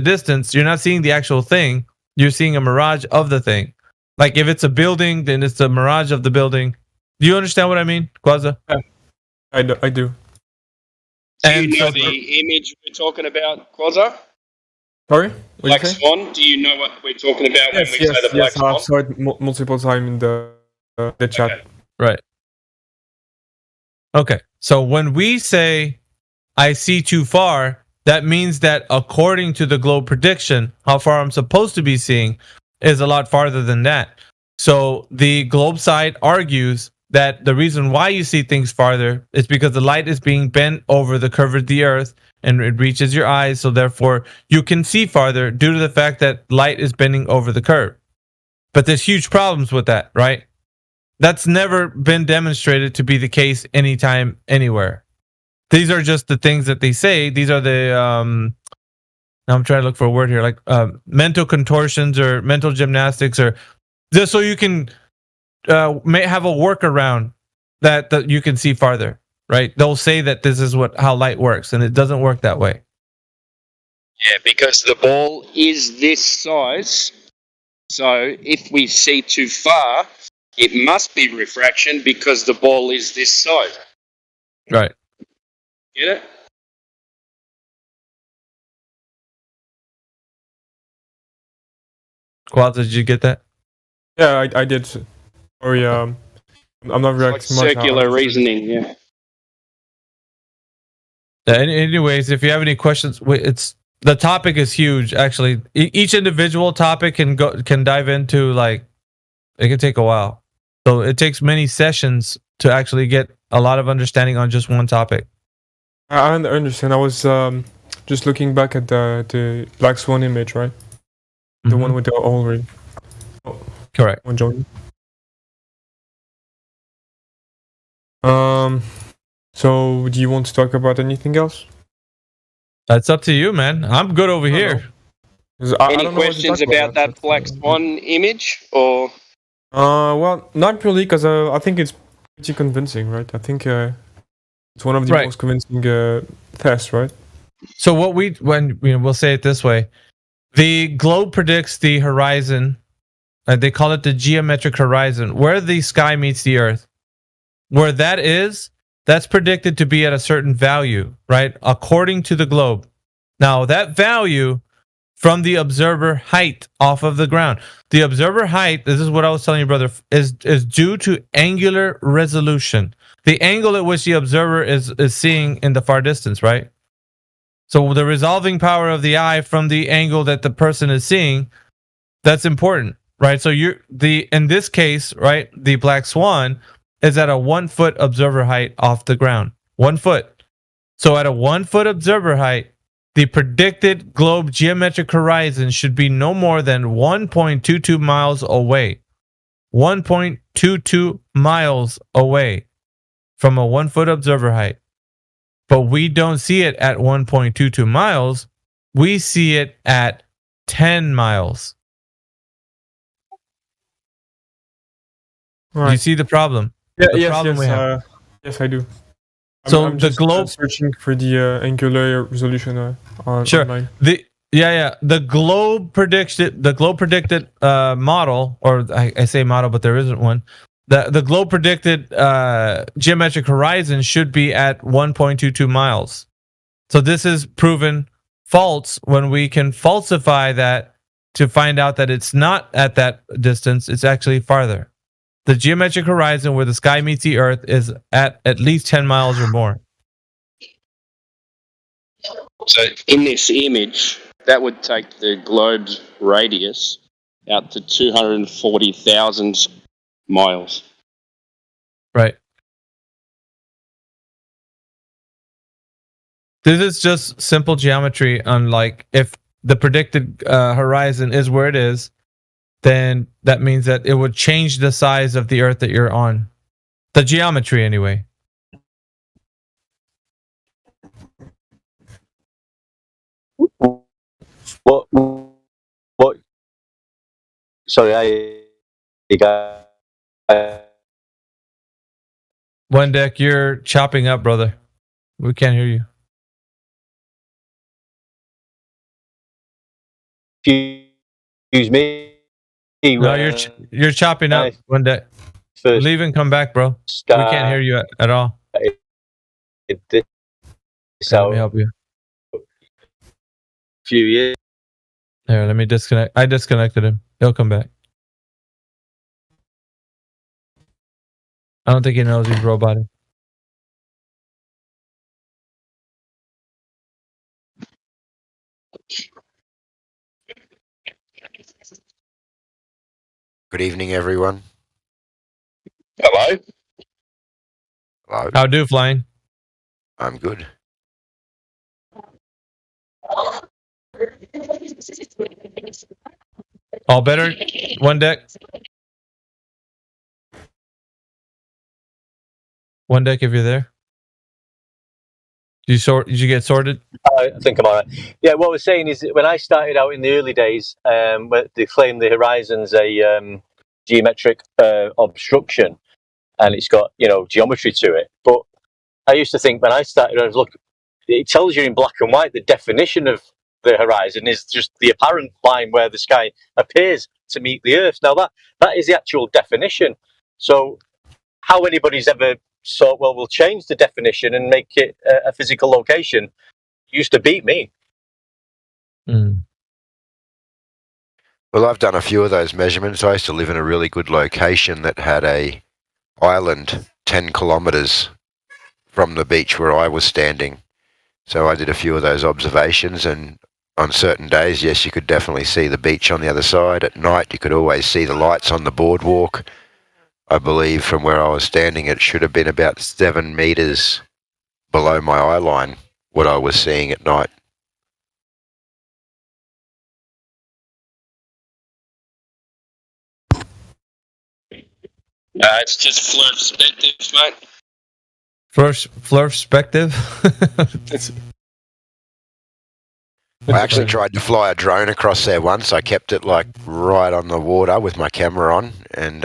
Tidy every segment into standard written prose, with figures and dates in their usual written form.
distance, you're not seeing the actual thing. You're seeing a mirage of the thing. Like if it's a building, then it's a mirage of the building. Do you understand what I mean, Quaza? Yeah, I do. Do you know the image we're talking about, Quaza? Sorry? Black Swan? Do you know what we're talking about when we say the Black Swan? I've saw it multiple times in the chat. Okay. Right. Okay. So when we say I see too far, that means that according to the globe prediction, how far I'm supposed to be seeing is a lot farther than that. So the globe side argues that the reason why you see things farther is because the light is being bent over the curve of the earth and it reaches your eyes. So therefore you can see farther due to the fact that light is bending over the curve. But there's huge problems with that, right? That's never been demonstrated to be the case anytime, anywhere. These are just the things that they say. These are the now I'm trying to look for a word here, like mental contortions or mental gymnastics, or just so you can may have a workaround that you can see farther, right? They'll say that this is how light works, and it doesn't work that way. Yeah, because the ball is this size. So if we see too far, it must be refraction because the ball is this size. Right. Get it? Quad, did you get that? Yeah, I did. Sorry, I'm not reacting like much. Circular reasoning, yeah. Anyways, if you have any questions, the topic is huge. Actually, each individual topic can dive into, like, it can take a while. So it takes many sessions to actually get a lot of understanding on just one topic. I understand. I was just looking back at the Black Swan image, right? The one with the owl ring. Correct. One Jordan. So do you want to talk about anything else? That's up to you, man. I'm good over here. Any questions about that Black Swan image, or? Well, not really, because I think it's pretty convincing, right? I think it's one of the most convincing tests, right? So we'll say it this way: the globe predicts the horizon. They call it the geometric horizon, where the sky meets the earth. Where that is, that's predicted to be at a certain value, right? According to the globe. Now, that value from the observer height off of the ground. The observer height, this is what I was telling you, brother, is due to angular resolution. The angle at which the observer is seeing in the far distance, right? So the resolving power of the eye from the angle that the person is seeing, that's important, right? So in this case, right, the Black Swan is at a 1 foot observer height off the ground. 1 foot. So at a 1 foot observer height, the predicted globe geometric horizon should be no more than 1.22 miles away. 1.22 miles away from a 1 foot observer height. But we don't see it at 1.22 miles. We see it at 10 miles. Right. Do you see the problem? Yeah, yes, I do. So I'm the just, globe searching for the angular resolution online. The globe predicted model, or I say model, but there isn't one. The globe predicted geometric horizon should be at 1.22 miles. So this is proven false when we can falsify that to find out that it's not at that distance, it's actually farther. The geometric horizon where the sky meets the earth is at least 10 miles or more. So in this image, that would take the globe's radius out to 240,000 miles. Right. This is just simple geometry on, like, if the predicted horizon is where it is, then that means that it would change the size of the earth that you're on. The geometry, anyway. What? Sorry, Wendeck, you're chopping up, brother. We can't hear you. Excuse me. No, you're chopping up one day. Leave and come back, bro. We can't hear you at all. So let me help you. Few years. Here, let me disconnect. I disconnected him. He'll come back. I don't think he knows he's robotic. Good evening, everyone. Hello. Hello. How do, Flying? I'm good. All better? One deck? One deck if you're there. Did you get sorted? I think I'm all right. Yeah, what we're saying is that when I started out in the early days, they claimed the Horizon's a geometric obstruction, and it's got geometry to it. But I used to think when I started, I was looking. It tells you in black and white the definition of the horizon is just the apparent line where the sky appears to meet the Earth. Now that is the actual definition. So how anybody's ever thought, well, we'll change the definition and make it a physical location, used to beat me. Mm. Well, I've done a few of those measurements. I used to live in a really good location that had a island 10 kilometres from the beach where I was standing. So I did a few of those observations, and on certain days, yes, you could definitely see the beach on the other side. At night, you could always see the lights on the boardwalk. I believe from where I was standing, it should have been about 7 meters below my eye line, what I was seeing at night. It's just fleur perspective, mate. Fleur perspective? I actually tried to fly a drone across there once. I kept it like right on the water with my camera on, and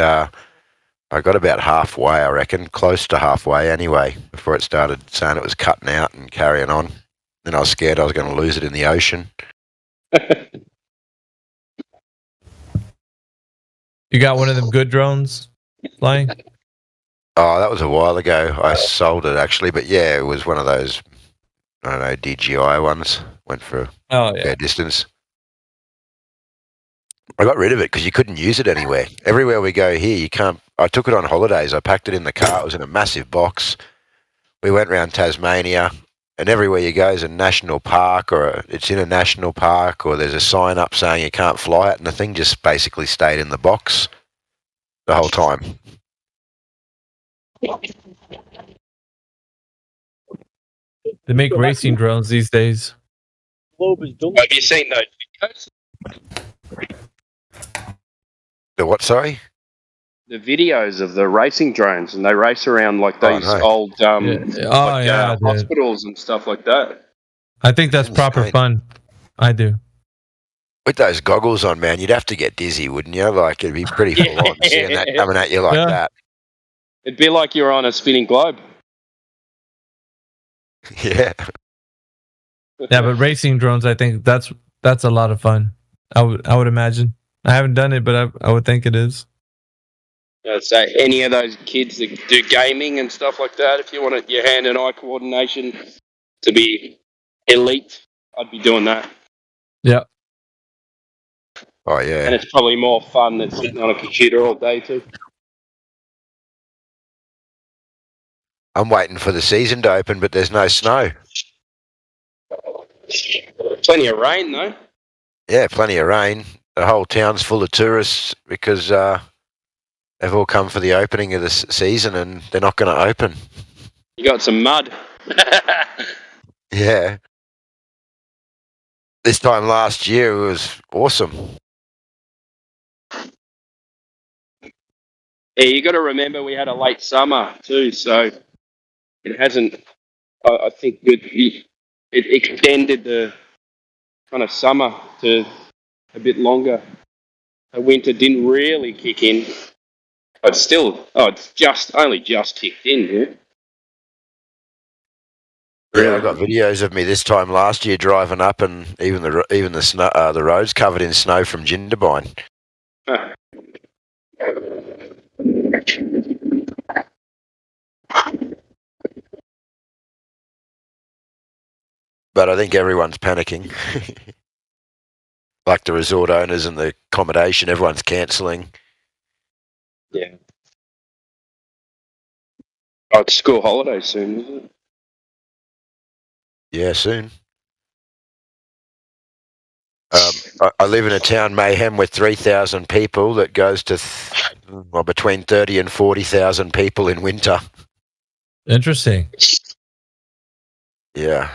I got about halfway, I reckon, close to halfway anyway, before it started saying it was cutting out and carrying on. Then I was scared I was going to lose it in the ocean. You got one of them good drones flying? Oh, that was a while ago. I sold it actually, but yeah, it was one of those, I don't know, DJI ones. Went for a fair distance. I got rid of it because you couldn't use it anywhere. Everywhere we go here, you can't. I took it on holidays. I packed it in the car. It was in a massive box. We went around Tasmania, and everywhere you go is a national park, or it's in a national park, or there's a sign up saying you can't fly it, and the thing just basically stayed in the box the whole time. They make racing drones these days. Have you seen those videos? The what, sorry? The videos of the racing drones, and they race around like those old hospitals and stuff like that. I think that's proper fun. I do. With those goggles on, man, you'd have to get dizzy, wouldn't you? Like, it'd be pretty full on seeing that coming at you like that. It'd be like you're on a spinning globe. Yeah. Yeah, but racing drones, I think that's a lot of fun. I would imagine. I haven't done it, but I would think it is. So any of those kids that do gaming and stuff like that, if you want your hand and eye coordination to be elite, I'd be doing that. Yeah. Oh yeah. And it's probably more fun than sitting on a computer all day too. I'm waiting for the season to open, but there's no snow. Plenty of rain, though. Yeah, plenty of rain. The whole town's full of tourists because they've all come for the opening of the season and they're not going to open. You got some mud. Yeah. This time last year it was awesome. Yeah, you got to remember we had a late summer too, so it hasn't. I think it extended the kind of summer to a bit longer. The winter didn't really kick in, but still, it's only just kicked in here. Yeah, I got videos of me this time last year driving up, and even the snow, the roads covered in snow from Jindabyne. Huh. But I think everyone's panicking. Like the resort owners and the accommodation, everyone's cancelling. Yeah. Oh, it's school holiday soon, isn't it? Yeah, soon. I live in a town, Mayhem, with 3,000 people that goes to between 30 and 40,000 people in winter. Interesting. Yeah.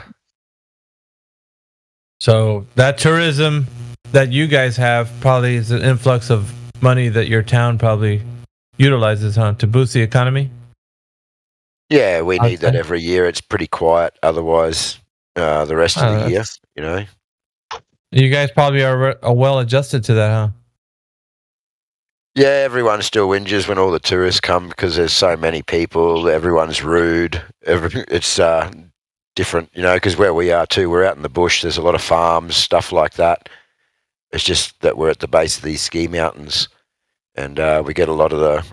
So that tourism that you guys have probably is an influx of money that your town probably utilizes, huh, to boost the economy? Yeah, we need that Okay. every year. It's pretty quiet otherwise the rest of the year, you know. You guys probably are well adjusted to that, huh? Yeah, everyone still whinges when all the tourists come because there's so many people. Everyone's rude. It's different, you know, because where we are too, we're out in the bush. There's a lot of farms, stuff like that. It's just that we're at the base of these ski mountains, and we get a lot of the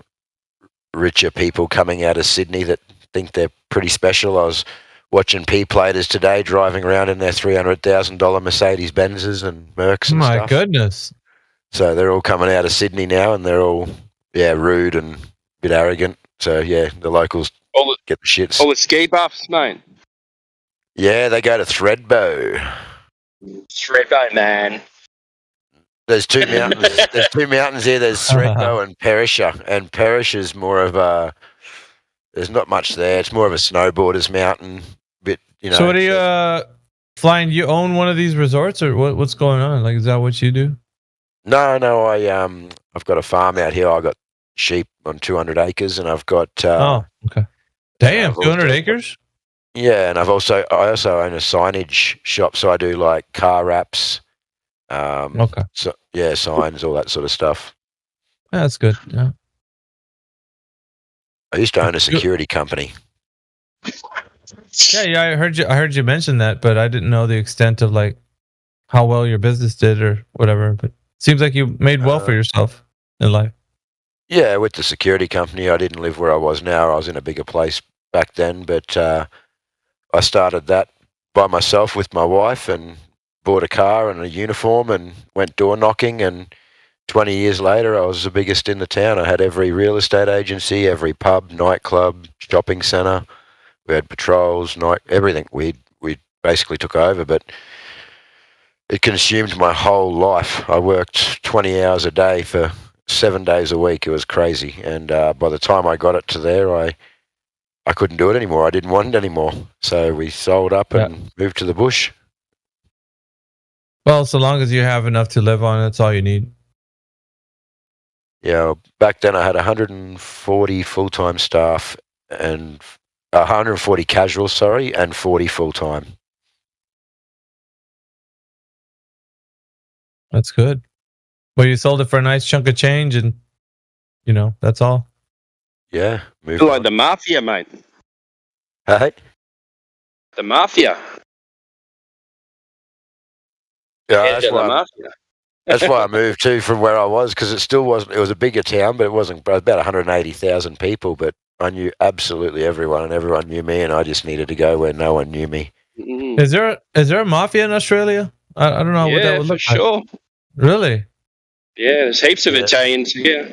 richer people coming out of Sydney that think they're pretty special. I was watching P-platers today driving around in their $300,000 Mercedes Benzes and Mercs and My stuff. goodness. So they're all coming out of Sydney now, and they're all rude and a bit arrogant. So yeah, the locals get the shits. All the ski buffs, mate. Yeah, they go to Thredbo. Thredbo, man. There's two mountains. There's two mountains here. There's Thredbo and Perisher, and Perisher is more of a. There's not much there. It's more of a snowboarders mountain. Bit, you know. So what are you flying? You own one of these resorts, or what's going on? Like, is that what you do? No. I've got a farm out here. I got sheep on 200 acres, and I've got. Okay. Damn, 200 acres. Yeah, and I also own a signage shop, so I do like car wraps. Okay. So yeah, signs, all that sort of stuff. Yeah, that's good. Yeah. I used to own a security company. Yeah. I heard you mention that, but I didn't know the extent of like how well your business did or whatever. But it seems like you made well for yourself in life. Yeah, with the security company, I didn't live where I was now. I was in a bigger place back then, but I started that by myself with my wife and bought a car and a uniform and went door knocking, and 20 years later I was the biggest in the town. I had every real estate agency, every pub, nightclub, shopping centre. We had patrols, everything. We basically took over, but it consumed my whole life. I worked 20 hours a day for 7 days a week. It was crazy, and by the time I got it to there, I couldn't do it anymore. I didn't want it anymore. So we sold up and moved to the bush. Well, so long as you have enough to live on, that's all you need. Yeah, back then I had 140 full-time staff and 140 casuals, and 40 full-time. That's good. Well, you sold it for a nice chunk of change, and that's all. Yeah, like the mafia, mate. Hey, the mafia. Yeah, that's why I moved too from where I was, because it still wasn't. It was a bigger town, but it wasn't. About 180,000 people, but I knew absolutely everyone, and everyone knew me, and I just needed to go where no one knew me. Mm-hmm. Is there a mafia in Australia? I don't know what that would look like. Yeah, for sure. Really? Yeah, there's heaps of Italians here.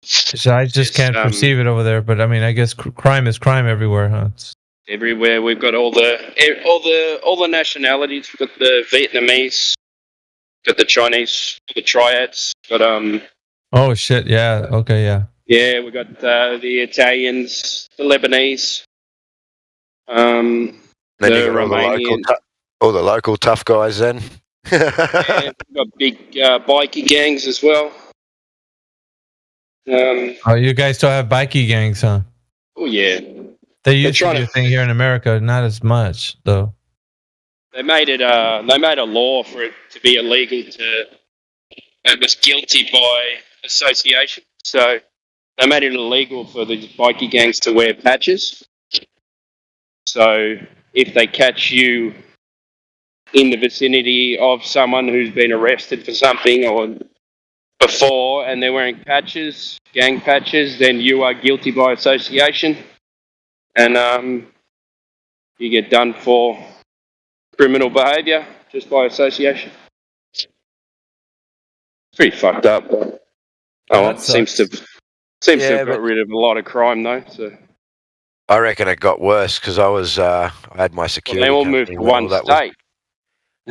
So I just can't perceive it over there, but I mean, I guess crime is crime everywhere, huh? Everywhere we've got all the nationalities. We've got the Vietnamese, got the Chinese, the triads. Got Oh shit! Yeah. Okay. Yeah. Yeah, we got the Italians, the Lebanese, then the you got Romanian. all the local tough guys. Then. Yeah, we've got big bikie gangs as well. Oh, you guys still have bikie gangs, huh? Oh yeah. They used to be a thing here in America, not as much though. They made it. They made a law for it to be illegal to. It was guilty by association, so they made it illegal for the bikie gangs to wear patches. So if they catch you in the vicinity of someone who's been arrested for something or before and they're wearing patches, gang patches, then you are guilty by association, and you get done for criminal behaviour just by association. Pretty fucked up. But, it seems to have got rid of a lot of crime though. So I reckon it got worse because I had my security. Well, they all moved to one state.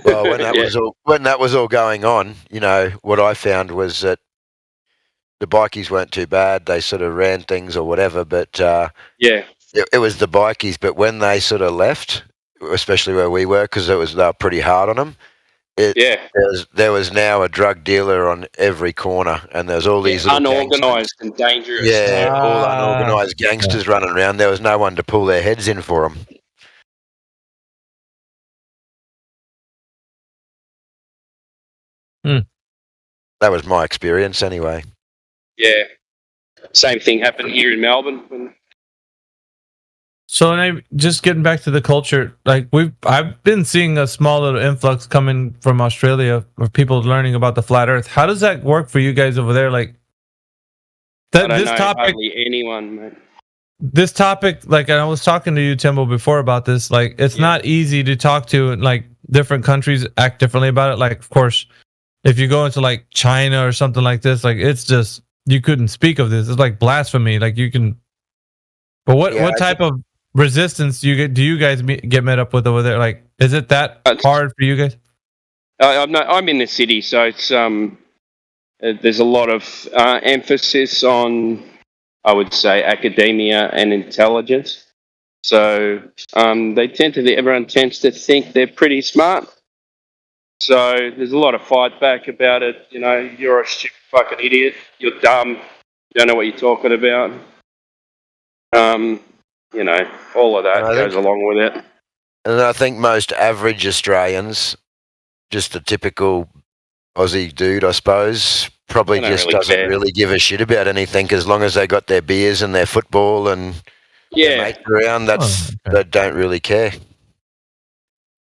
When that was all going on, what I found was that the bikies weren't too bad. They sort of ran things or whatever, but it was the bikies. But when they sort of left, especially where we were, because they were pretty hard on them. There was now a drug dealer on every corner, and there's all these unorganised and dangerous. Yeah, all unorganised gangsters running around. There was no one to pull their heads in for them. That was my experience, anyway. Yeah, same thing happened here in Melbourne. So, just getting back to the culture, I've been seeing a small little influx coming from Australia of people learning about the flat Earth. How does that work for you guys over there? I don't know hardly anyone, man. This topic, and I was talking to you, Timbo, before about this. It's not easy to talk to, and different countries act differently about it. Of course, if you go into China or something like this, it's just you couldn't speak of this. It's like blasphemy. You can. But what type of resistance do you guys get met up with over there? Is it that hard for you guys? I'm in the city, so it's there's a lot of emphasis on, I would say, academia and intelligence. So everyone tends to think they're pretty smart. So there's a lot of fight back about it. You're a stupid fucking idiot. You're dumb. You don't know what you're talking about. All of that goes along with it. And I think most average Australians, just a typical Aussie dude, I suppose, probably just doesn't really give a shit about anything as long as they got their beers and their football and their mates around. They don't really care.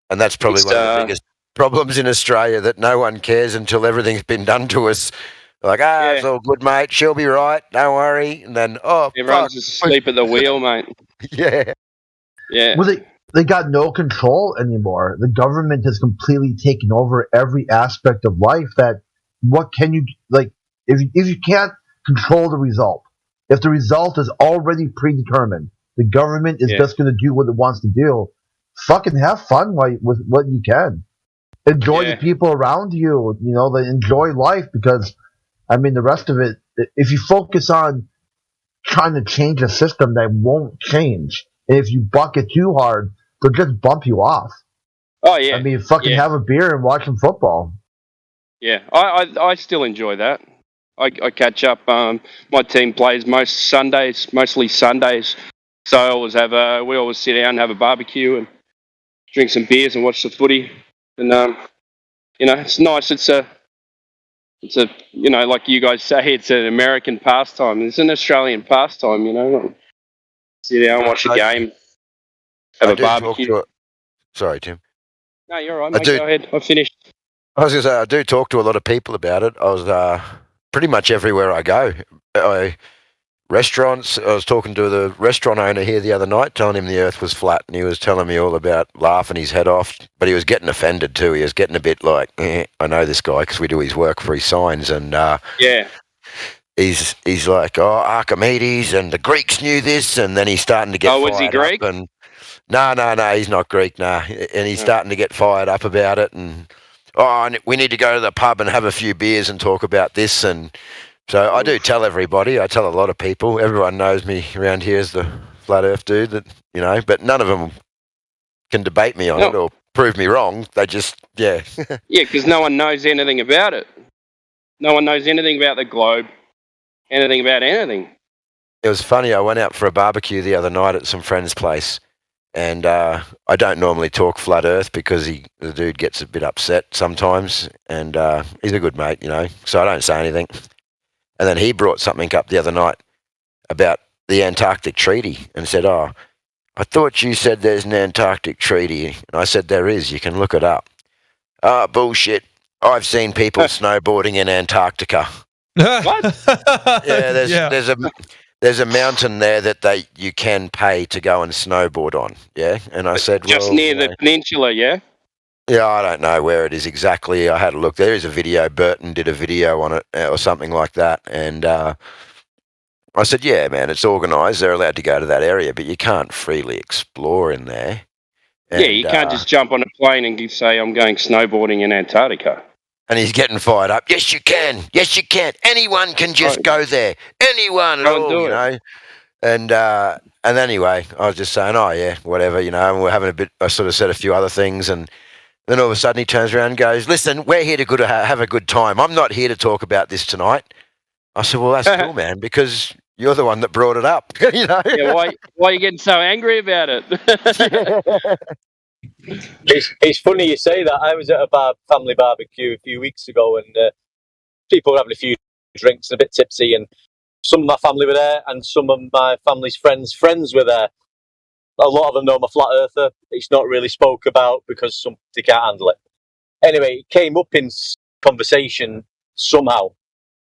And that's probably one of the biggest problems in Australia, that no one cares until everything's been done to us. It's all good, mate. She'll be right. Don't worry. And then, everyone's asleep at the wheel, mate. Yeah. Well, they got no control anymore. The government has completely taken over every aspect of life. That what can you if you can't control the result, if the result is already predetermined, the government is just going to do what it wants to do. Fucking have fun with what you can. Enjoy the people around you. Enjoy life, because the rest of it, if you focus on trying to change a system that won't change, and if you buck it too hard, they'll just bump you off. Oh, yeah. Have a beer and watch some football. Yeah, I still enjoy that. I catch up. My team plays mostly Sundays. So we always sit down and have a barbecue and drink some beers and watch the footy. And, it's nice. It's a like you guys say, it's an American pastime. It's an Australian pastime, Sit down, watch a game, have a barbecue. Sorry, Tim. No, you're all right, mate. Go ahead. I've finished. I was going to say, I do talk to a lot of people about it. I was pretty much everywhere I go. Restaurants, I was talking to the restaurant owner here the other night, telling him the earth was flat, and he was telling me all about laughing his head off, but he was getting offended too. He was getting a bit like, I know this guy because we do his work for his signs, and he's like, Archimedes and the Greeks knew this, and then he's starting to get fired was he Greek? up. And no, he's not Greek, and he's starting to get fired up about it, and we need to go to the pub and have a few beers and talk about this. And so I do tell everybody. I tell a lot of people. Everyone knows me around here as the flat Earth dude. But none of them can debate me on it or prove me wrong. They just because no one knows anything about it. No one knows anything about the globe, anything about anything. It was funny. I went out for a barbecue the other night at some friend's place, and I don't normally talk flat Earth because the dude gets a bit upset sometimes, and he's a good mate, so I don't say anything. And then he brought something up the other night about the Antarctic Treaty and said, I I thought you said there's an Antarctic treaty. And I said, there is. You can look it up. Ah, bullshit. I've seen people snowboarding in Antarctica. What? Yeah, there's a mountain there that you can pay to go and snowboard on. Yeah, and I said, just near the peninsula, yeah. Yeah, I don't know where it is exactly. I had a look. There is a video. Burton did a video on it or something like that, and I said, yeah, man, it's organised. They're allowed to go to that area, but you can't freely explore in there. And, yeah, you can't just jump on a plane and say, I'm going snowboarding in Antarctica. And he's getting fired up. Yes, you can. Yes, you can. Anyone can just go there. Anyone at all, you know. And anyway, I was just saying, oh, yeah, whatever, you know. And we're having a bit, I sort of said a few other things. And then all of a sudden he turns around and goes, listen, we're here to have a good time. I'm not here to talk about this tonight. I said, well, that's cool, man, because you're the one that brought it up, you know. Yeah, why are you getting so angry about it? It's funny you say that. I was at a family barbecue a few weeks ago, and people were having a few drinks, a bit tipsy, and some of my family were there, and some of my family's friends were there. A lot of them know I'm a flat earther. It's not really spoke about because they can't handle it. Anyway, it came up in conversation somehow,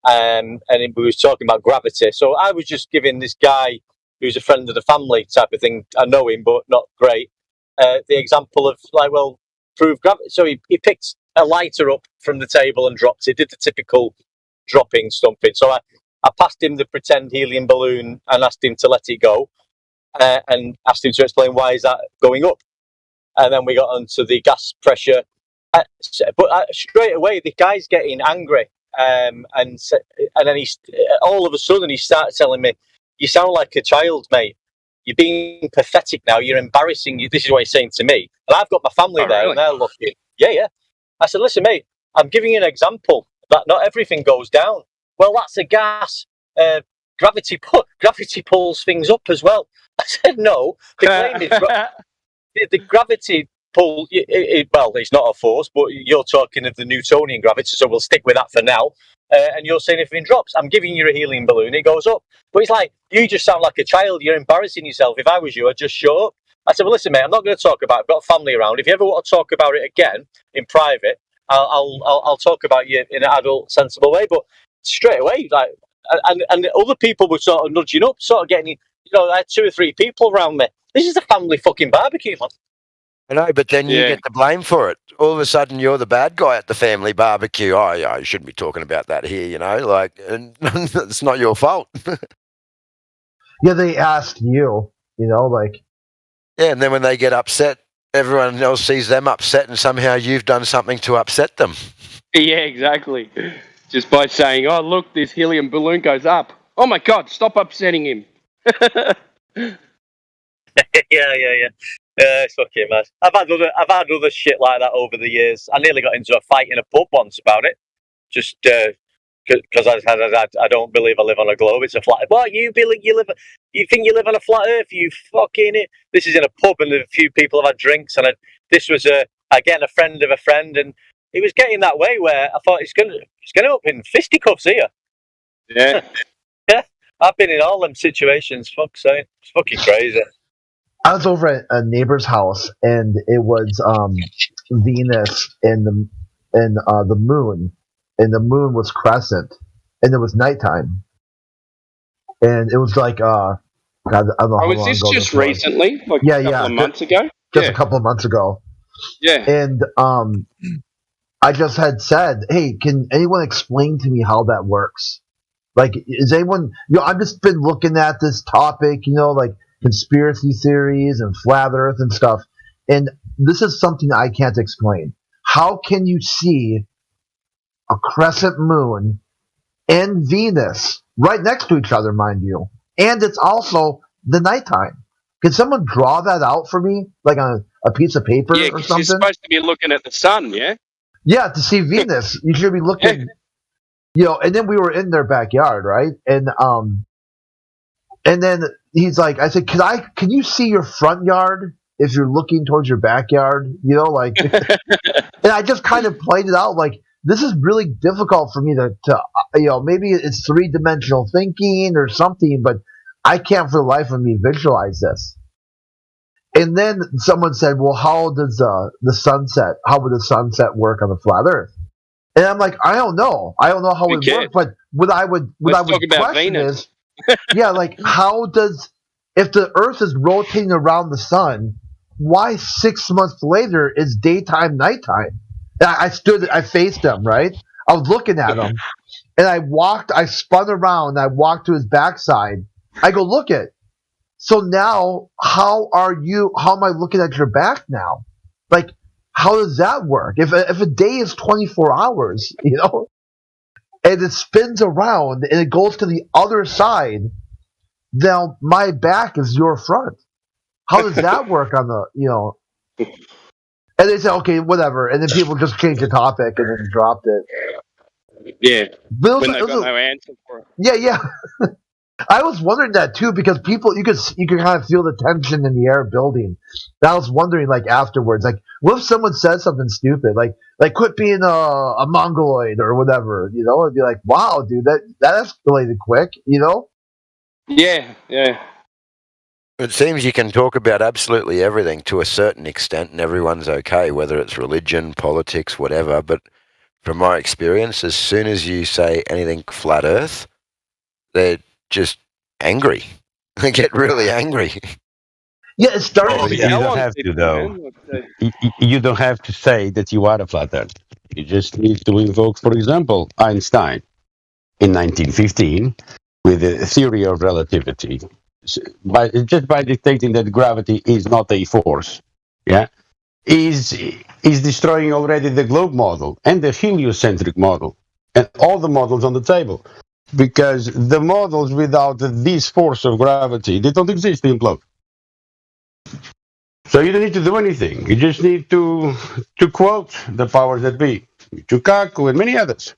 and we was talking about gravity. So I was just giving this guy who's a friend of the family type of thing. I know him, but not great. The example of like, well, prove gravity. So he picked a lighter up from the table and dropped it. Did the typical dropping, stumping. So I passed him the pretend helium balloon and asked him to let it go, and asked him to explain why is that going up. And then we got onto the gas pressure. But straight away, the guy's getting angry, and then he's all of a sudden he starts telling me, "You sound like a child, mate. You're being pathetic now. You're embarrassing you." This is what he's saying to me. And I've got my family there, really? And they're looking. Yeah. I said, listen, mate, I'm giving you an example that not everything goes down. Well, that's a gas. Gravity pulls things up as well. I said, no. The claim is the gravity pull. Well, it's not a force, but you're talking of the Newtonian gravity, so we'll stick with that for now. And you're saying if it drops, I'm giving you a helium balloon, it goes up. But it's like, you just sound like a child. You're embarrassing yourself. If I was you, I'd just shut up. I said, well, listen, mate, I'm not going to talk about it. I've got family around. If you ever want to talk about it again in private, I'll talk about you in an adult, sensible way. But straight away, like, and other people were sort of nudging up, sort of getting, you know, I had 2 or 3 people around me. This is a family fucking barbecue, man. I know, but then you get the blame for it. All of a sudden, you're the bad guy at the family barbecue. Oh, yeah, you shouldn't be talking about that here, you know, like, and it's not your fault. Yeah, they asked you, you know, like. Yeah, and then when they get upset, everyone else sees them upset, and somehow you've done something to upset them. Yeah, exactly. Just by saying, oh, look, this helium balloon goes up. Oh, my God, stop upsetting him. Yeah. It's okay, man. I've had other shit like that over the years. I nearly got into a fight in a pub once about it, just because I don't believe I live on a globe. It's a flat. What you think you live on a flat Earth? You fucking it. This is in a pub, and a few people have had drinks, and this was again a friend of a friend, and it was getting that way where I thought it's gonna up in fisticuffs here. Yeah. Yeah. I've been in all them situations. Fuck's sake, it's fucking crazy. I was over at a neighbor's house, and it was Venus and the moon, and the moon was crescent, and it was nighttime, and it was like God, I don't know. Oh, was this just recently? Like a couple of months ago? Just a couple of months ago. Yeah. And I just had said, hey, can anyone explain to me how that works? Like, is anyone? You know, I've just been looking at this topic, you know, like conspiracy theories and flat Earth and stuff, and this is something I can't explain. How can you see a crescent moon and Venus right next to each other, mind you, and it's also the nighttime? Can someone draw that out for me, like on a piece of paper or something? You're supposed to be looking at the sun, yeah? Yeah, to see Venus, you should be looking, you know. And then we were in their backyard, right? And then he's like, I said, can you see your front yard if you're looking towards your backyard? You know, like, and I just kind of played it out like, this is really difficult for me to you know, maybe it's 3-dimensional thinking or something, but I can't for the life of me visualize this. And then someone said, "Well, how does the sunset? How would the sunset work on the flat Earth?" And I'm like, I don't know. I don't know how it would work. But what I would question is, like, how does, if the Earth is rotating around the sun, why 6 months later is daytime nighttime? And I faced him, right? I was looking at him, and I spun around, I walked to his backside. I go, look it. So now, how am I looking at your back now? Like, how does that work? If a day is 24 hours, and it spins around and it goes to the other side, now my back is your front. How does that work on the, And they said, okay, whatever. And then people just changed the topic and then dropped it. Yeah. When they've got no answer for it. Yeah. I was wondering that too, because people, you could kind of feel the tension in the air building. And I was wondering, like, afterwards, like, what if someone said something stupid, like quit being a mongoloid or whatever, It'd be like, wow, dude, that escalated quick, Yeah. It seems you can talk about absolutely everything to a certain extent, and everyone's okay, whether it's religion, politics, whatever. But from my experience, as soon as you say anything flat Earth, they're just angry. They get really angry. Yeah, it started. You don't have to, though. You don't have to say that you are a flat Earth. You just need to invoke, for example, Einstein in 1915 with the theory of relativity. Just by dictating that gravity is not a force, is destroying already the globe model and the heliocentric model and all the models on the table. Because the models without this force of gravity, they don't exist, they implode. So you don't need to do anything. You just need to quote the powers that be, Chukaku and many others.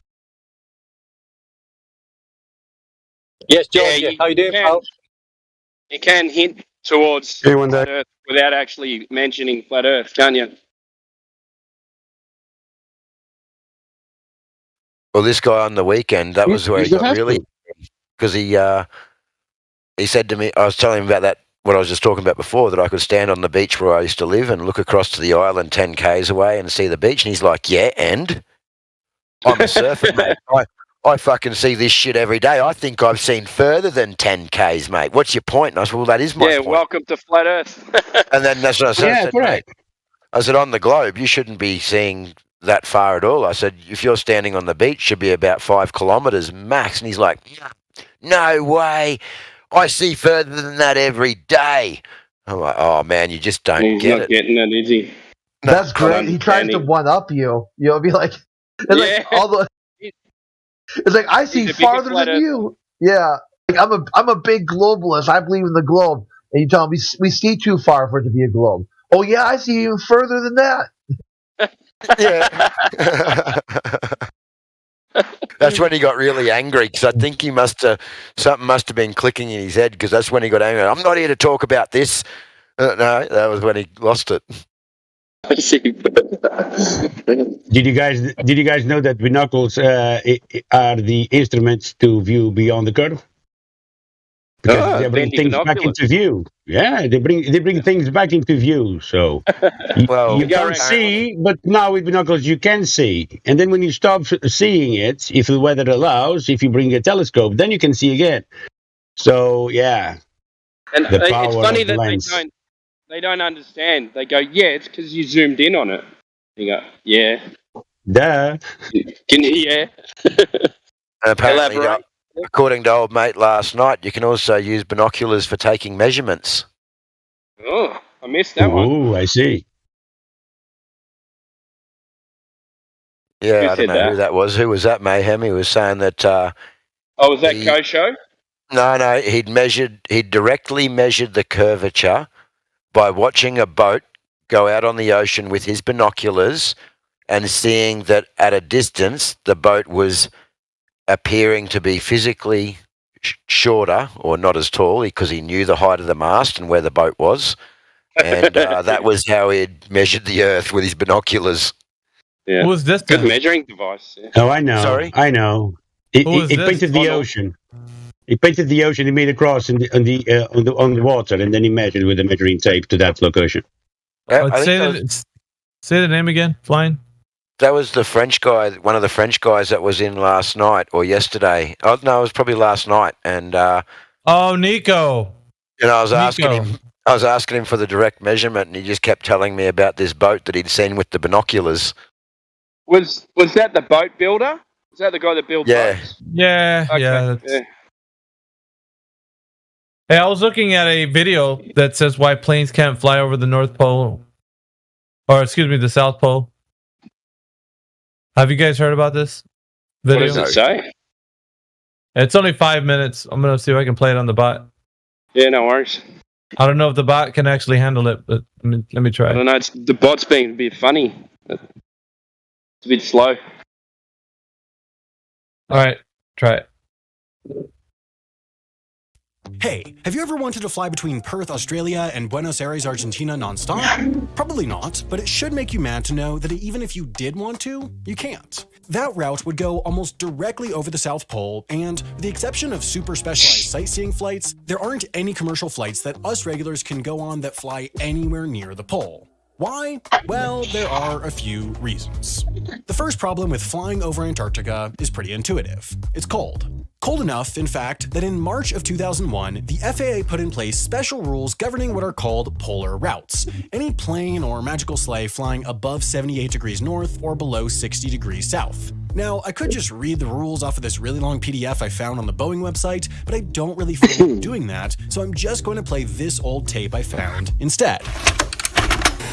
Yes, George, how you doing, pal? You can hint towards flat Earth without actually mentioning flat Earth, can't you? Well, this guy on the weekend, that was where he got really, because he said to me, I was telling him about that, what I was just talking about before, that I could stand on the beach where I used to live and look across to the island 10 k's away and see the beach. And he's like, yeah, and I'm a surfer, mate. I fucking see this shit every day. I think I've seen further than 10 k's, mate. What's your point? And I said, well, that is my point. Yeah, welcome to flat Earth. And then that's what I said. Yeah, correct. I said, on the globe, you shouldn't be seeing that far at all. I said, if you're standing on the beach, should be about 5 kilometres max. And he's like, no way. I see further than that every day. I'm like, oh, man, you just don't get it. He's not getting it, is he? No, that's great. He tries to one-up you. Be like, like all the... It's like, I see farther than you. Yeah. Like, I'm a big globalist. I believe in the globe. And you tell me, we see too far for it to be a globe. Oh, yeah, I see even further than that. Yeah. That's when he got really angry, because I think something must have been clicking in his head, because that's when he got angry. I'm not here to talk about this. No, that was when he lost it. Did you guys know that binoculars are the instruments to view beyond the curve? Because they bring things back into view. Yeah, they bring things back into view. So you can't see, but now with binoculars you can see. And then when you stop seeing it, if the weather allows, if you bring a telescope, then you can see again. So yeah, and it's funny that they don't understand. They go, yeah, it's because you zoomed in on it. You go, yeah. Duh. Can you? Yeah. And apparently, according to old mate last night, you can also use binoculars for taking measurements. Oh, I missed that one. Oh, I see. Yeah, I don't know who that was. Who was that, Mayhem? He was saying that... was that Kosho? No, he'd directly measured the curvature by watching a boat go out on the ocean with his binoculars and seeing that at a distance the boat was appearing to be physically shorter or not as tall, because he knew the height of the mast and where the boat was. And that was how he'd measured the Earth with his binoculars. Yeah. Who was this? Good measuring device. Yeah. Oh, I know. Sorry? I know. It painted the ocean. He painted the ocean. He made a cross on the water, and then he measured with a measuring tape to that location. Say the name again. Flying. That was the French guy, one of the French guys that was in last night or yesterday. Oh no, it was probably last night. And Nico. And I was asking him for the direct measurement, and he just kept telling me about this boat that he'd seen with the binoculars. Was that the boat builder? Is that the guy that builds boats? Yeah. Okay. Yeah. Hey, I was looking at a video that says why planes can't fly over the North Pole, or excuse me, the South Pole. Have you guys heard about this video? What does it say? It's only 5 minutes. I'm gonna see if I can play it on the bot. Yeah, no worries. I don't know if the bot can actually handle it, but let me try. I don't know. The bot's being a bit funny. It's a bit slow. All right, try it. Hey, have you ever wanted to fly between Perth, Australia and Buenos Aires, Argentina nonstop? Probably not, but it should make you mad to know that even if you did want to, you can't. That route would go almost directly over the South Pole, and with the exception of super specialized sightseeing flights, there aren't any commercial flights that us regulars can go on that fly anywhere near the pole. Why? Well, there are a few reasons. The first problem with flying over Antarctica is pretty intuitive. It's cold. Cold enough, in fact, that in March of 2001, the FAA put in place special rules governing what are called polar routes. Any plane or magical sleigh flying above 78 degrees north or below 60 degrees south. Now, I could just read the rules off of this really long PDF I found on the Boeing website, but I don't really feel like doing that, so I'm just going to play this old tape I found instead.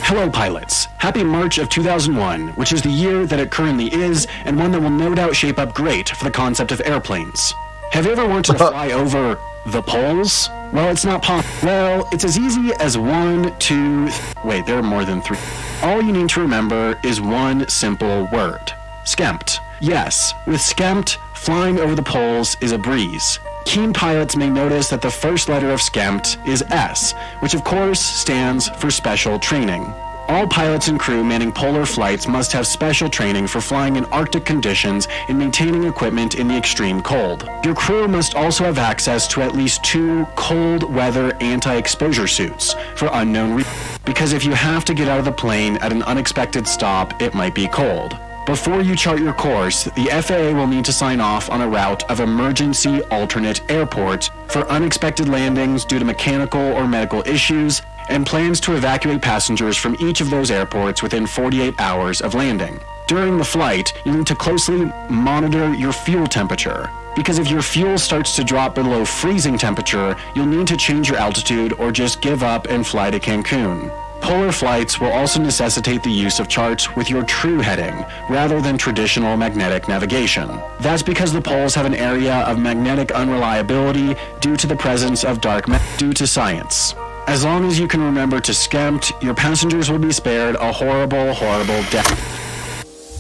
Hello pilots, happy March of 2001, which is the year that it currently is, and one that will no doubt shape up great for the concept of airplanes. Have you ever wanted to fly over the poles? Well, it's not possible. Well, it's as easy as wait, there are more than 3. All you need to remember is one simple word. Skempt. Yes, with Skempt, flying over the poles is a breeze. Keen pilots may notice that the first letter of Skempt is S, which of course stands for special training. All pilots and crew manning polar flights must have special training for flying in Arctic conditions and maintaining equipment in the extreme cold. Your crew must also have access to at least 2 cold weather anti-exposure suits for unknown reasons, because if you have to get out of the plane at an unexpected stop, it might be cold. Before you chart your course, the FAA will need to sign off on a route of emergency alternate airport for unexpected landings due to mechanical or medical issues, and plans to evacuate passengers from each of those airports within 48 hours of landing. During the flight, you need to closely monitor your fuel temperature, because if your fuel starts to drop below freezing temperature, you'll need to change your altitude or just give up and fly to Cancun. Polar flights will also necessitate the use of charts with your true heading, rather than traditional magnetic navigation. That's because the poles have an area of magnetic unreliability due to the presence of dark matter due to science. As long as you can remember to Skempt, your passengers will be spared a horrible, horrible death.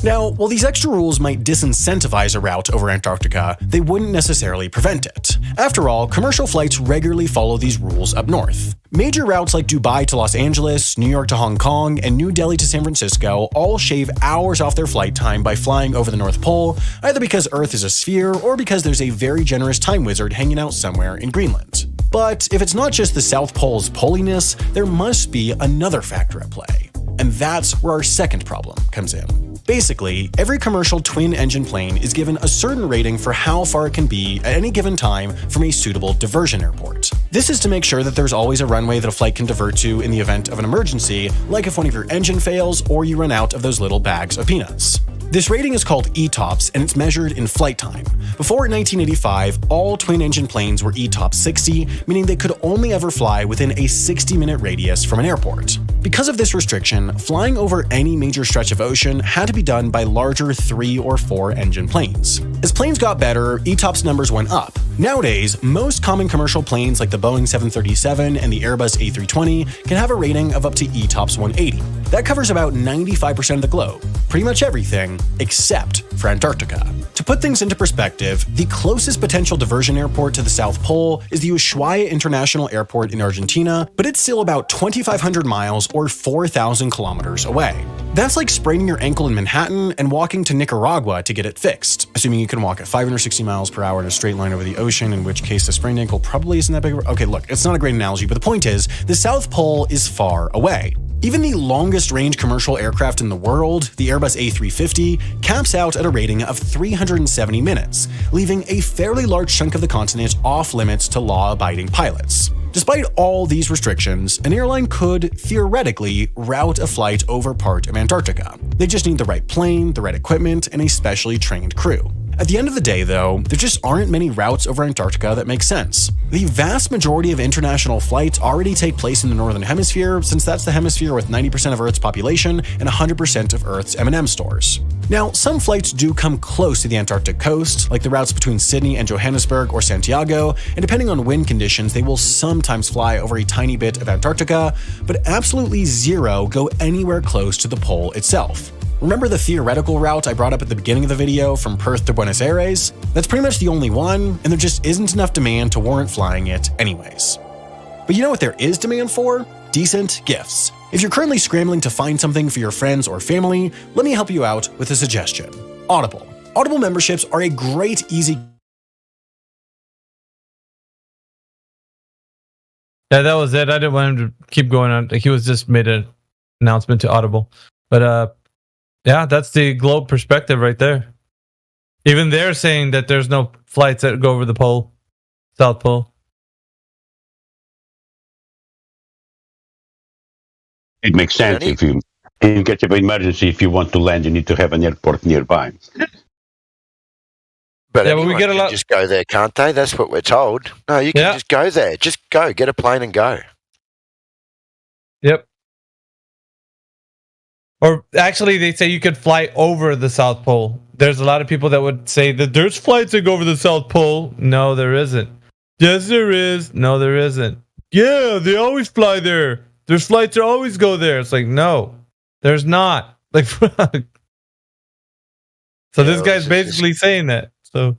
Now, while these extra rules might disincentivize a route over Antarctica, they wouldn't necessarily prevent it. After all, commercial flights regularly follow these rules up north. Major routes like Dubai to Los Angeles, New York to Hong Kong, and New Delhi to San Francisco all shave hours off their flight time by flying over the North Pole, either because Earth is a sphere or because there's a very generous time wizard hanging out somewhere in Greenland. But if it's not just the South Pole's poliness, there must be another factor at play. And that's where our second problem comes in. Basically, every commercial twin-engine plane is given a certain rating for how far it can be at any given time from a suitable diversion airport. This is to make sure that there's always a runway that a flight can divert to in the event of an emergency, like if one of your engine fails or you run out of those little bags of peanuts. This rating is called ETOPS, and it's measured in flight time. Before 1985, all twin-engine planes were ETOPS 60, meaning they could only ever fly within a 60-minute radius from an airport. Because of this restriction, flying over any major stretch of ocean had to be done by larger 3 or 4 engine planes. As planes got better, ETOPS numbers went up. Nowadays, most common commercial planes like the Boeing 737 and the Airbus A320 can have a rating of up to ETOPS 180. That covers about 95% of the globe, pretty much everything except for Antarctica. To put things into perspective, the closest potential diversion airport to the South Pole is the Ushuaia International Airport in Argentina, but it's still about 2,500 miles or 4,000 kilometers away. That's like spraining your ankle in Manhattan and walking to Nicaragua to get it fixed, assuming you can walk at 560 miles per hour in a straight line over the ocean, in which case the sprained ankle probably isn't that big. Okay, look, it's not a great analogy, but the point is, the South Pole is far away. Even the longest range commercial aircraft in the world, the Airbus A350, caps out at a rating of 370 minutes, leaving a fairly large chunk of the continent off limits to law-abiding pilots. Despite all these restrictions, an airline could, theoretically, route a flight over part of Antarctica. They just need the right plane, the right equipment, and a specially trained crew. At the end of the day, though, there just aren't many routes over Antarctica that make sense. The vast majority of international flights already take place in the Northern Hemisphere, since that's the hemisphere with 90% of Earth's population and 100% of Earth's M&M stores. Now, some flights do come close to the Antarctic coast, like the routes between Sydney and Johannesburg or Santiago, and depending on wind conditions, they will sometimes fly over a tiny bit of Antarctica, but absolutely zero go anywhere close to the pole itself. Remember the theoretical route I brought up at the beginning of the video from Perth to Buenos Aires? That's pretty much the only one, and there just isn't enough demand to warrant flying it anyways. But you know what there is demand for? Decent gifts. If you're currently scrambling to find something for your friends or family, let me help you out with a suggestion. Audible. Audible memberships are a great, easy... Yeah, that was it. I didn't want him to keep going on. He was just made an announcement to Audible. But, yeah, that's the globe perspective right there. Even they're saying that there's no flights that go over the pole, South Pole. It makes sense if you, in case of emergency, if you want to land, you need to have an airport nearby. But Yeah, anyone but we get a can lot- just go there, can't they? That's what we're told. No, you can Yeah. just go there. Just go. Get a plane and go. Yep. Or actually, they say you could fly over the South Pole. There's a lot of people that would say that there's flights that go over the South Pole. No, there isn't. Yes, there is. No, there isn't. Yeah, they always fly there. There's flights that always go there. It's like, no, there's not. Like, so Yeah, this well, guy's this is- basically saying that. So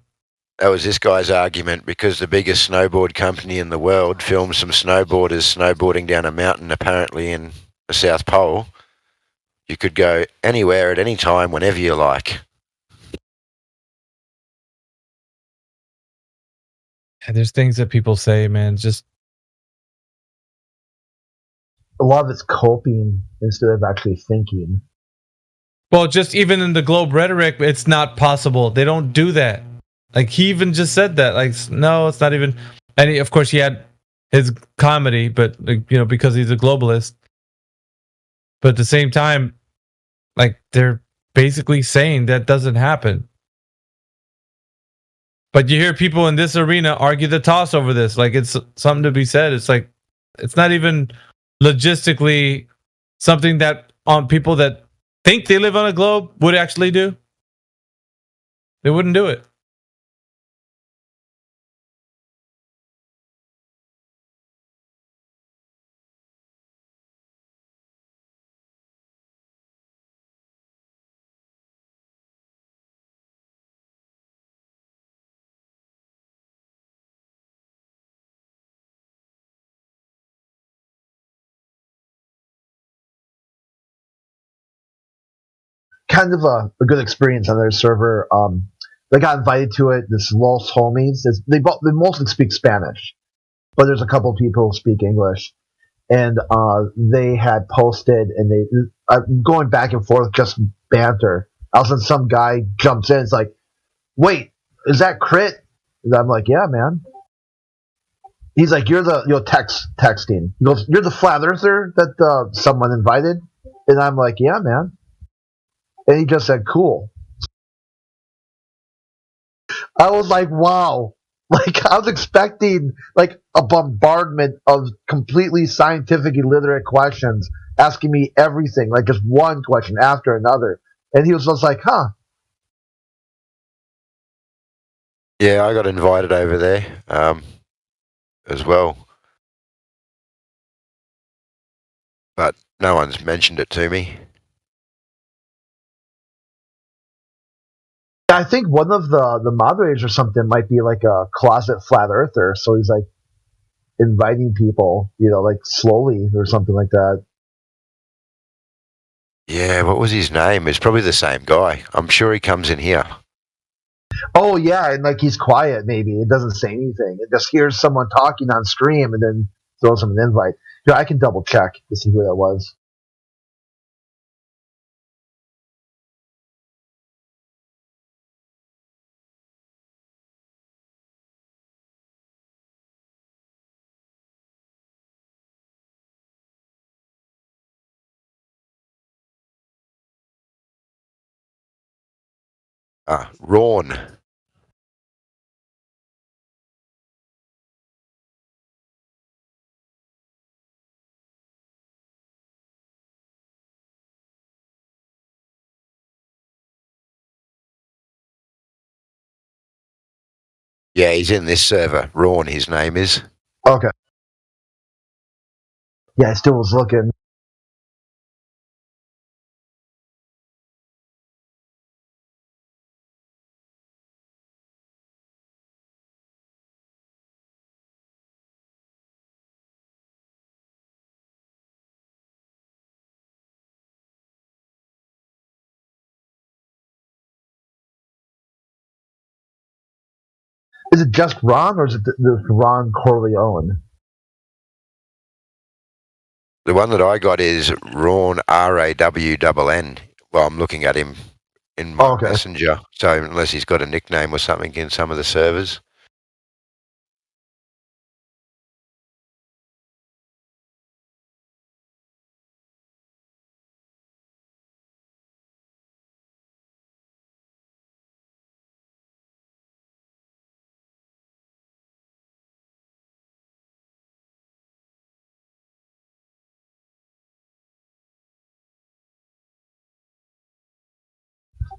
That was this guy's argument because the biggest snowboard company in the world filmed some snowboarders snowboarding down a mountain apparently in the South Pole. You could go anywhere at any time whenever you like. yeah, there's things that people say, man. Just A lot of it's coping instead of actually thinking. well, just even in the globe rhetoric, it's not possible. They don't do that. Like he even just said that. Like, no, it's not even. And he, of course, he had his comedy, but like, you know, because he's a globalist. But at the same time, like they're basically saying that doesn't happen. But you hear people in this arena argue the toss over this. Like it's something to be said. It's like it's not even logistically something that on people that think they live on a globe would actually do. They wouldn't do it. Kind of a good experience on their server. They got invited to it. This Los Homies. They mostly speak Spanish, but there's a couple people who speak English, and they had posted, and they going back and forth, just banter. All of a sudden, some guy jumps in. It's like, "Wait, is that Crit?" And I'm like, "Yeah, man." He's like, "You're the texting." He goes, "You're the flat earther that someone invited," and I'm like, "Yeah, man." And he just said, "Cool." I was like, wow. Like, I was expecting, like, a bombardment of completely scientific illiterate questions asking me everything, like just one question after another. And he was just like, huh. Yeah, I got invited over there as well. But No one's mentioned it to me. I think one of the moderators or something might be like a closet flat earther, so he's like inviting people, like slowly or something like that. Yeah, what was his name? It's probably the same guy. I'm sure he comes in here. Oh yeah, and like he's quiet. Maybe it doesn't say anything. It just hears someone talking on stream and then throws him an invite. Yeah, I can double check to see who that was. Rawn. Yeah, he's in this server. Rawn, his name is. Okay. Yeah, I still was looking. Is it just Ron, or is it the Ron Corleone? The one that I got is Rawn, RAWNN. Well, I'm looking at him in my messenger. So unless he's got a nickname or something in some of the servers.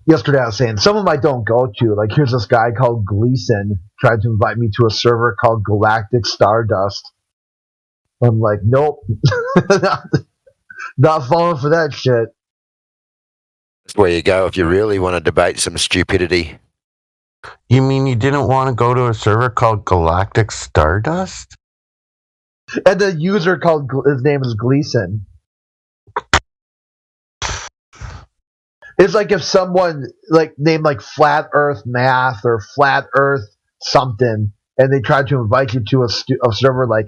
Yesterday I was saying some of them I don't go to. Like here's this guy called Gleason tried to invite me to a server called Galactic Stardust. I'm like, nope, not falling for that shit. That's where you go if you really want to debate some stupidity. You mean you didn't want to go to a server called Galactic Stardust? And the user called his name is Gleason. It's like if someone like named like Flat Earth Math or Flat Earth something, and they tried to invite you to a server like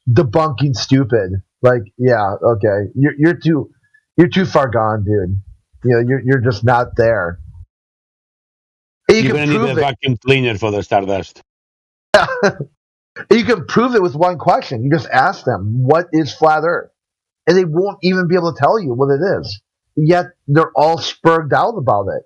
debunking stupid. Like, yeah, okay, you're too far gone, dude. You're just not there. You're gonna need a vacuum cleaner for the Stardust. You can prove it with one question. You just ask them, "What is flat Earth?" And they won't even be able to tell you what it is. Yet they're all spurred out about it.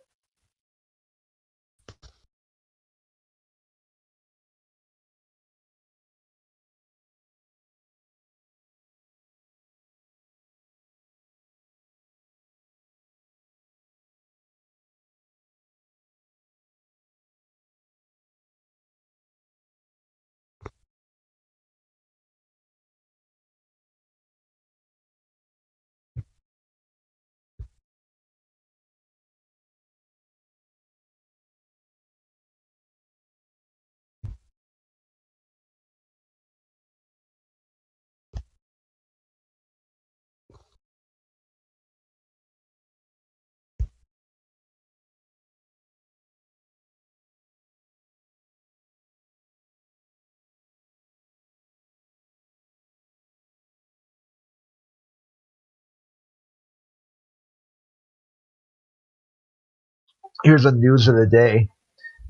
Here's the news of the day.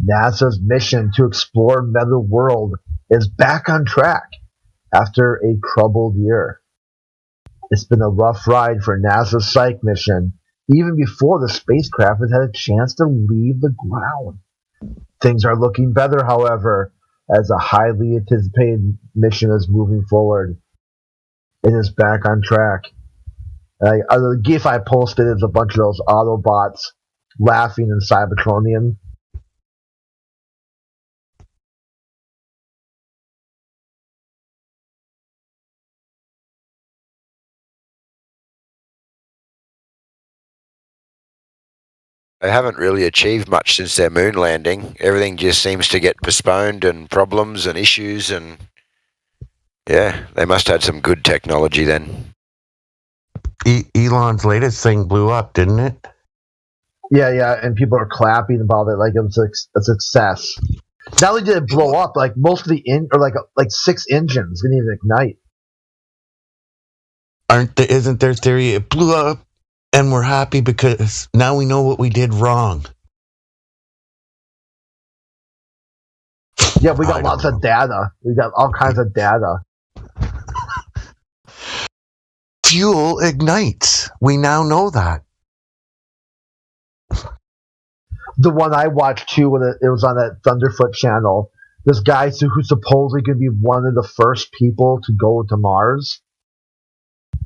NASA's mission to explore Meta World is back on track after a troubled year. It's been a rough ride for NASA's Psyche mission, even before the spacecraft has had a chance to leave the ground. Things are looking better, however, as a highly anticipated mission is moving forward. It is back on track. The GIF I posted is a bunch of those Autobots laughing in Cybertronian. They haven't really achieved much since their moon landing. Everything just seems to get postponed and problems and issues and yeah, they must have had some good technology then. Elon's latest thing blew up, didn't it? Yeah, and people are clapping about it like it was a success. Not only did it blow up, like most of like 6 engines didn't even ignite. Isn't their theory it blew up and we're happy because now we know what we did wrong? Yeah, we got lots of data. We got all kinds of data. Fuel ignites. We now know that. The one I watched too, when it was on that Thunderfoot channel, this guy who's supposedly going to be one of the first people to go to Mars,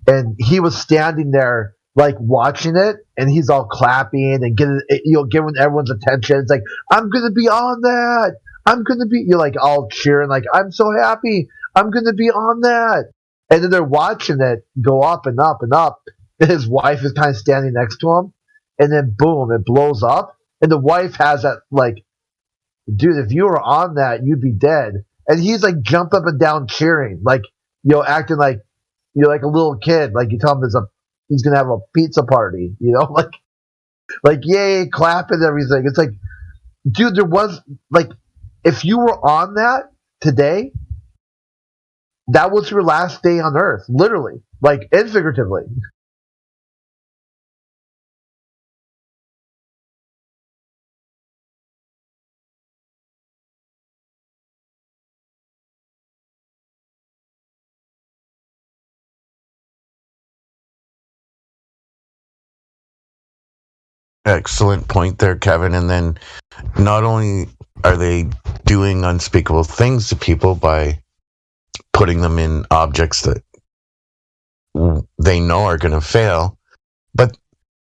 and he was standing there like watching it, and he's all clapping and giving everyone's attention. It's like, I'm going to be on that. I'm going to be. You're like all cheering, like, I'm so happy. I'm going to be on that. And then they're watching it go up and up and up. And his wife is kind of standing next to him, and then boom, it blows up. And the wife has that, like, dude, if you were on that, you'd be dead. And he's like jumped up and down cheering, like, acting like you're like a little kid. Like you tell him he's gonna have a pizza party, like yay, clap and everything. It's like, dude, there was like, if you were on that today, that was your last day on Earth, literally, like, and figuratively. Excellent point there, Kevin. And then not only are they doing unspeakable things to people by putting them in objects that they know are going to fail, but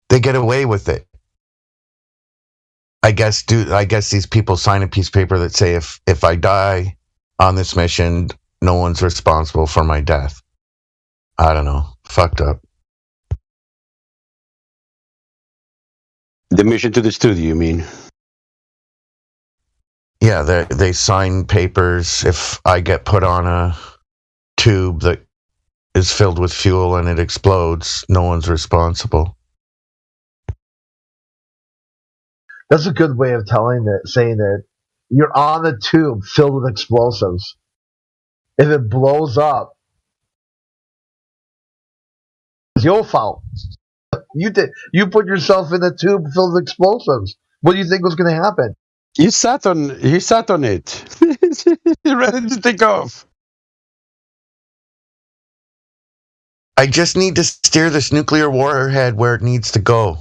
they get away with it. I guess these people sign a piece of paper that say if I die on this mission, no one's responsible for my death. I don't know. Fucked up. The mission to the studio, you mean? Yeah, they sign papers. If I get put on a tube that is filled with fuel and it explodes, no one's responsible. That's a good way of saying that you're on a tube filled with explosives. If it blows up, it's your fault. You put yourself in a tube filled with explosives. What do you think was going to happen? You sat on it. You're ready to take off. I just need to steer this nuclear warhead where it needs to go.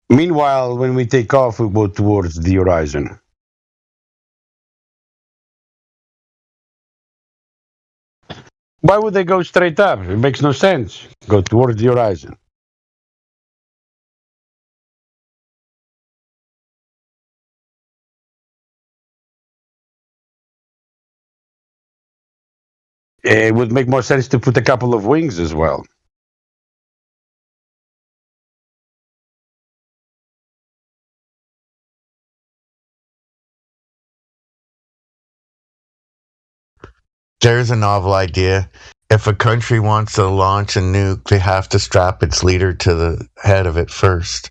Meanwhile, when we take off, we go towards the horizon. Why would they go straight up? It makes no sense. Go towards the horizon. It would make more sense to put a couple of wings as well. There's a novel idea. If a country wants to launch a nuke, they have to strap its leader to the head of it first.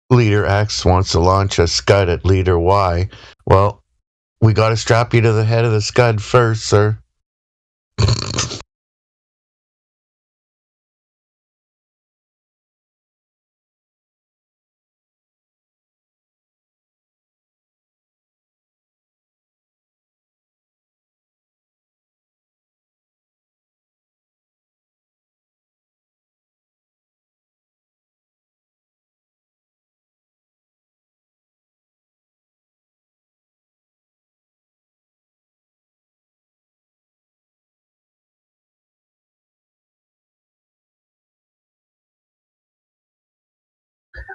Leader X wants to launch a Scud at Leader Y. Well, we got to strap you to the head of the Scud first, sir.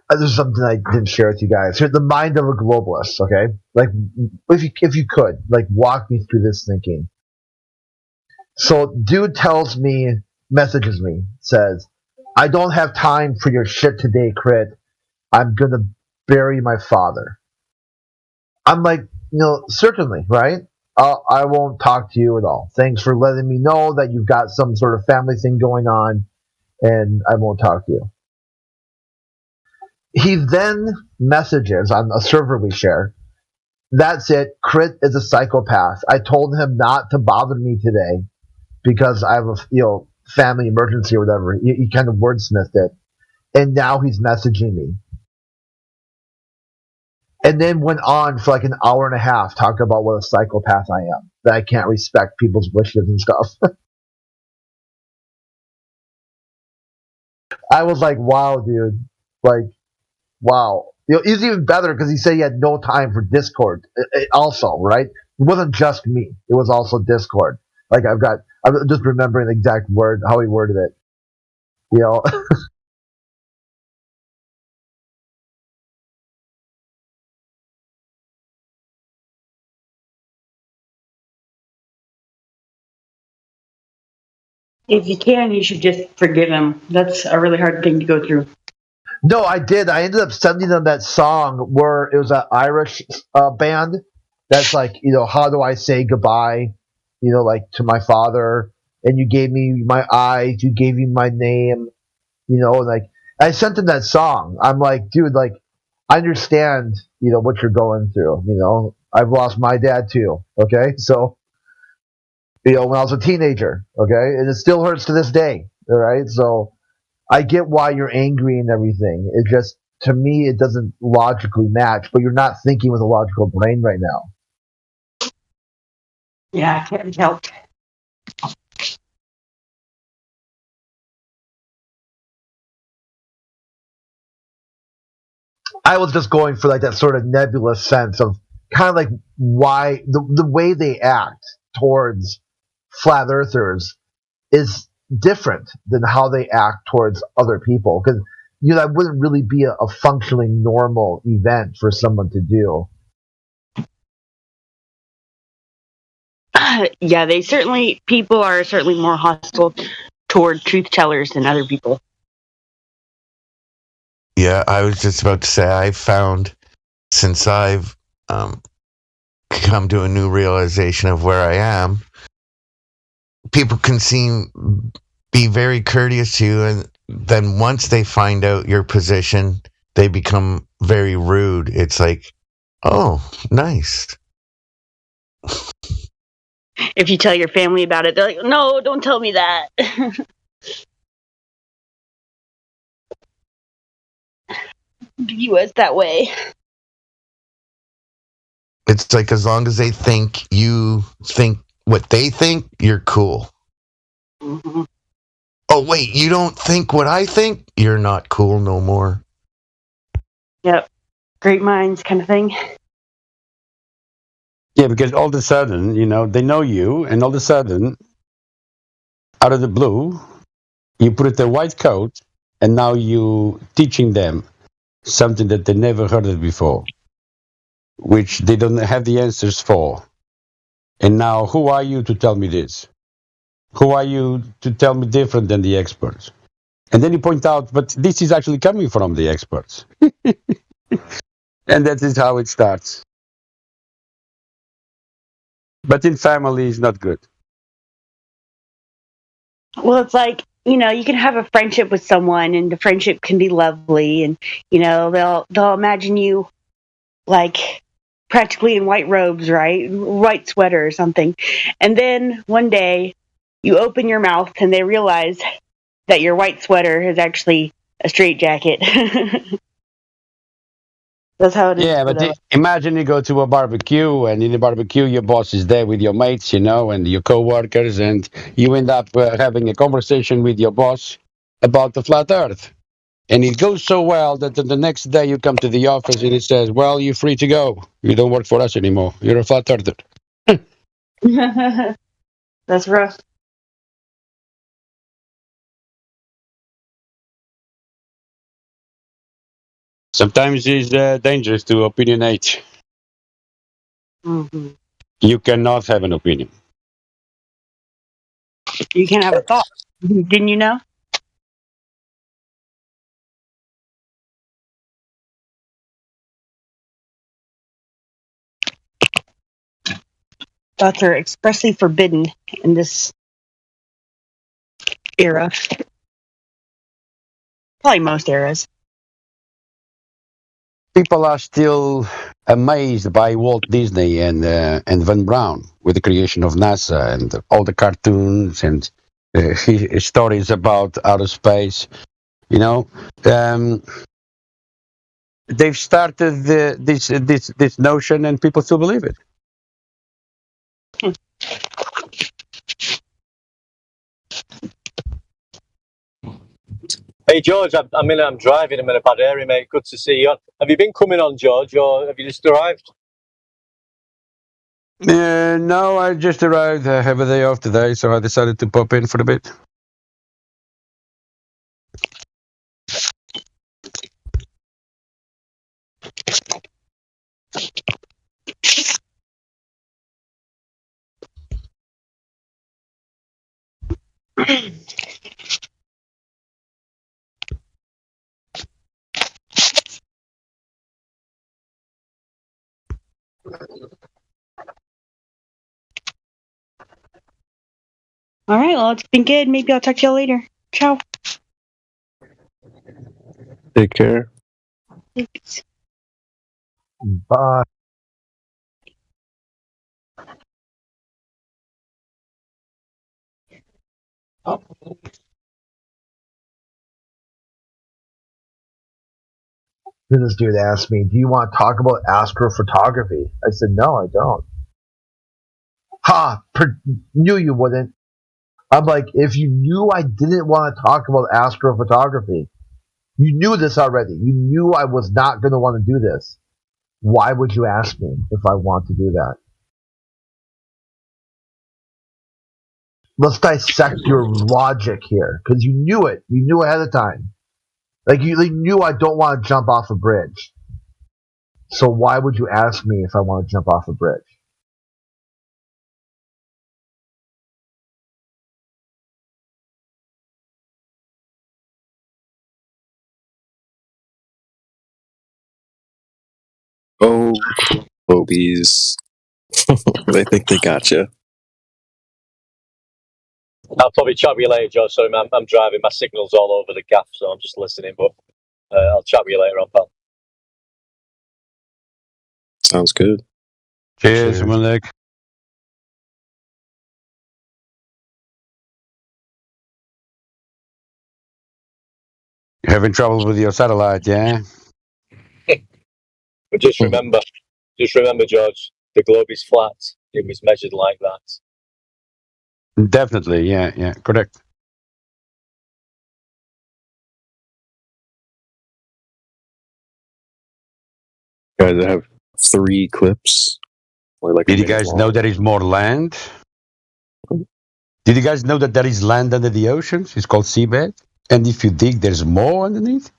This is something I didn't share with you guys. Here's the mind of a globalist. Okay, like if you could like walk me through this thinking. So, dude tells me, messages me, says, "I don't have time for your shit today, Crit. I'm gonna bury my father." I'm like, certainly, right? I won't talk to you at all. Thanks for letting me know that you've got some sort of family thing going on, and I won't talk to you. He then messages on a server we share. That's it. Crit is a psychopath. I told him not to bother me today because I have a family emergency or whatever. He kind of wordsmithed it, and now he's messaging me. And then went on for like an hour and a half talking about what a psychopath I am, that I can't respect people's wishes and stuff. I was like, wow, dude. Like, wow. It's even better because he said he had no time for Discord also, right? It wasn't just me. It was also Discord. Like, I'm just remembering the exact word, how he worded it. If you can, you should just forgive him. That's a really hard thing to go through. No, I did. I ended up sending them that song where it was an Irish band that's like, how do I say goodbye, like to my father? And you gave me my eyes, you gave me my name, like I sent them that song. I'm like, dude, like I understand, what you're going through. I've lost my dad too. Okay, so when I was a teenager. Okay, and it still hurts to this day. All right, so. I get why you're angry and everything. It just, to me, it doesn't logically match, but you're not thinking with a logical brain right now. Yeah, I can't be helped. I was just going for like that sort of nebulous sense of kind of like why the way they act towards flat earthers is different than how they act towards other people, because that wouldn't really be a functionally normal event for someone to do. Yeah, people are certainly more hostile toward truth tellers than other people. Yeah, I was just about to say, I've found since I've come to a new realization of where I am, people can be very courteous to you, and then once they find out your position, they become very rude. It's like, oh, nice. If you tell your family about it, they're like, no, don't tell me that. View us that way. It's like, as long as they think you think what they think, you're cool. Mm-hmm. Oh, wait, you don't think what I think? You're not cool no more. Yep. Great minds kind of thing. Yeah, because all of a sudden, they know you, and all of a sudden, out of the blue, you put it a white coat, and now you teaching them something that they never heard of before, which they don't have the answers for. And now, who are you to tell me this? Who are you to tell me different than the experts? And then you point out, but this is actually coming from the experts. And that is how it starts. But in family, it's not good. Well, it's like, you can have a friendship with someone, and the friendship can be lovely, and they'll imagine you like practically in white robes, right? White sweater or something. And then one day you open your mouth and they realize that your white sweater is actually a straitjacket. That's how it is. Yeah, but imagine you go to a barbecue, and in the barbecue, your boss is there with your mates, and your co-workers, and you end up having a conversation with your boss about the flat Earth. And it goes so well that the next day you come to the office and it says, well, you're free to go. You don't work for us anymore. You're a flat earther. That's rough. Sometimes it's dangerous to opinionate. Mm-hmm. You cannot have an opinion. You can't have a thought. Didn't you know? Thoughts are expressly forbidden in this era. Probably most eras. People are still amazed by Walt Disney and Van Braun with the creation of NASA and all the cartoons and his stories about outer space. You know, they've started this notion, and people still believe it. Hey George, I'm driving. I'm in a bad area, mate. Good to see you. Have you been coming on, George, or have you just arrived? No, I just arrived. I have a day off today, so I decided to pop in for a bit. All right, well, it's been good. Maybe I'll talk to you later. Ciao. Take care. Thanks. Bye. This dude asked me, "Do you want to talk about astrophotography?" I said, "No, I don't." Ha! Knew you wouldn't. I'm like, if you knew I didn't want to talk about astrophotography, you knew this already. You knew I was not going to want to do this. Why would you ask me if I want to do that? Let's dissect your logic here, because you knew it. You knew ahead of time. Like, you knew I don't want to jump off a bridge. So why would you ask me if I want to jump off a bridge? Oh, Bobies. They think they gotcha. I'll probably chat with you later, George. Sorry, man. I'm driving. My signal's all over the gaff, so I'm just listening. But I'll chat with you later on, pal. Sounds good. Cheers, Malik. You're having trouble with your satellite, yeah? But just remember, George, the globe is flat. It was measured like that. Definitely, yeah, correct. Guys, I have 3 clips. Did you guys know there is more land? Did you guys know that there is land under the oceans? It's called seabed. And if you dig, there's more underneath?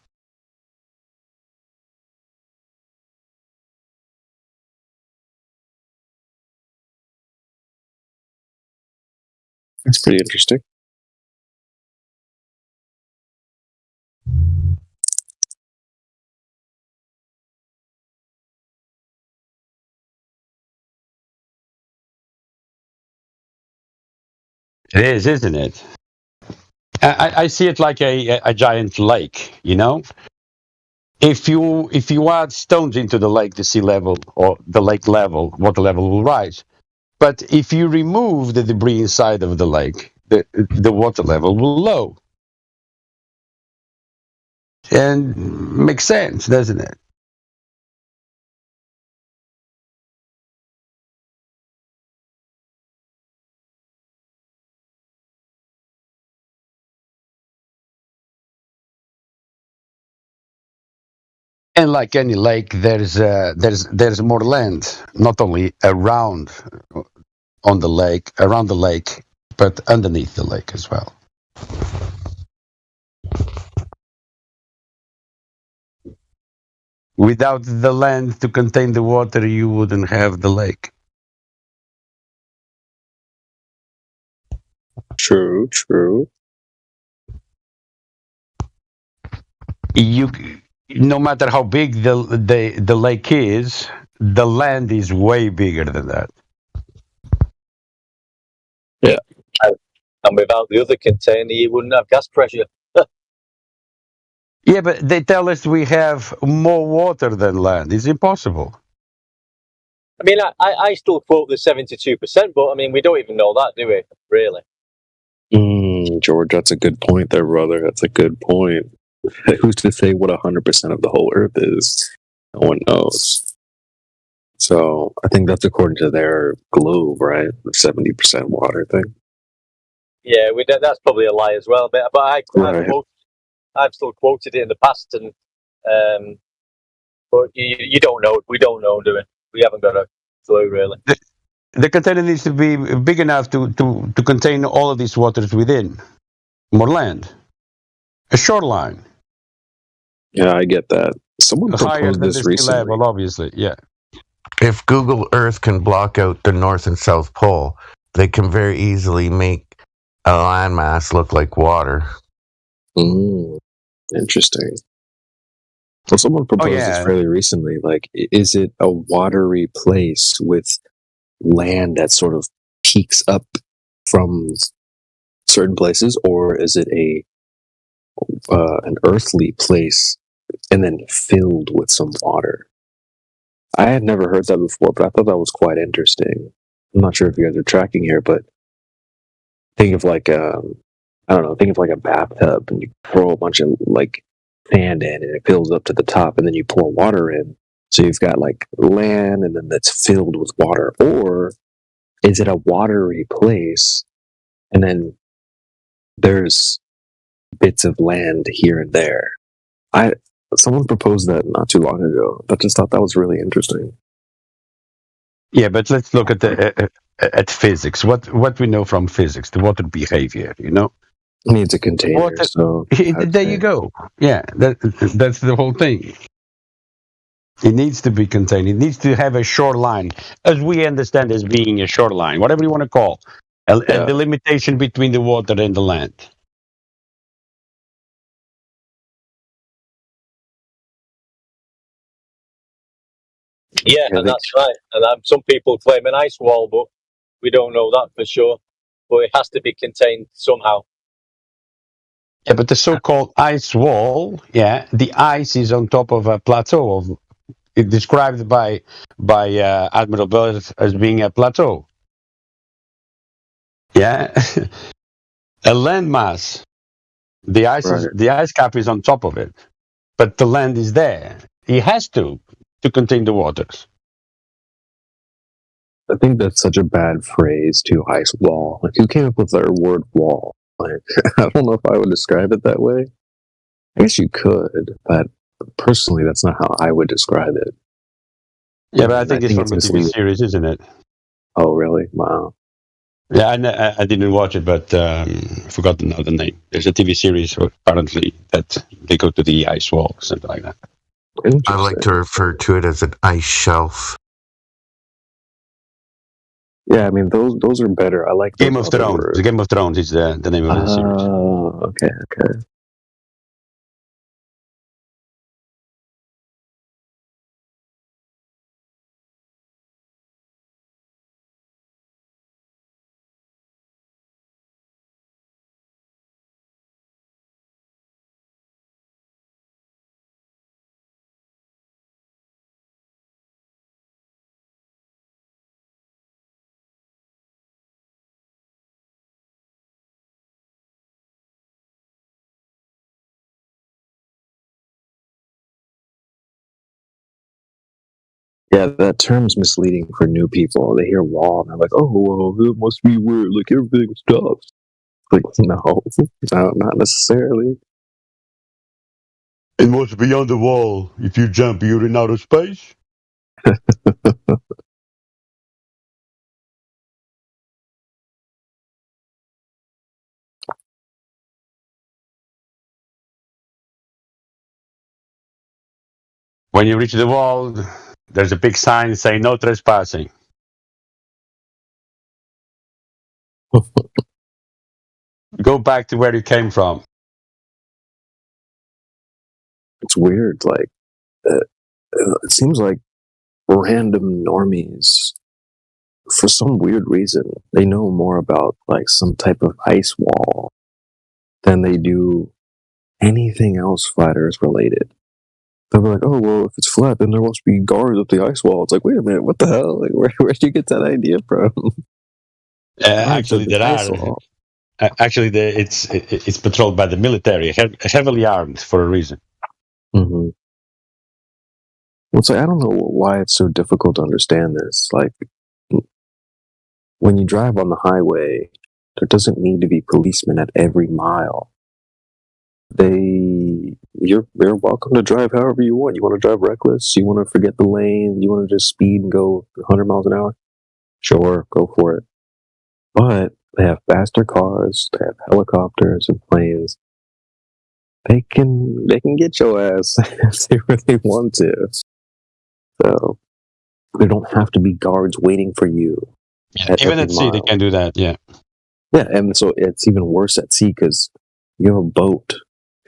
It's pretty interesting. It is, isn't it? I see it like a giant lake, you know? If you add stones into the lake, the sea level or the lake level, water level will rise. But if you remove the debris inside of the lake, the water level will low. And makes sense, doesn't it? And like any lake, there's more land, not only around the lake, but underneath the lake as well. Without the land to contain the water, you wouldn't have the lake. True, true. You, no matter how big the lake is, the land is way bigger than that. Yeah. And without the other container, you wouldn't have gas pressure. Yeah, but they tell us we have more water than land. It's impossible. I mean, I still quote the 72%, but I mean, we don't even know that, do we? Really? George, that's a good point there, brother. That's a good point. Who's to say what 100% of the whole Earth is? No one knows. So I think that's according to their globe, right? The 70% water thing. Yeah, that's probably a lie as well. But Right. I've still quoted it in the past, and but you don't know. We don't know, do we? We haven't got a clue, really. The container needs to be big enough to contain all of these waters within. More land. A shoreline. Yeah, I get that. Someone Higher proposed than this the sea recently. level, obviously, yeah. If Google Earth can block out the North and South Pole, they can very easily make a landmass look like water. Interesting. Well, someone proposed this fairly recently. Like, is it a watery place with land that sort of peaks up from certain places, or is it an earthly place and then filled with some water? I had never heard that before, but I thought that was quite interesting. I'm not sure if you guys are tracking here, but think of like think of like a bathtub, and you throw a bunch of like sand in, and it fills up to the top, and then you pour water in. So you've got like land, and then that's filled with water. Or is it a watery place, and then there's bits of land here and there? Someone proposed that not too long ago. I just thought that was really interesting. Yeah, but let's look at physics. What we know from physics, the water behavior. You know, it needs a container. Water, so there you go. Yeah, that's the whole thing. It needs to be contained. It needs to have a shoreline, as we understand as being a shoreline, whatever you want to call, a delimitation between the water and the land. Yeah, and that's right. And some people claim an ice wall, but we don't know that for sure. But it has to be contained somehow. Yeah, but the so-called ice wall, the ice is on top of a plateau. It's described by Admiral Byrd as being a plateau. Yeah, a landmass. The ice cap is on top of it, but the land is there. It has to contain the waters. I think that's such a bad phrase, too. Ice wall. Like, who came up with the word wall? Like, I don't know if I would describe it that way. I guess you could, but personally, that's not how I would describe it. Yeah, but I think it's from a TV series, isn't it? Oh, really? Wow. Yeah, I didn't watch it, but I forgot now the name. There's a TV series apparently that they go to the ice wall, something like that. I like to refer to it as an ice shelf. Yeah, I mean those are better. I like Game of Thrones. Game of Thrones is the name of the series. Oh, okay. Yeah, that term's misleading for new people. They hear wall and they're like, "Oh, well, it must be weird. Like everything stops." Like, no, not necessarily. It must be on the wall. If you jump, you're in outer space. When you reach the wall, there's a big sign saying no trespassing. Go back to where you came from. It's weird. Like, it seems like random normies, for some weird reason, they know more about like some type of ice wall than they do anything else flat Earth related. They'll be like, "Oh well, if it's flat, then there must be guards up the ice wall." It's like, wait a minute, what the hell? Like, where'd you get that idea from? Actually, there are. Actually, it's patrolled by the military, heavily armed for a reason. Mm-hmm. Well, it's like, I don't know why it's so difficult to understand this. Like, when you drive on the highway, there doesn't need to be policemen at every mile. You're welcome to drive however you want. You want to drive reckless? You want to forget the lane? You want to just speed and go 100 miles an hour? Sure, go for it. But they have faster cars. They have helicopters and planes. They can get your ass if they really want to. So there don't have to be guards waiting for you. Yeah, even at sea, they can do that. Yeah. Yeah, and so it's even worse at sea because you have a boat.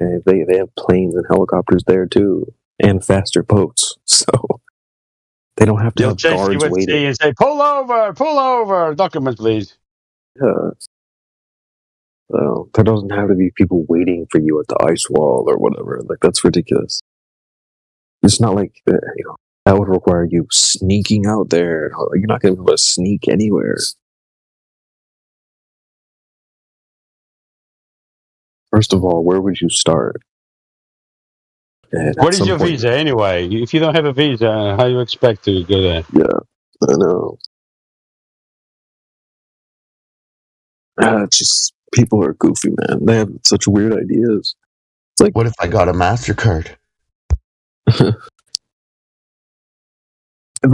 And they have planes and helicopters there too, and faster boats. So they don't have to have guards waiting. And say, pull over, document please. Yeah. So there doesn't have to be people waiting for you at the ice wall or whatever. Like, that's ridiculous. It's not like, that would require you sneaking out there. You're not going to be able to sneak anywhere. First of all, where would you start? What is your visa anyway? If you don't have a visa, how do you expect to go there? Yeah, I know. It's just, people are goofy, man. They have such weird ideas. It's like, what if I got a MasterCard? It's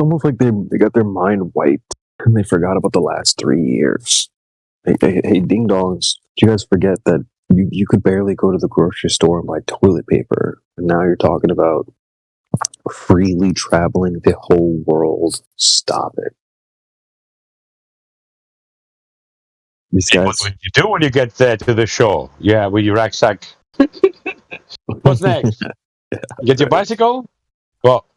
almost like they got their mind wiped and they forgot about the last 3 years. Hey, ding dongs, did you guys forget that you could barely go to the grocery store and buy toilet paper, and now you're talking about freely traveling the whole world? Stop it. These guys, what would you do when you get there to the shore? Yeah, with your rucksack. What's next? Get your bicycle? Well,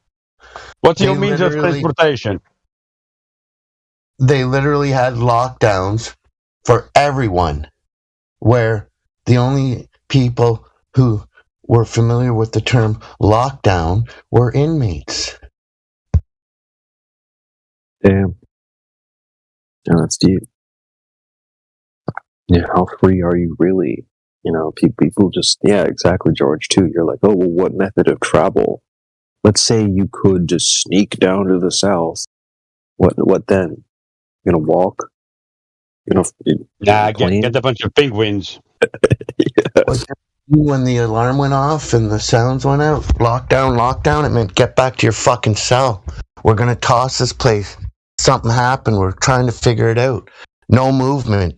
what's your means of transportation? They literally had lockdowns for everyone, where the only people who were familiar with the term lockdown were inmates. Damn. Yeah, that's deep. Yeah, how free are you really? People just, yeah, exactly, George, too. You're like, oh, well, what method of travel? Let's say you could just sneak down to the south. What then? You're gonna walk? Get a bunch of penguins. Yeah. When the alarm went off and the sounds went out, lockdown, it meant get back to your fucking cell. We're gonna toss this place. Something happened. We're trying to figure it out. No movement.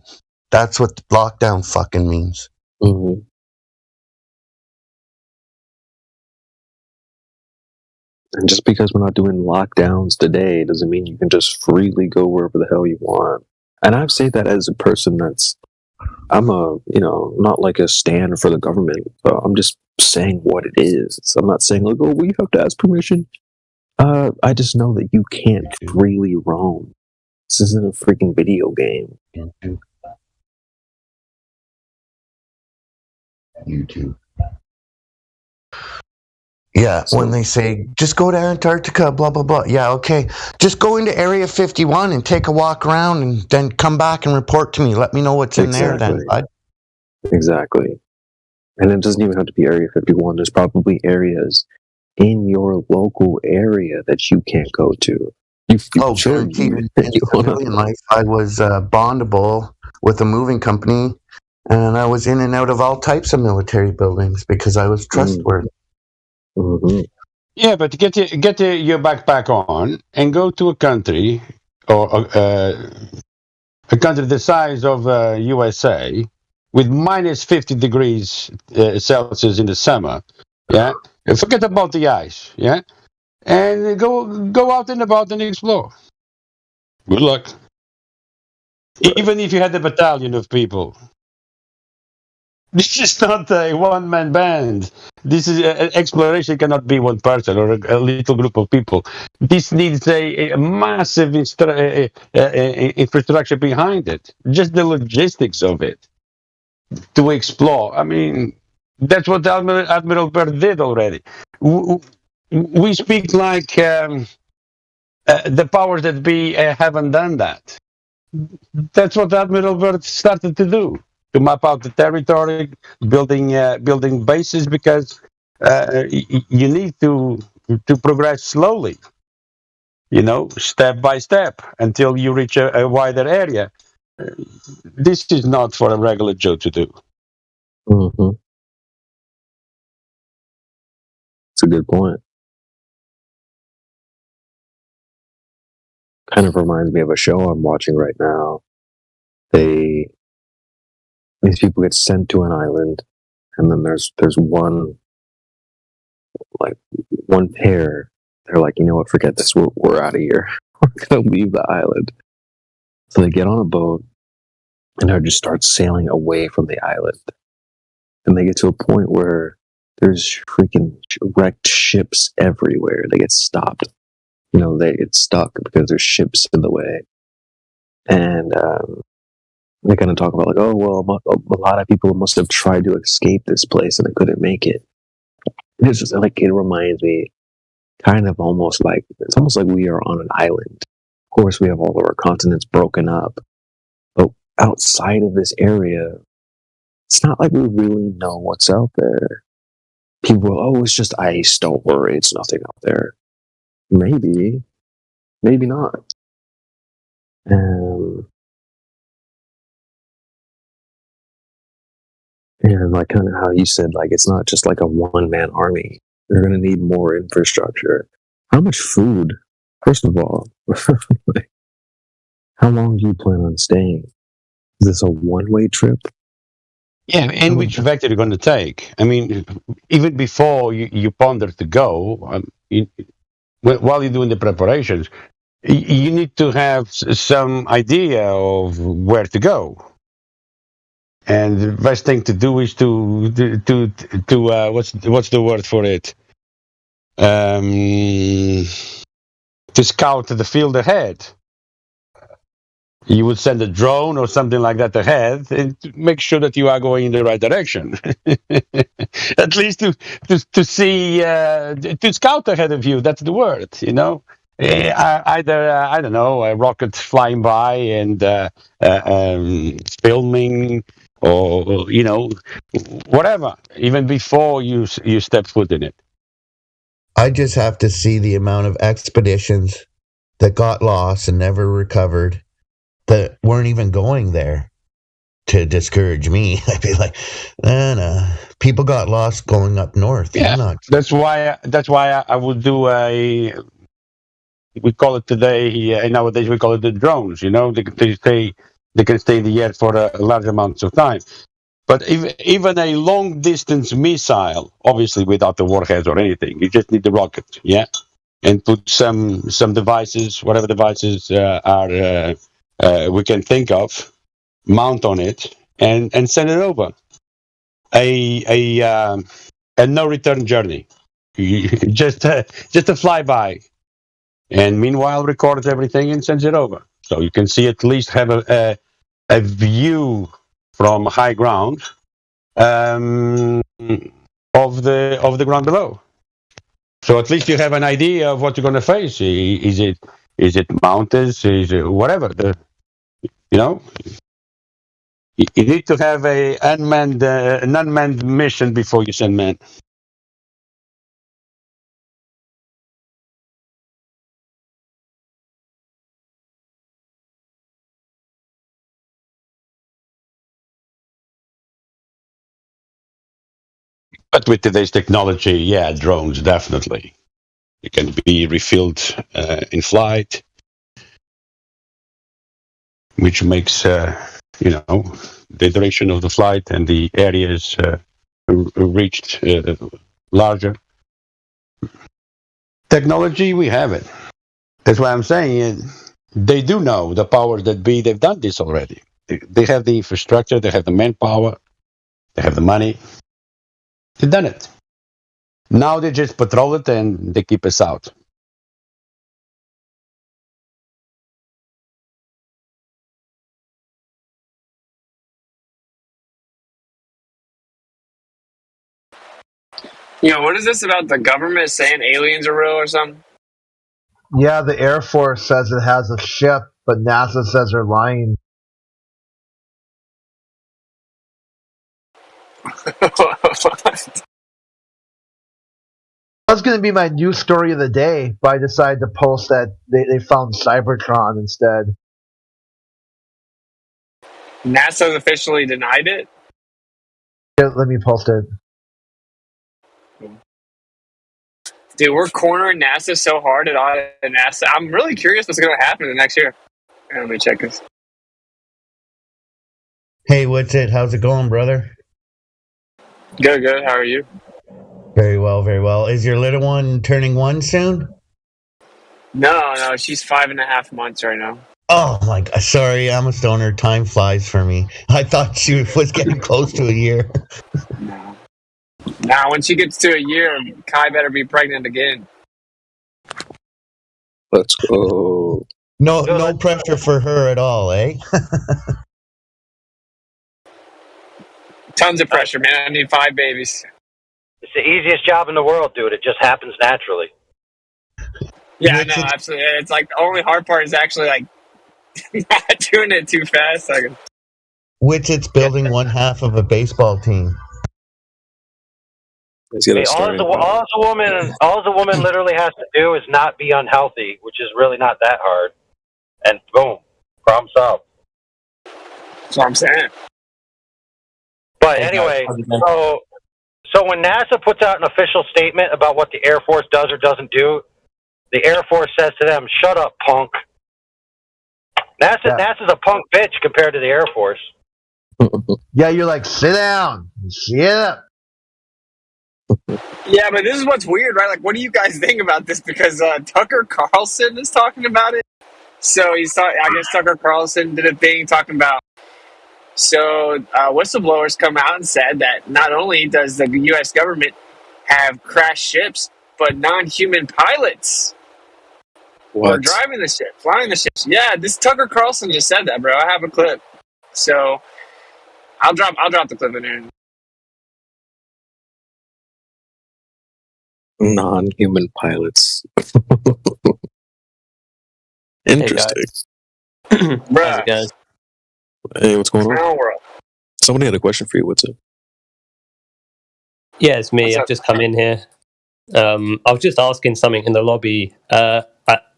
That's what lockdown fucking means. Mm-hmm. And just because we're not doing lockdowns today doesn't mean you can just freely go wherever the hell you want. And I say that as a person I'm not like a stand for the government. I'm just saying what it is. I'm not saying like, oh, we have to ask permission. I just know that you can't freely roam. This isn't a freaking video game. YouTube. Yeah, when they say, just go to Antarctica, blah, blah, blah. Yeah, okay. Just go into Area 51 and take a walk around and then come back and report to me. Let me know what's in there then, bud. Exactly. And it doesn't even have to be Area 51. There's probably areas in your local area that you can't go to. Guaranteed. In life, I was bondable with a moving company, and I was in and out of all types of military buildings because I was trustworthy. Mm-hmm. Yeah, but get your backpack on and go to a country or a country the size of USA with minus 50 degrees Celsius in the summer. Yeah, and forget about the ice. Yeah, and go out and about and explore. Good luck. Even if you had a battalion of people. This is not a one-man band. This is exploration cannot be one person or a little group of people. This needs a massive infrastructure behind it. Just the logistics of it to explore. I mean, that's what Admiral Byrd did already. We speak like the powers that be haven't done that. That's what Admiral Byrd started to do. To map out the territory, building bases, because you need to progress slowly, step by step until you reach a wider area. This is not for a regular Joe to do. Mm-hmm. That's a good point. Kind of reminds me of a show I'm watching right now. These people get sent to an island, and then there's one pair. They're like, you know what? Forget this. We're out of here. We're gonna leave the island. So they get on a boat, and they just start sailing away from the island. And they get to a point where there's freaking wrecked ships everywhere. They get stopped. They get stuck because there's ships in the way, and they kind of talk about a lot of people must have tried to escape this place and they couldn't make it. It's just it reminds me kind of almost like we are on an island. Of course, we have all of our continents broken up, but outside of this area, it's not like we really know what's out there. People go, it's just ice. Don't worry, it's nothing out there. Maybe not. And kind of how you said, it's not just a one-man army. They're going to need more infrastructure. How much food? First of all, how long do you plan on staying? Is this a one-way trip? Yeah, and which vector you're going to take? I mean, even before you ponder to go, while you're doing the preparations, you need to have some idea of where to go. And the best thing to do is to what's the word for it? To scout the field ahead. You would send a drone or something like that ahead and make sure that you are going in the right direction. At least to see to scout ahead of you. That's the word, Either I don't know, a rocket flying by and filming. Or whatever, even before you step foot in it. I just have to see the amount of expeditions that got lost and never recovered, that weren't even going there, to discourage me. I'd be like, no. People got lost going up north. Yeah, that's why I would do we call it today, nowadays we call it the drones. They can stay in the air for a large amounts of time. But even a long-distance missile, obviously without the warheads or anything, you just need the rocket, and put some devices, whatever devices are we can think of, mount on it, and send it over. A no-return journey, just a flyby, and meanwhile records everything and sends it over. So you can see, at least have a view from high ground of the ground below. So at least you have an idea of what you're going to face. Is it mountains? Is it whatever? You need to have an unmanned mission before you send men. But with today's technology, drones, definitely. It can be refilled in flight, which makes, the duration of the flight and the areas reached larger. Technology, we have it. That's why I'm saying they do know the powers that be. They've done this already. They have the infrastructure. They have the manpower. They have the money. They've done it. Now they just patrol it and they keep us out. What is this about the government saying aliens are real or something? Yeah, the Air Force says it has a ship, but NASA says they're lying. That's going to be my news story of the day, but I decided to post that they found Cybertron instead. NASA's officially denied it? Here, let me post it. Dude, we're cornering NASA so hard at NASA. I'm really curious what's going to happen in the next year. Let me check this. Hey, what's it? How's it going, brother? Good. How are you? Very well, very well. Is your little one turning 1 soon? No, she's 5.5 months right now. Oh my God! Sorry, I'm a stoner. Time flies for me. I thought she was getting close to a year. No. Now, when she gets to a year, Kai better be pregnant again. Let's go. No pressure for her at all, eh? Tons of pressure, man. I need 5 babies. It's the easiest job in the world, dude. It just happens naturally. Yeah, no, absolutely. It's like the only hard part is actually like not doing it too fast. Which it's building one half of a baseball team. Hey, all the woman literally has to do is not be unhealthy, which is really not that hard. And boom, problem solved. That's what I'm saying. But anyway, so when NASA puts out an official statement about what the Air Force does or doesn't do, the Air Force says to them, "Shut up, punk." NASA's a punk bitch compared to the Air Force. Yeah, you're like, sit down, sit up. Yeah, but this is what's weird, right? Like, what do you guys think about this? Because Tucker Carlson is talking about it. So I guess Tucker Carlson did a thing talking about. So whistleblowers come out and said that not only does the U.S. government have crashed ships, but non-human pilots were driving the ship, flying the ships. Yeah, this Tucker Carlson just said that, bro. I have a clip. So I'll drop the clip in there. Non-human pilots. Interesting. Hey, guys. Hey, what's going on? Somebody had a question for you. What's up? Yeah, it's me. I've just come in here. I was just asking something in the lobby.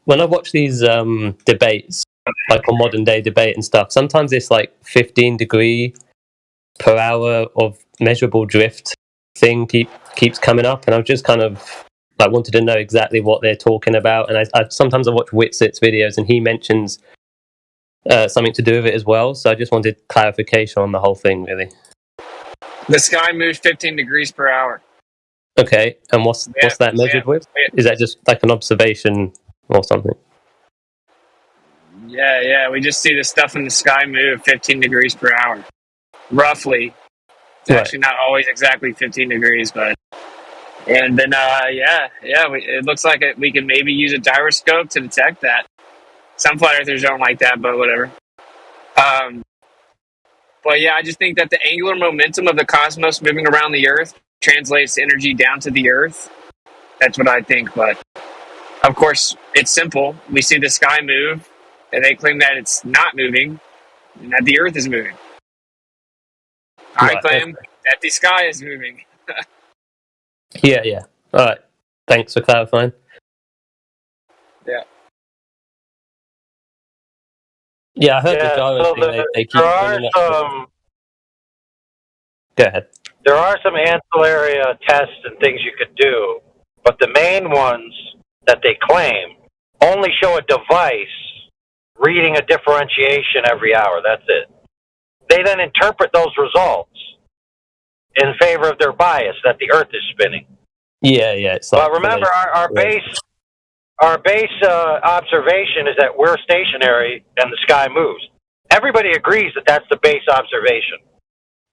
When I watch these debates, like a modern day debate and stuff, sometimes it's like 15 degree per hour of measurable drift thing keeps coming up, and I've just kind of wanted to know exactly what they're talking about. And I sometimes I watch Witsit's videos, and he mentions something to do with it as well. So I just wanted clarification on the whole thing, really. The sky moves 15 degrees per hour. Okay, and what's that measured with? Is that just like an observation or something? Yeah. We just see the stuff in the sky move 15 degrees per hour, roughly. It's actually not always exactly 15 degrees, but. And then, it looks like we can maybe use a gyroscope to detect that. Some flat earthers don't like that, but whatever. But yeah, I just think that the angular momentum of the cosmos moving around the Earth translates energy down to the Earth. That's what I think. But of course, it's simple. We see the sky move, and they claim that it's not moving, and that the Earth is moving. I claim that the sky is moving. Yeah. All right. Thanks for clarifying. Yeah. Yeah, I heard the gyro thing. They keep bringing up. Go ahead. There are some ancillary tests and things you could do, but the main ones that they claim only show a device reading a differentiation every hour. That's it. They then interpret those results in favor of their bias that the Earth is spinning. Yeah. But remember, our base our base observation is that we're stationary and the sky moves. Everybody agrees that that's the base observation.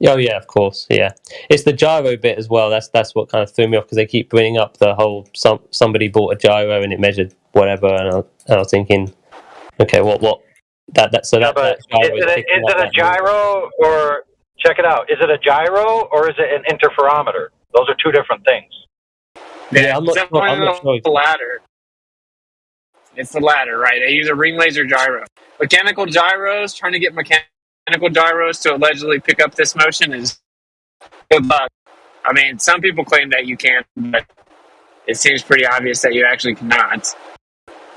Oh yeah, of course, yeah. It's the gyro bit as well. That's what kind of threw me off because they keep bringing up the whole somebody bought a gyro and it measured whatever, and I was thinking, okay, what that so yeah, that, but that gyro is it a gyro movement. or check it out? Is it a gyro or is it an interferometer? Those are two different things. Yeah, I'm not sure. The latter. It's the latter, right? They use a ring laser gyro. Mechanical gyros, trying to get mechanical gyros to allegedly pick up this motion is good luck. I mean, some people claim that you can, but it seems pretty obvious that you actually cannot.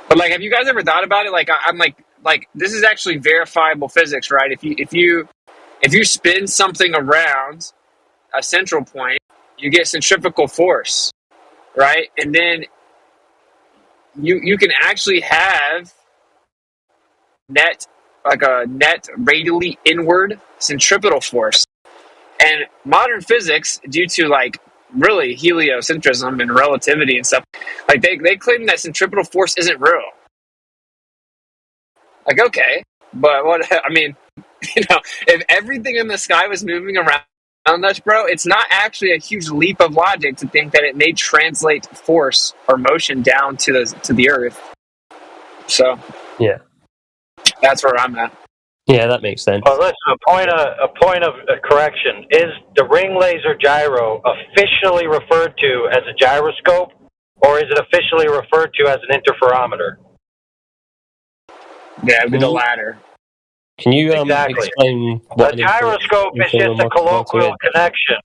But like, have you guys ever thought about it? Like, I'm like this is actually verifiable physics, right? If you spin something around a central point, you get centrifugal force, right? And then you can actually have net radially inward centripetal force. And modern physics, due to like really heliocentrism and relativity and stuff, like they claim that centripetal force isn't real. Like, okay, but what, I mean, if everything in the sky was moving around us, bro, it's not actually a huge leap of logic to think that it may translate force or motion down to the Earth. So, yeah, that's where I'm at. Yeah, that makes sense. Well, listen, a point of correction. Is the ring laser gyro officially referred to as a gyroscope, or is it officially referred to as an interferometer? Yeah, it'd be the latter. Can you exactly. explain what a gyroscope is? Just a colloquial connection.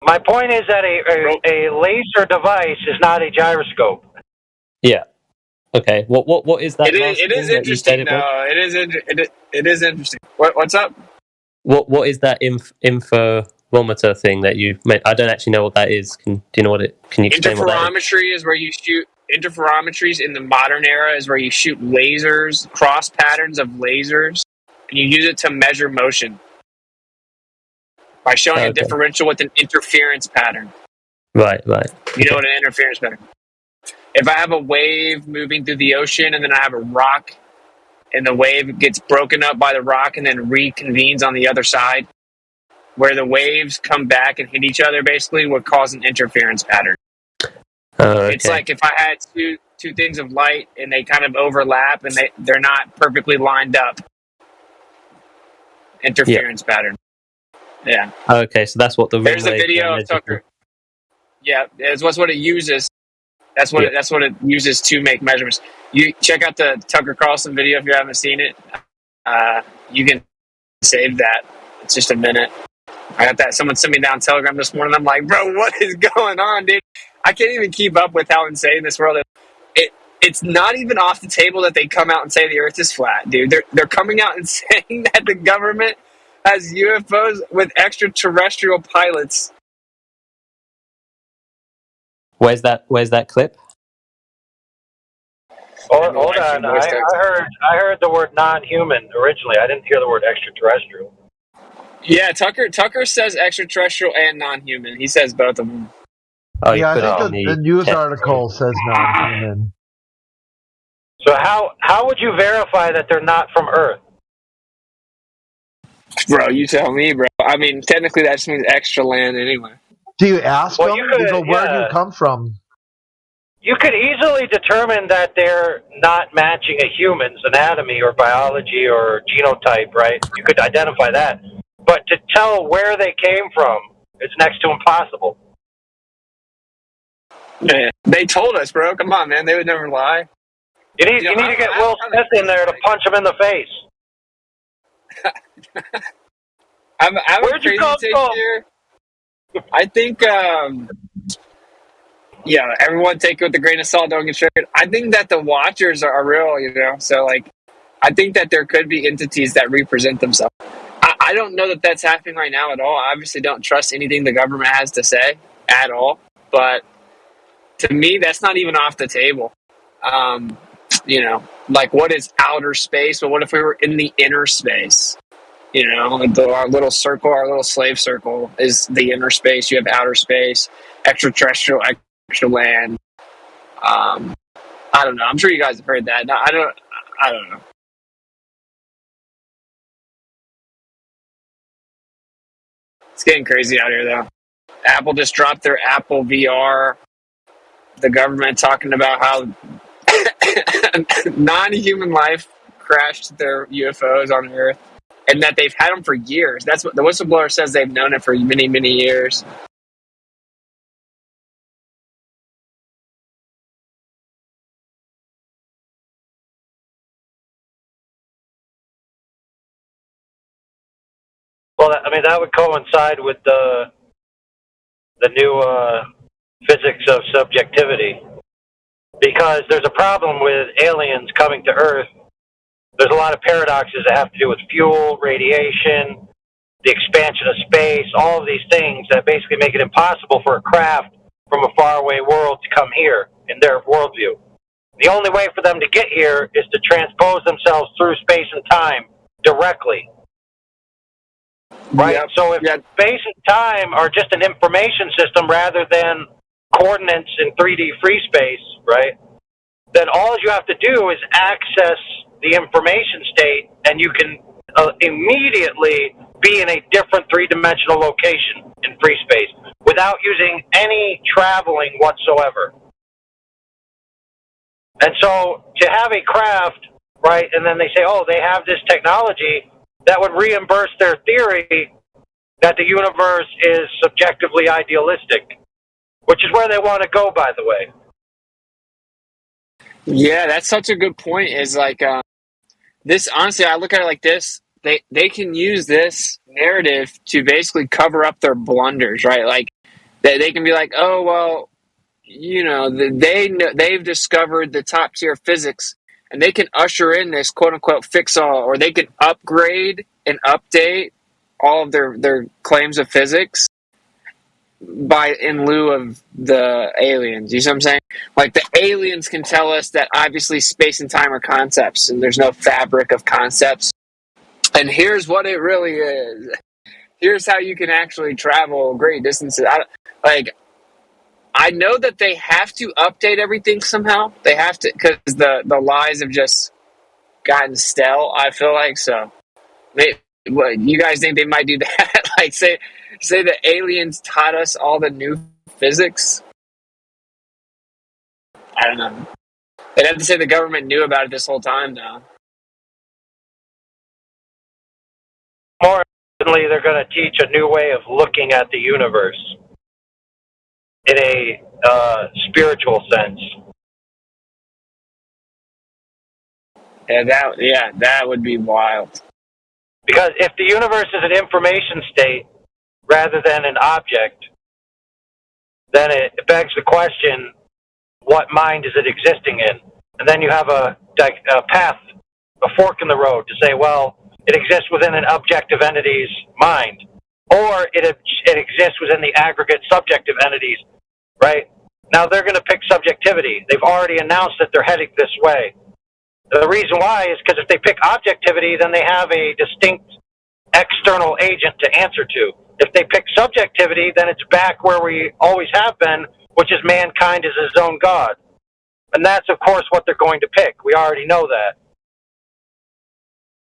My point is that a laser device is not a gyroscope. Yeah. Okay. What is that? It is interesting. No, it is interesting. What's up? What is that interferometer thing that you made? I don't actually know what that is. Do you know what it? Can you explain what that is? Interferometry is where you shoot. Interferometry in the modern era is where you shoot lasers, cross patterns of lasers, and you use it to measure motion by showing a differential with an interference pattern. Right. You know what an interference pattern? If I have a wave moving through the ocean and then I have a rock and the wave gets broken up by the rock and then reconvenes on the other side, where the waves come back and hit each other basically would cause an interference pattern. Okay. It's like if I had two things of light and they kind of overlap and they're not perfectly lined up. Interference pattern. Yeah. Okay, so that's what There's a video of Tucker. Yeah, that's what it uses. That's what it uses to make measurements. You check out the Tucker Carlson video if you haven't seen it. You can save that. It's just a minute. I got that. Someone sent me down Telegram this morning. I'm like, bro, what is going on, dude? I can't even keep up with how insane this world is. It's not even off the table that they come out and say the Earth is flat, dude. They're coming out and saying that the government has UFOs with extraterrestrial pilots. Where's that clip? Hold on. I heard the word non-human originally. I didn't hear the word extraterrestrial. Yeah, Tucker says extraterrestrial and non-human. He says both of them. Oh, yeah, I think the news article says non-human. So how would you verify that they're not from Earth? Bro, you tell me, bro. I mean, technically that just means extra land anyway. Do you ask them? Where do you come from? You could easily determine that they're not matching a human's anatomy or biology or genotype, right? You could identify that. But to tell where they came from is next to impossible. Man, they told us, bro. Come on, man. They would never lie. You need to get Will Smith in there to punch him in the face. Where'd you come from? Here. I think, everyone take it with a grain of salt. Don't get triggered. I think that the Watchers are real, So, I think that there could be entities that represent themselves. I don't know that that's happening right now at all. I obviously don't trust anything the government has to say at all. But to me, that's not even off the table. What is outer space? But what if we were in the inner space? Our little circle, our little slave circle is the inner space. You have outer space, extraterrestrial, extra land. I don't know. I'm sure you guys have heard that. No, I don't know. It's getting crazy out here, though. Apple just dropped their Apple VR. The government talking about how non-human life crashed their UFOs on Earth, and that they've had them for years. That's what the whistleblower says. They've known it for many, many years. Well, I mean, that would coincide with the new physics of subjectivity, because there's a problem with aliens coming to Earth. There's a lot of paradoxes that have to do with fuel, radiation, the expansion of space, all of these things that basically make it impossible for a craft from a faraway world to come here in their worldview. The only way for them to get here is to transpose themselves through space and time directly. Right? Yep. So if space and time are just an information system rather than coordinates in 3D free space, right, then all you have to do is access the information state, and you can immediately be in a different three-dimensional location in free space without using any traveling whatsoever. And so to have a craft, right, and then they say, oh, they have this technology, that would reimburse their theory that the universe is subjectively idealistic, which is where they want to go, by the way. Yeah, that's such a good point. Is like this. Honestly, I look at it like this: they can use this narrative to basically cover up their blunders, right? Like they can be like, oh well, you know, they've discovered the top tier physics, and they can usher in this quote unquote fix all, or they can upgrade and update all of their claims of physics by in lieu of the aliens. You see what I'm saying? Like the aliens can tell us that obviously space and time are concepts, and there's no fabric of concepts. And here's what it really is. Here's how you can actually travel great distances. I know that they have to update everything somehow. They have to, because the lies have just gotten stale, I feel like. So, what, you guys think they might do that? Like, say the aliens taught us all the new physics? I don't know. They'd have to say the government knew about it this whole time, though. More importantly, they're going to teach a new way of looking at the universe in a spiritual sense. Yeah, that would be wild. Because if the universe is an information state rather than an object, then it begs the question, what mind is it existing in? And then you have a path, a fork in the road to say, well, it exists within an objective entity's mind, or it exists within the aggregate subjective entities, right? Now they're going to pick subjectivity. They've already announced that they're heading this way. The reason why is because if they pick objectivity, then they have a distinct external agent to answer to. If they pick subjectivity, then it's back where we always have been, which is mankind is his own God. And that's, of course, what they're going to pick. We already know that.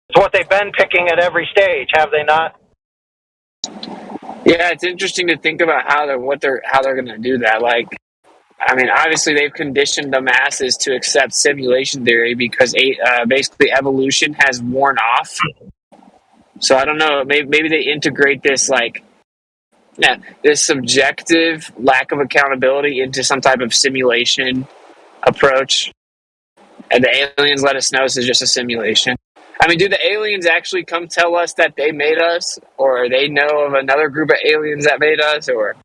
It's what they've been picking at every stage, have they not? Yeah, it's interesting to think about how they're going to do that. Like, I mean, obviously they've conditioned the masses to accept simulation theory because basically evolution has worn off. So I don't know. Maybe they integrate this this subjective lack of accountability into some type of simulation approach, and the aliens let us know this is just a simulation. I mean, do the aliens actually come tell us that they made us, or they know of another group of aliens that made us, or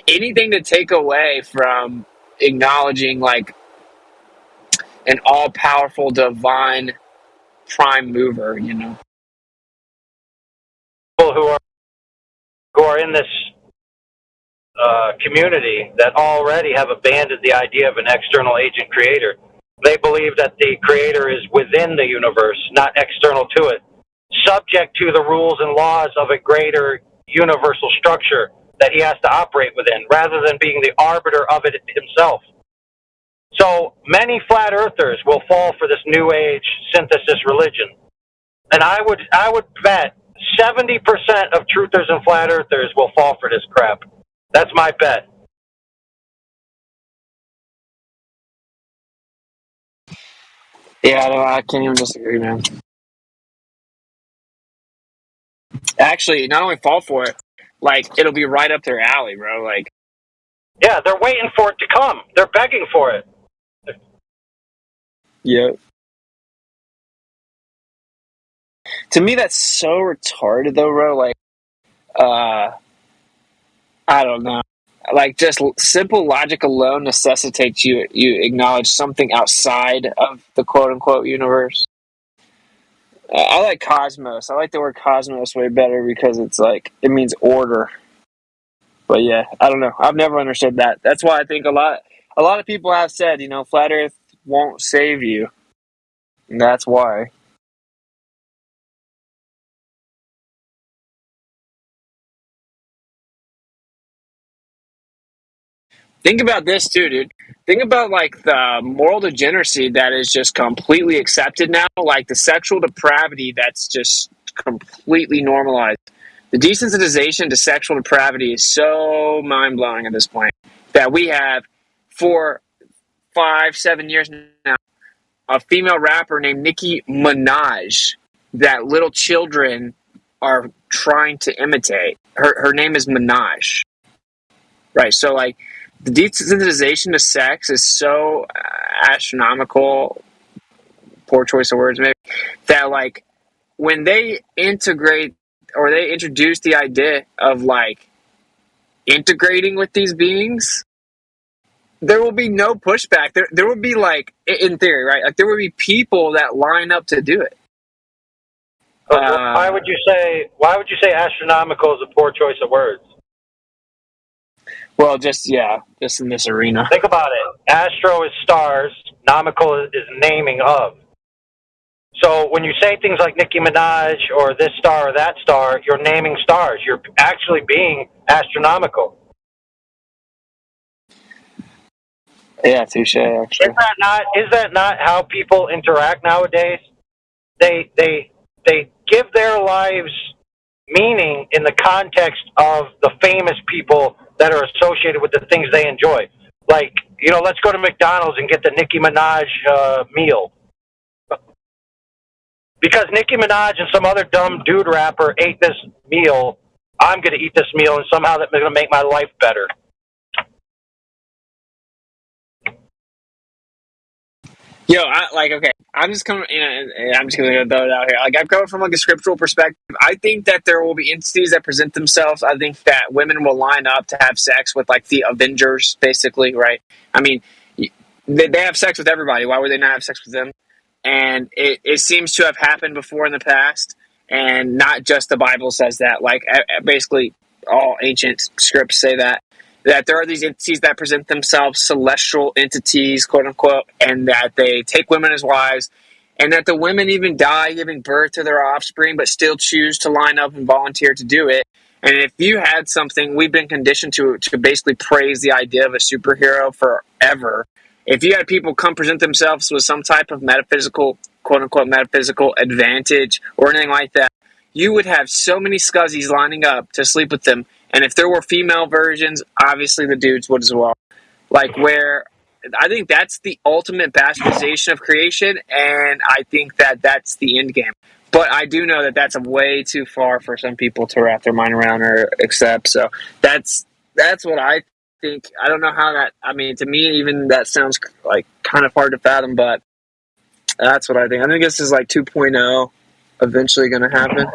anything to take away from acknowledging like an all-powerful divine prime mover, you know? People who are in this community that already have abandoned the idea of an external agent creator. They believe that the creator is within the universe, not external to it, subject to the rules and laws of a greater universal structure that he has to operate within, rather than being the arbiter of it himself. So many flat earthers will fall for this new age synthesis religion. And I would bet 70% of truthers and flat earthers will fall for this crap. That's my bet. Yeah, I can't even disagree, man. Actually, not only fall for it, like, it'll be right up their alley, bro. Like, yeah, they're waiting for it to come. They're begging for it. Yeah. To me, that's so retarded, though, bro. Like, I don't know. Like, just simple logic alone necessitates you acknowledge something outside of the quote-unquote universe. I like cosmos. I like the word cosmos way better because it's like, it means order. But yeah, I don't know. I've never understood that. That's why I think a lot of people have said, you know, flat Earth won't save you. And that's why. Think about this too, dude. Think about like the moral degeneracy that is just completely accepted now, like the sexual depravity that's just completely normalized. The desensitization to sexual depravity is so mind-blowing at this point that we have, for 5-7 years now, a female rapper named Nicki Minaj that little children are trying to imitate. Her name is Minaj. Right, so like, the desensitization to sex is so astronomical, poor choice of words maybe, that like, when they integrate or they introduce the idea of like integrating with these beings, there will be no pushback. There will be, like, in theory, right? Like, there will be people that line up to do it. Why would you say astronomical is a poor choice of words? Well, just in this arena. Think about it. Astro is stars. Nomical is naming of. So when you say things like Nicki Minaj or this star or that star, you're naming stars. You're actually being astronomical. Yeah, touche. Actually, is that not how people interact nowadays? They give their lives meaning in the context of the famous people that are associated with the things they enjoy. Like, you know, let's go to McDonald's and get the Nicki Minaj meal. Because Nicki Minaj and some other dumb dude rapper ate this meal, I'm going to eat this meal, and somehow that's going to make my life better. Yo, I'm just coming. I'm just gonna throw it out here. Like, I'm coming from like a scriptural perspective. I think that there will be entities that present themselves. I think that women will line up to have sex with like the Avengers, basically, right? I mean, they have sex with everybody. Why would they not have sex with them? And it seems to have happened before in the past, and not just the Bible says that. Like, basically, all ancient scripts say that there are these entities that present themselves celestial entities, quote unquote, and that they take women as wives, and that the women even die giving birth to their offspring, but still choose to line up and volunteer to do it. And if you had something, we've been conditioned to basically praise the idea of a superhero forever. If you had people come present themselves with some type of metaphysical, quote unquote, metaphysical advantage or anything like that, you would have so many scuzzies lining up to sleep with them. And if there were female versions, obviously the dudes would as well. Like, where I think that's the ultimate bastardization of creation, and I think that that's the end game. But I do know that that's way too far for some people to wrap their mind around or accept. So that's what I think. I don't know how that. I mean, to me, even that sounds like kind of hard to fathom. But that's what I think. I think this is like 2.0 eventually going to happen.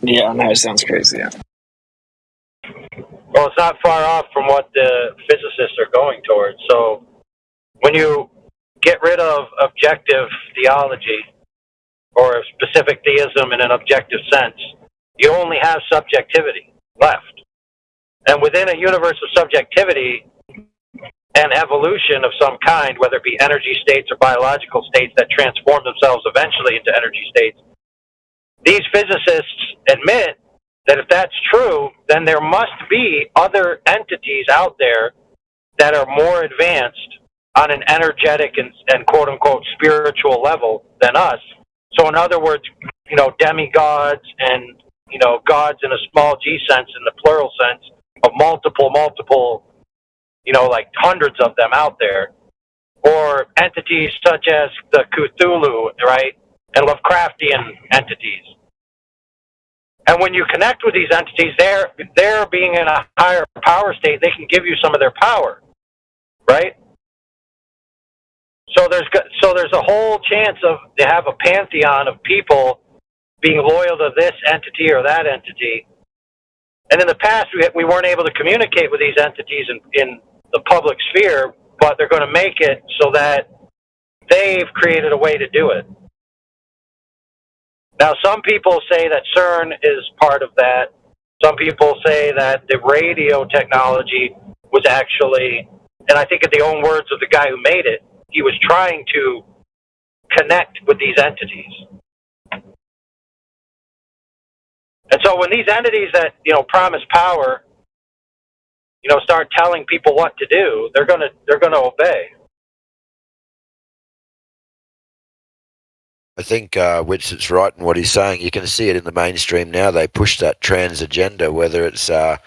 Yeah, no, it sounds crazy. Yeah. Well, it's not far off from what the physicists are going towards. So when you get rid of objective theology or a specific theism in an objective sense, you only have subjectivity left. And within a universe of subjectivity, and evolution of some kind, whether it be energy states or biological states that transform themselves eventually into energy states, these physicists admit that if that's true, then there must be other entities out there that are more advanced on an energetic and quote-unquote spiritual level than us. So in other words, demigods and, gods in a small g sense, in the plural sense, of multiple, like hundreds of them out there, or entities such as the Cthulhu, right, and Lovecraftian entities. And when you connect with these entities, they're being in a higher power state, they can give you some of their power, right? So there's a whole chance to have a pantheon of people being loyal to this entity or that entity. And in the past, we weren't able to communicate with these entities in the public sphere, but they're going to make it so that they've created a way to do it. Now, some people say that CERN is part of that. Some people say that the radio technology was actually, and I think in the own words of the guy who made it, he was trying to connect with these entities. And so when these entities that, promise power, start telling people what to do, they're going to obey. I think Whitsett's right in what he's saying. You can see it in the mainstream now. They push that trans agenda, whether it's the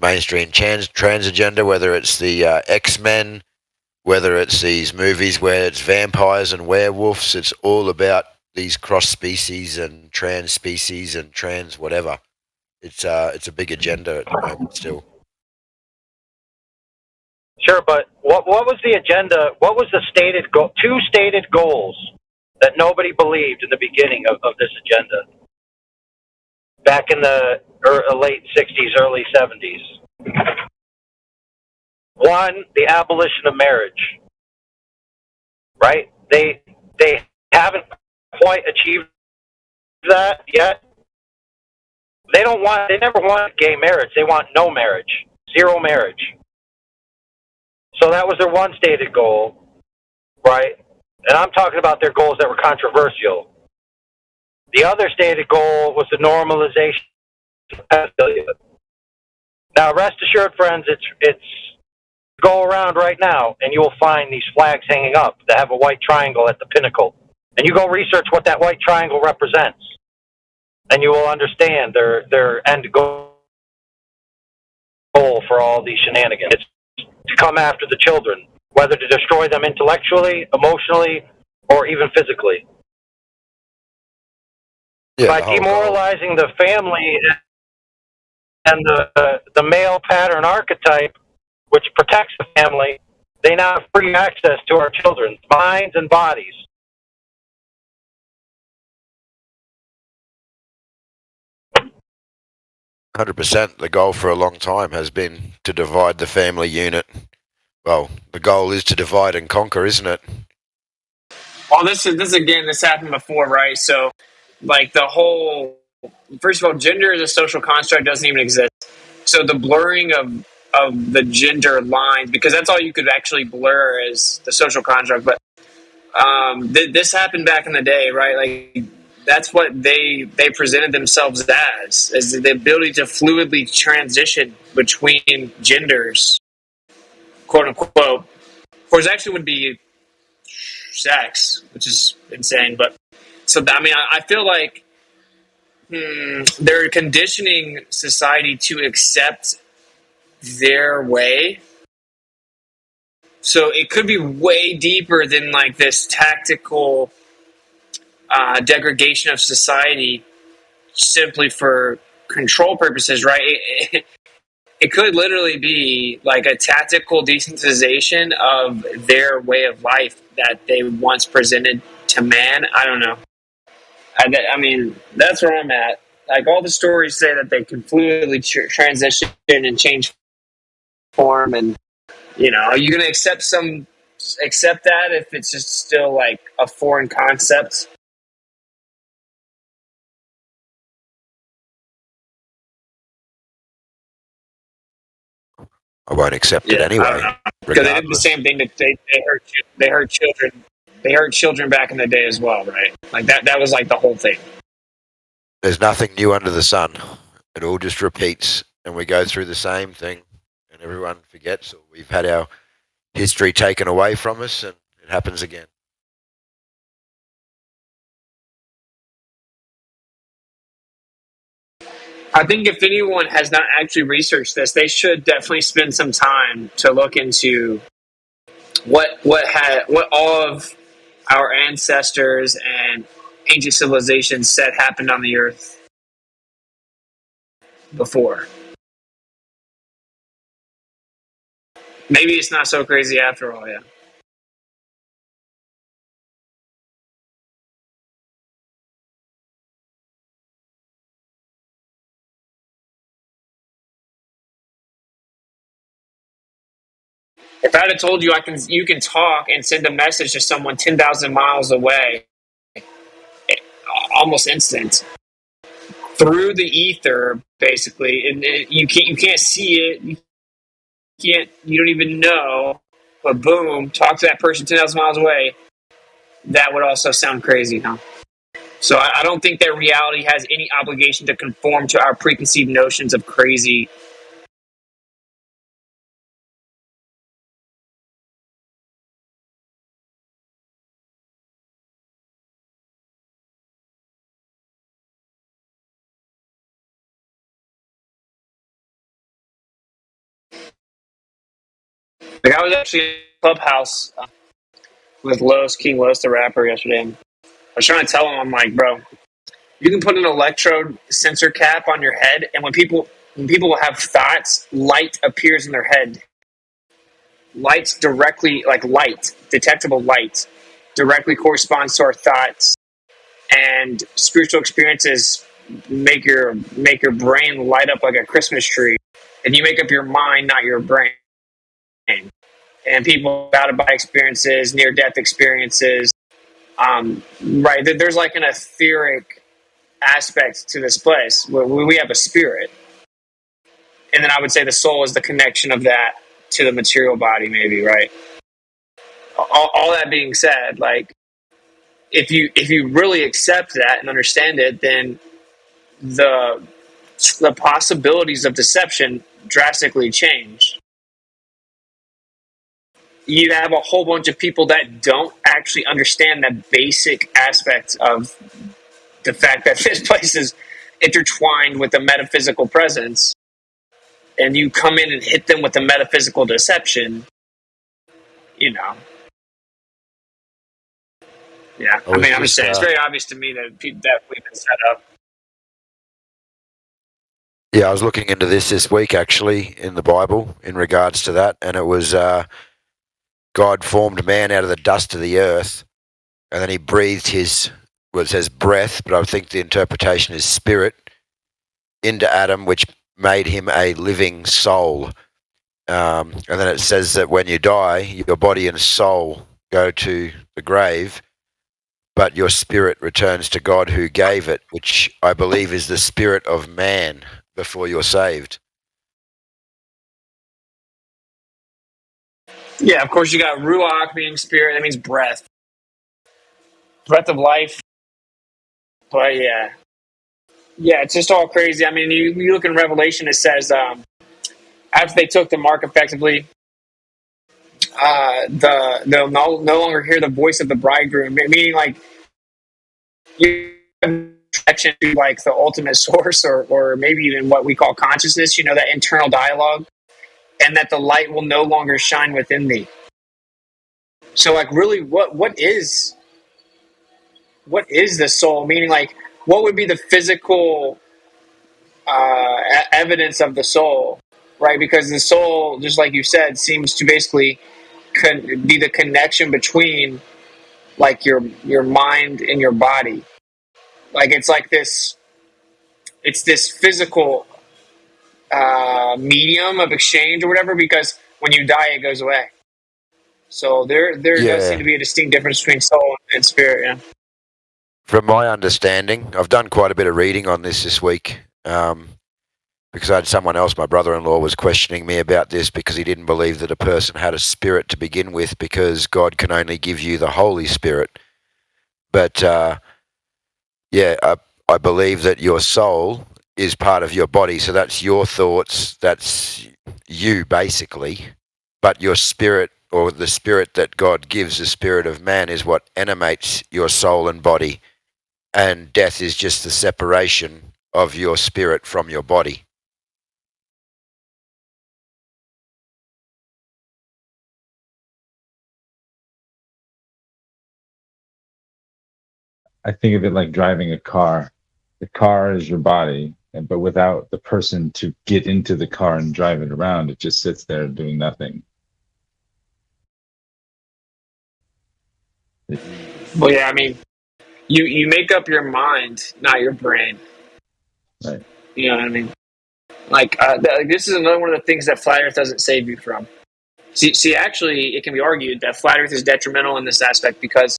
mainstream trans agenda, whether it's the X-Men, whether it's these movies where it's vampires and werewolves. It's all about these cross species and trans species and trans whatever. It's a big agenda at the moment still. Sure, but what was the agenda? What was the stated goal? Two stated goals that nobody believed in the beginning of this agenda, back in the late 60s, early 70s. One, the abolition of marriage, right? They haven't quite achieved that yet. They never want gay marriage. They want no marriage, zero marriage. So that was their one stated goal, right? And I'm talking about their goals that were controversial. The other stated goal was the normalization of pedophilia. Now, rest assured, friends, it's go around right now, and you will find these flags hanging up that have a white triangle at the pinnacle. And you go research what that white triangle represents, and you will understand their end goal for all these shenanigans. It's to come after the children, whether to destroy them intellectually, emotionally, or even physically. Yeah, by demoralizing the family and the male pattern archetype, which protects the family, they now have free access to our children's minds and bodies. %. The goal for a long time has been to divide the family unit. Well, the goal is to divide and conquer, isn't it? Well, this happened before, right? So, like the whole, first of all, gender as a social construct doesn't even exist. So the blurring of the gender lines, because that's all you could actually blur as the social construct. But this happened back in the day, right? Like that's what they presented themselves as the ability to fluidly transition between genders, quote unquote. Of course, actually would be sex, which is insane. But so I mean, I feel like they're conditioning society to accept their way. So it could be way deeper than like this tactical degradation of society simply for control purposes, right? It could literally be like a tactical desensitization of their way of life that they once presented to man. I don't know. I mean, that's where I'm at. Like all the stories say that they can fluidly transition and change form, and are you going to accept that if it's just still like a foreign concept? I won't accept it anyway. Because they did the same thing that they hurt children. They hurt children back in the day as well, right? Like that was like the whole thing. There's nothing new under the sun. It all just repeats, and we go through the same thing, and everyone forgets, or we've had our history taken away from us, and it happens again. I think if anyone has not actually researched this, they should definitely spend some time to look into what all of our ancestors and ancient civilizations said happened on the earth before. Maybe it's not so crazy after all, yeah. If I had told you you can talk and send a message to someone 10,000 miles away, almost instant, through the ether, basically, and you can't see it, you don't even know, but boom, talk to that person 10,000 miles away. That would also sound crazy, huh? So I don't think that reality has any obligation to conform to our preconceived notions of crazy. Like I was actually in a Clubhouse with King Los, the rapper, yesterday. And I was trying to tell him, I'm like, bro, you can put an electrode sensor cap on your head, and when people have thoughts, light appears in their head. Light's directly, like light, detectable light, directly corresponds to our thoughts, and spiritual experiences make your brain light up like a Christmas tree, and you make up your mind, not your brain. And people out-of-body experiences, near-death experiences, right? There's like an etheric aspect to this place where we have a spirit, and then I would say the soul is the connection of that to the material body, maybe, right? All that being said, like if you really accept that and understand it, then the possibilities of deception drastically change. You have a whole bunch of people that don't actually understand the basic aspects of the fact that this place is intertwined with the metaphysical presence, and you come in and hit them with the metaphysical deception, you know. Yeah, I mean, I'm just saying, it's very obvious to me that we've been set up. Yeah, I was looking into this week, actually, in the Bible, in regards to that, and it was... God formed man out of the dust of the earth, and then he breathed it says breath, but I think the interpretation is spirit, into Adam, which made him a living soul. And then it says that when you die, your body and soul go to the grave, but your spirit returns to God who gave it, which I believe is the spirit of man before you're saved. Yeah, of course, you got Ruach meaning spirit. That means breath. Breath of life. But yeah, it's just all crazy. I mean, you look in Revelation, it says after they took the mark effectively, they'll no longer hear the voice of the bridegroom, meaning like you have connection to like the ultimate source, or maybe even what we call consciousness, you know, that internal dialogue, and that the light will no longer shine within thee. So like really what is the soul? Meaning like what would be the physical evidence of the soul, right? Because the soul, just like you said, seems to basically be the connection between like your mind and your body. Like it's like this physical medium of exchange or whatever, because when you die it goes away. So there does seem to be a distinct difference between soul and spirit. Yeah. From my understanding, I've done quite a bit of reading on this week. because I had someone else, my brother-in-law, was questioning me about this because he didn't believe that a person had a spirit to begin with, because God can only give you the Holy Spirit. But yeah, I believe that your soul is part of your body, so that's your thoughts, that's you basically. But your spirit, or the spirit that God gives, the spirit of man, is what animates your soul and body, and death is just the separation of your spirit from your body. I think of it like driving a car. The car is your body, but without the person to get into the car and drive it around, it just sits there doing nothing. Well, yeah, I mean, you make up your mind, not your brain. Right. You know what I mean? Like, this is another one of the things that Flat Earth doesn't save you from. See, actually, it can be argued that Flat Earth is detrimental in this aspect because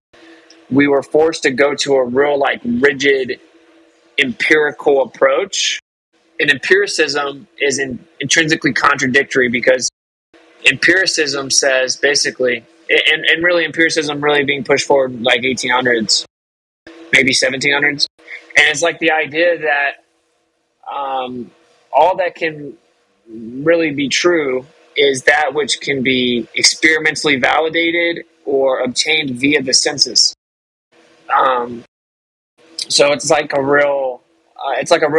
we were forced to go to a real, like, rigid, empirical approach. And empiricism is intrinsically contradictory because empiricism says, basically, and really empiricism really being pushed forward like 1800s, maybe 1700s. And it's like the idea that all that can really be true is that which can be experimentally validated or obtained via the senses. So it's like a real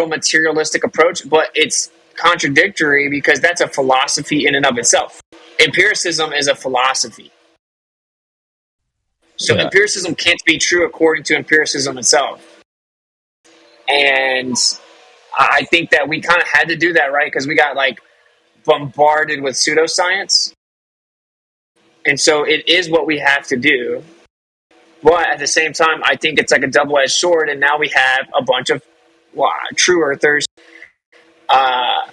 materialistic approach, but it's contradictory because that's a philosophy in and of itself. Empiricism is a philosophy. So empiricism can't be true according to empiricism itself. And I think that we kind of had to do that, right? Because we got like bombarded with pseudoscience. And so it is what we have to do. But at the same time, I think it's like a double-edged sword. And now we have a bunch of true earthers kind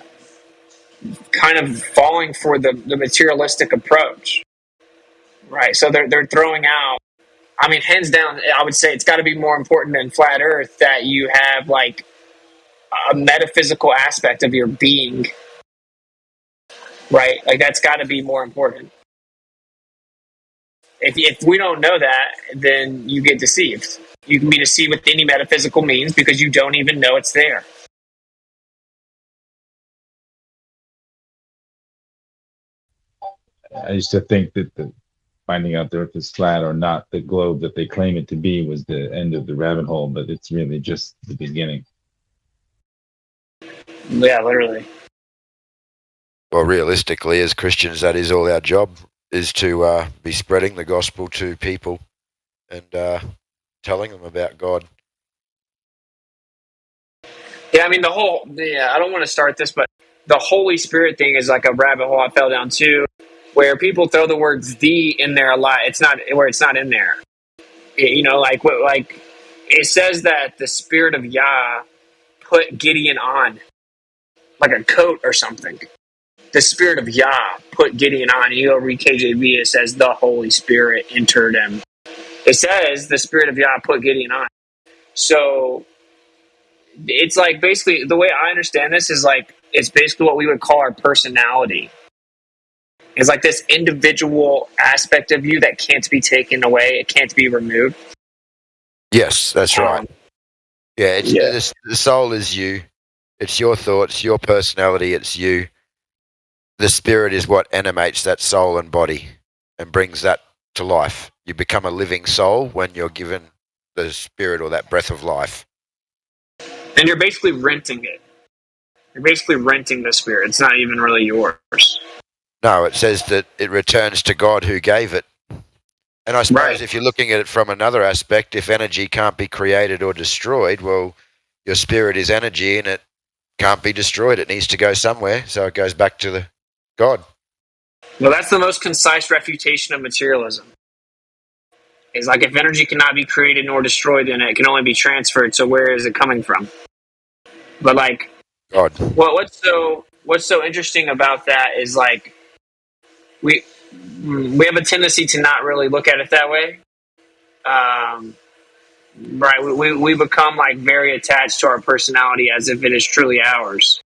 of falling for the materialistic approach. Right. So they're throwing out, I mean, hands down, I would say it's got to be more important than flat earth that you have like a metaphysical aspect of your being. Right. Like that's got to be more important. If we don't know that, then you get deceived. You can be deceived with any metaphysical means because you don't even know it's there. I used to think that finding out the Earth is flat or not the globe that they claim it to be was the end of the rabbit hole, but it's really just the beginning. Yeah, literally. Well, realistically, as Christians, that is all our job, is to be spreading the gospel to people and telling them about God. Yeah, I mean, I don't want to start this, but the Holy Spirit thing is like a rabbit hole I fell down too, where people throw the words "the" in there a lot. It's not where it's not in there. Like it says that the Spirit of Yah put Gideon on, like a coat or something. The Spirit of Yah put Gideon on. You go read KJV, it says the Holy Spirit entered him. It says the Spirit of Yah put Gideon on. So it's like basically the way I understand this is like it's basically what we would call our personality. It's like this individual aspect of you that can't be taken away. It can't be removed. Yes, that's right. The soul is you. It's your thoughts, your personality. It's you. The spirit is what animates that soul and body and brings that to life. You become a living soul when you're given the spirit or that breath of life. And you're basically renting it. You're basically renting the spirit. It's not even really yours. No, it says that it returns to God who gave it. And I suppose if you're looking at it from another aspect, if energy can't be created or destroyed, well, your spirit is energy and it can't be destroyed. It needs to go somewhere. So it goes back to the God. Well, that's the most concise refutation of materialism. It's like if energy cannot be created nor destroyed, then it can only be transferred. So where is it coming from? But like, God. Well, what's so interesting about that is like we have a tendency to not really look at it that way. Right? We become like very attached to our personality as if it is truly ours.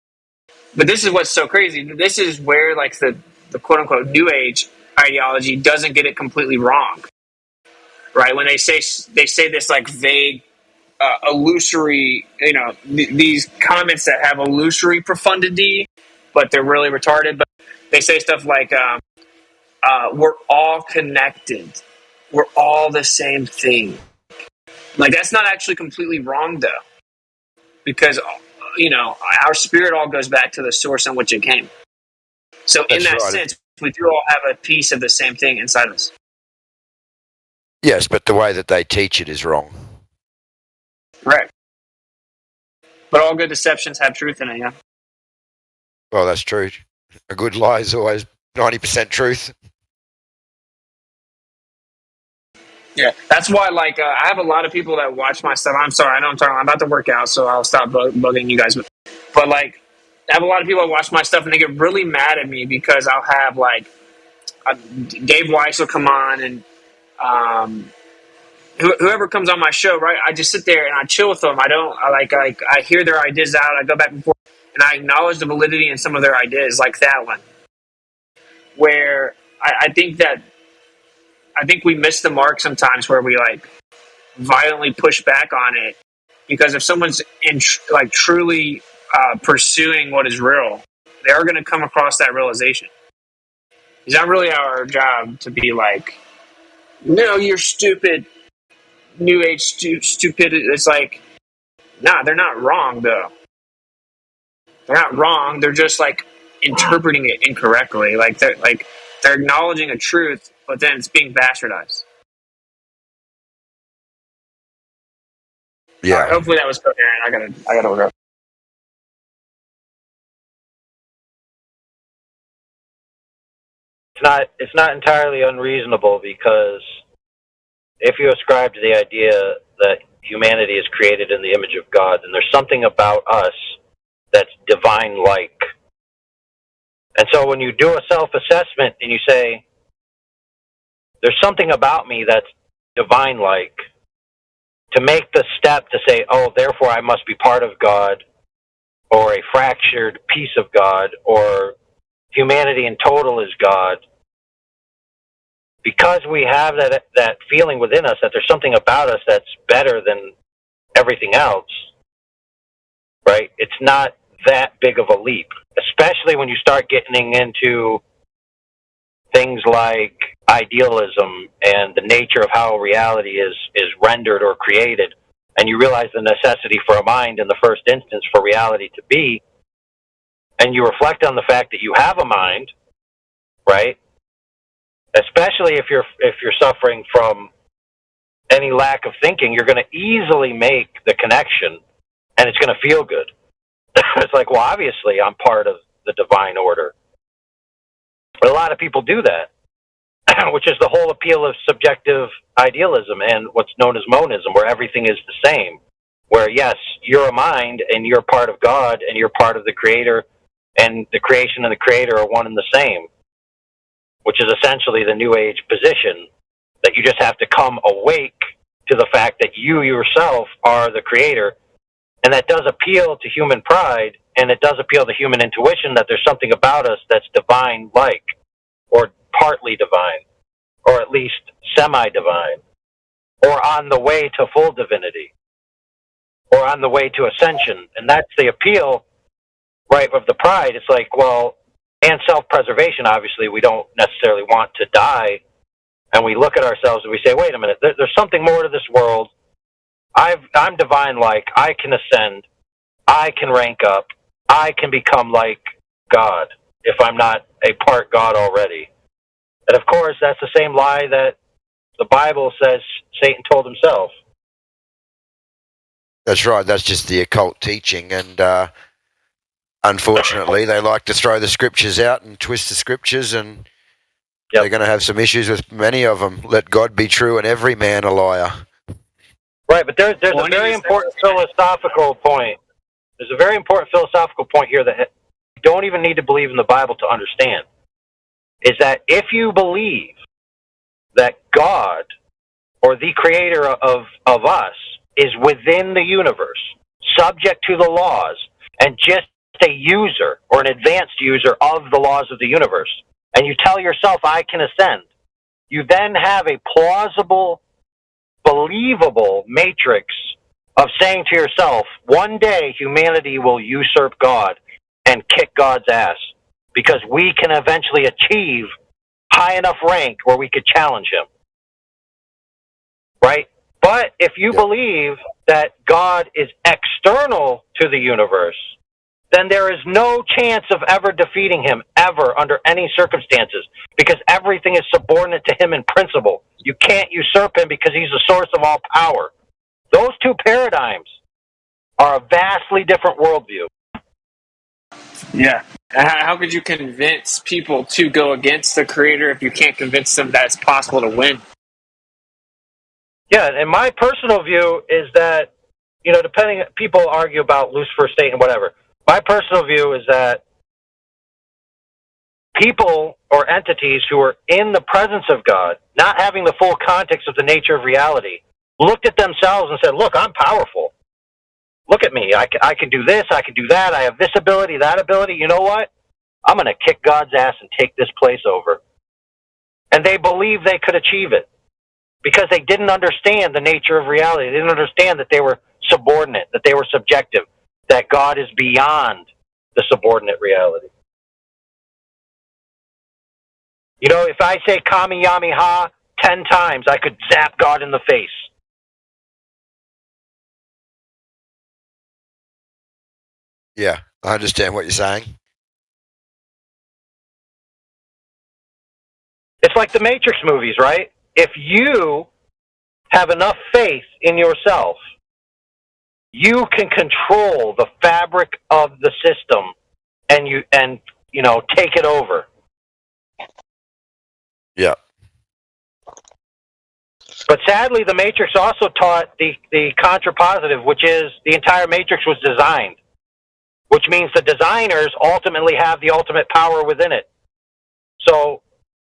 But this is what's so crazy. This is where like the quote unquote New Age ideology doesn't get it completely wrong, right? When they say this like vague, illusory, these comments that have illusory profundity, but they're really retarded. But they say stuff like, "We're all connected. We're all the same thing." Like that's not actually completely wrong though, because our spirit all goes back to the source in which it came. So in that sense, we do all have a piece of the same thing inside us. Yes, but the way that they teach it is wrong. Right. But all good deceptions have truth in it, yeah. Well, that's true. A good lie is always 90% truth. Yeah, that's why, like, I have a lot of people that watch my stuff. I'm sorry, I know I'm about to work out, so I'll stop bugging you guys. But, like, I have a lot of people that watch my stuff, and they get really mad at me because I'll have, like, Dave Weiss will come on, and whoever comes on my show, right? I just sit there and I chill with them. I hear their ideas out. I go back and forth, and I acknowledge the validity in some of their ideas, like that one, where I think we miss the mark sometimes, where we like violently push back on it, because if someone's truly pursuing what is real, they are going to come across that realization. It's not really our job to be like, no, you're stupid, New Age stupid. It's like, nah, they're not wrong though. They're not wrong. They're just like interpreting it incorrectly. Like they're acknowledging a truth, but then it's being bastardized. Yeah. Right, hopefully that was coherent. I gotta look up. It's not entirely unreasonable, because if you ascribe to the idea that humanity is created in the image of God, then there's something about us that's divine-like. And so when you do a self-assessment and you say, there's something about me that's divine-like, to make the step to say, oh, therefore I must be part of God, or a fractured piece of God, or humanity in total is God, because we have that feeling within us that there's something about us that's better than everything else, right? It's not that big of a leap, especially when you start getting into things like idealism and the nature of how reality is rendered or created, and you realize the necessity for a mind in the first instance for reality to be, and you reflect on the fact that you have a mind, right? Especially if you're suffering from any lack of thinking, you're going to easily make the connection, and it's going to feel good. It's like, well, obviously I'm part of the divine order. But a lot of people do that, which is the whole appeal of subjective idealism and what's known as monism, where everything is the same. Where, yes, you're a mind, and you're part of God, and you're part of the Creator, and the creation and the Creator are one and the same, which is essentially the New Age position, that you just have to come awake to the fact that you yourself are the Creator. And that does appeal to human pride, and it does appeal to human intuition that there's something about us that's divine-like, or partly divine, or at least semi-divine, or on the way to full divinity, or on the way to ascension. And that's the appeal, right, of the pride. It's like, well, and self-preservation, obviously, we don't necessarily want to die, and we look at ourselves and we say, wait a minute, there's something more to this world. I'm divine-like. I can ascend. I can rank up. I can become like God if I'm not a part God already. And of course, that's the same lie that the Bible says Satan told himself. That's right. That's just the occult teaching, and unfortunately, they like to throw the scriptures out and twist the scriptures, and they're going to have some issues with many of them. Let God be true and every man a liar. Right, but there's a very important philosophical point. There's a very important philosophical point here that you don't even need to believe in the Bible to understand. Is that if you believe that God, or the Creator of us, is within the universe, subject to the laws, and just a user or an advanced user of the laws of the universe, and you tell yourself, I can ascend, you then have a plausible, believable matrix of saying to yourself, one day humanity will usurp God and kick God's ass because we can eventually achieve high enough rank where we could challenge him. Right? But if you believe that God is external to the universe, then there is no chance of ever defeating him, ever, under any circumstances, because everything is subordinate to him in principle. You can't usurp him because he's the source of all power. Those two paradigms are a vastly different worldview. Yeah. How could you convince people to go against the creator if you can't convince them that it's possible to win? Yeah, and my personal view is that, you know, people argue about Lucifer, Satan, whatever. My personal view is that people or entities who are in the presence of God, not having the full context of the nature of reality, looked at themselves and said, look, I'm powerful. Look at me. I can do this. I can do that. I have this ability, that ability. You know what? I'm going to kick God's ass and take this place over. And they believed they could achieve it because they didn't understand the nature of reality. They didn't understand that they were subordinate, that they were subjective, that God is beyond the subordinate reality. You know, if I say Kami Yami Ha 10 times, I could zap God in the face. Yeah, I understand what you're saying. It's like the Matrix movies, right? If you have enough faith in yourself, you can control the fabric of the system and you know, take it over. Yeah. But sadly, the Matrix also taught the contrapositive, which is the entire Matrix was designed, which means the designers ultimately have the ultimate power within it. So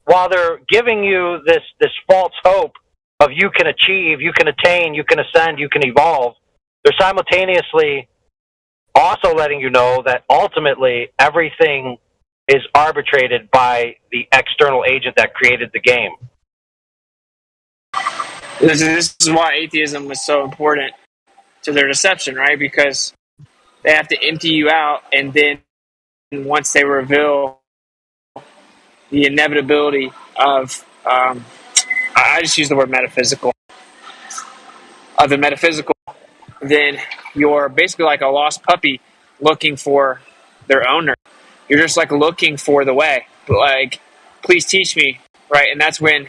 while they're giving you this false hope of you can achieve, you can attain, you can ascend, you can evolve, they're simultaneously also letting you know that ultimately everything is arbitrated by the external agent that created the game. This is why atheism was so important to their deception, right? Because they have to empty you out, and then once they reveal the inevitability of, I just use the word metaphysical, of the metaphysical, then you're basically like a lost puppy looking for their owner. You're just like looking for the way, like, please teach me, right? And that's when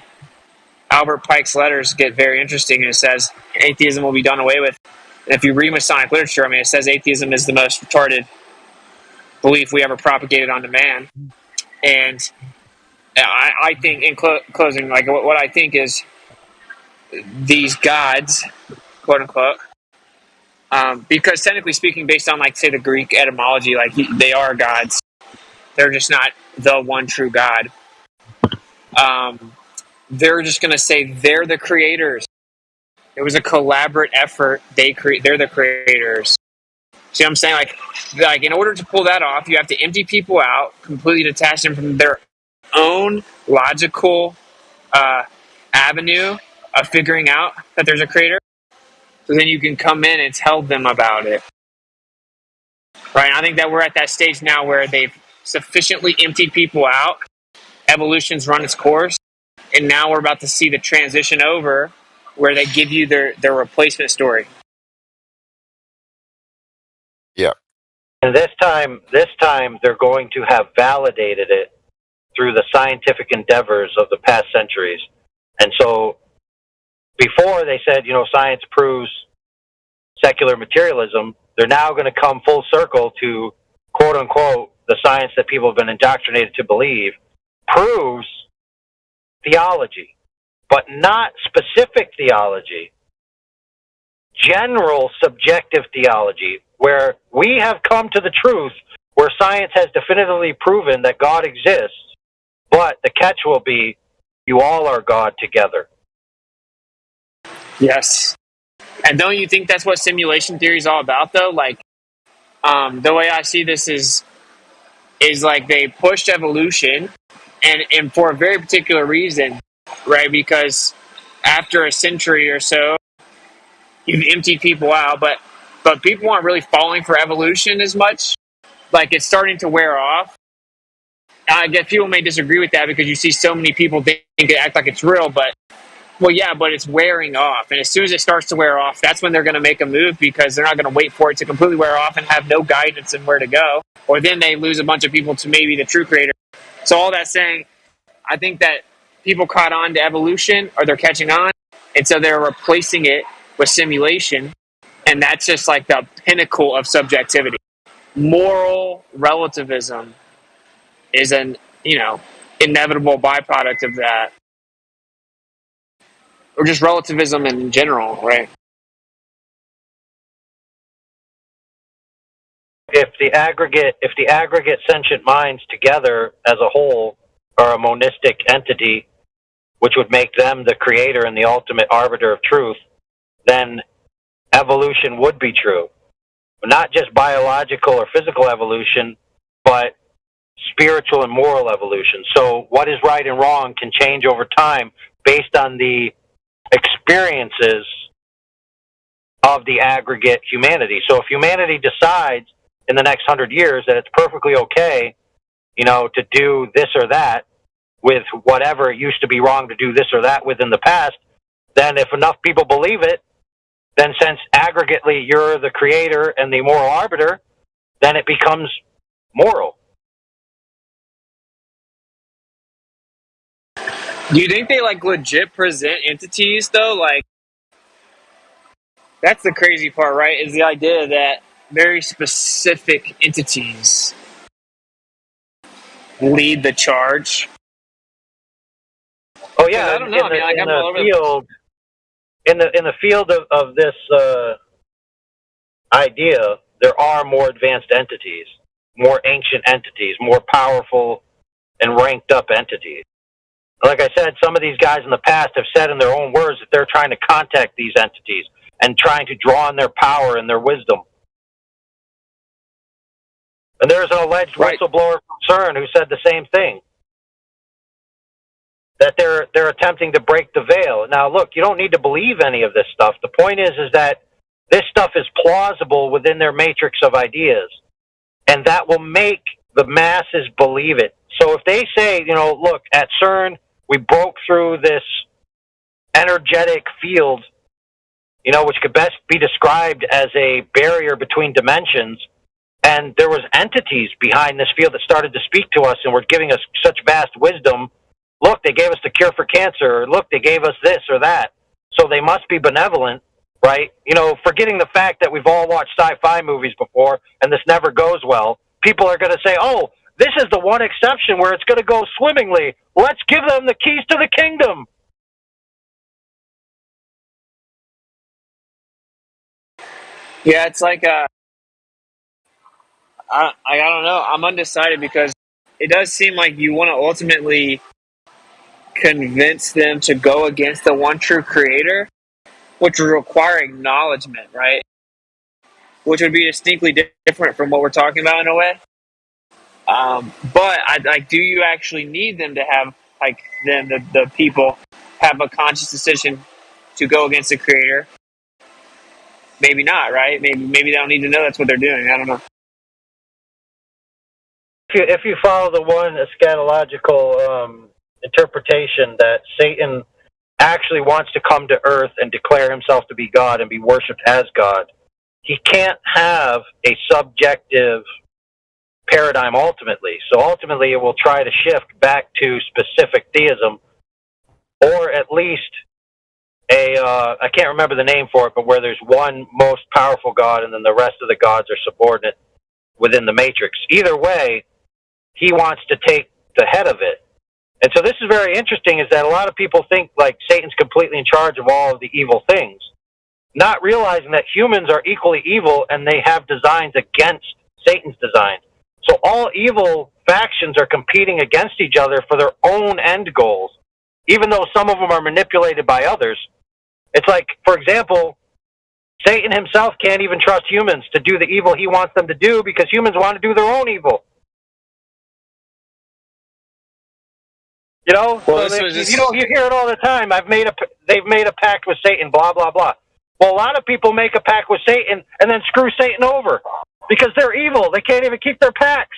Albert Pike's letters get very interesting, and it says atheism will be done away with. And if you read Masonic literature, I mean, it says atheism is the most retarded belief we ever propagated onto man. And I think, in closing, like what I think is these gods, quote unquote, because technically speaking, based on, like, say, the Greek etymology, like, they are gods. They're just not the one true God. They're just going to say they're the creators. It was a collaborative effort. They're the creators. See what I'm saying? Like in order to pull that off, you have to empty people out, completely detach them from their own logical avenue of figuring out that there's a creator. So then you can come in and tell them about it. Right? And I think that we're at that stage now where they've sufficiently emptied people out. Evolution's run its course. And now we're about to see the transition over where they give you their replacement story. Yeah. And this time they're going to have validated it through the scientific endeavors of the past centuries. And so before they said, you know, science proves secular materialism, they're now going to come full circle to, quote unquote, the science that people have been indoctrinated to believe proves theology, but not specific theology, general subjective theology, where we have come to the truth, where science has definitively proven that God exists, but the catch will be, you all are God together. Yes. And don't you think that's what simulation theory is all about, though? Like, The way I see this is like they pushed evolution, and for a very particular reason, right? Because after a century or so, you've emptied people out, but people aren't really falling for evolution as much. Like, it's starting to wear off. I guess people may disagree with that because you see so many people think it act like it's real, but it's wearing off. And as soon as it starts to wear off, that's when they're going to make a move, because they're not going to wait for it to completely wear off and have no guidance in where to go. Or then they lose a bunch of people to maybe the true creator. So all that saying, I think that people caught on to evolution, or they're catching on, and so they're replacing it with simulation. And that's just like the pinnacle of subjectivity. Moral relativism is an, inevitable byproduct of that. Or just relativism in general, right? If the aggregate sentient minds together as a whole are a monistic entity, which would make them the creator and the ultimate arbiter of truth, then evolution would be true. Not just biological or physical evolution, but spiritual and moral evolution. So what is right and wrong can change over time based on the experiences of the aggregate humanity. So if humanity decides in the next 100 years that it's perfectly okay, to do this or that with whatever it used to be wrong to do this or that with in the past, then if enough people believe it, then since aggregately you're the creator and the moral arbiter, then it becomes moral. Do you think they legit present entities though? Like, that's the crazy part, right? Is the idea that very specific entities lead the charge. Oh yeah, I don't know. In the field of this idea, there are more advanced entities, more ancient entities, more powerful and ranked up entities. Like I said, some of these guys in the past have said in their own words that they're trying to contact these entities and trying to draw on their power and their wisdom. And there's an alleged whistleblower from CERN who said the same thing, that they're attempting to break the veil. Now, look, you don't need to believe any of this stuff. The point is that this stuff is plausible within their matrix of ideas, and that will make the masses believe it. So if they say, look, at CERN, we broke through this energetic field, which could best be described as a barrier between dimensions, and there was entities behind this field that started to speak to us and were giving us such vast wisdom. Look, they gave us the cure for cancer, or look, they gave us this or that. So they must be benevolent, right? Forgetting the fact that we've all watched sci-fi movies before and this never goes well, people are going to say, oh, this is the one exception where it's going to go swimmingly. Let's give them the keys to the kingdom. Yeah, it's like I don't know. I'm undecided because it does seem like you want to ultimately convince them to go against the one true creator, which would require acknowledgement, right? Which would be distinctly different from what we're talking about in a way. But do you actually need them to have the people have a conscious decision to go against the creator? Maybe not, right? Maybe they don't need to know that's what they're doing. I don't know. If you follow the one eschatological interpretation that Satan actually wants to come to earth and declare himself to be God and be worshipped as God, he can't have a subjective paradigm ultimately. So ultimately it will try to shift back to specific theism, or at least I can't remember the name for it, but where there's one most powerful God and then the rest of the gods are subordinate within the matrix. Either way, he wants to take the head of it. And so this is very interesting, is that a lot of people think like Satan's completely in charge of all of the evil things, not realizing that humans are equally evil and they have designs against Satan's designs. So all evil factions are competing against each other for their own end goals, even though some of them are manipulated by others. It's like, for example, Satan himself can't even trust humans to do the evil he wants them to do because humans want to do their own evil. You know, Well, so you hear it all the time. They've made a pact with Satan, blah blah blah. Well, a lot of people make a pact with Satan and then screw Satan over because they're evil. They can't even keep their pacts.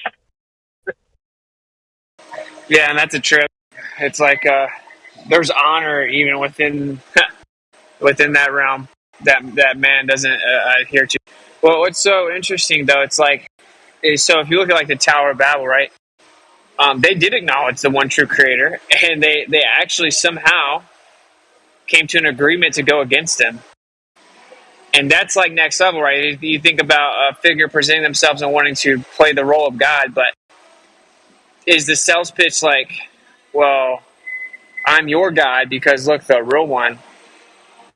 Yeah, and that's a trip. It's like there's honor even within that realm that man doesn't adhere to. Well, what's so interesting though, it's like, so if you look at like the Tower of Babel, right? They did acknowledge the one true creator, and they actually somehow came to an agreement to go against him. And that's like next level, right? You think about a figure presenting themselves and wanting to play the role of God, but is the sales pitch like, well, I'm your God because look, the real one,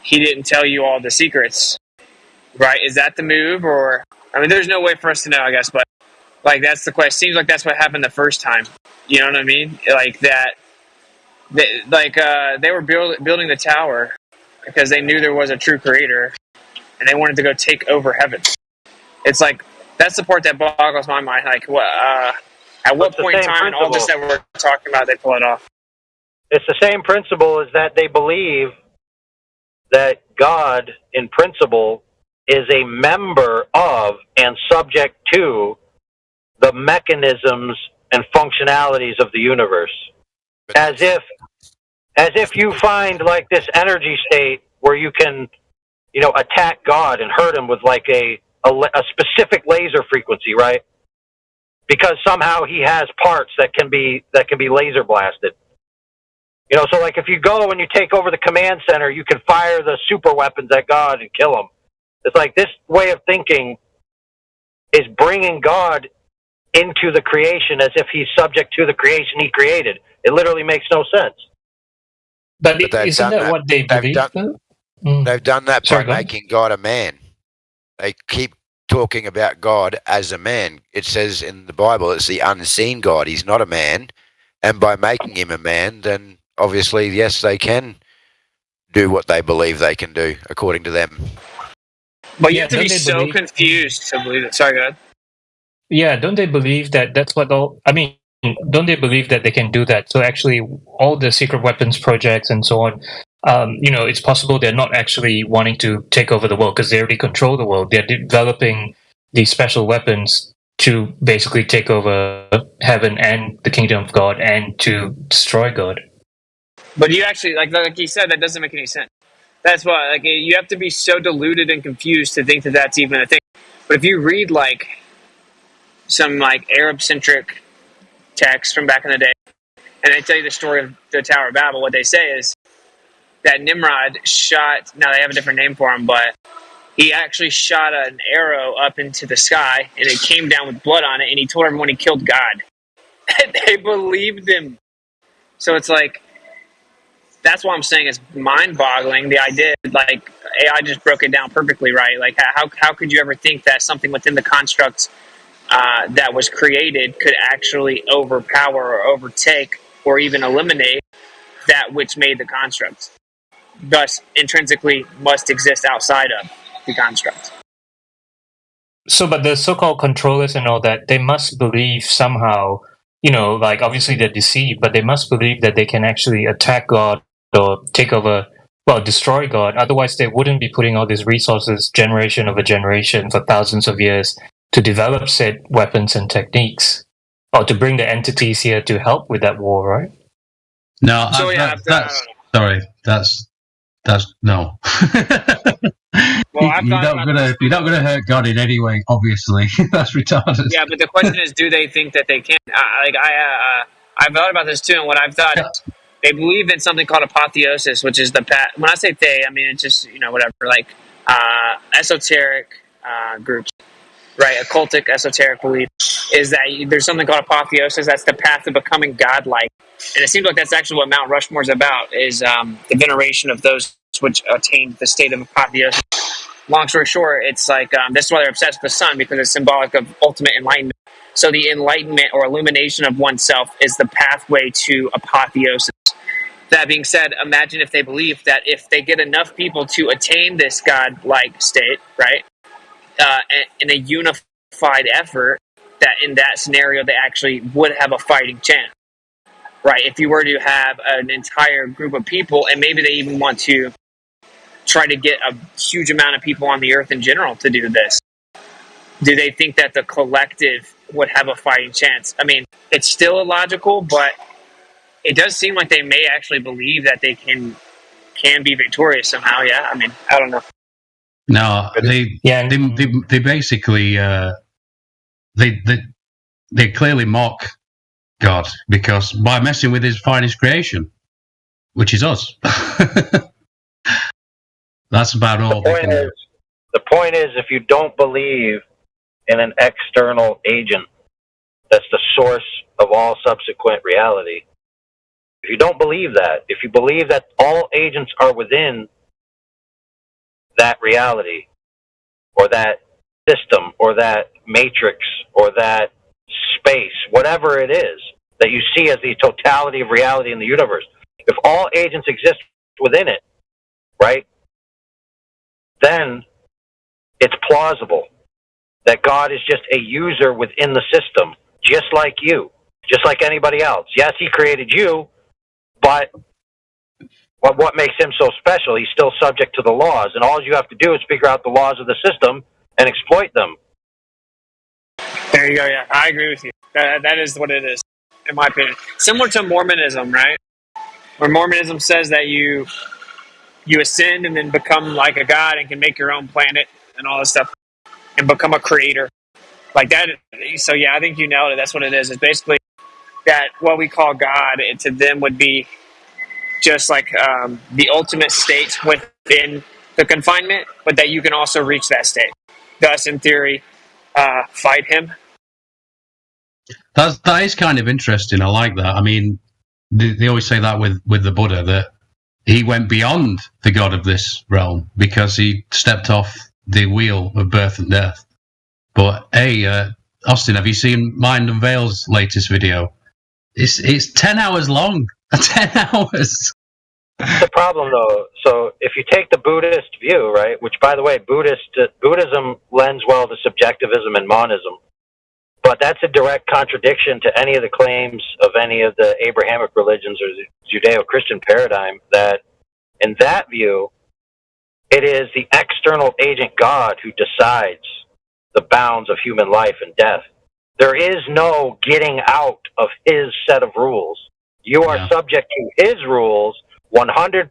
he didn't tell you all the secrets, right? Is that the move? Or, I mean, there's no way for us to know, I guess, but like, that's the question. Seems like that's what happened the first time. You know what I mean? Like that. They were building the tower because they knew there was a true creator, and they wanted to go take over heaven. It's like that's the part that boggles my mind. Like, what? At what point in time, and all this that we're talking about, they pull it off? It's the same principle as that they believe that God, in principle, is a member of and subject to the mechanisms and functionalities of the universe. As if you find like this energy state where you can, attack God and hurt him with like a specific laser frequency, right? Because somehow he has parts that can be laser blasted. So like if you go and you take over the command center, you can fire the super weapons at God and kill him. It's like this way of thinking is bringing God into the creation as if he's subject to the creation he created. It literally makes no sense. But isn't that what they believe? They've done that by making God a man. They keep talking about God as a man. It says in the Bible it's the unseen God. He's not a man. And by making him a man, then obviously, yes, they can do what they believe they can do, according to them. But you have to be so confused to believe it. Sorry, go ahead. Yeah, don't they believe that that's what all... I mean, don't they believe that they can do that? So actually, all the secret weapons projects and so on, it's possible they're not actually wanting to take over the world because they already control the world. They're developing these special weapons to basically take over heaven and the kingdom of God and to destroy God. But you actually, like you said, that doesn't make any sense. That's why, like, you have to be so deluded and confused to think that that's even a thing. But if you read, like, some, like, Arab-centric texts from back in the day, and they tell you the story of the Tower of Babel, what they say is that Nimrod shot, now they have a different name for him, but he actually shot an arrow up into the sky, and it came down with blood on it, and he told everyone he killed God. And they believed him. So it's like, that's what I'm saying is mind-boggling. The idea, like, AI just broke it down perfectly, right? Like, how could you ever think that something within the construct that was created could actually overpower or overtake or even eliminate that which made the construct? Thus, intrinsically must exist outside of the construct. So, but the so-called controllers and all that, they must believe somehow, like obviously they're deceived, but they must believe that they can actually attack God or take over, destroy God. Otherwise, they wouldn't be putting all these resources, generation over generation, for thousands of years to develop said weapons and techniques, or to bring the entities here to help with that war, right? No, that's no. Well, you're not gonna hurt God in any way. Obviously, that's retarded. Yeah, but the question is, do they think that they can? I've thought about this too, and what I've thought is they believe in something called apotheosis, which is the path. When I say they, I mean it's just whatever, like esoteric groups, right? Occultic, esoteric belief is that there's something called apotheosis. That's the path of becoming godlike, and it seems like that's actually what Mount Rushmore is about: is the veneration of those which attained the state of apotheosis. Long story short, it's like this is why they're obsessed with the sun, because it's symbolic of ultimate enlightenment. So the enlightenment or illumination of oneself is the pathway to apotheosis. That being said, imagine if they believe that if they get enough people to attain this God-like state, right, in a unified effort, that in that scenario they actually would have a fighting chance, right? If you were to have an entire group of people, and maybe they even want to try to get a huge amount of people on the earth in general to do this, do they think that the collective would have a fighting chance? I mean, it's still illogical, but it does seem like they may actually believe that they can be victorious somehow. Yeah, I mean, I don't know. No, they basically they clearly mock God because by messing with His finest creation, which is us. That's about all. The point is, if you don't believe in an external agent that's the source of all subsequent reality, if you don't believe that, if you believe that all agents are within that reality, or that system, or that matrix, or that space, whatever it is that you see as the totality of reality in the universe, if all agents exist within it, right, then it's plausible that God is just a user within the system, just like you, just like anybody else. Yes, He created you, but what makes Him so special? He's still subject to the laws, and all you have to do is figure out the laws of the system and exploit them. There you go. Yeah, I agree with you. That is what it is, in my opinion. Similar to Mormonism, right? Where Mormonism says that you ascend and then become like a god and can make your own planet and all this stuff and become a creator. Like that. So yeah, I think you nailed it. That's what it is. It's basically that what we call God, to them would be just like the ultimate state within the confinement, but that you can also reach that state. Thus, in theory, fight Him. That is kind of interesting. I like that. I mean, they always say that with the Buddha, that he went beyond the God of this realm because he stepped off the wheel of birth and death. But hey, Austin, have you seen Mind and Veil's latest video? It's 10 hours long. 10 hours. The problem, though, so if you take the Buddhist view, right, which, by the way, Buddhism lends well to subjectivism and monism, but that's a direct contradiction to any of the claims of any of the Abrahamic religions or the Judeo-Christian paradigm, that in that view, it is the external agent God who decides the bounds of human life and death. There is no getting out of His set of rules. You are subject to His rules 100%.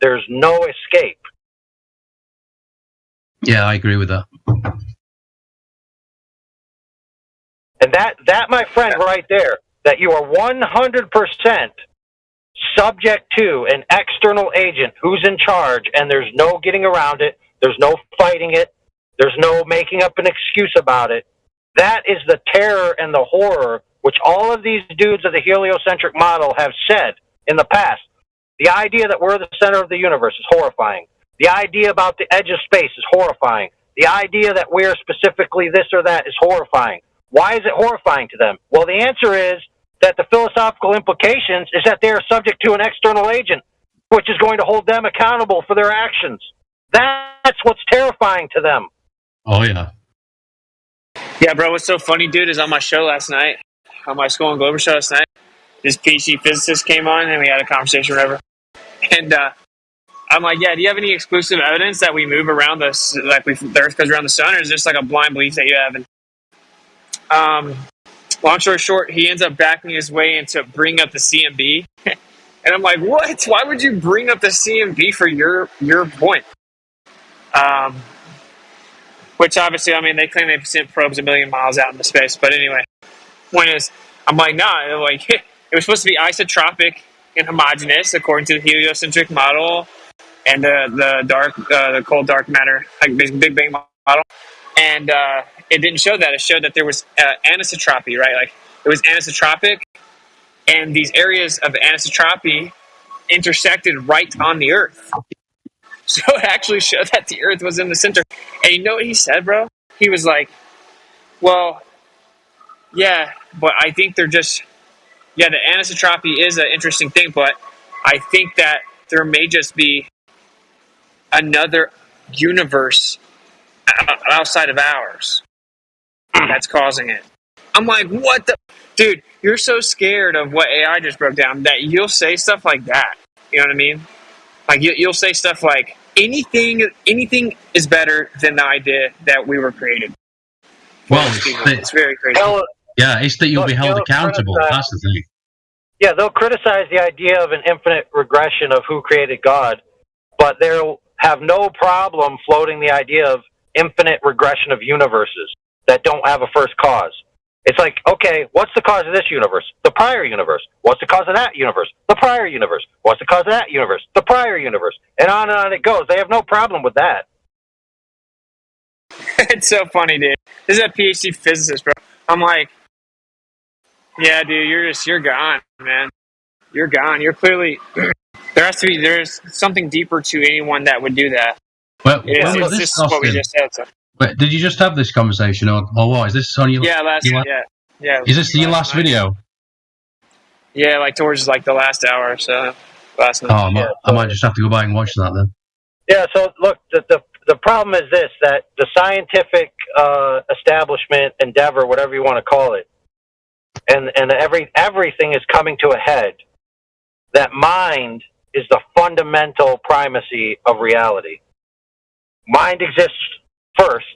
There's no escape. Yeah, I agree with that. And that, my friend, right there, that you are 100% subject to an external agent who's in charge, and there's no getting around it, there's no fighting it, there's no making up an excuse about it. That is the terror and the horror which all of these dudes of the heliocentric model have said in the past. The idea that we're the center of the universe is horrifying. The idea about the edge of space is horrifying. The idea that we're specifically this or that is horrifying. Why is it horrifying to them? Well, the answer is that the philosophical implications is that they are subject to an external agent, which is going to hold them accountable for their actions. That's what's terrifying to them. Oh, yeah. Yeah, bro, what's so funny, dude, is on my show last night, on my Skull and Glover show last night, this PC physicist came on and we had a conversation or whatever. And I'm like, yeah, do you have any exclusive evidence that we move around the Earth goes around the sun, or is this like a blind belief that you have? And long story short, he ends up backing his way into bring up the CMB. And I'm like, what? Why would you bring up the CMB for your point? Which obviously, I mean, they claim they've sent probes 1 million miles out into space. But anyway, point is, I'm like, nah, like, it was supposed to be isotropic and homogeneous according to the heliocentric model and the cold dark matter, like Big Bang model. And it didn't show that. It showed that there was anisotropy, right? Like, it was anisotropic, and these areas of anisotropy intersected right on the Earth. So it actually showed that the Earth was in the center. And you know what he said, bro? He was like, well, yeah, but I think they're just... Yeah, the anisotropy is an interesting thing, but I think that there may just be another universe outside of ours that's causing it. I'm like, what the? Dude, you're so scared of what AI just broke down that you'll say stuff like that. You know what I mean? Like, you'll say stuff like, anything is better than the idea that we were created. Well, it's very crazy. Yeah, it's that you'll be held accountable. That's the thing. Yeah, they'll criticize the idea of an infinite regression of who created God, but they'll have no problem floating the idea of infinite regression of universes that don't have a first cause. It's like, okay, what's the cause of this universe? The prior universe. What's the cause of that universe? The prior universe. What's the cause of that universe? The prior universe. And on it goes. They have no problem with that. It's so funny, dude. This is a PhD physicist, bro. I'm like, yeah, dude, you're gone, man. You're gone. You're clearly there's something deeper to anyone that would do that. Well, it's just what we just said. So. But did you just have this conversation, or what? Is this on your? Yeah, yeah. Is this your last video? Yeah, like towards like the last hour or so. Last night. Oh, I might just have to go back and watch that then. Yeah. So look, the problem is this: that the scientific establishment, endeavor, whatever you want to call it, and everything is coming to a head. That mind is the fundamental primacy of reality. Mind exists first,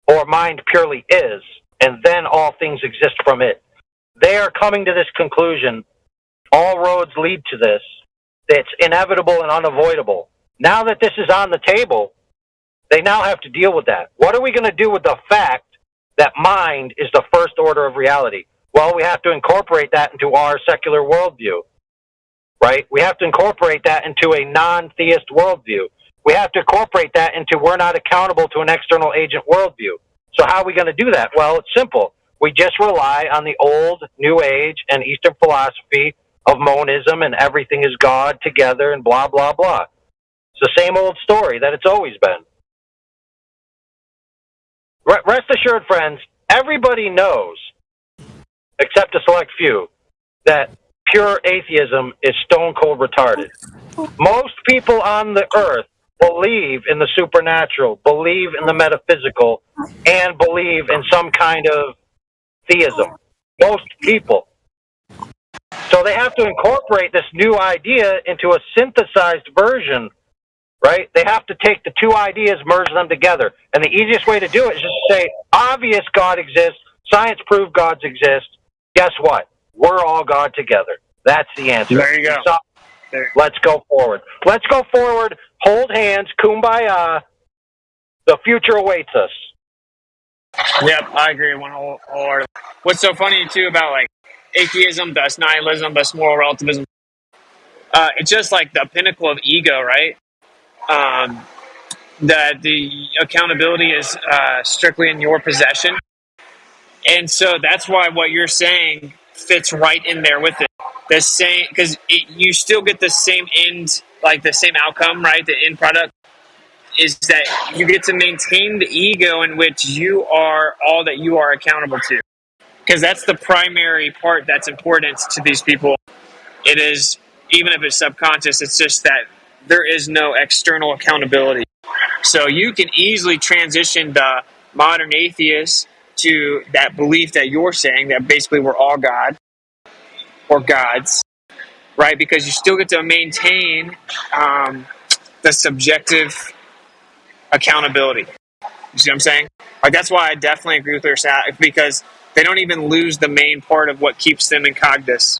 or mind purely is, and then all things exist from it. They are coming to this conclusion. All roads lead to this. It's inevitable and unavoidable. Now that this is on the table, they now have to deal with that. What are we going to do with the fact that mind is the first order of reality? Well, we have to incorporate that into our secular worldview, right? We have to incorporate that into a non-theist worldview. We have to incorporate that into we're not accountable to an external agent worldview. So how are we going to do that? Well, it's simple. We just rely on the old New Age and Eastern philosophy of monism and everything is God together and blah, blah, blah. It's the same old story that it's always been. Rest assured, friends, everybody knows, except a select few, that pure atheism is stone cold retarded. Most people on the earth believe in the supernatural, believe in the metaphysical, and believe in some kind of theism. Most people. So they have to incorporate this new idea into a synthesized version, right? They have to take the two ideas, merge them together. And the easiest way to do it is just to say, obvious God exists, science proved gods exist. Guess what? We're all God together. That's the answer. There you go. So, let's go forward. Let's go forward. Hold hands. Kumbaya. The future awaits us. Yep, I agree. What's so funny too about like atheism, thus nihilism, thus moral relativism? It's just like the pinnacle of ego, right? That the accountability is strictly in your possession, and so that's why what you're saying fits right in there with it. The same, because you still get the same end, like the same outcome, right? The end product is that you get to maintain the ego in which you are all that you are accountable to. Because that's the primary part that's important to these people. It is, even if it's subconscious, it's just that there is no external accountability. So you can easily transition the modern atheist to that belief that you're saying, that basically we're all God or gods, right? Because you still get to maintain the subjective accountability. You see what I'm saying? Like, that's why I definitely agree with her, because they don't even lose the main part of what keeps them in cognitus.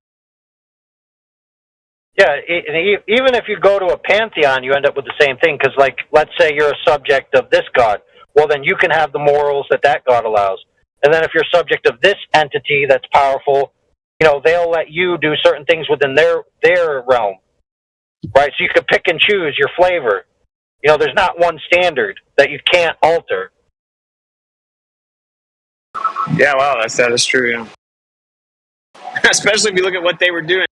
Yeah, even if you go to a pantheon, you end up with the same thing. Because, like, let's say you're a subject of this god. Well, then you can have the morals that god allows. And then if you're subject of this entity that's powerful, you know, they'll let you do certain things within their realm, right? So you can pick and choose your flavor. You know, there's not one standard that you can't alter. Yeah, wow, that is true. Yeah. Especially if you look at what they were doing.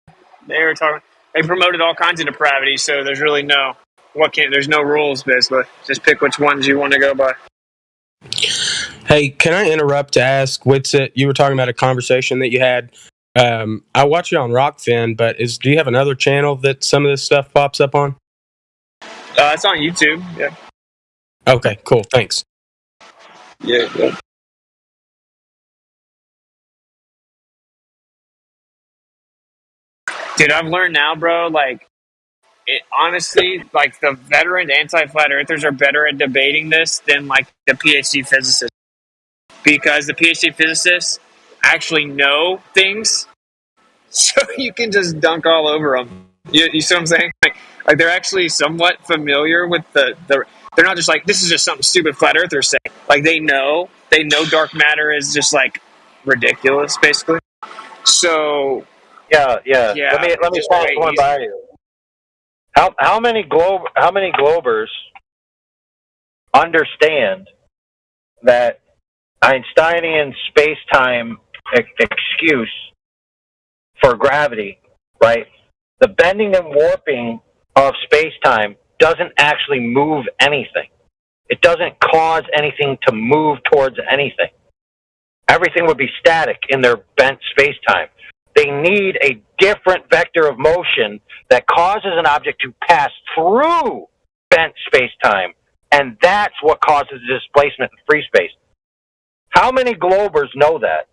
They promoted all kinds of depravity, so there's really there's no rules, basically. Just pick which ones you want to go by. Hey, can I interrupt to ask, Witsit, you were talking about a conversation that you had I watch you on Rockfin, but do you have another channel that some of this stuff pops up on? It's on YouTube. Yeah. Okay, cool. Thanks. Yeah. Dude, I've learned now, bro. Like, it honestly, like the veteran anti-flat earthers are better at debating this than like the PhD physicists, because the PhD physicists actually know things, so you can just dunk all over them. You see what I'm saying? Like they're actually somewhat familiar with the. They're not just like, this is just something stupid flat earthers say. Like they know dark matter is just like ridiculous, basically. So Yeah. yeah, Let me just pass way one easier. by you. How many Globers understand that Einsteinian space-time excuse for gravity, right? The bending and warping of space-time doesn't actually move anything. It doesn't cause anything to move towards anything. Everything would be static in their bent space-time. They need a different vector of motion that causes an object to pass through bent space-time, and that's what causes displacement in free space. How many Globers know that?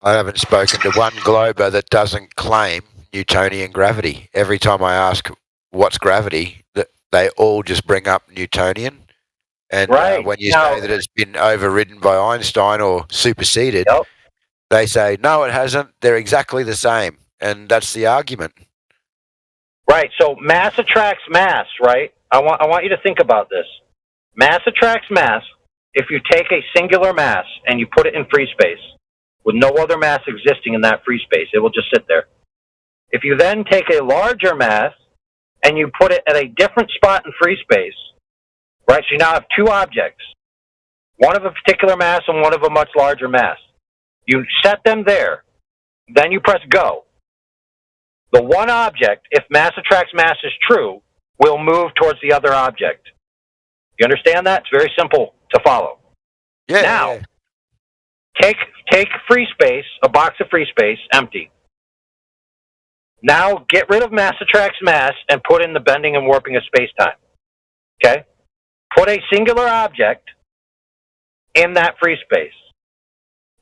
I haven't spoken to one Glober that doesn't claim Newtonian gravity. Every time I ask what's gravity, they all just bring up Newtonian. And when you say that it's been overridden by Einstein or superseded, they say, no, it hasn't. They're exactly the same. And that's the argument. Right. So mass attracts mass, right? I want you to think about this. Mass attracts mass. If you take a singular mass and you put it in free space with no other mass existing in that free space, it will just sit there. If you then take a larger mass and you put it at a different spot in free space, right? So you now have two objects, one of a particular mass and one of a much larger mass. You set them there, then you press go. The one object, if mass attracts mass is true, will move towards the other object. You understand that? It's very simple to follow. Yeah. Now, take free space, a box of free space, empty. Now get rid of mass attracts mass and put in the bending and warping of space-time. Okay? Put a singular object in that free space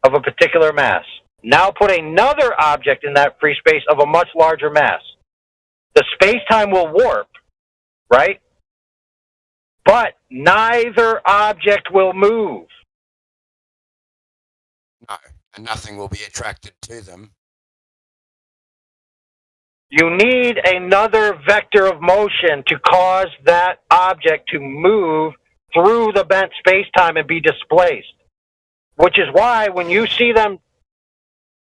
of a particular mass. Now put another object in that free space of a much larger mass. The space-time will warp, right? But neither object will move. No, and nothing will be attracted to them. You need another vector of motion to cause that object to move through the bent space-time and be displaced. Which is why when you see them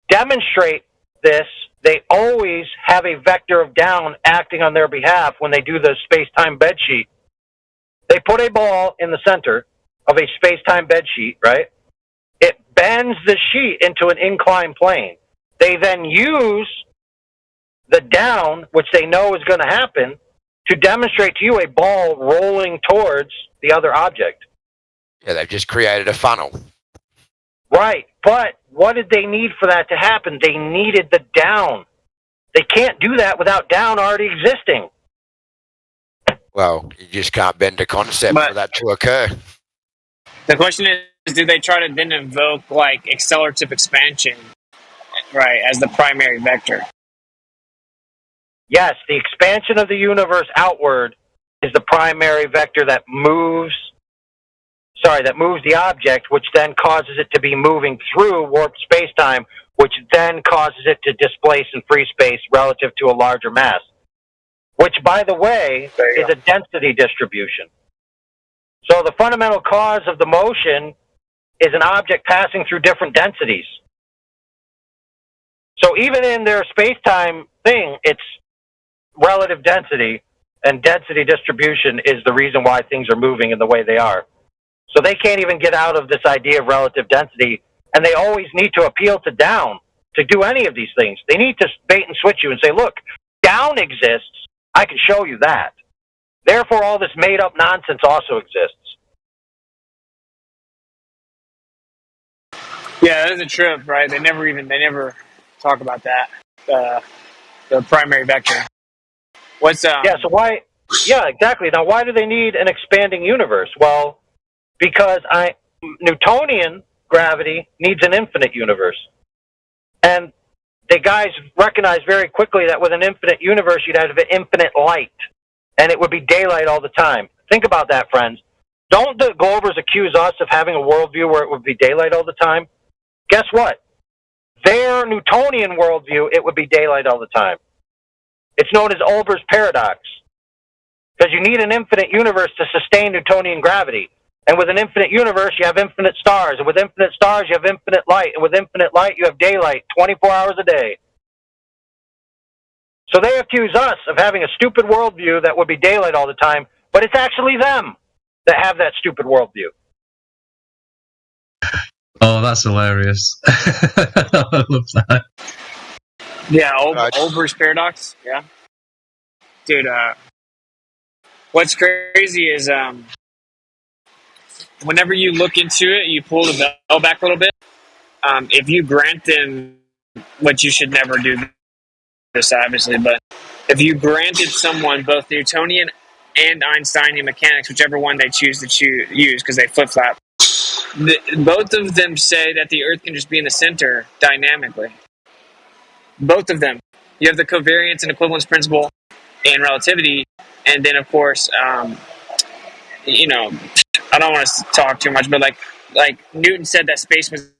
demonstrate this, they always have a vector of down acting on their behalf when they do the space-time bedsheet. They put a ball in the center of a space-time bedsheet, right? It bends the sheet into an inclined plane. They then use the down, which they know is going to happen, to demonstrate to you a ball rolling towards the other object. Yeah, they've just created a funnel. Right, but what did they need for that to happen? They needed the down. They can't do that without down already existing. Well, you just can't bend a concept for that to occur. The question is, do they try to then invoke like accelerative expansion, right, as the primary vector? Yes, the expansion of the universe outward is the primary vector that moves the object, which then causes it to be moving through warped space-time, which then causes it to displace in free space relative to a larger mass, which, by the way, is a density distribution. So the fundamental cause of the motion is an object passing through different densities. So even in their space-time thing, it's relative density, and density distribution is the reason why things are moving in the way they are. So they can't even get out of this idea of relative density, and they always need to appeal to down to do any of these things. They need to bait and switch you and say, look, down exists, I can show you that. Therefore, all this made-up nonsense also exists. Yeah, that is a trip, right? They never talk about that. The primary vector. What's Yeah, so why? Yeah, exactly. Now, why do they need an expanding universe? Well, because Newtonian gravity needs an infinite universe, and the guys recognized very quickly that with an infinite universe, you'd have infinite light, and it would be daylight all the time. Think about that, friends. Don't the Globers accuse us of having a worldview where it would be daylight all the time? Guess what? Their Newtonian worldview, it would be daylight all the time. It's known as Olber's paradox, because you need an infinite universe to sustain Newtonian gravity. And with an infinite universe, you have infinite stars. And with infinite stars, you have infinite light. And with infinite light, you have daylight 24 hours a day. So they accuse us of having a stupid worldview that would be daylight all the time, but it's actually them that have that stupid worldview. Oh, that's hilarious. I love that. Yeah, Olber's paradox. Yeah, dude. What's crazy is whenever you look into it, you pull the bell back a little bit. If you grant them, what you should never do this, obviously, but if you granted someone both Newtonian and Einsteinian mechanics, whichever one they choose to use, because they flip flop, both of them say that the Earth can just be in the center dynamically. Both of them. You have the covariance and equivalence principle and relativity, and then of course, you know, I don't want to talk too much, but like Newton said that space was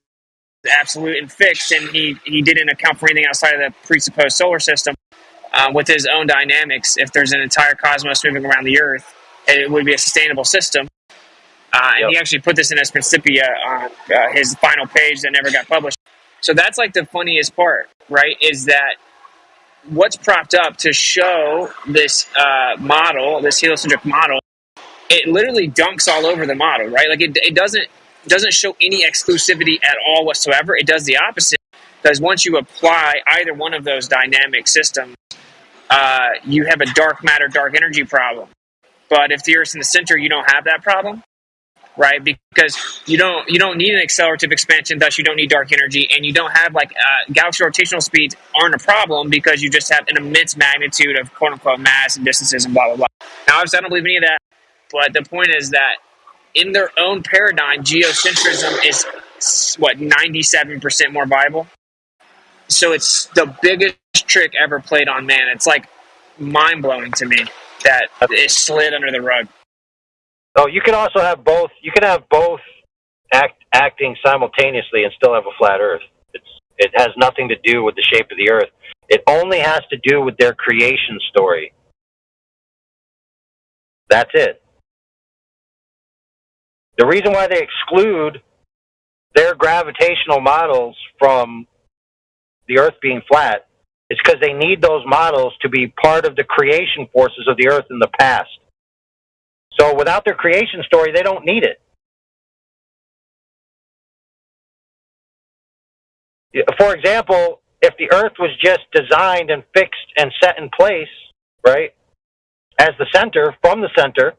absolute and fixed, and he didn't account for anything outside of the presupposed solar system with his own dynamics. If there's an entire cosmos moving around the Earth, it would be a sustainable system. And he actually put this in his Principia on his final page that never got published. So that's like the funniest part, right? Is that what's propped up to show this model, this heliocentric model, it literally dunks all over the model, right? Like it doesn't show any exclusivity at all whatsoever. It does the opposite, because once you apply either one of those dynamic systems, you have a dark matter, dark energy problem. But if the Earth's in the center, you don't have that problem, right? Because you don't need an accelerative expansion, thus you don't need dark energy, and you don't have like galaxy rotational speeds aren't a problem because you just have an immense magnitude of quote unquote mass and distances and blah blah blah. Now, obviously, I don't believe any of that, but the point is that in their own paradigm, geocentrism is 97% more viable. So it's the biggest trick ever played on man. It's like mind blowing to me that it slid under the rug. Oh, you can also have both. You can have both acting simultaneously and still have a flat Earth. It has nothing to do with the shape of the Earth. It only has to do with their creation story. That's it. The reason why they exclude their gravitational models from the Earth being flat is because they need those models to be part of the creation forces of the Earth in the past. So without their creation story, they don't need it. For example, if the Earth was just designed and fixed and set in place, right, as the center, from the center,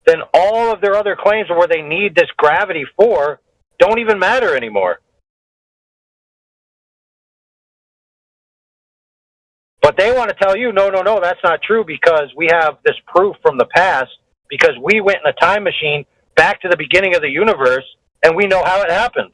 then all of their other claims where they need this gravity for don't even matter anymore. But they want to tell you, no, that's not true because we have this proof from the past because we went in a time machine back to the beginning of the universe and we know how it happened.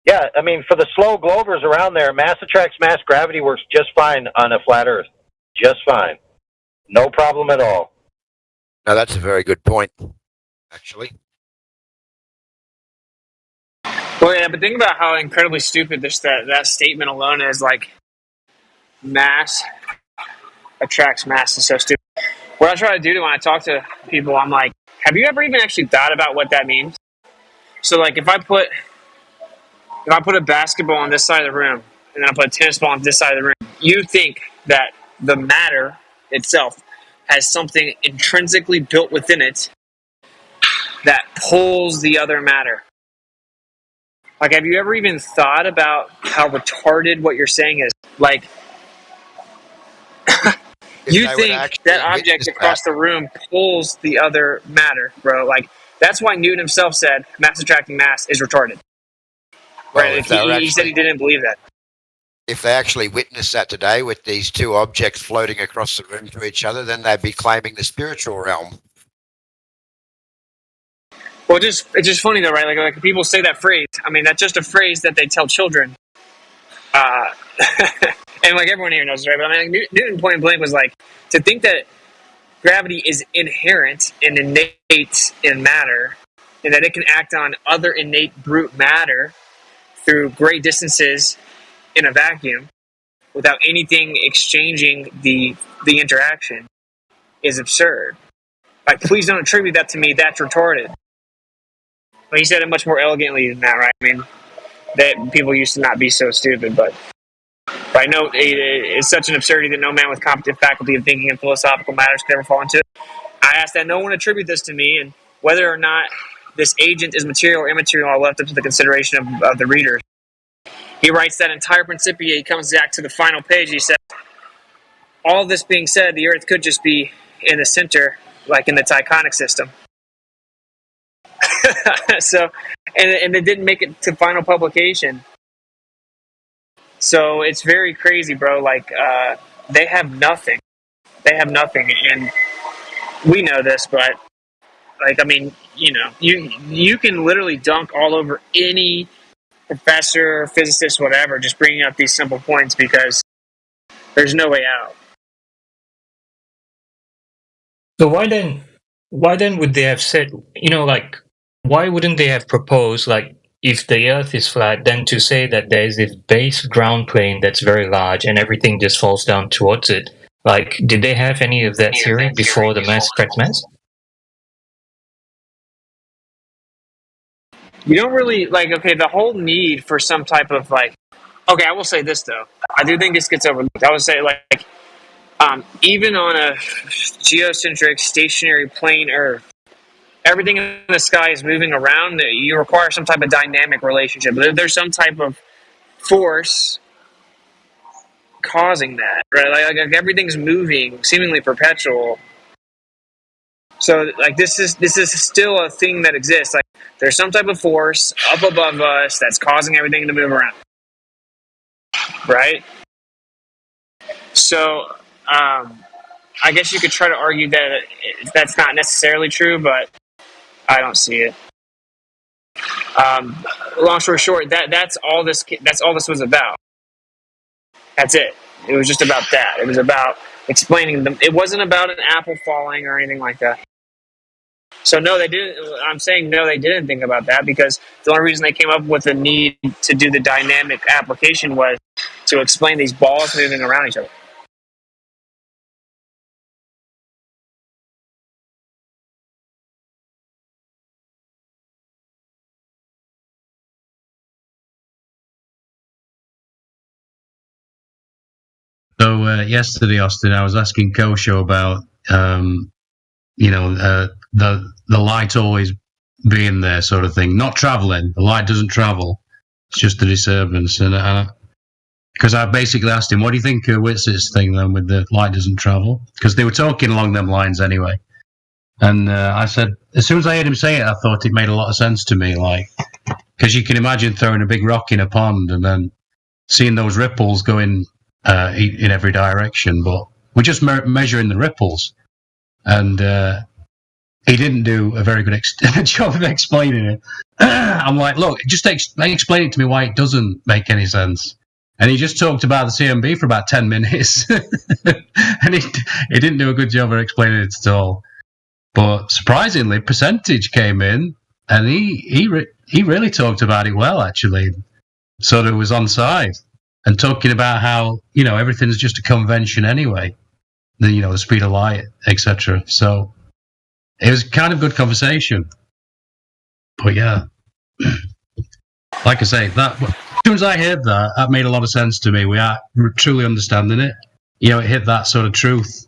Yeah, I mean, for the slow Globers around there, mass attracts mass gravity works just fine on a flat Earth. Just fine. No problem at all. Now, that's a very good point, actually. Well, yeah, but think about how incredibly stupid that statement alone is. Like, mass attracts mass is so stupid. What I try to do when I talk to people, I'm like, have you ever even actually thought about what that means? So, like, if I put a basketball on this side of the room, and then I put a tennis ball on this side of the room, you think that the matter itself has something intrinsically built within it that pulls the other matter. Like, have you ever even thought about how retarded what you're saying is? Like, you think that object across the room pulls the other matter, bro. Like, that's why Newton himself said mass attracting mass is retarded. Right? He said he didn't believe that. If they actually witnessed that today with these two objects floating across the room to each other, then they'd be claiming the spiritual realm. Well, it's just funny though, right? Like people say that phrase. I mean, that's just a phrase that they tell children. And like everyone here knows, right? But I mean, like, Newton point blank was like, to think that gravity is inherent and innate in matter, and that it can act on other innate brute matter through great distances in a vacuum without anything exchanging the interaction is absurd. Like, please don't attribute that to me. That's retarded. But he said it much more elegantly than that, right? I mean, that people used to not be so stupid, but I know it's such an absurdity that no man with competent faculty of thinking in philosophical matters could ever fall into it. I ask that no one attribute this to me, and whether or not this agent is material or immaterial are left up to the consideration of the reader. He writes that entire Principia. He comes back to the final page. He says, all this being said, the Earth could just be in the center, like in the Tychonic system. So, and it didn't make it to final publication. So it's very crazy, bro. Like, they have nothing. They have nothing, and we know this, but like, I mean, you know, you can literally dunk all over any professor, physicist, whatever, just bringing up these simple points because there's no way out. So why then would they have said, you know, like, why wouldn't they have proposed, like, if the Earth is flat, then to say that there is this base ground plane that's very large and everything just falls down towards it? Like, did they have any of that theory before the mass attracts mass? You don't really, like, okay, the whole need for some type of, like, okay, I will say this, though. I do think this gets overlooked. I would say, like, even on a geocentric, stationary plane Earth, everything in the sky is moving around. You require some type of dynamic relationship. There's some type of force causing that, right? Like everything's moving, seemingly perpetual. So, like, this is still a thing that exists. Like, there's some type of force up above us that's causing everything to move around, right? So, I guess you could try to argue that that's not necessarily true, but I don't see it. Long story short, that's all this was about. That's it. It was just about that. It was about explaining them. It wasn't about an apple falling or anything like that. So no, they didn't. I'm saying no, they didn't think about that because the only reason they came up with the need to do the dynamic application was to explain these balls moving around each other. So yesterday, Austin, I was asking Kosho about, the light always being there, sort of thing, not traveling. The light doesn't travel; it's just the disturbance. And because I basically asked him, "What do you think of Witz's thing then with the light doesn't travel?" Because they were talking along them lines anyway. And I said, as soon as I heard him say it, I thought it made a lot of sense to me, like, because you can imagine throwing a big rock in a pond and then seeing those ripples going in every direction, but we're just measuring the ripples, and he didn't do a very good job of explaining it. I'm like, look, just explain it to me why it doesn't make any sense. And he just talked about the CMB for about 10 minutes, and he didn't do a good job of explaining it at all. But surprisingly, Percentage came in, and he really talked about it well, actually. Sort of was on side. And talking about how, everything's just a convention anyway, the speed of light, etc. So it was kind of good conversation. But yeah, like I say, that as soon as I heard that made a lot of sense to me. We are truly understanding it. It hit that sort of truth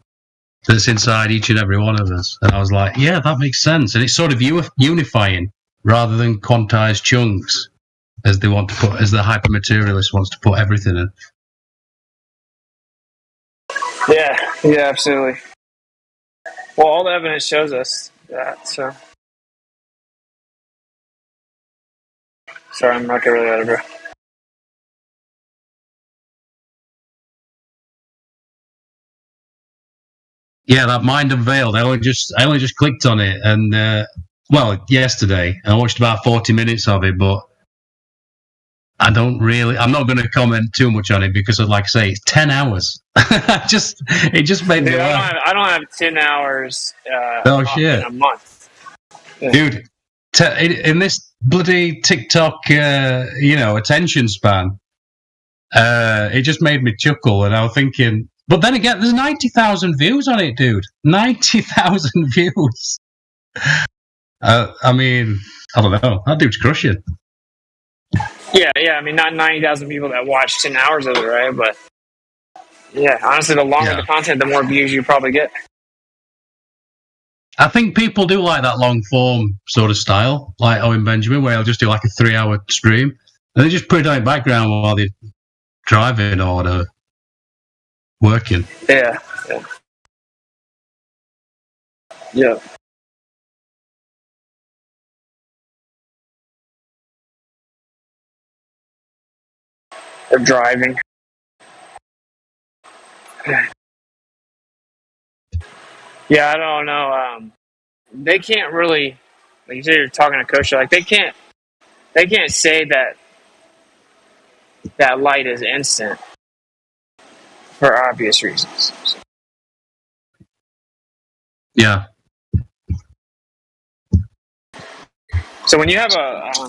that's inside each and every one of us. And I was like, yeah, that makes sense. And it's sort of unifying rather than quantized chunks. as they want to put, as the hypermaterialist wants to put everything in. Yeah, absolutely. Well, all the evidence shows us that. So, sorry, I'm not really out of breath. Yeah, that Mind Unveiled. I only just clicked on it, and yesterday, and I watched about 40 minutes of it, but I'm not going to comment too much on it because, like I say, it's 10 hours. It just made me laugh. I don't have 10 hours shit. in a month. Yeah. Dude, in this bloody TikTok, attention span, it just made me chuckle, and I was thinking, but then again, there's 90,000 views on it, dude. 90,000 views. I mean, I don't know. That dude's crushing. Yeah. I mean, not 90,000 people that watch 10 hours of it, right? But yeah, honestly, the longer the content, the more views you probably get. I think people do like that long form sort of style, like Owen Benjamin, where he'll just do like a 3-hour stream, and they just put it on in the background while they're driving or whatever, working. Yeah. They're driving. Yeah, I don't know. They can't really, like you said, you're talking to Kosher. Like they can't say that light is instant for obvious reasons. So. Yeah. So when you have a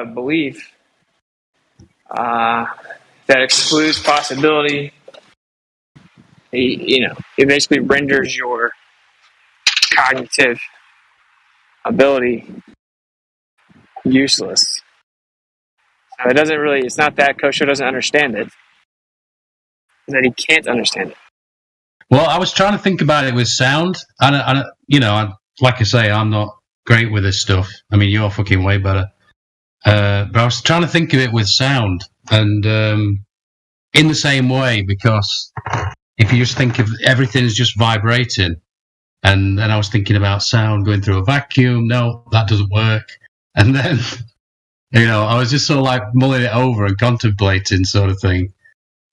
belief that excludes possibility, it basically renders your cognitive ability useless. So it's not that Kosher doesn't understand it, it's that he can't understand it. Well, I was trying to think about it with sound. Like I say, I'm not great with this stuff. I mean, you're fucking way better. But I was trying to think of it with sound, and in the same way, because if you just think of everything as just vibrating, and then I was thinking about sound going through a vacuum. No, that doesn't work. And then, I was just sort of like mulling it over and contemplating sort of thing.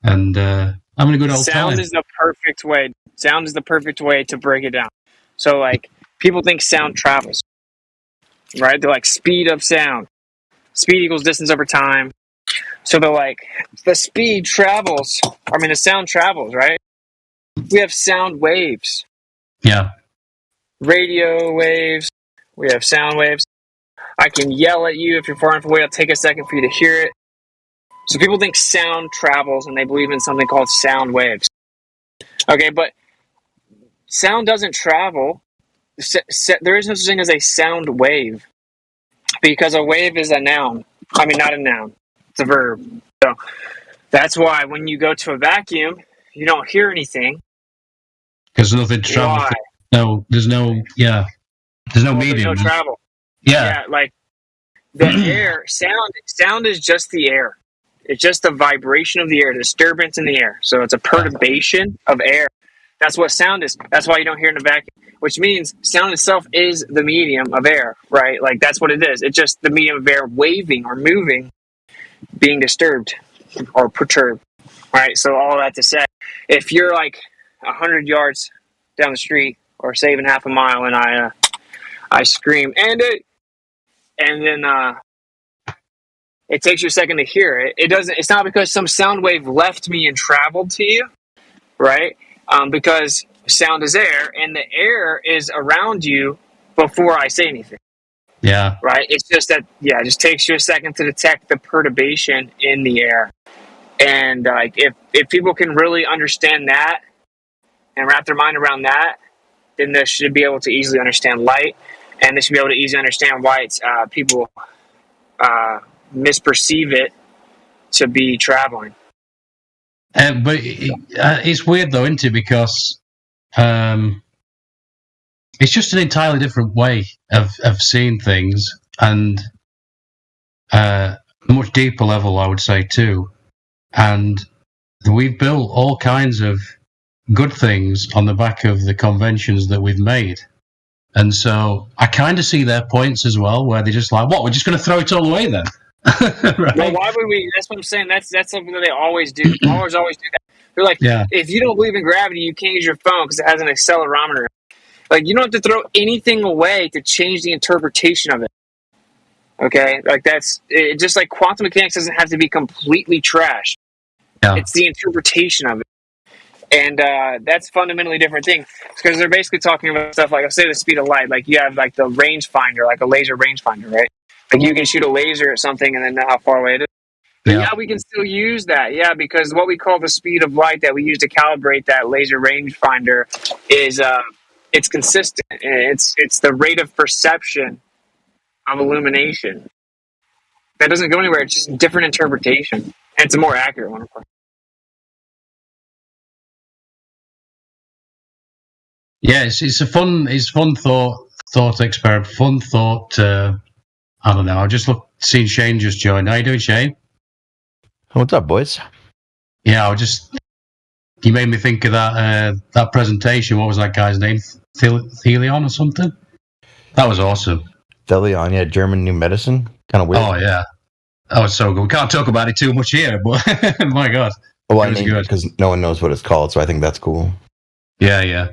And having a good old time. Sound is the perfect way. Sound is the perfect way to break it down. So, like, people think sound travels, right? They're like, speed of sound. Speed equals distance over time. So they're like, the speed travels. The sound travels, right? We have sound waves. Yeah. Radio waves. We have sound waves. I can yell at you if you're far enough away. It'll take a second for you to hear it. So people think sound travels, and they believe in something called sound waves. Okay, but sound doesn't travel. There is no such thing as a sound wave, because a wave is a noun. Not a noun. It's a verb. So that's why when you go to a vacuum, you don't hear anything. Because nothing travels. Why? No, there's no medium. There's no travel. Yeah. Like the air, sound is just the air. It's just the vibration of the air, the disturbance in the air. So it's a perturbation of air. That's what sound is. That's why you don't hear in a vacuum, which means sound itself is the medium of air, right? Like that's what it is. It's just the medium of air waving or moving, being disturbed or perturbed, right? So all that to say, if you're like 100 yards down the street or say even half a mile and I scream, Andy, and then it takes you a second to hear it. It's not because some sound wave left me and traveled to you, right? Because sound is air, and the air is around you before I say anything. Yeah. Right? It's just that, it just takes you a second to detect the perturbation in the air. And if people can really understand that and wrap their mind around that, then they should be able to easily understand light, and they should be able to easily understand why it's people misperceive it to be traveling. But it's weird though, isn't it? Because it's just an entirely different way of seeing things, and a much deeper level, I would say too. And we've built all kinds of good things on the back of the conventions that we've made. And so I kind of see their points as well, where they're just like, what, we're just going to throw it all away then? Right? Well, why would we? That's what I'm saying. That's something that they always do. Always do that. They're like, if you don't believe in gravity, you can't use your phone because it has an accelerometer. Like, you don't have to throw anything away to change the interpretation of it. Okay? Like, that's it, just like quantum mechanics doesn't have to be completely trash. Yeah. It's the interpretation of it. And that's a fundamentally different thing because they're basically talking about stuff like, say, the speed of light. Like, you have like the rangefinder, like a laser rangefinder, right? Like, you can shoot a laser at something and then know how far away it is. But we can still use that, because what we call the speed of light that we use to calibrate that laser rangefinder is it's consistent. It's the rate of perception of illumination. That doesn't go anywhere. It's just a different interpretation, and it's a more accurate one, of course. Yeah, it's a fun thought experiment. Fun thought. I don't know. I just seen Shane just join. How you doing, Shane? What's up, boys? Yeah, you made me think of that presentation. What was that guy's name? Thelion or something? That was awesome. Thelion, yeah, German New Medicine. Kind of weird. Oh yeah, that was so good. We can't talk about it too much here, but my God. Well, I mean, because no one knows what it's called, so I think that's cool. Yeah. Yeah,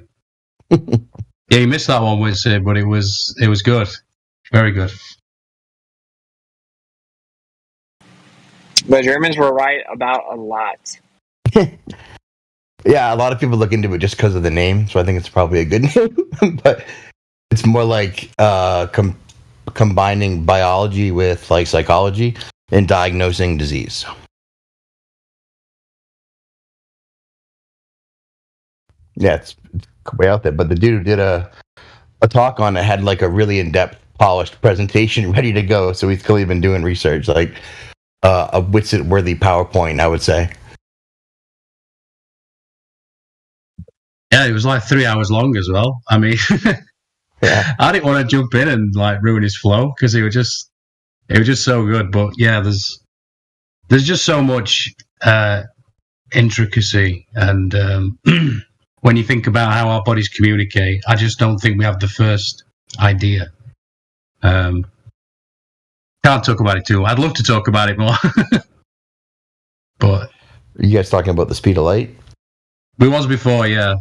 you missed that one, but it was good. Very good. The Germans were right about a lot. Yeah, a lot of people look into it just because of the name, so I think it's probably a good name. But it's more like combining biology with like psychology and diagnosing disease. Yeah, it's way out there. But the dude who did a talk on it had like a really in-depth, polished presentation ready to go. So he's clearly been doing research, like a Witsit-worthy PowerPoint, I would say. Yeah, it was like 3 hours long as well. I mean, I didn't want to jump in and like ruin his flow because it was just so good. But yeah, there's just so much intricacy, and when you think about how our bodies communicate, I just don't think we have the first idea. Can't talk about it too. I'd love to talk about it more, but are you guys talking about the speed of light? We was before, yeah.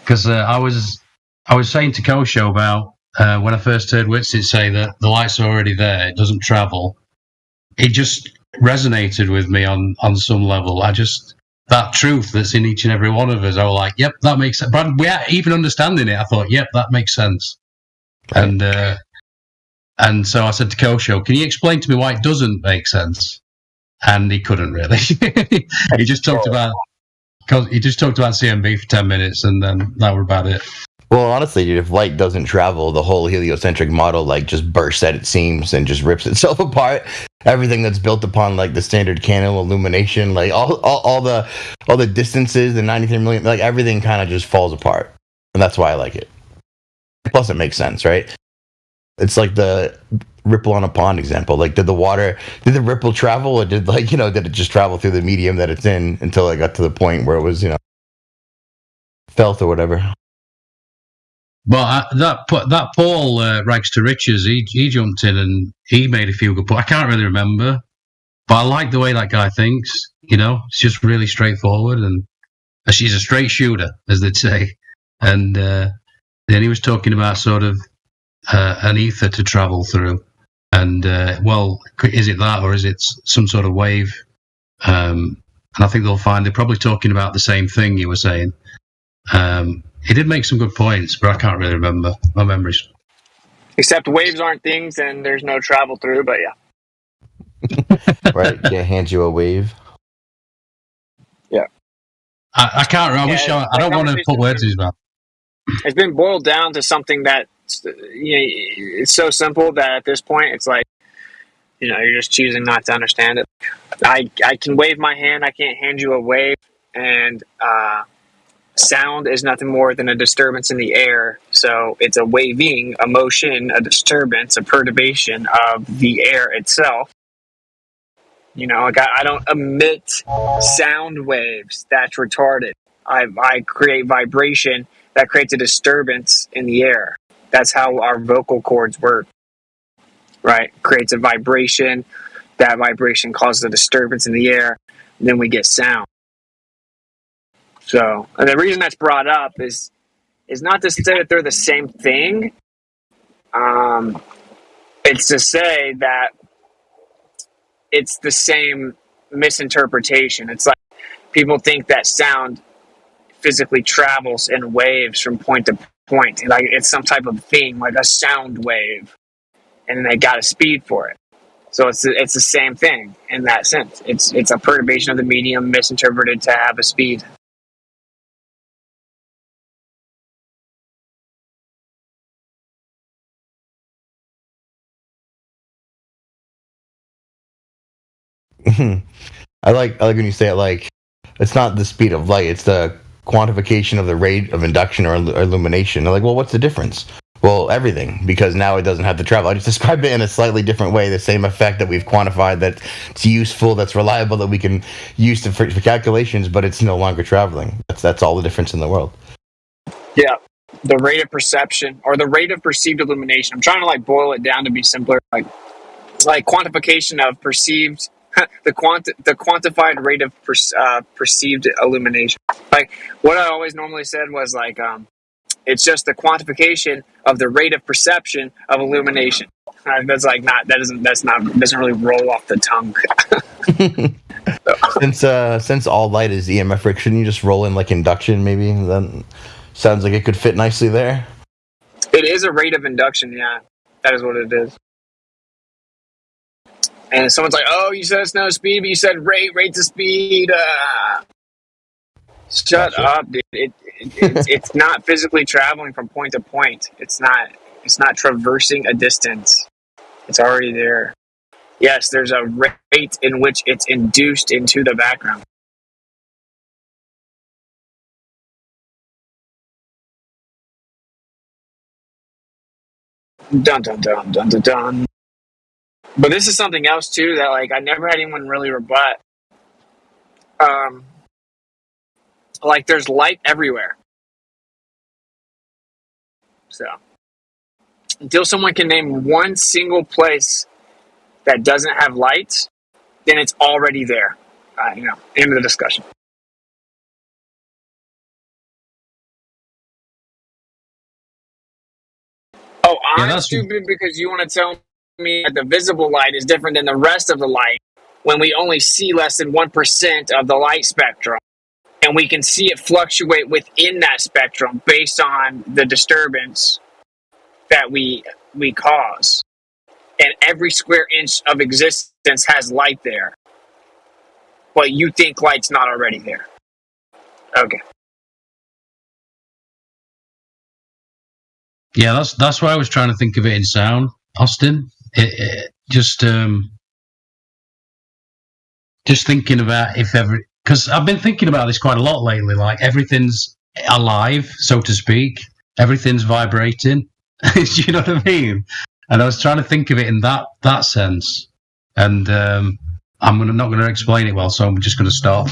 Because I was saying to Kosho about when I first heard Witsit say that the light's already there, it doesn't travel. It just resonated with me on some level. That truth that's in each and every one of us, I was like, yep, that makes sense. But even understanding it, I thought, yep, that makes sense. And so I said to Kosho, can you explain to me why it doesn't make sense? And he couldn't really. He just talked about CMB for 10 minutes, and then that was about it. Well, honestly, dude, if light doesn't travel, the whole heliocentric model like just bursts at its seams and just rips itself apart. Everything that's built upon like the standard candle illumination, like all the distances, the 93 million, like everything kind of just falls apart, and that's why I like it. Plus, it makes sense, right? It's like the ripple on a pond example. Like, did the ripple travel, or did it just travel through the medium that it's in until it got to the point where it was, felt or whatever? But that Paul Rags to Riches, he jumped in and he made a few good points. I can't really remember, but I like the way that guy thinks. It's just really straightforward, and she's a straight shooter, as they'd say. And then he was talking about sort of an ether to travel through, and is it that, or is it some sort of wave? And I think they're probably talking about the same thing you were saying. He did make some good points, but I can't really remember. My memories. Except waves aren't things, and there's no travel through. But yeah, right. Can't hand you a wave. Yeah, I can't. I wish I don't want to put words in his mouth. It's been boiled down to something that it's so simple that at this point it's like you're just choosing not to understand it. I can wave my hand. I can't hand you a wave, and sound is nothing more than a disturbance in the air. So it's a waving, a motion, a disturbance, a perturbation of the air itself. You know, like I don't emit sound waves. That's retarded. I create vibration that creates a disturbance in the air. That's how our vocal cords work, right? Creates a vibration. That vibration causes a disturbance in the air. And then we get sound. So, and the reason that's brought up is not to say that they're the same thing. It's to say that it's the same misinterpretation. It's like people think that sound physically travels in waves from point to point. Like it's some type of thing, like a sound wave, and they got a speed for it. So it's the same thing in that sense. It's a perturbation of the medium misinterpreted to have a speed. I like when you say it like it's not the speed of light, it's the quantification of the rate of induction or illumination. They're like, well, what's the difference? Well, everything, because now it doesn't have to travel. I just described it in a slightly different way, the same effect that we've quantified, that it's useful, that's reliable, that we can use for calculations, but it's no longer traveling. That's all the difference in the world. Yeah, the rate of perception or the rate of perceived illumination. I'm trying to like boil it down to be simpler, like quantification of perceived. The quantified rate of perceived illumination. Like what I always normally said was like it's just the quantification of the rate of perception of illumination. That's like doesn't really roll off the tongue. Since all light is EMF friction, shouldn't you just roll in like induction? Maybe then sounds like it could fit nicely there. It is a rate of induction. Yeah, that is what it is. And someone's like, "Oh, you said it's no speed, but you said rate to speed." Shut up, dude! It's not physically traveling from point to point. It's not traversing a distance. It's already there. Yes, there's a rate in which it's induced into the background. Dun dun dun dun dun dun. But this is something else too that like I never had anyone really rebut. Like there's light everywhere. So until someone can name one single place that doesn't have light, then it's already there. End of the discussion. Oh, I'm stupid because you want to tell me that the visible light is different than the rest of the light when we only see less than 1% of the light spectrum, and we can see it fluctuate within that spectrum based on the disturbance that we cause. And every square inch of existence has light there, but you think light's not already there. Okay. Yeah, that's why I was trying to think of it in sound, Austin. Just thinking about because I've been thinking about this quite a lot lately. Like everything's alive, so to speak. Everything's vibrating. You know what I mean? And I was trying to think of it in that sense. And I'm not going to explain it well, so I'm just going to stop.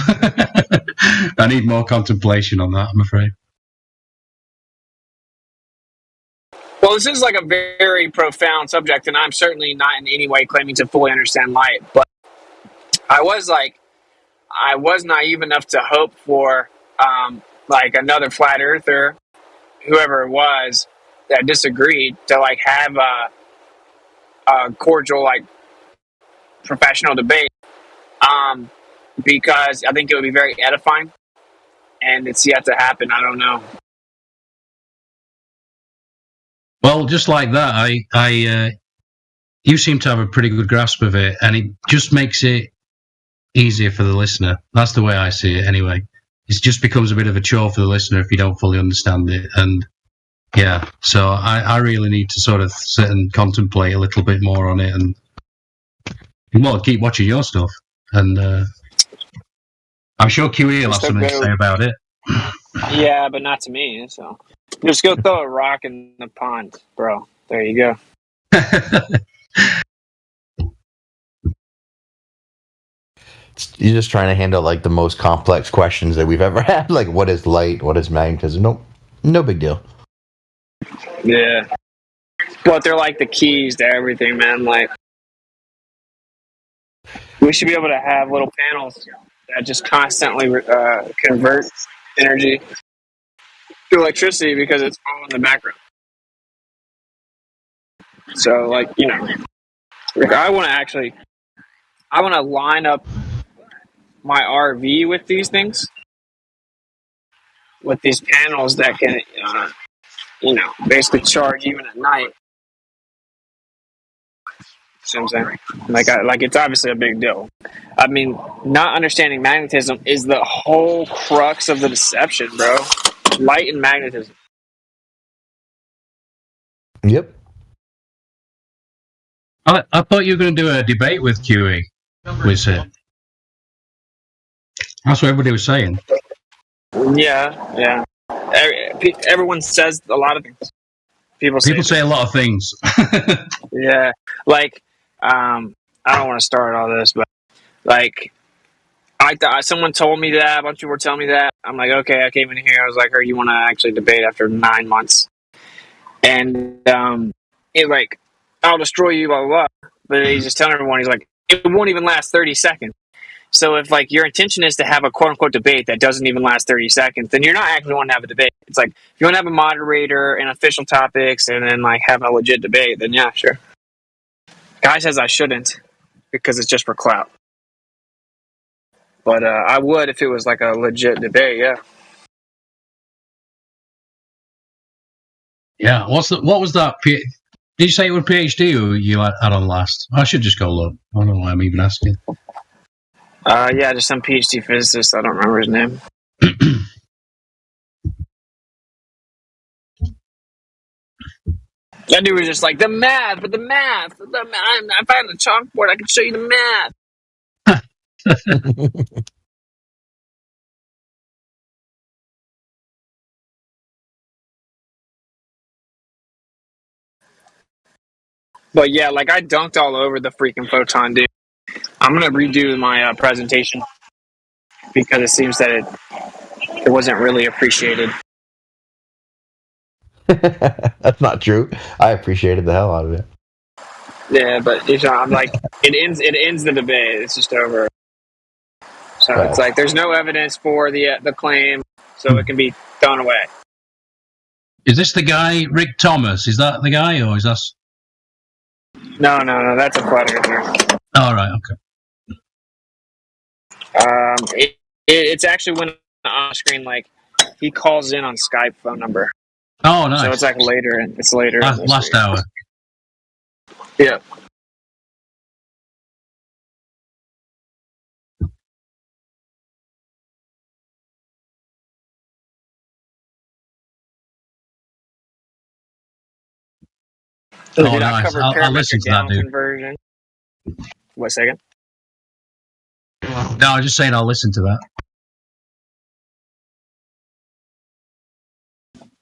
I need more contemplation on that, I'm afraid. Well, this is like a very profound subject, and I'm certainly not in any way claiming to fully understand light, but I was naive enough to hope for like another flat earther, whoever it was, that disagreed, to like have a cordial, like professional debate, because I think it would be very edifying, and it's yet to happen. I don't know. Well, just like that, you seem to have a pretty good grasp of it, and it just makes it easier for the listener. That's the way I see it, anyway. It just becomes a bit of a chore for the listener if you don't fully understand it, and yeah. So I really need to sort of sit and contemplate a little bit more on it, and well, keep watching your stuff, and I'm sure QE will have something to say about it. Yeah, but not to me. So just go throw a rock in the pond, bro. There you go. You're just trying to handle like the most complex questions that we've ever had. Like, what is light? What is magnetism? Nope, no big deal. Yeah, but they're like the keys to everything, man. Like, we should be able to have little panels that just constantly convert energy to electricity because it's all in the background. So, like, you know, if I want to line up my RV with these things, with these panels that can, basically charge even at night. See what I'm saying? Like it's obviously a big deal. I mean, not understanding magnetism is the whole crux of the deception, bro. Light and magnetism. Yep. I thought you were going to do a debate with QE. Was it? That's what everybody was saying. Yeah. Everyone says a lot of things. People say a lot of things. Yeah, like I don't want to start all this, but like someone told me that, a bunch of people were telling me that. I'm like, okay, I came in here. I was like, "Hey, you want to actually debate after 9 months?" And it like, I'll destroy you, blah blah blah. But he's just telling everyone, he's like, it won't even last 30 seconds. So if like your intention is to have a quote unquote debate that doesn't even last 30 seconds, then you're not actually wanting to have a debate. It's like if you want to have a moderator and official topics and then like have a legit debate, then yeah, sure. Guy says I shouldn't because it's just for clout. But I would if it was like a legit debate, yeah. Yeah. What was that? Did you say it was PhD or you had on last? I should just go look. I don't know why I'm even asking. Yeah, just some PhD physicist. I don't remember his name. That dude was just like, the math. If I had a chalkboard, I could show you the math. But yeah, like I dunked all over the freaking photon, dude. I'm gonna redo my presentation because it seems that it wasn't really appreciated. That's not true. I appreciated the hell out of it. Yeah, but I'm like, it ends the debate. It's just over. So Right. It's like there's no evidence for the claim, so it can be thrown away. Is this the guy, Rick Thomas? Is that the guy, or is that? No, that's a flat earther. All right, okay. It's actually when on the screen, like he calls in on Skype phone number. Oh, nice. So it's like later. It's later. Last hour. Yeah. Oh, nice. I'll listen to that, dude. Conversion. What second? No, I was just saying I'll listen to that.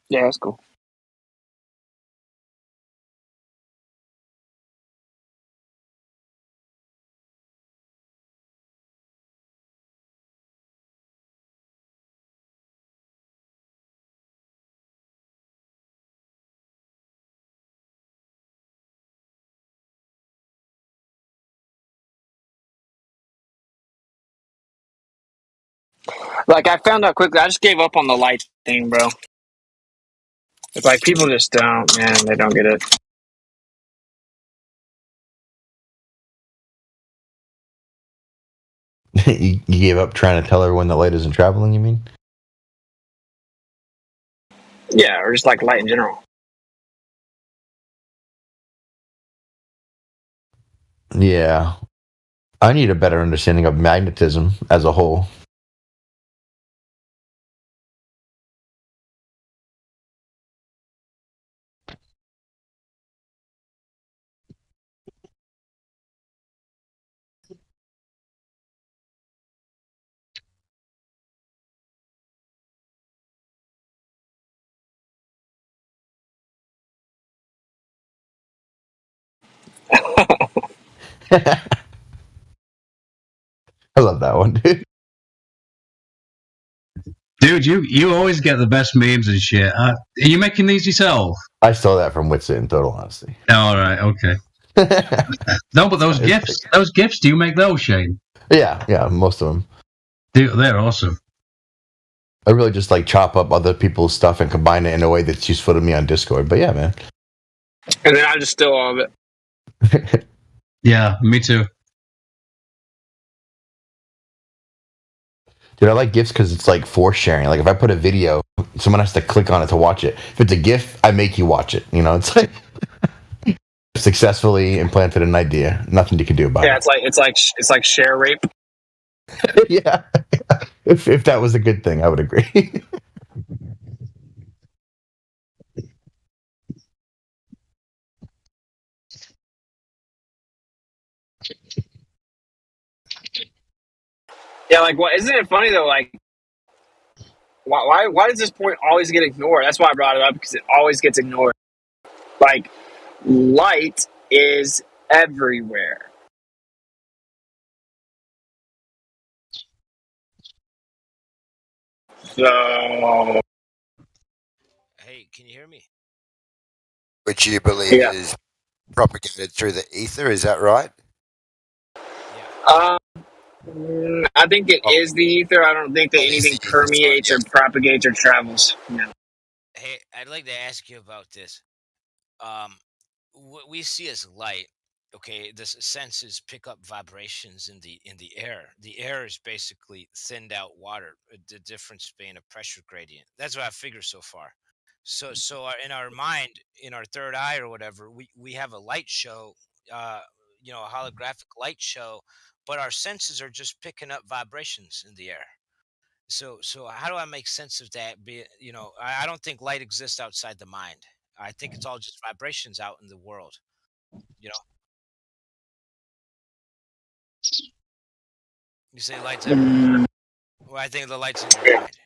Yeah, that's cool. Like I found out quickly. I just gave up on the light thing, bro. It's like people just don't, man. They don't get it. You gave up trying to tell everyone that light isn't traveling, you mean? Yeah, or just like light in general. Yeah. I need a better understanding of magnetism as a whole. I love that one, dude. Dude, you always get the best memes and shit. Are you making these yourself? I stole that from Witsit, in total honesty. All right, okay. No, but those gifts, do you make those, Shane? Yeah, most of them. Dude, they're awesome. I really just like chop up other people's stuff and combine it in a way that's useful to me on Discord. But yeah, man. And then I just steal all of it. Yeah, me too. Dude, I like GIFs because it's like force sharing. Like if I put a video, someone has to click on it to watch it. If it's a GIF, I make you watch it. You know, it's like successfully implanted an idea. Nothing you can do about Yeah, it. it's like share rape. Yeah. If that was a good thing, I would agree. Yeah, like what? Isn't it funny though? Like, why does this point always get ignored? That's why I brought it up, because it always gets ignored. Like, light is everywhere. So, Hey, can you hear me? Which you believe is propagated through the ether, is that right? I think it is the ether. I don't think that anything permeates or propagates or travels. No. Hey, I'd like to ask you about this. What we see as light, okay, the senses pick up vibrations in the air. The air is basically thinned out water. The difference being a pressure gradient. That's what I figure so far. So in our mind, in our third eye or whatever, we have a light show, a holographic light show, but our senses are just picking up vibrations in the air. So how do I make sense of that? I don't think light exists outside the mind. I think it's all just vibrations out in the world. You say light's everywhere. Well, I think the light's in your mind,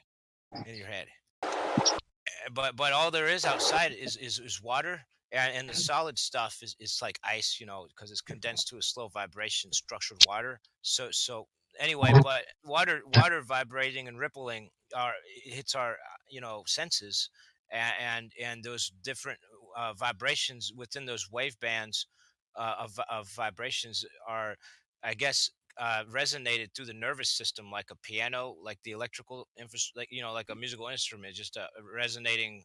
in your head. But all there is outside is water, and the solid stuff is like ice, because it's condensed to a slow vibration, structured water. So anyway, but water vibrating and rippling hits our senses, and those different vibrations within those wave bands of vibrations are, I guess, resonated through the nervous system, like a piano, like the electrical like a musical instrument, just resonating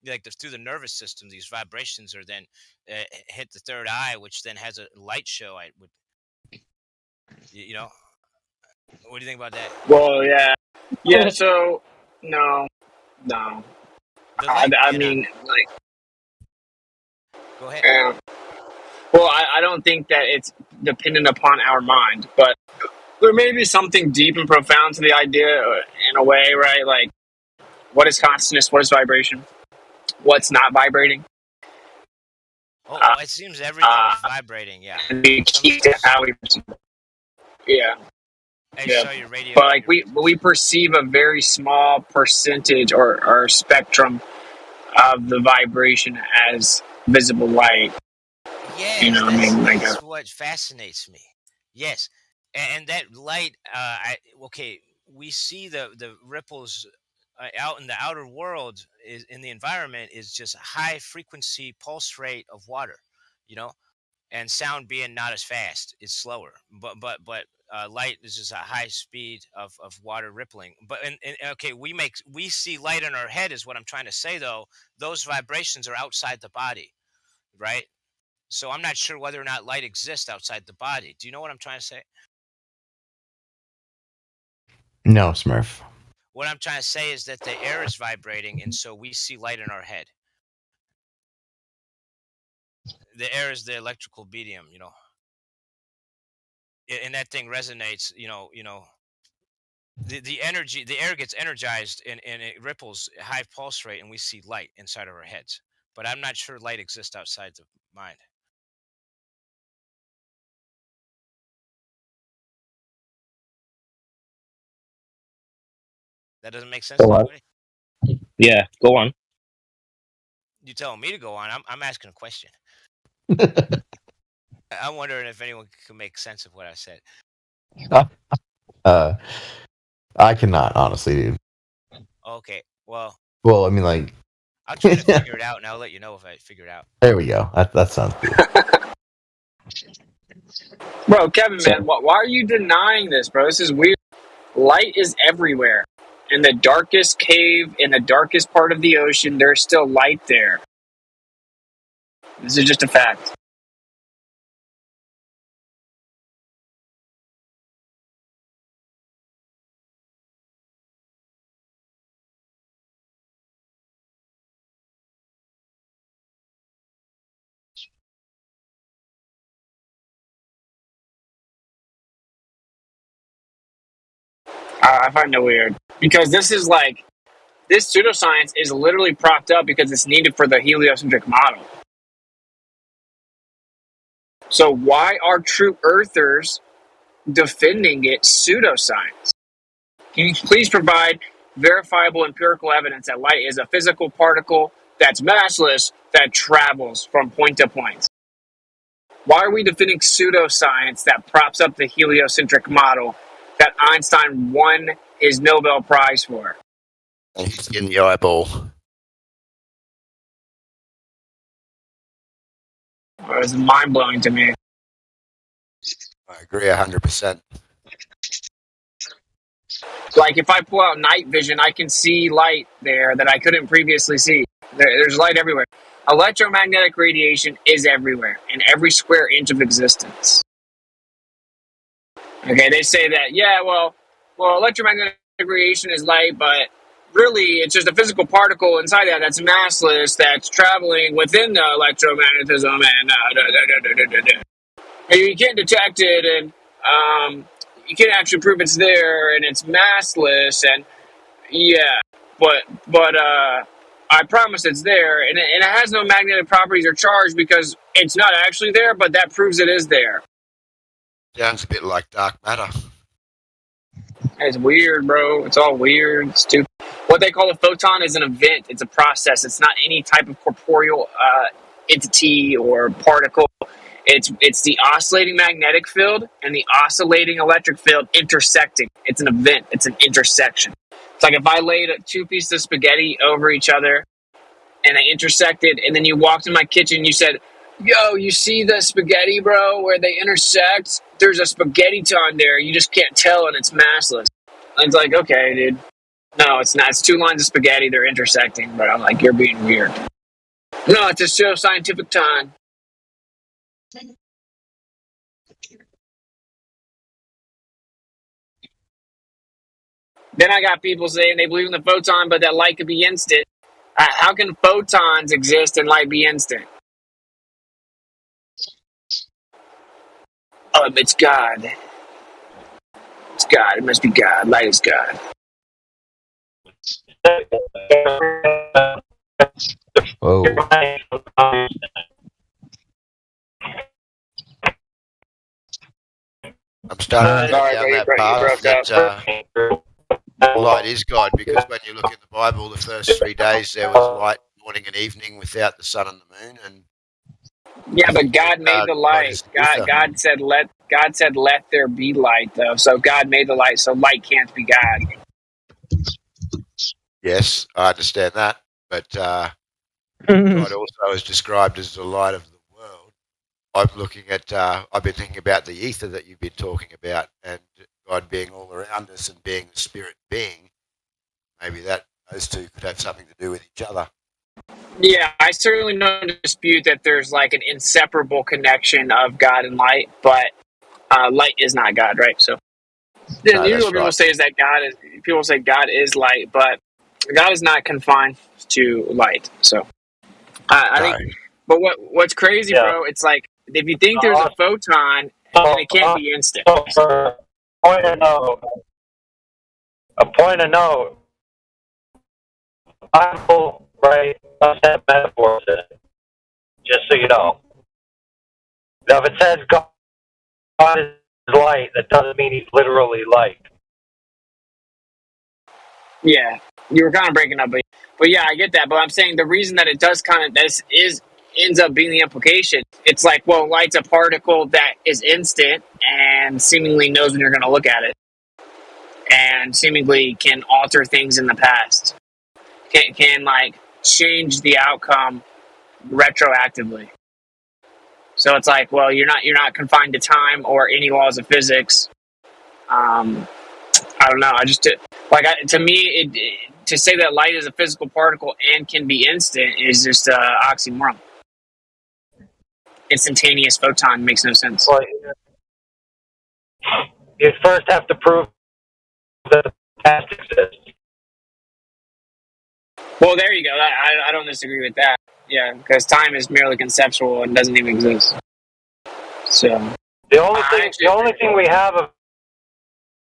like through the nervous system. These vibrations are then hit the third eye, which then has a light show. I would, what do you think about that? Well, yeah. So no. I mean, like, go ahead. Well, I don't think that it's dependent upon our mind, but there may be something deep and profound to the idea in a way, right? Like, what is consciousness? What is vibration? What's not vibrating? It seems everything is vibrating, yeah. And the key to how we perceive it. Yeah. Saw your radio. But like we perceive a very small percentage or spectrum of the vibration as visible light. Yeah, that's what fascinates me. Yes, and that light. We see the ripples out in the outer world, is in the environment, is just a high frequency pulse rate of water, and sound being not as fast, it's slower. But light is just a high speed of water rippling. But we see light in our head, is what I'm trying to say. Though those vibrations are outside the body, right? So I'm not sure whether or not light exists outside the body. Do you know what I'm trying to say? No, Smurf. What I'm trying to say is that the air is vibrating, and so we see light in our head. The air is the electrical medium, and that thing resonates. The energy, the air gets energized, and it ripples at high pulse rate, and we see light inside of our heads. But I'm not sure light exists outside the mind. That doesn't make sense to anybody? Yeah, go on. You telling me to go on? I'm asking a question. I'm wondering if anyone can make sense of what I said. I cannot, honestly, dude. Okay, well, Well, I mean, like, I'll try to figure it out, and I'll let you know if I figure it out. there we go. That sounds good. Bro, Kevin, man, why are you denying this, bro? This is weird. Light is everywhere. In the darkest cave, in the darkest part of the ocean, there's still light there. This is just a fact. I find it weird. Because this pseudoscience is literally propped up because it's needed for the heliocentric model. So why are true earthers defending it pseudoscience? Can you please provide verifiable empirical evidence that light is a physical particle that's massless that travels from point to point? Why are we defending pseudoscience that props up the heliocentric model that Einstein won his Nobel Prize for? He's in the eyeball. It was mind-blowing to me. I agree 100%. Like, if I pull out night vision, I can see light there that I couldn't previously see. There's light everywhere. Electromagnetic radiation is everywhere, in every square inch of existence. Okay, they say that, well, electromagnetic radiation is light, but really it's just a physical particle inside that's massless, that's traveling within the electromagnetism, and you can't detect it, and you can't actually prove it's there, and it's massless, and but I promise it's there, and it has no magnetic properties or charge because it's not actually there, but that proves it is there. Sounds a bit like dark matter. It's weird, bro. It's all weird, stupid. What they call a photon is an event. It's a process. It's not any type of corporeal entity or particle. It's the oscillating magnetic field and the oscillating electric field intersecting. It's an event. It's an intersection. It's like if I laid two pieces of spaghetti over each other and they intersected, and then you walked in my kitchen and you said, yo, you see the spaghetti, bro, where they intersect? There's a spaghetti-ton there. You just can't tell, and it's massless. And it's like, okay, dude. No, it's not. It's two lines of spaghetti. They're intersecting. But I'm like, you're being weird. No, it's a pseudoscientific ton. Then I got people saying they believe in the photon, but that light could be instant. How can photons exist and light be instant? It's God. It's God. It must be God. Light is God. Whoa. I'm starting to go down that path that light is God, because when you look in the Bible, the first 3 days there was light morning and evening without the sun and the moon, and yeah, but God made the light. God said let there be light, though. So God made the light, so light can't be God. Yes, I understand that, but God also is described as the light of the world. I'm looking at. I've been thinking about the ether that you've been talking about, and God being all around us and being the spirit being. Maybe those two could have something to do with each other. Yeah, I certainly don't dispute that there's like an inseparable connection of God and light, but light is not God, right? So usually what people say is that people say God is light, but God is not confined to light. So I think, but what's crazy, bro? It's like if you think there's a photon and it can't be instant. A point of note. Bible, right? Must have metaphors in it. Just so you know. Now, if it says God is light, that doesn't mean he's literally light. Yeah, you were kind of breaking up, but yeah, I get that. But I'm saying the reason that it does kind of this is ends up being the implication. It's like, well, light's a particle that is instant and seemingly knows when you're going to look at it, and seemingly can alter things in the past, can like change the outcome retroactively. So it's like, well, you're not confined to time or any laws of physics. I don't know. To me, to say that light is a physical particle and can be instant is just oxymoron. Instantaneous photon makes no sense. Well, you first have to prove that the past exists. Well, there you go. I don't disagree with that. Yeah, because time is merely conceptual and doesn't even exist. So the only thing we have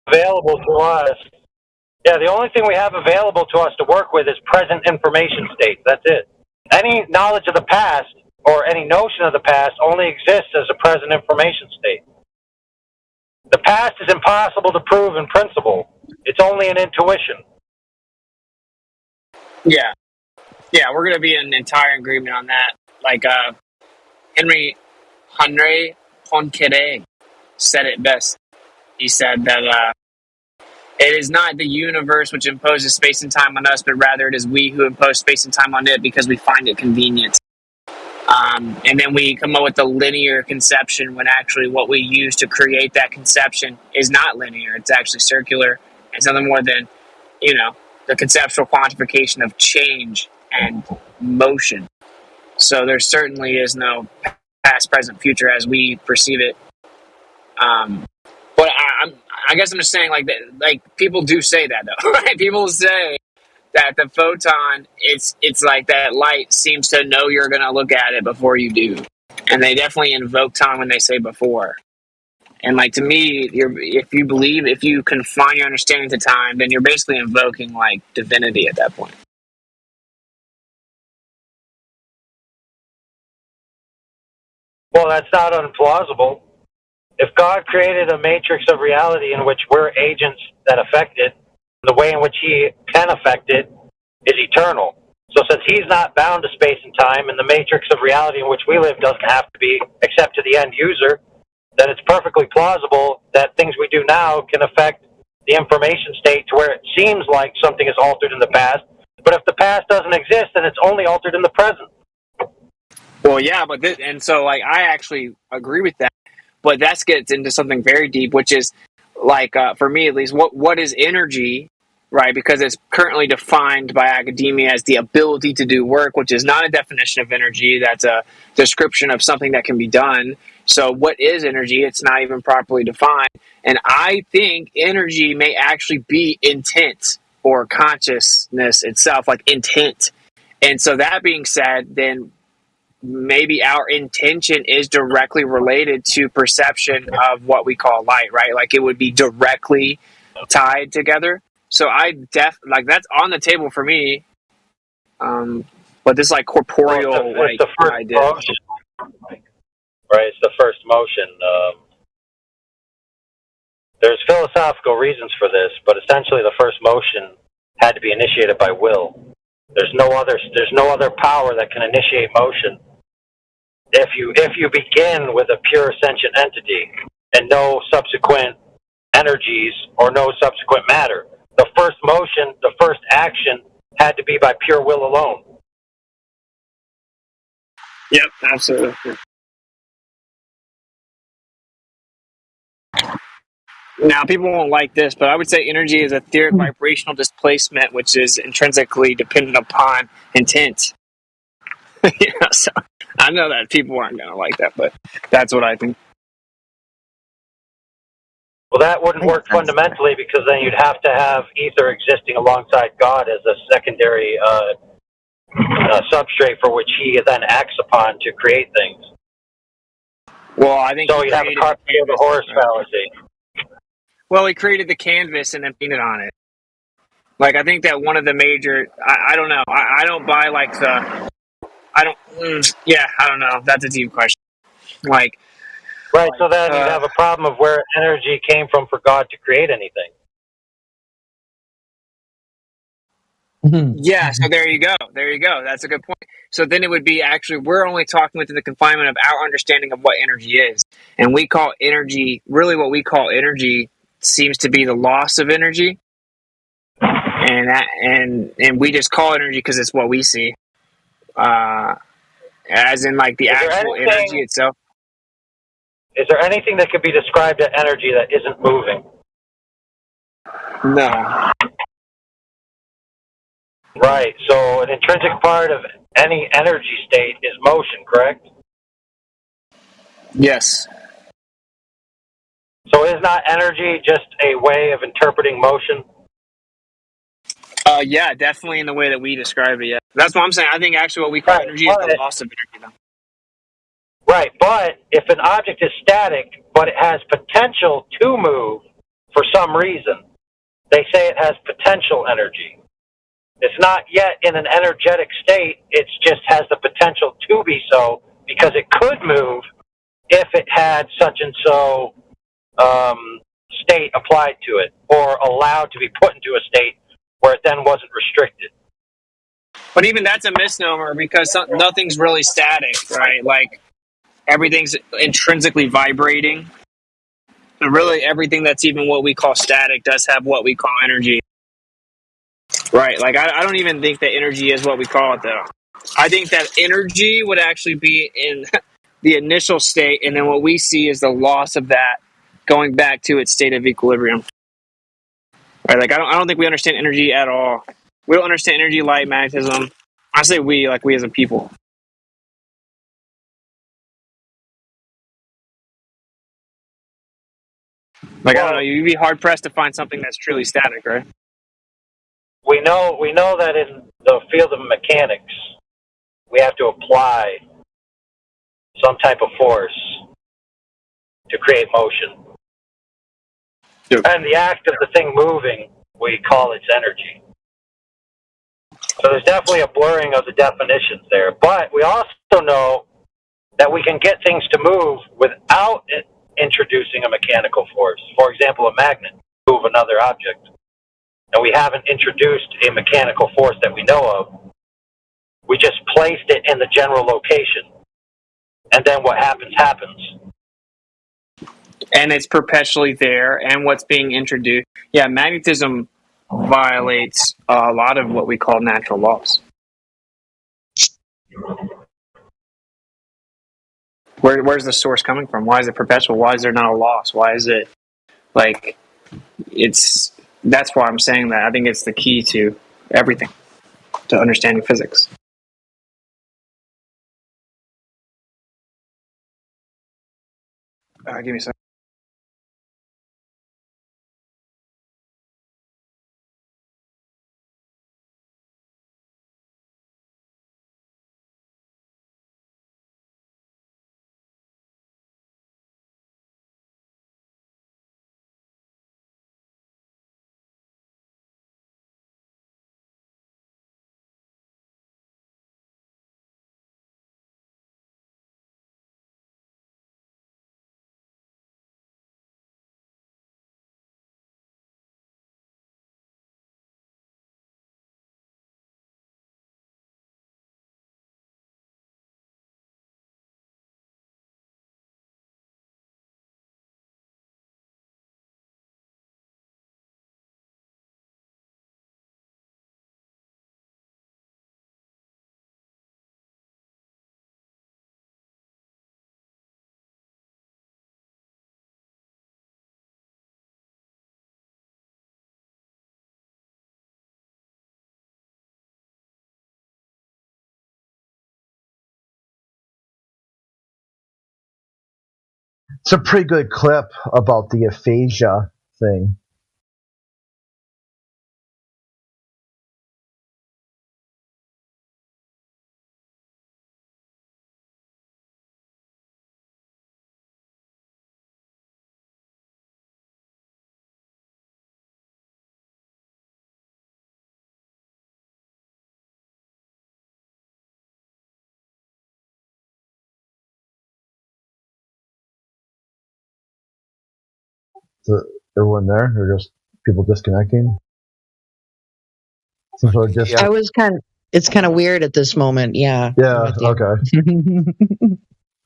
available to us, the only thing we have available to us to work with is present information state. That's it. Any knowledge of the past or any notion of the past only exists as a present information state. The past is impossible to prove in principle. It's only an intuition. Yeah, we're gonna be in entire agreement on that. Like Henry Poincaré said it best. He said that it is not the universe which imposes space and time on us, but rather it is we who impose space and time on it because we find it convenient. And then we come up with the linear conception when actually what we use to create that conception is not linear. It's actually circular. It's nothing more than, the conceptual quantification of change and motion. So there certainly is no past, present, future as we perceive it. But I guess I'm just saying, like people do say that though, right? People say that the photon, it's like that light seems to know you're going to look at it before you do, and they definitely invoke time when they say before. And like to me, if you confine your understanding to time, then you're basically invoking like divinity at that point. Well, that's not unplausible. If God created a matrix of reality in which we're agents that affect it, the way in which he can affect it is eternal. So since he's not bound to space and time, and the matrix of reality in which we live doesn't have to be except to the end user, then it's perfectly plausible that things we do now can affect the information state to where it seems like something is altered in the past. But if the past doesn't exist, then it's only altered in the present. Well, yeah, and so like I actually agree with that, but that gets into something very deep, which is like for me at least, what is energy, right? Because it's currently defined by academia as the ability to do work, which is not a definition of energy. That's a description of something that can be done. So what is energy? It's not even properly defined. And I think energy may actually be intent or consciousness itself, like intent. And so that being said, then maybe our intention is directly related to perception of what we call light, right? Like it would be directly tied together. So that's on the table for me. But this like corporeal it's the first idea. Motion. Right, it's the first motion. There's philosophical reasons for this, but essentially the first motion had to be initiated by will. There's no other power that can initiate motion. If you begin with a pure sentient entity and no subsequent energies or no subsequent matter, the first motion, the first action had to be by pure will alone. Yep, absolutely. Now, people won't like this, but I would say energy is a etheric vibrational displacement, which is intrinsically dependent upon intent. So I know that people aren't going to like that, but that's what I think. Well, that wouldn't work fundamentally because then you'd have to have ether existing alongside God as a secondary substrate for which he then acts upon to create things. Well, I think so. You have a cart before the horse fallacy. Well, he created the canvas and then painted on it. Like I think that one of the major, I don't know. I don't buy like the. I don't know. That's a deep question. Right, so then you'd have a problem of where energy came from for God to create anything. Yeah, so there you go. That's a good point. So then it would be actually, we're only talking within the confinement of our understanding of what energy is. And we call energy, really what we call energy seems to be the loss of energy. And we just call it energy because it's what we see. As in like the actual energy itself. Is there anything that could be described as energy that isn't moving? No. Right. So an intrinsic part of any energy state is motion, correct? Yes. So is not energy just a way of interpreting motion? Yeah, definitely in the way that we describe it, yeah. That's what I'm saying. I think actually what we call energy is the loss of energy, though. Right, but if an object is static, but it has potential to move for some reason, they say it has potential energy. It's not yet in an energetic state, it just has the potential to be so, because it could move if it had such and so state applied to it, or allowed to be put into a state where it then wasn't restricted. But even that's a misnomer because nothing's really static, right? Like, everything's intrinsically vibrating. So really everything that's even what we call static does have what we call energy. Right, like I don't even think that energy is what we call it, though. I think that energy would actually be in the initial state, and then what we see is the loss of that going back to its state of equilibrium. Right, like I don't think we understand energy at all. We don't understand energy, light, magnetism. I say we, like we as a people. Like, I don't know, you'd be hard pressed to find something that's truly static, right? We know that in the field of mechanics, we have to apply some type of force to create motion. Yep. And the act of the thing moving, we call its energy. So there's definitely a blurring of the definitions there. But we also know that we can get things to move without introducing a mechanical force. For example, a magnet move another object. And we haven't introduced a mechanical force that we know of. We just placed it in the general location. And then what happens, happens. And it's perpetually there, and what's being introduced. Yeah, magnetism violates a lot of what we call natural laws. Where's the source coming from? Why is it perpetual? Why is there not a loss? Why is it like that's why I'm saying that. I think it's the key to everything, to understanding physics. Give me a second. It's a pretty good clip about the aphasia thing. So everyone there, or just people disconnecting? I was kind it's kind of weird at this moment. Yeah. Yeah. Okay.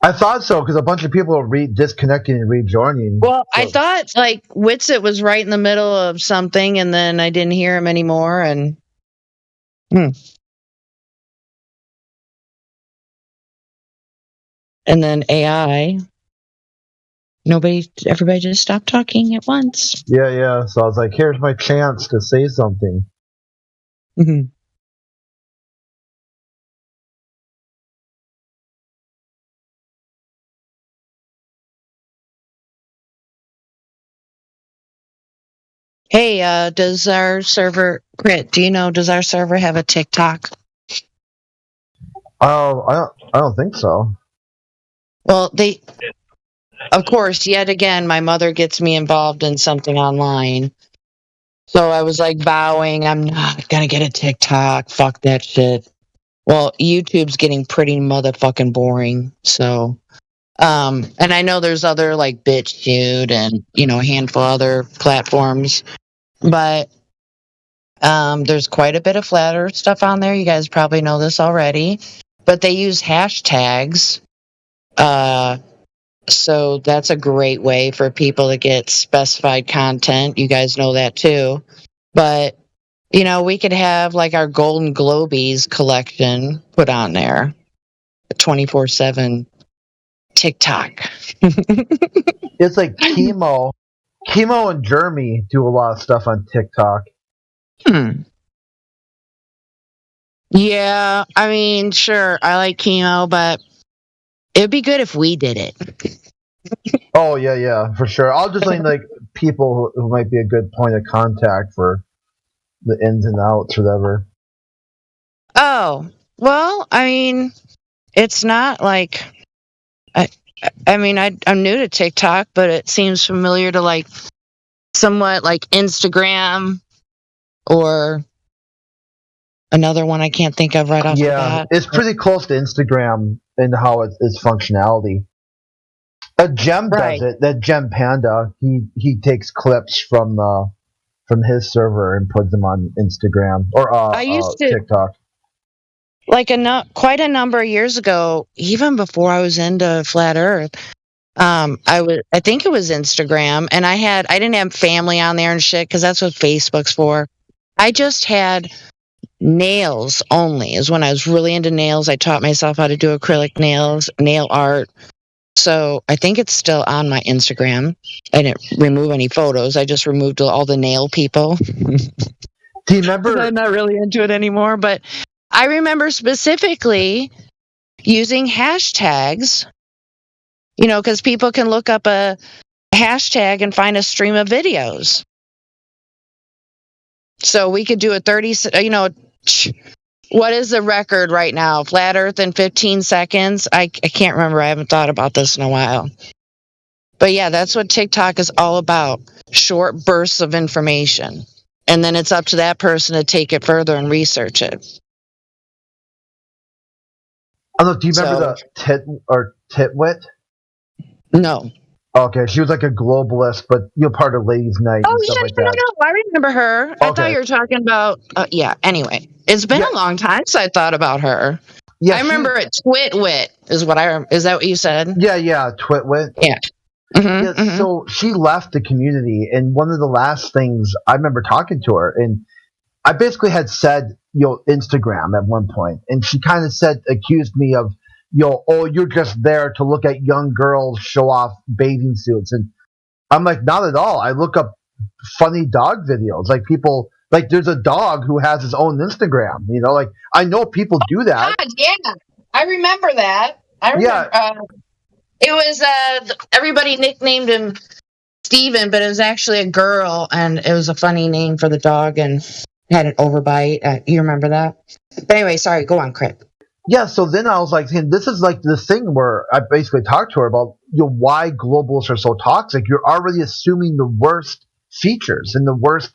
I thought so because a bunch of people are disconnecting and rejoining. Well, I thought like Witsit was right in the middle of something, and then I didn't hear him anymore. And and then AI. Everybody just stopped talking at once. Yeah. So I was like, here's my chance to say something. Mm-hmm. Hey, does our server, Crit, do you know, does our server have a TikTok? Oh, I don't think so. Well, of course, yet again, my mother gets me involved in something online. So I was like vowing, I'm not going to get a TikTok. Fuck that shit. Well, YouTube's getting pretty motherfucking boring. So, and I know there's other like BitChute and, a handful of other platforms, but there's quite a bit of flat earth stuff on there. You guys probably know this already, but they use hashtags. So that's a great way for people to get specified content. You guys know that too. But, we could have like our Golden Globies collection put on there. 24/7 TikTok. It's like Chemo and Jeremy do a lot of stuff on TikTok. Yeah, I mean, sure, I like Chemo, but it'd be good if we did it. Oh, yeah, for sure. I'll just like people who might be a good point of contact for the ins and outs, whatever. Oh, well, I mean, it's not like I'm new to TikTok, but it seems familiar to like somewhat like Instagram or another one I can't think of right off the bat. It's pretty close to Instagram in how its functionality. Gem does it. That Gem Panda, he takes clips from his server and puts them on Instagram or TikTok. Like quite a number of years ago, even before I was into Flat Earth, I think it was Instagram, and I didn't have family on there and shit because that's what Facebook's for. I just had nails only. Is when I was really into nails. I taught myself how to do acrylic nails, nail art. So I think it's still on my Instagram. I didn't remove any photos. I just removed all the nail people. Do you remember? I'm not really into it anymore, but I remember specifically using hashtags, because people can look up a hashtag and find a stream of videos. So we could do a 30, what is the record right now? Flat Earth in 15 seconds? I can't remember. I haven't thought about this in a while. But yeah, that's what TikTok is all about. Short bursts of information. And then it's up to that person to take it further and research it. I don't know, do you remember the Titwit? No. Okay, she was like a globalist, but part of Ladies' Night and stuff like that. No, I remember her. I thought you were talking about, anyway. It's been a long time since I thought about her. Yeah, I remember it. Twitwit is that what you said? Yeah, Twitwit. Yeah. Mm-hmm, So she left the community, and one of the last things I remember talking to her, and I basically had said, Instagram at one point, and she kind of accused me of, you're just there to look at young girls show off bathing suits, and I'm like, not at all. I look up funny dog videos, like people. Like, there's a dog who has his own Instagram, like, I know people do that. God, yeah. I remember that. It was, everybody nicknamed him Steven, but it was actually a girl, and it was a funny name for the dog, and had an overbite. You remember that? But anyway, sorry, go on, Crit. Yeah, so then I was like, this is like the thing where I basically talked to her about, why globalists are so toxic. You're already assuming the worst features and the worst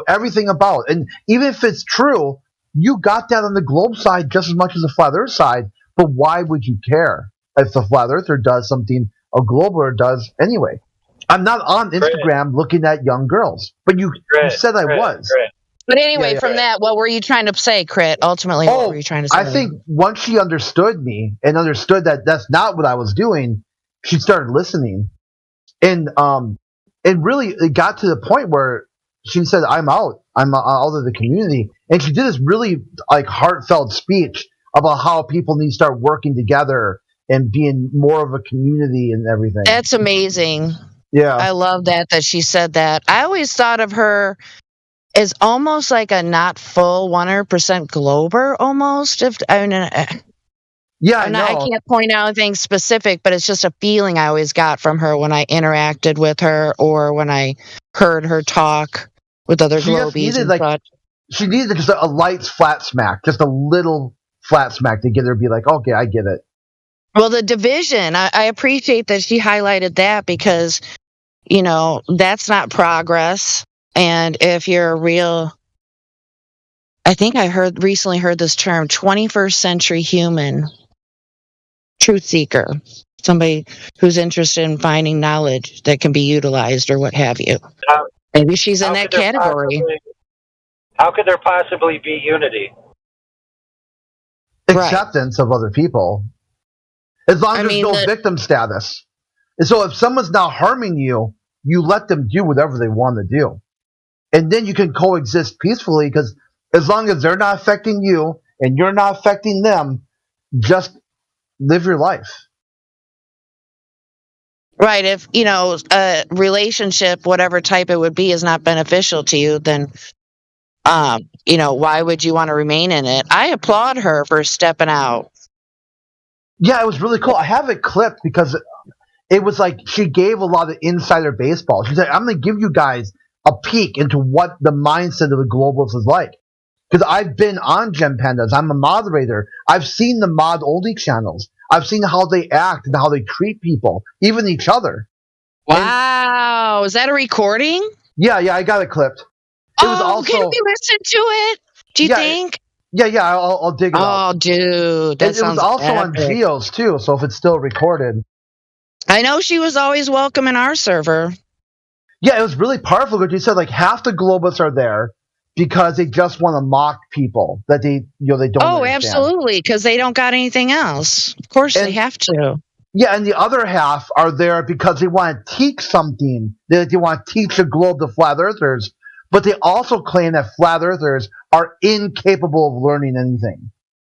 everything about. And even if it's true, you got that on the globe side just as much as the flat earth side, but why would you care if the flat earther does something a globaler does anyway? I'm not on Instagram looking at young girls, but you said I was. But anyway, Yeah. from that, what were you trying to say, Crit? Ultimately, what were you trying to say? I think once she understood me and understood that that's not what I was doing, she started listening, and really it got to the point where she said, "I'm out. I'm out of the community," and she did this really like heartfelt speech about how people need to start working together and being more of a community and everything. That's amazing. Yeah. I love that she said that. I always thought of her as almost like a not full 100% Glober almost. Yeah, I can't point out anything specific, but it's just a feeling I always got from her when I interacted with her or when I heard her talk with other She just Globies needed and like such. she needed just a light flat smack, just a little flat smack to get her to be like, okay, I get it. Well, the division, I appreciate that she highlighted that because, that's not progress. And if you're a real, I think I recently heard this term, 21st century human, truth seeker, somebody who's interested in finding knowledge that can be utilized or what have you. Maybe she's in that category. How could there possibly be unity? Acceptance of other people. As long as there's no victim status. And so if someone's not harming you, you let them do whatever they want to do. And then you can coexist peacefully because as long as they're not affecting you and you're not affecting them, just live your life. Right. If, a relationship, whatever type it would be, is not beneficial to you, then, why would you want to remain in it? I applaud her for stepping out. Yeah, it was really cool. I have it clipped because it was like she gave a lot of insider baseball. She's like, I'm going to give you guys a peek into what the mindset of the globalists is like. Because I've been on Gem Pandas. I'm a moderator. I've seen the mod-only channels. I've seen how they act and how they treat people, even each other. Wow. Is that a recording? Yeah, I got it clipped. It was also, can we listen to it? Do you think? Yeah, I'll dig it up. Oh, dude. That It was also on Geos, too, so if it's still recorded. I know she was always welcome in our server. Yeah, it was really powerful because you said like half the globalists are there because they just want to mock people that they don't Oh, understand. absolutely, because they don't got anything else. Of course they have to. Yeah, and the other half are there because they want to teach something. They want to teach the globe to flat earthers, but they also claim that flat earthers are incapable of learning anything.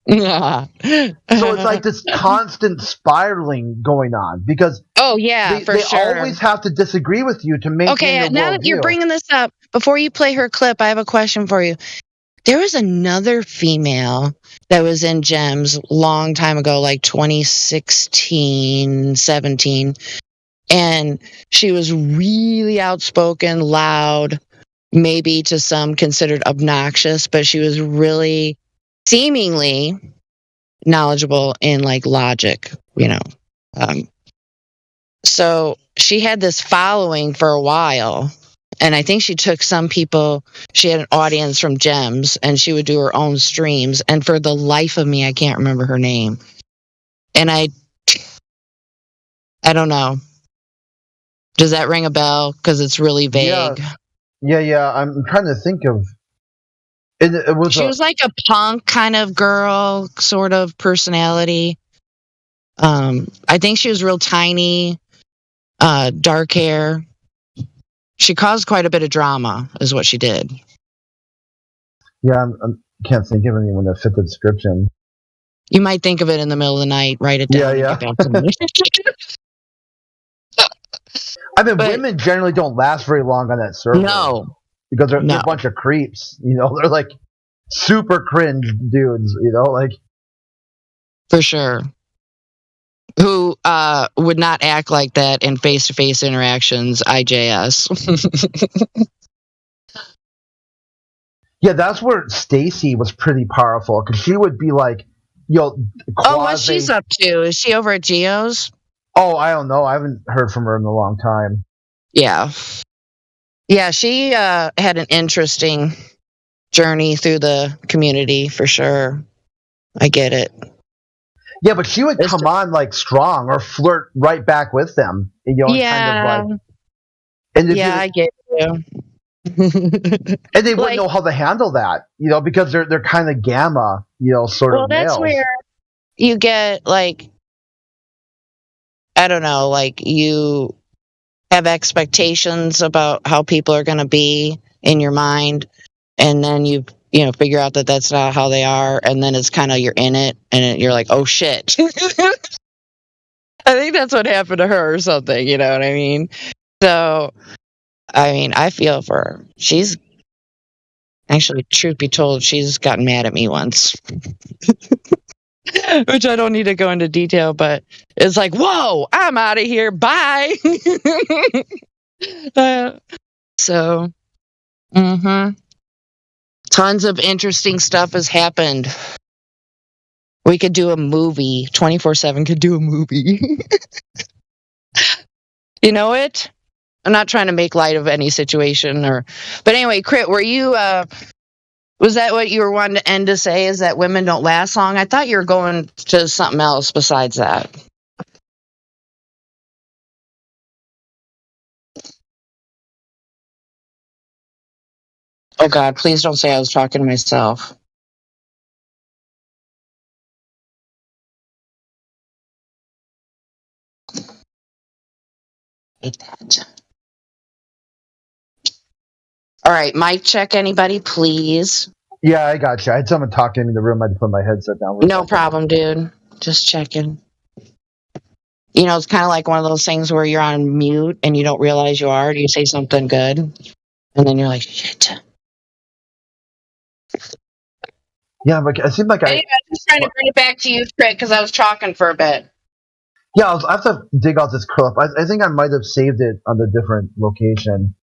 Yeah. So it's like this constant spiraling going on because they always have to disagree with you to maintain Okay, their now that you're bringing this up, before you play her clip, I have a question for you. There was another female that was in Gems long time ago, like 2016, 17, and she was really outspoken, loud, maybe to some considered obnoxious, but she was really seemingly knowledgeable in like logic, so she had this following for a while, and I think she took some people, she had an audience from Gems, and she would do her own streams, and for the life of me I can't remember her name, and I don't know. Does that ring a bell? Because it's really vague. Yeah. I'm trying to think of. She was like a punk kind of girl, sort of personality. I think she was real tiny, dark hair. She caused quite a bit of drama, is what she did. Yeah, I can't think of anyone that fit the description. You might think of it in the middle of the night, write it down. Yeah. And get back to me. I mean, women generally don't last very long on that server. No. Because they're a bunch of creeps. They're like super cringe dudes, like. For sure. Who would not act like that in face-to-face interactions, IJS. Yeah, that's where Stacy was pretty powerful because she would be like, what's she's up to? Is she over at Geo's? Oh, I don't know. I haven't heard from her in a long time. Yeah. Yeah, she had an interesting journey through the community for sure. I get it. Yeah, but she would come on like strong or flirt right back with them. Yeah. Kind of like, I get you. And they wouldn't know how to handle that, because they're kind of gamma, sort Well, of that's males. where you get like, I don't know, like you have expectations about how people are going to be in your mind, and then you figure out that that's not how they are, and then it's kind of you're in it, and you're like, oh shit. I think that's what happened to her or something. You know what I mean? So, I mean, I feel for her. She's actually, truth be told, she's gotten mad at me once. Which I don't need to go into detail, but it's like, whoa, I'm out of here. Bye. So, tons of interesting stuff has happened. We could do a movie. 24/7 could do a movie. You know it? I'm not trying to make light of any situation but anyway, Crit, were you was that what you were wanting to end to say, is that women don't last long? I thought you were going to something else besides that. Oh God, please don't say I was talking to myself. Hate that. All right, mic check, anybody, please. Yeah, I got you. I had someone talking to me in the room. I had to put my headset down. No problem, dude. Just checking. It's kind of like one of those things where you're on mute and you don't realize you are. You say something good, and then you're like, shit. Yeah, but it seemed like I'm just trying to bring it back to you, Crit, because I was talking for a bit. Yeah, I have to dig out this clip. I think I might have saved it on a different location.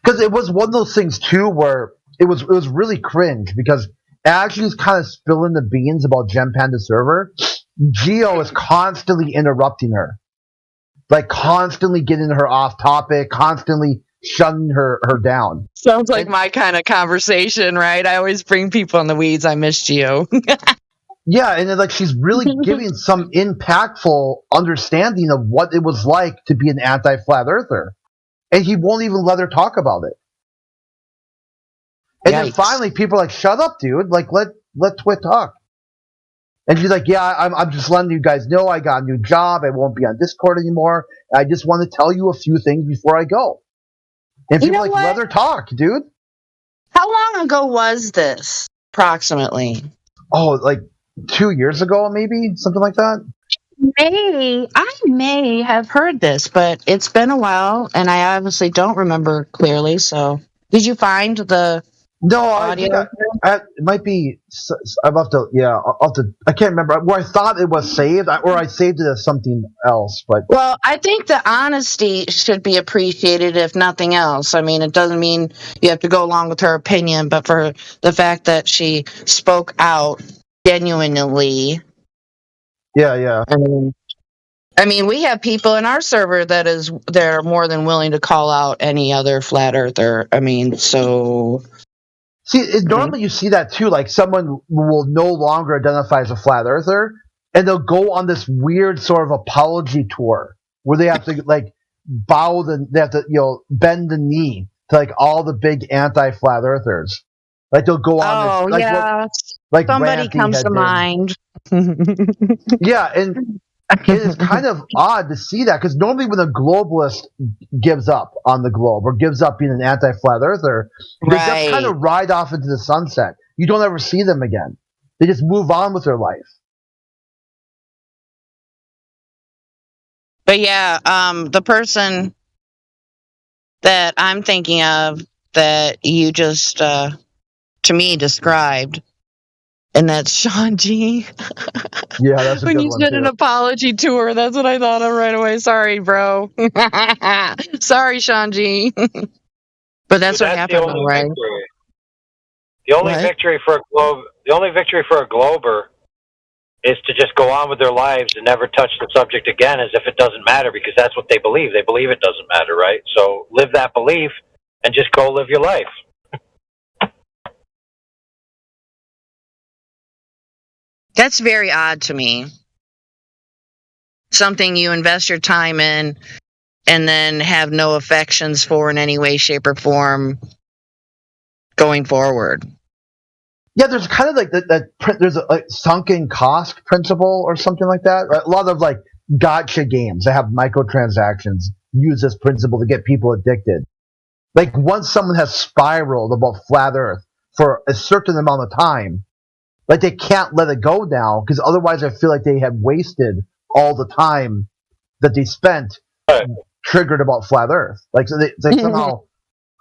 Because it was one of those things, too, where it was really cringe, because Ashley's kind of spilling the beans about Gem Panda server. Geo is constantly interrupting her. Like, constantly getting her off topic, constantly shutting her down. Sounds like my kind of conversation, right? I always bring people in the weeds. I miss Geo. Yeah, and then, she's really giving some impactful understanding of what it was like to be an anti-flat earther. And he won't even let her talk about it. And then finally, people are like, shut up, dude. Like, let Twit talk. And she's like, yeah, I'm just letting you guys know I got a new job. I won't be on Discord anymore. I just want to tell you a few things before I go. And people are like, let her talk, dude. How long ago was this, approximately? Oh, like 2 years ago, maybe? Something like that? I may have heard this, but it's been a while, and I obviously don't remember clearly. So, did you find the audio? It might be. I'm have to. Yeah, I'll have to. I can't remember where I thought it was saved, or I saved it as something else. But well, I think the honesty should be appreciated, if nothing else. I mean, it doesn't mean you have to go along with her opinion, but for the fact that she spoke out genuinely. Yeah. I mean, we have people in our server that are more than willing to call out any other flat earther. I mean, so. See, normally you see that too. Like, someone will no longer identify as a flat earther, and they'll go on this weird sort of apology tour where they have to they have to bend the knee to all the big anti-flat earthers. Like, they'll go on this. Yeah. Somebody comes to mind. Yeah, and it is kind of odd to see that, because normally when a globalist gives up on the globe or gives up being an anti-flat earther, they just kind of ride off into the sunset. You don't ever see them again. They just move on with their life. But yeah, the person that I'm thinking of that you just to me described, and that's Sean G. Yeah, that's a when good you one said too. an apology tour, that's what I thought of right away. Sorry, bro. Sorry, Sean G. But that's what happened, the only right? victory. The only victory for a glober is to just go on with their lives and never touch the subject again, as if it doesn't matter, because that's what they believe. They believe it doesn't matter, right? So live that belief and just go live your life. That's very odd to me. Something you invest your time in and then have no affections for in any way, shape, or form going forward. Yeah, there's kind of like there's a sunken cost principle or something like that. Right? A lot of like gotcha games that have microtransactions use this principle to get people addicted. Like once someone has spiraled about flat Earth for a certain amount of time, like they can't let it go now because otherwise I feel like they have wasted all the time that they spent triggered about flat Earth. Like so they somehow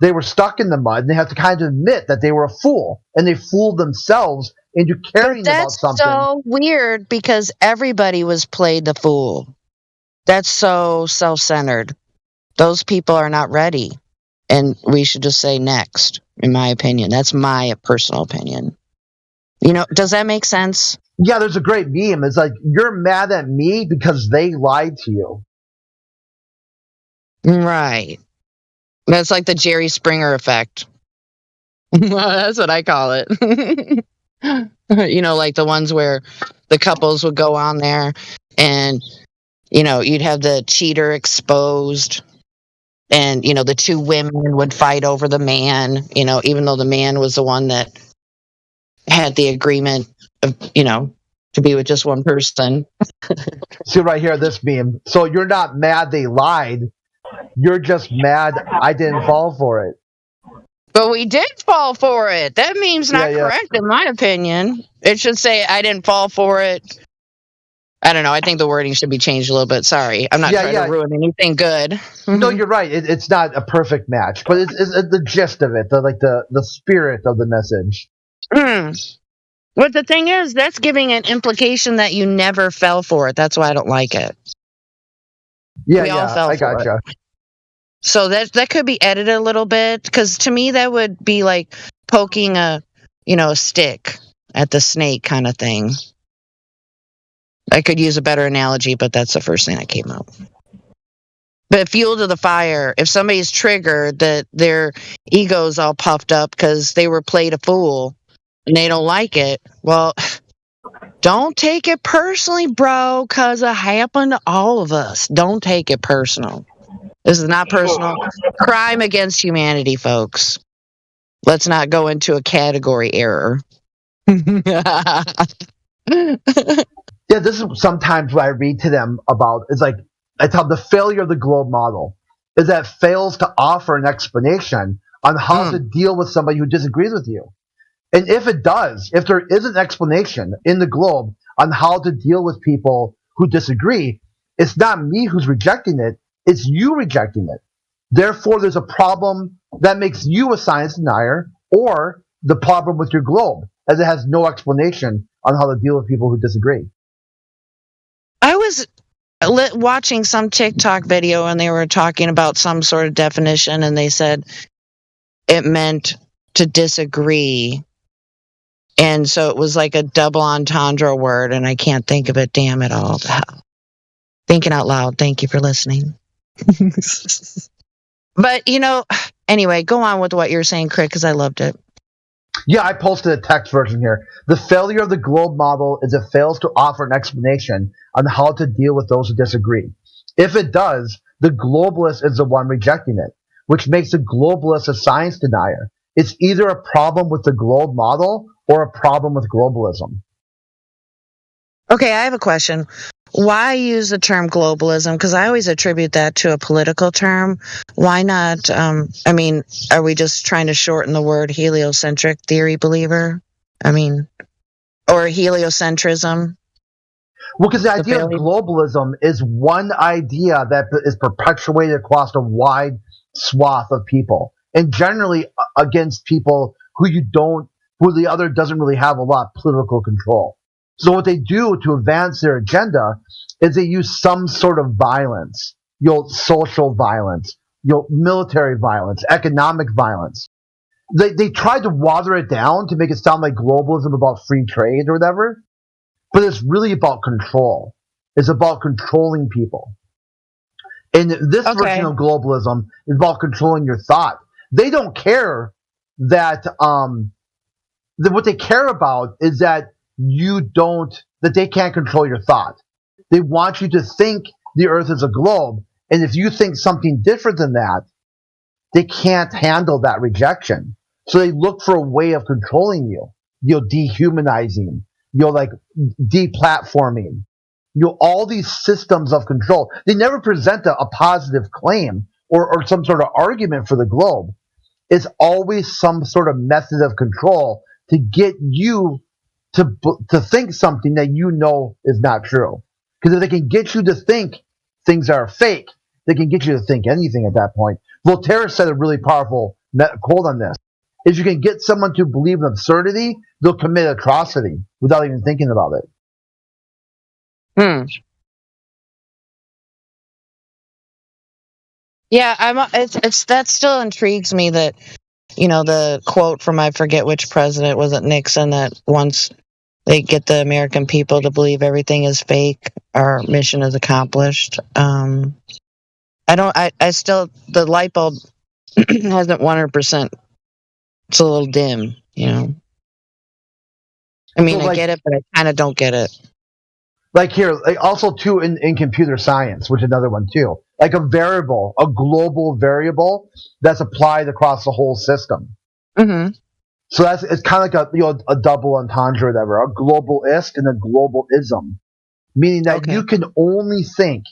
they were stuck in the mud and they have to kind of admit that they were a fool and they fooled themselves into caring about something. That's so weird because everybody was played the fool. That's so self-centered. Those people are not ready. And we should just say next, in my opinion. That's my personal opinion. You know, does that make sense? Yeah, there's a great meme. It's like, you're mad at me because they lied to you. Right. That's like the Jerry Springer effect. That's what I call it. You know, like the ones where the couples would go on there and, you know, you'd have the cheater exposed and, you know, the two women would fight over the man, you know, even though the man was the one that had the agreement of, you know, to be with just one person. See right here, this meme. So you're not mad they lied. You're just mad I didn't fall for it. But we did fall for it. That meme's not correct, in my opinion. It should say, I didn't fall for it. I don't know. I think the wording should be changed a little bit. Sorry. I'm not trying to ruin anything good. No, you're right. It's not a perfect match, but it's the gist of it, the spirit of the message. But the thing is, that's giving an implication that you never fell for it. That's why I don't like it. Yeah, we all fell I for gotcha. it. So that could be edited a little bit, because to me that would be like poking a stick at the snake kind of thing. I could use a better analogy, but that's the first thing that came up. But fuel to the fire, if somebody's triggered that their ego's all puffed up because they were played a fool and they don't like it, well, don't take it personally, bro, because it happened to all of us. Don't take it personal. This is not personal. Crime against humanity, folks. Let's not go into a category error. Yeah, this is sometimes what I read to them about. It's like, I tell them the failure of the globe model is that it fails to offer an explanation on how to deal with somebody who disagrees with you. And if it does, if there is an explanation in the globe on how to deal with people who disagree, it's not me who's rejecting it, it's you rejecting it. Therefore, there's a problem that makes you a science denier, or the problem with your globe, as it has no explanation on how to deal with people who disagree. I was watching some TikTok video and they were talking about some sort of definition, and they said it meant to disagree. And so it was like a double entendre word, and I can't think of it. Damn it all. Thinking out loud. Thank you for listening. But, anyway, go on with what you're saying, Crick, because I loved it. Yeah, I posted a text version here. The failure of the globe model is it fails to offer an explanation on how to deal with those who disagree. If it does, the globalist is the one rejecting it, which makes the globalist a science denier. It's either a problem with the globe model or a problem with globalism. Okay, I have a question. Why use the term globalism? Because I always attribute that to a political term. Why not? Are we just trying to shorten the word heliocentric theory believer? Or heliocentrism? Well, because the idea of globalism is one idea that is perpetuated across a wide swath of people, and generally against people who the other doesn't really have a lot of political control. So what they do to advance their agenda is they use some sort of violence, social violence, military violence, economic violence. They tried to water it down to make it sound like globalism about free trade or whatever, but it's really about control. It's about controlling people. And this version of globalism is about controlling your thought. They don't care that what they care about is that they can't control your thought. They want you to think the earth is a globe And if you think something different than that, they can't handle that rejection. So they look for a way of controlling you, dehumanizing, like deplatforming, all these systems of control. They never present a positive claim or some sort of argument for the globe. It's always some sort of method of control to get you to think something that is not true. Because if they can get you to think things are fake, they can get you to think anything at that point. Voltaire said a really powerful quote on this. If you can get someone to believe in absurdity, they'll commit atrocity without even thinking about it. Yeah, it's that still intrigues me that the quote from, I forget which president, was it Nixon, that once they get the American people to believe everything is fake, our mission is accomplished. I still, the light bulb hasn't 100%. It's a little dim, I mean, I get it, but I kind of don't get it. Like here, also too in computer science, which is another one too. Like a global variable that's applied across the whole system. Mm-hmm. So it's kind of like a double entendre or whatever, a globalist and a globalism, meaning that you can only think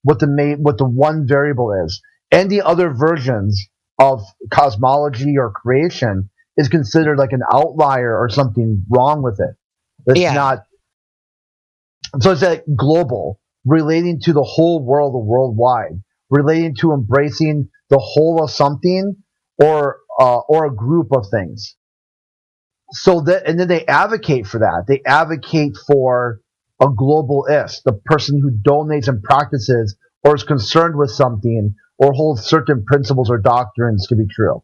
what the one variable is. Any other versions of cosmology or creation is considered like an outlier or something wrong with it. It's not. So it's like global, relating to the whole world or worldwide, relating to embracing the whole of something or a group of things. So and then they advocate for that. They advocate for a globalist, the person who donates and practices or is concerned with something or holds certain principles or doctrines to be true.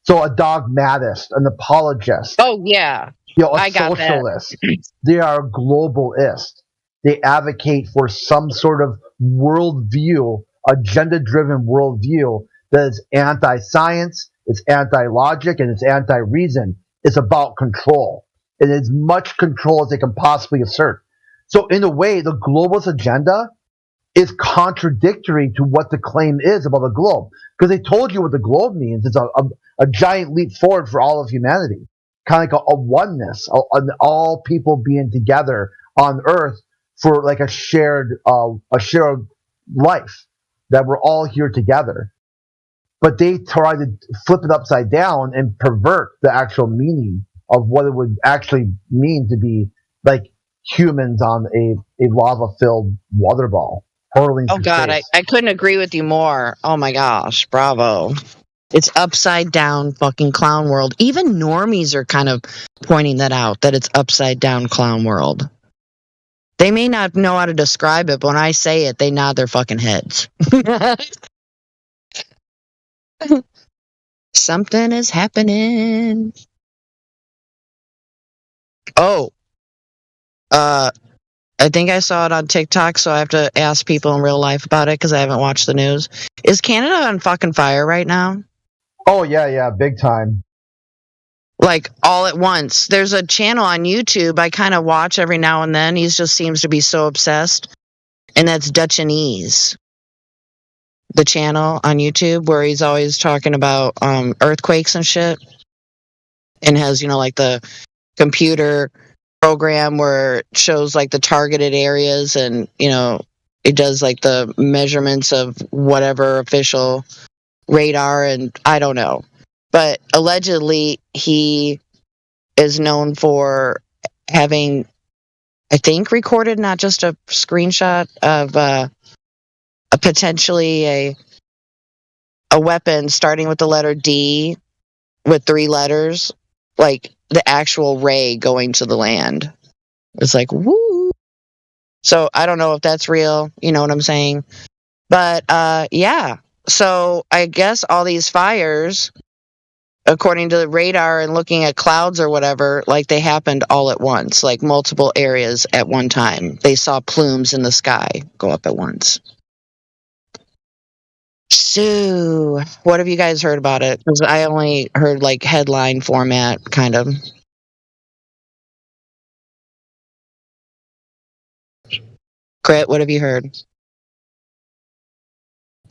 So a dogmatist, an apologist. Oh yeah. A socialist. They are a globalist. They advocate for some sort of worldview, agenda-driven worldview that is anti-science, it's anti-logic, and it's anti-reason. It's about control. And as much control as they can possibly assert. So in a way, the globalist agenda is contradictory to what the claim is about the globe. Because they told you what the globe means. It's a giant leap forward for all of humanity. Kind of like a oneness, all people being together on Earth for like a shared life, that we're all here together. But they try to flip it upside down and pervert the actual meaning of what it would actually mean to be like humans on a lava-filled water ball hurling through God, space. I couldn't agree with you more. Oh my gosh, bravo. It's upside down fucking clown world. Even normies are kind of pointing that out, that it's upside down clown world. They may not know how to describe it, but when I say it, they nod their fucking heads. Something is happening. Oh. I think I saw it on TikTok, so I have to ask people in real life about it because I haven't watched the news. Is Canada on fucking fire right now? Oh, yeah, big time. Like, all at once. There's a channel on YouTube I kind of watch every now and then. He just seems to be so obsessed. And that's Dutchanese. The channel on YouTube where he's always talking about earthquakes and shit. And has, like the computer program where it shows like the targeted areas and, it does like the measurements of whatever official radar and I don't know. But allegedly, he is known for having, I think, recorded not just a screenshot of a potentially a weapon starting with the letter D with 3 letters, like the actual ray going to the land. It's like, woo. So I don't know if that's real. You know what I'm saying? But yeah. So I guess all these fires, according to the radar and looking at clouds or whatever, like they happened all at once, like multiple areas at one time. They saw plumes in the sky go up at once. So, what have you guys heard about it? Because I only heard like headline format, kind of. Crit, what have you heard?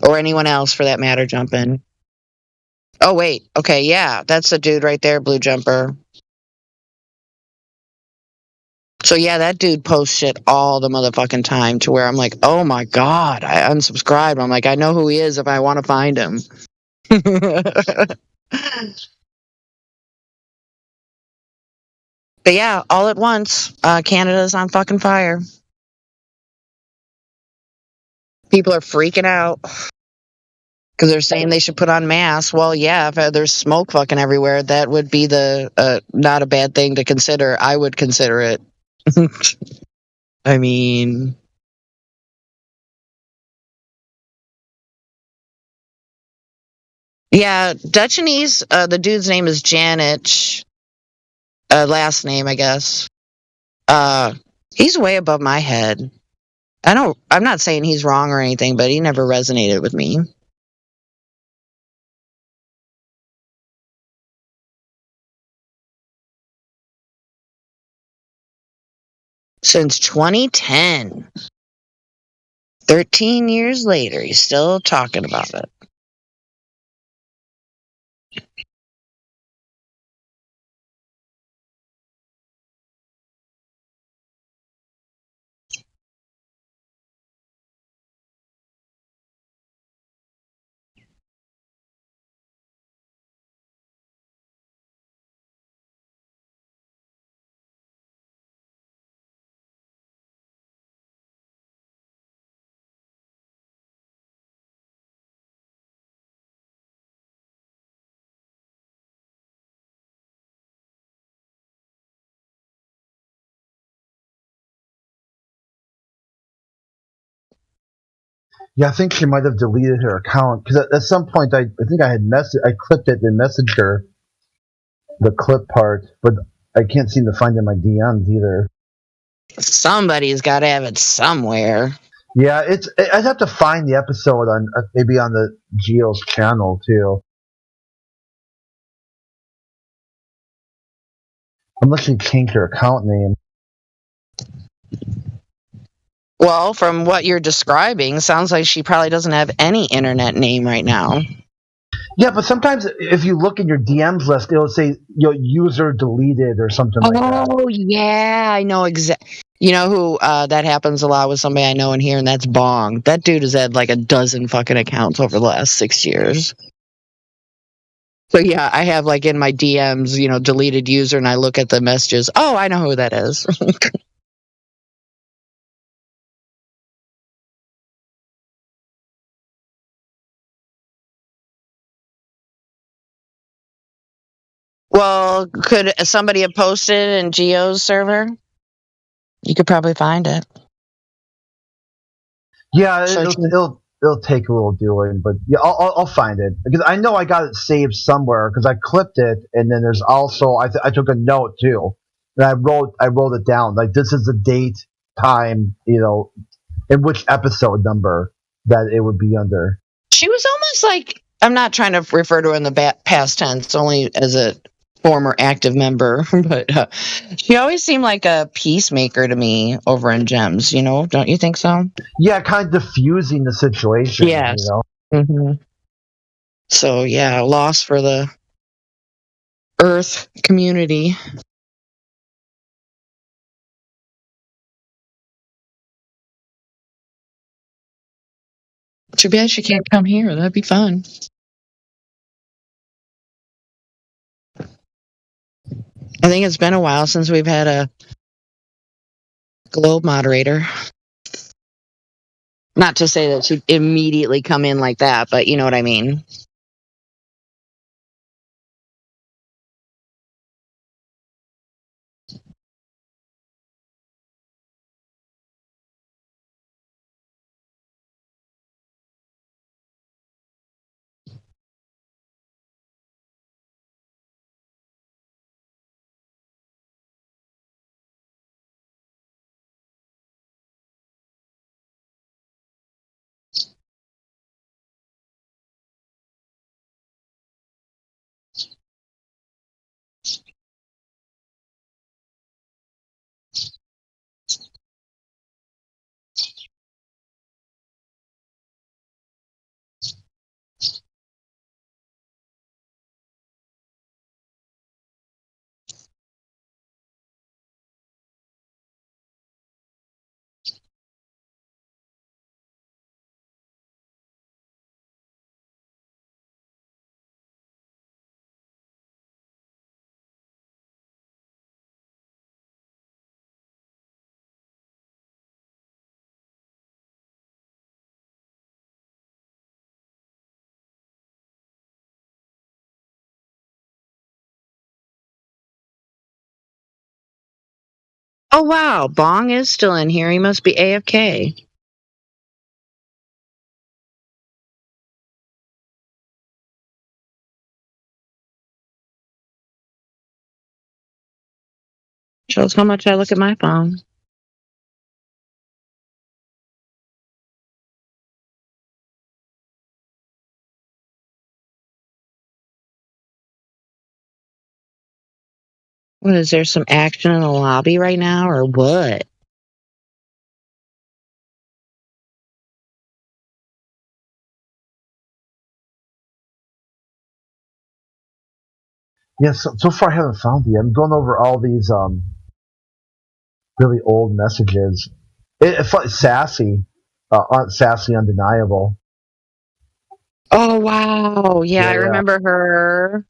Or anyone else for that matter, jump in. Oh, wait. Okay, yeah. That's the dude right there, blue jumper. So, yeah, that dude posts shit all the motherfucking time to where I'm like, oh my God, I unsubscribed. I'm like, I know who he is if I want to find him. But yeah, all at once, Canada's on fucking fire. People are freaking out because they're saying they should put on masks. Well, yeah, if there's smoke fucking everywhere, that would be the not a bad thing to consider. I would consider it. I mean, yeah, Dutchanese. The dude's name is Janet. Last name, I guess. He's way above my head. I'm not saying he's wrong or anything, but he never resonated with me. Since 2010. 13 years later, he's still talking about it. Yeah, I think she might have deleted her account because at some point I think I clipped it and messaged her the clip part, but I can't seem to find it in my DMs either. Somebody's got to have it somewhere. Yeah, I'd have to find the episode on maybe on the Geo's channel too. Unless she changed her account name. Well, from what you're describing, sounds like she probably doesn't have any internet name right now. Yeah, but sometimes if you look in your DMs list, it'll say user deleted or something like that. Oh, yeah, I know exactly. You know who that happens a lot with somebody I know in here, and that's Bong. That dude has had like a dozen fucking accounts over the last 6 years. So yeah, I have like in my DMs, deleted user, and I look at the messages. Oh, I know who that is. Well, could somebody have posted in Geo's server? You could probably find it. Yeah, it'll take a little doing, but yeah, I'll find it because I know I got it saved somewhere because I clipped it, and then there's also I took a note too, and I wrote it down like this is the date, time, and which episode number that it would be under. She was almost like, I'm not trying to refer to her in the past tense, only as a former active member, but she always seemed like a peacemaker to me over in Gems, don't you think so? Yeah, kind of diffusing the situation. Yes. Mm-hmm. So yeah, loss for the Earth community. Too bad she can't come here. That'd be fun. I think it's been a while since we've had a Globe moderator. Not to say that she'd immediately come in like that, but you know what I mean. Oh wow, Bong is still in here. He must be AFK. Shows how much I look at my phone. What is there some action in the lobby right now or what? Yes, so far I haven't found it. I'm going over all these really old messages. It's like Sassy, Sassy Undeniable. Oh wow. Yeah, I Yeah. remember her.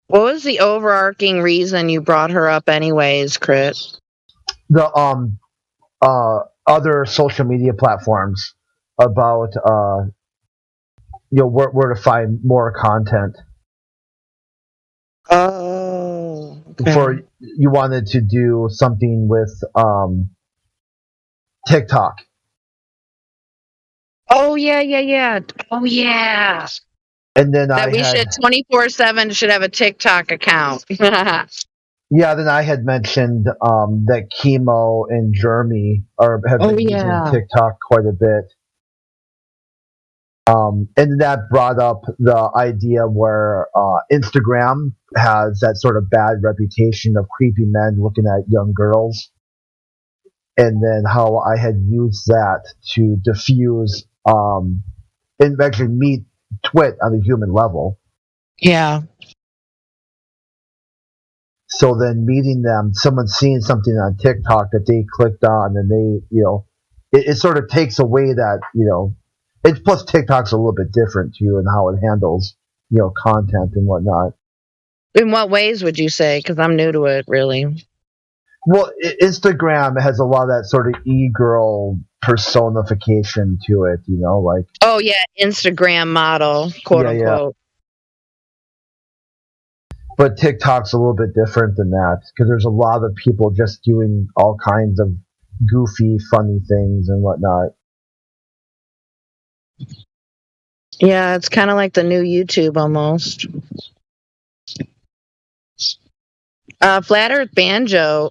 What was the overarching reason you brought her up anyways, Crit? The other social media platforms about where to find more content. Oh, okay. For you wanted to do something with TikTok. Oh yeah. Oh yeah. And then That I we had should 24/7 should have a TikTok account. then I had mentioned that Chemo and Jeremy have been using TikTok quite a bit. And that brought up the idea where Instagram has that sort of bad reputation of creepy men looking at young girls. And then how I had used that to diffuse and actually meet Twit on a human level. Yeah. So then meeting them, someone seeing something on TikTok that they clicked on and they, it sort of takes away that, it's plus TikTok's a little bit different too in how it handles, content and whatnot. In what ways would you say? Because I'm new to it, really. Well, Instagram has a lot of that sort of e-girl personification to it, like. Oh yeah, Instagram model, quote unquote. But TikTok's a little bit different than that because there's a lot of people just doing all kinds of goofy, funny things and whatnot. Yeah, it's kind of like the new YouTube almost. Flat Earth Banjo,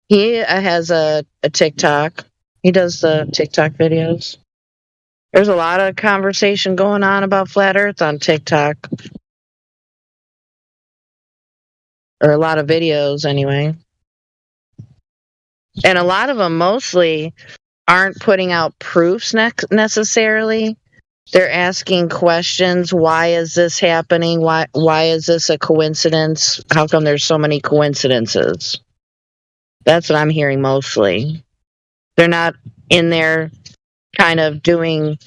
he has a TikTok. He does the TikTok videos. There's a lot of conversation going on about Flat Earth on TikTok. Or a lot of videos, anyway. And a lot of them mostly aren't putting out proofs necessarily. They're asking questions. Why is this happening? Why is this a coincidence? How come there's so many coincidences? That's what I'm hearing mostly. They're not in there kind of doing,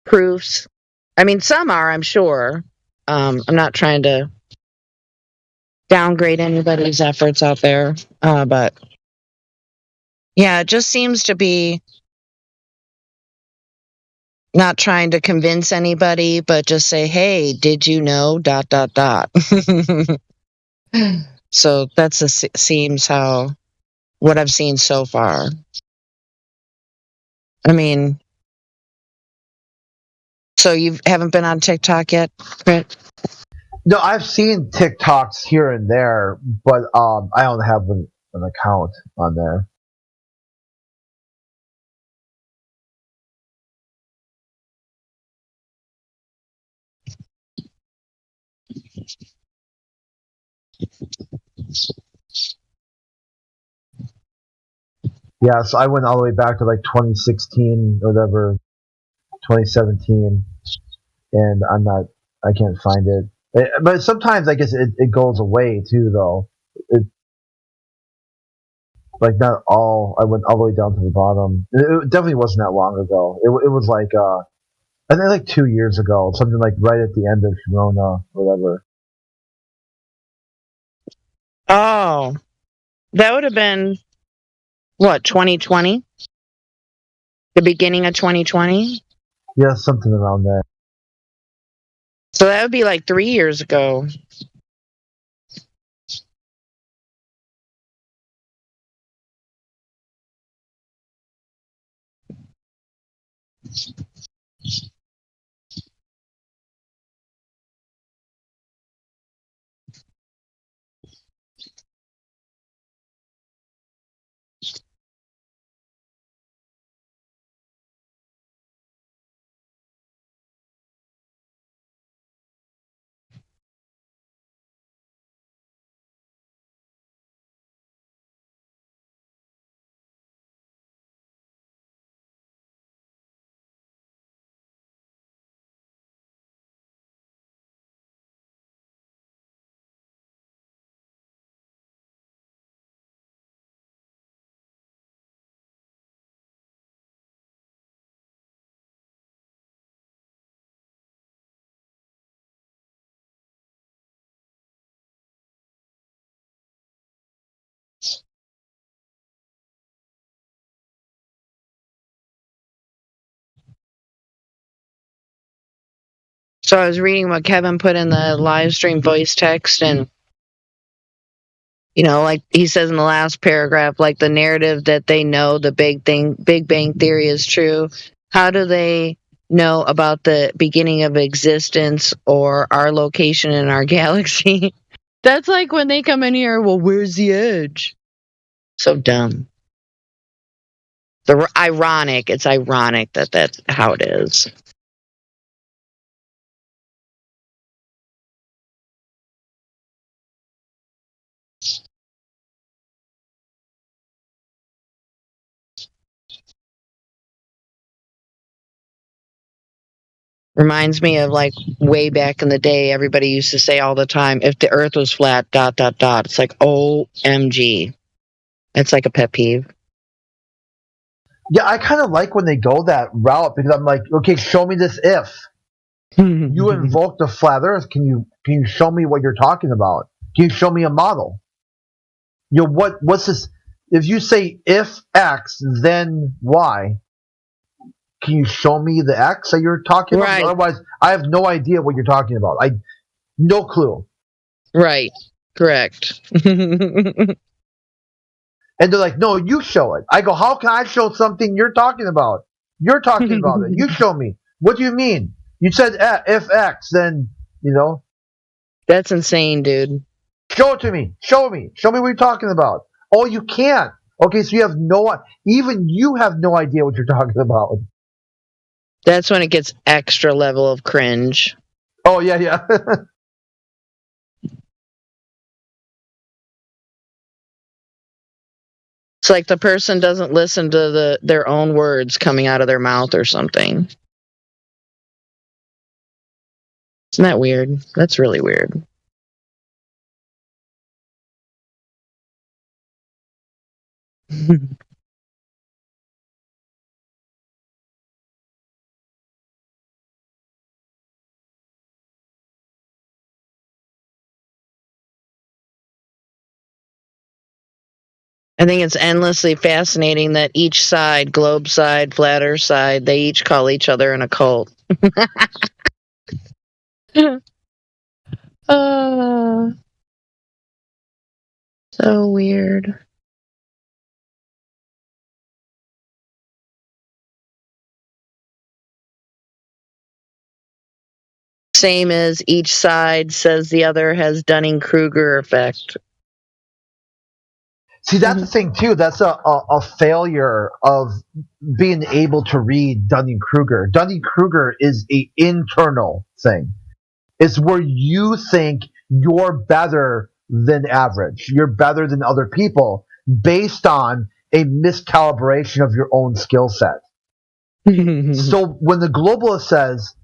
proofs. I mean, some are, I'm sure. I'm not trying to downgrade anybody's efforts out there. But yeah, it just seems to be not trying to convince anybody, but just say, hey, did you know, ... So that's seems how what I've seen so far. I mean, so you haven't been on TikTok yet, Crit? No, I've seen TikToks here and there, but I don't have an account on there. Yeah, so I went all the way back to like 2016 or whatever, 2017, and I can't find it. But sometimes I guess it goes away too, though. Like not all. I went all the way down to the bottom. It definitely wasn't that long ago. It was like I think like 2 years ago, something like right at the end of Corona, whatever. Oh, that would have been what, 2020? The beginning of 2020? Yeah, something around there. So that would be like 3 years ago. So I was reading what Kevin put in the live stream voice text, and like he says in the last paragraph, like the narrative that they know the Big Bang Theory is true. How do they know about the beginning of existence or our location in our galaxy? That's like when they come in here, well, where's the edge? So dumb. It's ironic that that's how it is. Reminds me of like way back in the day, everybody used to say all the time, if the earth was flat, ... It's like, OMG. It's like a pet peeve. Yeah, I kind of like when they go that route because I'm like, okay, show me this if. You invoke the flat earth. Can you show me what you're talking about? Can you show me a model? What's this? If you say if X, then Y, can you show me the X that you're talking about? Otherwise, I have no idea what you're talking about. No clue. Right. Correct. And they're like, no, you show it. I go, how can I show something you're talking about? You're talking about it. You show me. What do you mean? You said if X, then, That's insane, dude. Show it to me. Show me. Show me what you're talking about. Oh, you can't. Okay, so even you have no idea what you're talking about. That's when it gets extra level of cringe. Oh, yeah. It's like the person doesn't listen to their own words coming out of their mouth or something. Isn't that weird? That's really weird. I think it's endlessly fascinating that each side, globe side, flat earth side, they each call each other an occult. So weird. Same as each side says the other has Dunning-Kruger effect. See, that's the thing too. That's a failure of being able to read Dunning-Kruger. Dunning-Kruger is an internal thing. It's where you think you're better than average. You're better than other people based on a miscalibration of your own skill set. So when the globalist says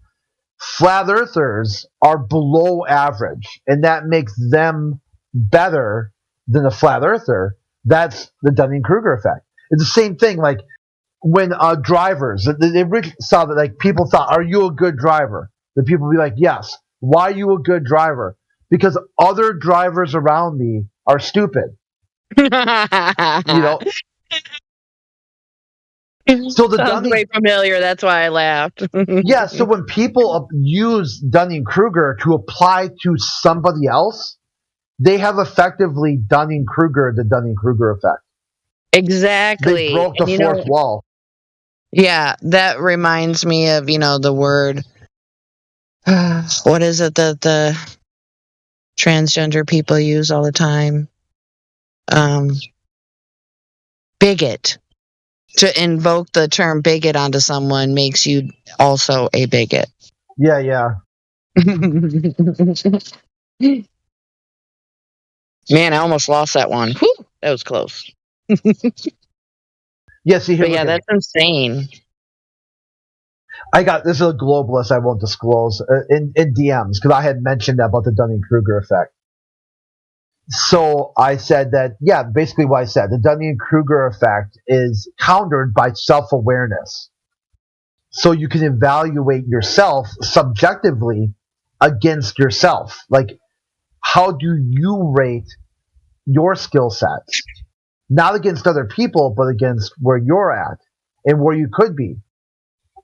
flat earthers are below average and that makes them better than a flat earther, that's the Dunning-Kruger effect. It's the same thing like when drivers, they saw that like people thought, are you a good driver? The people would be like, yes. Why are you a good driver? Because other drivers around me are stupid. You know? So the Sounds way familiar. That's why I laughed. Yeah, so when people use Dunning-Kruger to apply to somebody else, they have effectively Dunning-Kruger the Dunning-Kruger effect. Exactly. They broke the fourth wall. Yeah, that reminds me of, the word, what is it that the transgender people use all the time? Bigot. To invoke the term bigot onto someone makes you also a bigot. Yeah. Man, I almost lost that one. Whew, that was close. Yeah, see here. But yeah, that's insane. This is a globalist I won't disclose in DMs because I had mentioned about the Dunning-Kruger effect. So I said that, basically what I said, the Dunning-Kruger effect is countered by self-awareness. So you can evaluate yourself subjectively against yourself. Like, how do you rate your skill sets? Not against other people, but against where you're at and where you could be.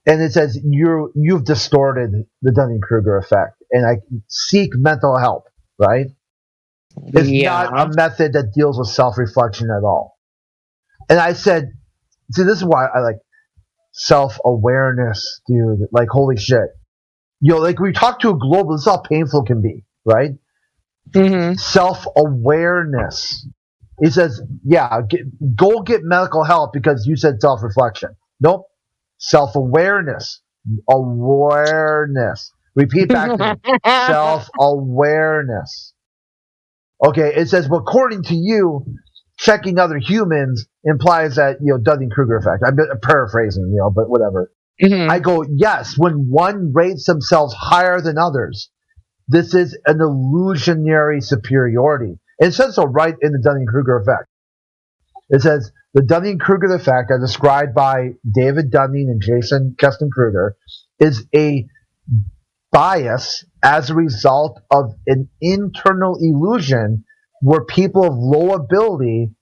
And it says you've distorted the Dunning-Kruger effect, and I seek mental help, right? It's not a method that deals with self-reflection at all. And I said, see, this is why I like self-awareness, dude. Like, holy shit. Like we talk to a global, this is how painful it can be, right? Mm-hmm. Self-awareness. He says, go get medical help because you said self-reflection. Nope. Self-awareness. Awareness. Repeat back to me. Self-awareness. Okay, it says, well, according to you, checking other humans implies that, Dunning-Kruger effect. I'm paraphrasing, but whatever. Mm-hmm. I go, yes, when one rates themselves higher than others, this is an illusionary superiority. It says so right in the Dunning-Kruger effect. It says, the Dunning-Kruger effect, as described by David Dunning and Jason Kesten-Kruger, is a bias as a result of an internal illusion where people of low ability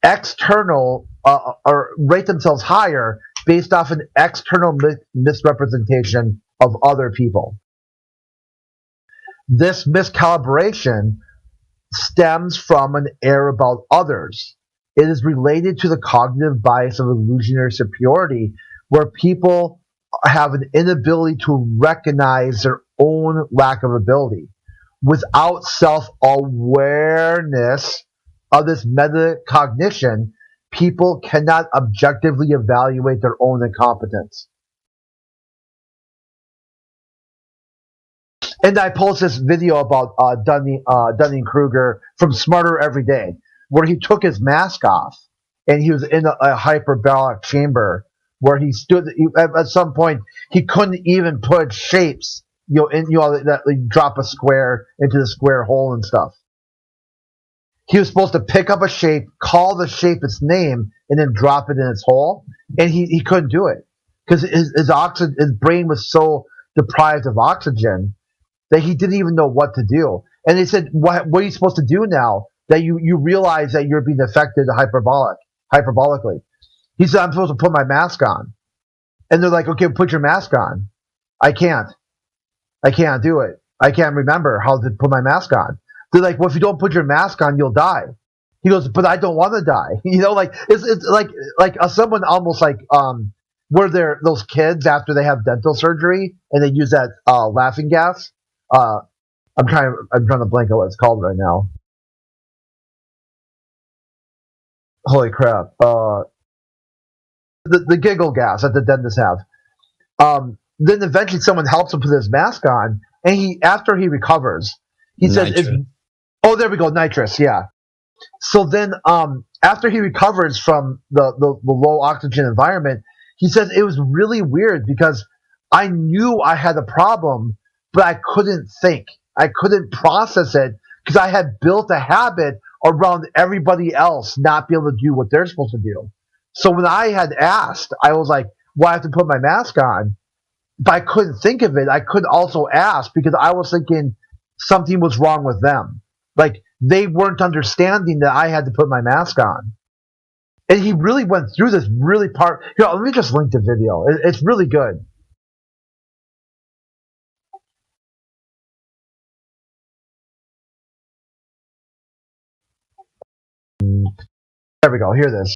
or rate themselves higher based off an external misrepresentation of other people. This miscalibration stems from an error about others. It is related to the cognitive bias of illusionary superiority, where people have an inability to recognize their own lack of ability. Without self-awareness of this metacognition, people cannot objectively evaluate their own incompetence. And I post this video about Dunning-Kruger from Smarter Every Day, where he took his mask off and he was in a hyperbolic chamber where he stood. At some point, he couldn't even put shapes, that drop a square into the square hole and stuff. He was supposed to pick up a shape, call the shape its name, and then drop it in its hole, and he couldn't do it because his brain was so deprived of oxygen that he didn't even know what to do. And they said, what are you supposed to do now that you realize that you're being affected hyperbolically? He said, I'm supposed to put my mask on. And they're like, okay, put your mask on. I can't do it. I can't remember how to put my mask on. They're like, well, if you don't put your mask on, you'll die. He goes, but I don't want to die. It's like someone almost like, were there those kids after they have dental surgery and they use that laughing gas? I'm trying to blank out what it's called right now. Holy crap. The giggle gas that the dentists have. Then eventually someone helps him put his mask on, and after he recovers, he says, "Oh, there we go, nitrous." Yeah, So then, after he recovers from the low oxygen environment, he says it was really weird because I knew I had a problem, but I couldn't think. I couldn't process it because I had built a habit around everybody else not being able to do what they're supposed to do. So when I had asked, I was like, well, I have to put my mask on. But I couldn't think of it. I couldn't also ask because I was thinking something was wrong with them. Like, they weren't understanding that I had to put my mask on. And he really went through this really part. Here, let me just link the video. It's really good. There we go. Hear this.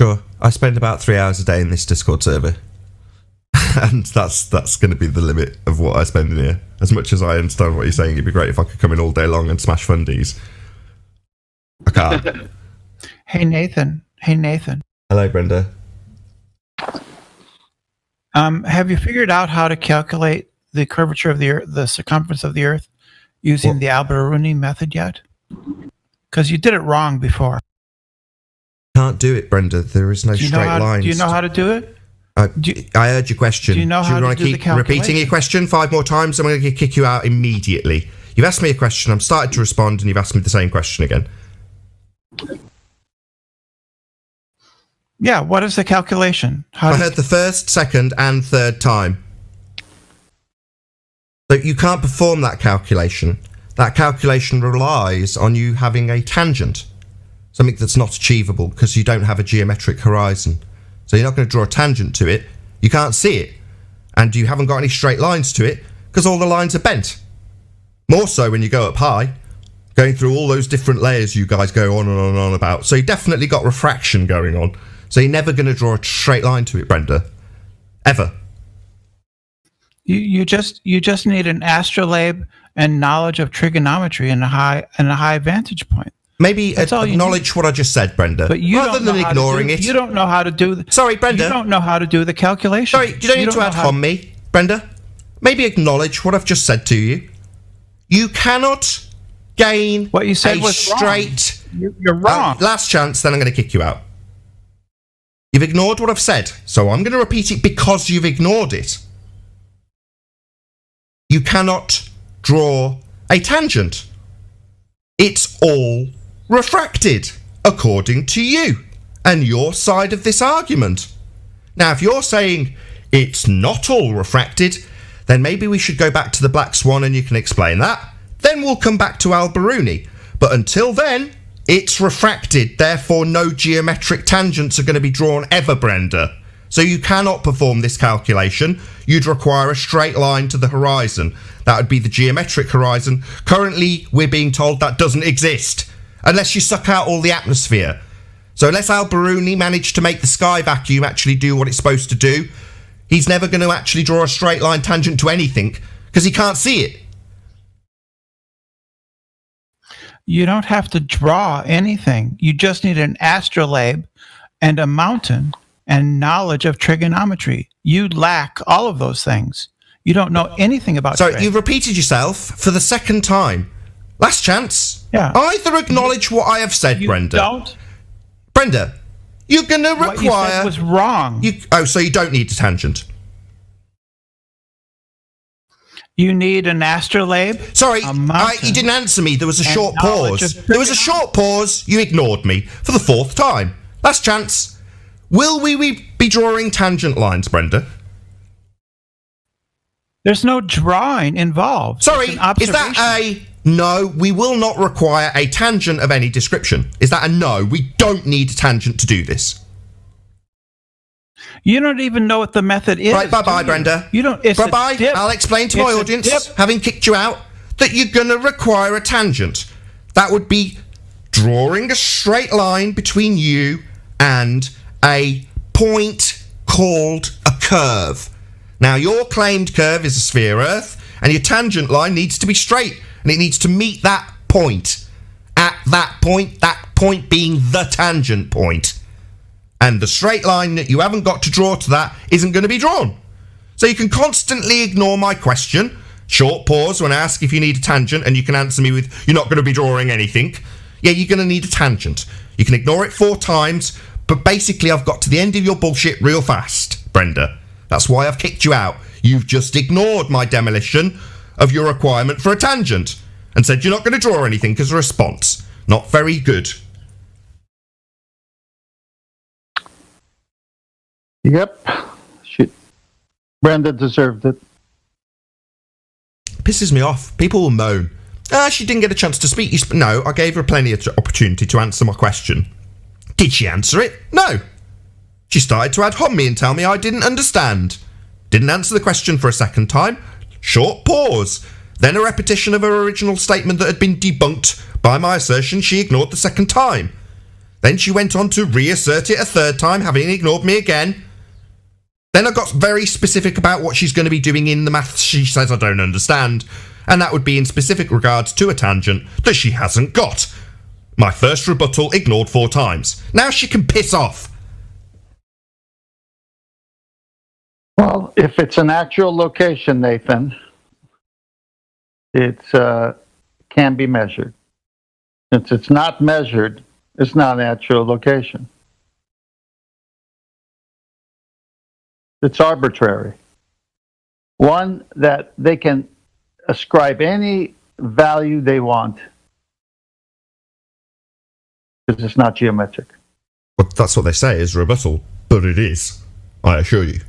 Sure. I spend about 3 hours a day in this Discord server. And that's going to be the limit of what I spend in here. As much as I understand what you're saying, it'd be great if I could come in all day long and smash fundies. I can't. Hey, Nathan. Hello, Brenda. Have you figured out how to calculate the curvature of the Earth, the circumference of the Earth, using the Al-Biruni method yet? Because you did it wrong before. Can't do it, Brenda. There is no straight lines. Do you know how to do it? I heard your question. Do you know how to do the calculation? Repeating your question 5 more times? I'm going to kick you out immediately. You've asked me a question, I'm starting to respond, and you've asked me the same question again. Yeah, what is the calculation? I heard the first, second, and third time. So you can't perform that calculation. That calculation relies on you having a tangent, something that's not achievable because you don't have a geometric horizon. So you're not going to draw a tangent to it. You can't see it. And you haven't got any straight lines to it because all the lines are bent. More so when you go up high, going through all those different layers you guys go on and on and on about. So you definitely got refraction going on. So you're never going to draw a straight line to it, Brenda. Ever. You just need an astrolabe and knowledge of trigonometry and a high vantage point. Maybe acknowledge what I just said, Brenda. But you rather than ignoring it. You don't know how to do. Sorry, Brenda. You don't know how to do the calculation. Sorry, you don't need to ad hom me, Brenda. Maybe acknowledge what I've just said to you. You cannot gain what you said was straight. Wrong. You're wrong. Last chance, then I'm going to kick you out. You've ignored what I've said, so I'm going to repeat it because you've ignored it. You cannot draw a tangent. It's all refracted, according to you and your side of this argument. Now, if you're saying it's not all refracted, then maybe we should go back to the Black Swan and you can explain that. Then we'll come back to Al-Biruni. But until then, it's refracted, therefore no geometric tangents are going to be drawn ever, Brenda. So you cannot perform this calculation. You'd require a straight line to the horizon. That would be the geometric horizon. Currently, we're being told that doesn't exist, unless you suck out all the atmosphere. So unless Al-Biruni managed to make the sky vacuum actually do what it's supposed to do, he's never going to actually draw a straight line tangent to anything, because he can't see it. You don't have to draw anything. You just need an astrolabe and a mountain and knowledge of trigonometry. You lack all of those things. You don't know anything about So you've repeated yourself for the second time. Last chance. Yeah. Either acknowledge what I have said, Brenda. Don't. Brenda, you're going to require... What you said was wrong. So you don't need a tangent. You need an astrolabe. Sorry, you didn't answer me. There was a short pause. There was a short pause. You ignored me for the fourth time. Last chance. Will we be drawing tangent lines, Brenda? There's no drawing involved. Sorry, is that a no? We will not require a tangent of any description. Is that a no? We don't need a tangent to do this. You don't even know what the method is. Right, bye-bye, Brenda. You don't. It's bye-bye. I'll explain to my audience, having kicked you out, that you're going to require a tangent. That would be drawing a straight line between you and a point called a curve. Now, your claimed curve is a sphere Earth, and your tangent line needs to be straight, and it needs to meet that point. At that point being the tangent point. And the straight line that you haven't got to draw to that isn't going to be drawn. So you can constantly ignore my question, short pause when I ask if you need a tangent, and you can answer me with, you're not going to be drawing anything. Yeah, you're going to need a tangent. You can ignore it 4 times, but basically I've got to the end of your bullshit real fast, Brenda. That's why I've kicked you out. You've just ignored my demolition of your requirement for a tangent and said you're not going to draw anything as a response. Not very good. Yep. Brenda deserved it. Pisses me off. People will moan. She didn't get a chance to speak. No, I gave her plenty of opportunity to answer my question. Did she answer it? No. She started to ad hom me and tell me I didn't understand. Didn't answer the question for a second time. Short pause. Then a repetition of her original statement that had been debunked by my assertion she ignored the second time. Then she went on to reassert it a third time, having ignored me again. Then I got very specific about what she's going to be doing in the maths she says I don't understand, and that would be in specific regards to a tangent that she hasn't got. My first rebuttal ignored 4 times. Now she can piss off. Well, if it's an actual location, Nathan, it can be measured. Since it's not measured, it's not an actual location. It's arbitrary. One that they can ascribe any value they want because it's not geometric. Well, that's what they say is rebuttal, but it is, I assure you.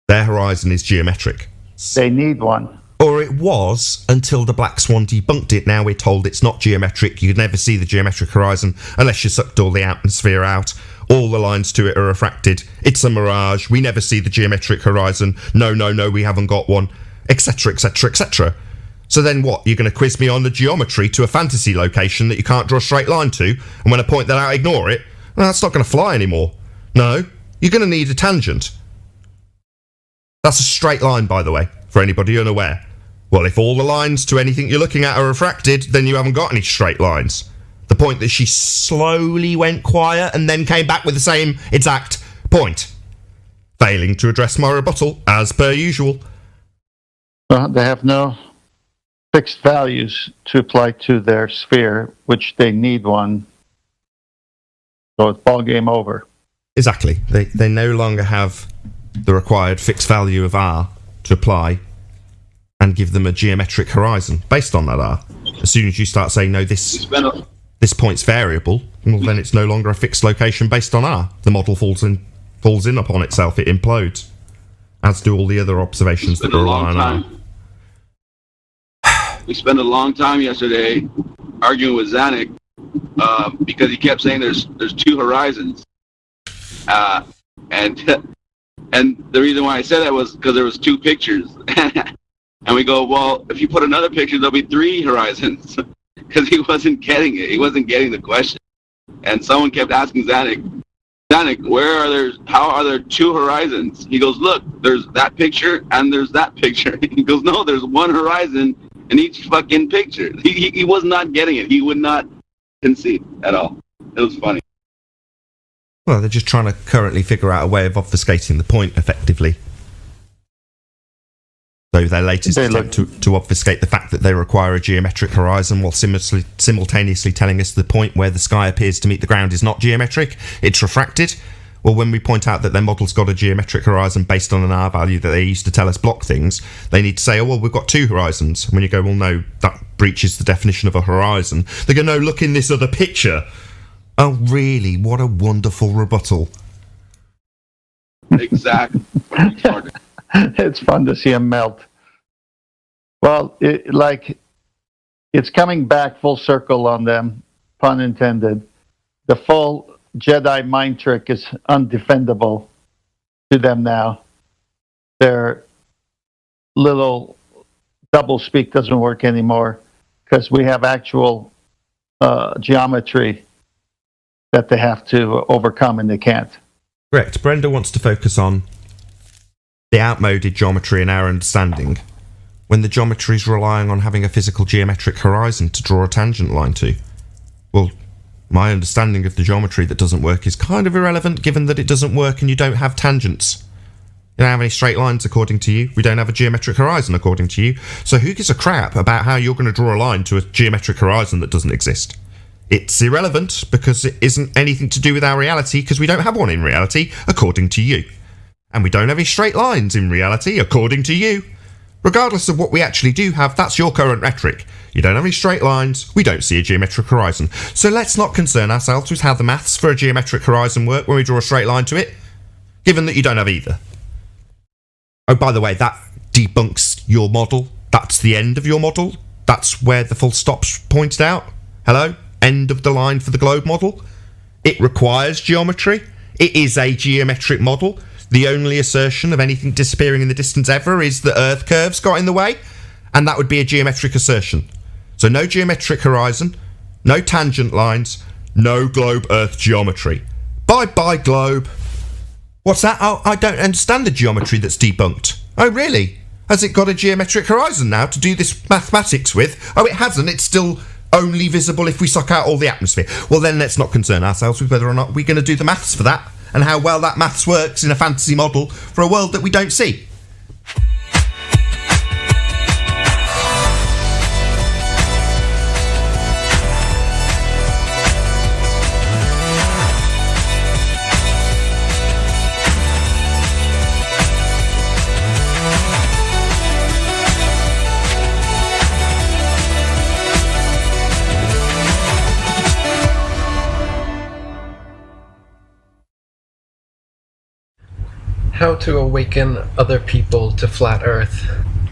Their horizon is geometric. They need one. Or it was until the Black Swan debunked it. Now we're told it's not geometric. You'd never see the geometric horizon unless you sucked all the atmosphere out. All the lines to it are refracted. It's a mirage. We never see the geometric horizon. No, we haven't got one. Etc, etc, etc. So then what? You're going to quiz me on the geometry to a fantasy location that you can't draw a straight line to, and when I point that out, ignore it? Well, that's not going to fly anymore. No, you're going to need a tangent. That's a straight line, by the way, for anybody unaware. Well, if all the lines to anything you're looking at are refracted, then you haven't got any straight lines. The point that she slowly went quiet and then came back with the same exact point. Failing to address my rebuttal, as per usual. They have no fixed values to apply to their sphere, which they need one. So it's ball game over. Exactly. They no longer have the required fixed value of R to apply and give them a geometric horizon based on that R. As soon as you start saying, no, this point's variable, well, then it's no longer a fixed location based on R. The model falls in upon itself, it implodes, as do all the other observations that rely on R. We spent a long time yesterday arguing with Zanuck because he kept saying there's two horizons, and the reason why I said that was because there was two pictures, and we go, well, if you put another picture, there'll be three horizons, because he wasn't getting it. He wasn't getting the question, and someone kept asking Zanuck, how are there two horizons? He goes, look, there's that picture and there's that picture. He goes, no, there's one horizon in each fucking picture. He was not getting it. He would not concede at all. It was funny. Well, they're just trying to currently figure out a way of obfuscating the point effectively. So their latest attempt to obfuscate the fact that they require a geometric horizon while simultaneously telling us the point where the sky appears to meet the ground is not geometric, it's refracted. Well, when we point out that their model's got a geometric horizon based on an R value that they used to tell us block things, they need to say, oh, well, we've got two horizons. And when you go, well, no, that breaches the definition of a horizon, they go, no, look in this other picture. Oh, really? What a wonderful rebuttal. Exactly. It's fun to see him melt. Well, it's coming back full circle on them, pun intended. The full Jedi mind trick is undefendable to them now. Their little doublespeak doesn't work anymore because we have actual geometry that they have to overcome and they can't. Correct. Brenda wants to focus on the outmoded geometry in our understanding when the geometry is relying on having a physical geometric horizon to draw a tangent line to. Well, my understanding of the geometry that doesn't work is kind of irrelevant given that it doesn't work and you don't have tangents. You don't have any straight lines according to you. We don't have a geometric horizon according to you. So who gives a crap about how you're going to draw a line to a geometric horizon that doesn't exist? It's irrelevant because it isn't anything to do with our reality because we don't have one in reality according to you. And we don't have any straight lines in reality according to you. Regardless of what we actually do have, that's your current rhetoric. You don't have any straight lines, we don't see a geometric horizon. So let's not concern ourselves with how the maths for a geometric horizon work when we draw a straight line to it, given that you don't have either. Oh, by the way, that debunks your model. That's the end of your model. That's where the full stop's pointed out. Hello? End of the line for the globe model. It requires geometry. It is a geometric model. The only assertion of anything disappearing in the distance ever is that Earth curves got in the way, and that would be a geometric assertion. So no geometric horizon, no tangent lines, no globe Earth geometry. Bye-bye, globe. What's that? Oh, I don't understand the geometry that's debunked. Oh, really? Has it got a geometric horizon now to do this mathematics with? Oh, it hasn't. It's still only visible if we suck out all the atmosphere. Well, then let's not concern ourselves with whether or not we're going to do the maths for that and how well that maths works in a fantasy model for a world that we don't see. How to awaken other people to flat Earth.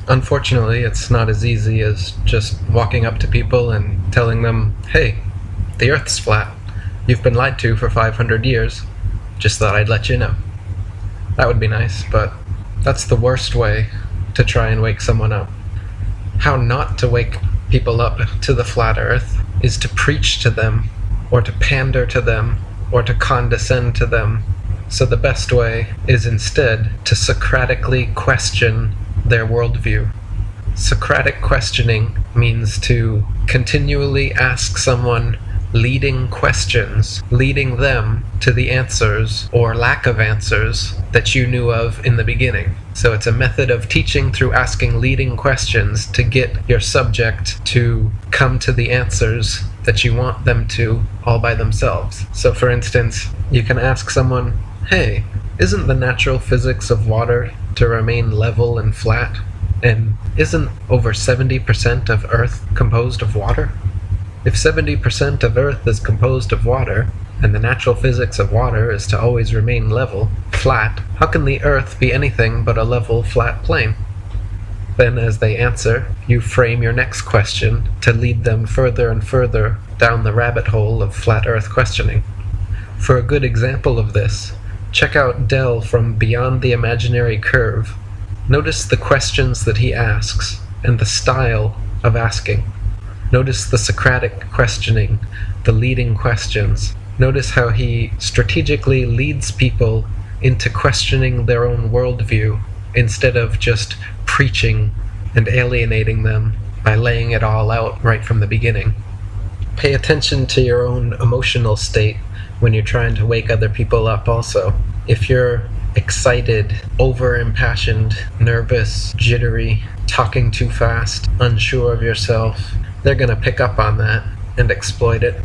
Unfortunately, it's not as easy as just walking up to people and telling them, hey, the Earth's flat. You've been lied to for 500 years. Just thought I'd let you know. That would be nice, but that's the worst way to try and wake someone up. How not to wake people up to the flat Earth is to preach to them, or to pander to them, or to condescend to them. So the best way is instead to Socratically question their worldview. Socratic questioning means to continually ask someone leading questions, leading them to the answers or lack of answers that you knew of in the beginning. So it's a method of teaching through asking leading questions to get your subject to come to the answers that you want them to all by themselves. So for instance, you can ask someone, hey, isn't the natural physics of water to remain level and flat? And isn't over 70% of Earth composed of water? If 70% of Earth is composed of water, and the natural physics of water is to always remain level, flat, how can the Earth be anything but a level, flat plane? Then as they answer, you frame your next question to lead them further and further down the rabbit hole of flat Earth questioning. For a good example of this, check out Del from Beyond the Imaginary Curve. Notice the questions that he asks, and the style of asking. Notice the Socratic questioning, the leading questions. Notice how he strategically leads people into questioning their own worldview instead of just preaching and alienating them by laying it all out right from the beginning. Pay attention to your own emotional state when you're trying to wake other people up also. If you're excited, over-impassioned, nervous, jittery, talking too fast, unsure of yourself, they're going to pick up on that and exploit it.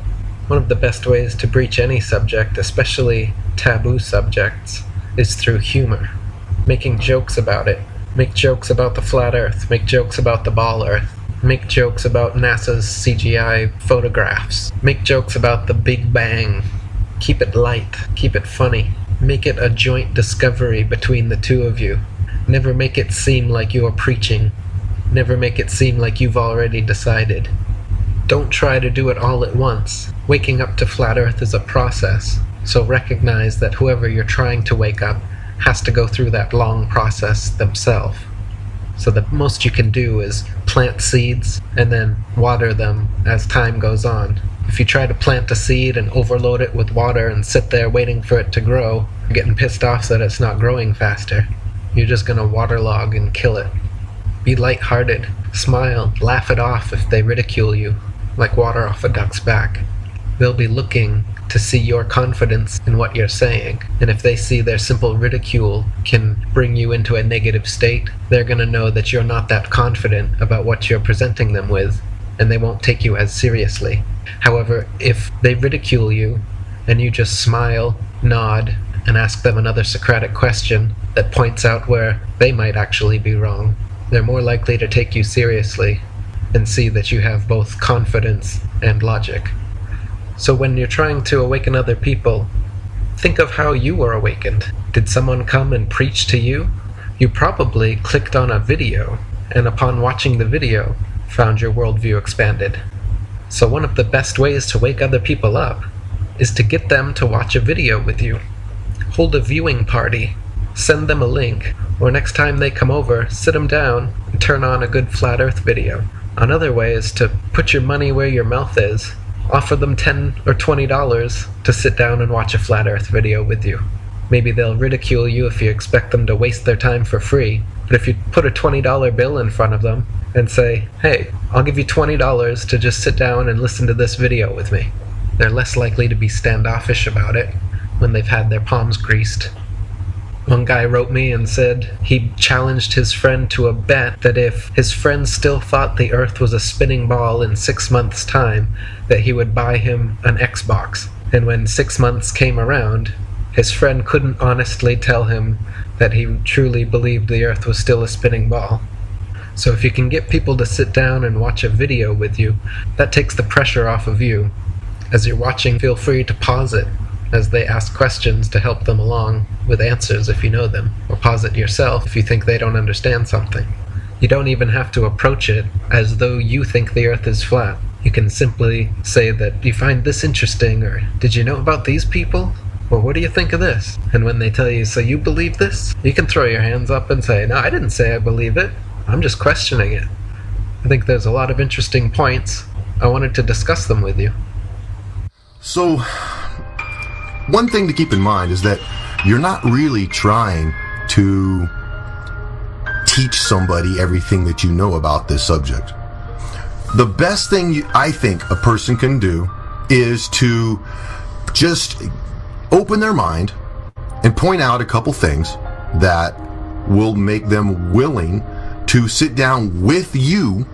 One of the best ways to breach any subject, especially taboo subjects, is through humor. Making jokes about it. Make jokes about the flat Earth. Make jokes about the ball Earth. Make jokes about NASA's CGI photographs. Make jokes about the Big Bang. Keep it light. Keep it funny. Make it a joint discovery between the two of you. Never make it seem like you're preaching. Never make it seem like you've already decided. Don't try to do it all at once. Waking up to flat Earth is a process, so recognize that whoever you're trying to wake up has to go through that long process themselves. So the most you can do is plant seeds and then water them as time goes on. If you try to plant a seed and overload it with water and sit there waiting for it to grow, you're getting pissed off that it's not growing faster. You're just going to waterlog and kill it. Be lighthearted, smile, laugh it off if they ridicule you, like water off a duck's back. They'll be looking to see your confidence in what you're saying, and if they see their simple ridicule can bring you into a negative state, they're going to know that you're not that confident about what you're presenting them with, and they won't take you as seriously. However, if they ridicule you, and you just smile, nod, and ask them another Socratic question that points out where they might actually be wrong, they're more likely to take you seriously and see that you have both confidence and logic. So when you're trying to awaken other people, think of how you were awakened. Did someone come and preach to you? You probably clicked on a video, and upon watching the video, found your worldview expanded. So one of the best ways to wake other people up is to get them to watch a video with you. Hold a viewing party. Send them a link, or next time they come over, sit them down and turn on a good flat Earth video. Another way is to put your money where your mouth is. Offer them $10 or $20 to sit down and watch a flat Earth video with you. Maybe they'll ridicule you if you expect them to waste their time for free, but if you put a $20 bill in front of them and say, hey, I'll give you $20 to just sit down and listen to this video with me, they're less likely to be standoffish about it when they've had their palms greased. One guy wrote me and said he challenged his friend to a bet that if his friend still thought the Earth was a spinning ball in 6 months' time, that he would buy him an Xbox. And when 6 months came around, his friend couldn't honestly tell him that he truly believed the Earth was still a spinning ball. So if you can get people to sit down and watch a video with you, that takes the pressure off of you. As you're watching, feel free to pause it. as they ask questions to help them along with answers if you know them, or posit yourself if you think they don't understand something. You don't even have to approach it as though you think the Earth is flat. You can simply say that you find this interesting, or did you know about these people? Or what do you think of this? And when they tell you, so you believe this? You can throw your hands up and say, no, I didn't say I believe it. I'm just questioning it. I think there's a lot of interesting points. I wanted to discuss them with you. So, one thing to keep in mind is that you're not really trying to teach somebody everything that you know about this subject. The best thing I think a person can do is to just open their mind and point out a couple things that will make them willing to sit down with you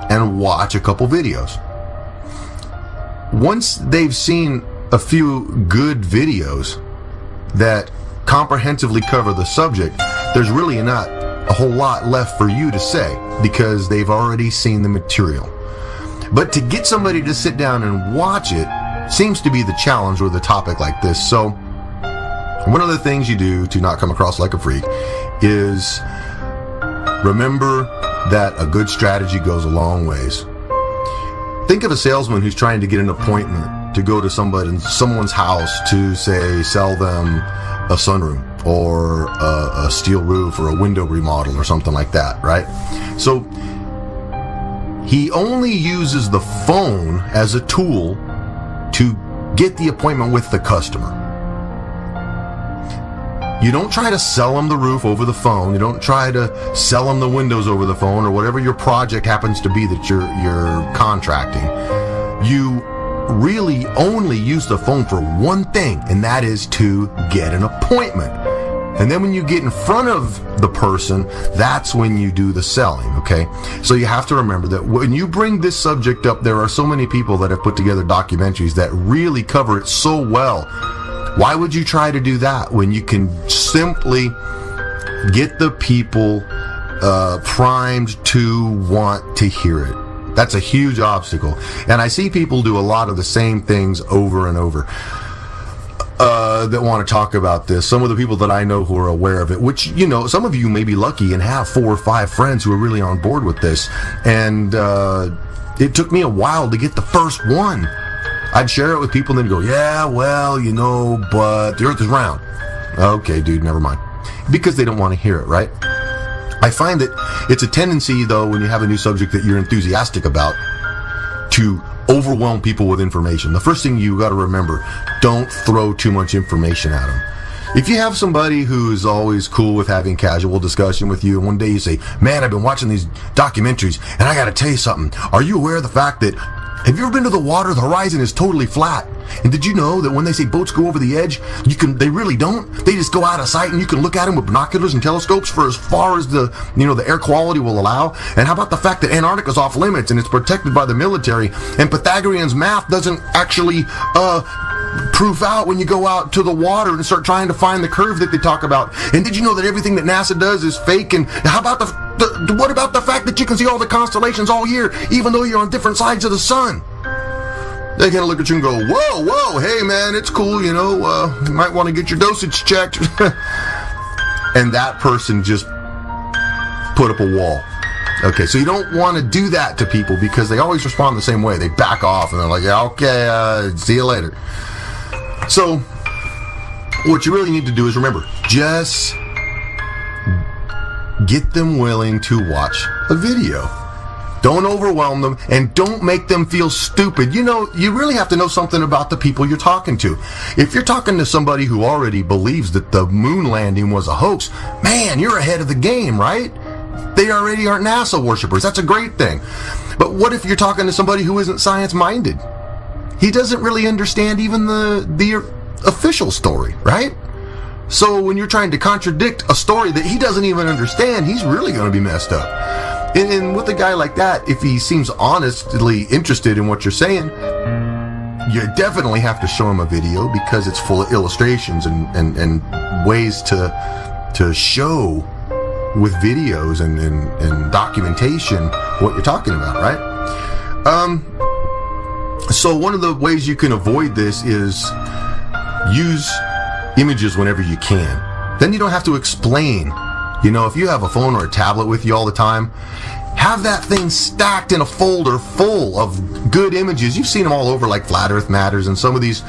and watch a couple videos. Once they've seen a few good videos that comprehensively cover the subject, there's really not a whole lot left for you to say because they've already seen the material. But to get somebody to sit down and watch it seems to be the challenge with a topic like this. So one of the things you do to not come across like a freak is remember that a good strategy goes a long ways. Think of a salesman who's trying to get an appointment to go to someone's house to, say, sell them a sunroom or a steel roof or a window remodel or something like that, right? So he only uses the phone as a tool to get the appointment with the customer. You don't try to sell them the roof over the phone. You don't try to sell them the windows over the phone or whatever your project happens to be that you're contracting. You really only use the phone for one thing, and that is to get an appointment. And then when you get in front of the person, that's when you do the selling, okay? So you have to remember that when you bring this subject up, there are so many people that have put together documentaries that really cover it so well. Why would you try to do that when you can simply get the people primed to want to hear it? That's a huge obstacle. And I see people do a lot of the same things over and over that want to talk about this. Some of the people that I know who are aware of it, which, you know, some of you may be lucky and have 4 or 5 friends who are really on board with this. And it took me a while to get the first one. I'd share it with people and they'd go, yeah, well, you know, but the Earth is round. Okay, dude, never mind. Because they don't want to hear it, right? I find that it's a tendency, though, when you have a new subject that you're enthusiastic about, to overwhelm people with information. The first thing you got to remember, don't throw too much information at them. If you have somebody who's always cool with having casual discussion with you, and one day you say, man, I've been watching these documentaries, and I got to tell you something. Are you aware of the fact that, have you ever been to the water? The horizon is totally flat. And did you know that when they say boats go over the edge, they really don't? They just go out of sight and you can look at them with binoculars and telescopes for as far as the air quality will allow. And how about the fact that Antarctica's off limits and it's protected by the military, and Pythagorean's math doesn't actually proof out when you go out to the water and start trying to find the curve that they talk about. And did you know that everything that NASA does is fake? And how about what about the fact that you can see all the constellations all year, even though you're on different sides of the sun? They kind of look at you and go, whoa, hey man, it's cool, you might want to get your dosage checked. And that person just put up a wall. Okay, so you don't want to do that to people because they always respond the same way. They back off and they're like, yeah, okay, see you later. So what you really need to do is remember, just get them willing to watch a video. Don't overwhelm them, and don't make them feel stupid. You really have to know something about the people you're talking to. If you're talking to somebody who already believes that the moon landing was a hoax, man, you're ahead of the game, right? They already aren't NASA worshipers. That's a great thing. But what if you're talking to somebody who isn't science-minded? He doesn't really understand even the official story, right? So when you're trying to contradict a story that he doesn't even understand, he's really going to be messed up. And with a guy like that, if he seems honestly interested in what you're saying, you definitely have to show him a video because it's full of illustrations and ways to show with videos and documentation what you're talking about, right? So one of the ways you can avoid this is use images whenever you can. Then you don't have to explain. You know, if you have a phone or a tablet with you all the time, have that thing stacked in a folder full of good images. You've seen them all over, like Flat Earth Matters and some of these.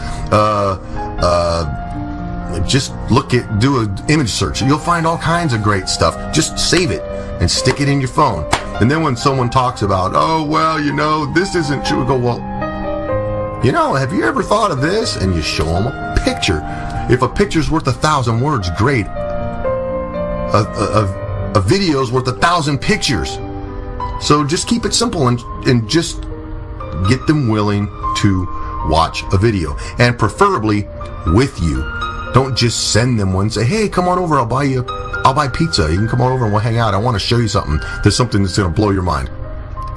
Just do an image search. You'll find all kinds of great stuff. Just save it and stick it in your phone. And then when someone talks about, oh, well, you know, this isn't true, go, well, you know, have you ever thought of this? And you show them a picture. If a picture's worth 1,000 words, great. A video's worth 1,000 pictures. So just keep it simple and just get them willing to watch a video. And preferably with you. Don't just send them one and say, hey, come on over, I'll buy pizza. You can come on over and we'll hang out. I want to show you something. There's something that's going to blow your mind.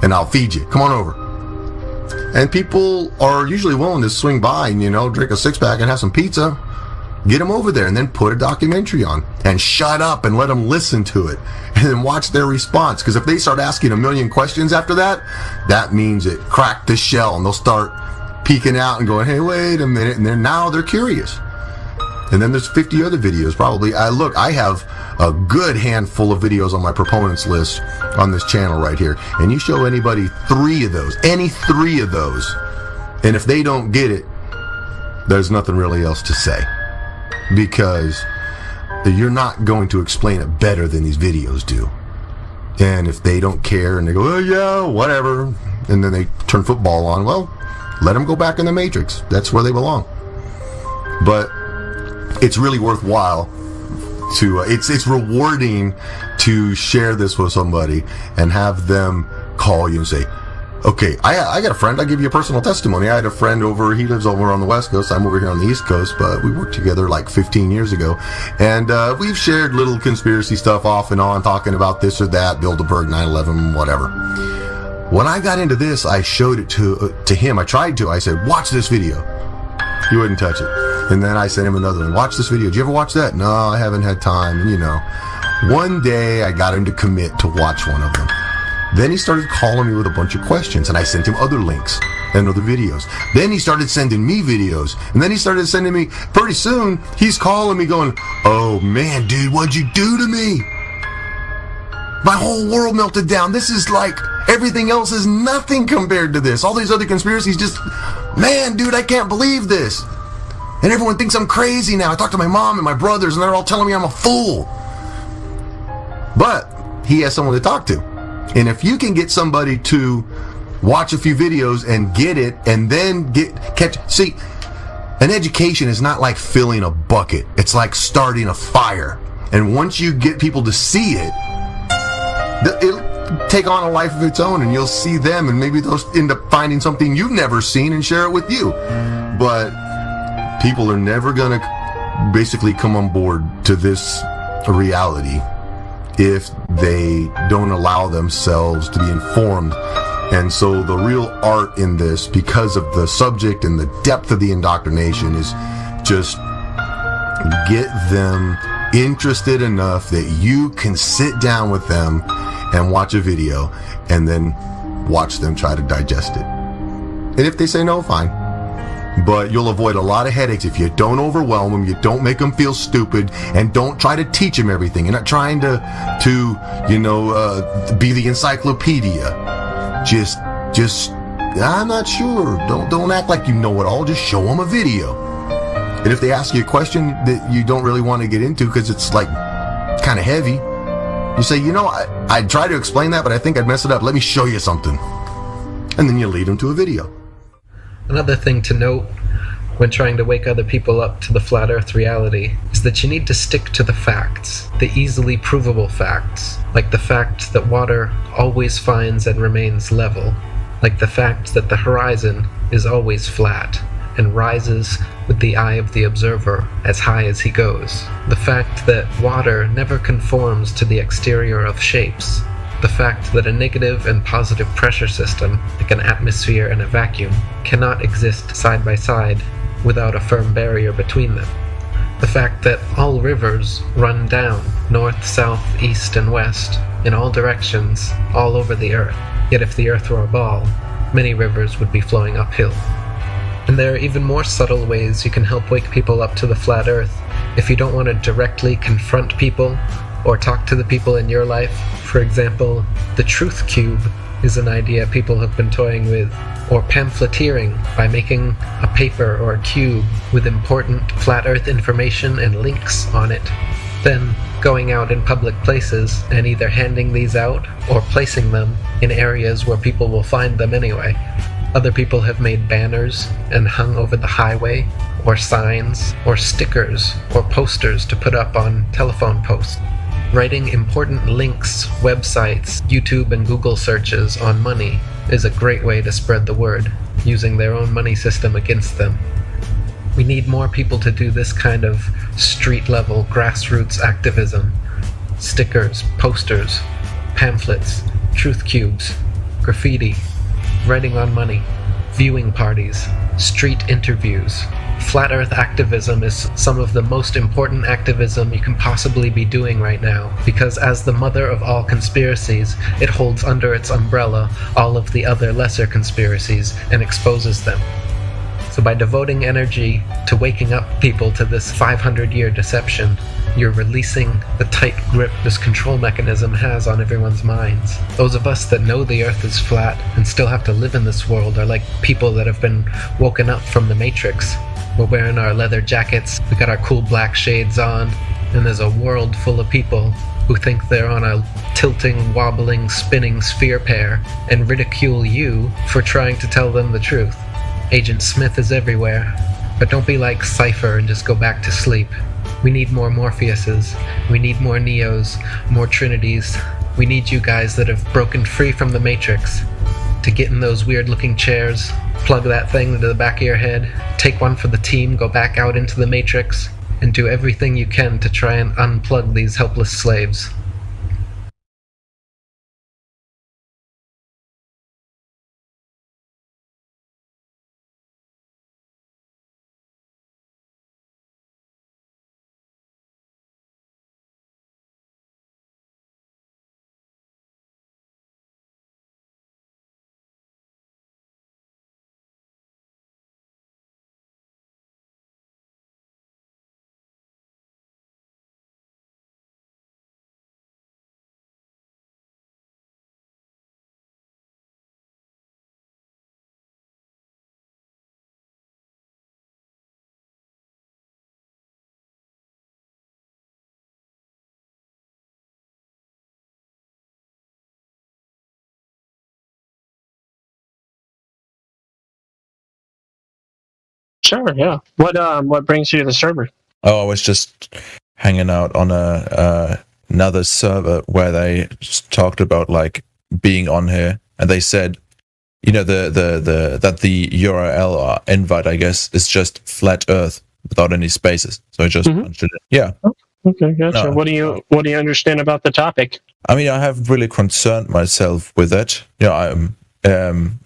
And I'll feed you. Come on over. And people are usually willing to swing by and, you know, drink a six-pack and have some pizza. Get them over there and then put a documentary on. And shut up and let them listen to it. And then watch their response. Because if they start asking a million questions after that, that means it cracked the shell. And they'll start peeking out and going, hey, wait a minute. And then now they're curious. And then there's 50 other videos probably. I have a good handful of videos on my proponents list on this channel right here. And you show anybody 3 of those, any 3 of those, and if they don't get it, there's nothing really else to say. Because you're not going to explain it better than these videos do. And if they don't care and they go, oh yeah, whatever, and then they turn football on, well, let them go back in the Matrix. That's where they belong. But it's really worthwhile to it's rewarding to share this with somebody and have them call you and say, okay, I got a friend. I'll give you a personal testimony. I had a friend he lives over on the West Coast. I'm over here on the East Coast, but we worked together like 15 years ago. And we've shared little conspiracy stuff off and on, talking about this or that, Bilderberg, 9/11, whatever. When I got into this, I showed it to him. I said, watch this video. He wouldn't touch it. And then I sent him another one. Watch this video. Did you ever watch that? No, I haven't had time. And, you know, one day I got him to commit to watch one of them. Then he started calling me with a bunch of questions, and I sent him other links and other videos. Then he started sending me videos, and then he started sending me, pretty soon, he's calling me going, oh man, dude, what'd you do to me? My whole world melted down. This is like, everything else is nothing compared to this. All these other conspiracies just, man, dude, I can't believe this. And everyone thinks I'm crazy now. I talked to my mom and my brothers, and they're all telling me I'm a fool. But he has someone to talk to. And if you can get somebody to watch a few videos and get it, and then see, an education is not like filling a bucket. It's like starting a fire. And once you get people to see it, it'll take on a life of its own, and you'll see them, and maybe they'll end up finding something you've never seen and share it with you. But people are never going to basically come on board to this reality if they don't allow themselves to be informed. And so the real art in this, because of the subject and the depth of the indoctrination, is just get them interested enough that you can sit down with them and watch a video and then watch them try to digest it. And if they say no, fine. But you'll avoid a lot of headaches if you don't overwhelm them, you don't make them feel stupid, and don't try to teach them everything. You're not trying to be the encyclopedia. Just, I'm not sure. Don't act like you know it all. Just show them a video. And if they ask you a question that you don't really want to get into because it's like kind of heavy, you say, I tried to explain that, but I think I'd mess it up. Let me show you something. And then you lead them to a video. Another thing to note when trying to wake other people up to the flat earth reality is that you need to stick to the facts, the easily provable facts, like the fact that water always finds and remains level, like the fact that the horizon is always flat and rises with the eye of the observer as high as he goes, the fact that water never conforms to the exterior of shapes, the fact that a negative and positive pressure system, like an atmosphere and a vacuum, cannot exist side by side without a firm barrier between them. The fact that all rivers run down, north, south, east, and west, in all directions, all over the earth. Yet if the earth were a ball, many rivers would be flowing uphill. And there are even more subtle ways you can help wake people up to the flat earth if you don't want to directly confront people or talk to the people in your life. For example, the truth cube is an idea people have been toying with, or pamphleteering by making a paper or a cube with important flat earth information and links on it. Then going out in public places and either handing these out or placing them in areas where people will find them anyway. Other people have made banners and hung over the highway, or signs, or stickers, or posters to put up on telephone posts. Writing important links, websites, YouTube and Google searches on money is a great way to spread the word, using their own money system against them. We need more people to do this kind of street-level grassroots activism. Stickers, posters, pamphlets, truth cubes, graffiti, writing on money, viewing parties, street interviews. Flat Earth activism is some of the most important activism you can possibly be doing right now, because as the mother of all conspiracies, it holds under its umbrella all of the other lesser conspiracies and exposes them. So by devoting energy to waking up people to this 500-year deception, you're releasing the tight grip this control mechanism has on everyone's minds. Those of us that know the Earth is flat and still have to live in this world are like people that have been woken up from the Matrix. We're wearing our leather jackets, we got our cool black shades on, and there's a world full of people who think they're on a tilting, wobbling, spinning sphere pair and ridicule you for trying to tell them the truth. Agent Smith is everywhere, but don't be like Cypher and just go back to sleep. We need more Morpheuses, we need more Neos, more Trinities. We need you guys that have broken free from the Matrix to get in those weird-looking chairs, plug that thing into the back of your head, take one for the team, go back out into the Matrix, and do everything you can to try and unplug these helpless slaves. Sure, yeah. What brings you to the server? Oh, I was just hanging out on another server where they just talked about like being on here, and they said, you know, that the URL or invite, I guess, is just flat Earth without any spaces. So I just punched it in. Yeah. Okay, gotcha. No. What do you understand about the topic? I mean, I have really concerned myself with it. You know, I'm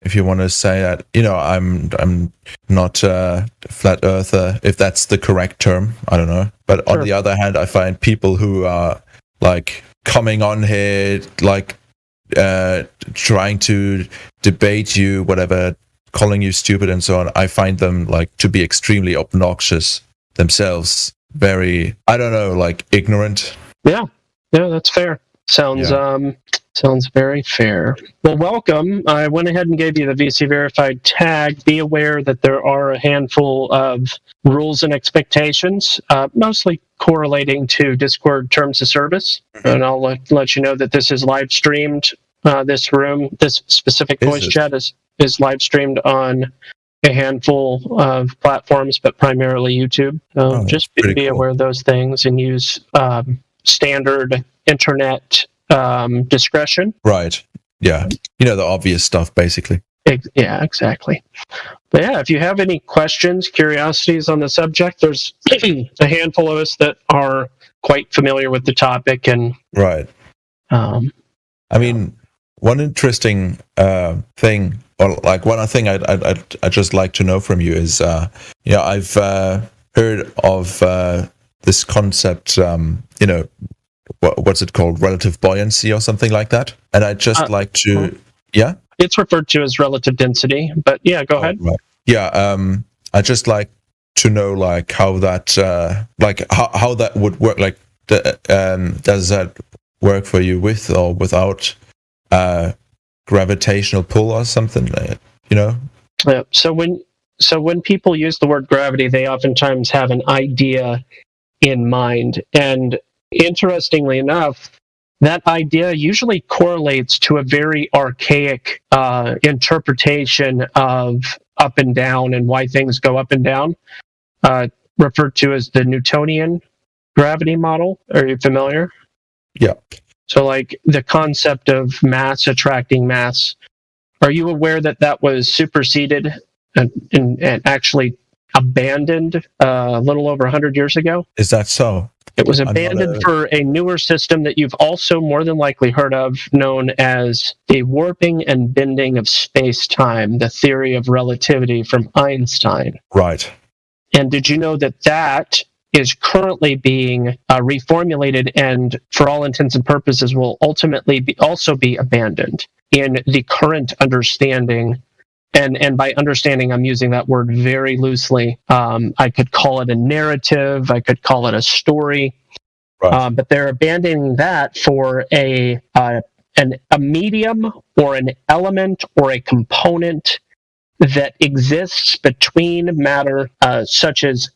if you want to say that, you know, I'm not a flat earther, if that's the correct term. I don't know. But on the other hand, I find people who are like coming on here, like trying to debate you, whatever, calling you stupid and so on. I find them like to be extremely obnoxious themselves. Very, I don't know, like ignorant. Yeah, that's fair. Sounds very fair. Well, welcome. I went ahead and gave you the VC Verified tag. Be aware that there are a handful of rules and expectations, mostly correlating to Discord terms of service. And I'll let you know that this is live streamed. This specific voice chat is live streamed on a handful of platforms, but primarily YouTube. Just be aware of those things and use standard internet discretion. Right. Yeah. You know, the obvious stuff, basically. Yeah, exactly. But yeah, if you have any questions, curiosities on the subject, there's a handful of us that are quite familiar with the topic. And right. I mean, one interesting thing, or like one thing I'd just like to know from you is, you know, I've heard of this concept, you know, what's it called? Relative buoyancy or something like that. And I'd just like to, yeah? It's referred to as relative density, but yeah, go ahead. Right. I just like to know like how that how that would work. Like, does that work for you with or without gravitational pull or something? You know. So when people use the word gravity, they oftentimes have an idea in mind, and interestingly enough, that idea usually correlates to a very archaic interpretation of up and down and why things go up and down, referred to as the Newtonian gravity model. Are you familiar? Yeah. So, like the concept of mass attracting mass. Are you aware that that was superseded and actually abandoned a little over 100 years ago? Is that so? It was abandoned for a newer system that you've also more than likely heard of, known as the warping and bending of space-time, the theory of relativity from Einstein. Right. And did you know that that is currently being reformulated and, for all intents and purposes, will ultimately also be abandoned in the current understanding? And by understanding, I'm using that word very loosely. I could call it a narrative. I could call it a story. Right. But they're abandoning that for a medium or an element or a component that exists between matter, such as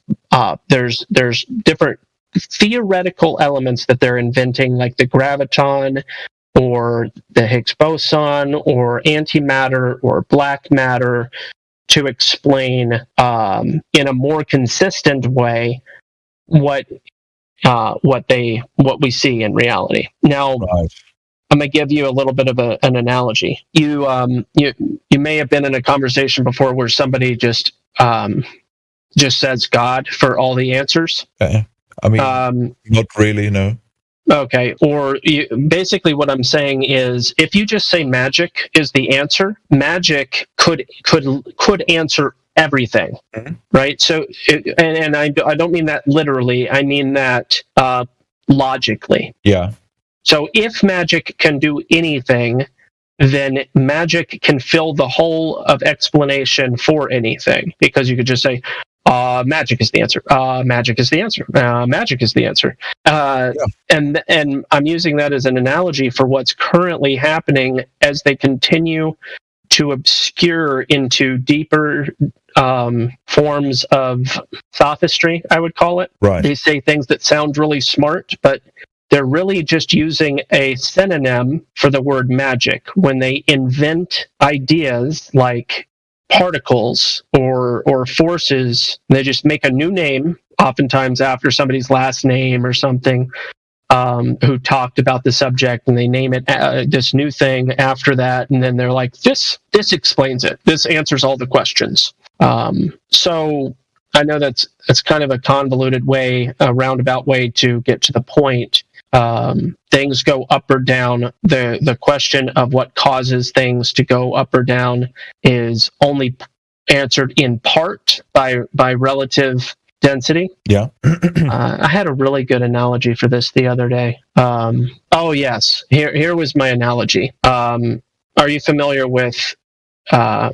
there's different theoretical elements that they're inventing, like the graviton, or the Higgs boson, or antimatter, or black matter, to explain in a more consistent way what we see in reality. Now, right. I'm going to give you a little bit of an analogy. You may have been in a conversation before where somebody just says God for all the answers. Okay. I mean, not really, no. Okay, or basically what I'm saying is, if you just say magic is the answer, magic could answer everything, right? So, and I don't mean that literally. I mean that logically. Yeah. So if magic can do anything, then magic can fill the whole of explanation for anything, because you could just say, magic is the answer. Magic is the answer. Magic is the answer. And I'm using that as an analogy for what's currently happening as they continue to obscure into deeper forms of sophistry, I would call it. Right. They say things that sound really smart, but they're really just using a synonym for the word magic when they invent ideas like particles or forces. They just make a new name, oftentimes after somebody's last name or something, who talked about the subject, and they name it this new thing after that, and then they're like, this explains it. This answers all the questions. So I know that's kind of a convoluted way, a roundabout way to get to the point. Things go up or down. The question of what causes things to go up or down is only answered in part by relative density. Yeah. I had a really good analogy for this the other day. Oh yes, here was my analogy. Are you familiar with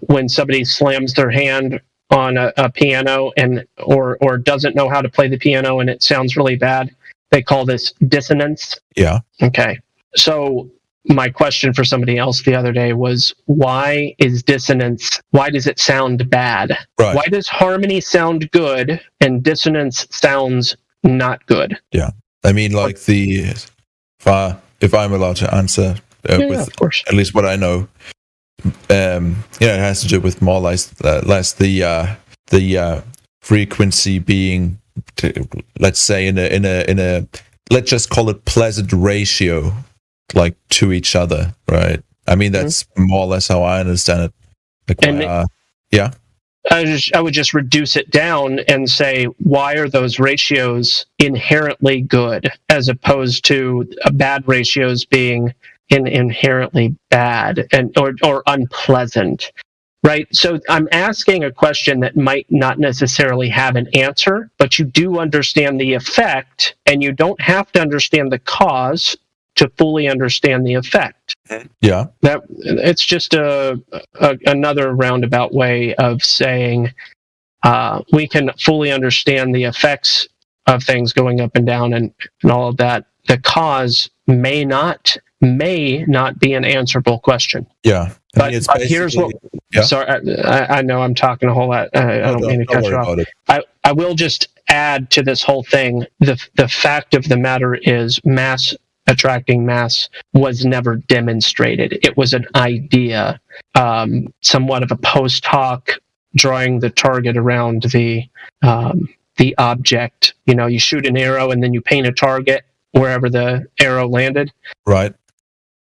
when somebody slams their hand on a piano or doesn't know how to play the piano and it sounds really bad? They call this dissonance. Yeah. Okay. So my question for somebody else the other day was, why is dissonance, why does it sound bad? Right. Why does harmony sound good and dissonance sounds not good? Yeah. I mean, like if I'm allowed to answer with of course. At least what I know, it has to do with more or less the frequency being, let's say in a let's just call it pleasant ratio, like to each other, right? I mean, that's more or less how I understand it. Like, yeah. I would just reduce it down and say, why are those ratios inherently good, as opposed to bad ratios being inherently bad or unpleasant? Right. So I'm asking a question that might not necessarily have an answer, but you do understand the effect, and you don't have to understand the cause to fully understand the effect. Yeah. That it's just another roundabout way of saying we can fully understand the effects of things going up and down and all of that. The cause may not be an answerable question. Yeah. But here's what. Yeah. Sorry, I know I'm talking a whole lot. I don't mean to cut you off. I will just add to this whole thing. The fact of the matter is, mass attracting mass was never demonstrated. It was an idea, somewhat of a post hoc, drawing the target around the object. You know, you shoot an arrow and then you paint a target wherever the arrow landed. Right.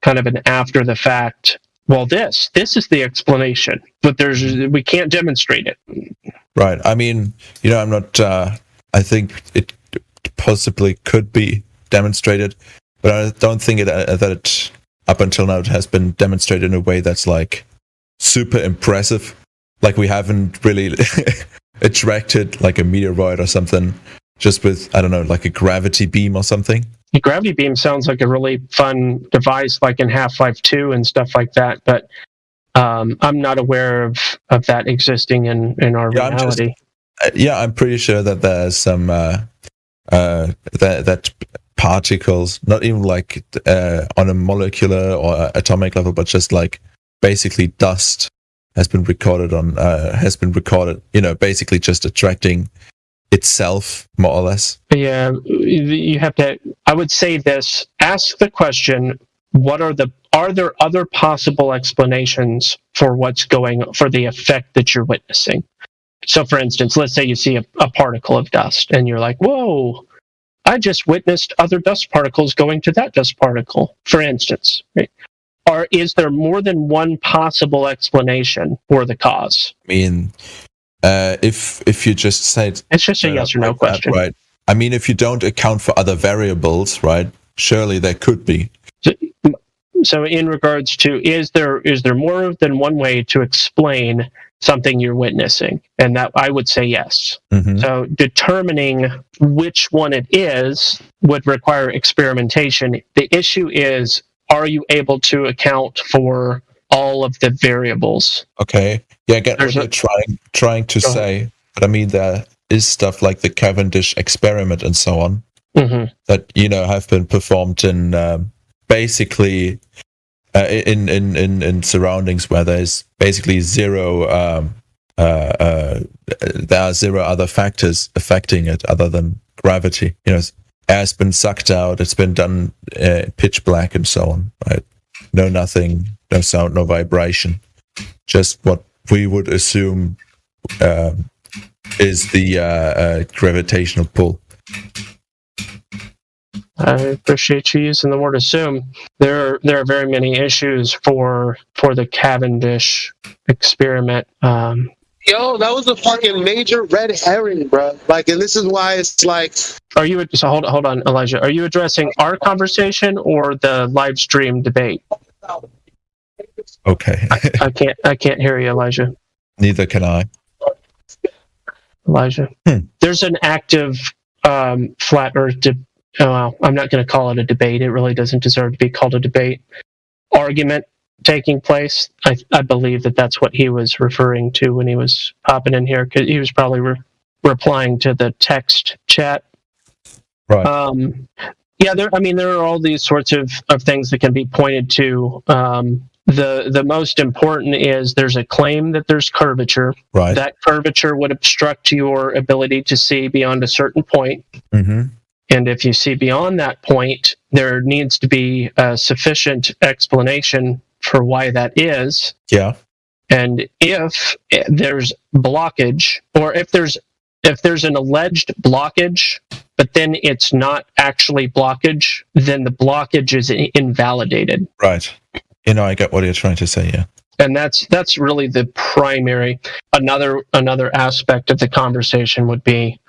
Kind of an after the fact. Well, this is the explanation, but we can't demonstrate it. Right. I mean, you know, I'm not. I think it possibly could be demonstrated, but I don't think that it up until now it has been demonstrated in a way that's like super impressive. Like we haven't really attracted like a meteoroid or something just with, I don't know, like a gravity beam or something. The gravity beam sounds like a really fun device, like in Half-Life 2 and stuff like that, but I'm not aware of that existing in our reality. I'm pretty sure that there's some that particles, not even like on a molecular or atomic level, but just like basically dust has been recorded, you know, basically just attracting itself, more or less. Yeah, you have to. I would say this: ask the question: are there other possible explanations for for the effect that you're witnessing? So, for instance, let's say you see a particle of dust, and you're like, "Whoa! I just witnessed other dust particles going to that dust particle." For instance, right? Or is there more than one possible explanation for the cause? I mean, if you just said it's just a yes or no question, right? I mean, if you don't account for other variables, right? Surely there could be. So, in regards to, is there more than one way to explain something you're witnessing? And that I would say yes. Mm-hmm. So, determining which one it is would require experimentation. The issue is, are you able to account for all of the variables? Okay. Yeah, I get what you're trying to say. But I mean, there is stuff like the Cavendish experiment and so on that, you know, have been performed in basically in surroundings where there's basically zero. There are zero other factors affecting it other than gravity. You know, air's been sucked out. It's been done pitch black and so on. Right? No nothing, no sound, no vibration. Just what we would assume is the gravitational pull. I appreciate you using the word "assume." There are very many issues for the Cavendish experiment. Yo, that was a fucking major red herring, bro. Like, and this is why it's like. Are you so hold on, Elijah? Are you addressing our conversation or the live stream debate? Okay. I can't hear you, Elijah. Neither can I. Elijah. There's an active flat Earth. I'm not going to call it a debate. It really doesn't deserve to be called a debate. Argument taking place. I believe that's what he was referring to when he was popping in here, because he was probably replying to the text chat. Right. Yeah. There are all these sorts of things that can be pointed to. The most important is there's a claim that there's curvature. Right. That curvature would obstruct your ability to see beyond a certain point. Mm-hmm. And if you see beyond that point, there needs to be a sufficient explanation for why that is. Yeah. And if there's blockage, or if there's an alleged blockage, but then it's not actually blockage, then the blockage is invalidated. Right. You know, I get what you're trying to say, yeah. And that's really the primary. Another aspect of the conversation would be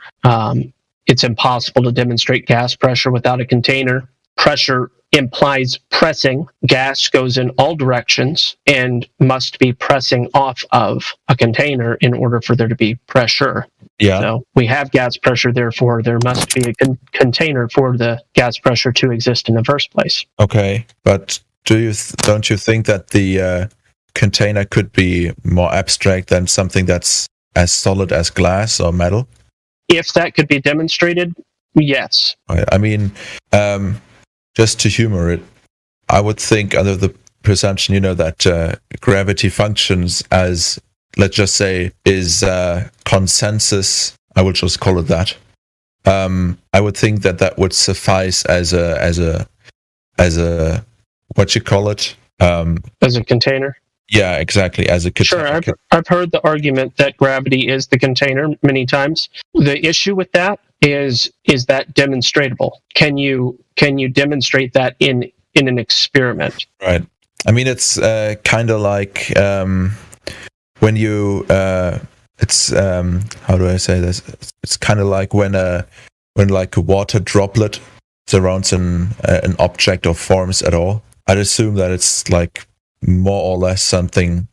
it's impossible to demonstrate gas pressure without a container. Pressure implies pressing. Gas goes in all directions and must be pressing off of a container in order for there to be pressure. Yeah. So we have gas pressure, therefore there must be a container for the gas pressure to exist in the first place. Okay, but don't you think that the container could be more abstract than something that's as solid as glass or metal? If that could be demonstrated, yes. I mean, just to humor it, I would think under the presumption, that gravity functions as, let's just say, is consensus. I will just call it that. I would think that would suffice as a what you call it? As a container? Yeah, exactly. As a container. Sure, I've heard the argument that gravity is the container many times. The issue with that is that demonstratable? Can you demonstrate that in an experiment? Right. I mean, it's kind of like when you it's how do I say this? It's kind of like when like a water droplet surrounds an object or forms at all. I'd assume that it's like more or less something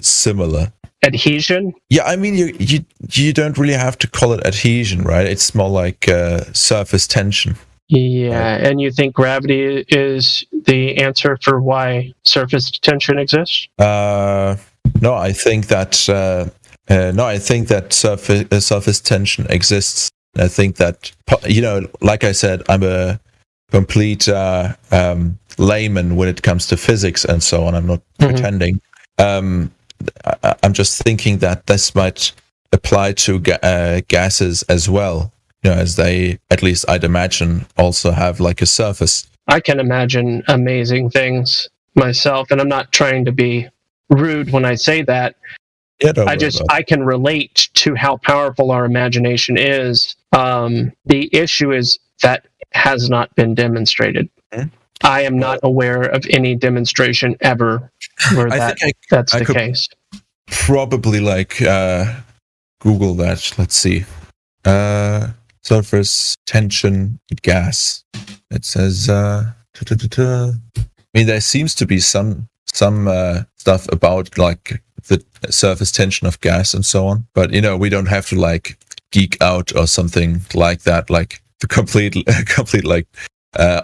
similar. Adhesion? Yeah, I mean, you don't really have to call it adhesion, right? It's more like surface tension. Yeah, and you think gravity is the answer for why surface tension exists? No, I think that surface tension exists. I think that, like I said, I'm a complete layman when it comes to physics and so on. I'm not pretending. I'm just thinking that this might apply to gases as well. As they, at least I'd imagine, also have like a surface. I can imagine amazing things myself, and I'm not trying to be rude when I say that. Yeah, I can relate to how powerful our imagination is. The issue is that has not been demonstrated. I am not aware of any demonstration ever where that's the case. Probably Google that. Let's see. Surface tension gas. It says. I mean, there seems to be some stuff about like the surface tension of gas and so on, but we don't have to geek out or something like that. Like the complete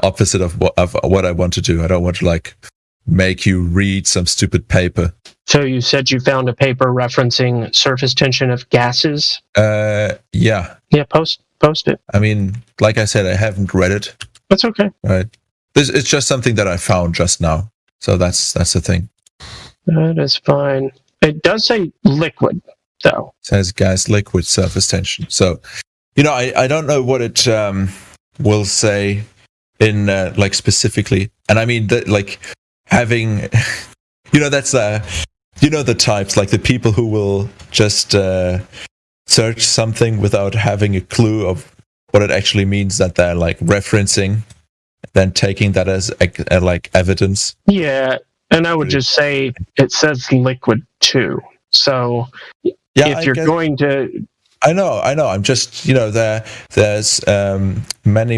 opposite of what I want to do. I don't want to make you read some stupid paper. So you said you found a paper referencing surface tension of gases? Yeah. Yeah, post it. I mean, like I said, I haven't read it. That's okay. Right. It's just something that I found just now. So that's the thing. That is fine. It does say liquid, though. It says gas, liquid, surface tension. So, I don't know what it will say in specifically. And I mean, having, that's the types, like the people who will just search something without having a clue of what it actually means that they're referencing, then taking that as evidence. Yeah, and I would just say it says liquid too. So if you're going to, I know. I'm just there's many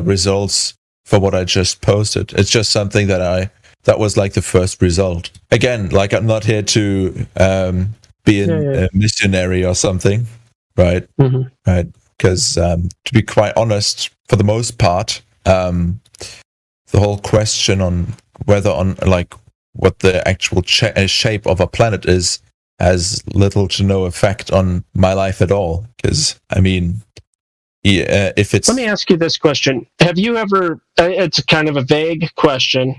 results for what I just posted. It's just something that was the first result. Again, I'm not here to be a missionary or something, right? Mm-hmm. Right? Because to be quite honest, for the most part, the whole question on whether what the actual shape of a planet is has little to no effect on my life at all. Because I mean, if it's, let me ask you this question: have you ever? It's kind of a vague question.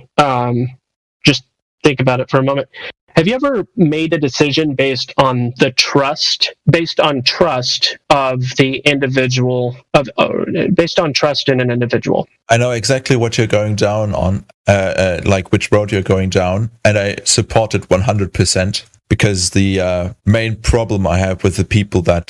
Just think about it for a moment. Have you ever made a decision based on trust of the individual, based on trust in an individual? I know exactly what you're going down on, which road you're going down, and I support it 100%, because the main problem I have with the people that,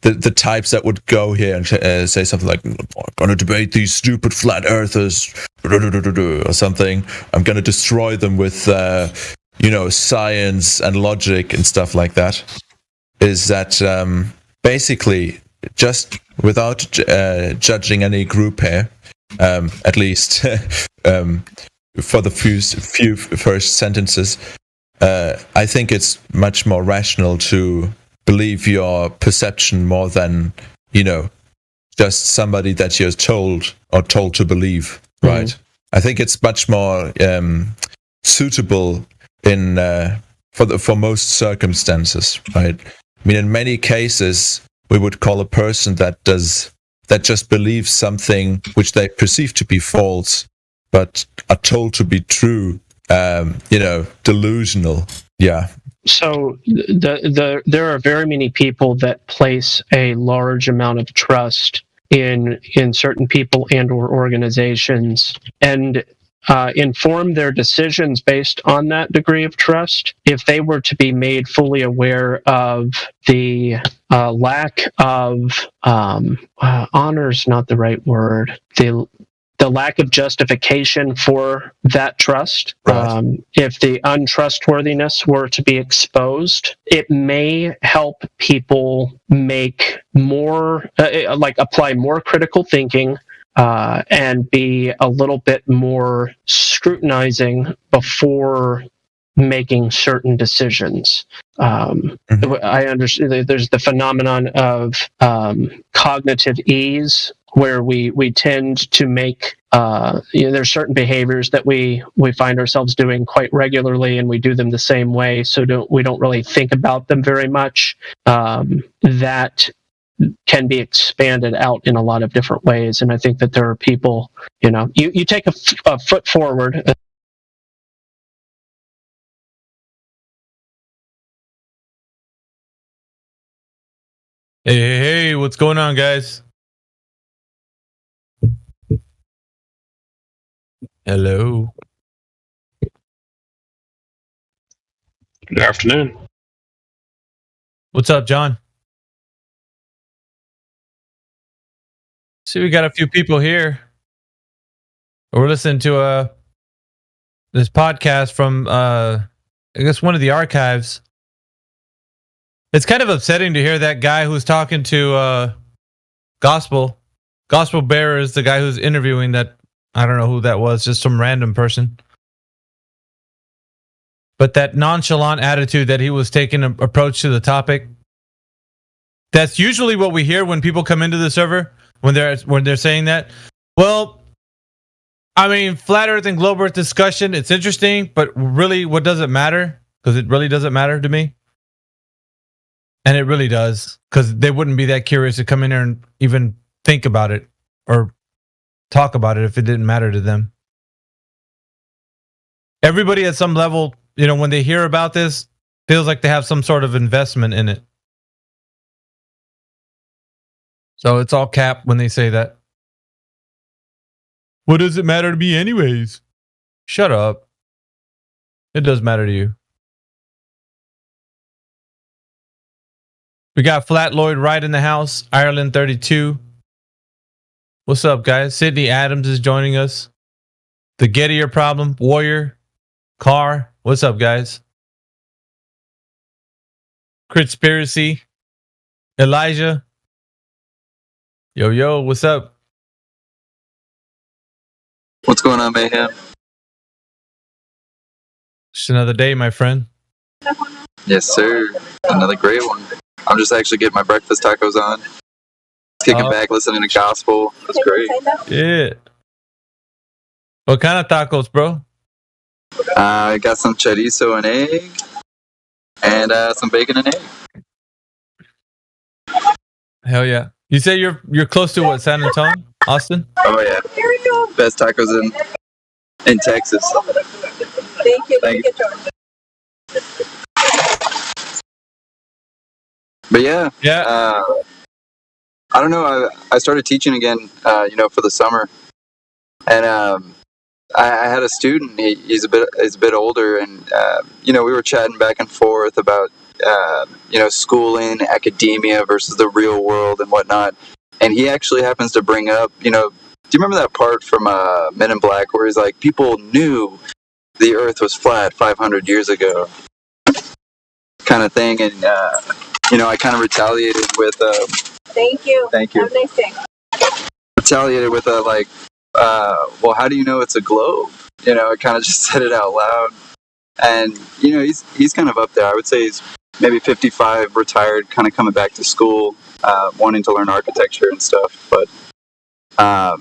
the types that would go here and say something like, I'm going to debate these stupid flat earthers, or something. I'm going to destroy them with, science and logic and stuff like that. Is that basically just without judging any group here, at least for the few first sentences, I think it's much more rational to believe your perception more than, just somebody that you're told to believe, right? Mm-hmm. I think it's much more suitable for most circumstances, right? I mean, in many cases, we would call a person that just believes something which they perceive to be false, but are told to be true, delusional. Yeah. So there are very many people that place a large amount of trust in certain people and or organizations, and inform their decisions based on that degree of trust. If they were to be made fully aware of the lack of honor is not the right word. The lack of justification for that trust. Right. If the untrustworthiness were to be exposed, it may help people make more, apply more critical thinking, and be a little bit more scrutinizing before making certain decisions. I understand there's the phenomenon of cognitive ease, where we tend to make there's certain behaviors that we find ourselves doing quite regularly, and we do them the same way, so we don't really think about them very much. That can be expanded out in a lot of different ways, and I think that there are people, you take a foot forward. Hey, what's going on, guys? Hello. Good afternoon. What's up, John? See, we got a few people here. We're listening to this podcast from I guess one of the archives. It's kind of upsetting to hear that guy who's talking to Gospel Bearer is the guy who's interviewing that. I don't know who that was, just some random person. But that nonchalant attitude that he was taking an approach to the topic, that's usually what we hear when people come into the server, when they're saying that. Well, I mean, flat earth and globe earth discussion, it's interesting, but really, what does it matter? Because it really doesn't matter to me. And it really does, because they wouldn't be that curious to come in there and even think about it or talk about it if it didn't matter to them. Everybody at some level, when they hear about this, feels like they have some sort of investment in it. So it's all cap when they say that. What does it matter to me anyways? Shut up. It does matter to you. We got Flat Lloyd right in the house, Ireland 32. What's up, guys? Sydney Adams is joining us. The Gettier Problem, Warrior, Carr. What's up, guys? Critspiracy, Elijah. Yo, what's up? What's going on, Mayhem? Just another day, my friend. Yes, sir. Another great one. I'm just actually getting my breakfast tacos on. Kicking back, listening to gospel. That's great. Yeah. What kind of tacos, bro? I got some chorizo and egg, and some bacon and egg. Hell yeah! You say you're close to what? San Antonio, Austin? Oh yeah. Best tacos in Texas. Thank you. But yeah. I don't know. I started teaching again, for the summer, and I had a student. He's a bit older, and we were chatting back and forth about schooling, academia versus the real world and whatnot. And he actually happens to bring up, do you remember that part from Men in Black where he's like, people knew the Earth was flat 500 years ago, kind of thing, and I kind of retaliated with Thank you. Thank you. Have a nice day. Retaliated with a like, well, how do you know it's a globe? You know, it kind of just said it out loud. And you know, he's kind of up there. I would say he's maybe 55, retired, kind of coming back to school, wanting to learn architecture and stuff. But I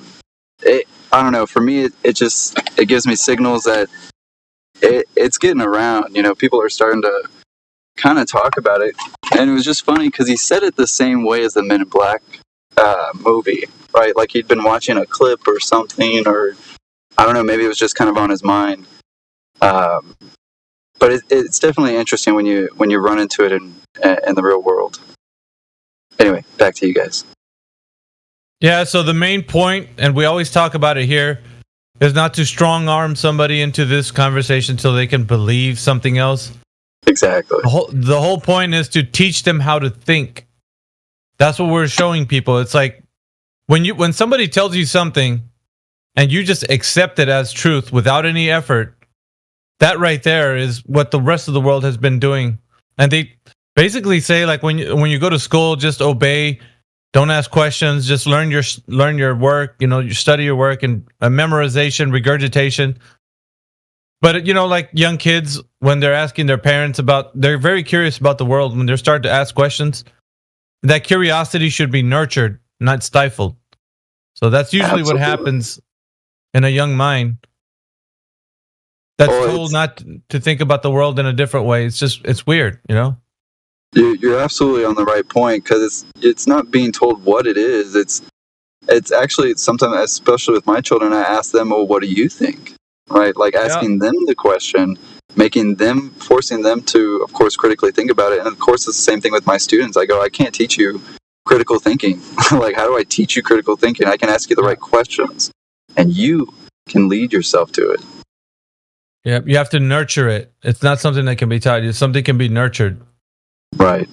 don't know. For me, it gives me signals that it's getting around. You know, people are starting to kind of talk about it. And it was just funny because he said it the same way as the Men in Black movie, right? Like he'd been watching a clip or something, or I don't know, maybe it was just kind of on his mind. But it's definitely interesting when you run into it in the real world. Anyway, back to you guys. Yeah, so the main point, and we always talk about it here, is not to strong arm somebody into this conversation so they can believe something else. Exactly. The whole point is to teach them how to think. That's what we're showing people. It's like when somebody tells you something and you just accept it as truth without any effort, that right there is what the rest of the world has been doing. And they basically say, like, when you go to school, just obey, don't ask questions, just learn your work, you know, you study your work, and memorization, regurgitation. But, you know, like young kids, when they're asking their parents they're very curious about the world, when they're starting to ask questions, that curiosity should be nurtured, not stifled. So that's usually what happens in a young mind that's told not to think about the world in a different way. It's weird, you know? You're absolutely on the right point, because it's not being told what it is. It's actually sometimes, especially with my children, I ask them, well, what do you think? Right? Like asking them the question, forcing them to, of course, critically think about it. And of course, it's the same thing with my students. I go, I can't teach you critical thinking. Like, how do I teach you critical thinking? I can ask you the right questions, and you can lead yourself to it. Yeah, you have to nurture it. It's not something that can be taught. It's something that can be nurtured. Right.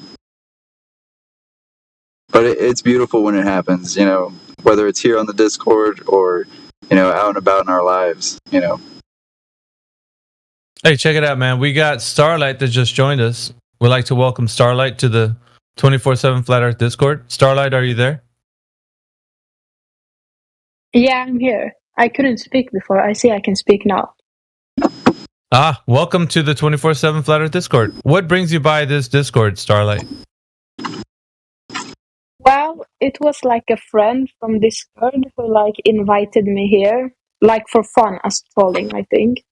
But it's beautiful when it happens, you know, whether it's here on the Discord or, you know, out and about in our lives, you know. Hey, check it out, man. We got Starlight that just joined us. We'd like to welcome Starlight to the 24/7 Flat Earth Discord. Starlight, are you there? Yeah, I'm here. I couldn't speak before. I see I can speak now. Welcome to the 24/7 Flat Earth Discord. What brings you by this Discord, Starlight? Well, it was like a friend from Discord who like invited me here, like for fun, as trolling, I think.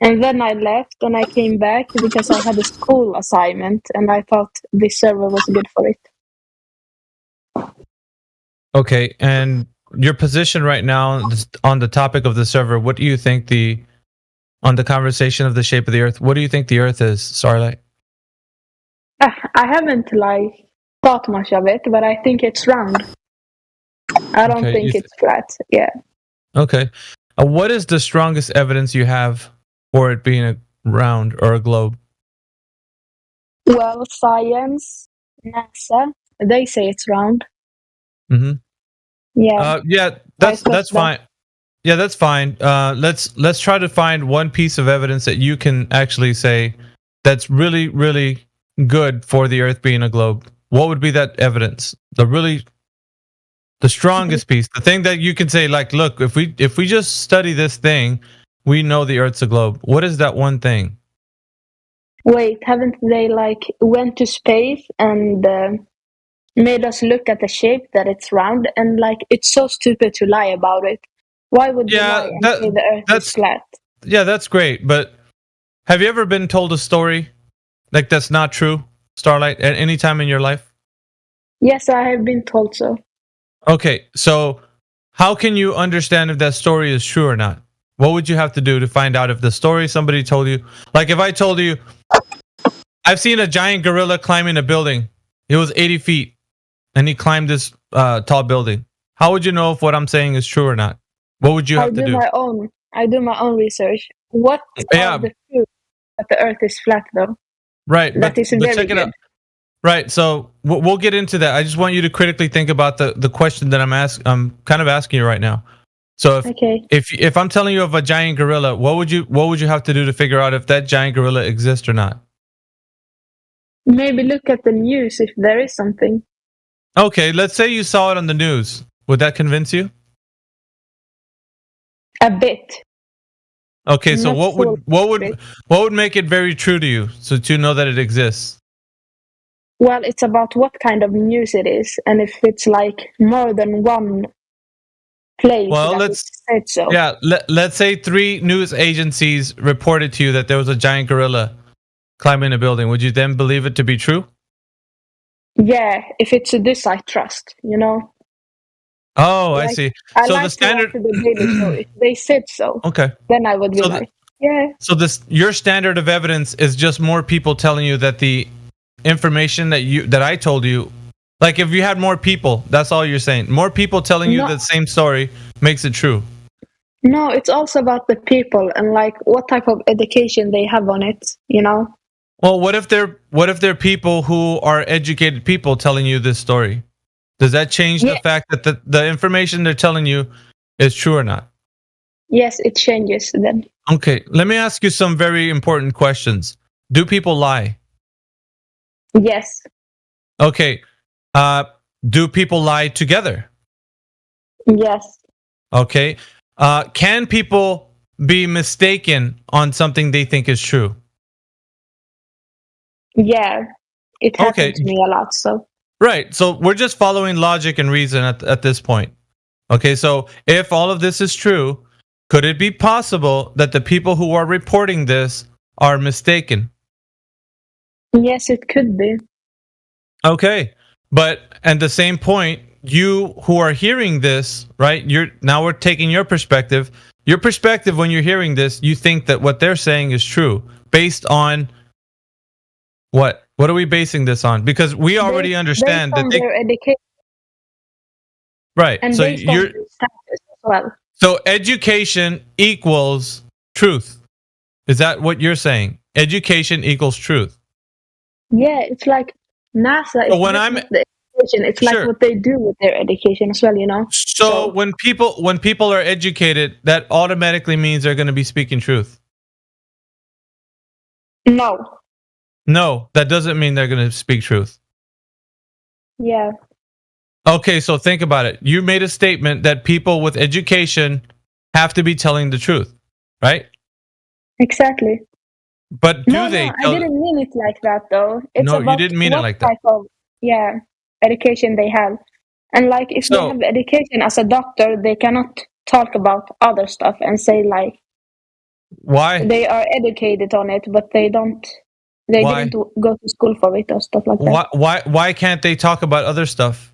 And then I left and I came back because I had a school assignment and I thought this server was good for it. Okay, and your position right now on the topic of the server, what do you think on the conversation of the shape of the Earth, what do you think the Earth is, Starlight? I haven't like thought much of it, but I think it's round. I don't think it's flat. Yeah. Okay. What is the strongest evidence you have for it being a round or a globe? Well, science, NASA, they say it's round. Mm-hmm. Yeah. Yeah, that's fine. Yeah, that's fine. Let's try to find one piece of evidence that you can actually say that's really, really good for the Earth being a globe. What would be that evidence? The strongest piece, the thing that you can say, like, look, if we just study this thing, we know the Earth's a globe. What is that one thing? Wait, haven't they like went to space and made us look at the shape that it's round, and like it's so stupid to lie about it. Why would you lie and say the Earth is flat? Yeah, that's great, but have you ever been told a story like that's not true, Starlight, at any time in your life? Yes, I have been told so. Okay, so how can you understand if that story is true or not? What would you have to do to find out if the story somebody told you, like if I told you, I've seen a giant gorilla climbing a building. It was 80 feet, and he climbed this tall building. How would you know if what I'm saying is true or not? What would you have to do? I do my own research. What are the proof that the Earth is flat, though? Right, That is very check it good. out. Right, so we'll get into that. I just want you to critically think about the question that I'm kind of asking you right now. So if I'm telling you of a giant gorilla, what would you have to do to figure out if that giant gorilla exists or not? Maybe look at the news if there is something. Okay, let's say you saw it on the news. Would that convince you? A bit. Okay, so Not what would make it very true to you, so to know that it exists? Well, it's about what kind of news it is, and if it's like more than one place Well, that let's said so. yeah, let's say 3 news agencies reported to you that there was a giant gorilla climbing a building. Would you then believe it to be true? Yeah, if it's this I trust, you know. Oh, I Like, see. I So like the standard. to watch the Daily Show. If they said so, Okay. then I would be So like, yeah. So this your standard of evidence is just more people telling you that the information that I told you, like if you had more people, that's all you're saying. More people telling you No. the same story makes it true. No, it's also about the people and like what type of education they have on it, you know. Well, what if they're people who are educated people telling you this story? Does that change the fact that the information they're telling you is true or not? Yes, it changes then. Okay, let me ask you some very important questions. Do people lie? Yes. Okay. Do people lie together? Yes. Okay. Can people be mistaken on something they think is true? Yeah. It happens Okay. to me a lot, so Right. So we're just following logic and reason at this point. Okay. So if all of this is true, could it be possible that the people who are reporting this are mistaken? yes, it could be. Okay. But at the same point, you who are hearing this, right? Now we're taking your perspective. Your perspective when you're hearing this, you think that what they're saying is true based on what? What are we basing this on? Because we already understand based that on they their education right. and So based on you're their status as well. so education equals truth. Is that what you're saying? Education equals truth. Yeah, it's like NASA is So when just I'm- not the education. It's like Sure. what they do with their education as well, you know. So when people are educated, that automatically means they're going to be speaking truth. No. No, that doesn't mean they're going to speak truth. Yeah. Okay, so think about it. You made a statement that people with education have to be telling the truth, right? Exactly. But do they? No, I didn't mean it like that though. It's No, you about didn't mean it what like that. type of education they have. And like if they have education as a doctor, they cannot talk about other stuff and say like Why? they are educated on it, but they Why? didn't go to school for it or stuff like that. Why can't they talk about other stuff?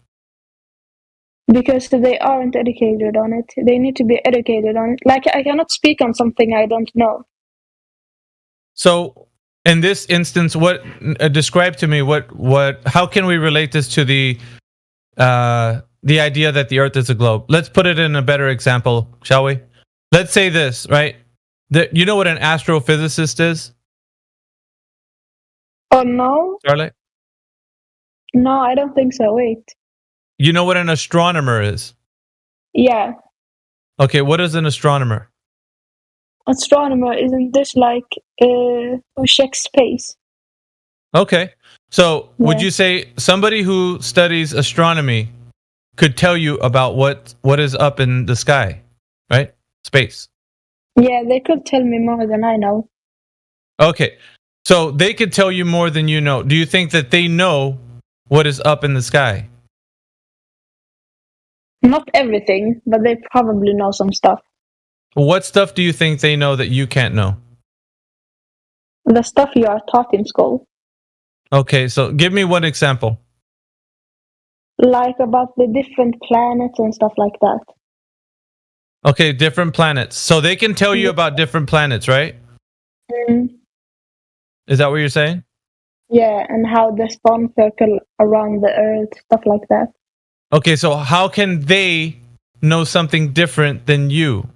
Because they aren't educated on it. They need to be educated on it. Like I cannot speak on something I don't know. So in this instance, what describe to me how can we relate this to the idea that the Earth is a globe? Let's put it in a better example, shall we? Let's say this, right? You know what an astrophysicist is, Oh no? Charlotte? No, I don't think so. Wait. You know what an astronomer is? Yeah. Okay, what is an astronomer? Astronomer, isn't this like who checks space? Okay. So would Yeah. you say somebody who studies astronomy could tell you about what is up in the sky, right? Space. Yeah, they could tell me more than I know. Okay. So they could tell you more than you know. Do you think that they know what is up in the sky? Not everything, but they probably know some stuff. What stuff do you think they know that you can't know? The stuff you are taught in school. Okay, so give me one example. Like about the different planets and stuff like that. Okay, different planets. So they can tell you about different planets, right? Mm, Is that what you're saying? yeah, and how the sun circle around the Earth, stuff like that. Okay, so how can they know something different than you?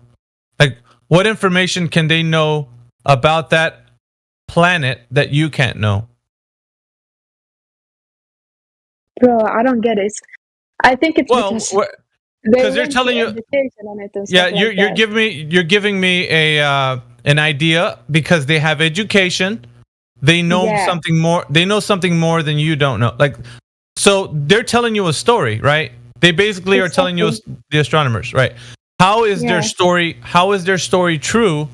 Like, what information can they know about that planet that you can't know? Bro, I don't get it. I think it's because because they're went telling to you. education on it and Yeah, stuff you're like giving me a an idea because they have education. They know Yeah. something more. They know something more than you don't know. Like So they're telling you a story, right? They basically are telling you, the astronomers, right? How is their story? How is their story true?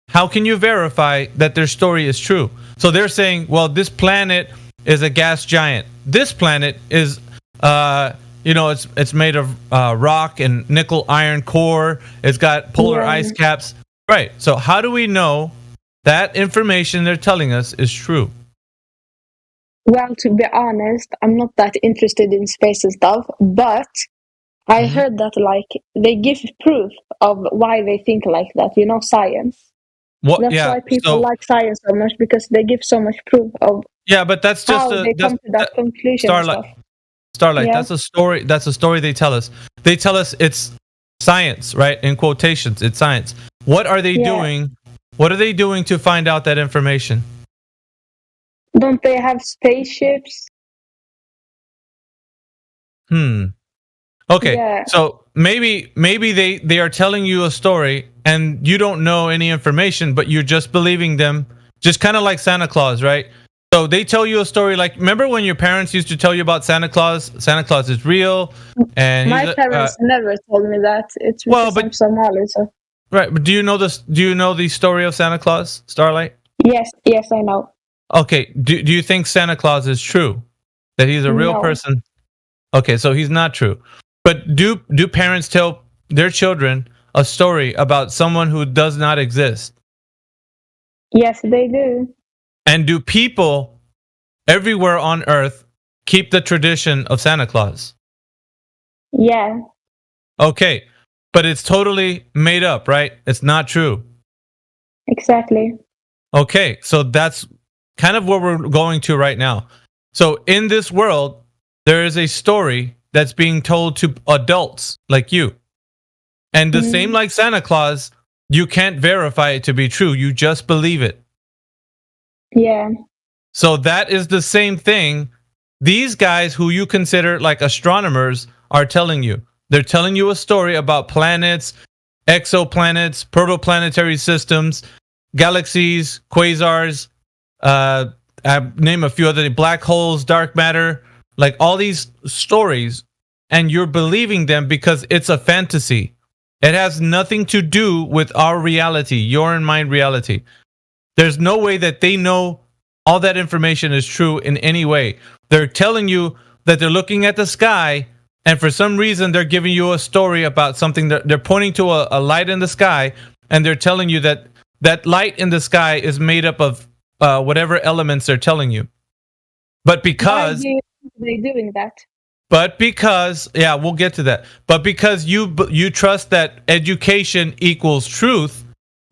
How can you verify that their story is true? So they're saying, well, this planet is a gas giant. This planet is, it's made of rock and nickel iron core. It's got polar ice caps. Right. So how do we know that information they're telling us is true? Well, to be honest, I'm not that interested in space and stuff, but I heard that like they give proof of why they think like that. You know, science. That's why people like science so much, because they give so much proof of but that's just how they come to that conclusion. Starlight. That's a story. That's a story they tell us. They tell us it's science, right? In quotations, it's science. What are they doing? What are they doing to find out that information? Don't they have spaceships? Okay. Yeah. So maybe they are telling you a story and you don't know any information, but you're just believing them, just kind of like Santa Claus, right? So they tell you a story like, remember when your parents used to tell you about Santa Claus? Santa Claus is real, and my parents never told me that. It's because I'm Somali, so. Right, but do you know this? Do you know the story of Santa Claus, Starlight? Yes, I know. Okay, do you think Santa Claus is true? That he's a real person? Okay, so he's not true. But do parents tell their children a story about someone who does not exist? Yes, they do. And do people everywhere on Earth keep the tradition of Santa Claus? Yeah. Okay, but it's totally made up, right? It's not true. Exactly. Okay, so that's kind of where we're going to right now. So in this world, there is a story that's being told to adults like you. And the same like Santa Claus, you can't verify it to be true. You just believe it. Yeah. So that is the same thing these guys who you consider like astronomers are telling you. They're telling you a story about planets, exoplanets, protoplanetary systems, galaxies, quasars, name a few other, black holes, dark matter, like all these stories, and you're believing them because it's a fantasy. It has nothing to do with our reality, your and mine reality. There's no way that they know all that information is true in any way. They're telling you that they're looking at the sky, and for some reason they're giving you a story about something. That they're pointing to a light in the sky, and they're telling you that that light in the sky is made up of whatever elements they're telling you. But because why are they doing that? But because, we'll get to that. But because you trust that education equals truth,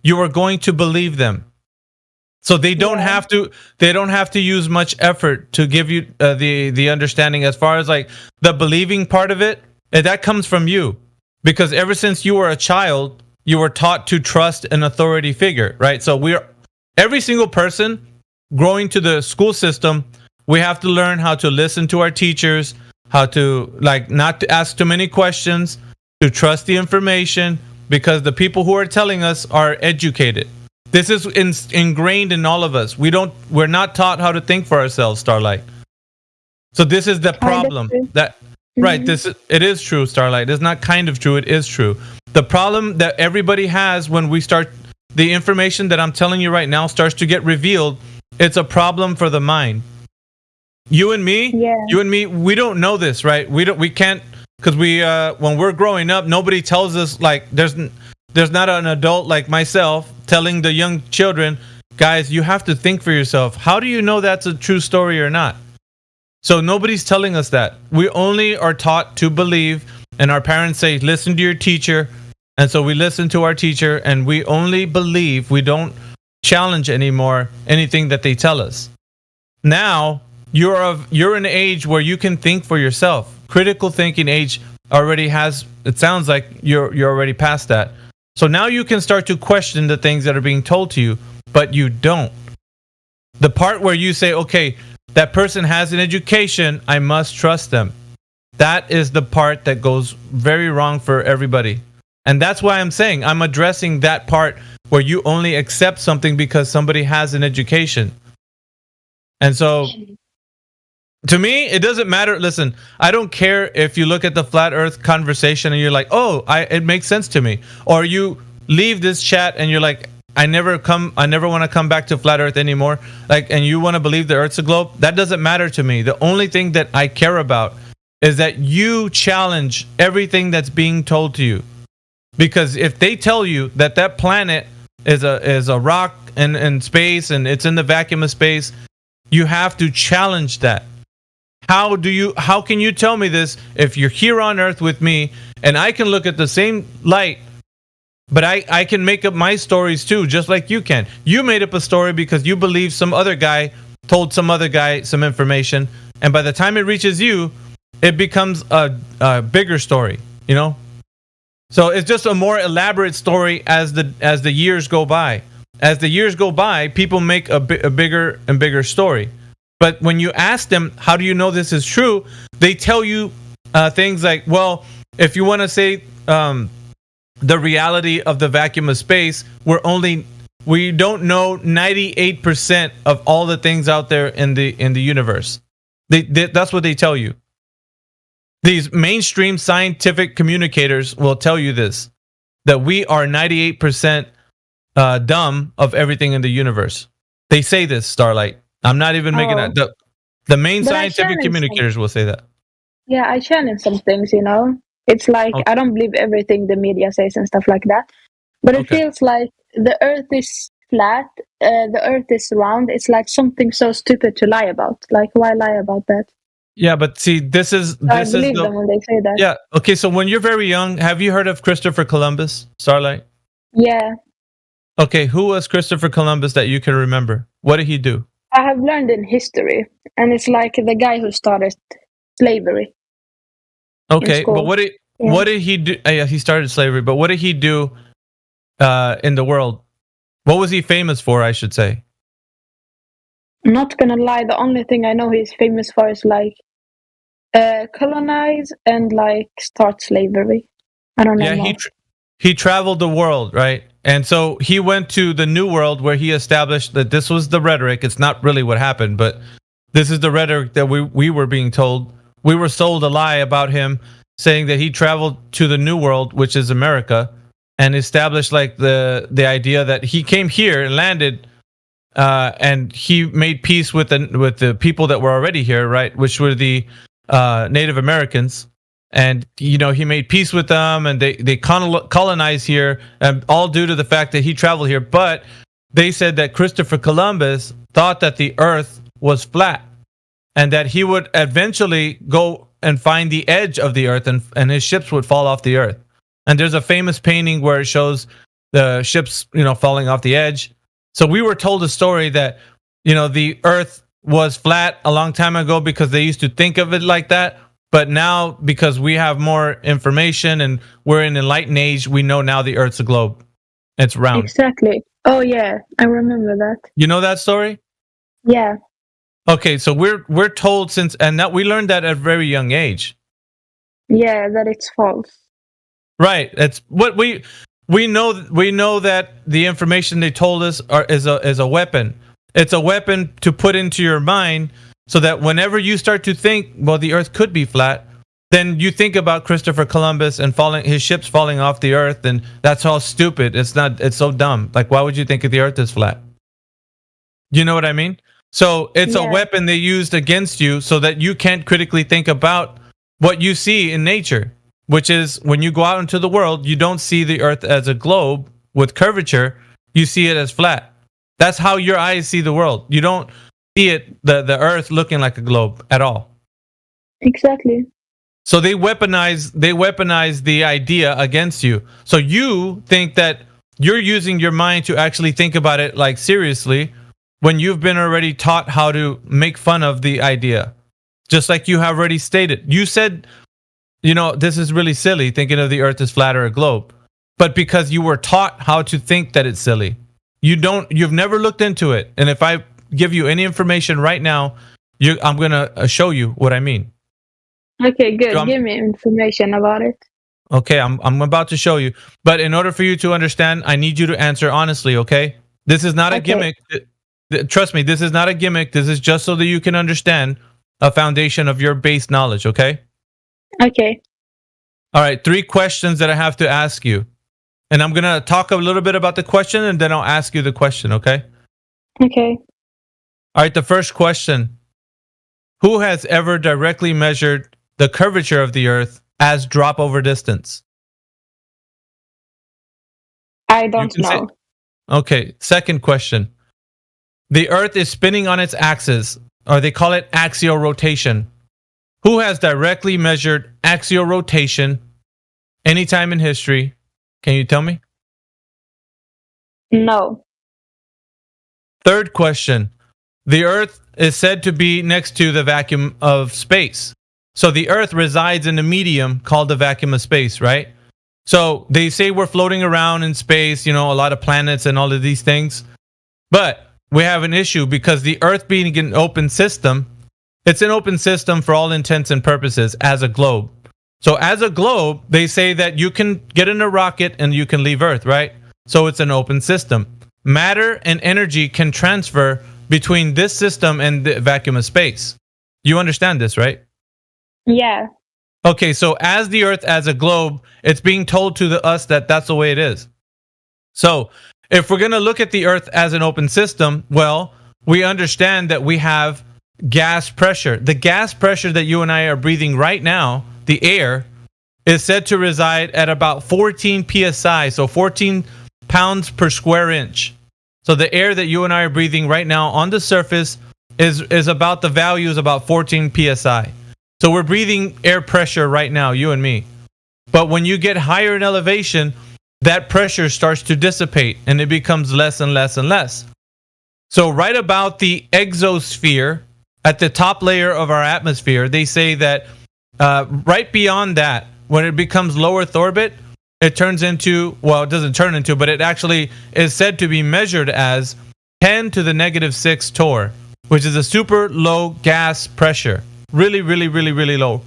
you are going to believe them. So they don't have to use much effort to give you the understanding as far as like the believing part of it. And that comes from you, because ever since you were a child, you were taught to trust an authority figure, right? So every single person growing to the school system, we have to learn how to listen to our teachers, how to not to ask too many questions, to trust the information, because the people who are telling us are educated. This is ingrained in all of us. We're not taught how to think for ourselves, Starlight. So this is the problem. Right, it is true, Starlight. It's not kind of true, it is true. The problem that everybody has when the information that I'm telling you right now starts to get revealed, it's a problem for the mind. You and me, we don't know this, right? We can't, because when we're growing up, nobody tells us, like, there's not an adult like myself telling the young children, guys, you have to think for yourself. How do you know that's a true story or not? So nobody's telling us that. We only are taught to believe, and our parents say, listen to your teacher. And so we listen to our teacher, and we only believe. We don't challenge anymore anything that they tell us. Now, you're in an age where you can think for yourself. Critical thinking age already has, it sounds like you're already past that. So now you can start to question the things that are being told to you, but you don't. The part where you say, okay, that person has an education, I must trust them. That is the part that goes very wrong for everybody. And that's why I'm saying I'm addressing that part where you only accept something because somebody has an education. And so To me, it doesn't matter. Listen, I don't care if you look at the flat Earth conversation and you're like, "Oh, it makes sense to me," or you leave this chat and you're like, I never want to come back to flat Earth anymore. Like, and you want to believe the Earth's a globe. That doesn't matter to me. The only thing that I care about is that you challenge everything that's being told to you. Because if they tell you that that planet is a rock in space and it's in the vacuum of space, you have to challenge that. How can you tell me this if you're here on Earth with me and I can look at the same light, but I can make up my stories too, just like you can. You made up a story because you believe some other guy told some other guy some information, and by the time it reaches you, it becomes a bigger story, you know? So it's just a more elaborate story as the years go by. As the years go by, people make a bigger and bigger story. But when you ask them, how do you know this is true? They tell you things like, well, if you want to say the reality of the vacuum of space, we don't know 98% of all the things out there in the universe. That's what they tell you. These mainstream scientific communicators will tell you this, that we are 98% dumb of everything in the universe. They say this, Starlight. I'm not even making that. The main But scientific communicators will say that. Yeah, I challenge some things, you know. It's like I don't believe everything the media says and stuff like that. But it feels like the Earth is flat, the Earth is round. It's like something so stupid to lie about. Like, why lie about that? Yeah, but see, this is I believe them when they say that. Yeah. Okay, so when you're very young, have you heard of Christopher Columbus, Starlight? Yeah, Okay, who was Christopher Columbus that you can remember? What did he do? I have learned in history, and it's like the guy who started slavery. Okay, school. but what did he do? Yeah, he started slavery, but what did he do in the world? What was he famous for, I should say? I'm not gonna lie, the only thing I know he's famous for is like colonize and like start slavery. I don't know. Yeah, more. he traveled the world, right? And so he went to the New World where he established that this was the rhetoric. It's not really what happened, but this is the rhetoric that we were being told. We were sold a lie about him, saying that he traveled to the New World, which is America, and established like the idea that he came here and landed, and he made peace with the people that were already here, right? Which were the Native Americans. And, you know, he made peace with them and they colonized here, all due to the fact that he traveled here. But they said that Christopher Columbus thought that the earth was flat and that he would eventually go and find the edge of the earth and his ships would fall off the earth. And there's a famous painting where it shows the ships, you know, falling off the edge. So we were told a story that, you know, the earth was flat a long time ago because they used to think of it like that. But now, because we have more information and we're in an enlightened age, we know now the Earth's a globe. It's round. Exactly. Oh yeah, I remember that. You know that story? Yeah. Okay, so we're told and that we learned that at a very young age. Yeah, that it's false. Right. It's what we know. We know that the information they told us is a weapon. It's a weapon to put into your mind. So that whenever you start to think, well, the earth could be flat, then you think about Christopher Columbus and his ships falling off the earth, and that's all stupid. It's so dumb. Like, why would you think the earth is flat? You know what I mean? So it's a weapon they used against you so that you can't critically think about what you see in nature, which is when you go out into the world, you don't see the earth as a globe with curvature, you see it as flat. That's how your eyes see the world. You don't see it, the earth looking like a globe at all. Exactly. So they weaponize the idea against you. So you think that you're using your mind to actually think about it like seriously when you've been already taught how to make fun of the idea. Just like you have already stated. You said, you know, this is really silly thinking of the earth as flat or a globe. But because you were taught how to think that it's silly. You've never looked into it. And if I give you any information right now, I'm going to show you what I mean. Okay, good. Give me information about it. Okay, I'm about to show you. But in order for you to understand, I need you to answer honestly, okay? This is not a gimmick. Trust me, this is not a gimmick. This is just so that you can understand a foundation of your base knowledge, okay? Okay. All right, 3 questions that I have to ask you. And I'm going to talk a little bit about the question and then I'll ask you the question, okay? Okay. All right, the first question. Who has ever directly measured the curvature of the Earth as drop over distance? I don't know. Okay, second question. The Earth is spinning on its axis, or they call it axial rotation. Who has directly measured axial rotation anytime in history? Can you tell me? No. Third question. The Earth is said to be next to the vacuum of space. So the Earth resides in a medium called the vacuum of space, right? So they say we're floating around in space, a lot of planets and all of these things. But we have an issue because the Earth being an open system, it's an open system for all intents and purposes as a globe. So as a globe, they say that you can get in a rocket and you can leave Earth, right? So it's an open system. Matter and energy can transfer between this system and the vacuum of space. You understand this, right? Yeah. Okay, so as the Earth, as a globe, it's being told to us that that's the way it is. So if we're going to look at the Earth as an open system, well, we understand that we have gas pressure. The gas pressure that you and I are breathing right now, the air, is said to reside at about 14 psi, so 14 pounds per square inch. So the air that you and I are breathing right now on the surface is about, the value is about 14 psi. So we're breathing air pressure right now, you and me. But when you get higher in elevation, that pressure starts to dissipate and it becomes less and less and less. So right about the exosphere, at the top layer of our atmosphere, they say that right beyond that, when it becomes low Earth orbit, it turns into, well, it doesn't turn into, but it actually is said to be measured as 10 to the negative 6 torr, which is a super low gas pressure. Really, really, really, really low.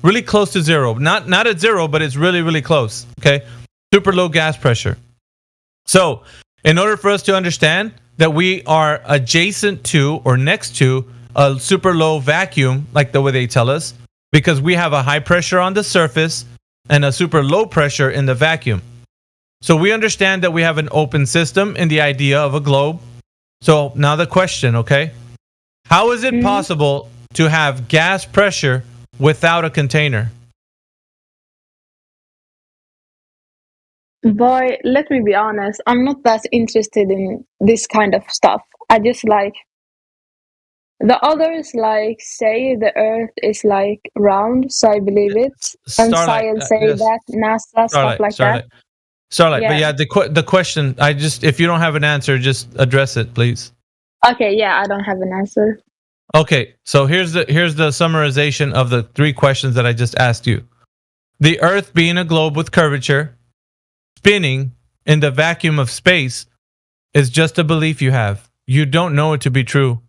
Really close to zero. Not at zero, but it's really, really close. Okay? Super low gas pressure. So, in order for us to understand that we are adjacent to or next to a super low vacuum, like the way they tell us, because we have a high pressure on the surface and a super low pressure in the vacuum. So we understand that we have an open system in the idea of a globe. So now the question, okay? How is it possible to have gas pressure without a container? Boy, let me be honest. I'm not that interested in this kind of stuff. I just like the others say the Earth is round, so I believe it. And science say yes. that, NASA, stuff like that. Starlight, Yeah. but yeah, the question, if you don't have an answer, just address it, please. Okay, yeah, I don't have an answer. Okay, so here's the summarization of the 3 questions that I just asked you. The Earth being a globe with curvature, spinning in the vacuum of space, is just a belief you have. You don't know it to be true.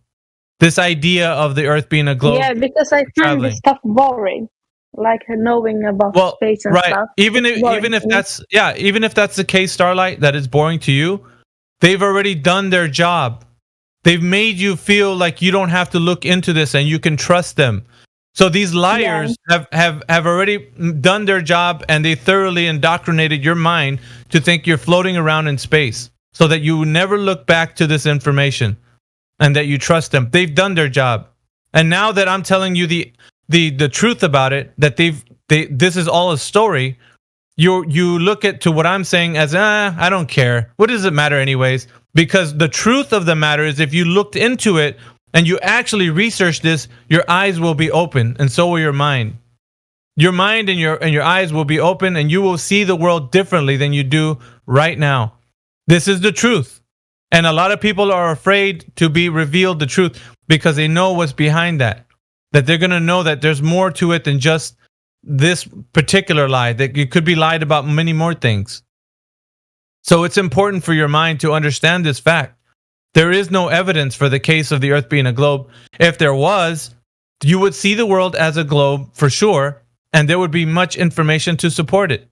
This idea of the Earth being a globe. Yeah, because I find this stuff boring. Like knowing about space and right. stuff. Even It's boring if to me. even if that's the case, Starlight, that is boring to you, they've already done their job. They've made you feel like you don't have to look into this and you can trust them. So these liars have already done their job, and they thoroughly indoctrinated your mind to think you're floating around in space, so that you never look back to this information and that you trust them. They've done their job. And now that I'm telling you the truth about it, that this is all a story, you look to what I'm saying as I don't care. What does it matter anyways? Because the truth of the matter is, if you looked into it and you actually research this, your eyes will be open, and so will your mind. Your mind and your eyes will be open, and you will see the world differently than you do right now. This is the truth. And a lot of people are afraid to be revealed the truth because they know what's behind that. That they're going to know that there's more to it than just this particular lie, that you could be lied about many more things. So it's important for your mind to understand this fact. There is no evidence for the case of the Earth being a globe. If there was, you would see the world as a globe for sure, and there would be much information to support it.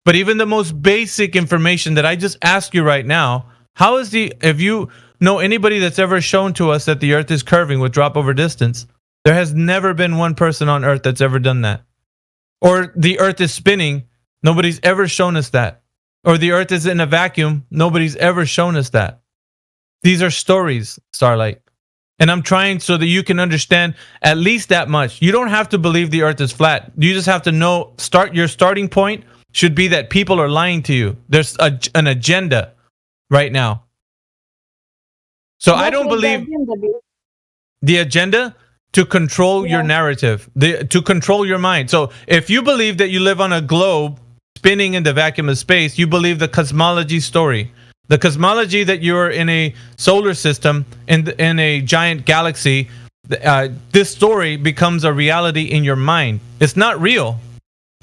But even the most basic information that I just asked you right now, if you know anybody that's ever shown to us that the Earth is curving with drop over distance, There has never been one person on Earth that's ever done that. Or the Earth is spinning. Nobody's ever shown us that. Or the Earth is in a vacuum. Nobody's ever shown us that. These are stories, Starlight. And I'm trying so that you can understand at least that much. You don't have to believe the Earth is flat. You just have to know, your starting point should be that people are lying to you. There's an agenda right now. So I don't believe the agenda to control your narrative, to control your mind. So if you believe that you live on a globe spinning in the vacuum of space, you believe the cosmology story. The cosmology that you're in a solar system, in a giant galaxy, this story becomes a reality in your mind. It's not real.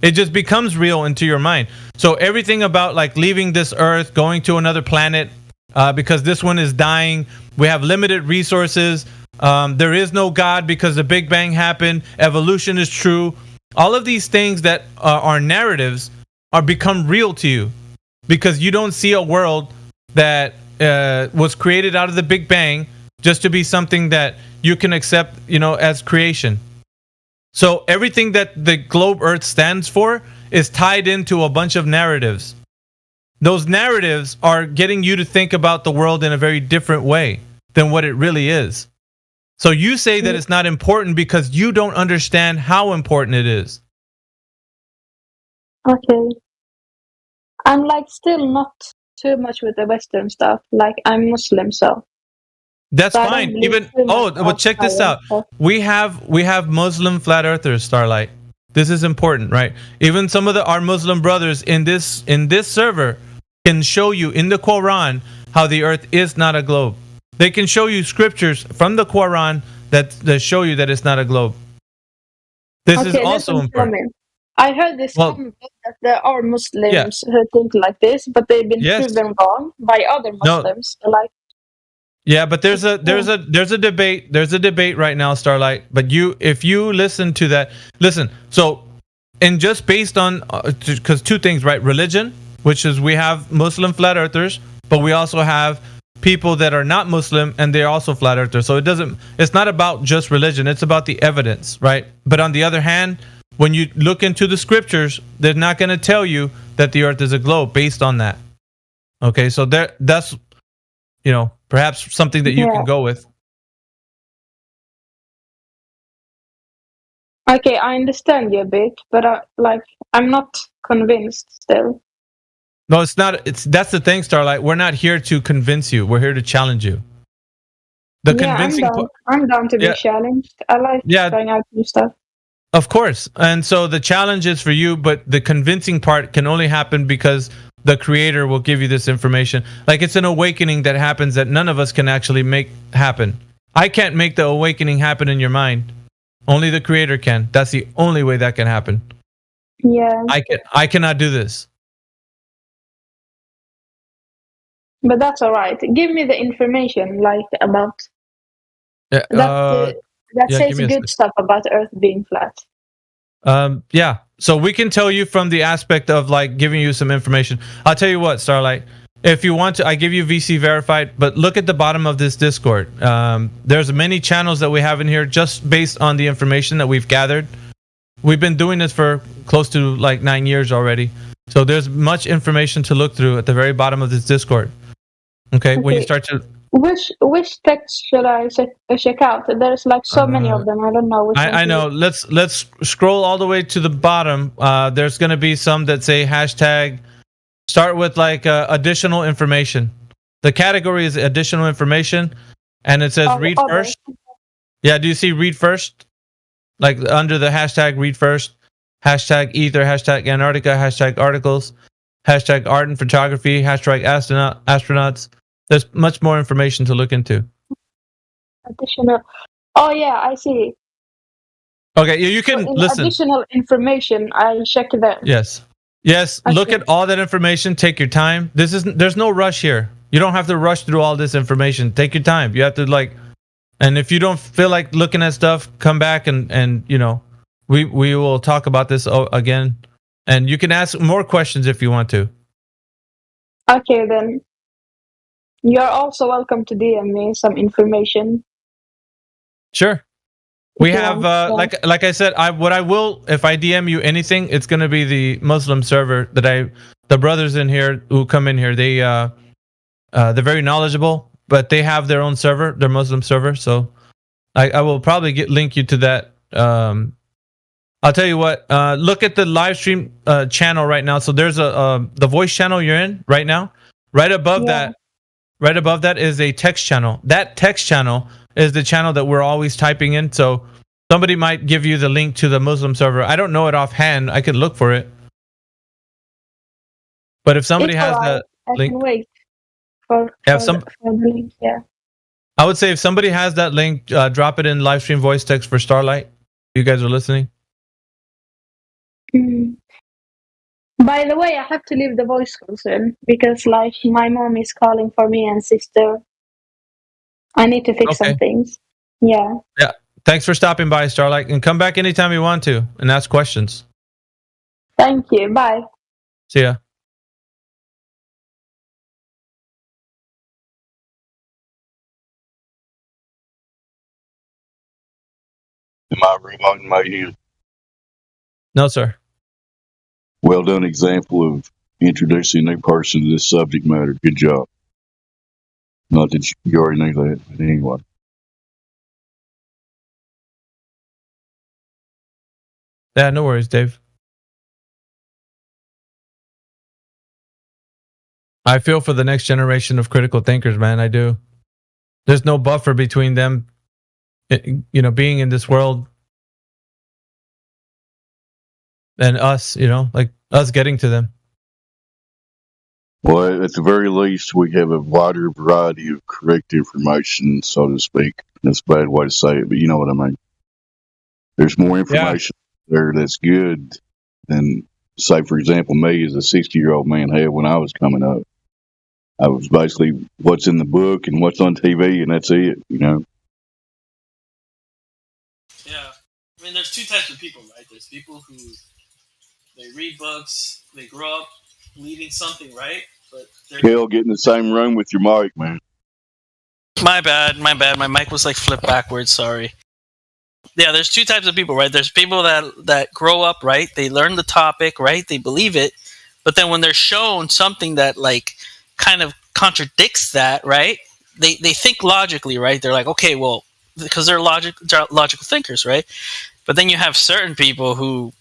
It just becomes real into your mind. So everything about like leaving this Earth, going to another planet, because this one is dying. We have limited resources. There is no God because the Big Bang happened. Evolution is true. All of these things that are narratives are become real to you because you don't see a world that was created out of the Big Bang just to be something that you can accept, as creation. So everything that the globe Earth stands for is tied into a bunch of narratives. Those narratives are getting you to think about the world in a very different way than what it really is. So you say that it's not important because you don't understand how important it is. Okay. I'm like still not too much with the Western stuff. Like I'm Muslim, so. That's So I fine. don't believe Even too much well, check this out. stuff. We have Muslim flat earthers, Starlight. This is important, right? Even some of our Muslim brothers in this server can show you in the Quran how the Earth is not a globe. They can show you scriptures from the Quran that show you that it's not a globe. This is also important. I heard this comment that there are Muslims who think like this, but they've been proven wrong by other Muslims. So like, yeah, but there's a debate. There's a debate right now, Starlight. But if you listen to that, So, and just based on because two things, right? Religion, which is we have Muslim flat earthers, but we also have people that are not Muslim and they're also flat earthers. So it's not about just religion. It's about the evidence, right? But on the other hand, when you look into the scriptures, they're not going to tell you that the Earth is a globe based on that. Okay, so that's perhaps something that you can go with. Okay, I understand you a bit, but I'm not convinced still. No, it's not. That's the thing, Starlight. We're not here to convince you. We're here to challenge you. I'm down to be challenged. I like trying out new stuff. Of course. And so the challenge is for you, but the convincing part can only happen because the creator will give you this information. Like it's an awakening that happens that none of us can actually make happen. I can't make the awakening happen in your mind. Only the creator can. That's the only way that can happen. Yeah. I cannot do this. But that's all right. Give me the information, like about that says good stuff about Earth being flat. Yeah. So we can tell you from the aspect of like giving you some information. I'll tell you what, Starlight. If you want to, I give you VC verified, but look at the bottom of this Discord. There's many channels that we have in here just based on the information that we've gathered. We've been doing this for close to like 9 years already. So there's much information to look through at the very bottom of this Discord. Okay. When you start to... Which text should I check out? There's like so many of them. I don't know. I know. Let's scroll all the way to the bottom. There's going to be some that say hashtag. Start with like additional information. The category is additional information, and it says read first. Yeah. Do you see read first? Like under the hashtag read first, hashtag ether, hashtag Antarctica, hashtag articles, hashtag art and photography, hashtag astronauts. There's much more information to look into. Additional. Oh yeah, I see. Okay, you can listen. Additional information. I check there. Yes. Okay. Look at all that information. Take your time. There's no rush here. You don't have to rush through all this information. Take your time. You have to and if you don't feel like looking at stuff, come back and we will talk about this again. And you can ask more questions if you want to. Okay then. You're also welcome to DM me some information. Sure. We have like I said, what I will, if I DM you anything, it's gonna be the Muslim server that the brothers in here who come in here, they're very knowledgeable, but they have their own server, their Muslim server. So I will probably link you to that. I'll tell you what. Look at the live stream channel right now. So there's the voice channel you're in right now. Right above that is a text channel. That text channel is the channel that we're always typing in. So somebody might give you the link to the Muslim server. I don't know it offhand. I could look for it. But if somebody has that link, I can wait for the link. Yeah. I would say if somebody has that link, drop it in live stream voice text for Starlight. You guys are listening. Mm. By the way, I have to leave the voice call soon because, like, my mom is calling for me and sister. I need to fix some things. Yeah. Yeah. Thanks for stopping by, Starlight, and come back anytime you want to and ask questions. Thank you. Bye. See ya. Am I remoting my hand? No, sir. Well done example of introducing a new person to this subject matter. Good job. Not that you already knew that, but anyway. Yeah, no worries, Dave. I feel for the next generation of critical thinkers, man. I do. There's no buffer between them, being in this world and us, like us getting to them. Well, at the very least, we have a wider variety of correct information, so to speak. That's a bad way to say it, but you know what I mean. There's more information there that's good than, say, for example, me as a 60-year-old man had when I was coming up. I was basically what's in the book and what's on TV, and that's it, Yeah. I mean, there's two types of people, right? There's people who, they read books, they grow up believing something, right? But Kel, get in the same room with your mic, man. My bad. My mic was like flipped backwards, sorry. Yeah, there's two types of people, right? There's people that grow up, right? They learn the topic, right? They believe it. But then when they're shown something that like kind of contradicts that, right? They think logically, right? They're like, okay, well, because they're logical thinkers, right? But then you have certain people who,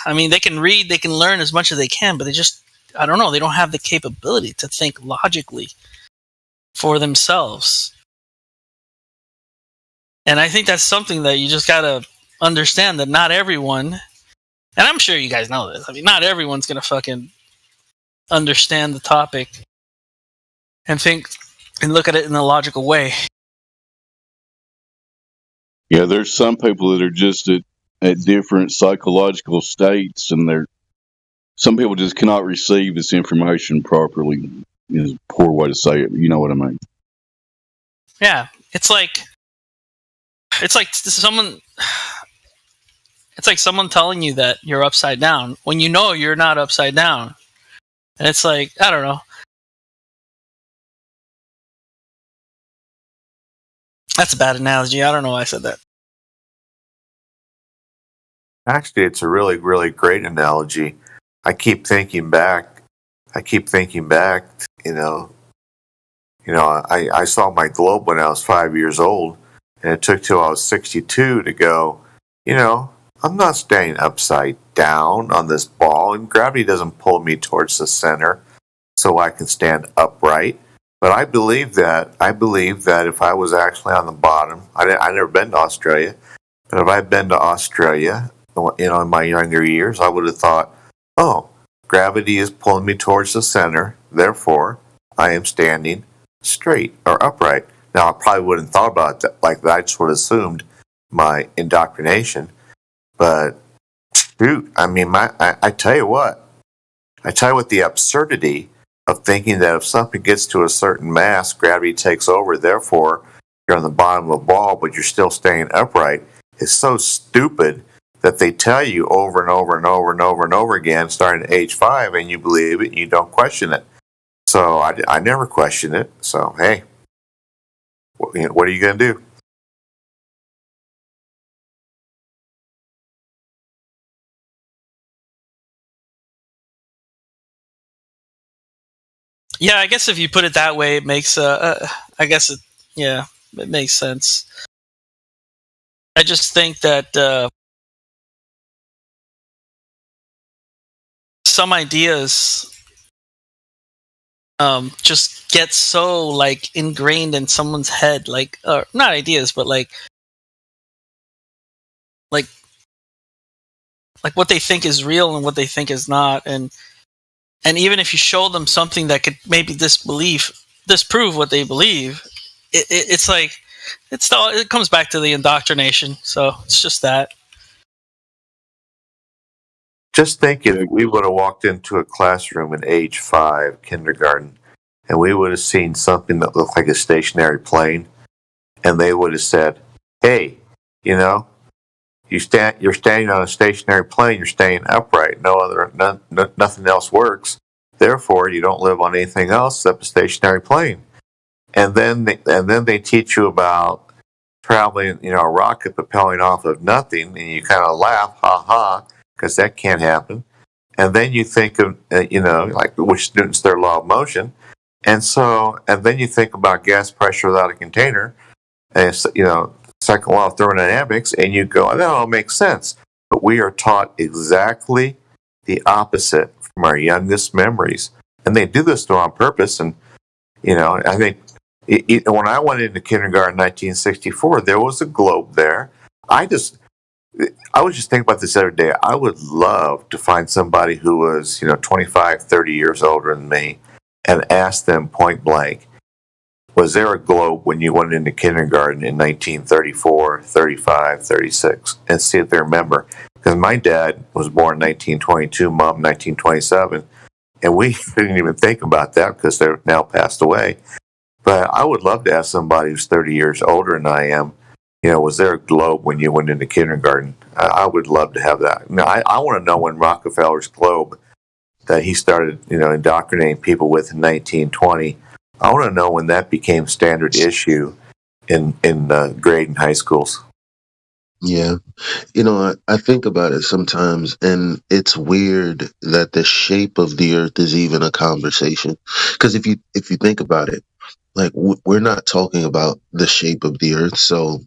I mean, they can read, they can learn as much as they can, but they just, I don't know, they don't have the capability to think logically for themselves. And I think that's something that you just gotta understand, that not everyone, and I'm sure you guys know this, I mean, not everyone's gonna fucking understand the topic and think and look at it in a logical way. Yeah, there's some people that are just at different psychological states, and some people just cannot receive this information properly. Is a poor way to say it, but you know what I mean. Yeah, it's like someone telling you that you're upside down when you know you're not upside down. And it's like, I don't know. That's a bad analogy. I don't know why I said that. Actually, it's a really, really great analogy. I keep thinking back. I saw my globe when I was 5 years old, and it took till I was 62 to go, I'm not staying upside down on this ball, and gravity doesn't pull me towards the center so I can stand upright. But I believe that if I was actually on the bottom, I've never been to Australia, but if I'd been to Australia, in my younger years, I would have thought, oh, gravity is pulling me towards the center, therefore I am standing straight or upright. Now, I probably wouldn't have thought about it like that. I just would have assumed my indoctrination. But, shoot, I mean, I tell you what, the absurdity of thinking that if something gets to a certain mass, gravity takes over, therefore you're on the bottom of a ball, but you're still staying upright, is so stupid that they tell you over and over and over and over and over again, starting at age 5, and you believe it and you don't question it. So I never question it. So, hey, what are you going to do? Yeah, I guess if you put it that way, it makes. I guess it. Yeah, it makes sense. I just think that some ideas just get so like ingrained in someone's head, like not ideas, but like like what they think is real and what they think is not, and even if you show them something that could maybe disprove what they believe, it's like it comes back to the indoctrination. So it's just that. Just think if we would have walked into a classroom at age 5, kindergarten, and we would have seen something that looked like a stationary plane, and they would have said, "Hey, you know, you're standing on a stationary plane. You're staying upright. Nothing else works. Therefore, you don't live on anything else except a stationary plane." And then they teach you about traveling, a rocket propelling off of nothing, and you kind of laugh, ha ha, because that can't happen. And then you think of, like which Newton's third law of motion, and then you think about gas pressure without a container, and second law of thermodynamics, and you go, that all makes sense. But we are taught exactly the opposite from our youngest memories, and they do this on purpose. And I think when I went into kindergarten in 1964, there was a globe there. I was just thinking about this the other day. I would love to find somebody who was, 25, 30 years older than me and ask them point blank, was there a globe when you went into kindergarten in 1934, 35, 36? And see if they remember. Because my dad was born in 1922, mom 1927, and we didn't even think about that because they're now passed away. But I would love to ask somebody who's 30 years older than I am, was there a globe when you went into kindergarten? I would love to have that. I want to know when Rockefeller's globe that he started, indoctrinating people with in 1920. I want to know when that became standard issue in grade and high schools. Yeah. I think about it sometimes, and it's weird that the shape of the earth is even a conversation. Because if you think about it, like we're not talking about the shape of the earth. So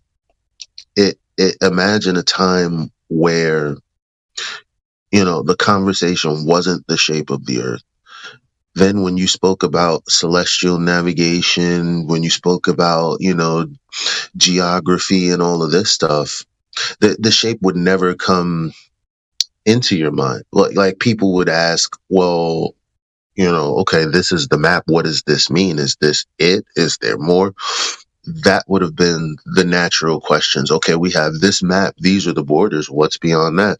imagine a time where, the conversation wasn't the shape of the earth. Then when you spoke about celestial navigation, when you spoke about, geography and all of this stuff, the shape would never come into your mind. Like people would ask, well, okay, this is the map. What does this mean? Is this it? Is there more? That would have been the natural questions. Okay, we have this map. These are the borders. What's beyond that?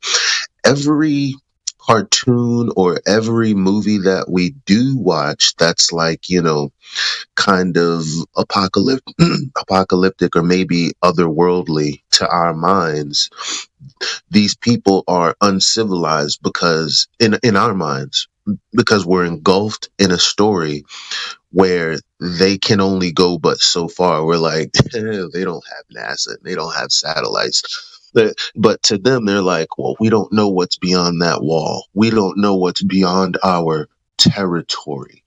Every cartoon or every movie that we do watch that's like, kind of apocalyptic or maybe otherworldly to our minds, these people are uncivilized because in our minds, because we're engulfed in a story where they can only go but so far. We're like, they don't have NASA, they don't have satellites. But to them, they're like, well, we don't know what's beyond that wall. We don't know what's beyond our territory.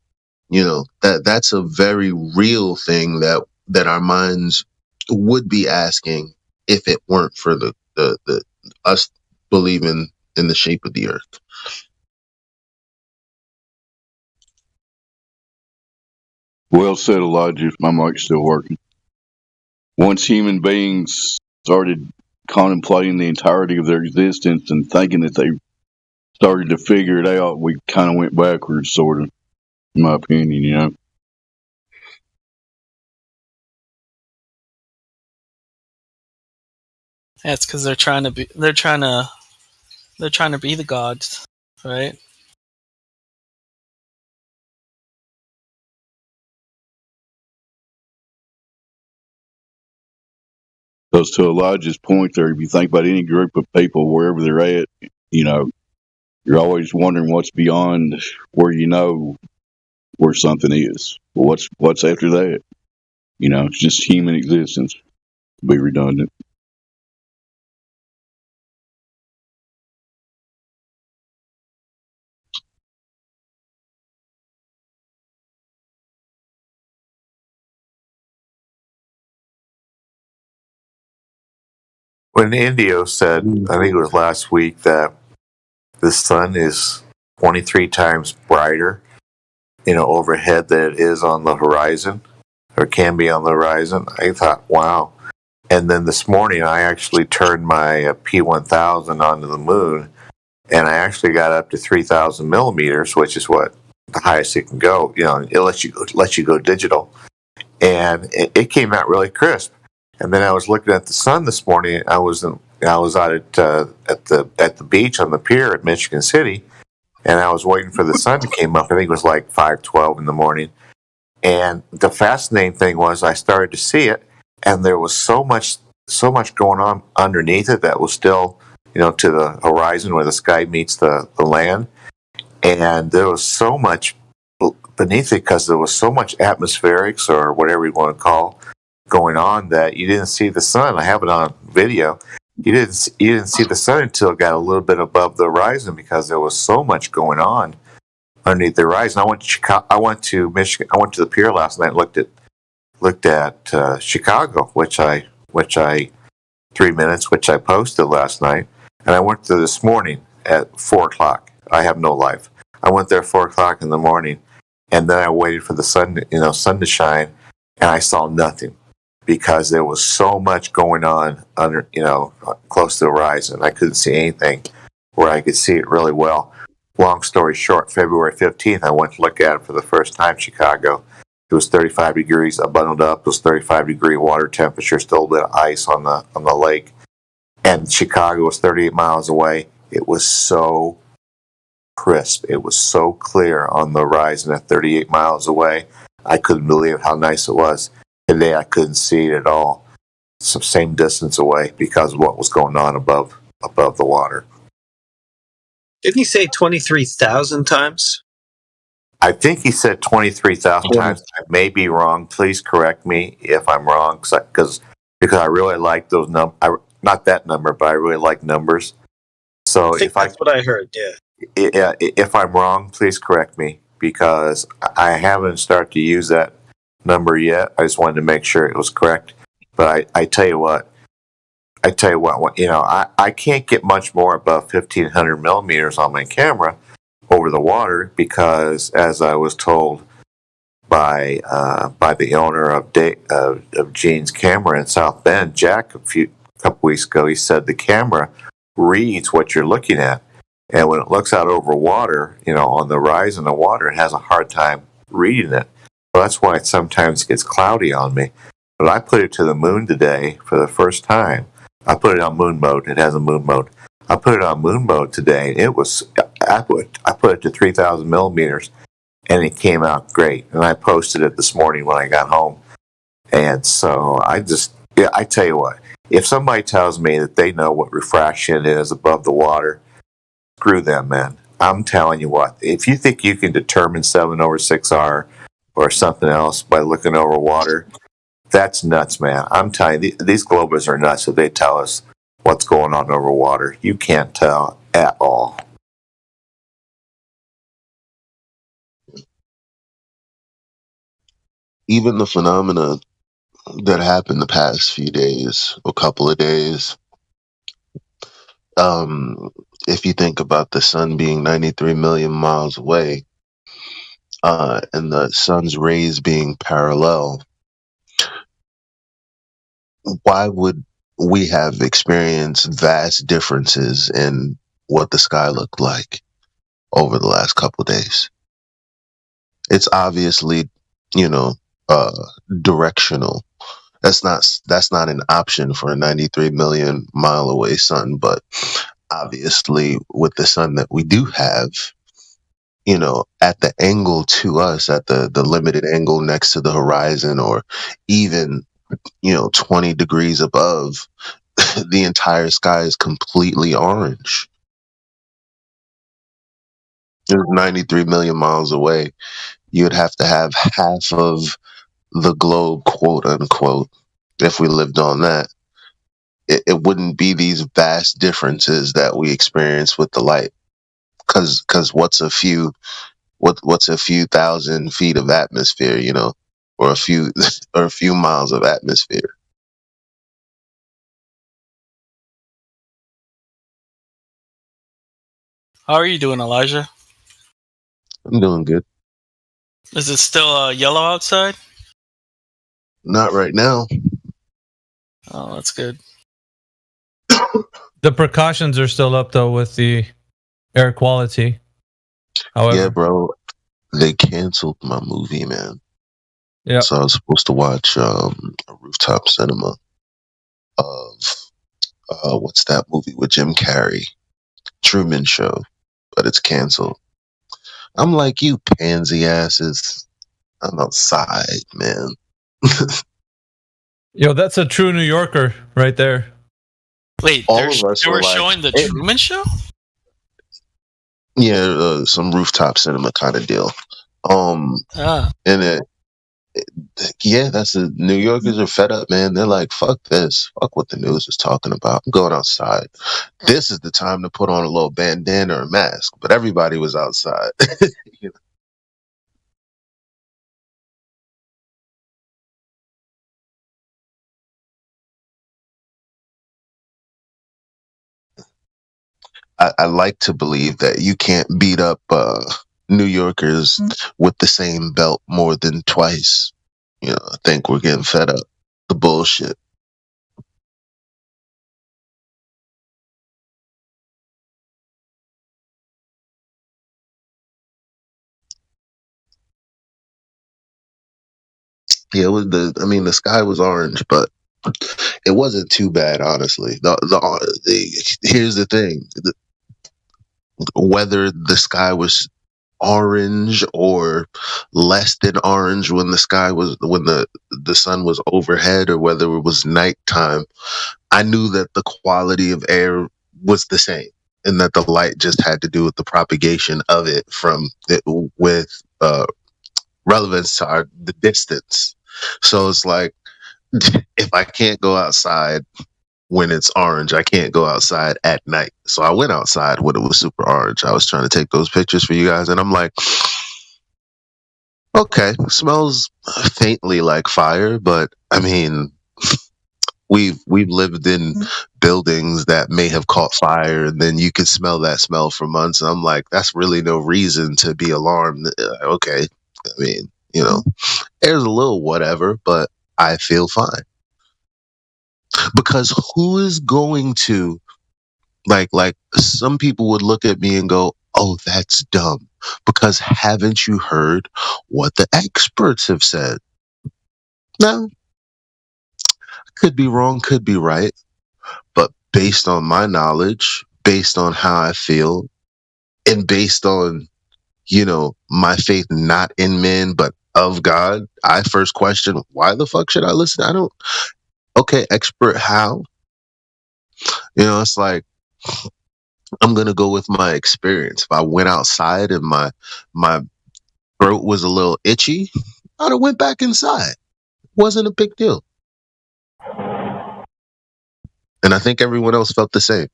That's a very real thing that our minds would be asking if it weren't for the us believing in the shape of the earth. Well said, Elijah. My mic's still working. Once human beings started contemplating the entirety of their existence and thinking that they started to figure it out, we kind of went backwards, sort of, in my opinion, That's because they're trying to be the gods, right? Because to Elijah's point there, if you think about any group of people, wherever they're at, you're always wondering what's beyond where where something is. Well, what's after that? It's just human existence. To be redundant. when Indio said, I think it was last week, that the sun is 23 times brighter, overhead than it is on the horizon, or can be on the horizon, I thought, wow. And then this morning, I actually turned my P1000 onto the moon, and I actually got up to 3,000 millimeters, which is what the highest it can go. It lets you go digital, and it came out really crisp. And then I was looking at the sun this morning. I was out at the beach on the pier at Michigan City, and I was waiting for the sun to come up. I think it was like 5:12 in the morning. And the fascinating thing was, I started to see it, and there was so much going on underneath it that was still, to the horizon where the sky meets the land. And there was so much beneath it because there was so much atmospherics, or whatever you want to call, going on, that you didn't see the sun. I have it on video. You didn't see the sun until it got a little bit above the horizon, because there was so much going on underneath the horizon. I went to Chicago. I went to Michigan. I went to the pier last night. And looked at Chicago, which I 3 minutes, which I posted last night. And I went to this morning at 4:00. I have no life. I went there at 4:00 in the morning, and then I waited for the sun to shine, and I saw nothing, because there was so much going on under, close to the horizon. I couldn't see anything where I could see it really well. Long story short, February 15th, I went to look at it for the first time, Chicago. It was 35 degrees. I bundled up. It was 35-degree water temperature, still a bit of ice on the lake. And Chicago was 38 miles away. It was so crisp. It was so clear on the horizon at 38 miles away. I couldn't believe how nice it was. Today I couldn't see it at all. It's the same distance away because of what was going on above the water. Didn't he say 23,000 times? I think he said 23,000 times. I may be wrong. Please correct me if I'm wrong, because I really like those numbers. Not that number, but I really like numbers. So That's what I heard. Yeah. If I'm wrong, please correct me, because I haven't started to use that number yet. I just wanted to make sure it was correct. But I tell you what, I can't get much more above 1,500 millimeters on my camera over the water, because, as I was told by the owner of Gene's Camera in South Bend, Jack, a couple weeks ago, he said the camera reads what you're looking at, and when it looks out over water, on the horizon of water, it has a hard time reading it. So that's why it sometimes gets cloudy on me. But I put it to the moon today for the first time. I put it on moon mode. It has a moon mode. I put it on moon mode today, and I put it to 3,000 millimeters, and it came out great. And I posted it this morning when I got home. And so I tell you what, if somebody tells me that they know what refraction is above the water, screw them, man. I'm telling you what, if you think you can determine 7/6R or something else by looking over water, that's nuts, man. I'm telling you, these globers are nuts if they tell us what's going on over water. You can't tell at all. Even the phenomena that happened the past few days, a couple of days, if you think about the sun being 93 million miles away, and the sun's rays being parallel, why would we have experienced vast differences in what the sky looked like over the last couple of days? It's obviously, directional. That's not an option for a 93 million mile away sun, but obviously with the sun that we do have, at the angle to us, at the limited angle next to the horizon, or even 20 degrees above, the entire sky is completely orange. It's 93 million miles away. You'd have to have half of the globe, quote unquote, if we lived on that. It wouldn't be these vast differences that we experience with the light. Because what's a few thousand feet of atmosphere, or a few miles of atmosphere? How are you doing, Elijah? I'm doing good. Is it still yellow outside? Not right now. Oh, that's good. The precautions are still up though with the air quality. However, Yeah, bro. They canceled my movie, man. Yeah. So I was supposed to watch a rooftop cinema of what's that movie with Jim Carrey? Truman Show. But it's canceled. I'm like, you pansy asses. I'm outside, man. yo, that's a true New Yorker right there. Wait, All of us they were were like, showing the "Hey." Truman Show? Yeah, some rooftop cinema kind of deal. Ah. And yeah, that's the New Yorkers are fed up, man. They're like, fuck this. Fuck what the news is talking about. I'm going outside. This is the time to put on a little bandana or mask. But everybody was outside. You know? I like to believe that you can't beat up New Yorkers with the same belt more than twice. You know, I think we're getting fed up. The bullshit. Yeah, it was the sky was orange, but it wasn't too bad, honestly. Here's the thing: whether the sky was orange or less than orange when the sun was overhead, or whether it was nighttime, I knew that the quality of air was the same, and that the light just had to do with the propagation of it from it with relevance to the distance. So it's like, if I can't go outside when it's orange, I can't go outside at night. So I went outside when it was super orange. I was trying to take those pictures for you guys, and I'm like, okay, smells faintly like fire, but I mean, we've lived in buildings that may have caught fire, and then you could smell that smell for months. And I'm like, that's really no reason to be alarmed. Okay, I mean, air's a little whatever, but I feel fine. Because who is going to like some people would look at me and go, "Oh, that's dumb." Because haven't you heard what the experts have said? No. Could be wrong, could be right. But based on my knowledge, based on how I feel, and based on, my faith not in men but of God, I first question, why the fuck should I listen? Okay, expert, how? It's like, I'm gonna go with my experience. If I went outside and my throat was a little itchy, I'd have went back inside. Wasn't a big deal. And I think everyone else felt the same.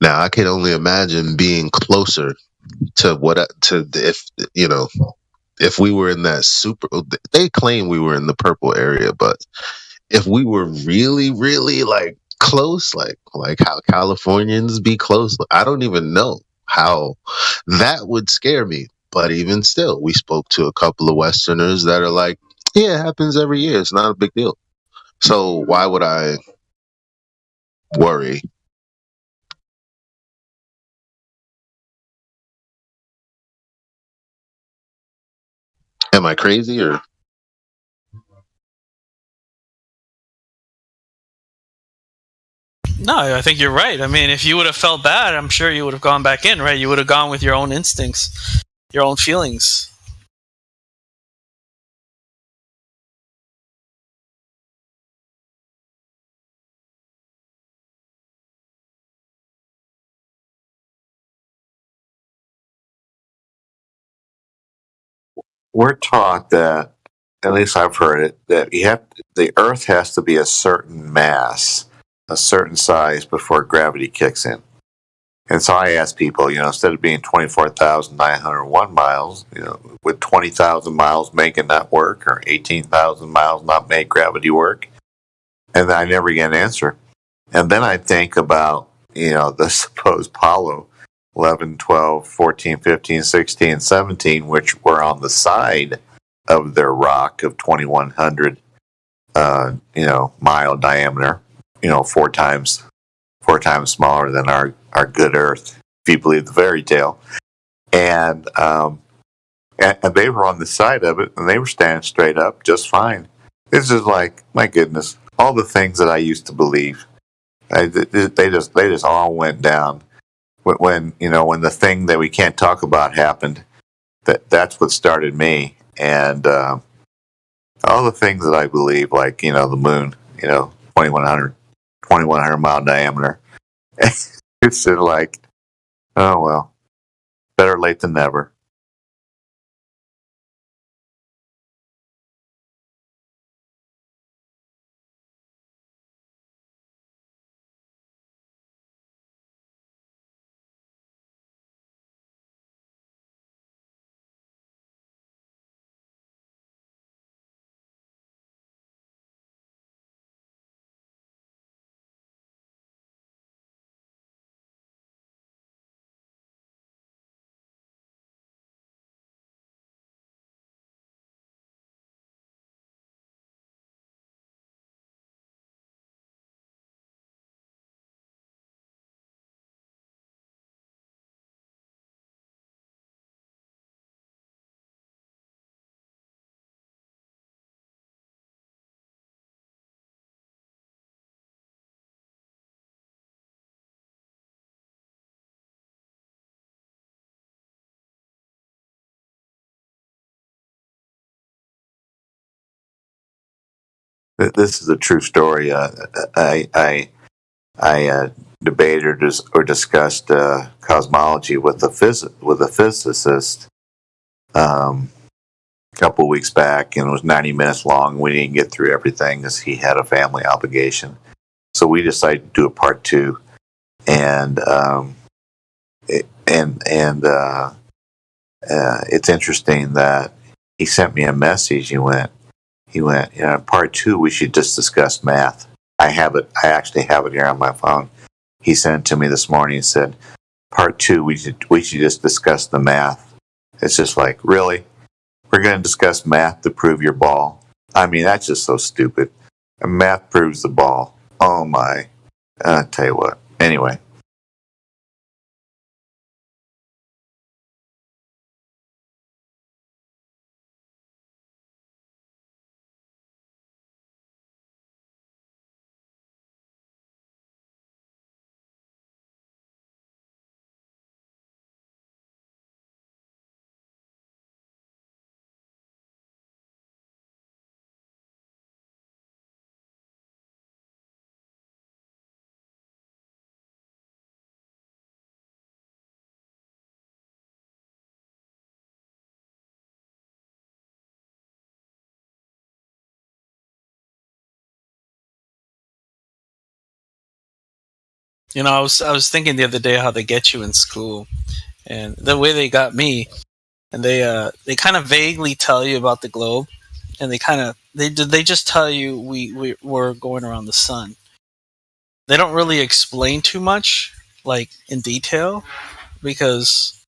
Now I can only imagine being closer to if we were in that super. They claim we were in the purple area, but if we were really, really like close, like how Californians be close, I don't even know how that would scare me. But even still, we spoke to a couple of Westerners that are like, yeah, it happens every year. It's not a big deal. So why would I worry? Am I crazy or? No, I think you're right. I mean, if you would have felt bad, I'm sure you would have gone back in, right? You would have gone with your own instincts, your own feelings. We're taught that, at least I've heard it, that the Earth has to be a certain mass, a certain size before gravity kicks in. And so I asked people, instead of being 24,901 miles, would 20,000 miles making that work, or 18,000 miles not make gravity work? And I never get an answer. And then I think about, the supposed Apollo 11, 12, 14, 15, 16, 17, which were on the side of their rock of 2,100, mile diameter, four times smaller than our good Earth, if you believe the fairy tale. And they were on the side of it, and they were standing straight up just fine. It's just like, my goodness, all the things that I used to believe, they just all went down. When the thing that we can't talk about happened, that's what started me. And all the things that I believe, like, the moon, 2,100 mile diameter. It's just like, oh well, better late than never. This is a true story. I debated or discussed cosmology with a physicist a couple of weeks back, and it was 90 minutes long. We didn't get through everything because he had a family obligation. So we decided to do a part 2, and it's interesting that he sent me a message. He went, part 2, we should just discuss math. I have it. I actually have it here on my phone. He sent it to me this morning and said, part 2, we should just discuss the math. It's just like, really? We're going to discuss math to prove your ball? I mean, that's just so stupid. And math proves the ball. Oh my. I'll tell you what. Anyway. I was thinking the other day how they get you in school, and the way they got me, and they kind of vaguely tell you about the globe, and they just tell you we're going around the sun. They don't really explain too much, like in detail, because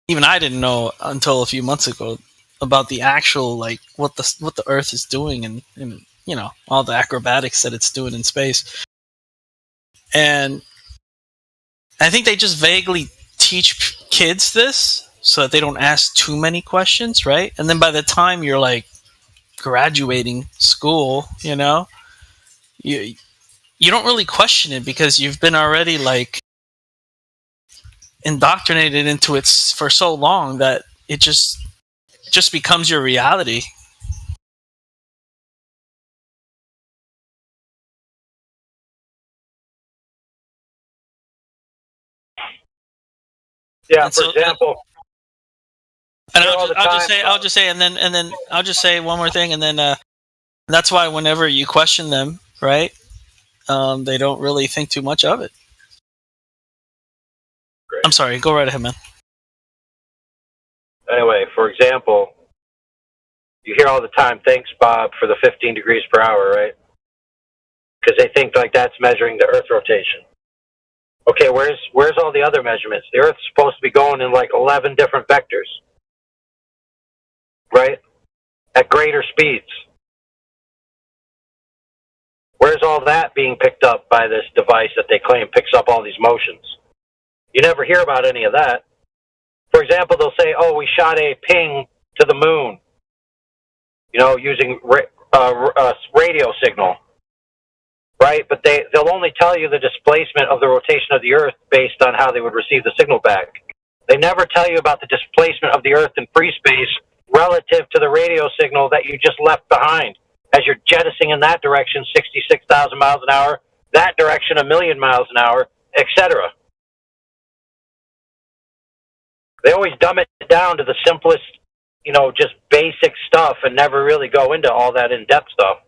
even I didn't know until a few months ago about the actual, like, what the Earth is doing, and all the acrobatics that it's doing in space. And I think they just vaguely teach kids this so that they don't ask too many questions, right? And then by the time you're like graduating school, you don't really question it because you've been already like indoctrinated into it for so long that it just becomes your reality. Yeah, for example. And I'll just say, and then I'll just say one more thing, and then that's why whenever you question them, right, they don't really think too much of it. I'm sorry. Go right ahead, man. Anyway, for example, you hear all the time, thanks, Bob, for the 15 degrees per hour, right? Because they think like that's measuring the Earth rotation. Okay, where's all the other measurements? The Earth's supposed to be going in like 11 different vectors, right? At greater speeds. Where's all that being picked up by this device that they claim picks up all these motions? You never hear about any of that. For example, they'll say, oh, we shot a ping to the moon, using radio signal, right? But they'll only tell you the displacement of the rotation of the Earth based on how they would receive the signal back. They never tell you about the displacement of the Earth in free space relative to the radio signal that you just left behind as you're jettisoning in that direction 66,000 miles an hour, that direction 1,000,000 miles an hour, etc. They always dumb it down to the simplest, just basic stuff and never really go into all that in-depth stuff.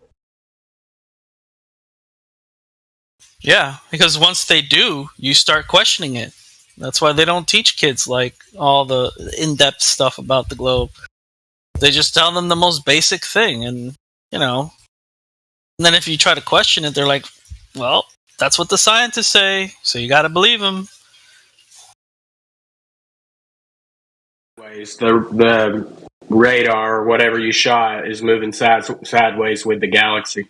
Yeah, because once they do, you start questioning it. That's why they don't teach kids like all the in-depth stuff about the globe. They just tell them the most basic thing, and and then if you try to question it, they're like, well, that's what the scientists say, so you got to believe them. The radar or whatever you shot is moving sideways with the galaxy.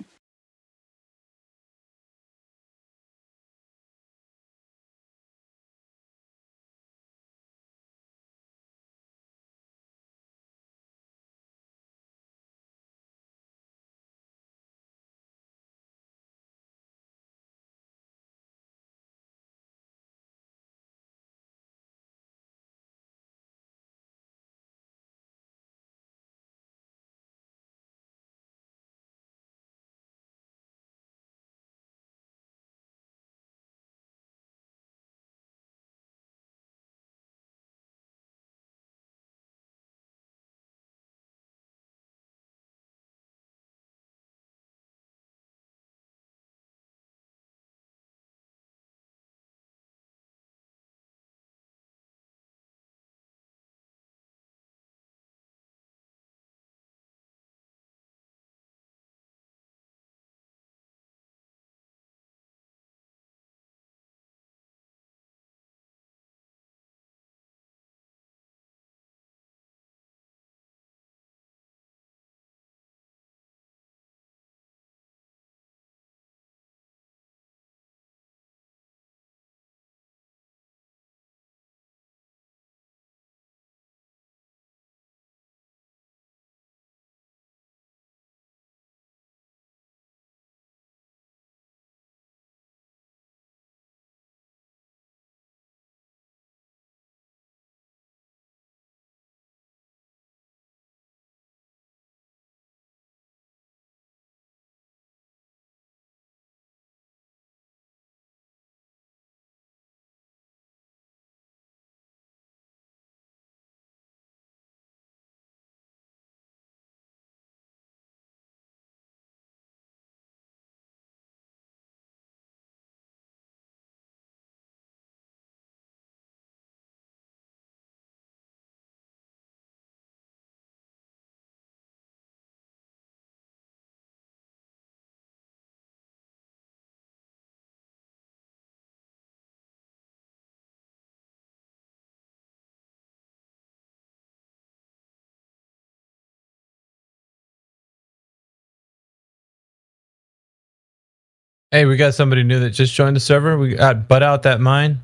Hey, we got somebody new that just joined the server. We got Butt Out That Mine.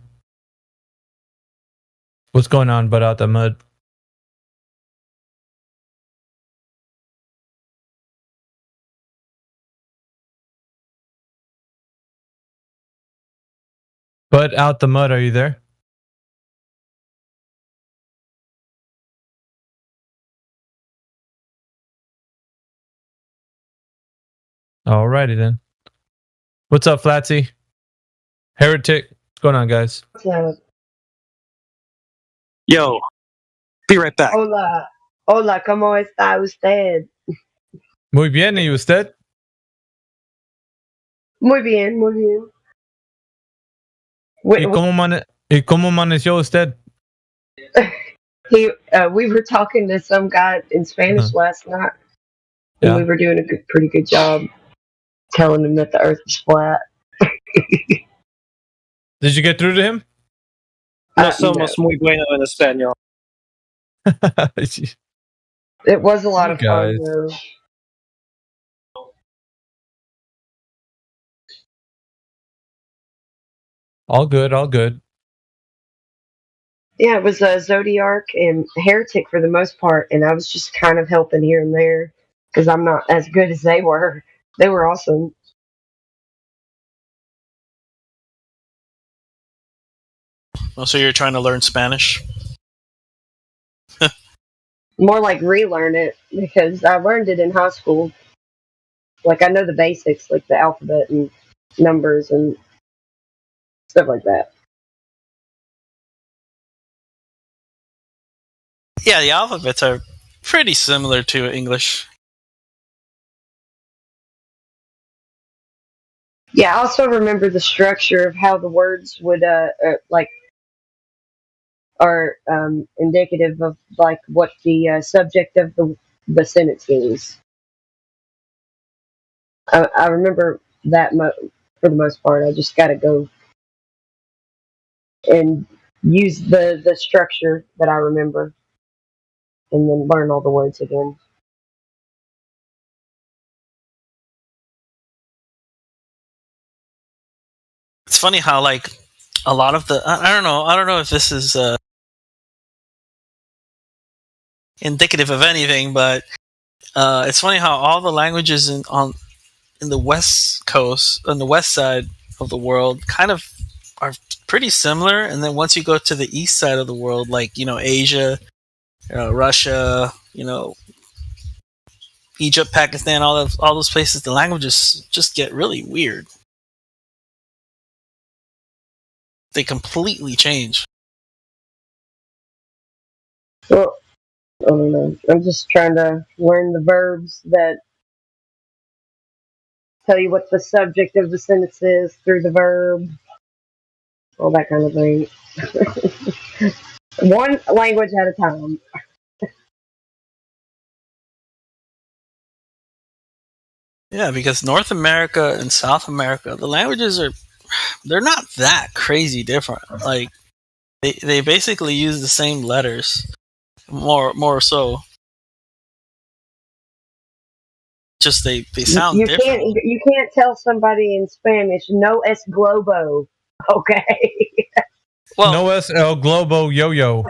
What's going on, Butt Out That Mud? Butt Out the Mud, are you there? Alrighty then. What's up, Flatsy? Heretic. What's going on, guys? Yo, be right back. Hola, hola, ¿cómo está usted? Muy bien, ¿y usted? Muy bien, muy bien. ¿Y cómo ¿Y cómo amaneció usted? We were talking to some guy in Spanish last night, and Yeah. we were doing a pretty good job telling him that the Earth is flat. Did you get through to him? No somos muy bueno en español. It was a lot You of fun, guys. though. All good, all good. Yeah, it was Zodiac and Heretic for the most part, and I was just kind of helping here and there because I'm not as good as they were. They were awesome. Oh, so you're trying to learn Spanish? More like relearn it because I learned it in high school. Like I know the basics, like the alphabet and numbers and stuff like that. Yeah, the alphabets are pretty similar to English. Yeah, I also remember the structure of how the words would are indicative of like what the subject of the sentence is. I remember that for the most part. I just got to go and use the structure that I remember, and then learn all the words again. It's funny how like a lot of the I don't know if this is indicative of anything, but it's funny how all the languages in the West Coast, on the west side of the world, kind of are pretty similar, and then once you go to the east side of the world, like Asia, Russia, Egypt, Pakistan, all those places, the languages just get really weird. They completely change. Well, I don't know. I'm just trying to learn the verbs that tell you what the subject of the sentence is through the verb, all that kind of thing. One language at a time. Yeah, because North America and South America, the languages they're not that crazy different. Like they basically use the same letters, more so. Just they sound You different. you can't tell somebody in Spanish no es globo. Okay. Well, no es el globo yo-yo.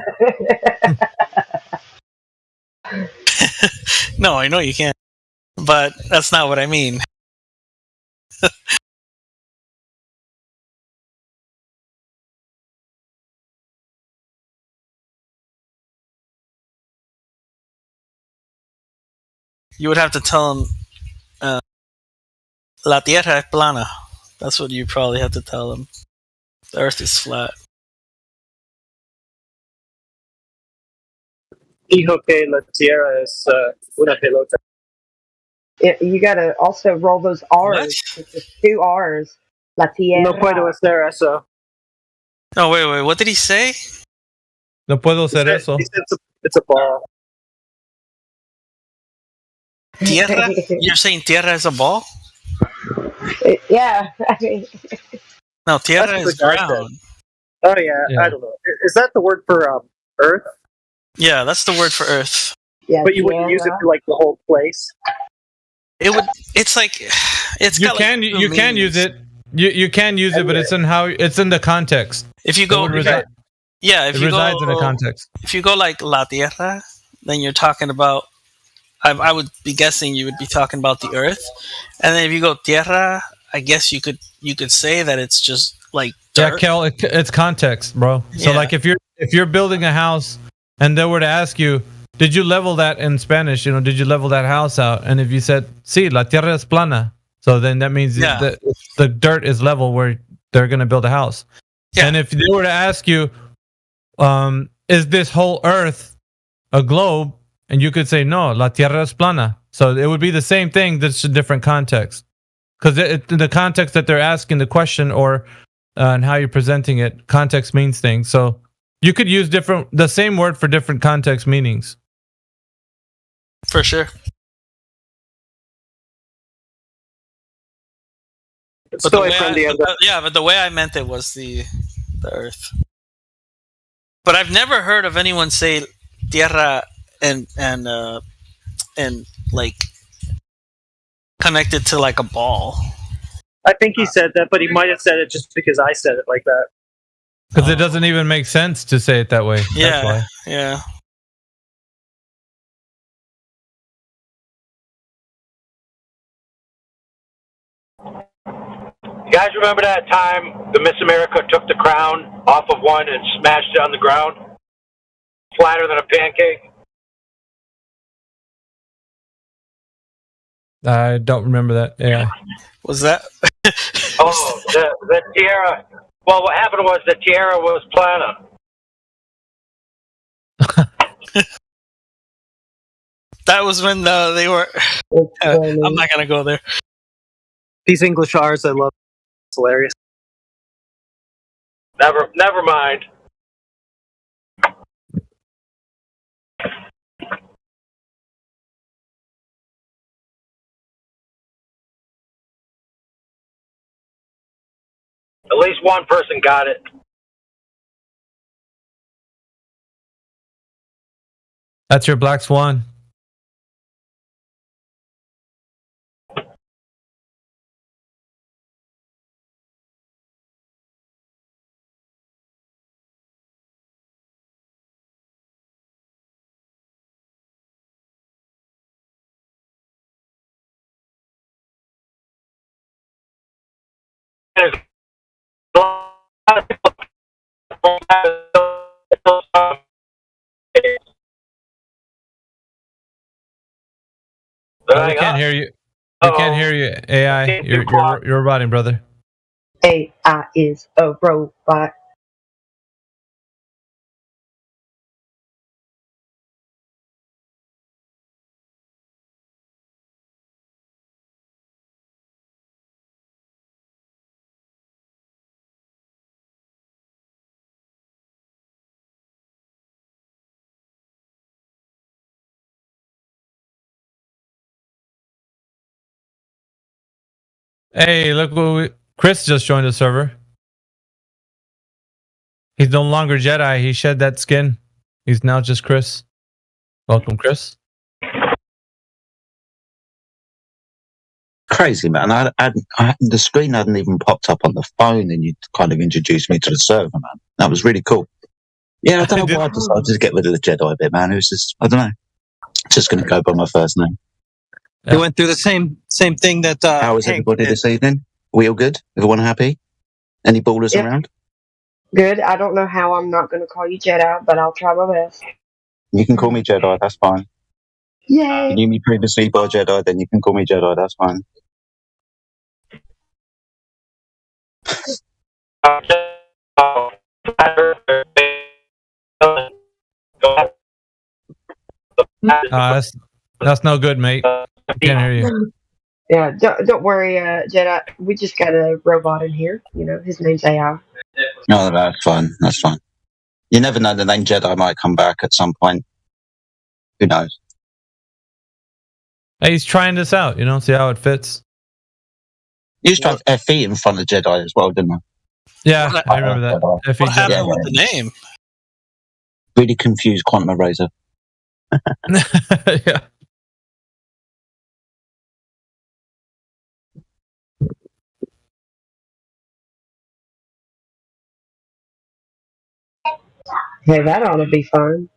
No, I know you can't, but that's not what I mean. You would have to tell them, La Tierra es plana. That's what you probably have to tell them. The Earth is flat. Dijo que la tierra es una pelota. You gotta also roll those R's. It's 2 R's. La tierra. No puedo hacer eso. No, wait. What did he say? No puedo hacer eso. He said it's a ball. Tierra? You're saying tierra is a ball? Yeah. I mean, No, tierra That's is what I said. ground. Oh yeah, I don't know. Is that the word for Earth? Yeah, that's the word for Earth. Yeah, But you wouldn't use it for like the whole place. It would. It's like it's. You got, can like, you can use it. You can use it, but it's in the context. If you go, It would yeah, if it you resides go, in the context. If you go like La Tierra, then you're talking about. I would be guessing you would be talking about the Earth, and then if you go Tierra, I guess you could say that it's just like dirt. Yeah, Kel, it's context, bro. So Yeah. like if you're building a house and they were to ask you, did you level that in Spanish? Did you level that house out? And if you said, sí, la tierra es plana, so then that means Yeah. that the dirt is level where they're gonna build a house. Yeah. And if they were to ask you, is this whole Earth a globe? And you could say, no, la tierra es plana. So it would be the same thing, that's a different context. Because in the context that they're asking the question, or and how you're presenting it. Context means things. So you could use the same word for different context meanings. For sure. But the way but the way I meant it was the Earth. But I've never heard of anyone say tierra and like connected to like a ball. I think he said that, but he might have said it just because I said it like that. Because it doesn't even make sense to say it that way. That's Yeah, why. yeah. You guys remember that time the Miss America took the crown off of one and smashed it on the ground? Flatter than a pancake? I don't remember that. Yeah. Was that? Oh, the tiara. Well, what happened was the tiara was plana. That was when they were. I'm not gonna go there. These English R's I love. It's hilarious. Never mind. At least one person got it. That's your black swan. We can't hear you. We can't hear you, AI. You're roboting, brother. AI is a robot. Hey, look what Chris just joined the server. He's no longer Jedi. He shed that skin. He's now just Chris. Welcome, Chris. Crazy, man. The screen hadn't even popped up on the phone, and you kind of introduced me to the server, man. That was really cool. Yeah, I don't know why I decided to get rid of the Jedi bit, man. It was just, I don't know. Just going to go by my first name. They went through the same thing that. How is everybody this evening? We all good? Everyone happy? Any ballers Yep. around? Good. I don't know how I'm not going to call you Jedi, but I'll try my best. You can call me Jedi, that's fine. Yay! You knew me previously by Jedi, then you can call me Jedi, that's fine. That's no good, mate. I can't hear you. Yeah, don't worry, Jedi. We just got a robot in here. You know, his name's AI. No, that's fine. That's fine. You never know, the name Jedi might come back at some point. Who knows? Hey, he's trying this out, see how it fits. You used to have FE in front of Jedi as well, didn't I? Yeah, I remember that. What happened with the name? Really confused Quantum Eraser. Yeah. Hey, that ought to be fun.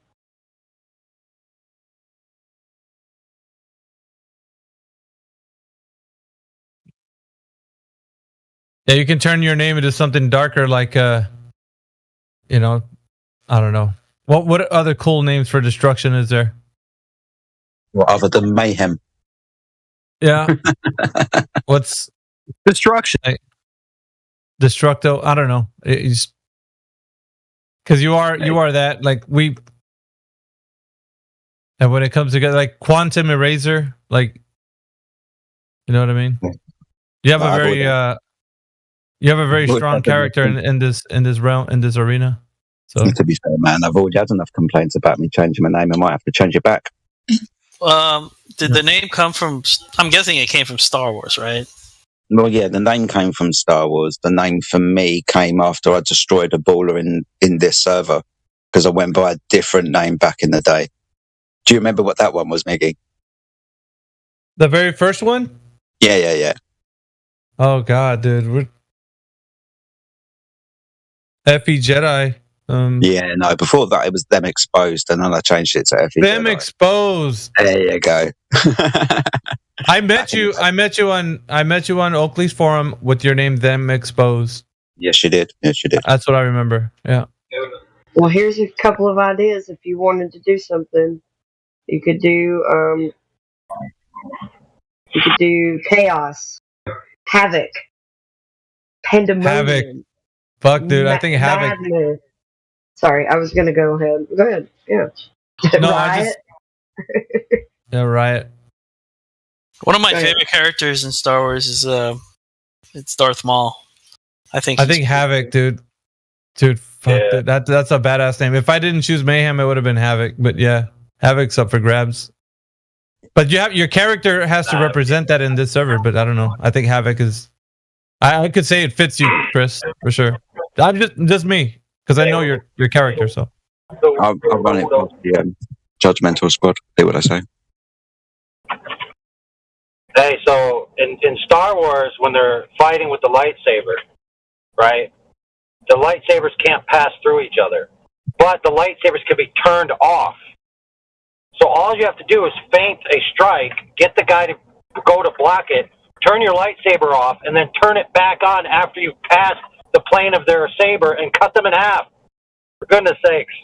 Yeah, you can turn your name into something darker, like I don't know. What other cool names for destruction is there? Well, other than Mayhem. Yeah. What's destruction? Destructo. I don't know. Because you are that, like, we. And when it comes together, like Quantum Eraser, like, you know what I mean? You have a very You have a very Well, strong that doesn't character in this realm, in this arena. So To be fair, man, I've already had enough complaints about me changing my name. I might have to change it back. Did the name come from? I'm guessing it came from Star Wars, right? Well, yeah, the name came from Star Wars. The name for me came after I destroyed a baller in this server because I went by a different name back in the day. Do you remember what that one was, Miggy? the very first one. Yeah. Oh God, dude, we're Effie Jedi. Yeah, no, before that it was Them Exposed, and then I changed it to Effie Them Jedi. Exposed. There you go. I met you on Oakley's forum with your name Them Exposed. Yes, you did. That's what I remember. Yeah. Well, here's a couple of ideas. If you wanted to do something, you could do chaos, havoc, pandemonium. Havoc. Fuck, dude. I think Havoc. Madness. Sorry, I was gonna go ahead. Go ahead. Yeah. No, Riot. Yeah, Riot. One of my favorite characters in Star Wars is it's Darth Maul. I think Havoc, dude. Dude, fuck, dude, that's a badass name. If I didn't choose Mayhem, it would have been Havoc. But yeah, Havoc's up for grabs. But your character has to represent that in this server. But I don't know. I think Havoc is. I could say it fits you, Chris, for sure. I'm just me because I know your character. So I'll run it past the judgmental squad. See what I say. Hey, so in Star Wars, when they're fighting with the lightsaber, right? The lightsabers can't pass through each other, but the lightsabers can be turned off. So all you have to do is feint a strike, get the guy to go to block it, turn your lightsaber off, and then turn it back on after you've passed the plane of their saber and cut them in half. For goodness sakes.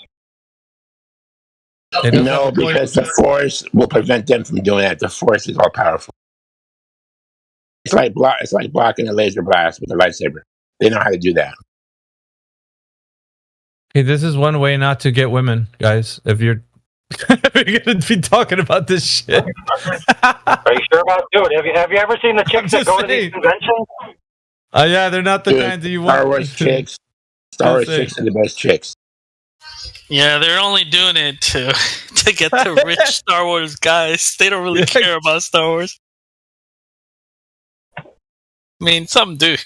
No, because the Force will prevent them from doing that. The Force is all powerful. It's like blocking a laser blast with a lightsaber. They know how to do that. hey, this is one way not to get women, guys. If you're gonna be talking about this shit. Are you sure about it? Dude, have you ever seen the chicks that go to these conventions? Yeah, they're not the kinds that you want. Star Wars chicks are the best chicks. Yeah, they're only doing it to get the rich Star Wars guys. They don't really care about Star Wars. I mean, some do.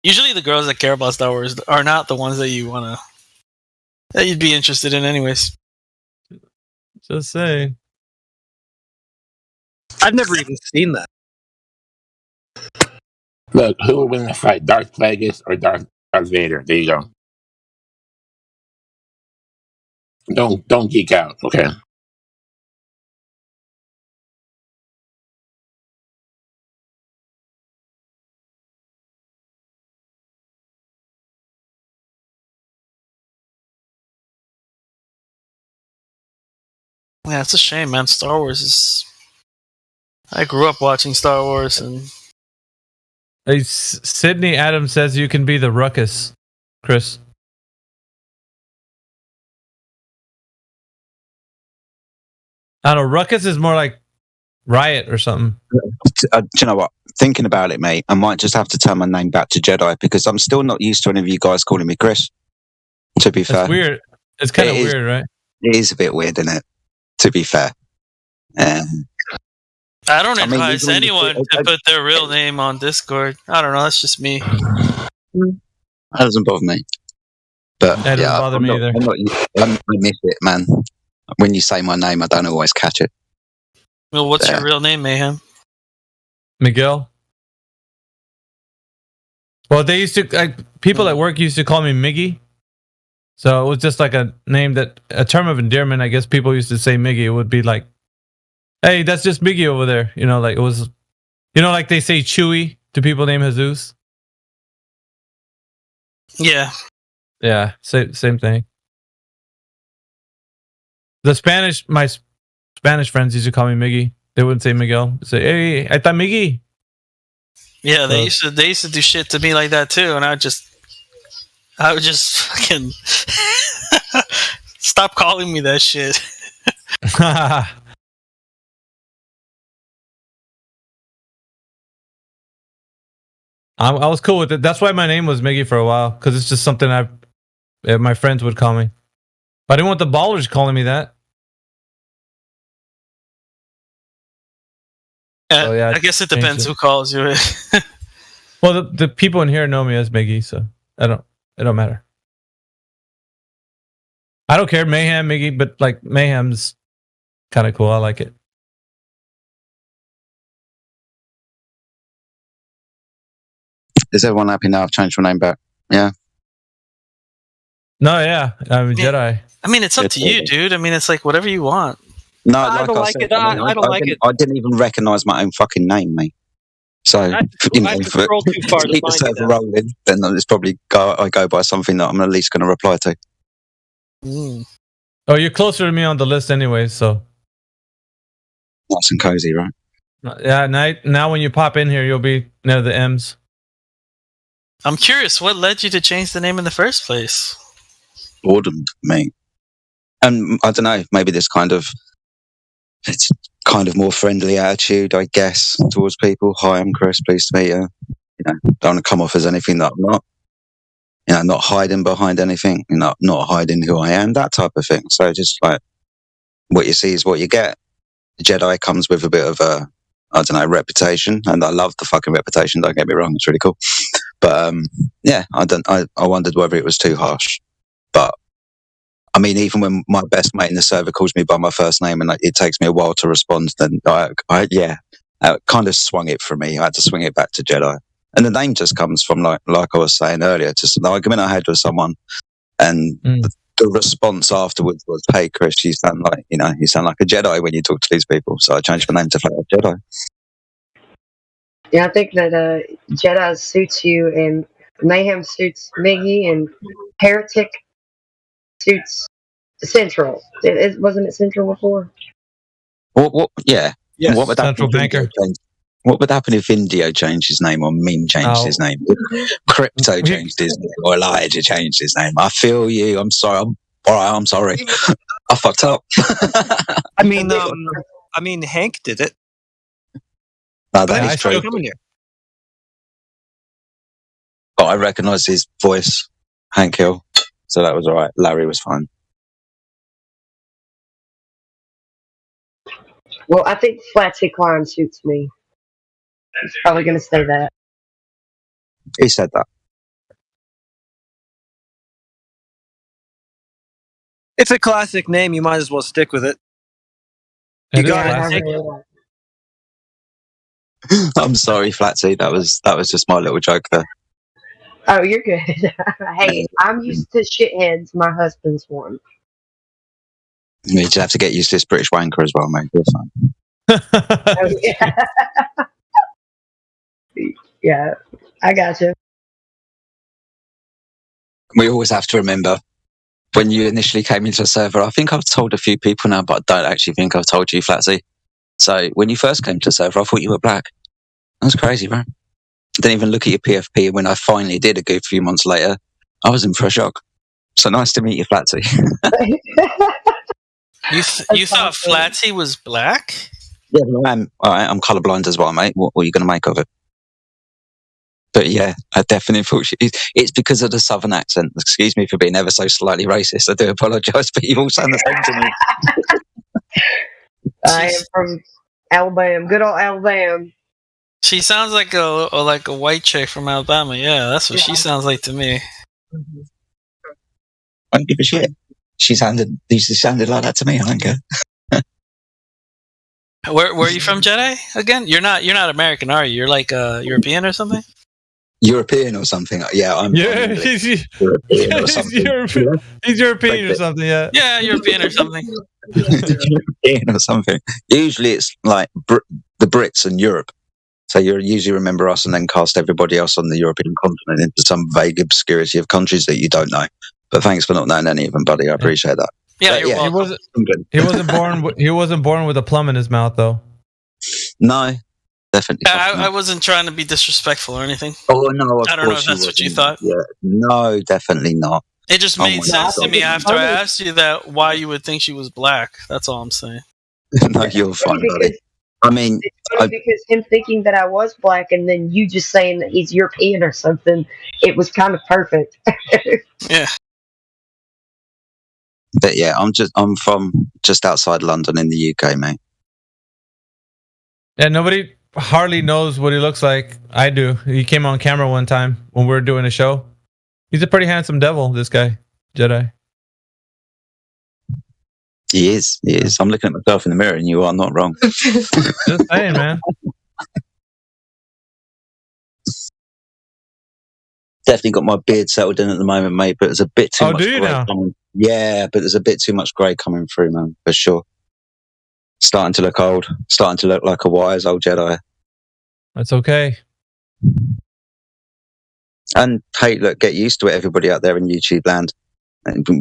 Usually, the girls that care about Star Wars are not the ones that you'd be interested in, anyways. Just saying. I've never even seen that. Look, who will win the fight, Darth Plagueis or Darth Vader? There you go. Don't geek out, okay? Yeah, it's a shame, man. Star Wars is. I grew up watching Star Wars, and Hey, Sydney Adams says you can be the ruckus, Chris. I don't know. Ruckus is more like riot or something. Do you know what? Thinking about it, mate, I might just have to turn my name back to Jedi because I'm still not used to any of you guys calling me Chris. To be fair, It's weird. It's kind of weird, right? It is a bit weird, isn't it? To be fair. I don't I mean, advise usually- anyone to put their real name on Discord. I don't know. That's just me. That doesn't bother me. But That doesn't yeah, bother I'm me not, either. I miss it, man. When you say my name, I don't always catch it. Well, what's your real name, Mayhem? Miguel. Well, they used to people at work used to call me Miggy. So it was just like a name a term of endearment. I guess people used to say Miggy. It would be like, hey, that's just Miggy over there. You know, like it was, like they say Chewy to people named Jesus. Yeah. Yeah, same thing. My Spanish friends used to call me Miggy. They wouldn't say Miguel. They'd say, hey, I thought Miggy. Yeah, they used to do shit to me like that too, and I would just fucking stop calling me that shit. I was cool with it. That's why my name was Miggy for a while, because it's just something my friends would call me. But I didn't want the ballers calling me that. So, yeah, I guess it depends who calls you. Well, the people in here know me as Miggy, so it don't matter. I don't care, Mayhem, Miggy, but like Mayhem's kind of cool. I like it. Is everyone happy now? I've changed my name back. Yeah. No, yeah, I'm Jedi. I mean, it's up to you, dude. I mean, it's like whatever you want. No, I don't like said, it. I don't like it. I didn't even recognise my own fucking name, mate. So, for scroll too far to to keep the find it server now. rolling, then it's probably I go by something that I'm at least going to reply to. Oh, you're closer to me on the list anyway, so. Nice and cozy, right? Yeah, now when you pop in here, you'll be near the M's. I'm curious, what led you to change the name in the first place? Boredom, mate. And I don't know, maybe it's kind of more friendly attitude, I guess, towards people. Hi, I'm Chris, pleased to meet you. You know, don't want to come off as anything that I'm not. You know, not hiding behind anything, not hiding who I am, that type of thing. So just like what you see is what you get. The Jedi comes with a bit of a, I don't know, reputation, and I love the fucking reputation, don't get me wrong, it's really cool. But yeah, I wondered whether it was too harsh. But I mean, even when my best mate in the server calls me by my first name and it takes me a while to respond, then it kind of swung it for me. I had to swing it back to Jedi. And the name just comes from, like I was saying earlier, just an argument I had with someone, and the response afterwards was, "Hey, Chris, you sound like a Jedi when you talk to these people." So I changed my name to Flat Earth Jedi. Yeah, I think that Jedi suits you, and Mayhem suits Miggy, and Heretic suits Central. Wasn't it Central before? What? Yeah. Yes. What would Central Banker. What would happen if Indio changed his name, or Meme changed his name? Crypto changed his name, or Elijah changed his name? I feel you. I'm sorry. I'm sorry. I fucked up. I mean, Hank did it. No, But that he's is true. coming here. But I recognised his voice, Hank Hill, so that was all right. Larry was fine. Well, I think Flatsy Climb suits me. He's probably going to say that. He said that. It's a classic name. You might as well stick with it. You got it. I'm sorry, Flatsy. That was just my little joke there. Oh, you're good. Hey, I'm used to shitheads. My husband's one. You just have to get used to this British wanker as well, mate. You're fine. Oh, yeah. Yeah, I gotcha. We always have to remember when you initially came into the server. I think I've told a few people now, but I don't actually think I've told you, Flatsy. So when you first came to the server, I thought you were black. That's crazy, right? I didn't even look at your PFP, and when I finally did a good few months later, I was in for a shock. So nice to meet you, Flatsy. You thought Flatsy was black? Yeah, I'm colourblind as well, mate. What are you going to make of it? But yeah, I definitely thought it's because of the southern accent. Excuse me for being ever so slightly racist. I do apologise, but you all sound the same to me. I am from Alabama, good old Alabama. She sounds like a white chick from Alabama. Yeah, that's what she sounds like to me. I don't give a shit. She sounded like that to me. I don't care. Where are you from, Jedi? Again, you're not American, are you? You're like European or something? European or something? Yeah, he's European or something. He's European or something. Yeah. Yeah, European or something. European or something. Usually, it's like the Brits and Europe. So you usually remember us and then cast everybody else on the European continent into some vague obscurity of countries that you don't know. But thanks for not knowing any of them, buddy. I appreciate that. Yeah, but, He wasn't born with a plum in his mouth, though. No, definitely. I wasn't trying to be disrespectful or anything. Oh no, I don't know if that's what you thought. Yeah, no, definitely not. It just made sense to me after I asked you that why you would think she was black. That's all I'm saying. No, you're fine, buddy. I mean, it's funny because him thinking that I was black and then you just saying that he's European or something, it was kind of perfect. Yeah. But yeah, I'm from just outside London in the UK, mate. Yeah, nobody hardly knows what he looks like. I do. He came on camera one time when we were doing a show. He's a pretty handsome devil, this guy, Jedi. He is. I'm looking at myself in the mirror and you are not wrong. Just saying, man. Definitely got my beard settled in at the moment, mate, but there's a bit too much do you grey now? coming. Yeah, but there's a bit too much grey coming through, man, for sure. Starting to look old. Starting to look like a wise old Jedi. That's okay. And hey, look, get used to it, everybody out there in YouTube land.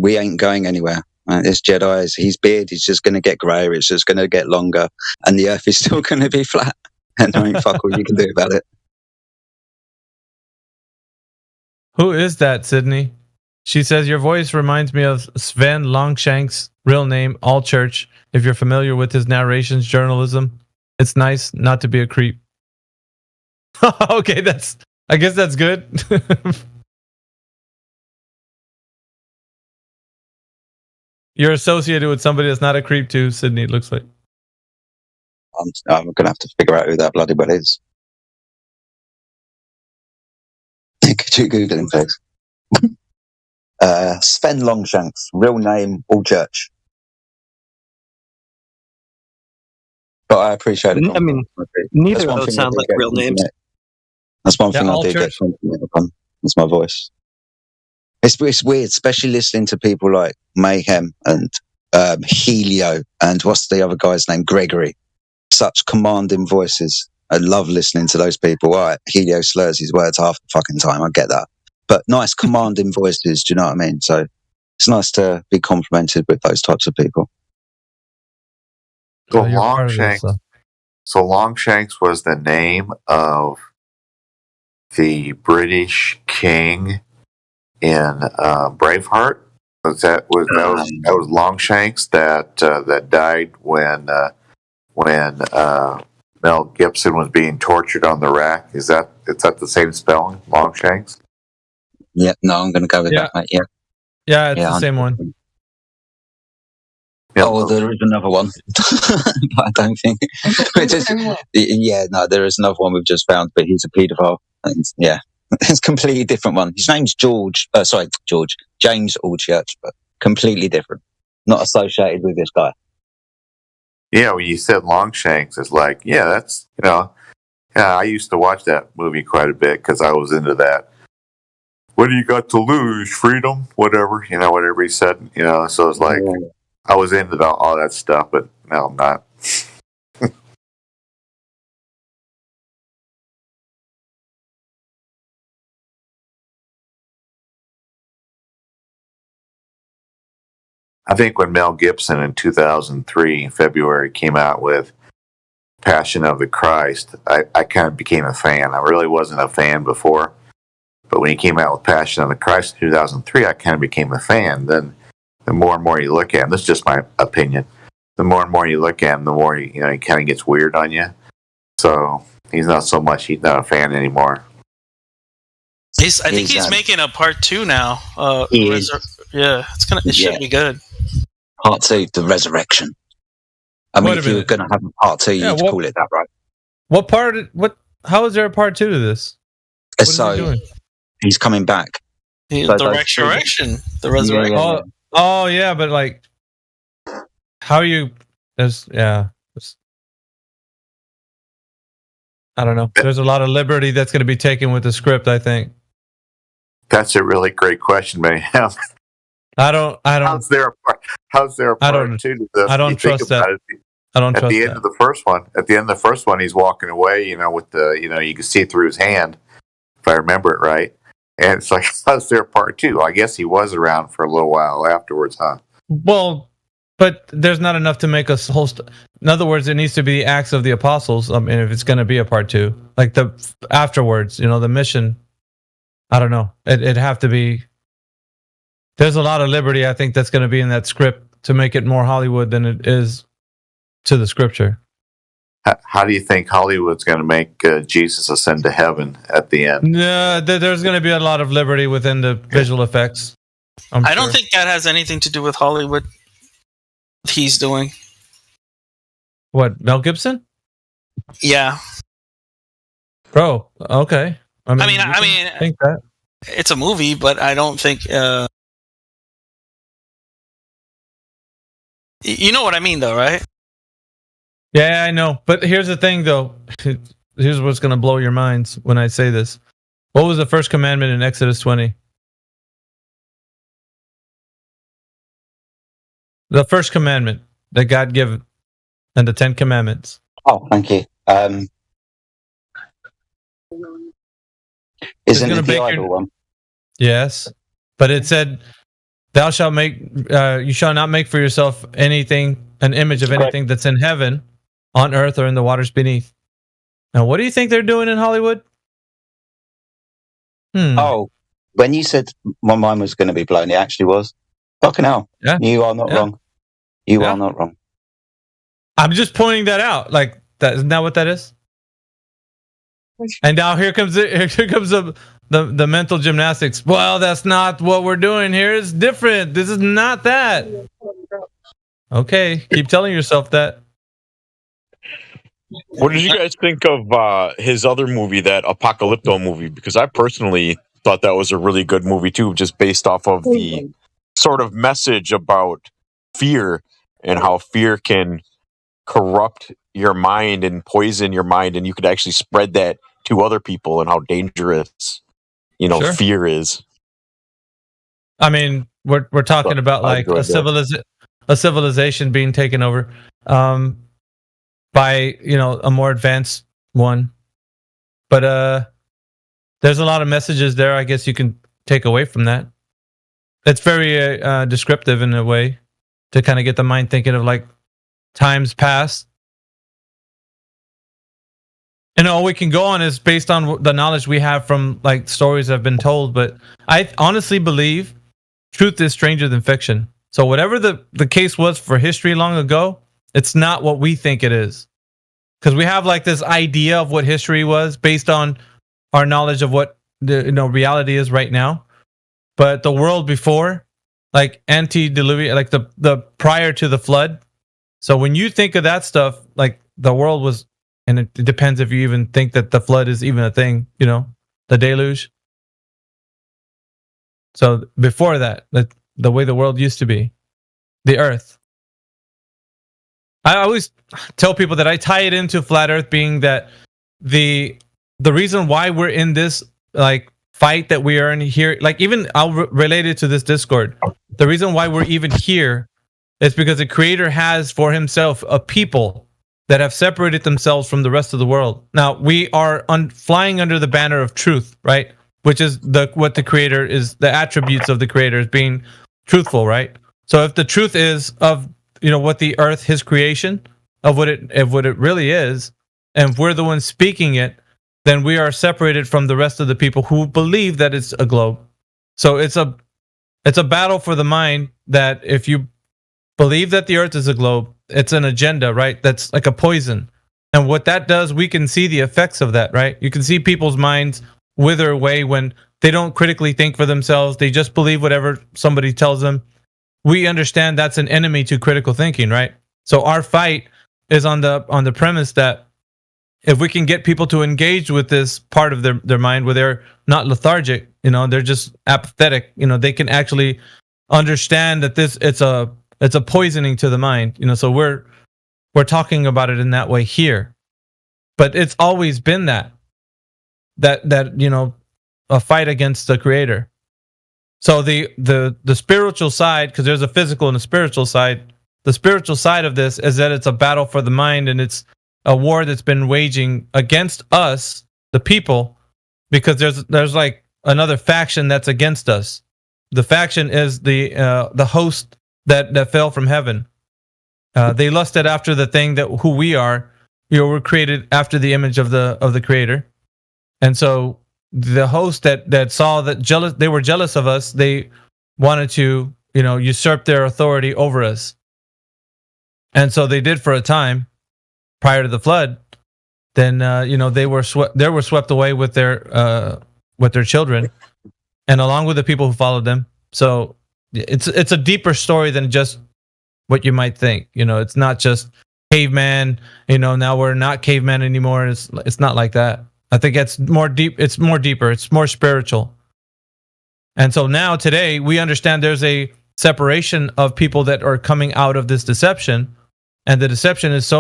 We ain't going anywhere. This Jedi, his beard is just going to get greyer. It's just going to get longer, and the Earth is still going to be flat. And there ain't fuck all you can do about it. Who is that, Sydney? She says, your voice reminds me of Sven Longshank's real name, Allchurch. If you're familiar with his narrations journalism, it's nice not to be a creep. Okay, I guess that's good. You're associated with somebody that's not a creep too, Sydney, it looks like. I'm going to have to figure out who that bloody well is. Could you Googling, please? Sven Longshanks, real name, Allchurch. But I appreciate it. I mean, neither of those sound like real names. That's one thing I do get complimented upon. It's my voice. It's weird, especially listening to people like Mayhem and Helio and what's the other guy's name? Gregory. Such commanding voices. I love listening to those people. All right, Helio slurs his words half the fucking time. I get that. But nice commanding voices, do you know what I mean? So it's nice to be complimented with those types of people. So Longshanks was the name of the British king in Braveheart. That was Longshanks that died when Mel Gibson was being tortured on the rack. Is that the same spelling, Longshanks? Yeah, no, I'm going to go with that, mate. Yeah. Yeah, it's the same one. Yeah, oh, there is another one. But I don't think. There is another one we've just found, but he's a paedophile. And, yeah, it's a completely different one. His name's James Allchurch, but completely different. Not associated with this guy. Yeah, when you said Longshanks, it's like, yeah, that's, I used to watch that movie quite a bit because I was into that. What do you got to lose? Freedom? Whatever, whatever he said, so it's like, I was into all that stuff, but no, I'm not. I think when Mel Gibson in 2003, in February, came out with Passion of the Christ, I kind of became a fan. I really wasn't a fan before, but when he came out with Passion of the Christ in 2003, I kind of became a fan. Then the more and more you look at him, this is just my opinion, the more and more you look at him, the more he kind of gets weird on you. So he's not a fan anymore. I think he's making a part 2 now. Yeah, it should be good. Part 2, the resurrection. I mean, if you were going to have a part 2, you'd call it that, right? What part? How is there a part 2 to this? What is he doing? He's coming back. The resurrection. The resurrection. Yeah. Oh, yeah, but like, how are you? I don't know. There's a lot of liberty that's going to be taken with the script, I think. That's a really great question, Mayhem. I don't. How's there a part 2 to this? I don't trust that. I don't trust that. At the end of the first one, he's walking away, with the, you can see through his hand, if I remember it right. And it's like, how's there a part 2? I guess he was around for a little while afterwards, huh? Well, but there's not enough to make a whole. In other words, it needs to be the Acts of the Apostles. I mean, if it's going to be a part 2, like the afterwards, the mission. I don't know. It'd have to be. There's a lot of liberty, I think, that's going to be in that script to make it more Hollywood than it is to the scripture. How do you think Hollywood's going to make Jesus ascend to heaven at the end? No, there's going to be a lot of liberty within the visual effects. I don't think that has anything to do with Hollywood. What he's doing. What, Mel Gibson? Yeah. Bro, okay. I mean, think that. It's a movie, but I don't think. You know what I mean, though, right? Yeah, I know. But here's the thing, though. Here's what's going to blow your minds when I say this. What was the first commandment in Exodus 20? The first commandment that God gave, and the 10 commandments. Oh, thank you. Isn't it the idol one? Yes, but it said, "Thou shalt make, you shall not make for yourself anything, an image of anything that's in heaven, on earth, or in the waters beneath." Now, what do you think they're doing in Hollywood? Oh, when you said my mind was going to be blown, it actually was. Fucking hell! Yeah. You are not wrong. You are not wrong. I'm just pointing that out. Like that, isn't that what that is? And now here comes the mental gymnastics. Well, that's not what we're doing here. It's different. This is not that. Okay, keep telling yourself that. What did you guys think of his other movie, that Apocalypto movie? Because I personally thought that was a really good movie too, just based off of the sort of message about fear and how fear can corrupt your mind and poison your mind, and you could actually spread that to other people, and how dangerous, Sure. fear is. I mean, we're talking about like a civilization being taken over by a more advanced one, but there's a lot of messages there. I guess you can take away from that. It's very descriptive in a way to kind of get the mind thinking of like times past. And all we can go on is based on the knowledge we have from like stories that have been told. But I honestly believe truth is stranger than fiction. So whatever the case was for history long ago, it's not what we think it is. Because we have like this idea of what history was based on our knowledge of what the reality is right now. But the world before, like antediluvian, like the prior to the flood. So when you think of that stuff, like the world was. And it depends if you even think that the flood is even a thing, the deluge. So before that, the way the world used to be, the earth. I always tell people that I tie it into flat earth being that the reason why we're in this like fight that we are in here, like even I'll relate it to this Discord. The reason why we're even here is because the creator has for himself a people that have separated themselves from the rest of the world. Now, we are flying under the banner of truth, right? Which is what the creator is, the attributes of the creator is being truthful, right? So if the truth is of, what the earth, his creation, of what it really is, and if we're the ones speaking it, then we are separated from the rest of the people who believe that it's a globe. So it's a battle for the mind that if you believe that the earth is a globe, it's an agenda, right? That's like a poison. And what that does, we can see the effects of that, right? You can see people's minds wither away when they don't critically think for themselves. They just believe whatever somebody tells them. We understand that's an enemy to critical thinking, right? So our fight is on the premise that if we can get people to engage with this part of their mind where they're not lethargic, they're just apathetic, they can actually understand that it's a poisoning to the mind, so we're talking about it in that way here. But it's always been that a fight against the creator. So the spiritual side, because there's a physical and a spiritual side, the spiritual side of this is that it's a battle for the mind, and it's a war that's been waging against us, the people, because there's like another faction that's against us. The faction is the host that fell from heaven. They lusted after the thing that who we are. We're created after the image of the creator. And so the host that saw that they were jealous of us, they wanted to, usurp their authority over us. And so they did for a time. prior to the flood, then they were swept away with their children, and along with the people who followed them. So it's a deeper story than just what you might think. It's not just caveman. Now we're not caveman anymore. It's not like that. I think it's more deep. It's more deeper. It's more spiritual. And so now today we understand there's a separation of people that are coming out of this deception, and the deception is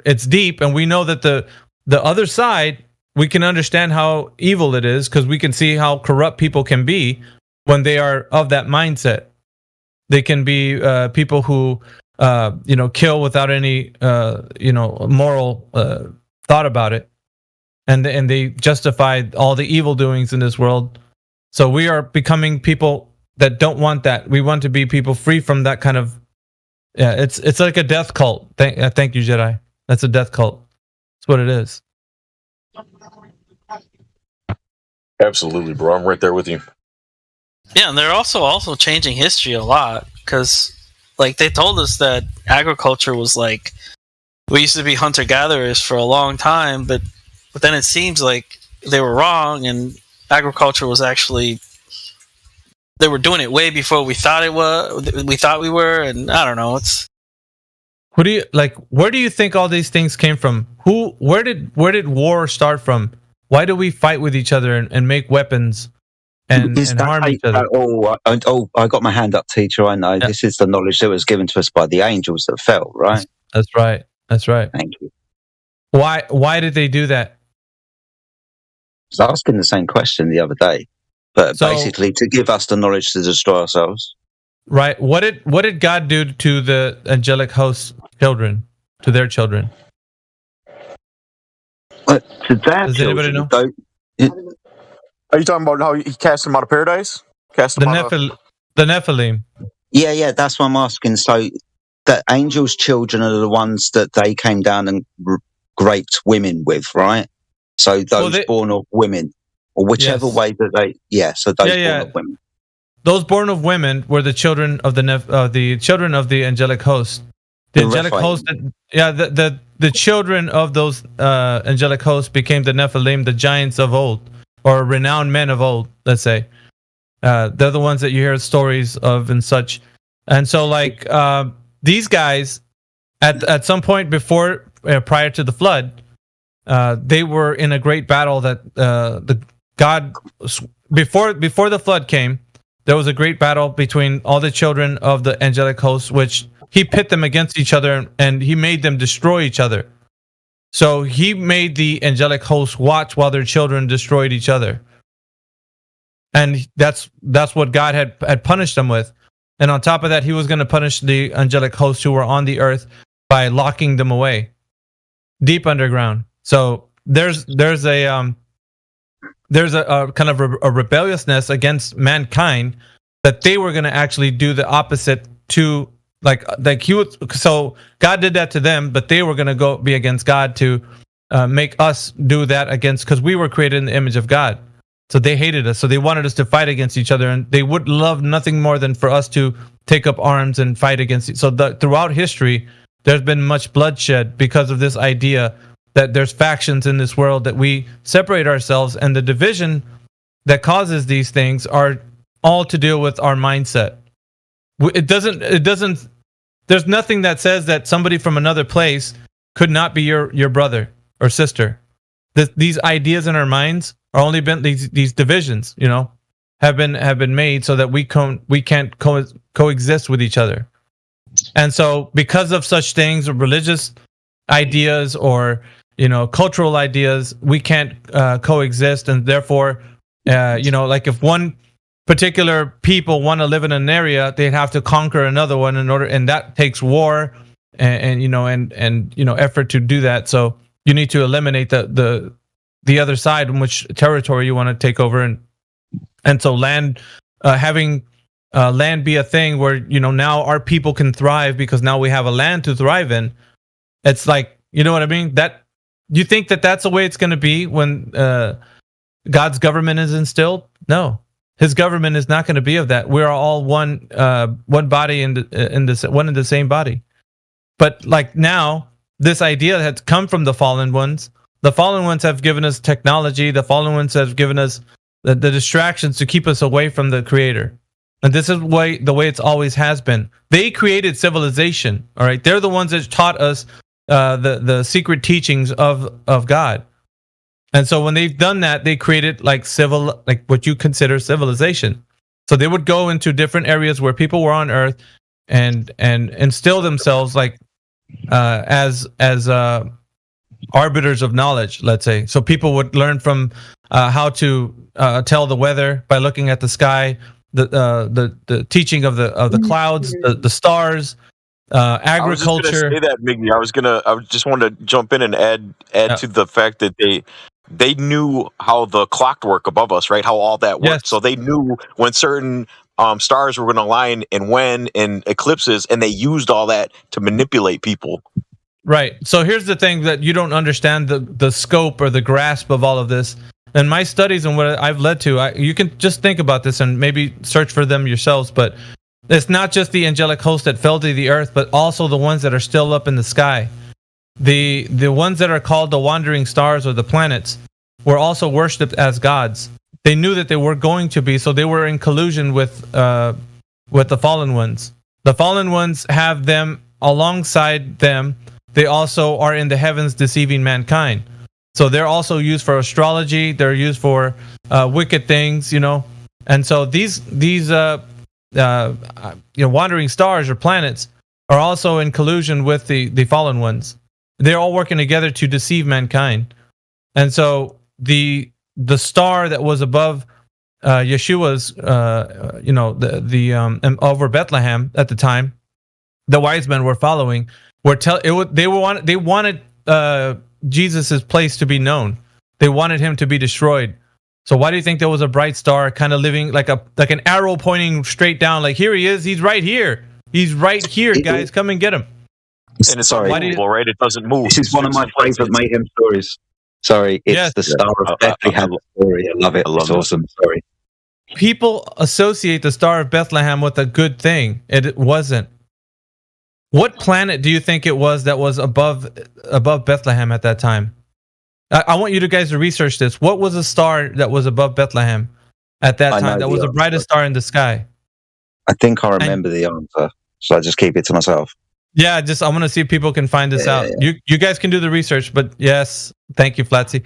it's deep, and we know that the other side, we can understand how evil it is because we can see how corrupt people can be when they are of that mindset. They can be people who kill without any moral thought about it, and they justify all the evil doings in this world. So we are becoming people that don't want that. We want to be people free from that kind of. Yeah, it's like a death cult. Thank you, Jedi. That's a death cult. That's what it is. Absolutely, bro. I'm right there with you. Yeah, and they're also changing history a lot because, like, they told us that agriculture was like we used to be hunter gatherers for a long time, but then it seems like they were wrong, and agriculture was actually they were doing it way before we thought it was. We thought we were, and I don't know. It's who do you like? Where do you think all these things came from? Where did war start from? Why do we fight with each other and make weapons and harm each other? I got my hand up, teacher. I know. Yeah. This is the knowledge that was given to us by the angels that fell, right? That's right. That's right. Thank you. Why did they do that? I was asking the same question the other day, but basically to give us the knowledge to destroy ourselves. Right. What did God do to the angelic host children, to their children? To their Does children, anybody know? Are you talking about how he cast them out of paradise? The Nephilim. Yeah, that's what I'm asking. So the angels' children are the ones that they came down and raped women with, right? So those born of women, or whichever way that they, so those born of women. Those born of women were the children of the children of the angelic host. The angelic host, the children of those angelic hosts became the Nephilim, the giants of old, or renowned men of old. Let's say they're the ones that you hear stories of and such. And so, like these guys, at some point prior to the flood, they were in a great battle that before the flood came. There was a great battle between all the children of the angelic hosts, which he pit them against each other and he made them destroy each other. So he made the angelic hosts watch while their children destroyed each other. And that's what God had punished them with. And on top of that, he was going to punish the angelic hosts who were on the earth by locking them away deep underground. So there's a kind of a rebelliousness against mankind that they were going to actually do the opposite to so God did that to them, but they were going to go be against God to make us do that against, because we were created in the image of God. So they hated us. So they wanted us to fight against each other, and they would love nothing more than for us to take up arms and fight against it. So throughout history, there's been much bloodshed because of this idea that there's factions in this world, that we separate ourselves, and the division that causes these things are all to deal with our mindset. It doesn't, there's nothing that says that somebody from another place could not be your brother or sister. These ideas in our minds are only been these divisions, have been made so that we can't coexist with each other. And so because of such things, religious ideas or cultural ideas, we can't coexist, and therefore like if one particular people want to live in an area, they'd have to conquer another one and that takes war and effort to do that. So you need to eliminate the other side, in which territory you want to take over, and so having land be a thing where now our people can thrive because now we have a land to thrive in. It's like, you know what I mean? That you think that's the way it's going to be when God's government is instilled? No, His government is not going to be of that. We are all one body in the same body. But like now, this idea had come from the fallen ones. The fallen ones have given us technology. The fallen ones have given us the distractions to keep us away from the Creator. And this is the way it's always has been. They created civilization. All right, they're the ones that taught us the secret teachings of God. And so when they've done that, they created like what you consider civilization. So they would go into different areas where people were on Earth and instill themselves like as arbiters of knowledge, let's say. So people would learn from how to tell the weather by looking at the sky, the teaching of the clouds, the stars, agriculture. I was just gonna say that, Miggy. I just wanted to jump in and add to the fact that they knew how the clock worked above us, right? How all that worked. Yes. So they knew when certain stars were going to align and when in eclipses, and they used all that to manipulate people. Right. So here's the thing that you don't understand the scope or the grasp of all of this. And my studies and what I've led to, you can just think about this and maybe search for them yourselves. But it's not just the angelic host that fell to the earth, but also the ones that are still up in the sky. The ones that are called the wandering stars or the planets were also worshipped as gods. They knew that they were going to be, so they were in collusion with the fallen ones. The fallen ones have them alongside them. They also are in the heavens deceiving mankind. So they're also used for astrology. They're used for wicked things, And so these wandering stars or planets are also in collusion with the fallen ones. They're all working together to deceive mankind. And so the star that was above Yeshua's, over Bethlehem at the time, the wise men were following. They wanted Jesus's place to be known. They wanted him to be destroyed. So why do you think there was a bright star, kind of living like an arrow pointing straight down? Like, here he is. He's right here. He's right here, guys. Come and get him. And it's unmovable, right? It doesn't move. This is one of my favorite mayhem stories. Sorry, it's the Star of Bethlehem story. I love it. It's awesome. Sorry. People associate the Star of Bethlehem with a good thing. It wasn't. What planet do you think it was that was above Bethlehem at that time? I want you guys to research this. What was a star that was above Bethlehem at that time? That was the brightest star in the sky. I think I remember the answer, so I just keep it to myself. Yeah, I want to see if people can find this out. Yeah. You guys can do the research, but yes, thank you, Flatsy.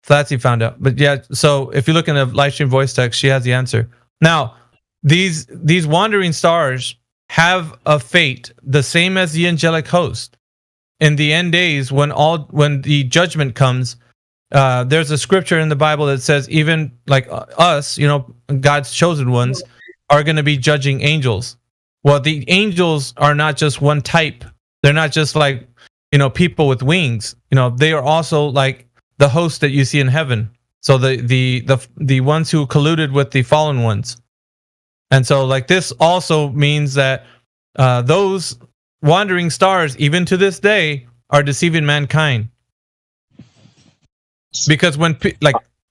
Flatsy found out. But yeah, so if you look in the live stream voice text, she has the answer. Now, these wandering stars have a fate the same as the angelic host. In the end days, when the judgment comes, there's a scripture in the Bible that says even like us, God's chosen ones, are going to be judging angels. Well, the angels are not just one type. They're not just like, people with wings. They are also like the hosts that you see in heaven. So the ones who colluded with the fallen ones. And so like this also means that those wandering stars, even to this day, are deceiving mankind. Because when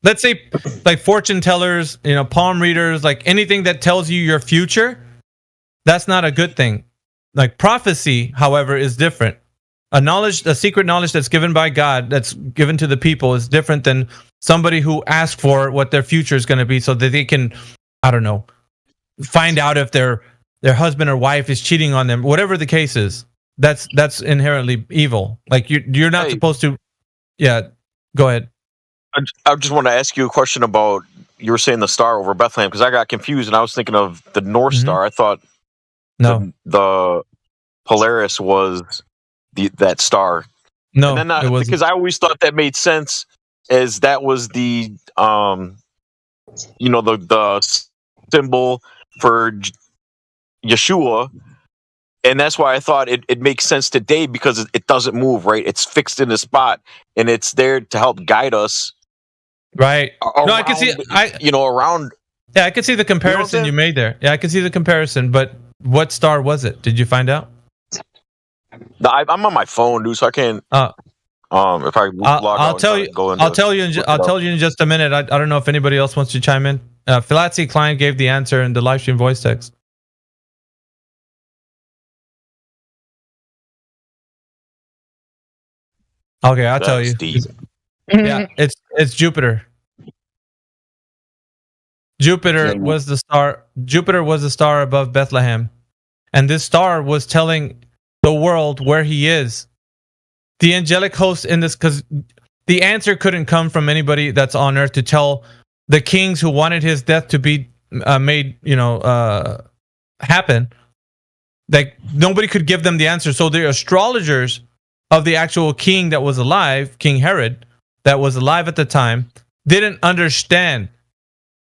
let's say like fortune tellers, palm readers, like anything that tells you your future, that's not a good thing. Like prophecy, however, is different. A secret knowledge that's given by God, that's given to the people, is different than somebody who asks for what their future is going to be so that they can, I don't know, find out if their husband or wife is cheating on them. Whatever the case is, that's inherently evil. Like you're not supposed to. Yeah, go ahead. I just want to ask you a question about, you were saying the star over Bethlehem, because I got confused and I was thinking of the North Star. I thought the Polaris was that star. No, and then because I always thought that made sense, as that was the the symbol for Yeshua, and that's why I thought it makes sense today, because it doesn't move, right? It's fixed in a spot and it's there to help guide us. Right. Around, I can see. Around. Yeah, I can see the comparison you made there. Yeah, I can see the comparison. But what star was it? Did you find out? I'm on my phone, dude, so I can't. If I log I'll tell you. I'll tell you in just a minute. I don't know if anybody else wants to chime in. Filatzi Klein gave the answer in the live stream voice text. Okay, I'll tell you. Deep. Yeah, it's Jupiter. Jupiter was the star. Jupiter was the star above Bethlehem, and this star was telling the world where he is. The angelic host in this, because the answer couldn't come from anybody that's on earth to tell the kings who wanted his death to be made, happen. Like nobody could give them the answer. So the astrologers of the actual king that was alive, King Herod, that was alive at the time, didn't understand.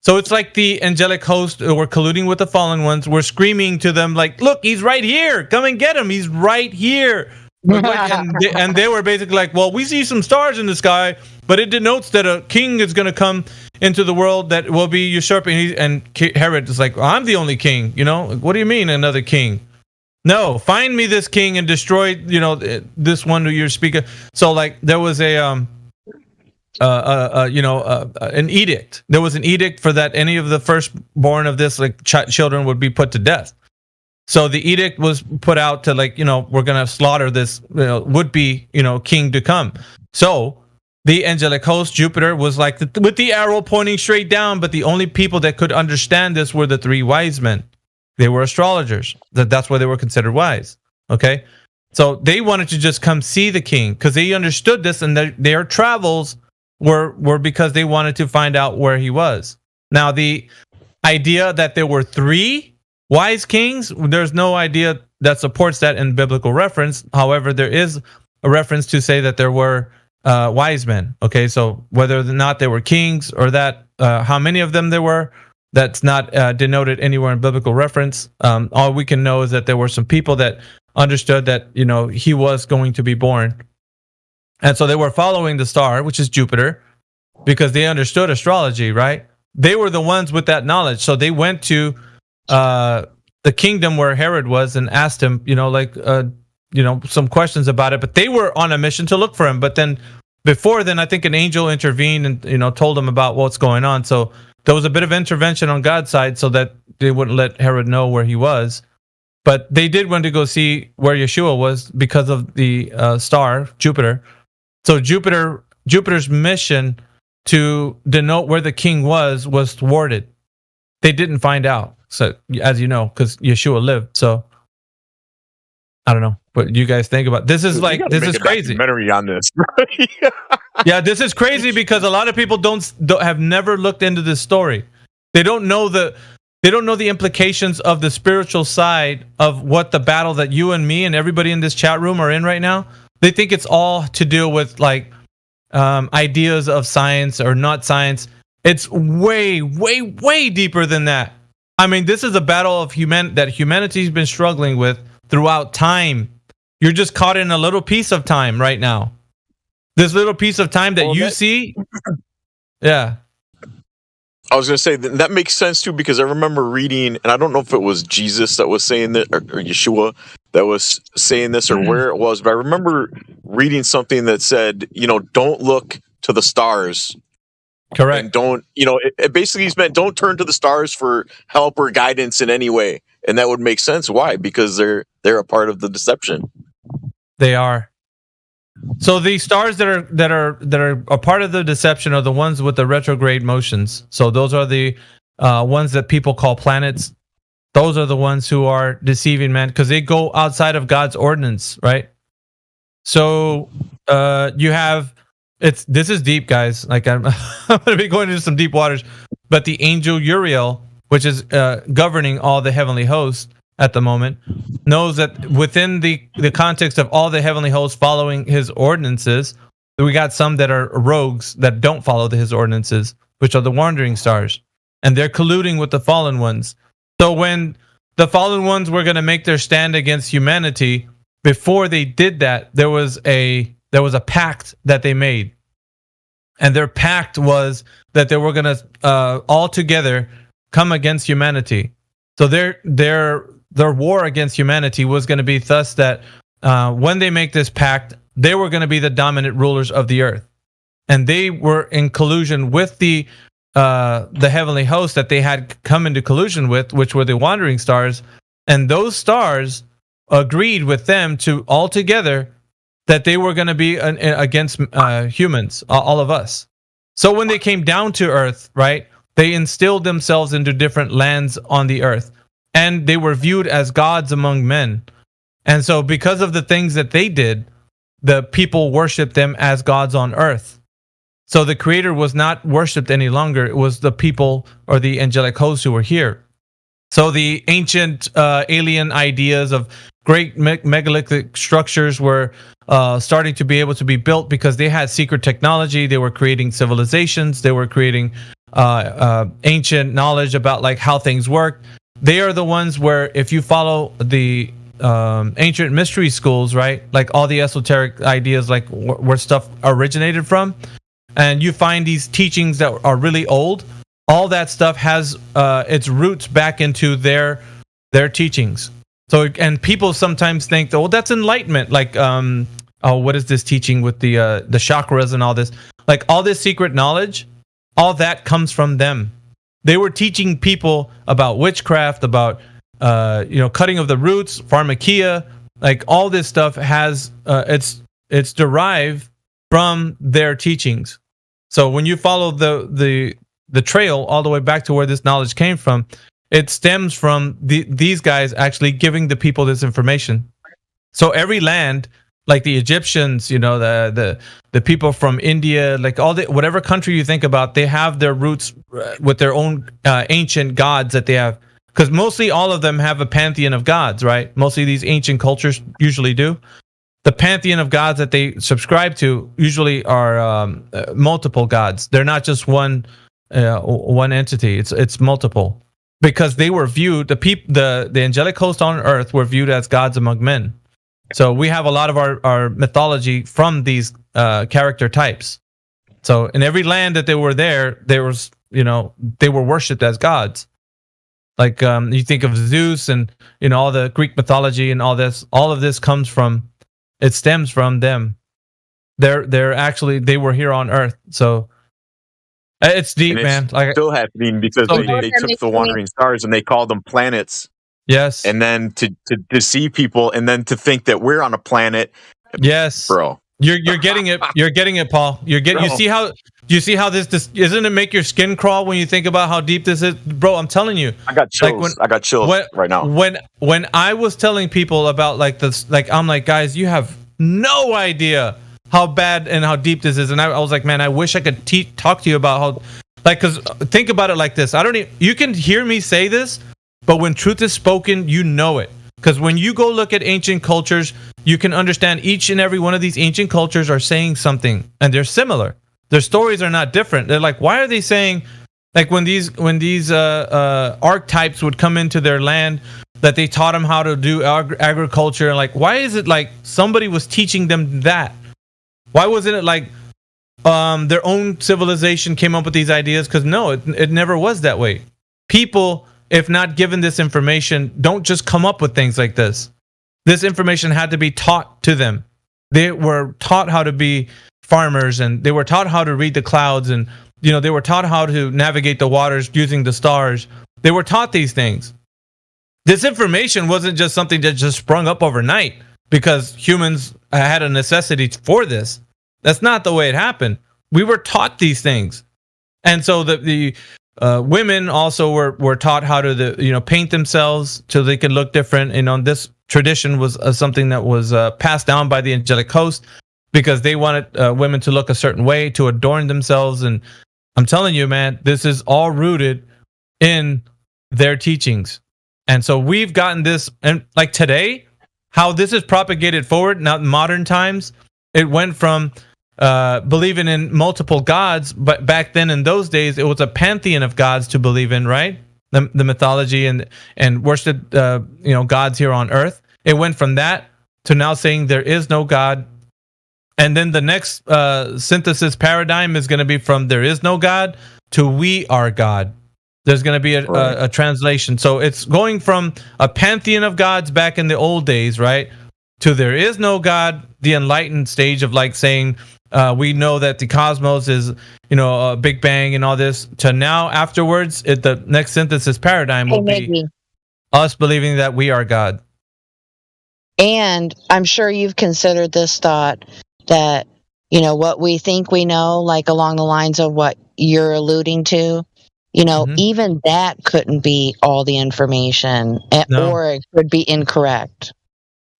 So it's like the angelic host were colluding with the fallen ones. Were screaming to them like, "Look, he's right here! Come and get him! He's right here!" and they were basically like, "Well, we see some stars in the sky, but it denotes that a king is going to come into the world that will be usurping." And Herod is like, "I'm the only king. What do you mean another king? No, find me this king and destroy, this one who you're speaking." So like there was an edict. There was an edict for that any of the firstborn of this children would be put to death. So the edict was put out to we're gonna slaughter this would be king to come. So the angelic host Jupiter was like with the arrow pointing straight down, but the only people that could understand this were the three wise men. They were astrologers. That's why they were considered wise. Okay, so they wanted to just come see the king because they understood this, and their travels were because they wanted to find out where he was. Now the idea that there were three wise kings, there's no idea that supports that in biblical reference. However, there is a reference to say that there were wise men. Okay, so whether or not they were kings or that how many of them there were, that's not denoted anywhere in biblical reference. All we can know is that there were some people that understood that he was going to be born, and so they were following the star, which is Jupiter, because they understood astrology. Right? They were the ones with that knowledge, so they went to the kingdom where Herod was and asked him, some questions about it. But they were on a mission to look for him. But then before then, I think an angel intervened and told them about what's going on. So there was a bit of intervention on God's side so that they wouldn't let Herod know where he was. But they did want to go see where Yeshua was because of the star, Jupiter. So Jupiter's mission to denote where the king was thwarted. They didn't find out. So, as you know, because Yeshua lived. So, I don't know what you guys think about this. Is this is crazy. Documentary on this. Yeah, this is crazy because a lot of people don't have never looked into this story. They don't know the implications of the spiritual side of what the battle that you and me and everybody in this chat room are in right now. They think it's all to do with ideas of science or not science. It's way, way, way deeper than that. I mean, this is a battle of that humanity's been struggling with throughout time. You're just caught in a little piece of time right now. This little piece of time that you see. Yeah. I was going to say that makes sense too, because I remember reading, and I don't know if it was Jesus that was saying that, or Yeshua that was saying this, or where it was, but I remember reading something that said, don't look to the stars. Correct. And don't, it basically meant don't turn to the stars for help or guidance in any way. And that would make sense. Why? Because they're a part of the deception. They are. So the stars that are a part of the deception are the ones with the retrograde motions. So those are the ones that people call planets. Those are the ones who are deceiving man because they go outside of God's ordinance, right? So you have this is deep, guys. Like I'm going to be going into some deep waters. But the angel Uriel, which is governing all the heavenly hosts at the moment, knows that within the context of all the heavenly hosts following his ordinances, we got some that are rogues that don't follow his ordinances, which are the wandering stars, and they're colluding with the fallen ones. So when the fallen ones were going to make their stand against humanity, before they did that, there was a pact that they made, and their pact was that they were going to all together come against humanity. So their war against humanity was going to be thus that when they make this pact, they were going to be the dominant rulers of the earth, and they were in collusion with the heavenly host that they had come into collusion with, which were the wandering stars, and those stars agreed with them to all together that they were going to be against humans, all of us. So when they came down to Earth, right, they instilled themselves into different lands on the Earth, and they were viewed as gods among men. And so because of the things that they did, the people worshiped them as gods on Earth. So the Creator was not worshipped any longer. It was the people or the angelic hosts who were here. So the ancient alien ideas of great megalithic structures were starting to be able to be built because they had secret technology. They were creating civilizations. They were creating ancient knowledge about like how things work. They are the ones where if you follow the ancient mystery schools, right, like all the esoteric ideas, like where stuff originated from, and you find these teachings that are really old, all that stuff has its roots back into their teachings. So, and people sometimes think, oh, that's enlightenment. Like, what is this teaching with the chakras and all this? Like all this secret knowledge, all that comes from them. They were teaching people about witchcraft, about cutting of the roots, pharmakia. Like all this stuff has it's derived from their teachings. So when you follow the trail all the way back to where this knowledge came from, it stems from these guys actually giving the people this information. So every land, like the Egyptians, the people from India, like whatever country you think about, they have their roots with their own ancient gods that they have. Because mostly all of them have a pantheon of gods, right? Mostly these ancient cultures usually do. The pantheon of gods that they subscribe to usually are multiple gods. They're not just one entity. It's multiple. Because they were viewed, the angelic host on Earth were viewed as gods among men. So we have a lot of our mythology from these character types. So in every land that they were there was, they were worshipped as gods. Like you think of Zeus and all the Greek mythology and all of this comes from, it stems from them. They're actually, they were here on Earth. So it's deep, man. Like still happening because they took the wandering stars and they called them planets. Yes. And then to see people and then to think that we're on a planet. Yes. Bro. You're getting it. You're getting it, Paul. You see how this doesn't it make your skin crawl when you think about how deep this is? Bro, I'm telling you. I got chills. I got chills right now. When I was telling people about like this, like I'm like, guys, you have no idea how bad and how deep this is. And I was like, man, I wish I could talk to you about how, like, because think about it like this. You can hear me say this, but when truth is spoken, you know it. Because when you go look at ancient cultures, you can understand each and every one of these ancient cultures are saying something, and they're similar. Their stories are not different. They're like, why are they saying, like when these archetypes would come into their land, that they taught them how to do agriculture, and like, why is it like somebody was teaching them that? Why wasn't it like their own civilization came up with these ideas? Because no, it never was that way. People, if not given this information, don't just come up with things like this. This information had to be taught to them. They were taught how to be farmers, and they were taught how to read the clouds, and they were taught how to navigate the waters using the stars. They were taught these things. This information wasn't just something that just sprung up overnight because humans had a necessity for this. That's not the way it happened. We were taught these things. And so the women also were taught how to paint themselves so they could look different. And this tradition was something that was passed down by the angelic host because they wanted women to look a certain way to adorn themselves. And I'm telling you, man, this is all rooted in their teachings. And so we've gotten this, and like today, how this is propagated forward now in modern times, it went from believing in multiple gods, but back then in those days it was a pantheon of gods to believe in, right? The mythology and worship gods here on Earth. It went from that to now saying there is no God, and then the next synthesis paradigm is going to be from there is no God to we are God. There's going to be a translation. So it's going from a pantheon of gods back in the old days, right, to there is no God, the enlightened stage of like saying we know that the cosmos is, a Big Bang and all this, to now afterwards, the next synthesis paradigm will be us believing that we are God. And I'm sure you've considered this thought that, you know, what we think we know, like along the lines of what you're alluding to, you know, even that couldn't be all the information, No. or it could be incorrect.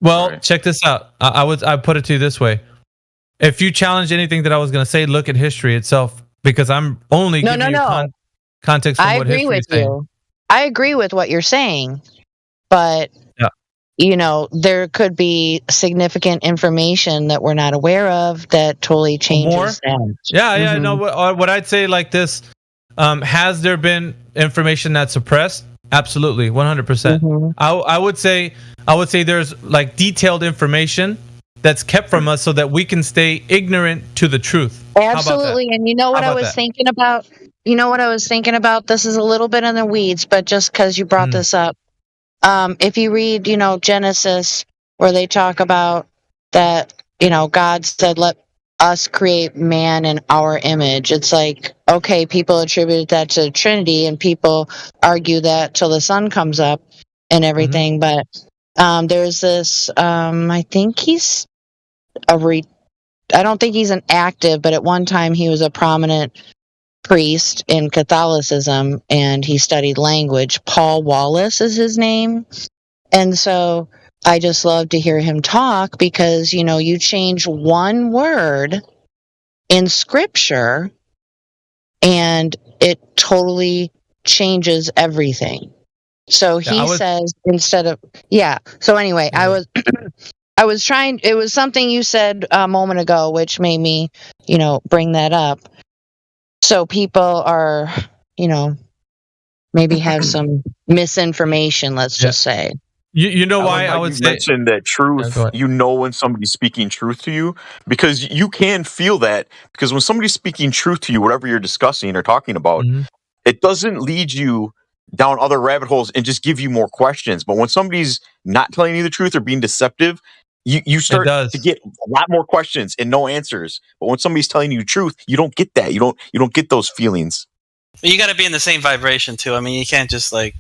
Well, check this out. I put it to you this way: if you challenge anything that I was going to say, look at history itself, because I'm only giving you context from I what agree history with is saying. you. I agree with what you're saying, but Yeah. you know, there could be significant information that we're not aware of that totally changes that. Yeah. Mhm. No, what I'd say like this: has there been information that's suppressed? Absolutely, 100%. I would say there's like detailed information that's kept from us so that we can stay ignorant to the truth. How about that? Absolutely. And you know what How I about was that? thinking about? You know what I was thinking about? This is a little bit in the weeds, but just because you brought this up. If you read, you know, Genesis, where they talk about that, you know, God said, let us create man in our image. It's like, okay, people attribute that to the Trinity, and people argue that till the sun comes up and everything. But there's this, I think he's I don't think he's an active, but at one time he was a prominent priest in Catholicism, and he studied language. Paul Wallace is his name. And so I just love to hear him talk, because, you know, you change one word in scripture and it totally changes everything. So he says, instead of, so anyway, I was trying, it was something you said a moment ago, which made me, you know, bring that up. So people are, you know, maybe have some misinformation, let's just say. You know why like how I would you say mentioned that truth. go ahead. You know when somebody's speaking truth to you, because you can feel that. Because when somebody's speaking truth to you, whatever you're discussing or talking about, it doesn't lead you down other rabbit holes and just give you more questions. But when somebody's not telling you the truth or being deceptive, you start to get a lot more questions and no answers. But when somebody's telling you the truth, you don't get that. You don't get those feelings. You got to be in the same vibration too. I mean, you can't just like.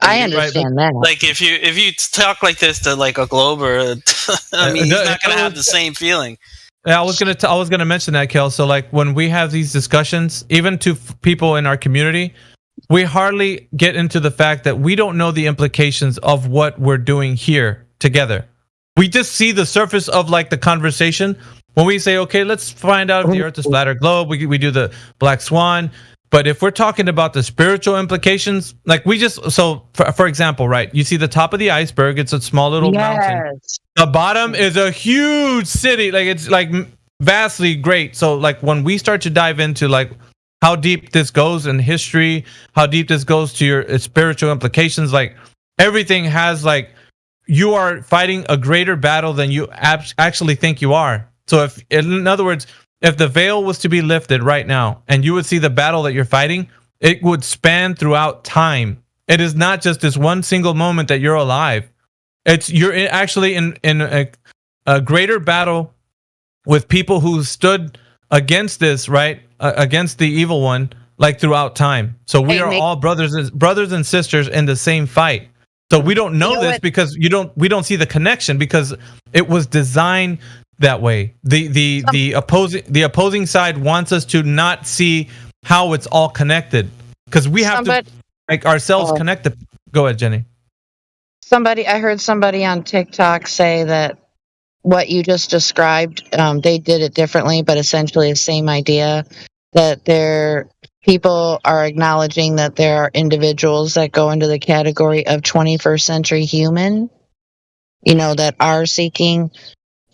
I understand that. Like if you talk like this to like a Glober, I mean, he's not going to have the same feeling. Yeah, I was gonna mention that, Kel. So like when we have these discussions, even to people in our community, we hardly get into the fact that we don't know the implications of what we're doing here together. We just see the surface of like the conversation. When we say, okay, let's find out if the Earth is flat or globe, we do the Black Swan. But if we're talking about the spiritual implications, like we just, so for example, right, you see the top of the iceberg, it's a small little mountain. The bottom is a huge city, like it's like vastly great. So like when we start to dive into like how deep this goes in history, how deep this goes to your spiritual implications, like everything has like, you are fighting a greater battle than you actually think you are. So if, in other words, if the veil was to be lifted right now and you would see the battle that you're fighting, it would span throughout time. It is not just this one single moment that you're alive. You're actually in a greater battle with people who stood against this, right? Against the evil one, like throughout time. So we are all brothers and sisters in the same fight. So we don't know this because we don't see the connection, because it was designed that way. The opposing side wants us to not see how it's all connected, because we have to make ourselves connected. Go ahead, Jenny. I heard somebody on TikTok say that what you just described, they did it differently, but essentially the same idea, that people are acknowledging that there are individuals that go into the category of 21st century human, you know, that are seeking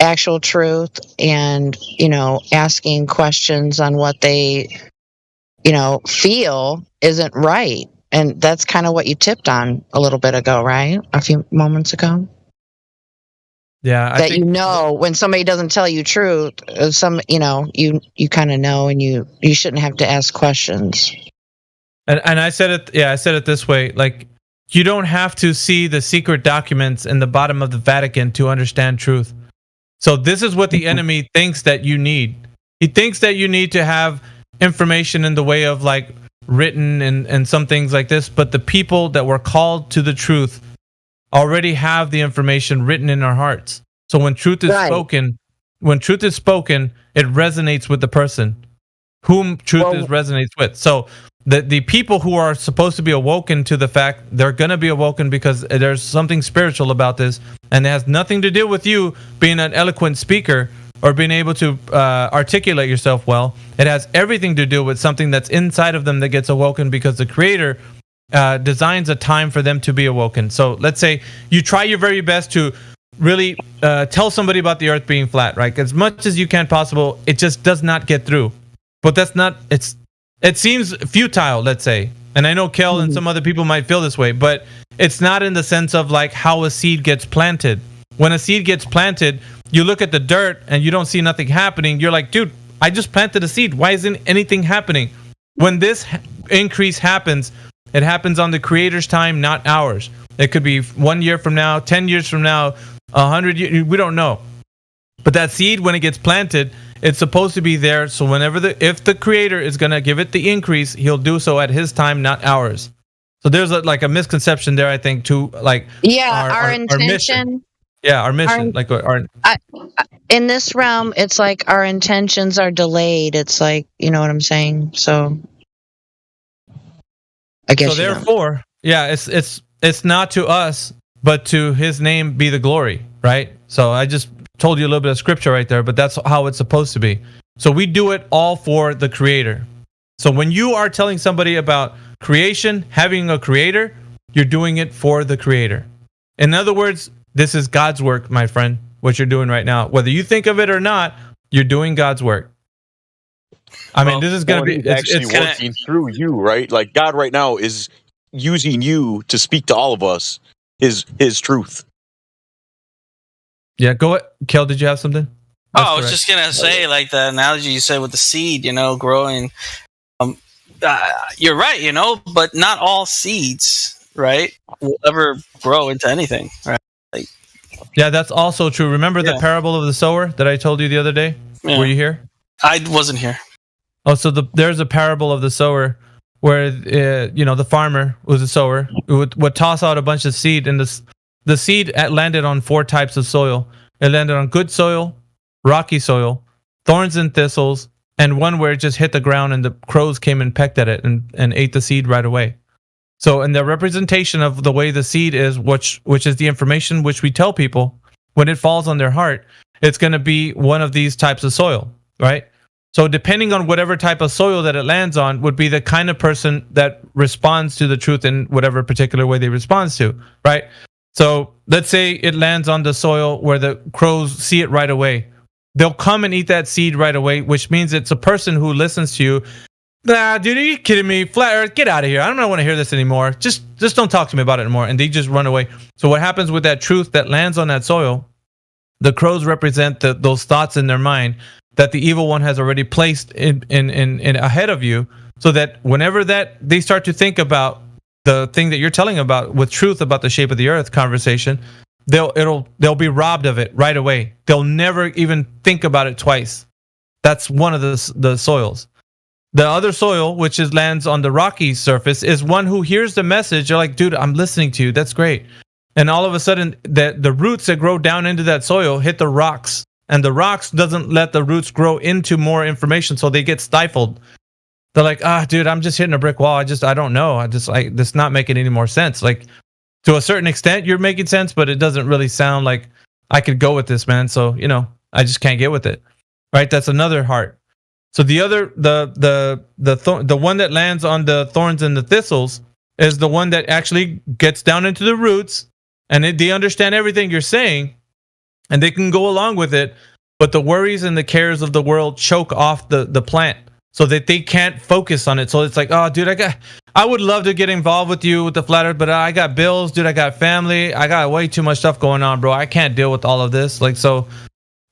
actual truth and, you know, asking questions on what they, you know, feel isn't right. And that's kind of what you tipped on a little bit ago, right? A few moments ago. Yeah, I think, you know, when somebody doesn't tell you truth, you know, you kind of know, and you shouldn't have to ask questions. And I said it. Yeah, I said it this way: like, you don't have to see the secret documents in the bottom of the Vatican to understand truth. So this is what the enemy thinks that you need. He thinks that you need to have information in the way of like written and some things like this. But the people that were called to the truth already have the information written in our hearts. So when truth is spoken, it resonates with the person whom truth resonates with. So the people who are supposed to be awoken to the fact, they're going to be awoken because there's something spiritual about this, and it has nothing to do with you being an eloquent speaker or being able to articulate yourself well. It has everything to do with something that's inside of them that gets awoken because the Creator designs a time for them to be awoken. So let's say you try your very best to really tell somebody about the earth being flat, right? As much as you can possible, it just does not get through. But that's not, it seems futile, let's say. And I know Kel and some other people might feel this way, but it's not in the sense of like how a seed gets planted. When a seed gets planted, you look at the dirt and you don't see nothing happening. You're like, dude, I just planted a seed. Why isn't anything happening? When this increase happens, it happens on the Creator's time, not ours. It could be 1 year from now, 10 years from now, 100 years, we don't know. But that seed, when it gets planted, it's supposed to be there. So if the Creator is going to give it the increase, he'll do so at his time, not ours. So there's a misconception there, I think, to like our intention. Our mission. Yeah, our mission. In this realm, it's like our intentions are delayed. It's like, you know what I'm saying? So I guess. So therefore, it's not to us, but to his name be the glory, right? So I just told you a little bit of scripture right there, but that's how it's supposed to be. So we do it all for the Creator. So when you are telling somebody about creation, having a Creator, you're doing it for the Creator. In other words, this is God's work, my friend, what you're doing right now. Whether you think of it or not, you're doing God's work. I mean, this is going to be... It's working through you, right? Like God right now is using you to speak to all of us his truth. Yeah, go ahead. Kel, did you have something? I was just going to say, like the analogy you said with the seed, growing. You're right, but not all seeds, right, will ever grow into anything, right? Yeah, that's also true. Remember the parable of the sower that I told you the other day? Yeah. Were you here? I wasn't here. Oh, so there's a parable of the sower where the farmer was a sower who would toss out a bunch of seed, and the seed landed on 4 types of soil. It landed on good soil, rocky soil, thorns and thistles, and one where it just hit the ground and the crows came and pecked at it and ate the seed right away. So, in the representation of the way the seed is, which is the information which we tell people, when it falls on their heart, it's going to be one of these types of soil, right? So, depending on whatever type of soil that it lands on, would be the kind of person that responds to the truth in whatever particular way they respond to, right? So, let's say it lands on the soil where the crows see it right away. They'll come and eat that seed right away, which means it's a person who listens to you. Nah, dude, are you kidding me? Flat Earth, get out of here. I don't want to hear this anymore. Just don't talk to me about it anymore. And they just run away. So what happens with that truth that lands on that soil? The crows represent those thoughts in their mind that the evil one has already placed in ahead of you, so that whenever that they start to think about the thing that you're telling about with truth about the shape of the earth conversation, they'll be robbed of it right away. They'll never even think about it twice. That's one of the soils. The other soil, which lands on the rocky surface, is one who hears the message. You're like, dude, I'm listening to you. That's great. And all of a sudden, the roots that grow down into that soil hit the rocks. And the rocks doesn't let the roots grow into more information, so they get stifled. They're like, dude, I'm just hitting a brick wall. I don't know. This not making any more sense. Like, to a certain extent, you're making sense, but it doesn't really sound like I could go with this, man. So, I just can't get with it. Right? That's another heart. So the other, the one that lands on the thorns and the thistles is the one that actually gets down into the roots, and they understand everything you're saying, and they can go along with it, but the worries and the cares of the world choke off the plant so that they can't focus on it. So it's like, oh, dude, I would love to get involved with you with the flat earth, but I got bills, dude. I got family. I got way too much stuff going on, bro. I can't deal with all of this. Like, so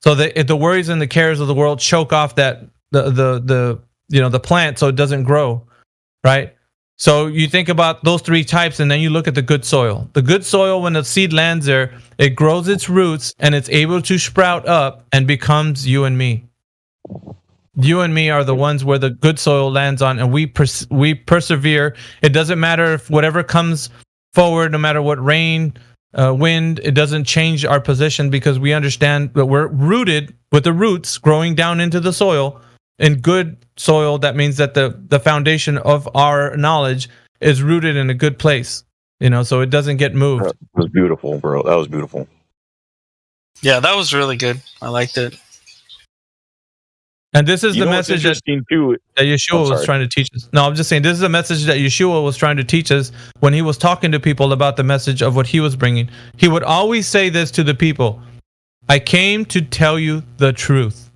the worries and the cares of the world choke off that. The plant, so it doesn't grow, right? So you think about those 3 types, and then you look at the good soil. The good soil, when the seed lands there, it grows its roots and it's able to sprout up and becomes you and me. You and me are the ones where the good soil lands on, and we persevere. It doesn't matter if whatever comes forward, no matter what rain, wind. It doesn't change our position because we understand that we're rooted with the roots growing down into the soil. In good soil, that means that the foundation of our knowledge is rooted in a good place, so it doesn't get moved. That was beautiful, bro. That was beautiful. Yeah, that was really good. I liked it. And this is the message that Yeshua was trying to teach us. No, I'm just saying this is a message that Yeshua was trying to teach us when he was talking to people about the message of what he was bringing. He would always say this to the people: I came to tell you the truth.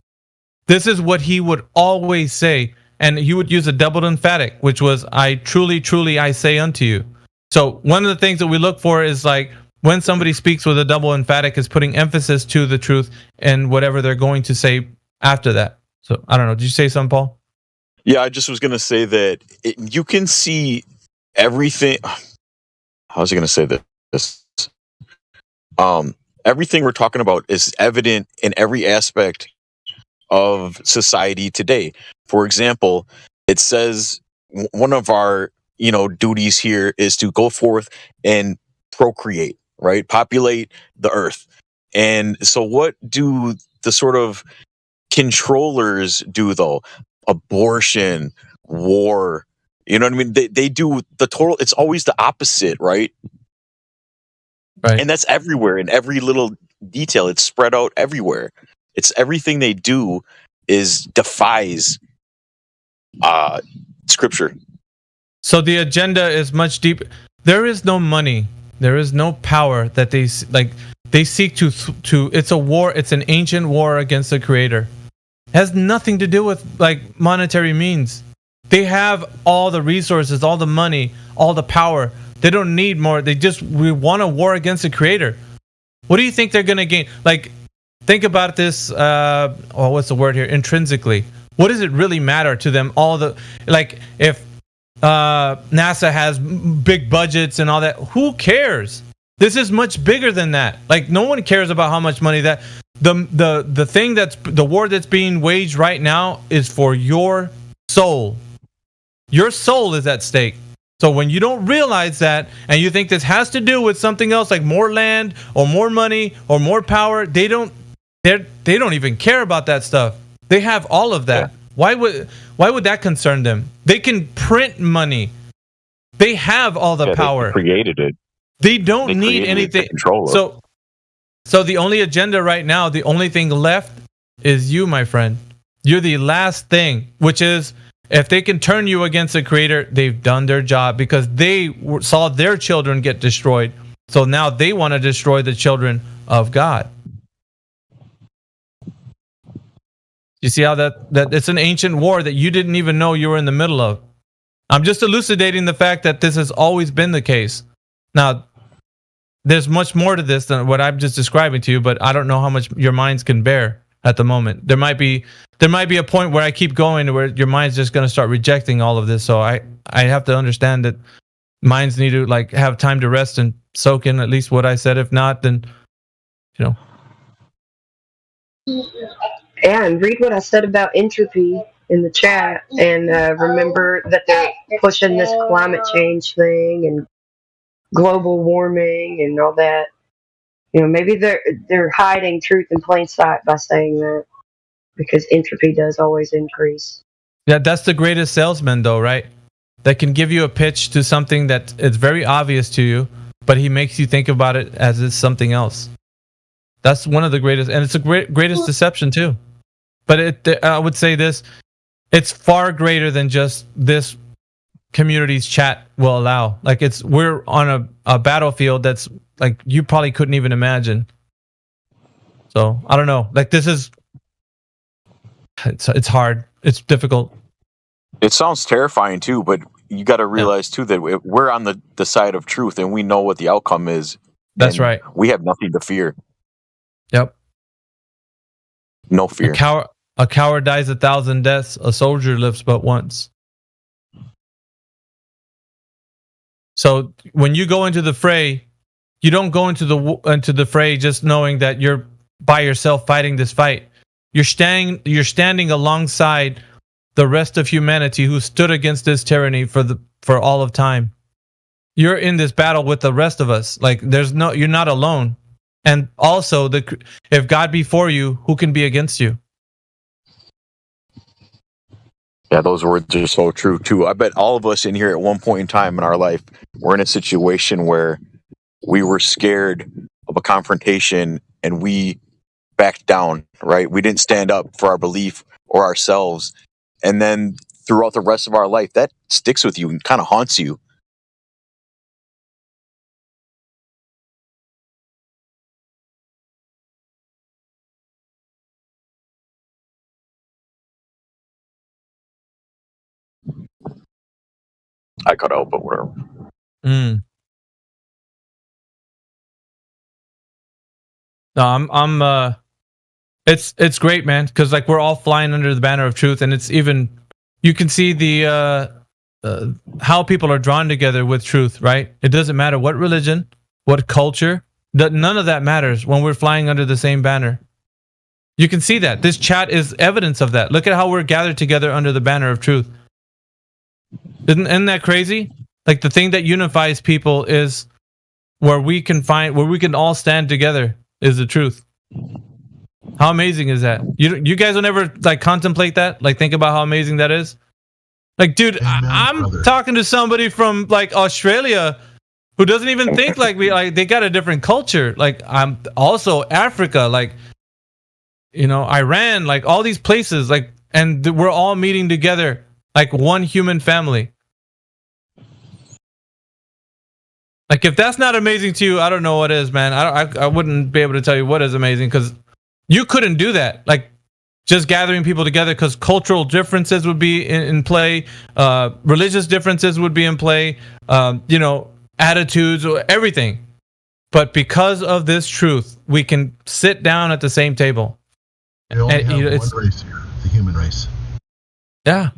This is what he would always say. And he would use a double emphatic, which was, I truly, truly, I say unto you. So one of the things that we look for is like when somebody speaks with a double emphatic is putting emphasis to the truth and whatever they're going to say after that. So I don't know. Did you say something, Paul? Yeah, I just was going to say that you can see everything. How was I going to say this? Everything we're talking about is evident in every aspect of society today. For example, it says one of our duties here is to go forth and procreate, right? Populate the earth. And so what do the sort of controllers do though? Abortion, war, you know what I mean? They do the total, it's always the opposite, right? Right. And that's everywhere in every little detail. It's spread out everywhere. It's everything they do defies scripture. So the agenda is much deeper. There is no money. There is no power that they seek to. It's a war. It's an ancient war against the Creator. It has nothing to do with like monetary means. They have all the resources, all the money, all the power. They don't need more. We want a war against the Creator. What do you think they're going to gain? Like, think about this. What's the word here? Intrinsically, what does it really matter to them? If NASA has big budgets and all that, who cares? This is much bigger than that. Like, no one cares about how much money that the thing that's the war that's being waged right now is for your soul. Your soul is at stake. So when you don't realize that and you think this has to do with something else like more land or more money or more power, they don't even care about that stuff. They have all of that. Yeah. Why would that concern them? They can print money. They have all the power. They created it. They don't need anything. So the only agenda right now, the only thing left is you, my friend. You're the last thing, which is if they can turn you against the Creator, they've done their job because they saw their children get destroyed. So now they want to destroy the children of God. You see how that it's an ancient war that you didn't even know you were in the middle of. I'm just elucidating the fact that this has always been the case. Now, there's much more to this than what I'm just describing to you, but I don't know how much your minds can bear at the moment. There might be a point where I keep going where your mind's just going to start rejecting all of this. So I have to understand that minds need to like have time to rest and soak in at least what I said. If not, then And read what I said about entropy in the chat, and remember that they're pushing this climate change thing and global warming and all that. Maybe they're hiding truth in plain sight by saying that, because entropy does always increase. Yeah, that's the greatest salesman, though, right? That can give you a pitch to something that it's very obvious to you, but he makes you think about it as it's something else. That's one of the greatest, and it's the greatest deception too. But I would say this: it's far greater than just this community's chat will allow. Like we're on a battlefield that's like you probably couldn't even imagine. So I don't know. Like it's hard. It's difficult. It sounds terrifying too, but you got to realize too that we're on the side of truth and we know what the outcome is. That's right. We have nothing to fear. Yep. No fear. A coward dies 1,000 deaths. A soldier lives but once. So when you go into the fray, you don't go into the fray just knowing that you're by yourself fighting this fight. You're standing alongside the rest of humanity who stood against this tyranny for all of time. You're in this battle with the rest of us. Like, you're not alone. And also, if God be for you, who can be against you? Yeah, those words are so true too. I bet all of us in here at one point in time in our life were in a situation where we were scared of a confrontation and we backed down, right? We didn't stand up for our belief or ourselves. And then throughout the rest of our life, that sticks with you and kind of haunts you. I cut out, but whatever. No, it's great, man, because like we're all flying under the banner of truth, and it's even you can see the how people are drawn together with truth, right? It doesn't matter what religion, what culture, none of that matters when we're flying under the same banner. You can see that this chat is evidence of that. Look at how we're gathered together under the banner of truth. Isn't that crazy? Like the thing that unifies people is where we can all stand together is the truth. How amazing is that? You guys will never like contemplate that? Like think about how amazing that is? Like, dude, I'm talking to somebody from like Australia who doesn't even think like we, like they got a different culture. Like I'm also Africa, like, you know, Iran, like all these places, like, and we're all meeting together like one human family. Like if that's not amazing to you, I don't know what is, man. I wouldn't be able to tell you what is amazing because you couldn't do that. Like just gathering people together because cultural differences would be in play, religious differences would be in play, you know, attitudes, everything. But because of this truth, we can sit down at the same table. We only have one race here, the human race. Yeah.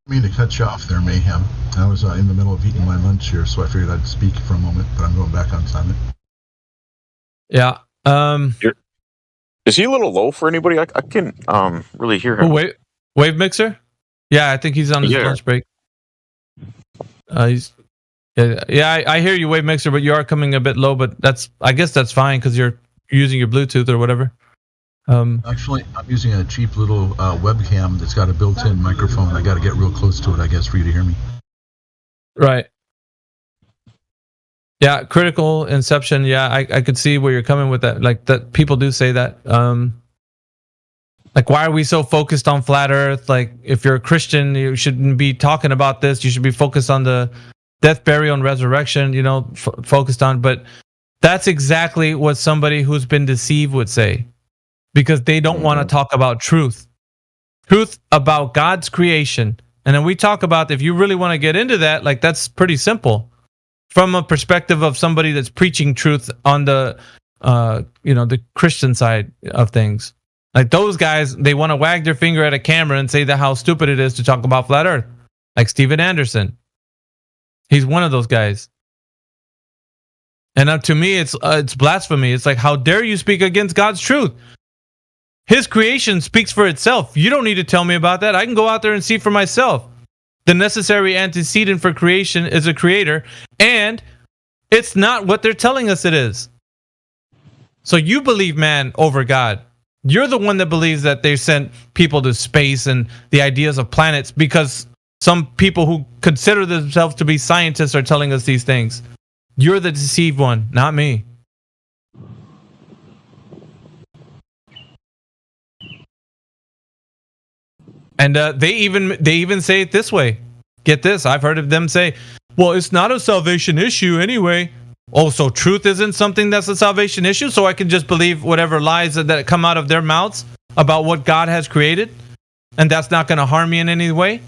I mean to cut you off there, Mayhem. I was in the middle of eating my lunch here, so I figured I'd speak for a moment, but I'm going back on silent. Yeah. Is he a little low for anybody? I can really hear him. Oh, Wave Mixer? Yeah, I think he's on his lunch break. I hear you, Wave Mixer, but you are coming a bit low. But I guess that's fine because you're using your Bluetooth or whatever. Actually, I'm using a cheap little webcam that's got a built-in microphone. I got to get real close to it, I guess, for you to hear me. Right. Yeah, critical inception. Yeah, I could see where you're coming with that. Like that, people do say that. Like, why are we so focused on flat Earth? Like, if you're a Christian, you shouldn't be talking about this. You should be focused on the death, burial, and resurrection. You know, focused on. But that's exactly what somebody who's been deceived would say. Because they don't want to talk about truth about God's creation. And then we talk about, if you really want to get into that, like that's pretty simple from a perspective of somebody that's preaching truth on the, the Christian side of things. Like those guys, they want to wag their finger at a camera and say that how stupid it is to talk about flat Earth. Like Steven Anderson. He's one of those guys. And to me, it's blasphemy. It's like, how dare you speak against God's truth? His creation speaks for itself. You don't need to tell me about that. I can go out there and see for myself. The necessary antecedent for creation is a creator, and it's not what they're telling us it is. So you believe man over God. You're the one that believes that they sent people to space and the ideas of planets because some people who consider themselves to be scientists are telling us these things. You're the deceived one, not me. And they even say it this way. Get this, I've heard of them say, well, it's not a salvation issue anyway. Oh, so truth isn't something that's a salvation issue? So I can just believe whatever lies that come out of their mouths about what God has created? And that's not going to harm me in any way?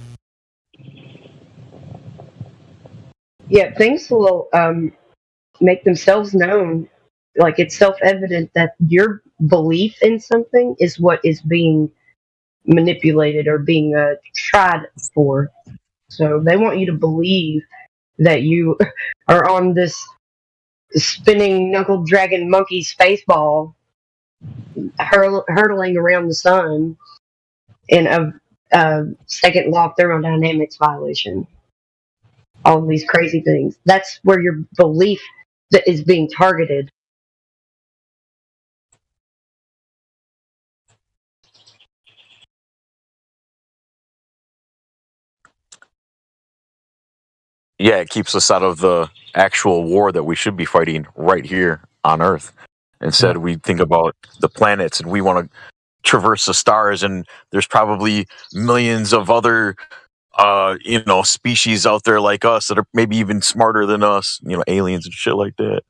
Yeah, things will make themselves known. Like it's self-evident that your belief in something is what is being manipulated or being tried for. So they want you to believe that you are on this spinning knuckle dragon monkey space ball hurtling around the sun in a second law of thermodynamics violation. All of these crazy things. That's where your belief that is being targeted. Yeah, it keeps us out of the actual war that we should be fighting right here on Earth. Instead, we think about the planets and we want to traverse the stars, and there's probably millions of other species out there like us that are maybe even smarter than us, aliens and shit like that,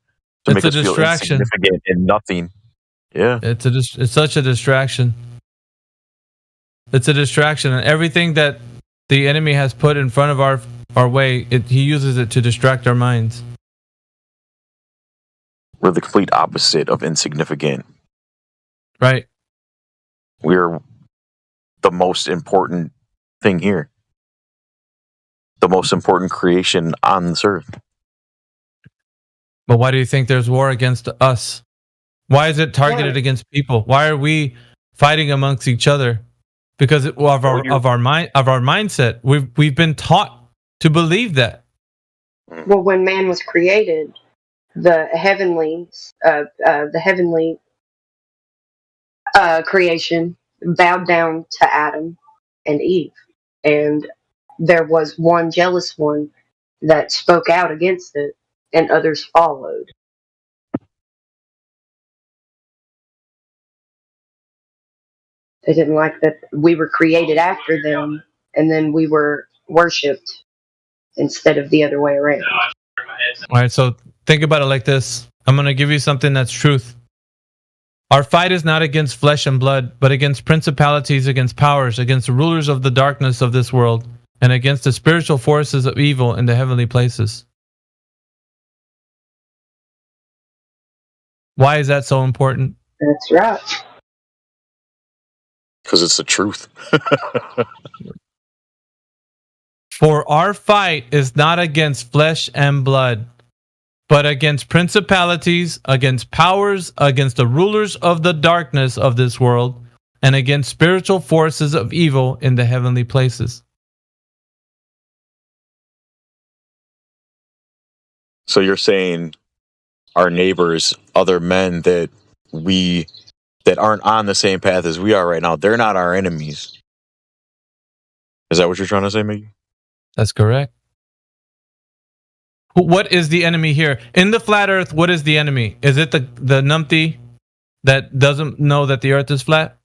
to It's make a us feel distraction. insignificant and nothing. Yeah. It's such a distraction. It's a distraction, and everything that the enemy has put in front of our way, he uses it to distract our minds. We're the complete opposite of insignificant. Right. We're the most important thing here. The most important creation on this earth. But why do you think there's war against us? Why is it targeted against people? Why are we fighting amongst each other? Because of our mindset. We've been taught to believe that. Well, when man was created, the heavenly creation bowed down to Adam and Eve, and there was one jealous one that spoke out against it, and others followed. They didn't like that we were created after them, and then we were worshipped instead of the other way around. All right, so think about it like this. I'm going to give you something that's truth. Our fight is not against flesh and blood, but against principalities, against powers, against the rulers of the darkness of this world, and against the spiritual forces of evil in the heavenly places. Why is that so important? That's right. Because it's the truth. For our fight is not against flesh and blood, but against principalities, against powers, against the rulers of the darkness of this world, and against spiritual forces of evil in the heavenly places. So you're saying our neighbors, other men that aren't on the same path as we are right now, they're not our enemies. Is that what you're trying to say, Mickey? That's correct. What is the enemy here? In the flat earth, what is the enemy? Is it the numpty that doesn't know that the earth is flat?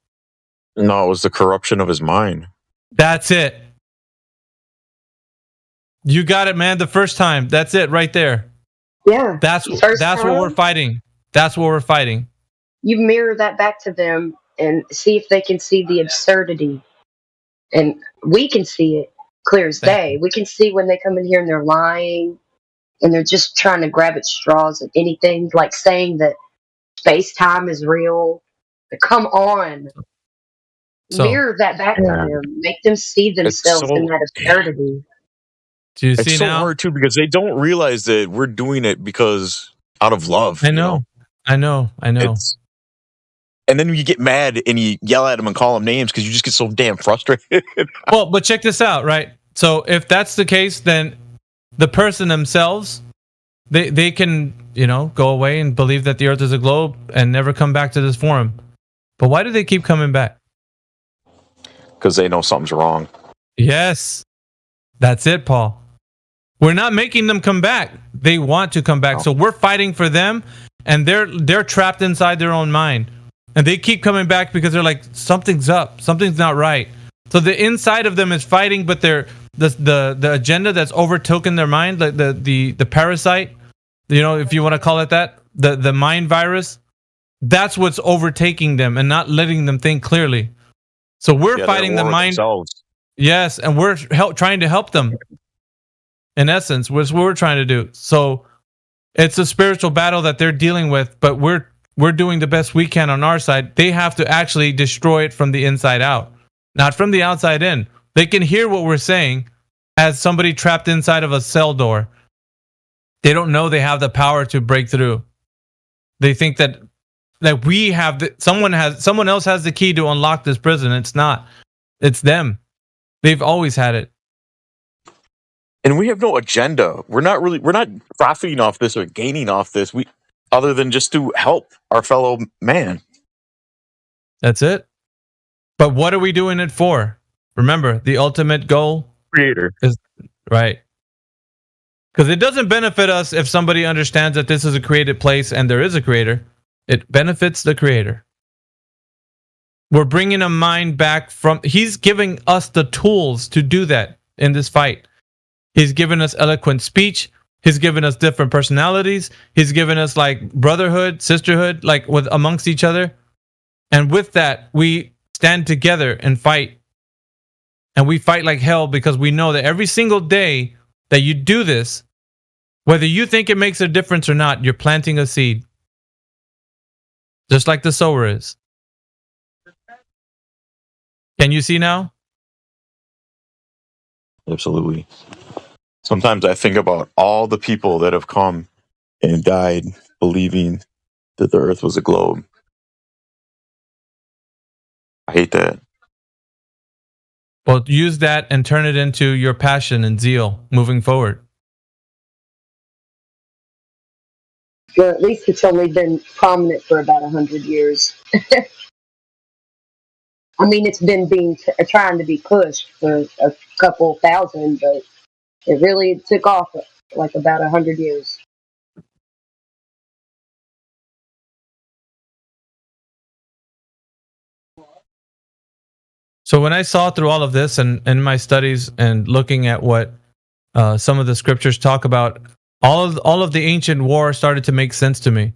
No, it was the corruption of his mind. That's it. You got it, man, the first time. That's it right there. Yeah. That's what we're fighting. That's what we're fighting. You mirror that back to them and see if they can see the absurdity. And we can see it clear as day. We can see when they come in here and they're lying and they're just trying to grab at straws at anything, like saying that space-time is real. Come on. Mirror that back to them. Make them see themselves in that absurdity. Do you it's see so now? hard too, because they don't realize that we're doing it because out of love. I know. I know. And then you get mad and you yell at them and call them names because you just get so damn frustrated. Well, but check this out, right? So if that's the case, then the person themselves, they can, go away and believe that the earth is a globe and never come back to this forum. But why do they keep coming back? Because they know something's wrong. Yes. That's it, Paul. We're not making them come back. They want to come back. So we're fighting for them, and they're trapped inside their own mind. And they keep coming back because they're like, something's up. Something's not right. So the inside of them is fighting, but they're the agenda that's overtaken their mind, like the parasite, if you want to call it that, the mind virus, that's what's overtaking them and not letting them think clearly. So we're fighting the mind. Themselves. Yes, and we're trying to help them. In essence, that's what we're trying to do. So it's a spiritual battle that they're dealing with, but we're doing the best we can on our side. They have to actually destroy it from the inside out. not from the outside in. They can hear what we're saying as somebody trapped inside of a cell door. They don't know they have the power to break through. They think that we have someone else has the key to unlock this prison. It's not. It's them. They've always had it. And we have no agenda. We're not profiting off this or gaining off this. Other than just to help our fellow man. That's it. But what are we doing it for? Remember, the ultimate goal? Creator. Is right. Because it doesn't benefit us if somebody understands that this is a created place and there is a creator. It benefits the creator. We're bringing a mind back from... He's giving us the tools to do that in this fight. He's given us eloquent speech. He's given us different personalities. He's given us like brotherhood, sisterhood, like with amongst each other. And with that, we stand together and fight. And we fight like hell because we know that every single day that you do this, whether you think it makes a difference or not, you're planting a seed. Just like the sower is. Can you see now? Absolutely. Sometimes I think about all the people that have come and died believing that the earth was a globe. I hate that. Well, use that and turn it into your passion and zeal moving forward. Well, at least it's only been prominent for about 100 years. I mean, it's been trying to be pushed for a couple thousand, but it really took off like about 100 years. So when I saw through all of this and in my studies and looking at what some of the scriptures talk about, all of the ancient war started to make sense to me.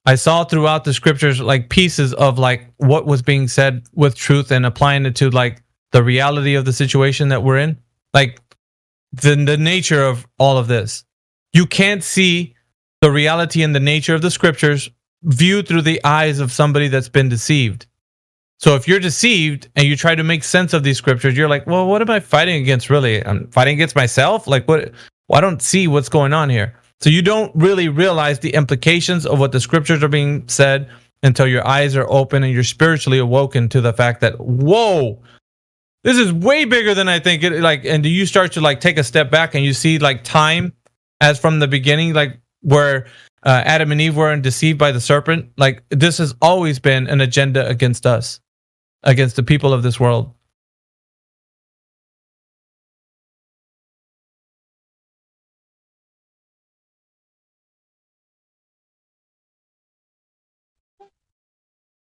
I saw throughout the scriptures like pieces of like what was being said with truth and applying it to like the reality of the situation that we're in. Like the nature of all of this. You can't see the reality and the nature of the scriptures viewed through the eyes of somebody that's been deceived. So if you're deceived and you try to make sense of these scriptures, you're like, well, what am I fighting against really? I'm fighting against myself? Like what? Well, I don't see what's going on here. So you don't really realize the implications of what the scriptures are being said until your eyes are open and you're spiritually awoken to the fact that, whoa, this is way bigger than I think it like. And you start to like take a step back and you see like time as from the beginning, like where Adam and Eve were deceived by the serpent. Like this has always been an agenda against us, against the people of this world.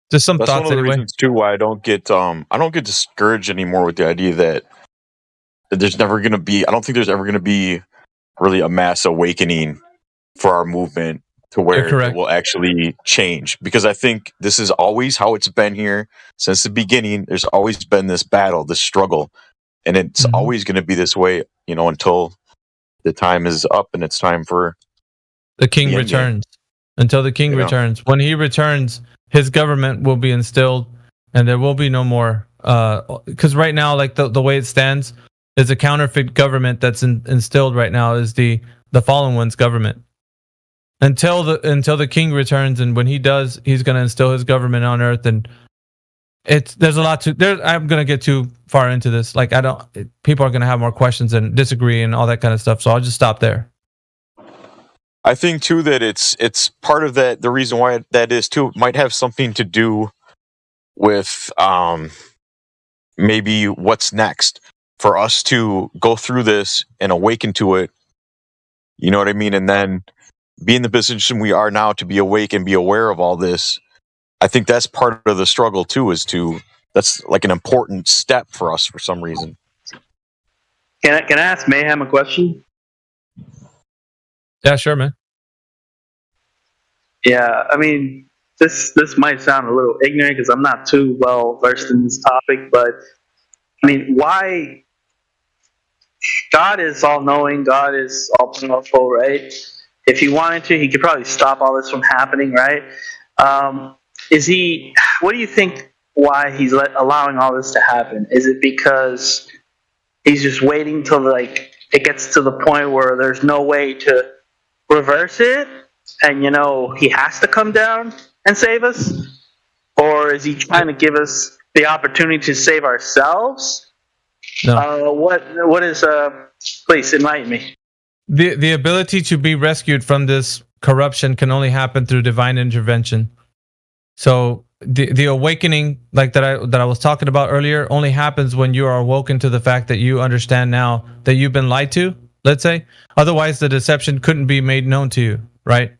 Just some That's thoughts one of the anyway. reasons too why I don't get discouraged anymore with the idea that there's never going to be. I don't think there's ever going to be really a mass awakening for our movement to where it will actually change. Because I think this is always how it's been here since the beginning. There's always been this battle, this struggle, and it's always going to be this way, you know, until the time is up and it's time for the king the end game. returns. Until the king returns. When he returns, his government will be instilled and there will be no more. Because right now, like the way it stands, is a counterfeit government that's instilled right now is the fallen one's government. Until the king returns, and when he does, he's going to instill his government on earth. And there's a lot to I'm going to get too far into this. Like people are going to have more questions and disagree and all that kind of stuff. So I'll just stop there. I think too that it's part of that. The reason why that is too might have something to do with maybe what's next for us to go through this and awaken to it. You know what I mean? And then be in the position we are now to be awake and be aware of all this. I think that's part of the struggle too. That's like an important step for us for some reason. Can I ask Mayhem a question? Yeah, sure, man. Yeah, I mean, this might sound a little ignorant because I'm not too well versed in this topic, but I mean, why? God is all knowing. God is all powerful, right? If he wanted to, he could probably stop all this from happening, right? Is he? What do you think? why he's allowing all this to happen? Is it because he's just waiting till like it gets to the point where there's no way to reverse it, and he has to come down and save us? Or is he trying to give us the opportunity to save ourselves? No. What is please enlighten me. The ability to be rescued from this corruption can only happen through divine intervention. So the awakening, like that I was talking about earlier, only happens when you are awoken to the fact that you understand now that you've been lied to, let's say. Otherwise, the deception couldn't be made known to you, right?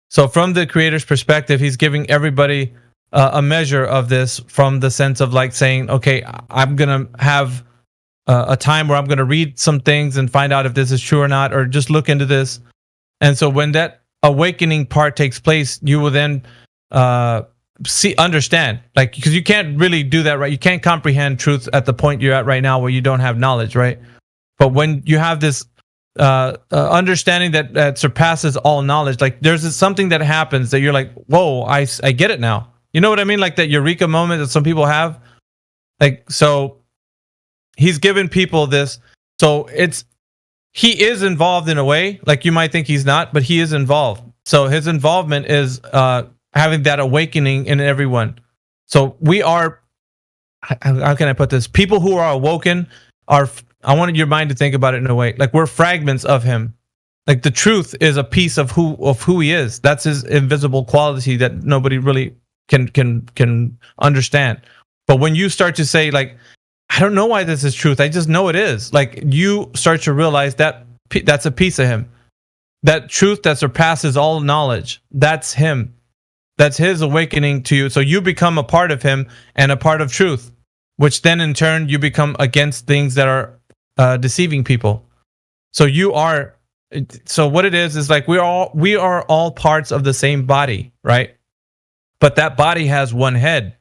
So from the creator's perspective, he's giving everybody a measure of this, from the sense of like saying, okay, I'm going to have a time where I'm going to read some things and find out if this is true or not, or just look into this. And so when that awakening part takes place, you will then understand, like, because you can't really do that, right? You can't comprehend truth at the point you're at right now where you don't have knowledge, right? But when you have this understanding that surpasses all knowledge, like there's something that happens that you're like, whoa, I get it now. You know what I mean? Like that eureka moment that some people have. Like, so he's given people this. So he is involved in a way. Like you might think he's not, but he is involved. So his involvement is having that awakening in everyone. So we are, how can I put this? People who are awoken are, I wanted your mind to think about it in a way, like we're fragments of him. Like the truth is a piece of who he is. That's his invisible quality that nobody really can understand. But when you start to say, like, I don't know why this is truth, I just know it is, like you start to realize that that's a piece of him. That truth that surpasses all knowledge, that's him. That's his awakening to you. So you become a part of him and a part of truth, which then in turn you become against things that are deceiving people. So you are, so what it is like we are all parts of the same body, right? But that body has one head.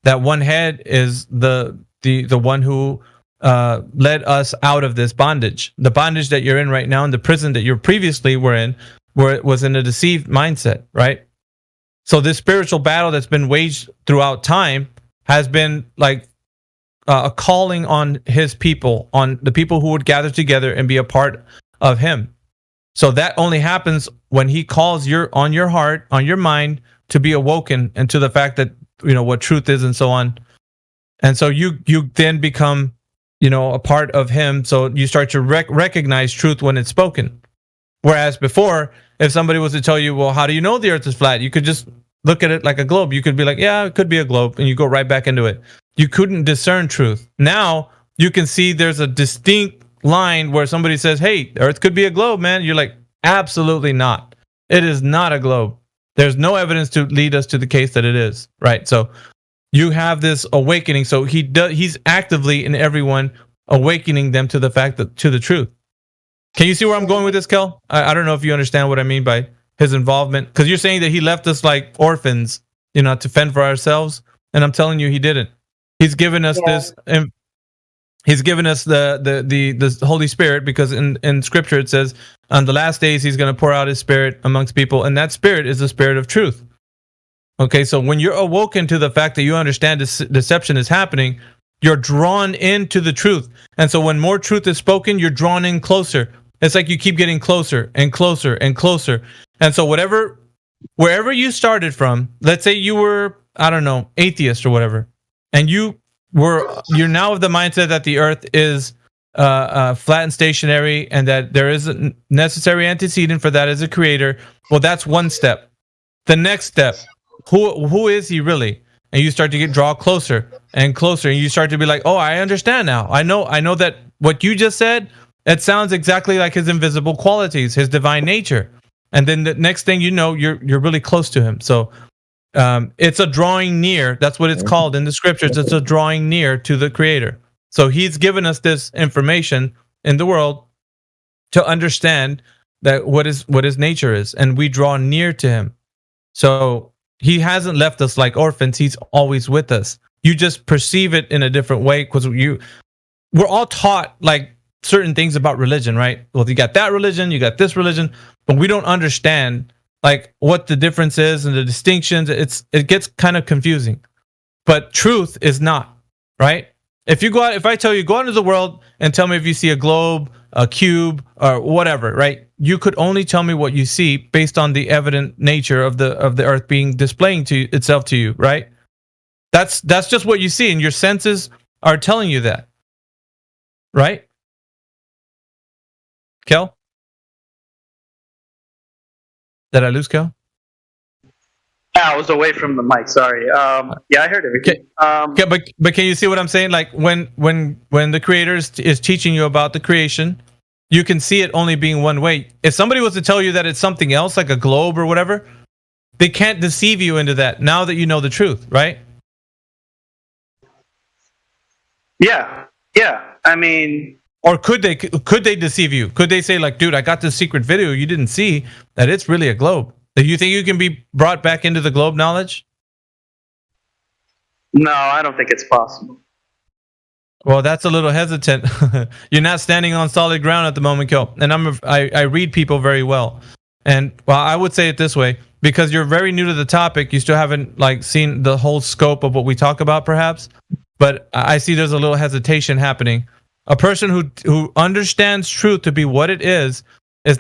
That one head is the one who led us out of this bondage. The bondage that you're in right now, and the prison that you previously were in, where it was in a deceived mindset, right? So this spiritual battle that's been waged throughout time has been like a calling on his people, on the people who would gather together and be a part of him. So that only happens when he calls on your heart, on your mind, to be awoken and to the fact that, what truth is and so on. And so you then become, a part of him. So you start to recognize truth when it's spoken. Whereas before, if somebody was to tell you, well, how do you know the earth is flat? You could just look at it like a globe. You could be like, yeah, it could be a globe. And you go right back into it. You couldn't discern truth. Now you can see there's a distinct line where somebody says, hey, the earth could be a globe, man. You're like, absolutely not. It is not a globe. There's no evidence to lead us to the case that it is, right? So you have this awakening. So he's actively in everyone awakening them to the fact that, to the truth. Can you see where I'm going with this, Kel? I don't know if you understand what I mean by his involvement, because you're saying that he left us like orphans, to fend for ourselves. And I'm telling you, he didn't. He's given us this. He's given us the Holy Spirit, because in Scripture it says, on the last days he's going to pour out his Spirit amongst people, and that Spirit is the Spirit of truth. Okay, so when you're awoken to the fact that you understand this deception is happening, you're drawn into the truth. And so when more truth is spoken, you're drawn in closer. It's like you keep getting closer and closer and closer. And so wherever you started from, let's say you were, I don't know, atheist or whatever, and you're now of the mindset that the earth is flat and stationary, and that there is a necessary antecedent for that as a creator. Well, that's one step. The next step, who is he really? And you start to draw closer and closer, and you start to be like, oh, I understand now. I know that what you just said, it sounds exactly like his invisible qualities, his divine nature. And then the next thing you know, you're really close to him. So it's a drawing near. That's what it's called in the scriptures. It's a drawing near to the creator. So he's given us this information in the world to understand that what his nature is, and we draw near to him. So he hasn't left us like orphans. He's always with us. You just perceive it in a different way, because we're all taught like certain things about religion, right? Well, you got that religion, you got this religion, but we don't understand like what the difference is and the distinctions. It gets kind of confusing. but truth is not, right? If I tell you go out into the world and tell me if you see a globe, a cube, or whatever, right? You could only tell me what you see based on the evident nature of the earth being displaying to itself to you, right? That's just what you see, and your senses are telling you that, right? Kel? Did I lose Kel? I was away from the mic. Sorry. Yeah, I heard everything. Yeah, but can you see what I'm saying? Like when the creator is teaching you about the creation, you can see it only being one way. If somebody was to tell you that it's something else, like a globe or whatever, they can't deceive you into that now that you know the truth, right? Yeah. I mean, or could they deceive you? Could they say like, dude, I got this secret video you didn't see that it's really a globe? Do you think you can be brought back into the globe knowledge? No, I don't think it's possible. Well, that's a little hesitant. You're not standing on solid ground at the moment, Kel. And I read people very well. And well, I would say it this way, because you're very new to the topic, you still haven't like seen the whole scope of what we talk about, perhaps. But I see there's a little hesitation happening. A person who understands truth to be what it is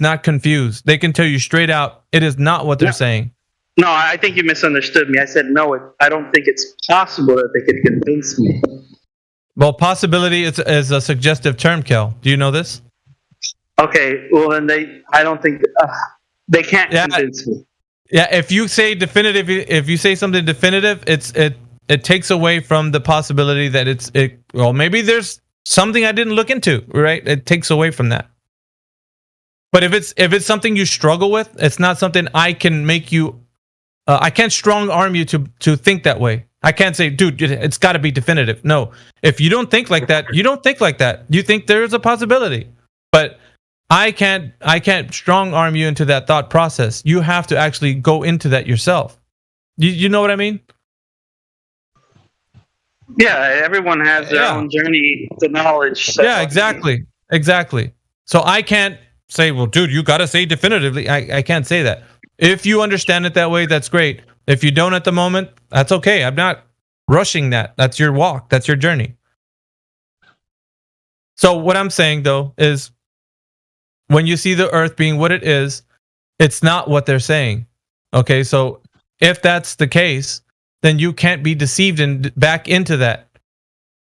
not confused. They can tell you straight out, it is not what they're saying. No, I think you misunderstood me. I said no. I don't think it's possible that they could convince me. Well, possibility is a suggestive term, Kel. Do you know this? Okay, well then I don't think they can't convince me. Yeah, if you say definitive, if you say something definitive, it takes away from the possibility that well, maybe there's something I didn't look into, right? It takes away from that. But if it's something you struggle with, it's not something I can make you. I can't strong arm you to think that way. I can't say, dude, it's got to be definitive. No, if you don't think like that, you don't think like that. You think there is a possibility, but I can't strong arm you into that thought process. You have to actually go into that yourself. You know what I mean? Yeah, everyone has their own journey to knowledge. So. Yeah, exactly. So I can't say, well, dude, you got to say definitively. I can't say that. If you understand it that way, that's great. If you don't at the moment, that's okay. I'm not rushing that. That's your walk. That's your journey. So what I'm saying, though, is when you see the earth being what it is, it's not what they're saying. Okay, so if that's the case, then you can't be deceived and back into that.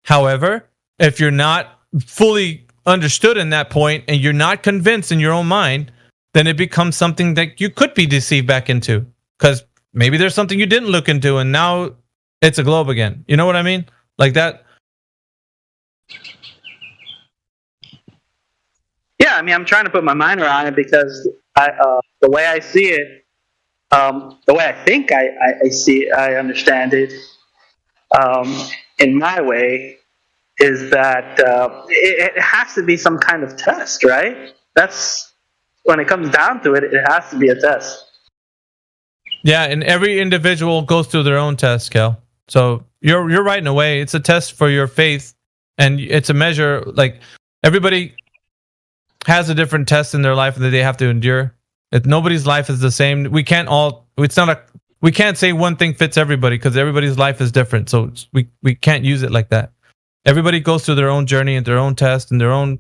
However, if you're not fully understood in that point and you're not convinced in your own mind, then it becomes something that you could be deceived back into, because maybe there's something you didn't look into and now it's a globe again. You know what I mean? Like that. Yeah, I mean, I'm trying to put my mind around it because the way I see it, the way I think I see it, I understand it, in my way, is that it has to be some kind of test, right? That's when it comes down to it, it has to be a test. Yeah, and every individual goes through their own test, Kel. So you're right in a way. It's a test for your faith, and it's a measure. Like everybody has a different test in their life that they have to endure. Nobody's life is the same. We can't say one thing fits everybody because everybody's life is different. So we can't use it like that. Everybody goes through their own journey and their own test and their own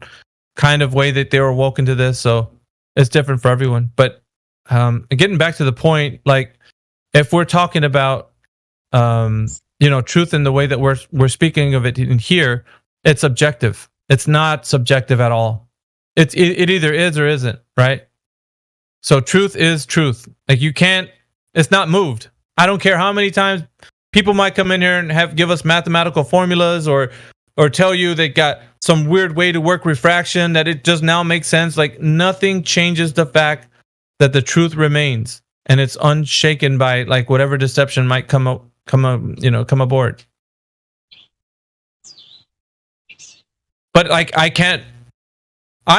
kind of way that they were woken to this. So it's different for everyone. But getting back to the point, like if we're talking about truth in the way that we're speaking of it in here, it's objective. It's not subjective at all. It either is or isn't, right? So truth is truth. Like it's not moved. I don't care how many times people might come in here and give us mathematical formulas or tell you they got some weird way to work refraction that it just now makes sense. Like nothing changes the fact that the truth remains and it's unshaken by like whatever deception might come aboard. But like I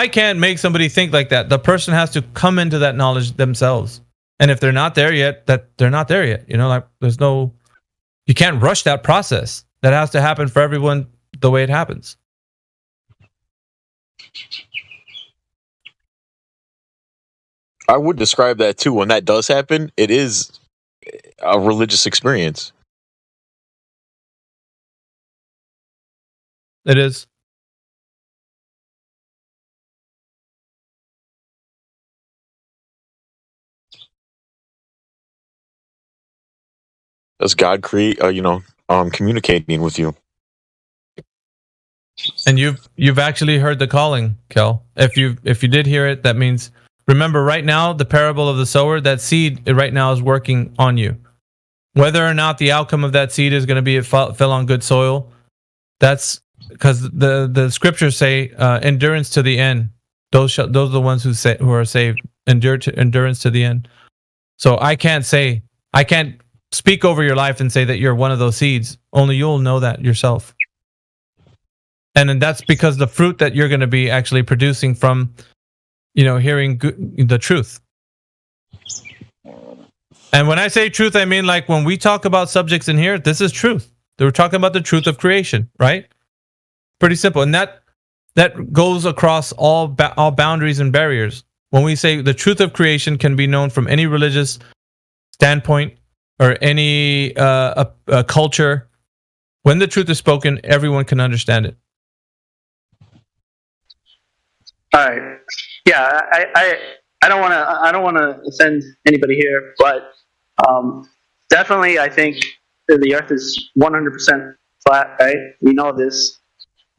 can't make somebody think like that. The person has to come into that knowledge themselves. And if they're not there yet, they're not there yet. Like you can't rush that process. That has to happen for everyone the way it happens. I would describe that too. When that does happen, it is a religious experience. It is. Does God create? Communicating with you. And you've actually heard the calling, Kel. If you did hear it, that means, remember right now the parable of the sower. That seed right now is working on you. Whether or not the outcome of that seed is going to be it fell on good soil, that's because the scriptures say endurance to the end. Those are the ones who are saved. Endurance to the end. So I can't speak over your life and say that you're one of those seeds. Only you'll know that yourself. And then that's because the fruit that you're going to be actually producing from, hearing the truth. And when I say truth, I mean like when we talk about subjects in here, this is truth. We're talking about the truth of creation, right? Pretty simple. And that goes across all boundaries and barriers. When we say the truth of creation can be known from any religious standpoint or any culture, when the truth is spoken, everyone can understand it. All right. Yeah, I don't want to offend anybody here, but definitely I think that the Earth is 100% flat. Right? We know this.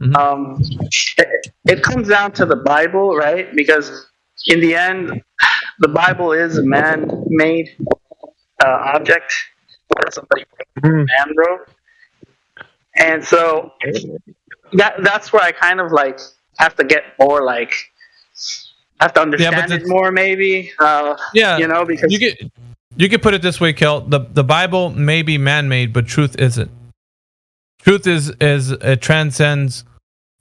It comes down to the Bible, right? Because in the end, the Bible is a man-made object that somebody man wrote, and so that's where I kind of like have to get more like I have to understand it more, maybe. Because you could put it this way, Kel. The Bible may be man-made, but truth isn't. Truth is it transcends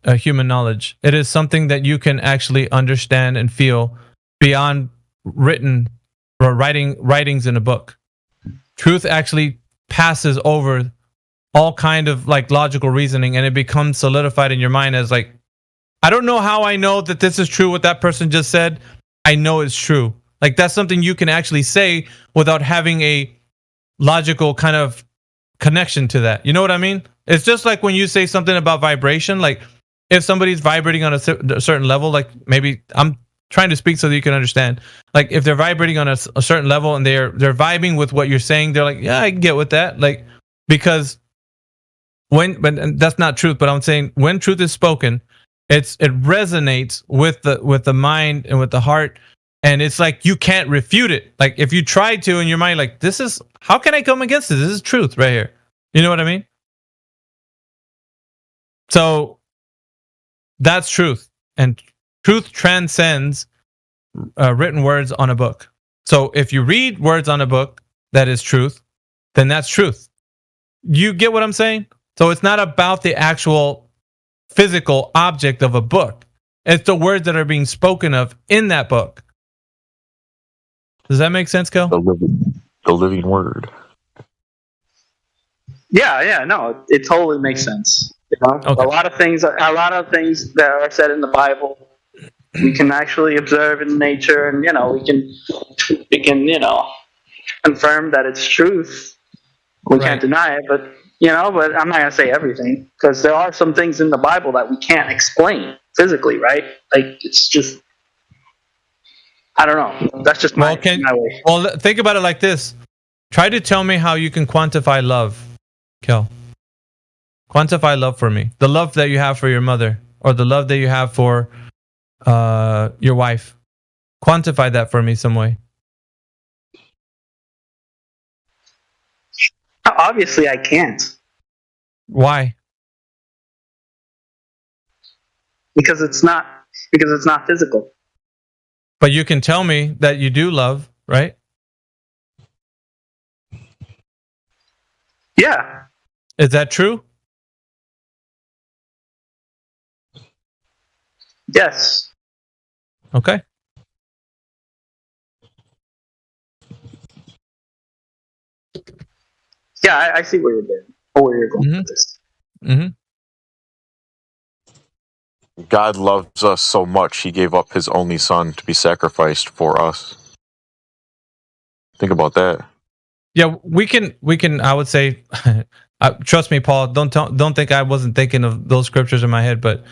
human knowledge. It is something that you can actually understand and feel beyond written or writings in a book. Truth actually passes over all kind of like logical reasoning, and it becomes solidified in your mind as like, I don't know how I know that this is true what that person just said. I know it's true. Like that's something you can actually say without having a logical kind of connection to that. You know what I mean? It's just like when you say something about vibration, like if somebody's vibrating on a certain level, like maybe I'm trying to speak so that you can understand. Like if they're vibrating on a certain level and they're vibing with what you're saying, they're like, yeah, I can get with that. Like, because and that's not truth, but I'm saying when truth is spoken, it resonates with the mind and with the heart, and it's like you can't refute it. Like if you try to in your mind, like how can I come against this? This is truth right here. You know what I mean? So that's truth, and truth transcends written words on a book. So if you read words on a book that is truth, then that's truth. You get what I'm saying? So it's not about the actual physical object of a book. It's the words that are being spoken of in that book. Does that make sense, Kel? The living word. Yeah, no, it totally makes sense. Okay. A lot of things that are said in the Bible, we can actually observe in nature, and we can confirm that it's truth. We can't deny it, but I'm not gonna say everything, because there are some things in the Bible that we can't explain physically, right? Like it's just, I don't know. That's just my way. Well, think about it like this. Try to tell me how you can quantify love, Kel. Quantify love for me. The love that you have for your mother, or the love that you have for your wife. Quantify that for me some way. Obviously, I can't. Why? Because it's not physical. But you can tell me that you do love, right? Yeah. Is that true? Yes. Okay. Yeah, I see where you're going with this. Mm-hmm. God loves us so much, he gave up his only son to be sacrificed for us. Think about that. Yeah, we can I would say Trust me, Paul. Don't think I wasn't thinking of those scriptures in my head, but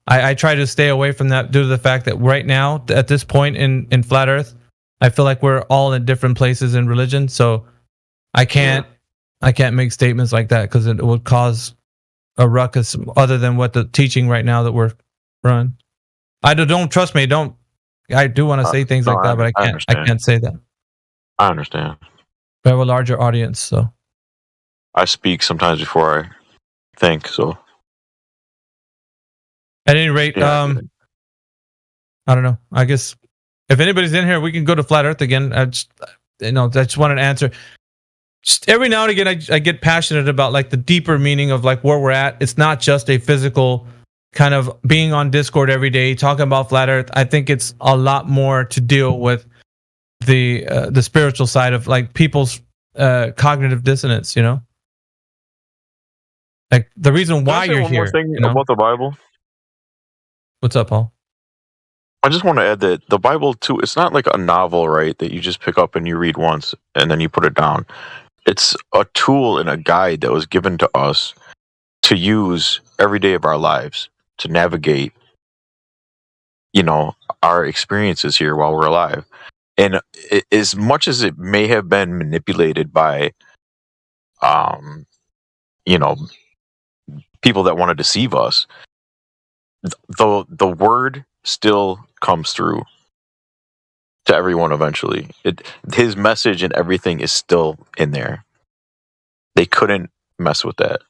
I try to stay away from that due to the fact that right now, at this point in Flat Earth, I feel like we're all in different places in religion, so I can't make statements like that because it would cause a ruckus other than what the teaching right now that we're run. Don't trust me. I do want to say things like that, but I can't say that. I understand. We have a larger audience, so I speak sometimes before I think. So at any rate, I don't know. I guess if anybody's in here, we can go to Flat Earth again. I just want an answer. Just every now and again, I get passionate about like the deeper meaning of like where we're at. It's not just a physical kind of being on Discord every day talking about Flat Earth. I think it's a lot more to deal with the spiritual side of like people's cognitive dissonance. You know, like the reason why you're one here. More thing you know? about the Bible. What's up, Paul? I just want to add that the Bible too. It's not like a novel, right? That you just pick up and you read once and then you put it down. It's a tool and a guide that was given to us to use every day of our lives to navigate, our experiences here while we're alive. And as much as it may have been manipulated by, people that want to deceive us, the word still comes through to everyone eventually. His message and everything is still in there. They couldn't mess with that.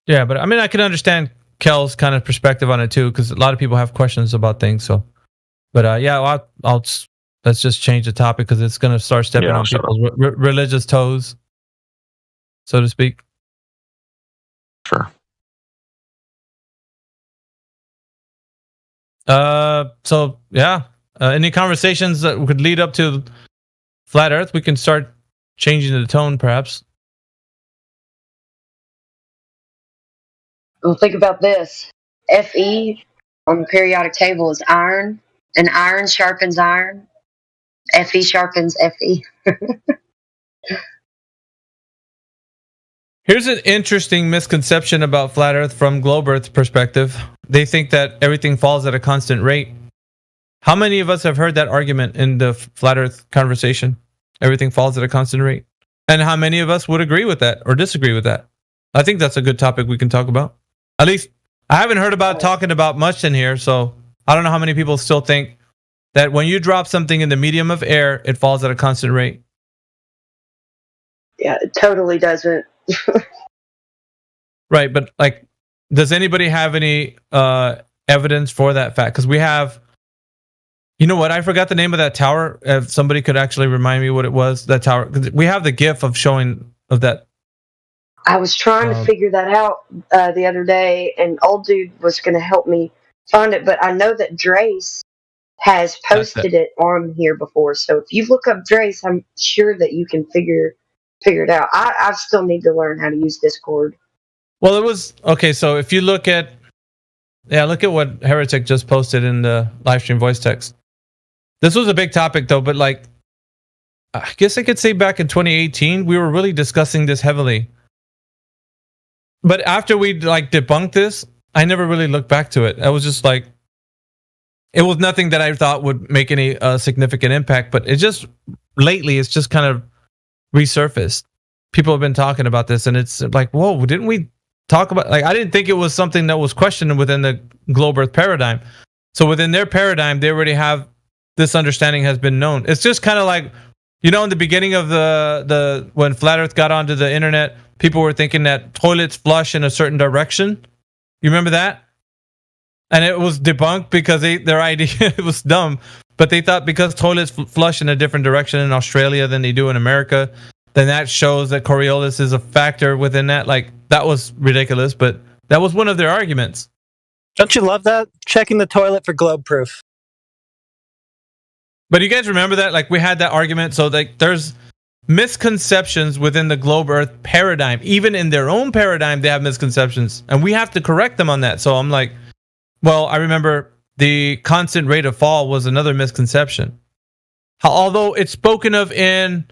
Yeah, but I mean, I can understand Kel's kind of perspective on it too, because a lot of people have questions about things. So, but let's just change the topic because it's going to start stepping on people's religious toes, so to speak. Sure. Any conversations that could lead up to Flat Earth, we can start changing the tone, perhaps. Well, think about this. Fe on the periodic table is iron, and iron sharpens iron. Fe sharpens Fe. Here's an interesting misconception about Flat Earth from Globe Earth perspective. They think that everything falls at a constant rate. How many of us have heard that argument in the Flat Earth conversation? Everything falls at a constant rate. And how many of us would agree with that or disagree with that? I think that's a good topic we can talk about. At least I haven't heard about talking about much in here, so I don't know how many people still think that when you drop something in the medium of air, it falls at a constant rate. Yeah, it totally doesn't. Right, but like, does anybody have any evidence for that fact? Because we have, you know what? I forgot the name of that tower. If somebody could actually remind me what it was, that tower. 'Cause we have the GIF of showing of that. I was trying to figure that out the other day, and old dude was going to help me find it. But I know that Drace has posted it on here before. So if you look up Drace, I'm sure that you can figure it out. I still need to learn how to use Discord. Well, it was okay. So if you look at what Heretic just posted in the live stream voice text. This was a big topic though, but like, I guess I could say back in 2018, we were really discussing this heavily. But after we like debunked this, I never really looked back to it. I was just like, it was nothing that I thought would make any significant impact. But it just lately, it's just kind of resurfaced. People have been talking about this, and it's like, whoa, didn't we talk about? Like, I didn't think it was something that was questioned within the Globe Earth paradigm. So within their paradigm, they already have this understanding has been known. It's just kind of like, in the beginning of the when Flat Earth got onto the internet, people were thinking that toilets flush in a certain direction. You remember that? And it was debunked because their idea it was dumb. But they thought because toilets flush in a different direction in Australia than they do in America, then that shows that Coriolis is a factor within that. Like, that was ridiculous, but that was one of their arguments. Don't you love that? Checking the toilet for globe proof. But you guys remember that? Like, we had that argument. So like, there's misconceptions within the Globe Earth paradigm. Even in their own paradigm, they have misconceptions. And we have to correct them on that. So I'm like, well, I remember the constant rate of fall was another misconception. Although it's spoken of in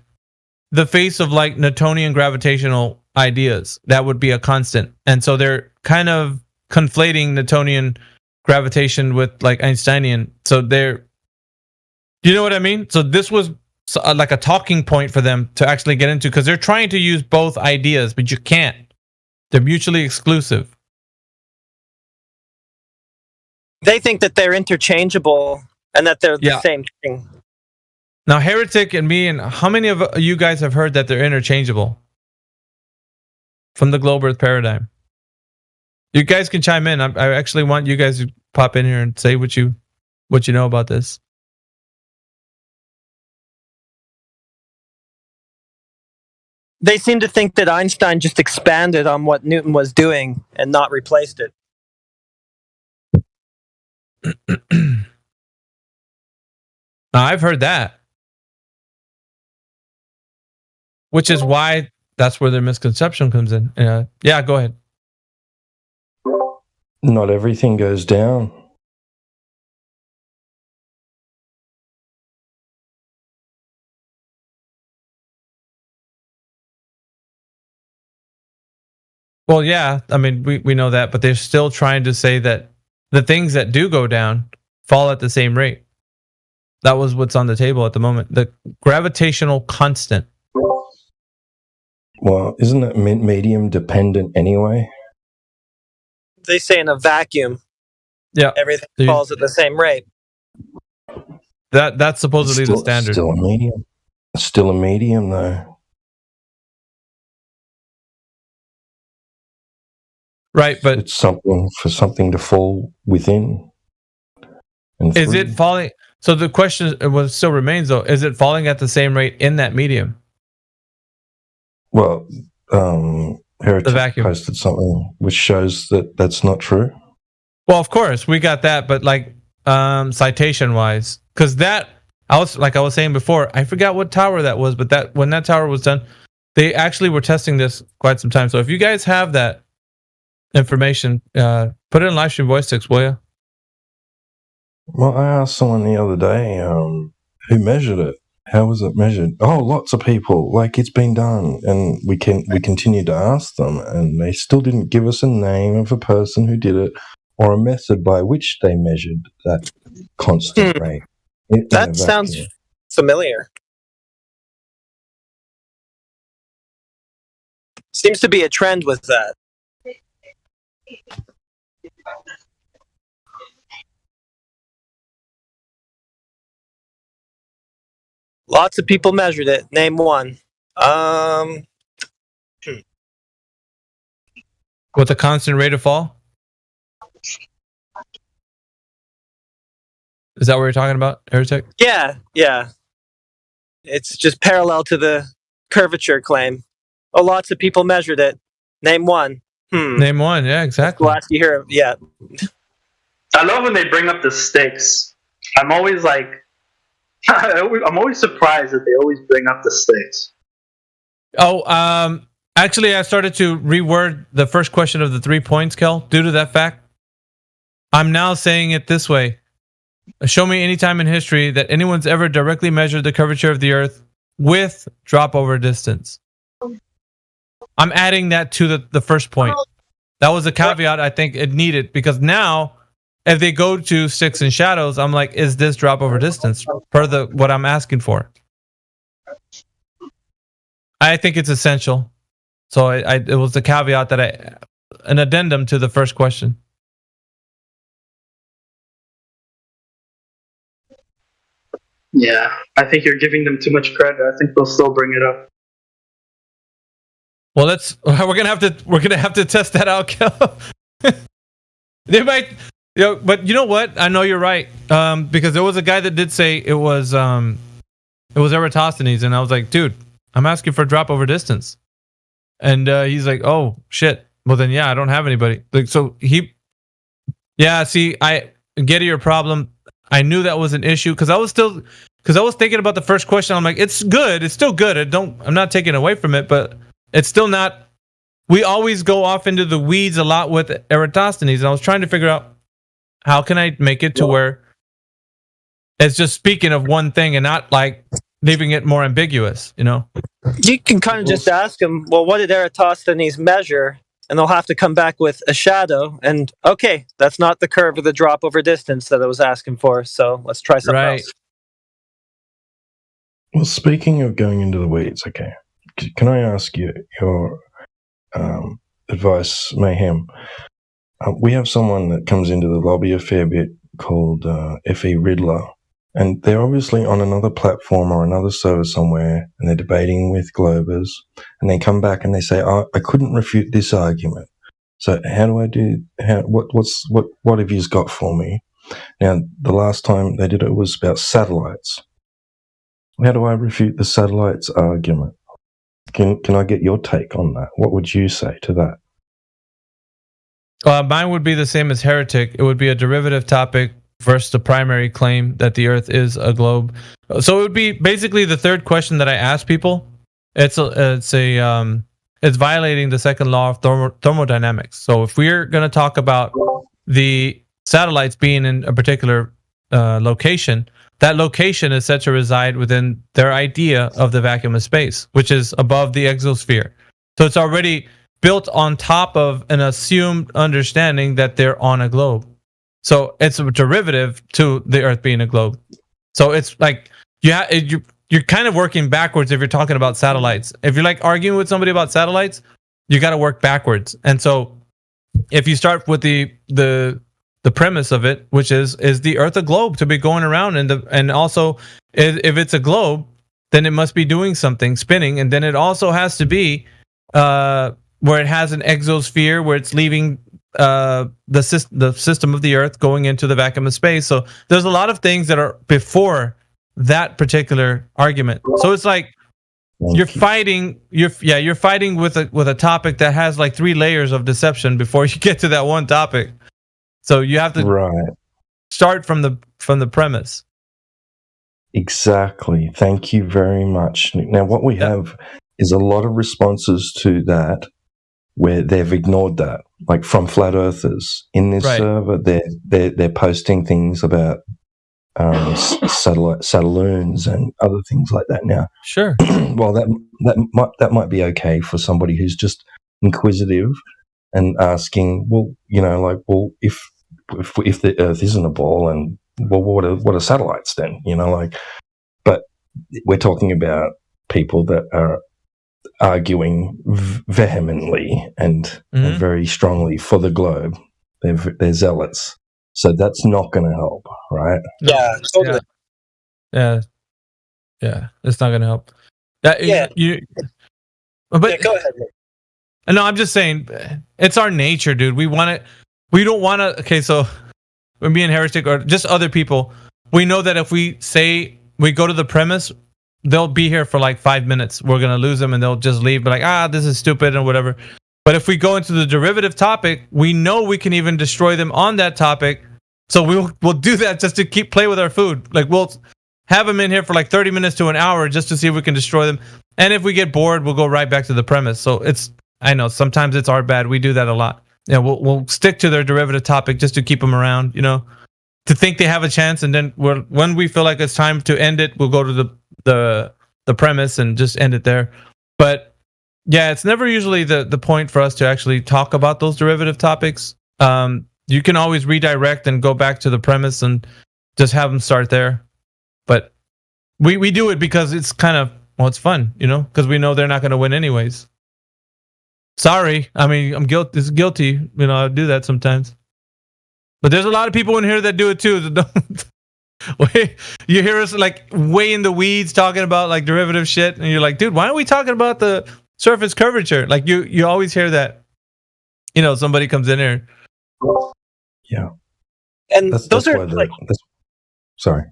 the face of like Newtonian gravitational ideas. That would be a constant. And so they're kind of conflating Newtonian gravitation with like Einsteinian. So they're, you know what I mean? So this was like a talking point for them to actually get into, because they're trying to use both ideas, but you can't. They're mutually exclusive. They think that they're interchangeable and that they're the same thing. Now, Heretic and me, and how many of you guys have heard that they're interchangeable from the Globe Earth paradigm? You guys can chime in. I actually want you guys to pop in here and say what you know about this. They seem to think that Einstein just expanded on what Newton was doing and not replaced it. Now, I've heard that, which is why that's where their misconception comes in. Yeah, go ahead. Not everything goes down. Well, yeah, I mean, we know that, but they're still trying to say that the things that do go down fall at the same rate. That was what's on the table at the moment. The gravitational constant. Well, isn't it medium dependent anyway? They say in a vacuum, everything falls at the same rate. That's supposedly the standard. Still a medium. Still a medium, though. Right, but it's something for something to fall within. Is it falling? So the question still remains, though: is it falling at the same rate in that medium? Well, Heretic posted something which shows that that's not true. Well, of course we got that, but like citation wise, because that I was saying before, I forgot what tower that was, but that when that tower was done, they actually were testing this quite some time. So if you guys have that information, put it in live stream voice text, will you? Well, I asked someone the other day who measured it. How was it measured? Oh, lots of people. Like, it's been done, and we continued to ask them, and they still didn't give us a name of a person who did it or a method by which they measured that constant rate. That sounds familiar. Seems to be a trend with that. Lots of people measured it. Name one. With the constant rate of fall? Is that what you're talking about, Heretic? Yeah. It's just parallel to the curvature claim. Oh, lots of people measured it. Name one. Name one, yeah, exactly. Last you hear of, yeah. I love when they bring up the sticks. I'm always like, I'm always surprised that they always bring up the sticks. Oh, actually, I started to reword the first question of the 3 points, Kel, due to that fact. I'm now saying it this way. Show me any time in history that anyone's ever directly measured the curvature of the Earth with drop over distance. I'm adding that to the first point. That was a caveat I think it needed, because now if they go to sticks and shadows, I'm like, is this drop over distance per what I'm asking for? I think it's essential. So it was the caveat that an addendum to the first question. Yeah, I think you're giving them too much credit. I think they'll still bring it up. Well, we're gonna have to test that out, Kel. They might, but you know what? I know you're right, because there was a guy that did say it was Eratosthenes, and I was like, dude, I'm asking for drop over distance, and he's like, oh shit. Well then, yeah, I don't have anybody. Like, so see, I get your problem. I knew that was an issue because I was thinking about the first question. I'm like, it's good. It's still good. I'm not taking away from it, but it's still not. We always go off into the weeds a lot with Eratosthenes, and I was trying to figure out how can I make it to where it's just speaking of one thing and not like leaving it more ambiguous. You know. You can kind of just ask them, well, what did Eratosthenes measure? And they'll have to come back with a shadow. And okay, that's not the curve of the drop over distance that I was asking for. So let's try something else. Well, speaking of going into the weeds, okay, can I ask you your advice, Mayhem? We have someone that comes into the lobby a fair bit called F.E. Riddler, and they're obviously on another platform or another server somewhere, and they're debating with Globers, and they come back and they say, "Oh, I couldn't refute this argument. So how do I do? What have you got for me?" Now, the last time they did it was about satellites. How do I refute the satellites argument? Can I get your take on that? What would you say to that? Mine would be the same as Heretic. It would be a derivative topic versus the primary claim that the Earth is a globe. So it would be basically the third question that I ask people. It's violating the second law of thermodynamics. So if we're going to talk about the satellites being in a particular location, that location is said to reside within their idea of the vacuum of space, which is above the exosphere. So it's already built on top of an assumed understanding that they're on a globe. So it's a derivative to the Earth being a globe. So it's like you're kind of working backwards if you're talking about satellites. If you're like arguing with somebody about satellites, you got to work backwards. And so if you start with the premise of it, which is the Earth a globe to be going around, and also if it's a globe, then it must be doing something, spinning, and then it also has to be where it has an exosphere, where it's leaving the system of the Earth, going into the vacuum of space. So there's a lot of things that are before that particular argument. So it's like you're fighting with a topic that has like 3 layers of deception before you get to that one topic. So you have to start from the premise. Exactly. Thank you very much. Now, what we have is a lot of responses to that where they've ignored that, like from flat earthers in this server. They're posting things about satelloons and other things like that. Now, sure. Well, that might be okay for somebody who's just inquisitive and asking, well, if the Earth isn't a ball, and well, what are satellites then? But we're talking about people that are arguing vehemently and very strongly for the globe. They're zealots, so that's not going to help, right? Yeah, totally. Yeah, it's not going to help. But go ahead. No, I'm just saying, it's our nature, dude. We don't want to. Okay, so when me and Heretic or just other people, we know that if we say we go to the premise, they'll be here for like 5 minutes. We're gonna lose them, and they'll just leave. But like, this is stupid and whatever. But if we go into the derivative topic, we know we can even destroy them on that topic. So we'll do that just to play with our food. Like we'll have them in here for like 30 minutes to an hour just to see if we can destroy them. And if we get bored, we'll go right back to the premise. So I know sometimes it's our bad. We do that a lot. Yeah, we'll stick to their derivative topic just to keep them around, to think they have a chance, and then when we feel like it's time to end it, we'll go to the premise and just end it there. But yeah, it's never usually the point for us to actually talk about those derivative topics. You can always redirect and go back to the premise and just have them start there. But we do it because it's kind of it's fun, because we know they're not going to win anyways. Sorry, I mean I'm guilty. I do that sometimes. But there's a lot of people in here that do it too. You hear us like way in the weeds talking about like derivative shit, and you're like, dude, why aren't we talking about the surface curvature? Like you always hear that. Somebody comes in here. Yeah, and those are like. Sorry.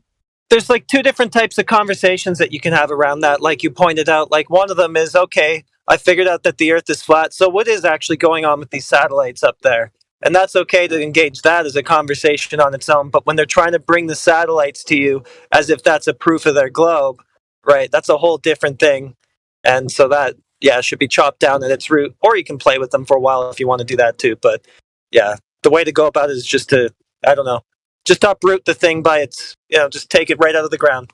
There's like 2 different types of conversations that you can have around that. Like you pointed out, like one of them is, okay, I figured out that the Earth is flat. So what is actually going on with these satellites up there? And that's okay to engage that as a conversation on its own. But when they're trying to bring the satellites to you as if that's a proof of their globe, right, that's a whole different thing. And so that, should be chopped down at its root. Or you can play with them for a while if you want to do that too. But yeah, the way to go about it is just to, just uproot the thing by its, just take it right out of the ground.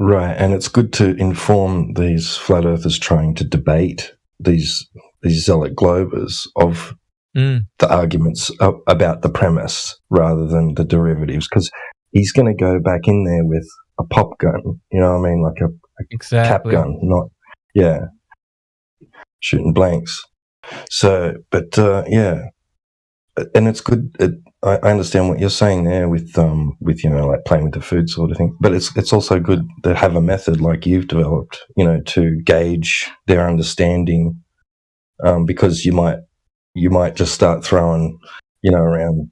Right, and it's good to inform these flat earthers trying to debate these zealot globers of the arguments about the premise rather than the derivatives, because he's going to go back in there with a pop gun, you know what I mean, like a cap gun, not shooting blanks. So, but yeah, and it's good. I understand what you're saying there with like playing with the food sort of thing. But it's also good to have a method like you've developed, to gauge their understanding, because you might just start throwing, around,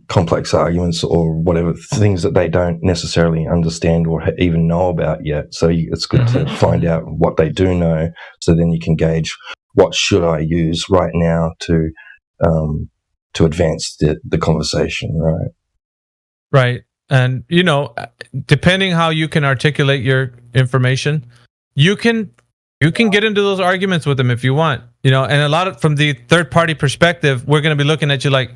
complex arguments or whatever, things that they don't necessarily understand or even know about yet. So it's good to find out what they do know, so then you can gauge what should I use right now to advance the conversation, right? Right. And, depending how you can articulate your information, you can get into those arguments with them if you want, and a lot of, from the third party perspective, we're going to be looking at you like,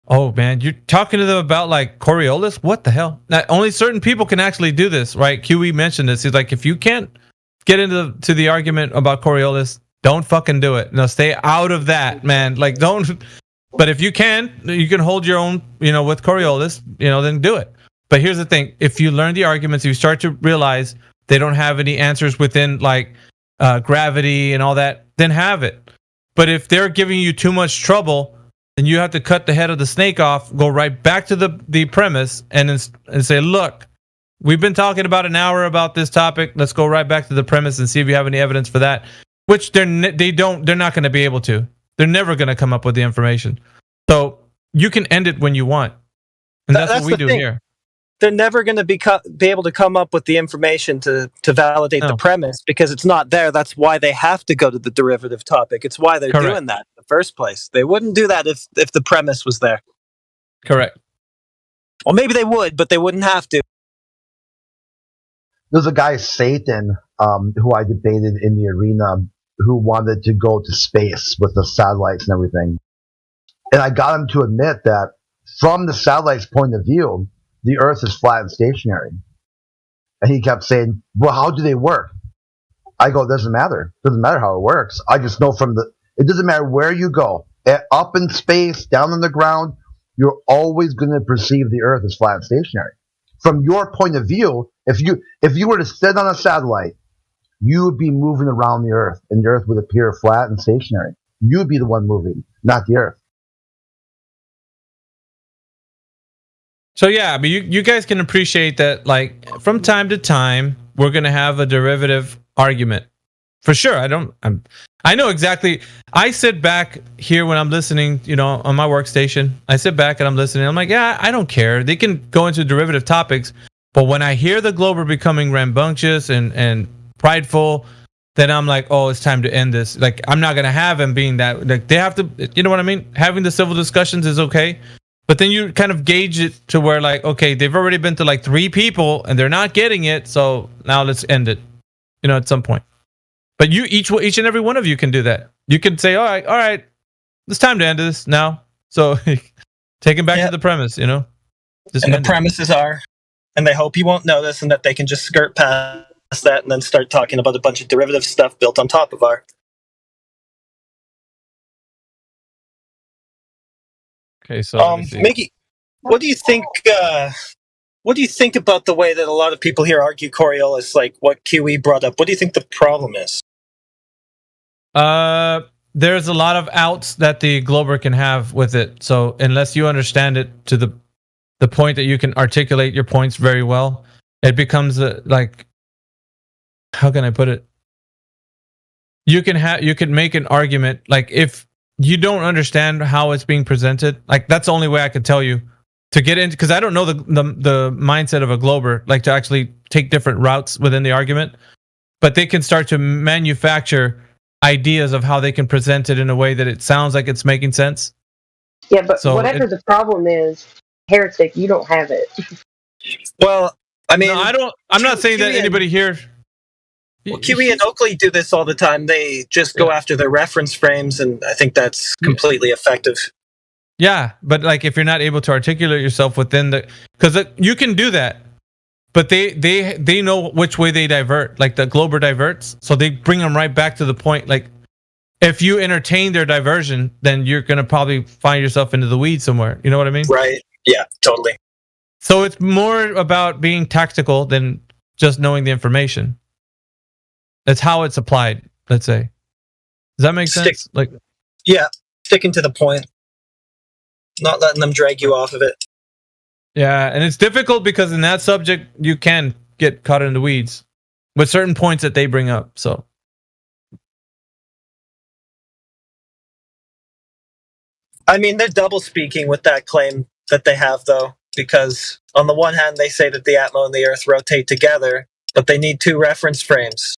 oh man, you're talking to them about like Coriolis? What the hell? Now, only certain people can actually do this, right? QE mentioned this. He's like, if you can't get into the argument about Coriolis, don't fucking do it. No, stay out of that, man. Like, don't. But if you can hold your own, with Coriolis, then do it. But here's the thing: if you learn the arguments, you start to realize they don't have any answers within like gravity and all that, then have it. But if they're giving you too much trouble, then you have to cut the head of the snake off, go right back to the premise, and say, look, we've been talking about an hour about this topic. Let's go right back to the premise and see if you have any evidence for that. Which they're not going to be able to. They're never going to come up with the information. So you can end it when you want, and that's what we do here. They're never going to be able to come up with the information to validate the premise, because it's not there. That's why they have to go to the derivative topic. It's why they're doing that in the first place. They wouldn't do that if the premise was there. Correct. Well, maybe they would, but they wouldn't have to. There's a guy, Satan, who I debated in the arena, who wanted to go to space with the satellites and everything. And I got him to admit that from the satellite's point of view, the Earth is flat and stationary. And he kept saying, well, how do they work? I go, it doesn't matter. It doesn't matter how it works. I just know it doesn't matter where you go. Up in space, down on the ground, you're always going to perceive the Earth as flat and stationary. From your point of view, if you were to sit on a satellite, you would be moving around the Earth, and the Earth would appear flat and stationary. You would be the one moving, not the Earth. So yeah, I mean, you guys can appreciate that. Like, from time to time, we're gonna have a derivative argument, for sure. I know exactly. I sit back here when I'm listening, on my workstation. I sit back and I'm listening. I'm like, yeah, I don't care. They can go into derivative topics, but when I hear the Glober becoming rambunctious and prideful, then I'm like, oh, it's time to end this. Like, I'm not gonna have them being that. Like, they have to, you know what I mean? Having the civil discussions is okay, but then you kind of gauge it to where, like, okay, they've already been to like 3 people and they're not getting it, so now let's end it. At some point. But each and every one of you can do that. You can say, all right, it's time to end this now. So take them back to the premise, Just and the premises are, and they hope you won't notice, and that they can just skirt past that and then start talking about a bunch of derivative stuff built on top of our. Okay, so Mickey, what do you think? What do you think about the way that a lot of people here argue Coriolis, like what QE brought up? What do you think the problem is? There's a lot of outs that the Glober can have with it. So unless you understand it to the point that you can articulate your points very well, it becomes like, how can I put it? You can make an argument, like, if you don't understand how it's being presented, like, that's the only way I could tell you to get into, because I don't know the mindset of a Glober, like, to actually take different routes within the argument, but they can start to manufacture ideas of how they can present it in a way that it sounds like it's making sense. Yeah, but whatever the problem is, heretic, you don't have it. Well, I mean, no, I'm not saying that anybody here. Well, QE and Oakley do this all the time. They just go after their reference frames, and I think that's completely effective. Yeah, but like, if you're not able to articulate yourself within because you can do that, but they know which way they divert. Like the Glober diverts, so they bring them right back to the point. Like if you entertain their diversion, then you're gonna probably find yourself into the weeds somewhere. You know what I mean? Right. Yeah, totally. So it's more about being tactical than just knowing the information. That's how it's applied, let's say. Does that make sense? Like, yeah, sticking to the point, not letting them drag you off of it. yeah, and it's difficult because in that subject you can get caught in the weeds with certain points that they bring up. So I mean, they're double speaking with that claim that they have, though, because on the one hand, they say that the Atmo and the Earth rotate together, but they need two reference frames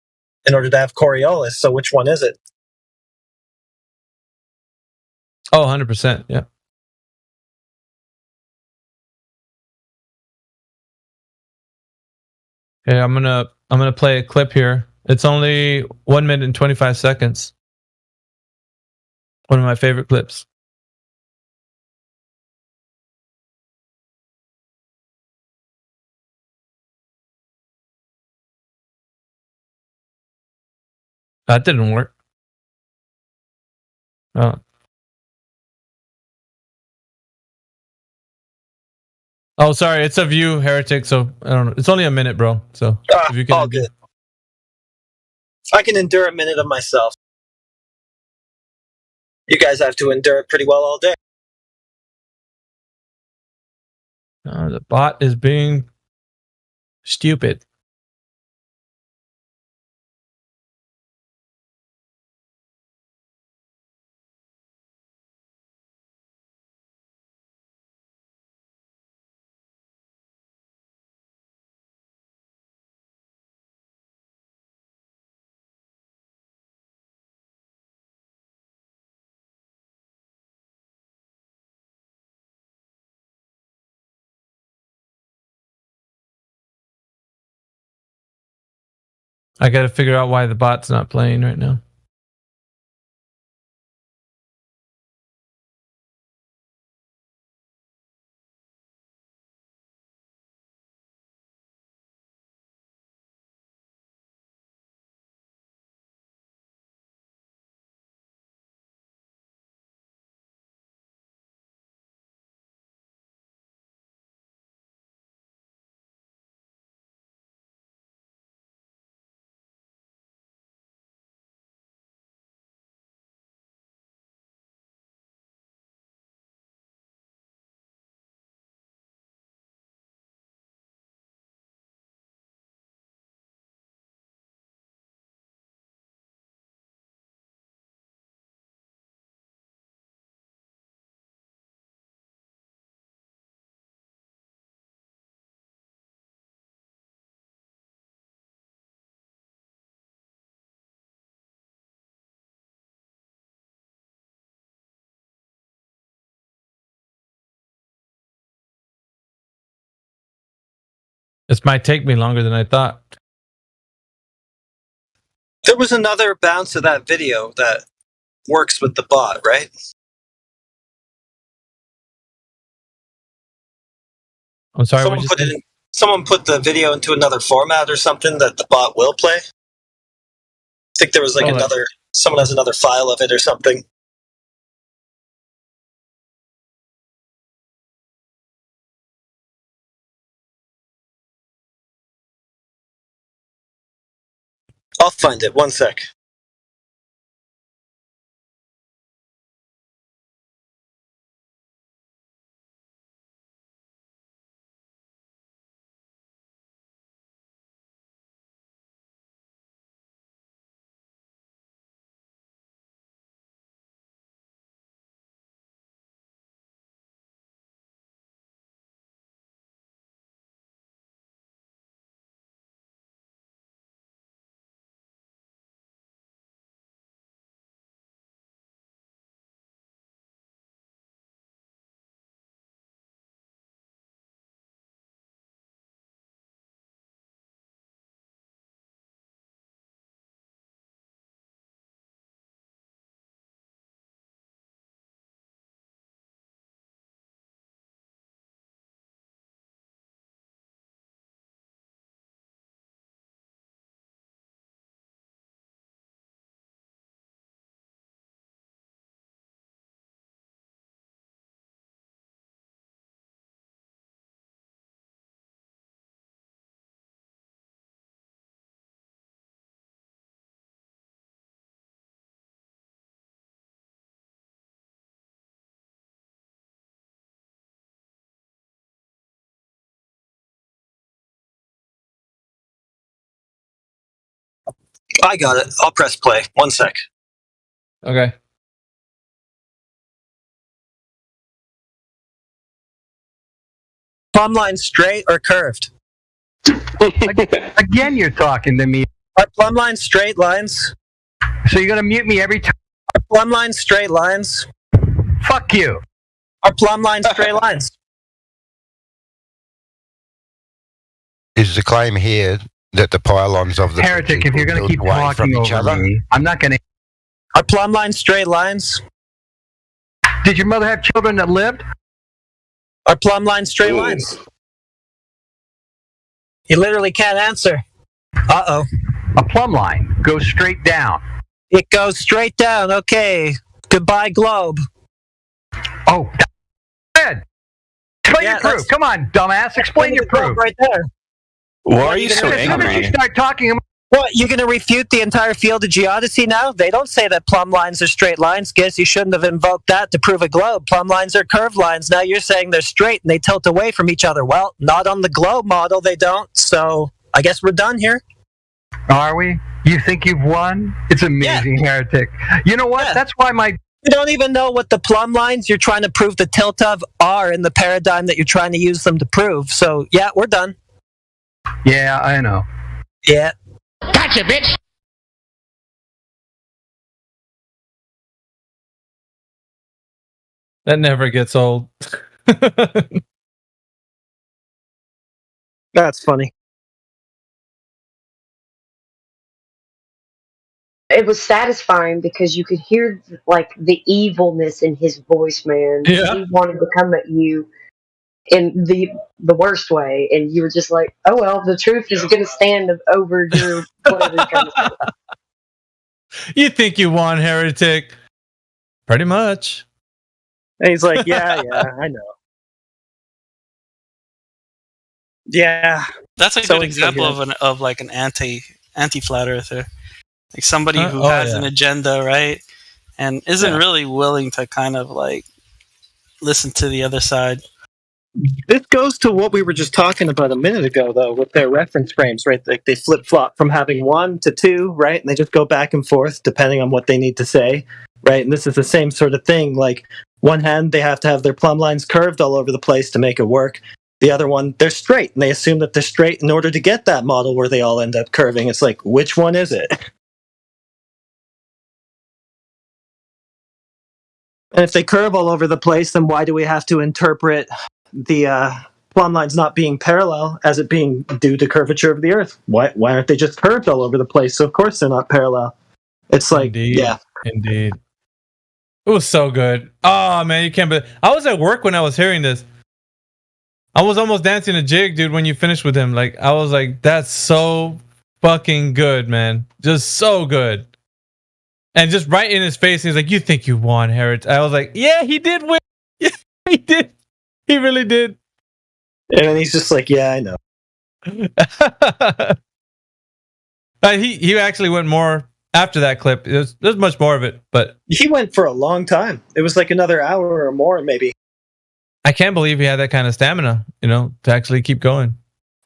in order to have Coriolis. So which one is it? oh, 100%, yeah. Okay, I'm gonna play a clip here. It's only 1 minute and 25 seconds. One of my favorite clips. That didn't work. Oh. Oh, sorry. It's a view, Heretic. So I don't know. It's only a minute, bro. So if you can, all good. I can endure a minute of myself. You guys have to endure it pretty well all day. The bot is being stupid. I got to figure out why the bot's not playing right now. This might take me longer than I thought. There was another bounce of that video that works with the bot, right? I'm sorry. Someone put the video into another format or something that the bot will play. I think there was like someone has another file of it or something. I'll find it. One sec. I got it. I'll press play. 1 sec. Okay. Plumb line straight or curved? Again, you're talking to me. Are plumb lines straight lines? So you're gonna mute me every time? Are plumb lines straight lines? Fuck you. Are plumb lines straight lines? Is the claim here that the pylons of the Heretic, bridges if you're were gonna built keep away from talking each over other? me, I'm not gonna. Are plumb lines straight lines? Did your mother have children that lived? Are plumb lines straight lines? You literally can't answer. Uh-oh. A plumb line goes straight down. It goes straight down. Okay. Goodbye, globe. Oh, good. Explain your proof. Come on, dumbass. Explain your proof. Right there. Why are you so As soon as you angry? start talking, What, you going to refute the entire field of geodesy now? They don't say that plumb lines are straight lines. Guess you shouldn't have invoked that to prove a globe. Plumb lines are curved lines. Now you're saying they're straight and they tilt away from each other. Well, not on the globe model, they don't. So I guess we're done here. are we? You think you've won? It's amazing, Heretic. You know what? Yeah. That's why my You don't even know what the plumb lines you're trying to prove the tilt of are in the paradigm that you're trying to use them to prove. So, yeah, we're done. Yeah, I know. Yeah. Gotcha, bitch. That never gets old. That's funny. It was satisfying because you could hear like the evilness in his voice, man. Yeah. He wanted to come at you in the worst way, and you were just like, "Oh well, the truth is going to stand over your whatever you're trying to say." You think you won, Heretic? Pretty much. And he's like, yeah, I know. Yeah. That's a So good and so example here. of like an anti flat earther, like somebody who oh, has yeah. an agenda, right, and isn't really willing to kind of like listen to the other side. This goes to what we were just talking about a minute ago, though, with their reference frames, right? Like they flip flop from having 1 to 2, right? And they just go back and forth depending on what they need to say, right? And this is the same sort of thing. Like, one hand, they have to have their plumb lines curved all over the place to make it work. The other one, they're straight, and they assume that they're straight in order to get that model where they all end up curving. It's like, which one is it? And if they curve all over the place, then why do we have to interpret the plumb lines not being parallel as it being due to curvature of the Earth? Why aren't they just curved all over the place? So of course they're not parallel. It's like, Indeed. yeah. Indeed. It was so good. Oh, man, you can't believe. I was at work when I was hearing this. I was almost dancing a jig, dude, when you finished with him. Like, I was like, that's so fucking good, man. Just so good. And just right in his face, he's like, you think you won, Heretic? I was like, yeah, he did win. Yeah, he did. He really did. And then he's just like, yeah, I know. He actually went more after that clip. There's much more of it, but He went for a long time. It was like another hour or more, maybe. I can't believe he had that kind of stamina, to actually keep going.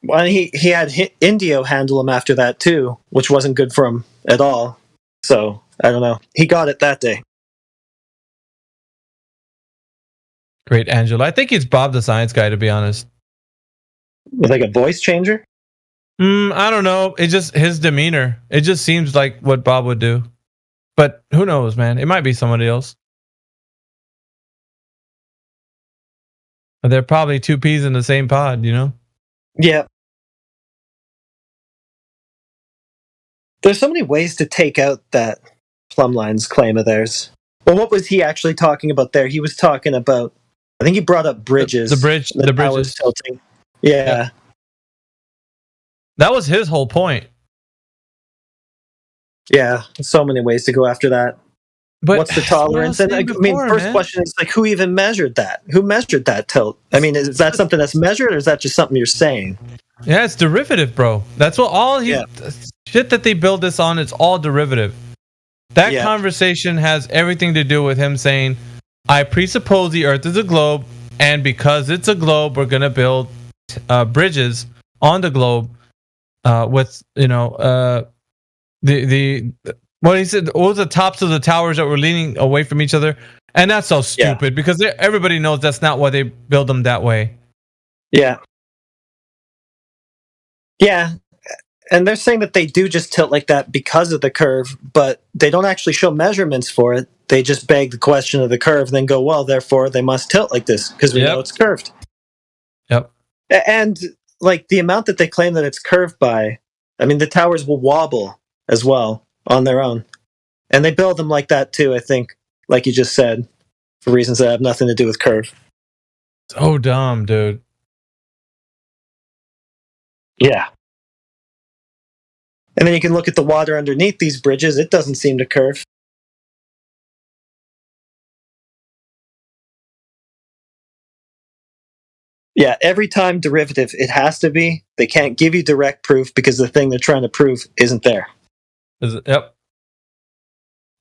Well, he had Indio handle him after that, too, which wasn't good for him at all. So, I don't know. He got it that day. Great Angela. I think it's Bob the Science Guy, to be honest. Like a voice changer? I don't know. It just his demeanor. It just seems like what Bob would do. But who knows, man? It might be somebody else. But they're probably two peas in the same pod, Yeah. There's so many ways to take out that plumb lines claim of theirs. Well, what was he actually talking about there? He was talking about, I think he brought up bridges. The bridge. that The I was bridges. tilting. Yeah. That was his whole point. Yeah. So many ways to go after that. But what's the tolerance? And first question is like, who even measured that? Who measured that tilt? I mean, is that something that's measured, or is that just something you're saying? Yeah, it's derivative, bro. That's what shit that they build this on. It's all derivative. That conversation has everything to do with him saying, "I presuppose the Earth is a globe, and because it's a globe, we're gonna build bridges on the globe with the what he said, all the tops of the towers that were leaning away from each other, and that's so stupid because everybody knows that's not why they build them that way. Yeah. Yeah. And they're saying that they do just tilt like that because of the curve, but they don't actually show measurements for it. They just beg the question of the curve and then go, well, therefore they must tilt like this because we know it's curved. Yep. And like the amount that they claim that it's curved by, I mean, the towers will wobble as well on their own. And they build them like that too, I think, like you just said, for reasons that have nothing to do with curve. So dumb, dude. Yeah. And then you can look at the water underneath these bridges. It doesn't seem to curve. Yeah, every time derivative, it has to be. They can't give you direct proof because the thing they're trying to prove isn't there. Yep.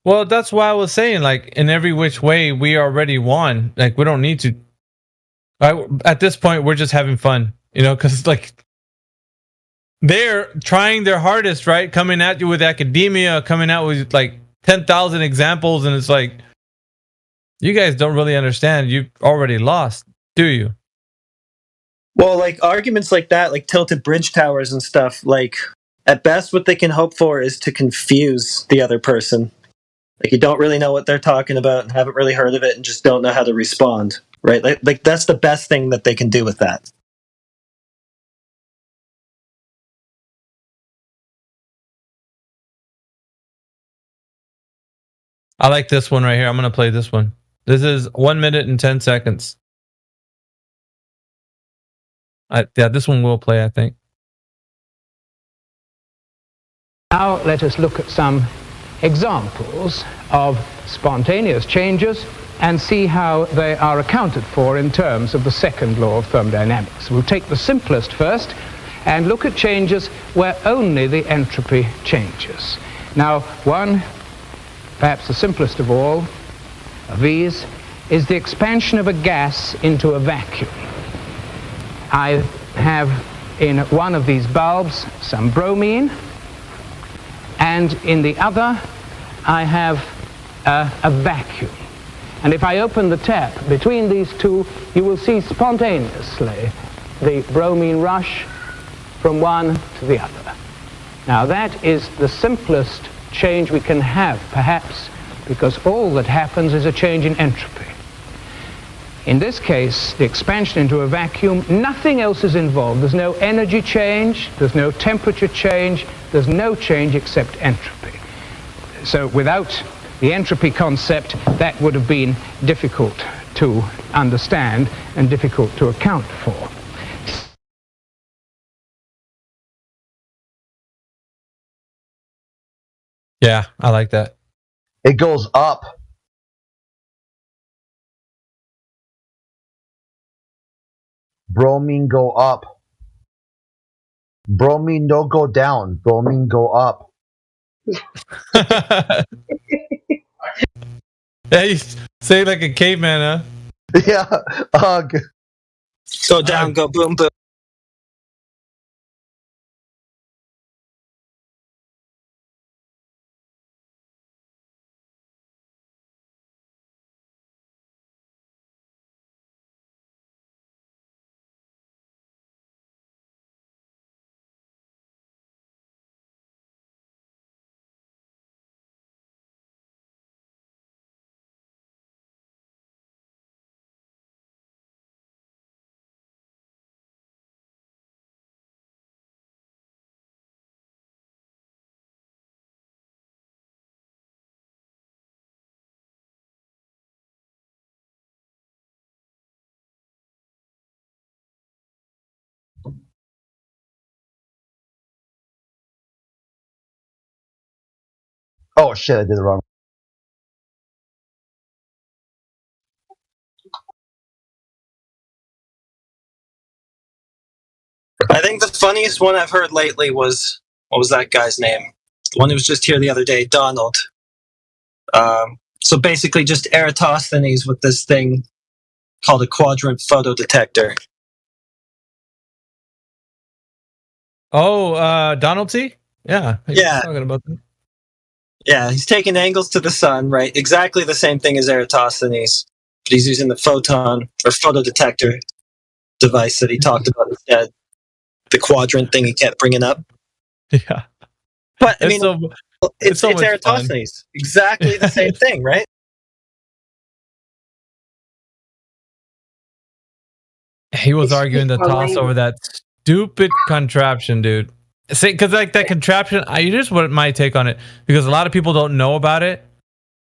Well, that's why I was saying, like, in every which way, we already won. Like, we don't need to. At this point, we're just having fun, because, like, they're trying their hardest, right? Coming at you with academia, coming out with, like, 10,000 examples, and it's like, you guys don't really understand. You've already lost, do you? Well, like, arguments like that, like tilted bridge towers and stuff, like, at best, what they can hope for is to confuse the other person. Like, you don't really know what they're talking about and haven't really heard of it and just don't know how to respond, right? Like that's the best thing that they can do with that. I like this one right here. I'm going to play this one. This is 1 minute and 10 seconds. This one will play, I think. Now let us look at some examples of spontaneous changes and see how they are accounted for in terms of the second law of thermodynamics. We'll take the simplest first and look at changes where only the entropy changes. Now, one, perhaps the simplest of all of these, is the expansion of a gas into a vacuum. I have in one of these bulbs some bromine, and in the other I have a vacuum. And if I open the tap between these two, you will see spontaneously the bromine rush from one to the other. Now that is the simplest change we can have, perhaps, because all that happens is a change in entropy. In this case, the expansion into a vacuum, nothing else is involved. There's no energy change, there's no temperature change, there's no change except entropy. So without the entropy concept, that would have been difficult to understand and difficult to account for. Yeah, I like that. It goes up. Bromine go up. Bromine don't go down. Bromine go up. Yeah, you say like a caveman, huh? Yeah. Go down, go boom, boom. Oh shit, I did it wrong. I think the funniest one I've heard lately was, what was that guy's name? The one who was just here the other day, Donald. So basically just Eratosthenes with this thing called a quadrant photodetector. Oh, Donald T? Yeah. Yeah. Talking about that. Yeah, he's taking angles to the sun, right? Exactly the same thing as Eratosthenes, but he's using the photon or photodetector device that he talked about instead. The quadrant thing he kept bringing up. Yeah. But I It's mean, so- it's so much fun. Eratosthenes. Exactly the same thing, right? He was arguing the my toss over language. that stupid contraption, dude. See, because like that contraption, here's what my take on it, because a lot of people don't know about it.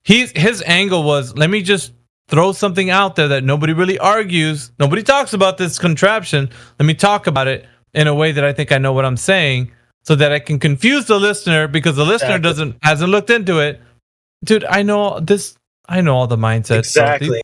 His angle was, let me just throw something out there that nobody really argues, nobody talks about this contraption. Let me talk about it in a way that I think I know what I'm saying, so that I can confuse the listener, because the listener hasn't looked into it. Dude, I know this. I know all the mindsets. So Exactly.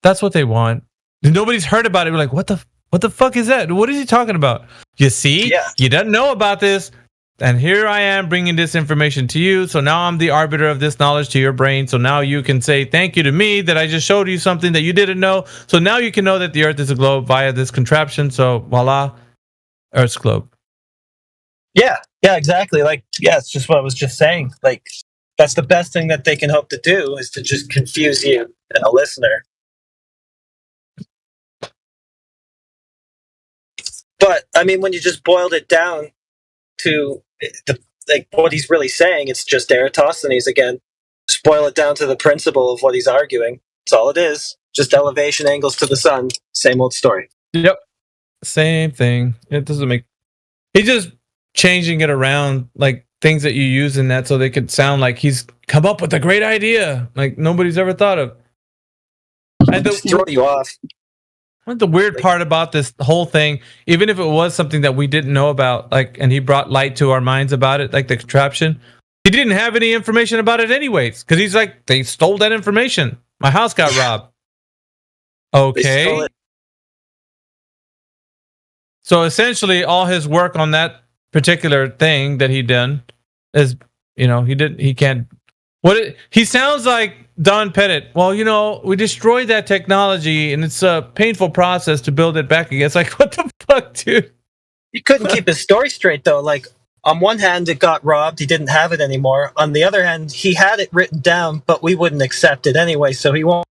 that's what they want. Nobody's heard about it. We're like, what the fuck is that? What is he talking about? You see, you don't know about this, and here I am bringing this information to you. So now I'm the arbiter of this knowledge to your brain. So now you can say thank you to me that I just showed you something that you didn't know. So now you can know that the Earth is a globe via this contraption. So voila, Earth's globe. Yeah, exactly. Like, yeah, it's just what I was just saying. Like, that's the best thing that they can hope to do, is to just confuse you and a listener. But I mean, when you just boiled it down to what he's really saying, it's just Eratosthenes again. Just boil it down to the principle of what he's arguing. That's all it is. Just elevation angles to the sun. Same old story. Yep. Same thing. It doesn't make. He's just changing it around, like things that you use in that, so they could sound like he's come up with a great idea, like nobody's ever thought of. And just throw you off. The weird part about this whole thing, even if it was something that we didn't know about, like, and he brought light to our minds about it, like the contraption, he didn't have any information about it anyways, because he's like, they stole that information. My house got robbed. Okay. So essentially, all his work on that particular thing that he done is, he can't. He sounds like Don Pettit. Well, we destroyed that technology, and it's a painful process to build it back again. It's like, what the fuck, dude? He couldn't keep his story straight, though. Like, on one hand, it got robbed. He didn't have it anymore. On the other hand, he had it written down, but we wouldn't accept it anyway, so he won't.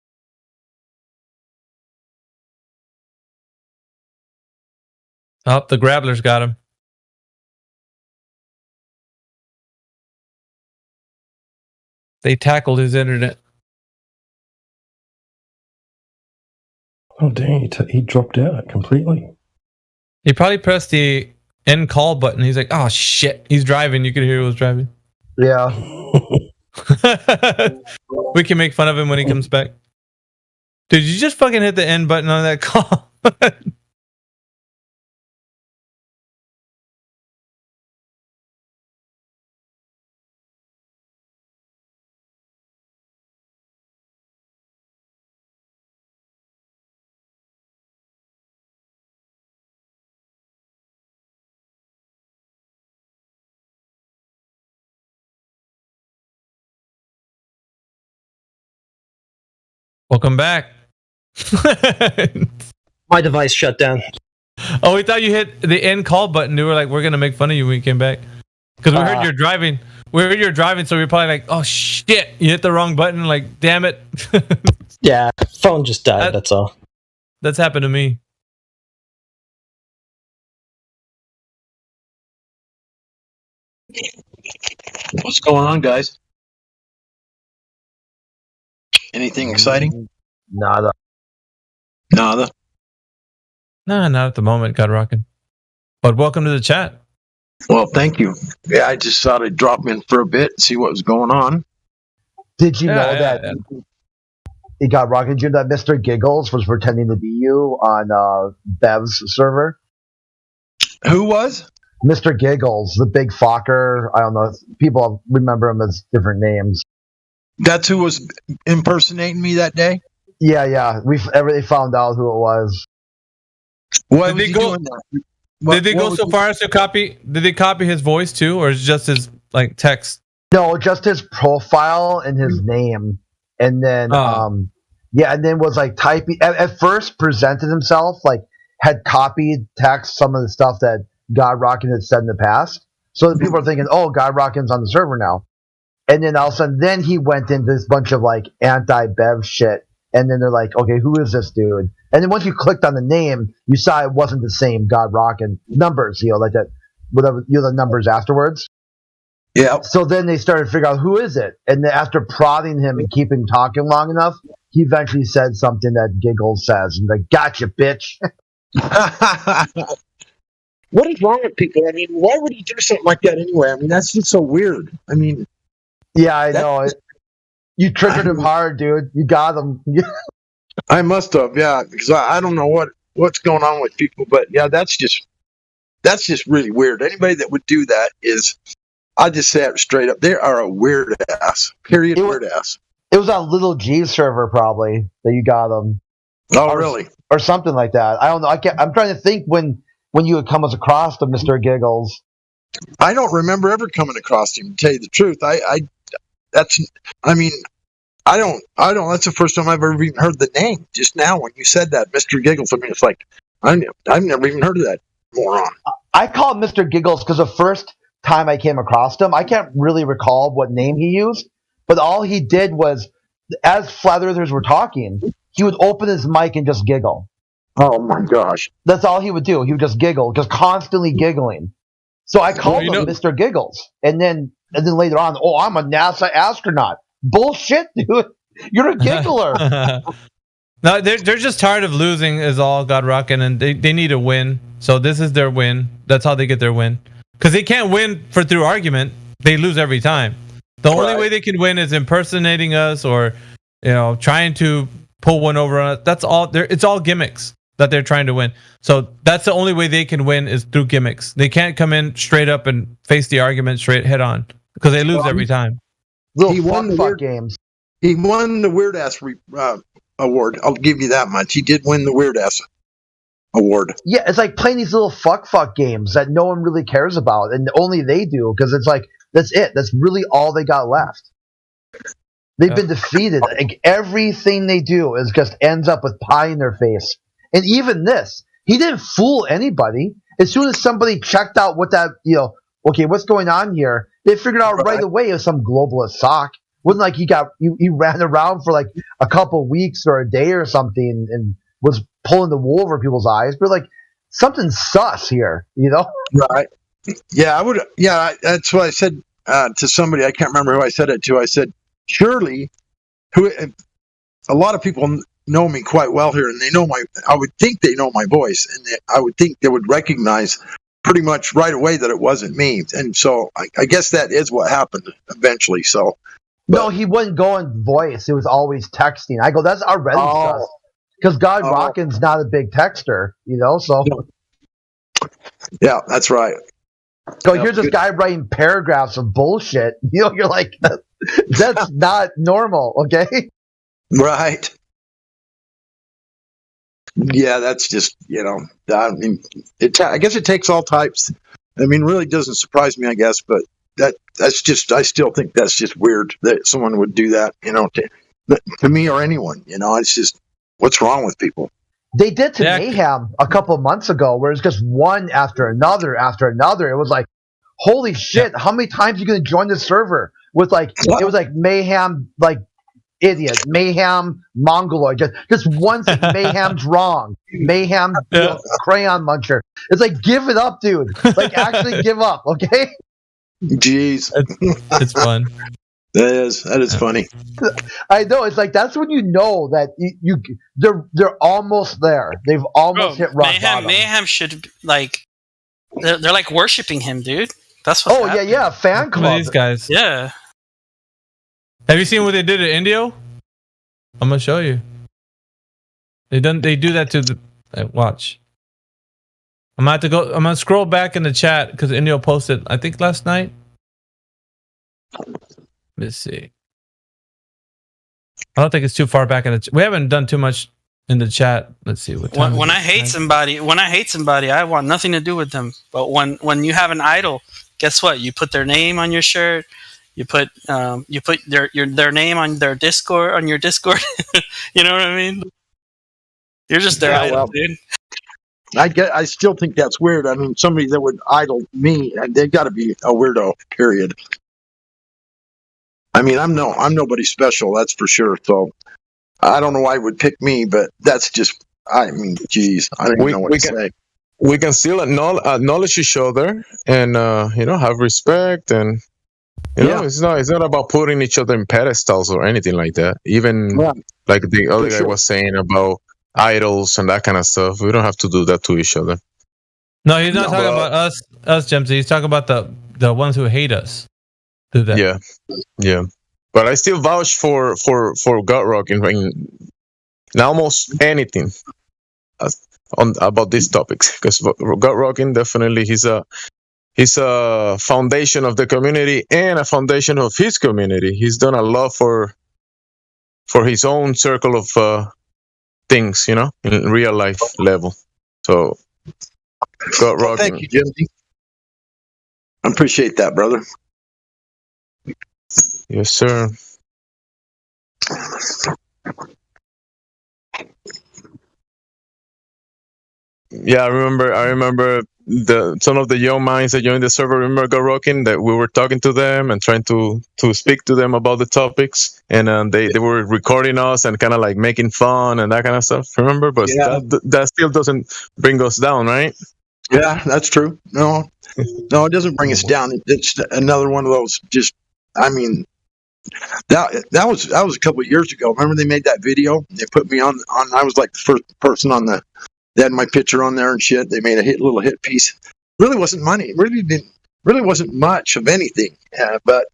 Oh, the Grabblers got him. They tackled his internet. Oh, dang, he dropped out completely. He probably pressed the end call button. He's like, oh, shit. He's driving. You could hear he was driving. Yeah. We can make fun of him when he comes back. Dude, you just fucking hit the end button on that call. Welcome back. My device shut down. Oh, we thought you hit the end call button. We were like, we're going to make fun of you when you came back. Because we heard you're driving. We heard you're driving, so we're probably like, oh, shit. You hit the wrong button. Like, damn it. Yeah, phone just died. That's all. That's happened to me. What's going on, guys? Anything exciting? Nada. Nada. Nah, not at the moment. God rocking. But welcome to the chat. Well, thank you. Yeah, I just thought I'd drop in for a bit and see what was going on. Did you know that it got rocket you that Mr. Giggles was pretending to be you on Bev's server? Who was? Mr. Giggles, the big Fokker. I don't know. People remember him as different names. That's who was impersonating me that day? Yeah. They found out who it was. Why was he doing that? Did they go so far as to copy? Did they copy his voice too, or is it just his like text? No, just his profile and his name, and then and then was like typing. At first, presented himself like had copied text some of the stuff that God Rockin' had said in the past. So the people are thinking, "Oh, God Rockin's on the server now." And then all of a sudden, then he went into this bunch of like anti-Bev shit. And then they're like, okay, who is this dude? And then once you clicked on the name, you saw it wasn't the same God Rockin' numbers, like that, whatever, the numbers afterwards. Yeah. So then they started to figure out who is it. And then after prodding him and keeping him talking long enough, he eventually said something that Giggles says. And like, gotcha, bitch. What is wrong with people? I mean, why would he do something like that anyway? I mean, that's just so weird. I mean, yeah, I know. You triggered him hard, dude. You got him. I must have, yeah, because I don't know what's going on with people, but yeah, that's just really weird. Anybody that would do that I just say it straight up, they are a weird ass. Period. Weird ass. It was on Little G's server probably that you got him. Oh, really? Or something like that. I don't know. I'm trying to think when you had come across the Mr. Giggles. I don't remember ever coming across him. To tell you the truth, that's the first time I've ever even heard the name. Just now, when you said that, Mr. Giggles, I mean, it's like, I've never even heard of that moron. I call him Mr. Giggles because the first time I came across him, I can't really recall what name he used, but all he did was, as Flat Earthers were talking, he would open his mic and just giggle. Oh my gosh. That's all he would do. He would just giggle, just constantly giggling. So I called him Mr. Giggles. And then later on, I'm a NASA astronaut. Bullshit, dude. You're a giggler. No, they're just tired of losing is all, God Rockin', and they need a win. So this is their win. That's how they get their win. Because they can't win through argument. They lose every time. The only way they can win is impersonating us or, trying to pull one over on us. That's all. It's all gimmicks that they're trying to win. So that's the only way they can win is through gimmicks. They can't come in straight up and face the argument straight head on because they lose every time. He won the weird games. He won the Weird Ass award. I'll give you that much. He did win the Weird Ass award. Yeah, it's like playing these little fuck games that no one really cares about, and only they do because it's like that's it. That's really all they got left. They've been defeated. Like everything they do is just ends up with pie in their face. And even this, he didn't fool anybody. As soon as somebody checked out what that, okay, what's going on here, they figured out right away it was some globalist sock. Wasn't like he ran around for like a couple weeks or a day or something and was pulling the wool over people's eyes. But like something's sus here, Right. Yeah, I would. Yeah, that's what I said to somebody. I can't remember who I said it to. I said, surely, a lot of people know me quite well here, and I would think they know my voice, and I would think they would recognize pretty much right away that it wasn't me. And so I guess that is what happened eventually. So, no, he wouldn't go in voice. It was always texting. I go, that's already sus. Because God Rockin's not a big texter, so. Yeah, that's right. So here's this guy writing paragraphs of bullshit. You're like, that's not normal, okay? Right. Yeah, that's just, I mean, I guess it takes all types. I mean, really doesn't surprise me, I guess, but that's just, I still think that's just weird that someone would do that, to me or anyone, it's just, what's wrong with people? They did to Mayhem a couple of months ago, where it's just one after another after another. It was like, holy shit, how many times are you going to join the server? With like, it was like Mayhem, like, idiot, Mayhem, Mongoloid, just one thing, Mayhem's wrong, Mayhem, crayon muncher. It's like, give it up, dude. Like, actually give up, okay? Jeez. It's fun. That is funny. I know. It's like that's when you know that they're almost there. They've almost hit rock bottom. Mayhem should they're like worshiping him, dude. That's what's happening. yeah, fan club. These guys. Yeah. Have you seen what they did at Indio? I'm gonna show you. They do that to the watch. I'm gonna scroll back in the chat because Indio posted, I think last night. Let's see. I don't think it's too far back in the. We haven't done too much in the chat. Let's see what time. When I hate somebody, I want nothing to do with them. But when you have an idol, guess what? You put their name on your shirt. You put their name on their Discord on your Discord. You know what I mean? You're just their idol, dude. I still think that's weird. I mean, somebody that would idol me, they've got to be a weirdo. Period. I mean, I'm nobody special, that's for sure. So I don't know why he would pick me, but that's just, I mean, geez, I don't even know what to say. We can still acknowledge each other and have respect, and it's not about putting each other in pedestals or anything like that. Even like the other guy was saying about idols and that kind of stuff. We don't have to do that to each other. No, he's not talking about us, Jemsy. He's talking about the ones who hate us. Do that. Yeah. But I still vouch for gut rocking in almost anything about these topics, because gut rocking definitely he's a foundation of the community and a foundation of his community. He's done a lot for his own circle of things, in real life level. So gut rocking. Thank you, Jimmy. I appreciate that, brother. Yes, sir. Yeah, I remember some of the young minds that joined the server. Remember Gut Rocking, that we were talking to them and trying to speak to them about the topics, and they were recording us and kind of like making fun and that kind of stuff. Remember, but that still doesn't bring us down, right? Yeah, that's true. No, it doesn't bring us down. It's another one of those. Just, I mean, that was a couple of years ago. Remember they made that video? They put me on. I was like the first person on the. They had my picture on there and shit. They made a little hit piece. Really wasn't money. Really wasn't much of anything. But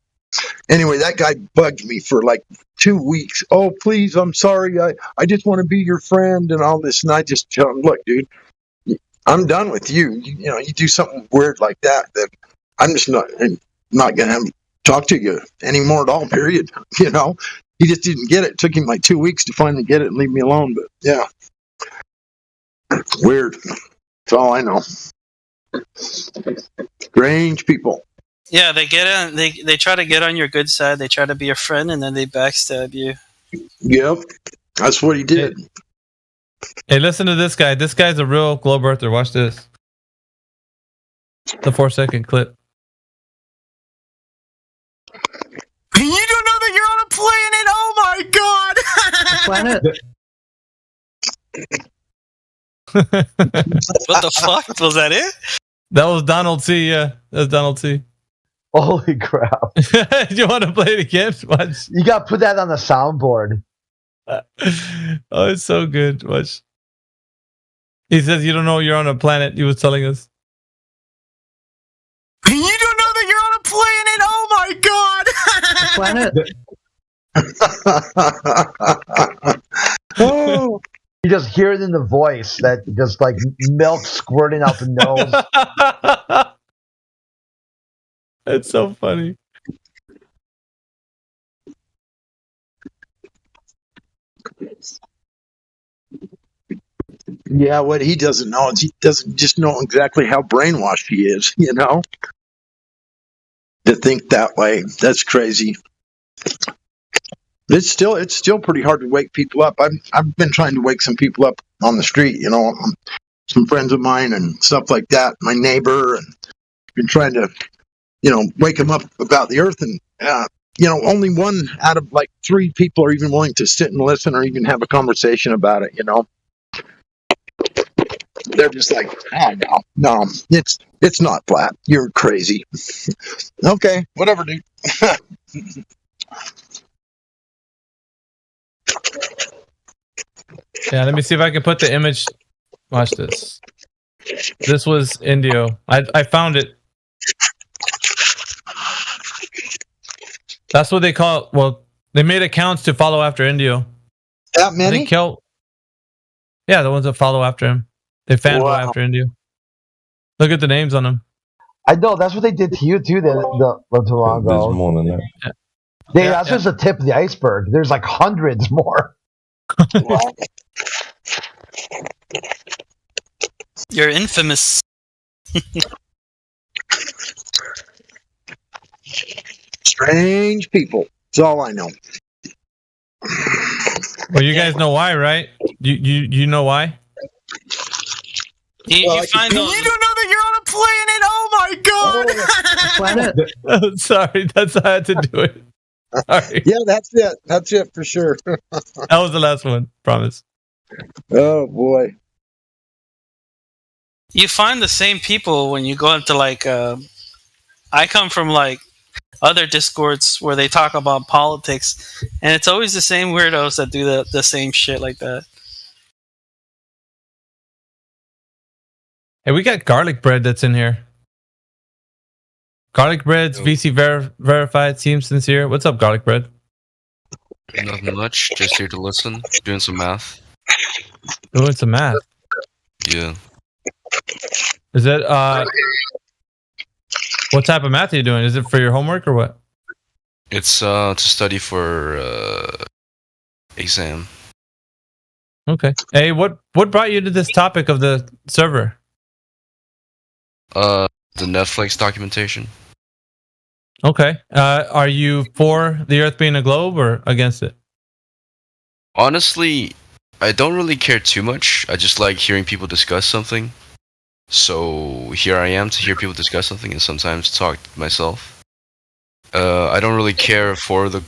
anyway, that guy bugged me for like 2 weeks. Oh, please, I'm sorry. I just want to be your friend and all this. And I just tell him, look, dude, I'm done with you. You do something weird like that, then I'm just not going to talk to you anymore at all, period. He just didn't get it. It took him like 2 weeks to finally get it and leave me alone. But yeah. Weird. That's all I know. Strange people. Yeah, they get on. They try to get on your good side. They try to be your friend, and then they backstab you. Yep, that's what he did. Hey, listen to this guy. This guy's a real globe earther. Watch this. The 4-second clip. You don't know that you're on a planet. Oh my god! Planet. What the fuck? Was that it? That was Donald T. Yeah, that was Donald T. Holy crap! You want to play it again? Watch. You got to put that on the soundboard. Oh, it's so good. Watch. He says, "You don't know you're on a planet." He was telling us. You don't know that you're on a planet. Oh my god! Planet. Oh. You just hear it in the voice, that just like milk squirting out the nose. It's so funny. Yeah, what he doesn't know is he doesn't just know exactly how brainwashed he is, to think that way. That's crazy. It's still pretty hard to wake people up. I've been trying to wake some people up on the street, some friends of mine and stuff like that. My neighbor, and been trying to, wake them up about the earth. And only one out of like 3 people are even willing to sit and listen or even have a conversation about it. They're just like, no, it's not flat. You're crazy. Okay, whatever, dude. Yeah, let me see if I can put the image. Watch this. This was Indio. I found it. That's what they call it. Well, they made accounts to follow after Indio. That many? Yeah, the ones that follow after him. They fanboy after Indio. Look at the names on them. I know, that's what they did to you too. Not too long ago. There's more than that. That's just the tip of the iceberg. There's like hundreds more. You're infamous. Strange people. That's all I know. Well, you guys know why, right? You know why? You find those. You don't know that you're on a planet. Oh my god! Planet. Sorry, that's how I had to do it. Sorry. Yeah, that's it. That's it for sure. That was the last one. Promise. Oh boy. You find the same people when you go into like. I come from like other discords where they talk about politics, and it's always the same weirdos that do the same shit like that. Hey, we got garlic bread that's in here. Garlic bread's VC verified. Seems sincere. What's up, garlic bread? Nothing much. Just here to listen. Doing some math. Doing some math. Yeah. Is it what type of math are you doing? Is it for your homework or what? It's to study for exam. Okay. Hey, what brought you to this topic of the server? The Netflix documentation. Okay. Are you for the Earth being a globe or against it? Honestly, I don't really care too much. I just like hearing people discuss something. So here I am to hear people discuss something and sometimes talk myself. I don't really care for the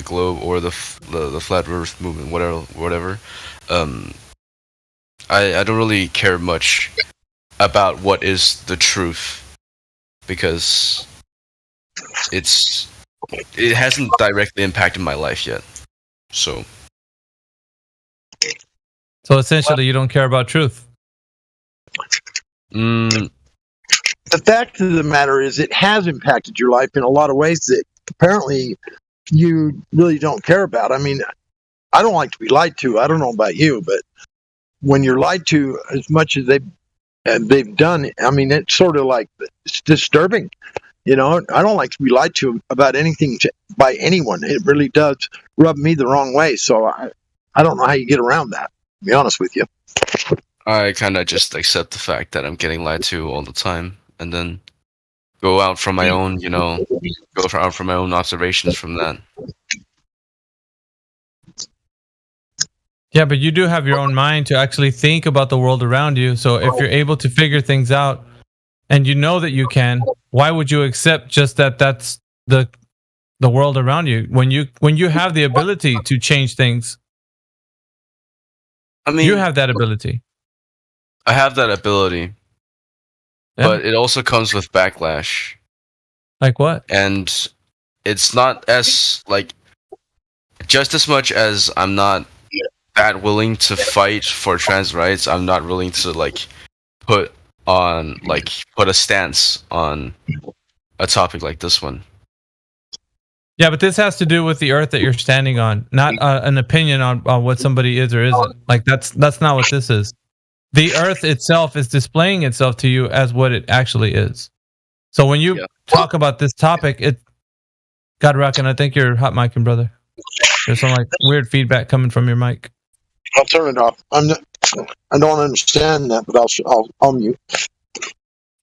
globe or the flat Earth movement, whatever. I don't really care much about what is the truth because it hasn't directly impacted my life yet. So essentially, you don't care about truth. The fact of the matter is, it has impacted your life in a lot of ways that apparently you really don't care about. I mean, I don't like to be lied to. I don't know about you, but when you're lied to as much as they've done, I mean, it's sort of like it's disturbing. You know, I don't like to be lied to about anything by anyone. It really does rub me the wrong way. So I don't know how you get around that, to be honest with you. I kind of just accept the fact that I'm getting lied to all the time, and then go out from my own, out from my own observations from that. Yeah, but you do have your own mind to actually think about the world around you. So if you're able to figure things out, and you know that you can, why would you accept just that's the world around you when you have the ability to change things? I mean, you have that ability. I have that ability, but it also comes with backlash. Like what? And it's not as just as much as I'm not that willing to fight for trans rights. I'm not willing to put a stance on a topic like this one. Yeah, but this has to do with the earth that you're standing on, not an opinion on what somebody is or isn't. Like that's not what this is. The earth itself is displaying itself to you as what it actually is. So when you talk about this topic, God rockin', I think you're hot micing, brother. There's some weird feedback coming from your mic. I'll turn it off. I don't understand that, but I'll mute.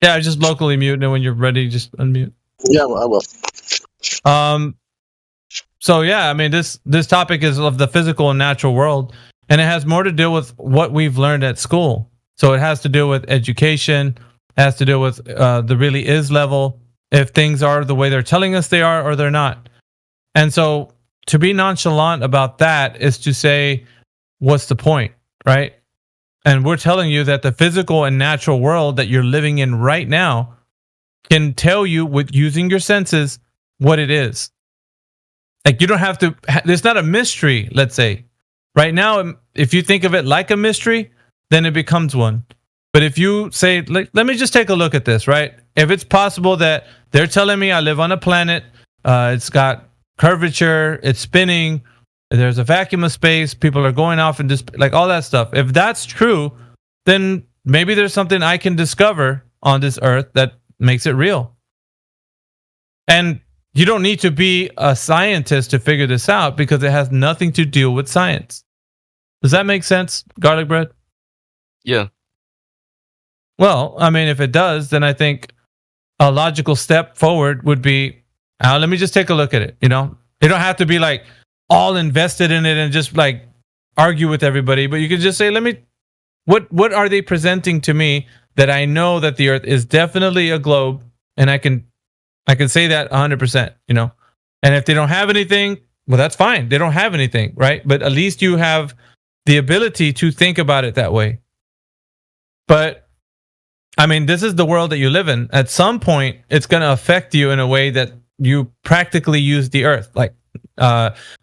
Yeah, I just locally mute, and when you're ready, just unmute. Yeah, I will. So yeah, I mean this topic is of the physical and natural world, and it has more to do with what we've learned at school. So it has to do with education, it has to do with the really is level, if things are the way they're telling us they are or they're not. And so to be nonchalant about that is to say, what's the point, right? And we're telling you that the physical and natural world that you're living in right now can tell you with using your senses what it is. Like you don't have to, there's not a mystery, let's say. Right now, if you think of it like a mystery, then it becomes one. But if you say, let me just take a look at this, right? If it's possible that they're telling me I live on a planet, it's got curvature, it's spinning, there's a vacuum of space, people are going off and just all that stuff. If that's true, then maybe there's something I can discover on this earth that makes it real. And you don't need to be a scientist to figure this out because it has nothing to do with science. Does that make sense, garlic bread? Yeah. Well, I mean, if it does, then I think a logical step forward would be, let me just take a look at it. You don't have to be all invested in it and just argue with everybody, but you could just say, what are they presenting to me that I know that the earth is definitely a globe, and I can say that 100%, And if they don't have anything, well, that's fine. They don't have anything, right? But at least you have the ability to think about it that way. But I mean, this is the world that you live in. At some point, it's going to affect you in a way that you practically use the earth. Like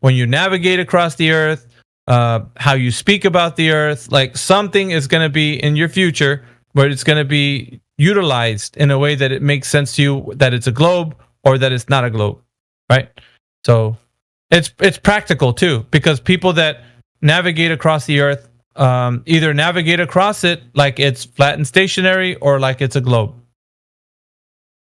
when you navigate across the earth, how you speak about the earth, like something is going to be in your future where it's going to be utilized in a way that it makes sense to you, that it's a globe or that it's not a globe, right? So it's practical too, because people that navigate across the earth either navigate across it like it's flat and stationary or like it's a globe.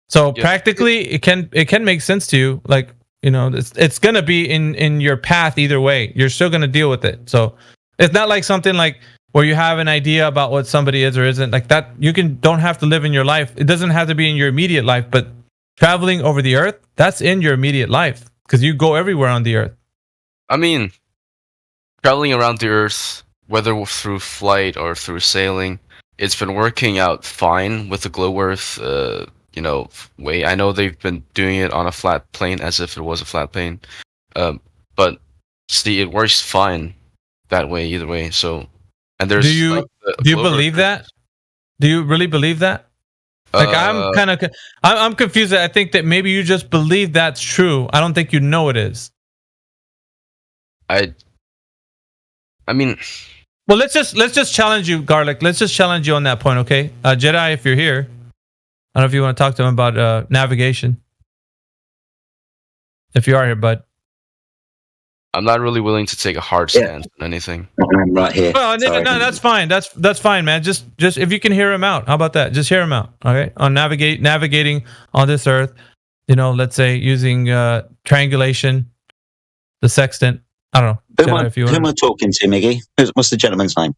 So practically it can make sense to you. Like, you know, it's going to be in your path either way. You're still going to deal with it. So it's not like something like where you have an idea about what somebody is or isn't, like that. You don't have to live in your life. It doesn't have to be in your immediate life, but traveling over the earth, that's in your immediate life because you go everywhere on the earth. I mean, traveling around the earth, whether through flight or through sailing, it's been working out fine with the Glow Earth, way. I know they've been doing it on a flat plane as if it was a flat plane, but see, it works fine that way either way. So, and there's do you believe that? Do you really believe that? Like I'm confused. I think that maybe you just believe that's true. I don't think you know it is. I mean, well, let's just challenge you, Garlic. Let's just challenge you on that point, okay? Jedi, if you're here, I don't know if you want to talk to him about navigation. If you are here, bud. I'm not really willing to take a hard stance on anything. I'm right here. Well, no, that's fine. That's fine, man. Just if you can hear him out, how about that? Just hear him out, okay? On navigating on this earth, let's say using triangulation, the sextant. I don't know. Who am I talking to, Miggy? What's the gentleman's name?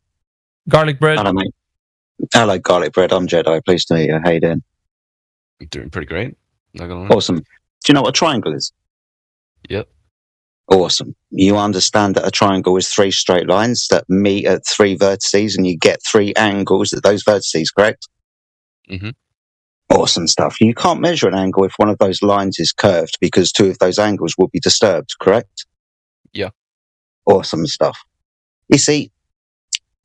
Garlic Bread. Hello, mate. Hello, Garlic Bread. I'm Jedi. Pleased to meet you. How you doing? I'm doing pretty great. Not gonna lie. Awesome. Do you know what a triangle is? Yep. Awesome. You understand that a triangle is 3 straight lines that meet at 3 vertices, and you get 3 angles at those vertices, correct? Mm-hmm. Awesome stuff. You can't measure an angle if one of those lines is curved because 2 of those angles will be disturbed, correct? Yeah. Awesome stuff. You see,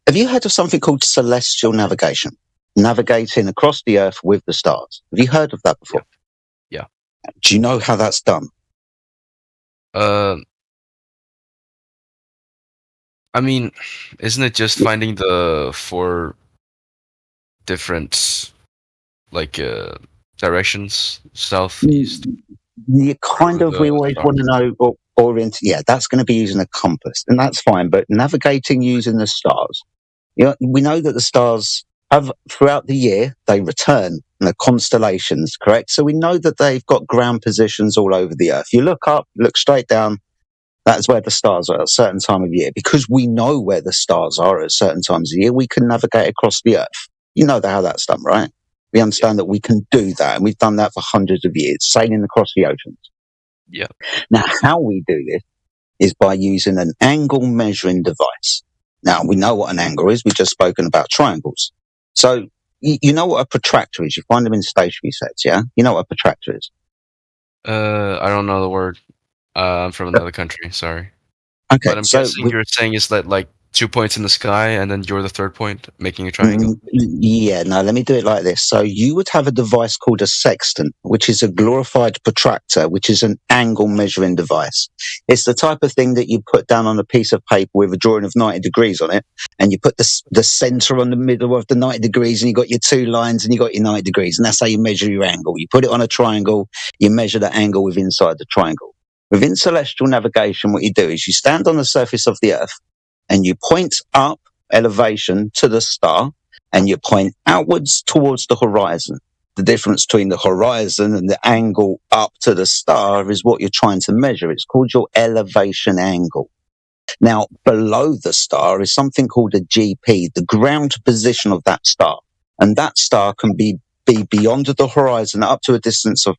have you heard of something called celestial navigation? Navigating across the earth with the stars. Have you heard of that before? Yeah. Do you know how that's done? I mean, isn't it just finding the 4 different, directions? South, east? We always want to know orient. Yeah, that's going to be using a compass, and that's fine. But navigating using the stars, we know that the stars have throughout the year they return in the constellations, correct? So we know that they've got ground positions all over the earth. You look up, look straight down. That's where the stars are at a certain time of year. Because we know where the stars are at certain times of year, we can navigate across the earth. You know how that's done, right? We understand that we can do that, and we've done that for hundreds of years, sailing across the oceans. Yeah. Now, how we do this is by using an angle measuring device. Now, we know what an angle is. We've just spoken about triangles. So, you know what a protractor is. You find them in stationary sets, yeah? You know what a protractor is? I don't know the word. I'm from another country, sorry. Okay, but I'm guessing you're saying is that 2 points in the sky and then you're the third point, making a triangle? Yeah, no, let me do it like this. So you would have a device called a sextant, which is a glorified protractor, which is an angle measuring device. It's the type of thing that you put down on a piece of paper with a drawing of 90 degrees on it, and you put the center on the middle of the 90 degrees, and you got your 2 lines, and you got your 90 degrees, and that's how you measure your angle. You put it on a triangle, you measure the angle within inside the triangle. Within celestial navigation, what you do is you stand on the surface of the earth, and you point up elevation to the star, and you point outwards towards the horizon. The difference between the horizon and the angle up to the star is what you're trying to measure. It's called your elevation angle. Now, below the star is something called a GP, the ground position of that star. And that star can be beyond the horizon up to a distance of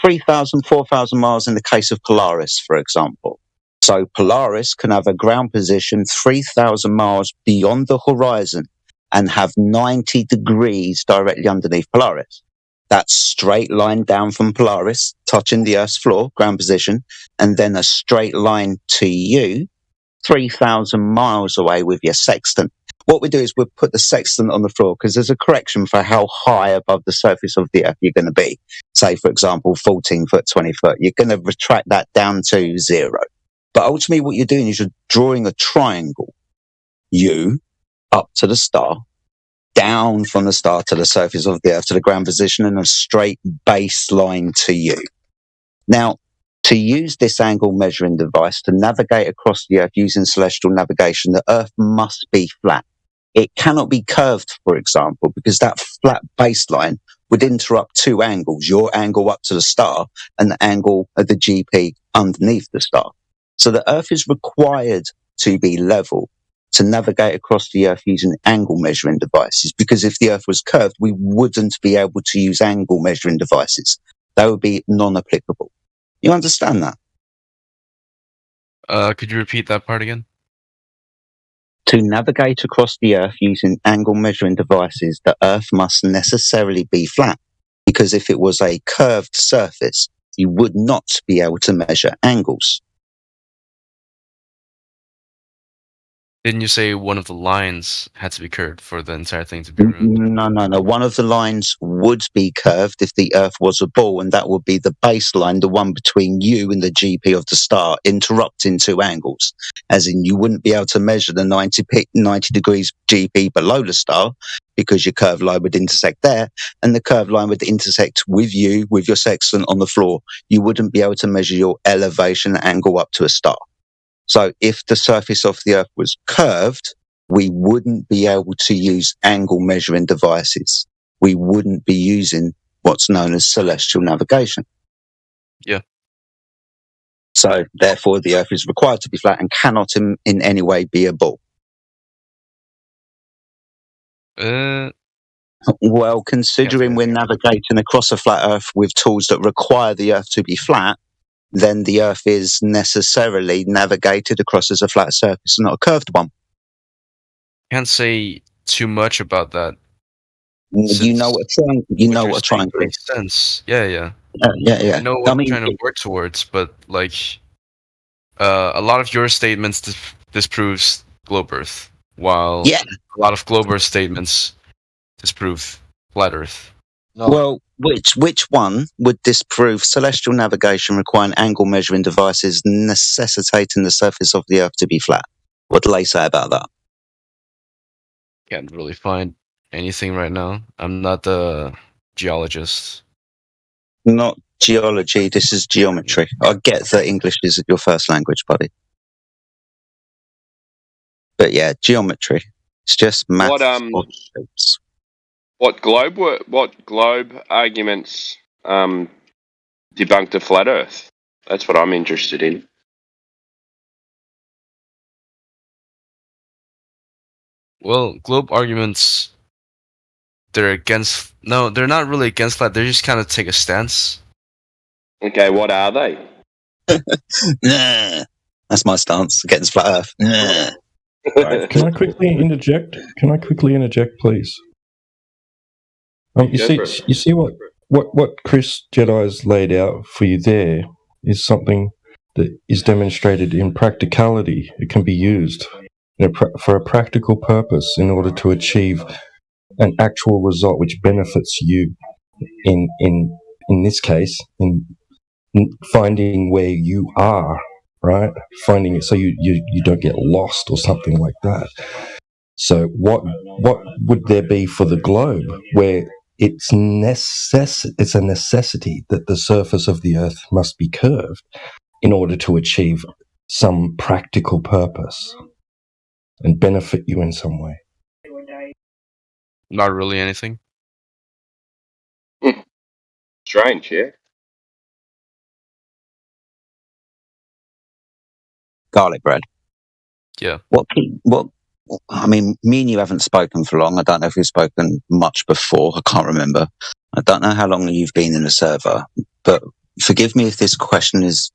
3,000, 4,000 miles in the case of Polaris, for example. So Polaris can have a ground position 3,000 miles beyond the horizon and have 90 degrees directly underneath Polaris. that straight line down from Polaris, touching the Earth's floor, ground position, and then a straight line to you, 3,000 miles away with your sextant. What we do is we put the sextant on the floor because there's a correction for how high above the surface of the Earth you're going to be. Say, for example, 14 foot, 20 foot. You're going to retract that down to 0. But ultimately what you're doing is you're drawing a triangle. You up to the star, down from the star to the surface of the Earth to the ground position, and a straight baseline to you. Now, to use this angle measuring device to navigate across the Earth using celestial navigation, the Earth must be flat. It cannot be curved, for example, because that flat baseline would interrupt two angles, your angle up to the star and the angle of the GP underneath the star. So the Earth is required to be level to navigate across the Earth using angle measuring devices, because if the Earth was curved, we wouldn't be able to use angle measuring devices. They would be non-applicable. You understand that? Could you repeat that part again? To navigate across the Earth using angle measuring devices, the Earth must necessarily be flat, because if it was a curved surface, you would not be able to measure angles. Didn't you say one of the lines had to be curved for the entire thing to be ruined? No. One of the lines would be curved if the Earth was a ball, and that would be the baseline, the one between you and the GP of the star, interrupting two angles. As in, you wouldn't be able to measure the 90 degrees GP below the star, because your curved line would intersect there, and the curved line would intersect with you, with your sextant on the floor. You wouldn't be able to measure your elevation angle up to a star. So if the surface of the Earth was curved, we wouldn't be able to use angle measuring devices. We wouldn't be using what's known as celestial navigation. Yeah. So therefore, the Earth is required to be flat and cannot in any way be a ball. Well, considering we're navigating across a flat Earth with tools that require the Earth to be flat, then the Earth is necessarily navigated across as a flat surface, not a curved one. Can't say too much about that. You know what a triangle is. Makes sense. Yeah. Yeah. I know what I'm trying to work towards, but like a lot of your statements disproves globe Earth, while a lot of globe Earth statements disprove flat Earth. No. Well, which one would disprove celestial navigation requiring angle measuring devices necessitating the surface of the Earth to be flat? What do they say about that? Can't really find anything right now. I'm not the geologist. Not geology, this is geometry. I get that English is your first language, buddy. But yeah, geometry. It's just math. What globe arguments debunked a flat Earth? That's what I'm interested in. Well, globe arguments, they're not really against flat, they just kind of take a stance. Okay, what are they? Nah. That's my stance against flat Earth. Nah. Right, can I quickly interject? Please? You see what Chris Jedi's laid out for you there is something that is demonstrated in practicality. It can be used for a practical purpose in order to achieve an actual result which benefits you. In this case, in finding where you are, right? Finding it so you don't get lost or something like that. So what would there be for the globe where it's a necessity that the surface of the Earth must be curved in order to achieve some practical purpose and benefit you in some way? Not really anything. Strange, yeah. Garlic bread. Yeah. I mean, me and you haven't spoken for long. I don't know if we've spoken much before. I can't remember. I don't know how long you've been in the server, but forgive me if this question is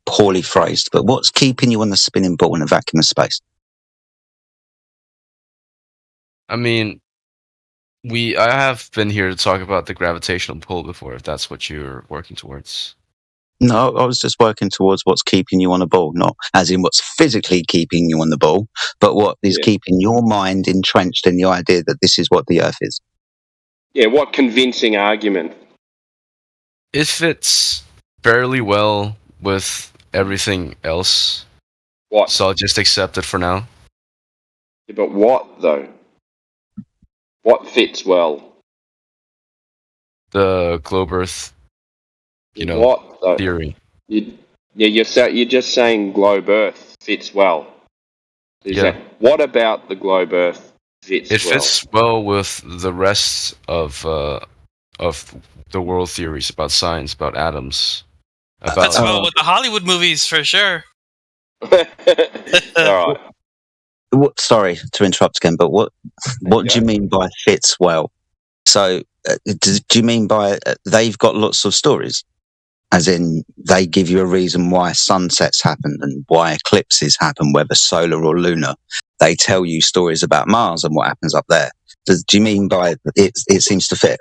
poorly phrased, but what's keeping you on the spinning ball in a vacuum of space? I mean, I have been here to talk about the gravitational pull before, if that's what you're working towards. No, I was just working towards what's keeping you on the ball, not as in what's physically keeping you on the ball, but what is keeping your mind entrenched in the idea that this is what the Earth is. Yeah, what convincing argument? It fits fairly well with everything else. What? So I'll just accept it for now. Yeah, but what, though? What fits well? The globe Earth, What, though? theory. You're just saying globe Earth fits well. What about the globe Earth fits It well? fits well with the rest of the world theories about science, about atoms. That's well with the Hollywood movies for sure. All right. Sorry to interrupt again, but what do you mean by fits well? So, do you mean by they've got lots of stories? As in, they give you a reason why sunsets happen and why eclipses happen, whether solar or lunar. They tell you stories about Mars and what happens up there. Do you mean by it seems to fit?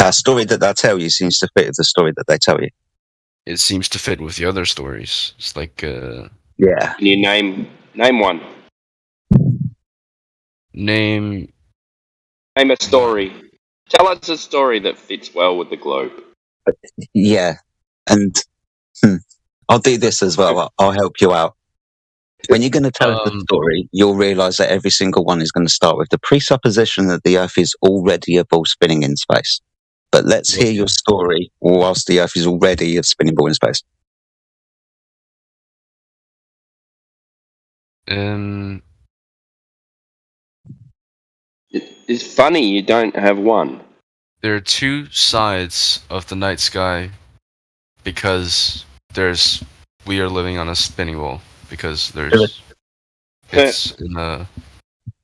A story that they tell you seems to fit with the story that they tell you. It seems to fit with the other stories. It's like yeah. Can you name one? Name Mm. a story. Tell us a story that fits well with the globe. Yeah, and I'll do this as well. I'll help you out. When you're going to tell us the story, you'll realise that every single one is going to start with the presupposition that the Earth is already a ball spinning in space. But let's hear your story whilst the Earth is already a spinning ball in space. It's funny you don't have one. There are two sides of the night sky because we are living on a spinning ball because it's in a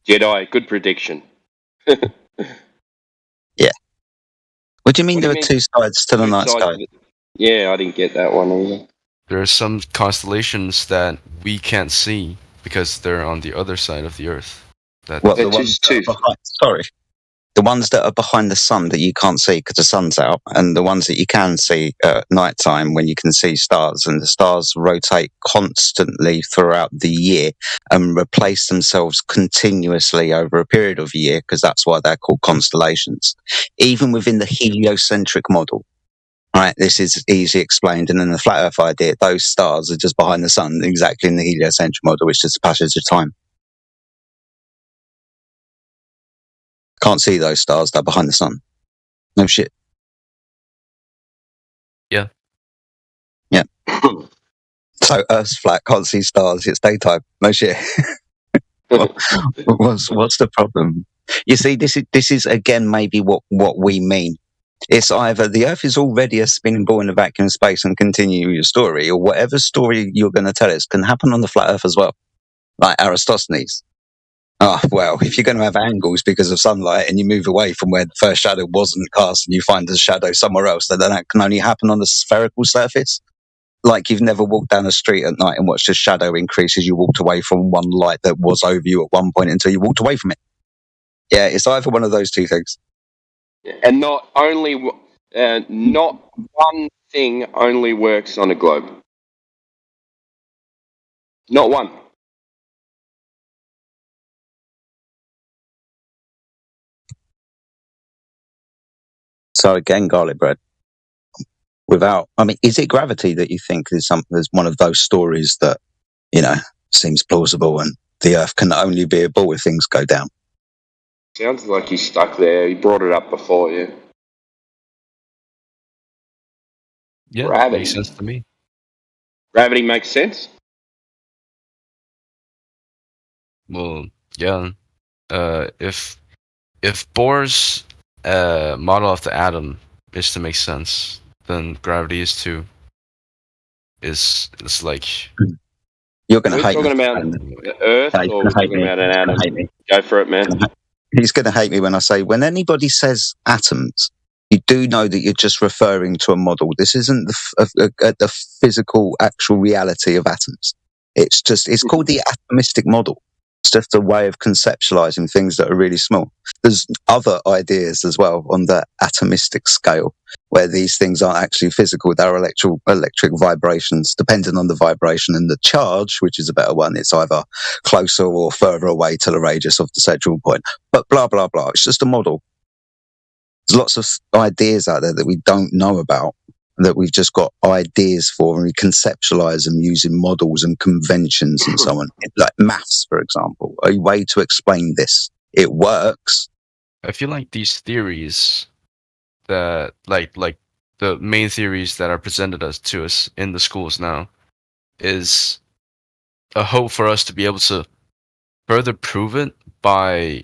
Jedi, good prediction. Yeah. What do you mean there are two sides to the night sky? Yeah, I didn't get that one either. There are some constellations that we can't see because they're on the other side of the Earth. The ones that are behind the sun that you can't see because the sun's out, and the ones that you can see at night time when you can see stars, and the stars rotate constantly throughout the year and replace themselves continuously over a period of a year, because that's why they're called constellations. Even within the heliocentric model, right, this is easily explained, and in the flat Earth idea, those stars are just behind the sun, exactly in the heliocentric model, which is just a passage of time. Can't see those stars, they're behind the sun. No shit. Yeah. Yeah. So Earth's flat, can't see stars, it's daytime. No shit. What's the problem? You see, this is again maybe what we mean. It's either the Earth is already a spinning ball in a vacuum of space and continue your story, or whatever story you're going to tell us can happen on the flat Earth as well. Like Aristophanes. Oh, well, if you're going to have angles because of sunlight and you move away from where the first shadow wasn't cast and you find the shadow somewhere else, then that can only happen on a spherical surface. Like you've never walked down a street at night and watched a shadow increase as you walked away from one light that was over you at one point until you walked away from it. Yeah, it's either one of those two things. And not one thing only works on a globe. Not one. So again, garlic bread. Is it gravity that you think is one of those stories that, seems plausible and the Earth can only be a ball if things go down? Sounds like he's stuck there. He brought it up before, yeah. Yeah, Gravity. makes sense to me. Gravity makes sense? Well, yeah. If Bohr's model of the atom is to make sense, then gravity is too. It's like you're going to hate me. Are we talking about the Earth or are we talking about an atom? Go for it, man. He's going to hate me when I say, when anybody says atoms, you do know that you're just referring to a model. This isn't the physical, actual reality of atoms. It's called the atomistic model. It's just a way of conceptualizing things that are really small. There's other ideas as well on the atomistic scale, where these things aren't actually physical. They're electric vibrations. Depending on the vibration and the charge, which is a better one, it's either closer or further away to the radius of the central point. But blah, blah, blah. It's just a model. There's lots of ideas out there that we don't know about, that we've just got ideas for, and we conceptualize them using models and conventions and so on. Like maths, for example, a way to explain this. It works. I feel like these theories that like the main theories that are presented to us in the schools now is a hope for us to be able to further prove it by,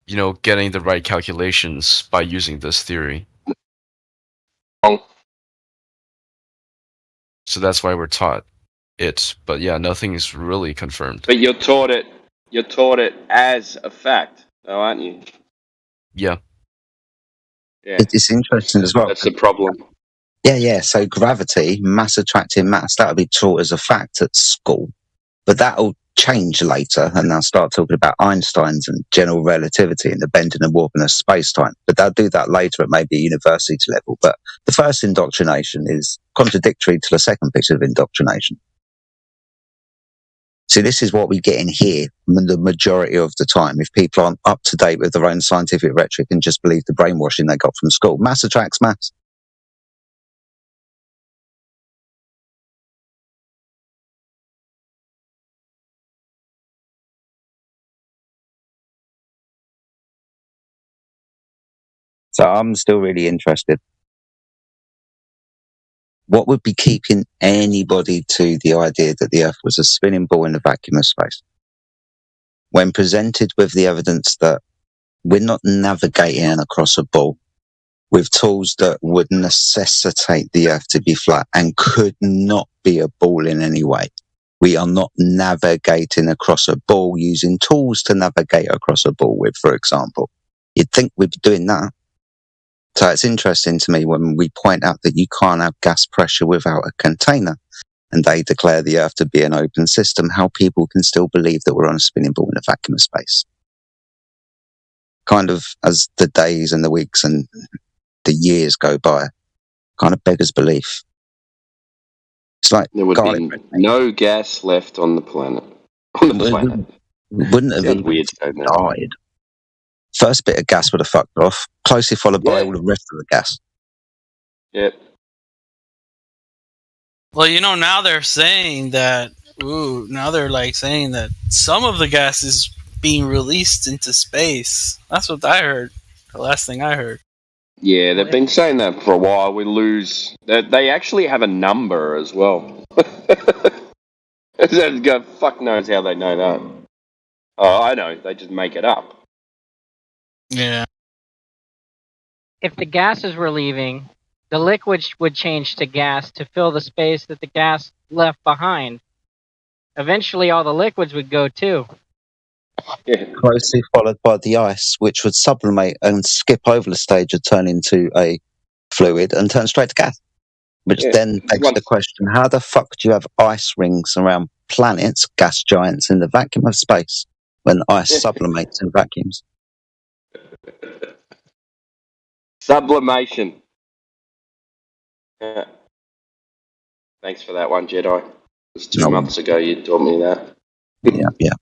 you know, getting the right calculations by using this theory. So that's why we're taught it. But yeah, nothing is really confirmed. But you're taught it as a fact, though, aren't you? Yeah. Yeah. It's interesting as well. That's the problem. Yeah. So gravity, mass attracting mass, that'll be taught as a fact at school. But that'll change later, and they'll start talking about Einstein's and general relativity and the bending and warping of space-time. But they'll do that later at maybe university level. But the first indoctrination is contradictory to the second piece of indoctrination. See, this is what we get in here the majority of the time. If people aren't up to date with their own scientific rhetoric and just believe the brainwashing they got from school, mass attracts mass. So I'm still really interested. What would be keeping anybody to the idea that the Earth was a spinning ball in a vacuum of space? When presented with the evidence that we're not navigating across a ball with tools that would necessitate the Earth to be flat and could not be a ball in any way. We are not navigating across a ball using tools to navigate across a ball with, for example. You'd think we'd be doing that. So it's interesting to me when we point out that you can't have gas pressure without a container, and they declare the Earth to be an open system, how people can still believe that we're on a spinning ball in a vacuum of space. Kind of as the days and the weeks and the years go by, kind of beggars belief. It's like there would be no gas left on the planet. Wouldn't have even weird died. First bit of gas would have fucked off, closely followed by all the rest of the gas. Yep. Well, you know, now they're saying that. Now they're like saying that some of the gas is being released into space. That's what I heard. The last thing I heard. Yeah, they've been saying that for a while. We lose. They actually have a number as well. Fuck knows how they know that. Oh, I know. They just make it up. Yeah. If the gases were leaving, the liquid would change to gas to fill the space that the gas left behind. Eventually, all the liquids would go too. Closely followed by the ice, which would sublimate and skip over the stage and turn into a fluid and turn straight to gas. Which then begs the question, how the fuck do you have ice rings around planets, gas giants, in the vacuum of space when ice sublimates in vacuums? Sublimation. Yeah. Thanks for that one, Jedi. It was 2 months ago you told me that. Yeah.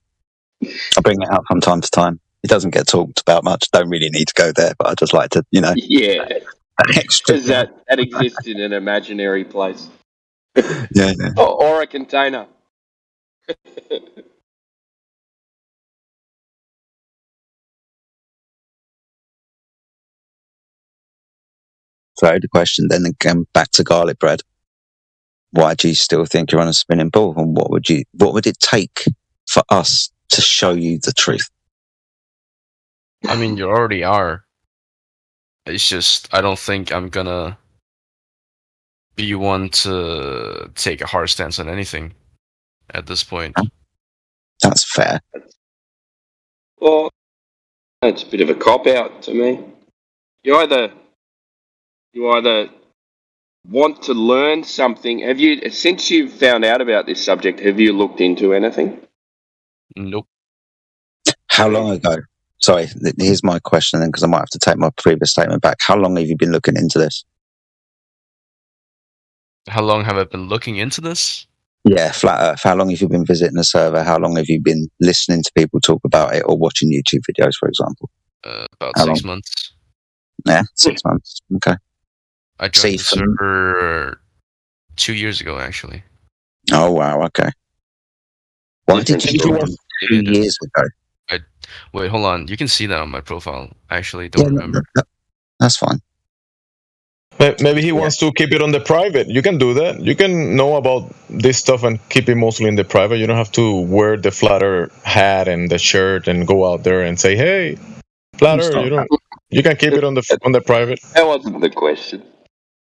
I bring it up from time to time. It doesn't get talked about much. Don't really need to go there, but I just like to, you know. Yeah. Extra. Because that exists in an imaginary place. Yeah. Or a container. So the question then again back to garlic bread. Why do you still think you're on a spinning ball? And what would it take for us to show you the truth? I mean, you already are. It's just, I don't think I'm gonna be one to take a hard stance on anything at this point. That's fair. Well, it's a bit of a cop-out to me. You either want to learn something. Have you, since you've found out about this subject, have you looked into anything? Nope. How long ago? Sorry, here's my question then, because I might have to take my previous statement back. How long have you been looking into this? How long have I been looking into this? Yeah, Flat Earth. How long have you been visiting the server? How long have you been listening to people talk about it or watching YouTube videos, for example? About How 6 long? months. Yeah, 6 months. Okay. I joined the server 2 years ago, actually. Oh, wow. Okay. Why did you join 2 years ago? Wait, hold on. You can see that on my profile. Actually, Yeah, don't remember. That's fine. Maybe he wants to keep it on the private. You can do that. You can know about this stuff and keep it mostly in the private. You don't have to wear the Flatter hat and the shirt and go out there and say, "Hey, Flatter." You don't. You can keep it on the private. That wasn't the question.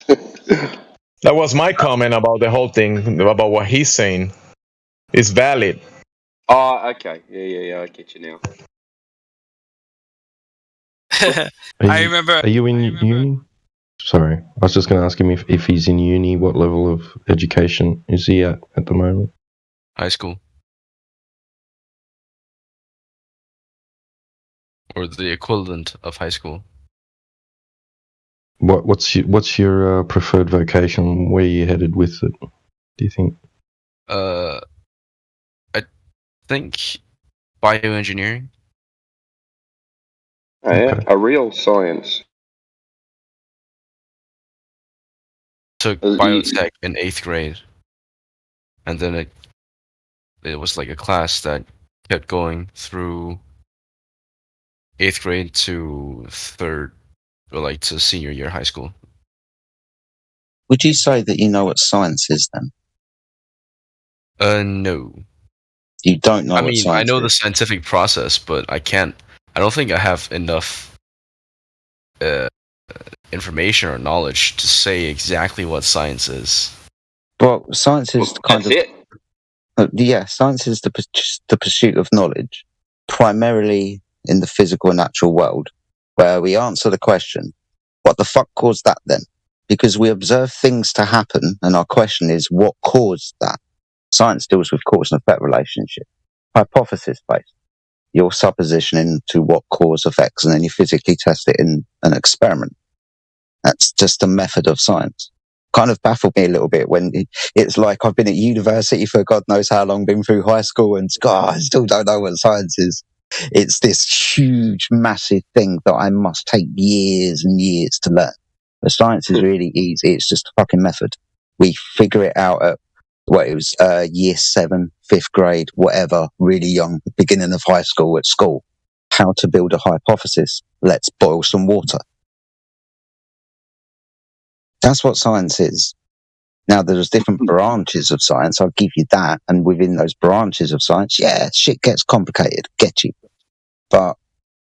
That was my comment about the whole thing, about what he's saying. It's valid. Oh, okay. Yeah. I get you now. I remember. Are you in uni? Sorry, I was just going to ask him if he's in uni. What level of education is he at the moment? High school. Or the equivalent of high school. What's your preferred vocation? Where are you headed with it? Do you think? I think bioengineering. Oh, yeah, a real science. Took biotech in 8th grade, and then it was like a class that kept going through 8th grade to 3rd, or like to senior year high school. Would you say that you know what science is then? No. You don't know I what mean, science I know is? the scientific process, but I don't think I have enough information or knowledge to say exactly what science is. Well, science is kind of... it. Yeah, science is the pursuit of knowledge, primarily in the physical and natural world, where we answer the question, what the fuck caused that then? Because we observe things to happen, and our question is, what caused that? Science deals with cause and effect relationship, hypothesis-based. Your supposition into what cause affects, and then you physically test it in an experiment. That's just a method of science. Kind of baffled me a little bit when it's like I've been at university for God knows how long, been through high school, and God, I still don't know what science is. It's this huge, massive thing that I must take years and years to learn. But science is really easy. It's just a fucking method. We figure it out at year 7, 5th grade, whatever, really young, beginning of high school, at school. How to build a hypothesis. Let's boil some water. That's what science is. Now, there's different branches of science, I'll give you that. And within those branches of science, yeah, shit gets complicated, get you. But,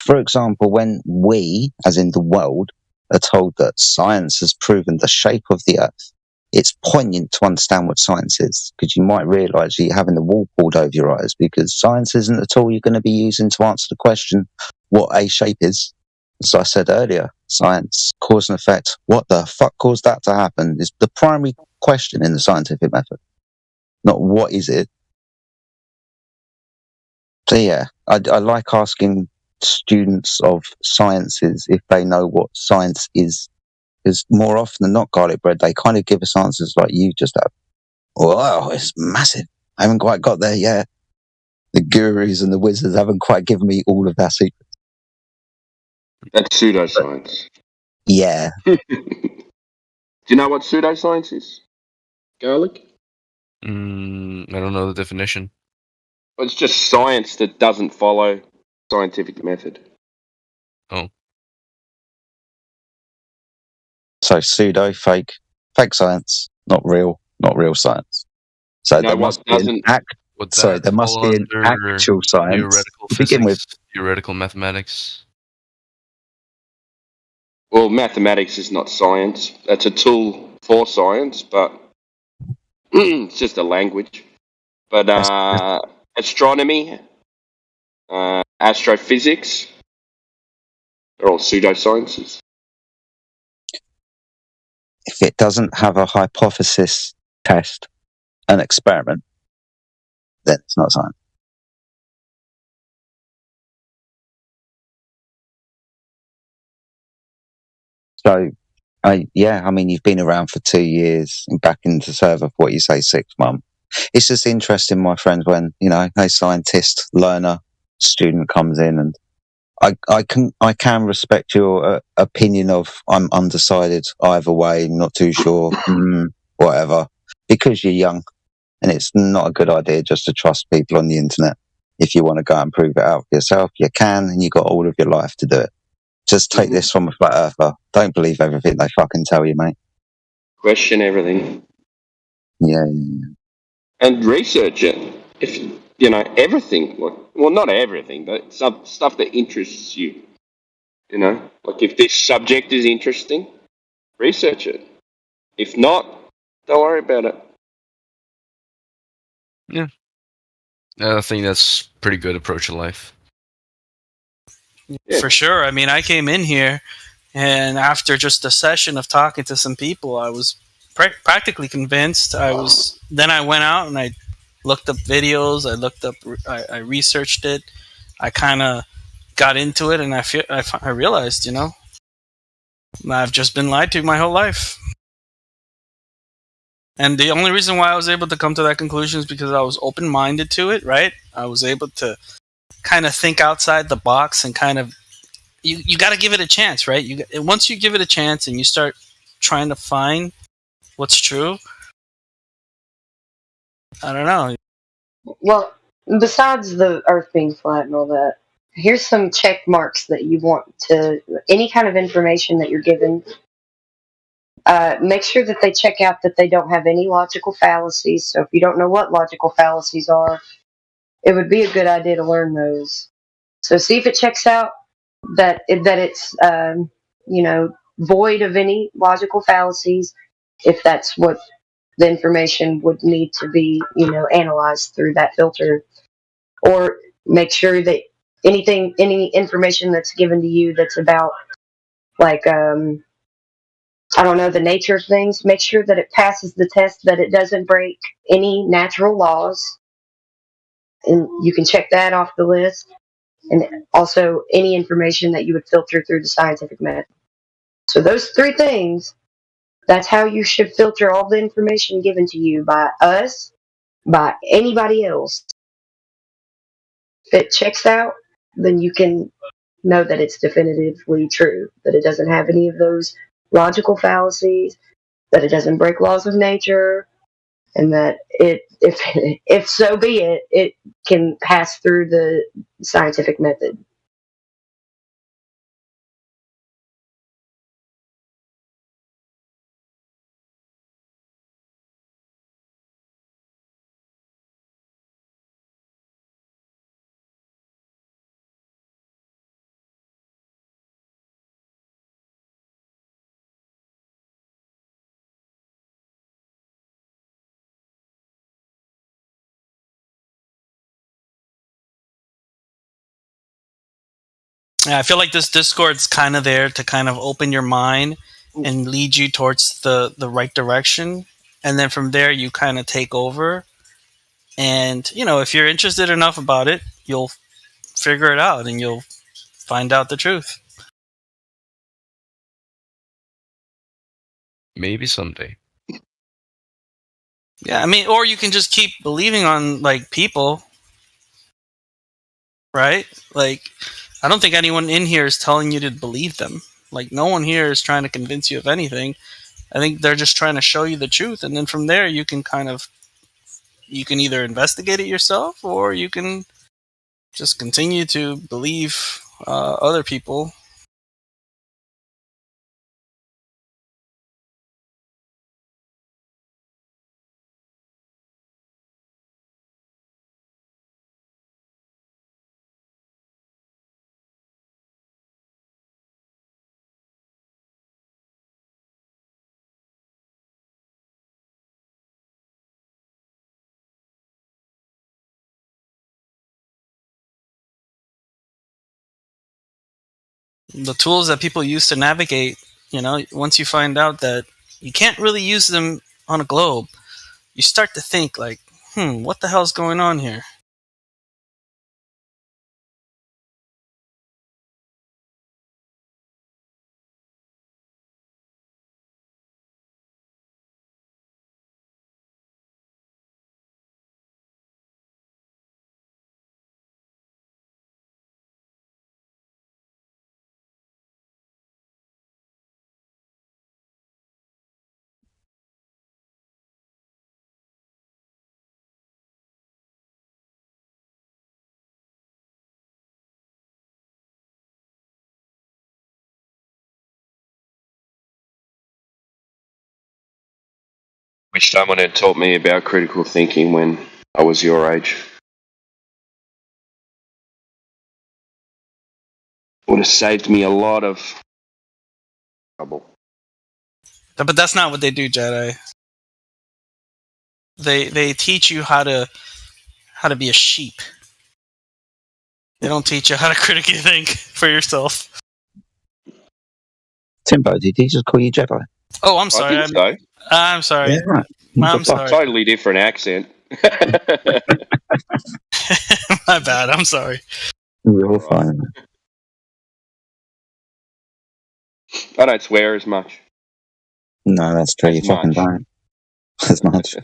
for example, when we, as in the world, are told that science has proven the shape of the Earth, it's poignant to understand what science is, because you might realise you're having the wall pulled over your eyes, because science isn't the tool you're going to be using to answer the question what a shape is. As I said earlier, science, cause and effect, what the fuck caused that to happen is the primary question in the scientific method, not what is it. So yeah, I like asking students of sciences if they know what science is, because more often than not, Garlic Bread, they kind of give us answers like you just have. Wow, it's massive. I haven't quite got there yet. The gurus and the wizards haven't quite given me all of their secrets. That's pseudoscience. Yeah. Do you know what pseudoscience is? Garlic? I don't know the definition. Well, it's just science that doesn't follow scientific method. Oh. So pseudo, fake science, not real science. So there must be an there must be an actual science theoretical to begin with. Theoretical mathematics. Well, mathematics is not science. That's a tool for science, but it's just a language. But astronomy, astrophysics, they're all pseudosciences. If it doesn't have a hypothesis, test, an experiment, then it's not science. So, I mean, you've been around for 2 years and back into server for what you say 6 months. It's just interesting, my friends, when no scientist, learner, student comes in, and I can respect your opinion of I'm undecided either way, not too sure, whatever, because you're young, and it's not a good idea just to trust people on the internet. If you want to go and prove it out for yourself, you can, and you got all of your life to do it. Just take this from a flat earther. Don't believe everything they fucking tell you, mate. Question everything. Yeah. And research it. If everything, well, not everything, but some stuff that interests you. Like if this subject is interesting, research it. If not, don't worry about it. Yeah. I think that's a pretty good approach to life. For sure. I mean, I came in here, and after just a session of talking to some people, I was practically convinced. Then I went out and I looked up videos. I researched it. I kind of got into it, and I realized, I've just been lied to my whole life. And the only reason why I was able to come to that conclusion is because I was open-minded to it, right? I was able to kind of think outside the box and kind of, you got to give it a chance, right? Once you give it a chance and you start trying to find what's true, I don't know. Well, besides the Earth being flat and all that, here's some check marks that you want to, any kind of information that you're given, make sure that they check out that they don't have any logical fallacies. So if you don't know what logical fallacies are, it would be a good idea to learn those. So see if it checks out that it's void of any logical fallacies, if that's what the information would need to be analyzed through that filter. Or make sure that any information that's given to you that's about, like, I don't know, the nature of things, make sure that it passes the test, that it doesn't break any natural laws. And you can check that off the list. And also any information that you would filter through the scientific method. So those 3 things, that's how you should filter all the information given to you by us, by anybody else. If it checks out, then you can know that it's definitively true, that it doesn't have any of those logical fallacies, that it doesn't break laws of nature, and that if so be it can pass through the scientific method. Yeah, I feel like this Discord's kind of there to kind of open your mind and lead you towards the right direction. And then from there, you kind of take over. And, if you're interested enough about it, you'll figure it out and you'll find out the truth. Maybe someday. Yeah, I mean, or you can just keep believing on, like, people, right? Like, I don't think anyone in here is telling you to believe them. Like, no one here is trying to convince you of anything. I think they're just trying to show you the truth, and then from there you can either investigate it yourself, or you can just continue to believe other people. The tools that people use to navigate, once you find out that you can't really use them on a globe, you start to think like, what the hell's going on here? Wish someone had taught me about critical thinking when I was your age. Would have saved me a lot of trouble. But that's not what they do, Jedi. They teach you how to be a sheep. They don't teach you how to critically think for yourself. Timbo, did he just call you Jedi? Oh, I'm sorry. I think so. I'm sorry. Yeah, right. I'm sorry. Totally different accent. My bad. I'm sorry. You're fine. I don't swear as much. No, that's true. You fucking don't. As much.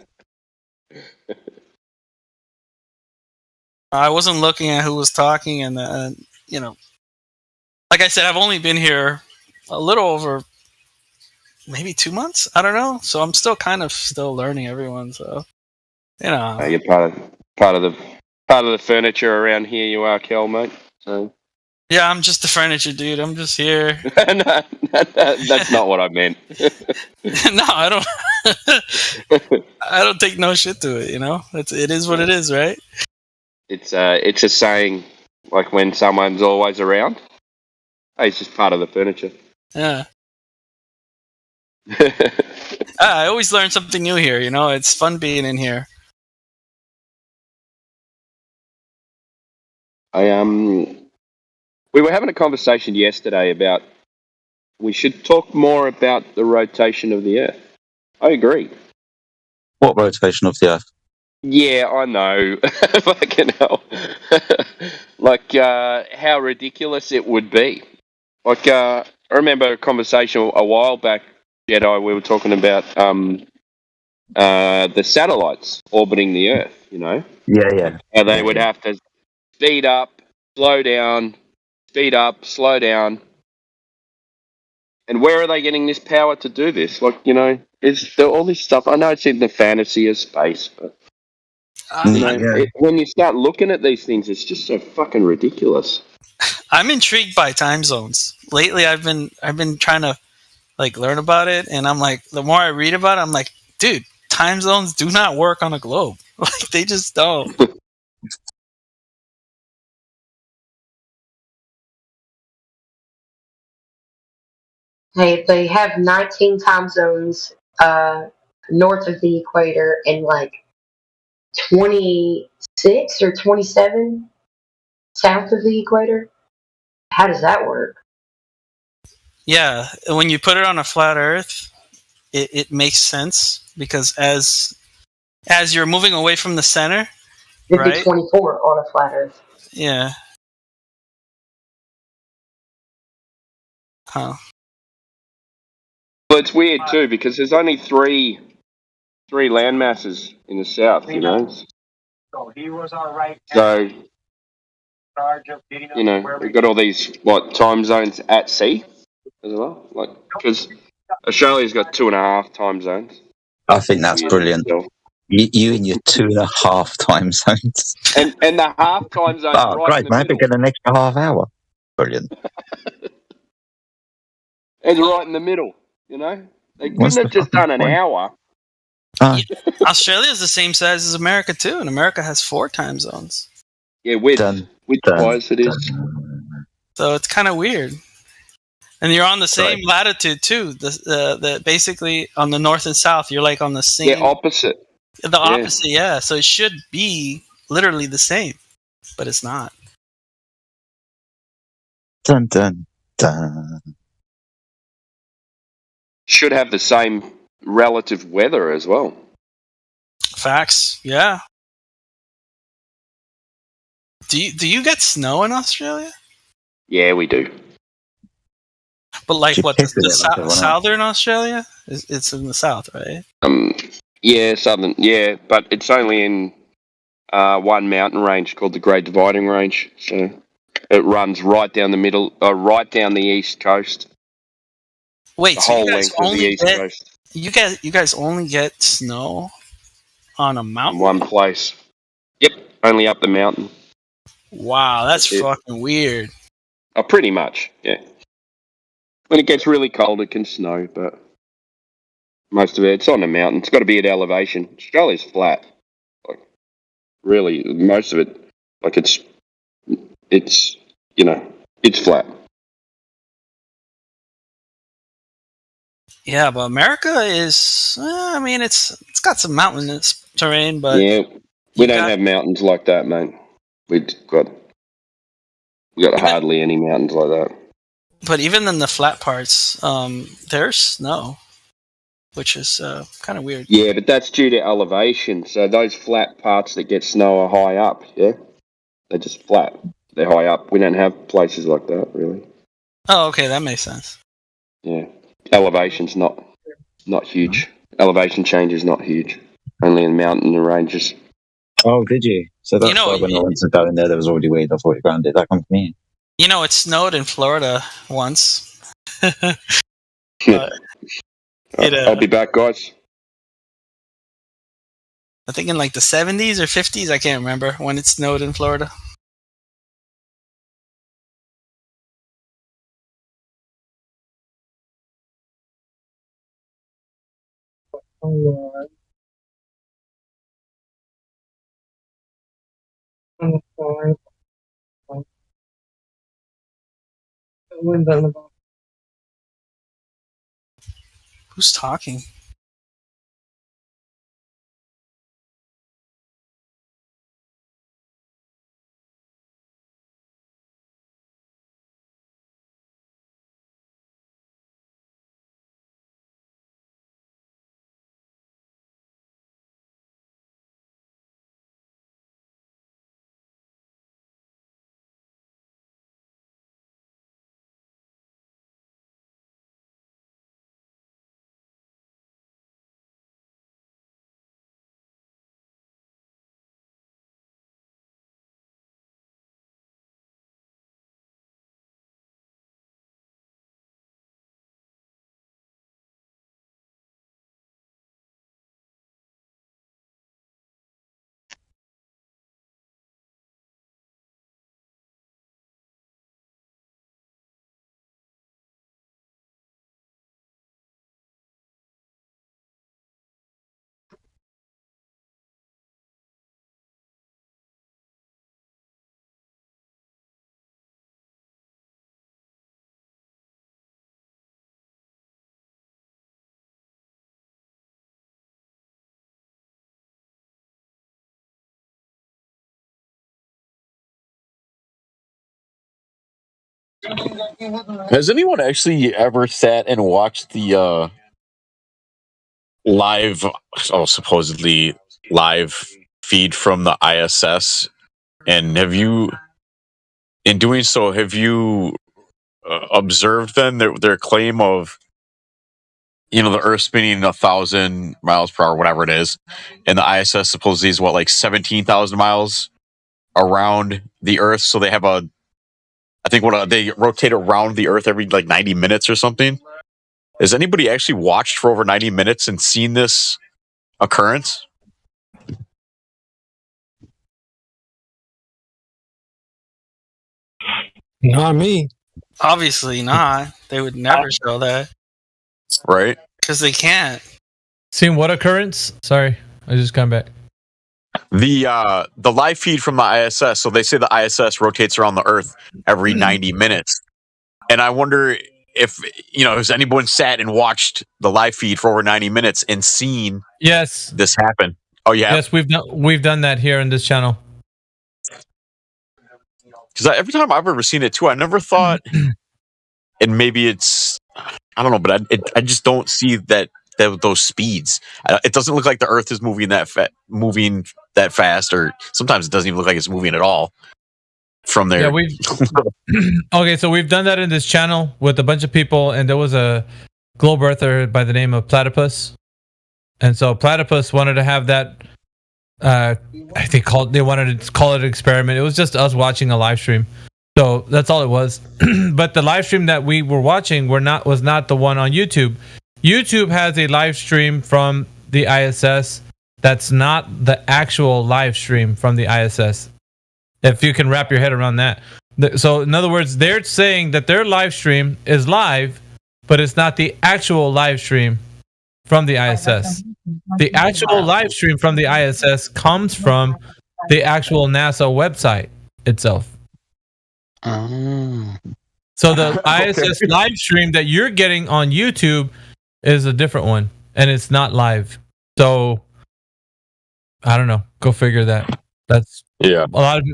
I wasn't looking at who was talking, and you know, like I said, I've only been here a little over maybe 2 months. I don't know, so I'm still kind of learning everyone. So you know, You're part of the furniture around here. You are, Kel, mate. So yeah, I'm just the furniture dude. I'm just here. no, that's not what I meant. No, I don't. I don't take no shit to it. You know, it is what it is, right? It's a saying, like when someone's always around. Hey, it's just part of the furniture. Yeah. I always learn something new here. You know, it's fun being in here. We were having a conversation yesterday about we should talk more about the rotation of the Earth. I agree. What rotation of the Earth? Yeah, I know. Fucking hell. Like, how ridiculous it would be. Like, I remember a conversation a while back, Jedi, we were talking about the satellites orbiting the Earth, you know? Yeah. How they would have to speed up, slow down, speed up, slow down. And where are they getting this power to do this? Like, you know, is there all this stuff? I know it's in the fantasy of space, but you know, when you start looking at these things, it's just so fucking ridiculous. I'm intrigued by time zones. Lately, I've been trying to like learn about it, and I'm like, the more I read about it, I'm like, dude, time zones do not work on a globe. Like they just don't. They have 19 time zones north of the equator and like 26 or 27 south of the equator. How does that work? Yeah, when you put it on a flat Earth, it makes sense because as you're moving away from the center, It'd right? be 24 on a flat Earth. Yeah. Huh. Well, it's weird too because there's only three land masses in the south, you know. So he was all right. So, you know, we've got all these time zones at sea as well, like because Australia's got 2.5 time zones. I think that's brilliant. You and your 2.5 time zones. And the half time zone. Oh, right great, in the mate. middle. We get an extra half hour. Brilliant. It's right in the middle, you know. They What's couldn't have the just done an fucking point? hour. Australia is the same size as America too, and America has 4 time zones. Yeah, width-wise it is. So it's kind of weird. And you're on the same latitude too. The basically on the north and south, you're like on the same. Yeah, opposite. The opposite, yeah. So it should be literally the same, but it's not. Dun dun dun. Should have the same relative weather as well. Facts, yeah. Do you get snow in Australia? Yeah, we do. But like what? The southern Australia? It's in the south, right? Yeah, southern. Yeah, but it's only in one mountain range called the Great Dividing Range. So it runs right down the middle, right down the east coast. Wait, the so whole you guys length of the only east coast. you guys only get snow on a mountain? One place. Yep, only up the mountain. Wow, that's That's it. fucking weird. Oh, pretty much, yeah. When it gets really cold, it can snow, but Most of it's on the mountain. It's got to be at elevation. Australia's flat. Like, really, most of it, like it's it's flat. Yeah, but America is. I mean, it's got some mountainous terrain, but Yeah, we don't have mountains like that, mate. We got hardly any mountains like that. But even in the flat parts, there's snow, which is kind of weird. Yeah, but that's due to elevation. So those flat parts that get snow are high up. Yeah, they're just flat. They're high up. We don't have places like that, really. Oh, okay, that makes sense. Yeah, elevation's not huge. Elevation change is not huge. Only in mountain ranges. Oh, did you? So that's why when I went to go in there was already weird. I thought it grounded. That come from me. You know, it snowed in Florida once. I'll be back, guys. I think in like the 70s or 50s, I can't remember when it snowed in Florida. Who's talking? Has anyone actually ever sat and watched the live, supposedly live feed from the ISS? And have you, in doing so, have you observed then their claim of, the Earth spinning 1,000 miles per hour, whatever it is, and the ISS supposedly is what, like 17,000 miles around the Earth? So they have they rotate around the Earth every like 90 minutes or something. Has anybody actually watched for over 90 minutes and seen this occurrence? Not me. Obviously not. They would never show that. Right? Because they can't. Seen what occurrence? Sorry, I just got back. The live feed from the ISS. So they say the ISS rotates around the Earth every 90 minutes. And I wonder if, has anyone sat and watched the live feed for over 90 minutes and seen this happen? Oh, yeah. Yes, we've done that here in this channel. Because every time I've ever seen it too, I never thought, and maybe it's, I don't know, but I just don't see those speeds. It doesn't look like the Earth is moving that fast, or sometimes it doesn't even look like it's moving at all from there. Yeah, okay, so we've done that in this channel with a bunch of people, and there was a globe earther by the name of Platypus, and so Platypus wanted to have that. They wanted to call it an experiment. It was just us watching a live stream, so that's all it was. But the live stream that we were watching was not the one on YouTube. YouTube has a live stream from the ISS that's not the actual live stream from the ISS. If you can wrap your head around that. So in other words, they're saying that their live stream is live, but it's not the actual live stream from the ISS. The actual live stream from the ISS comes from the actual NASA website itself. So the ISS live stream that you're getting on YouTube is a different one, and it's not live. So I don't know. Go figure that. That's a lot of.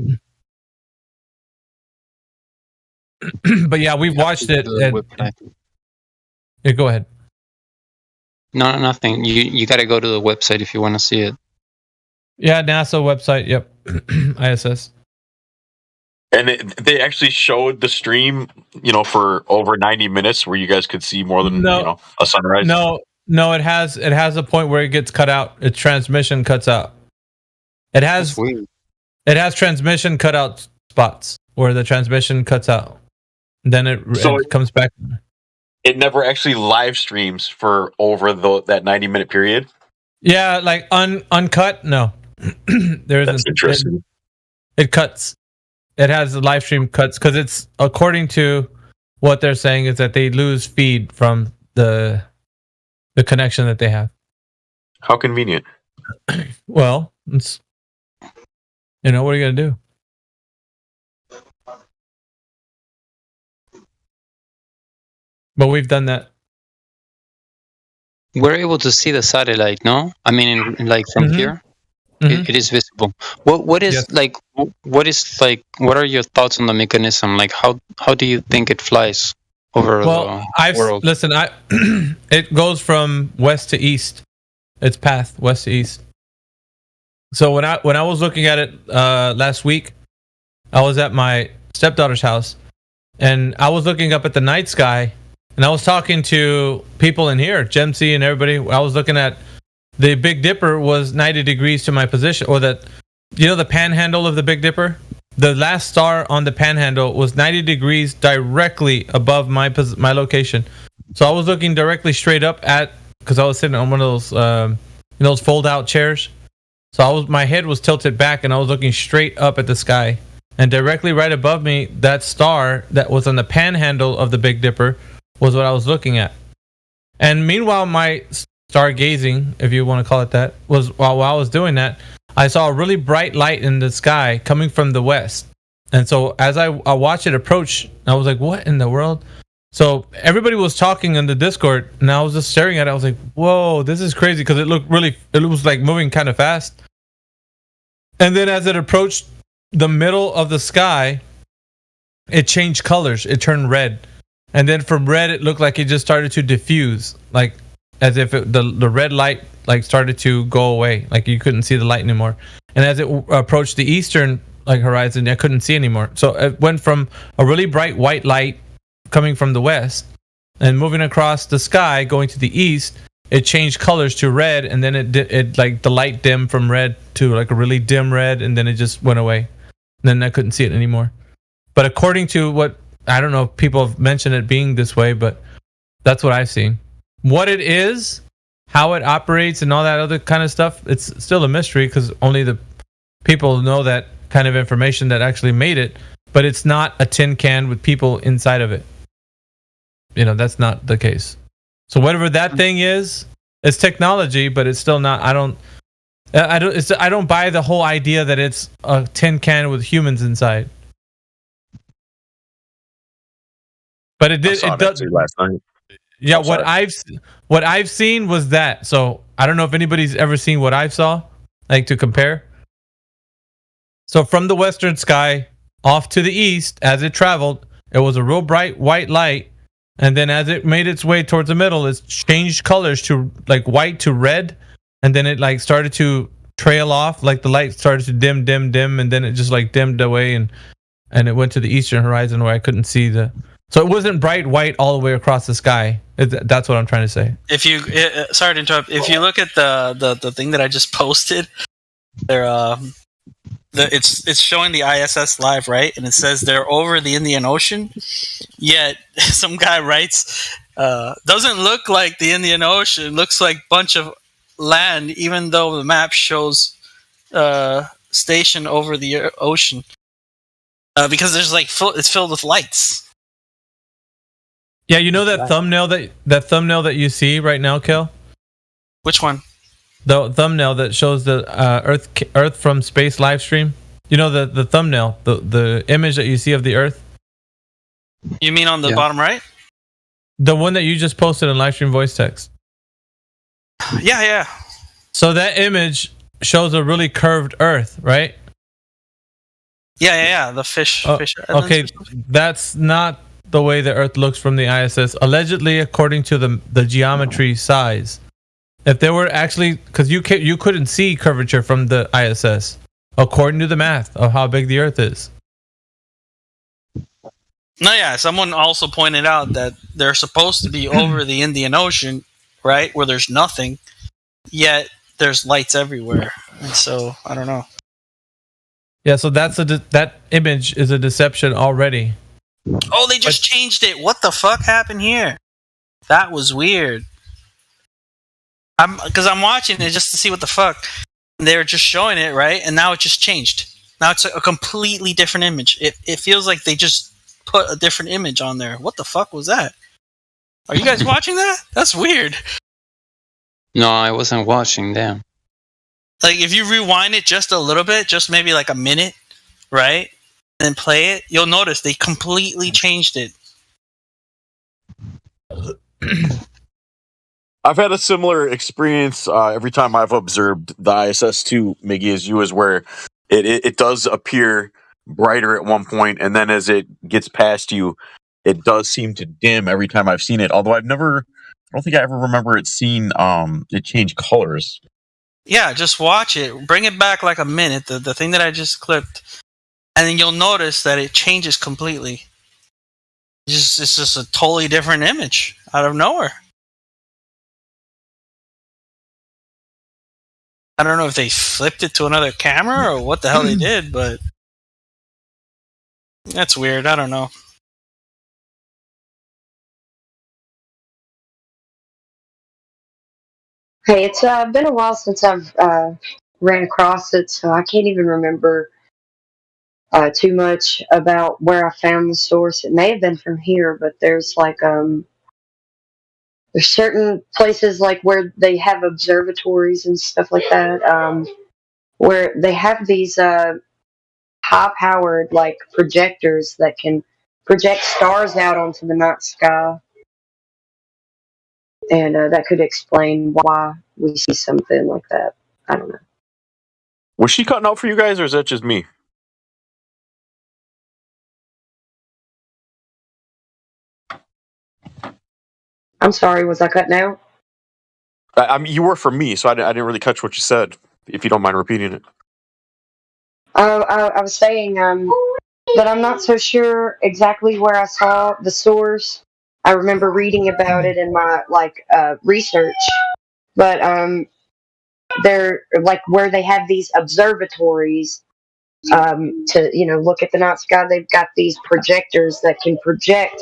But yeah, we've watched it. Yeah, go ahead. No, nothing. You got to go to the website if you want to see it. Yeah, NASA website. Yep, ISS. And they actually showed the stream, for over 90 minutes, where you guys could see more than a sunrise. No, it has a point where it gets cut out. Its transmission cuts out. It has transmission cutout spots where the transmission cuts out. Then it comes back. It never actually live streams for over that 90-minute period. Yeah, like uncut. No, there isn't. That's interesting. It cuts. It has the live stream cuts because it's according to what they're saying is that they lose feed from the connection that they have. How convenient. Well, it's what are you gonna do? But we've done that. We're able to see the satellite, no? I mean, from here, it is visible. What is what are your thoughts on the mechanism? Like, how do you think it flies over the world? Listen, it goes from west to east. Its path west to east. So when I was looking at it last week, I was at my stepdaughter's house, and I was looking up at the night sky, and I was talking to people in here, Gemsy and everybody. I was looking at the Big Dipper was 90 degrees to my position, or the panhandle of the Big Dipper. The last star on the panhandle was 90 degrees directly above my location. So I was looking directly straight up because I was sitting on one of those fold-out chairs. So my head was tilted back, and I was looking straight up at the sky. And directly right above me, that star that was on the panhandle of the Big Dipper was what I was looking at. And meanwhile, my stargazing, if you want to call it that, was while I was doing that, I saw a really bright light in the sky coming from the west. And so as I watched it approach, I was like, what in the world? So everybody was talking in the Discord, and I was just staring at it. I was like, whoa, this is crazy, because it was like moving kind of fast. And then as it approached the middle of the sky, it changed colors. It turned red. And then from red, it looked like it just started to diffuse, like as if the red light started to go away, like you couldn't see the light anymore. And as it approached the eastern horizon, I couldn't see anymore. So it went from a really bright white light coming from the west and moving across the sky going to the east. It changed colors to red, and then it like the light dimmed from red to like a really dim red, and then it just went away. And then I couldn't see it anymore. But according to what, I don't know if people have mentioned it being this way, but that's what I've seen. What it is, how it operates, and all that other kind of stuff, it's still a mystery, because only the people know that kind of information that actually made it. But it's not a tin can with people inside of it. That's not the case. So whatever that thing is, it's technology, but it's still not. I don't buy the whole idea that it's a tin can with humans inside. But it did. It does last night. Yeah, what I've seen was that. So I don't know if anybody's ever seen what I saw, like to compare. So from the western sky off to the east, as it traveled, it was a real bright white light. And then as it made its way towards the middle, it changed colors to like white to red. And then it like started to trail off, like the light started to dim, and then it just like dimmed away, and it went to the eastern horizon where I couldn't see the. So it wasn't bright white all the way across the sky. That's what I'm trying to say. If you sorry to interrupt, if you look at the thing that I just posted, there it's showing the ISS live, right? And it says they're over the Indian Ocean. Yet some guy writes, doesn't look like the Indian Ocean, looks like a bunch of land, even though the map shows station over the ocean. Because there's it's filled with lights. Yeah, that thumbnail that you see right now, Kel? Which one? The thumbnail that shows the Earth from space live stream. You know the thumbnail, the image that you see of the Earth. You mean on the bottom right? The one that you just posted in live stream voice text. Yeah. So that image shows a really curved Earth, right? Yeah. The fish. Fish Okay, that's not the way the Earth looks from the ISS. Allegedly, according to the geometry size. If there were actually, because you couldn't see curvature from the ISS, according to the math of how big the Earth is. No, yeah. Someone also pointed out that they're supposed to be over the Indian Ocean, right, where there's nothing, yet there's lights everywhere, and so I don't know. Yeah, so that image is a deception already. Oh, they just changed it. What the fuck happened here? That was weird. I'm watching it just to see what the fuck. They were just showing it, right? And now it just changed. Now it's a completely different image. It feels like they just put a different image on there. What the fuck was that? Are you guys watching that? That's weird. No, I wasn't watching them. Like, if you rewind it just a little bit, just maybe like a minute, right? And then play it, you'll notice they completely changed it. I've had a similar experience every time I've observed the ISS-2, Miggy, as you, is where it does appear brighter at one point, and then as it gets past you, it does seem to dim every time I've seen it. Although I don't think I ever remember it seeing it change colors. Yeah, just watch it. Bring it back like a minute, the thing that I just clipped, and then you'll notice that it changes completely. It's just a totally different image out of nowhere. I don't know if they flipped it to another camera or what the hell they did, but that's weird. I don't know. Hey, it's been a while since I've ran across it, so I can't even remember too much about where I found the source. It may have been from here, but there's like there's certain places like where they have observatories and stuff like that, where they have these high-powered like projectors that can project stars out onto the night sky, and that could explain why we see something like that. I don't know. Was she cutting out for you guys, or is that just me? I'm sorry, was I cutting out? I mean, you were for me, so I didn't really catch what you said. If you don't mind repeating it. I was saying that I'm not so sure exactly where I saw the source. I remember reading about it in my research, but they're like where they have these observatories to look at the night sky. They've got these projectors that can project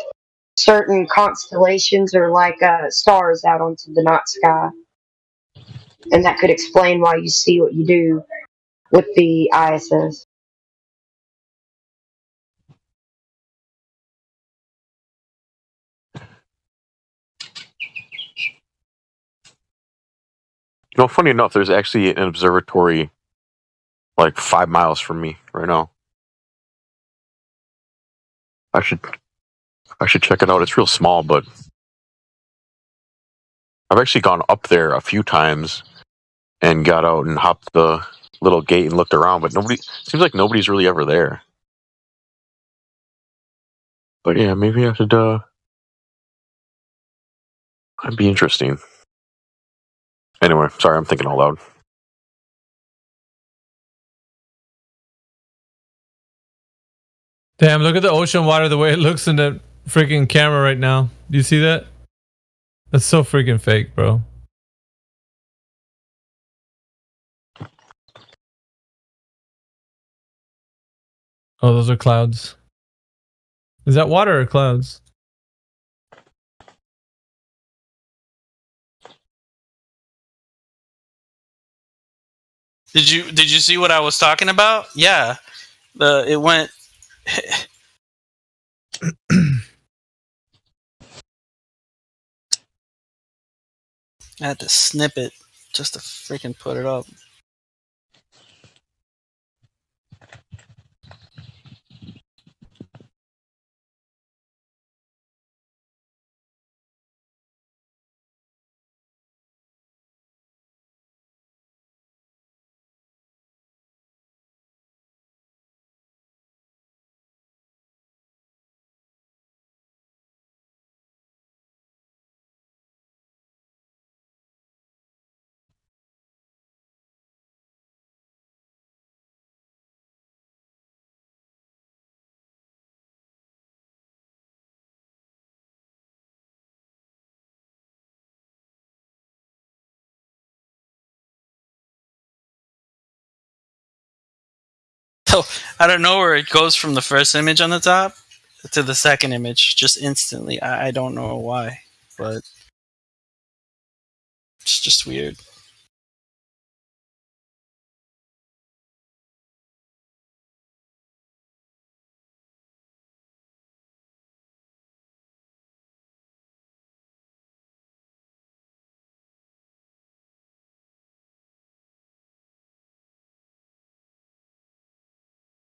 certain constellations or stars out onto the night sky, and that could explain why you see what you do with the ISS. You know, funny enough, there's actually an observatory like 5 miles from me right now. I should check it out. It's real small, but I've actually gone up there a few times and got out and hopped the little gate and looked around, but seems like nobody's really ever there. But yeah, maybe I should that'd be interesting. Anyway, sorry, I'm thinking out loud. Damn, look at the ocean water, the way it looks in the freaking camera right now. Do you see that? That's so freaking fake, bro. Oh, those are clouds. Is that water or clouds? Did you see what I was talking about? Yeah, it went. I had to snip it. just to freaking put it up. So out of nowhere, it goes from the first image on the top to the second image just instantly. I don't know why, but it's just weird.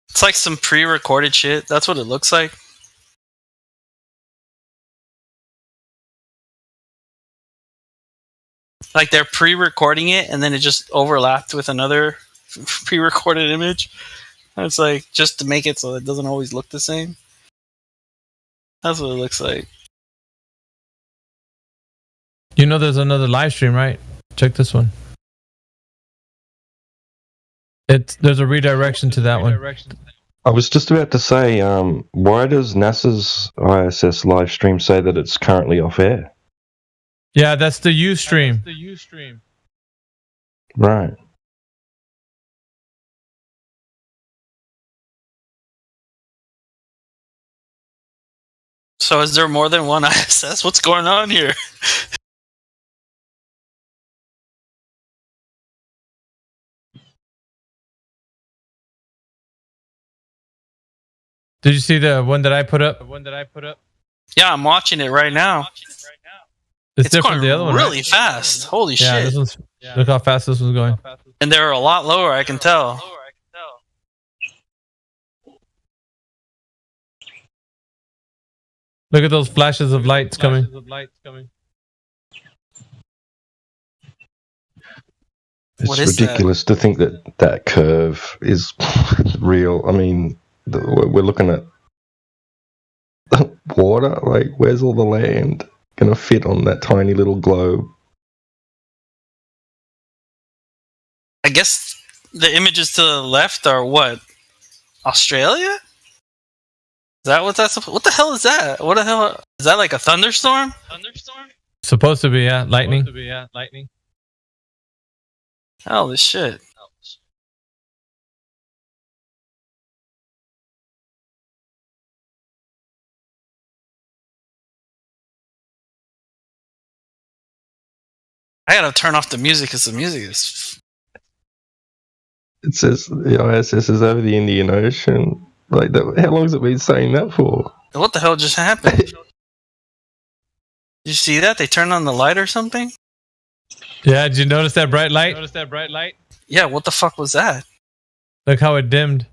It's like some pre-recorded shit. That's what it looks like. Like they're pre-recording it and then it just overlapped with another pre-recorded image. It's like just to make it so it doesn't always look the same. That's what it looks like. You know, there's another live stream, right? Check this one. There's a redirection to that one. I was just about to say, why does NASA's ISS live stream say that it's currently off air? Yeah, that's the Ustream. Right. So is there more than one ISS? What's going on here? Did you see the one that I put up? Yeah, I'm watching it right now. It's different going than the other one, really right? fast. Holy Yeah, shit. this one's, look how fast this one's going. And they're a lot lower, I can tell. Look at those flashes of lights coming. It's ridiculous to think that that curve is real. I mean, we're looking at water. Like, where's all the land going to fit on that tiny little globe? I guess the images to the left are what? Australia? Is that what that's? What the hell is that? What the hell? Is that like a thunderstorm? Supposed to be, yeah, lightning. Holy shit. I gotta turn off the music because the music is. It says the ISS is over the Indian Ocean. Like, how long has it been saying that for? What the hell just happened? Did you see that? They turned on the light or something? Yeah, did you notice that bright light? Yeah, what the fuck was that? Look how it dimmed.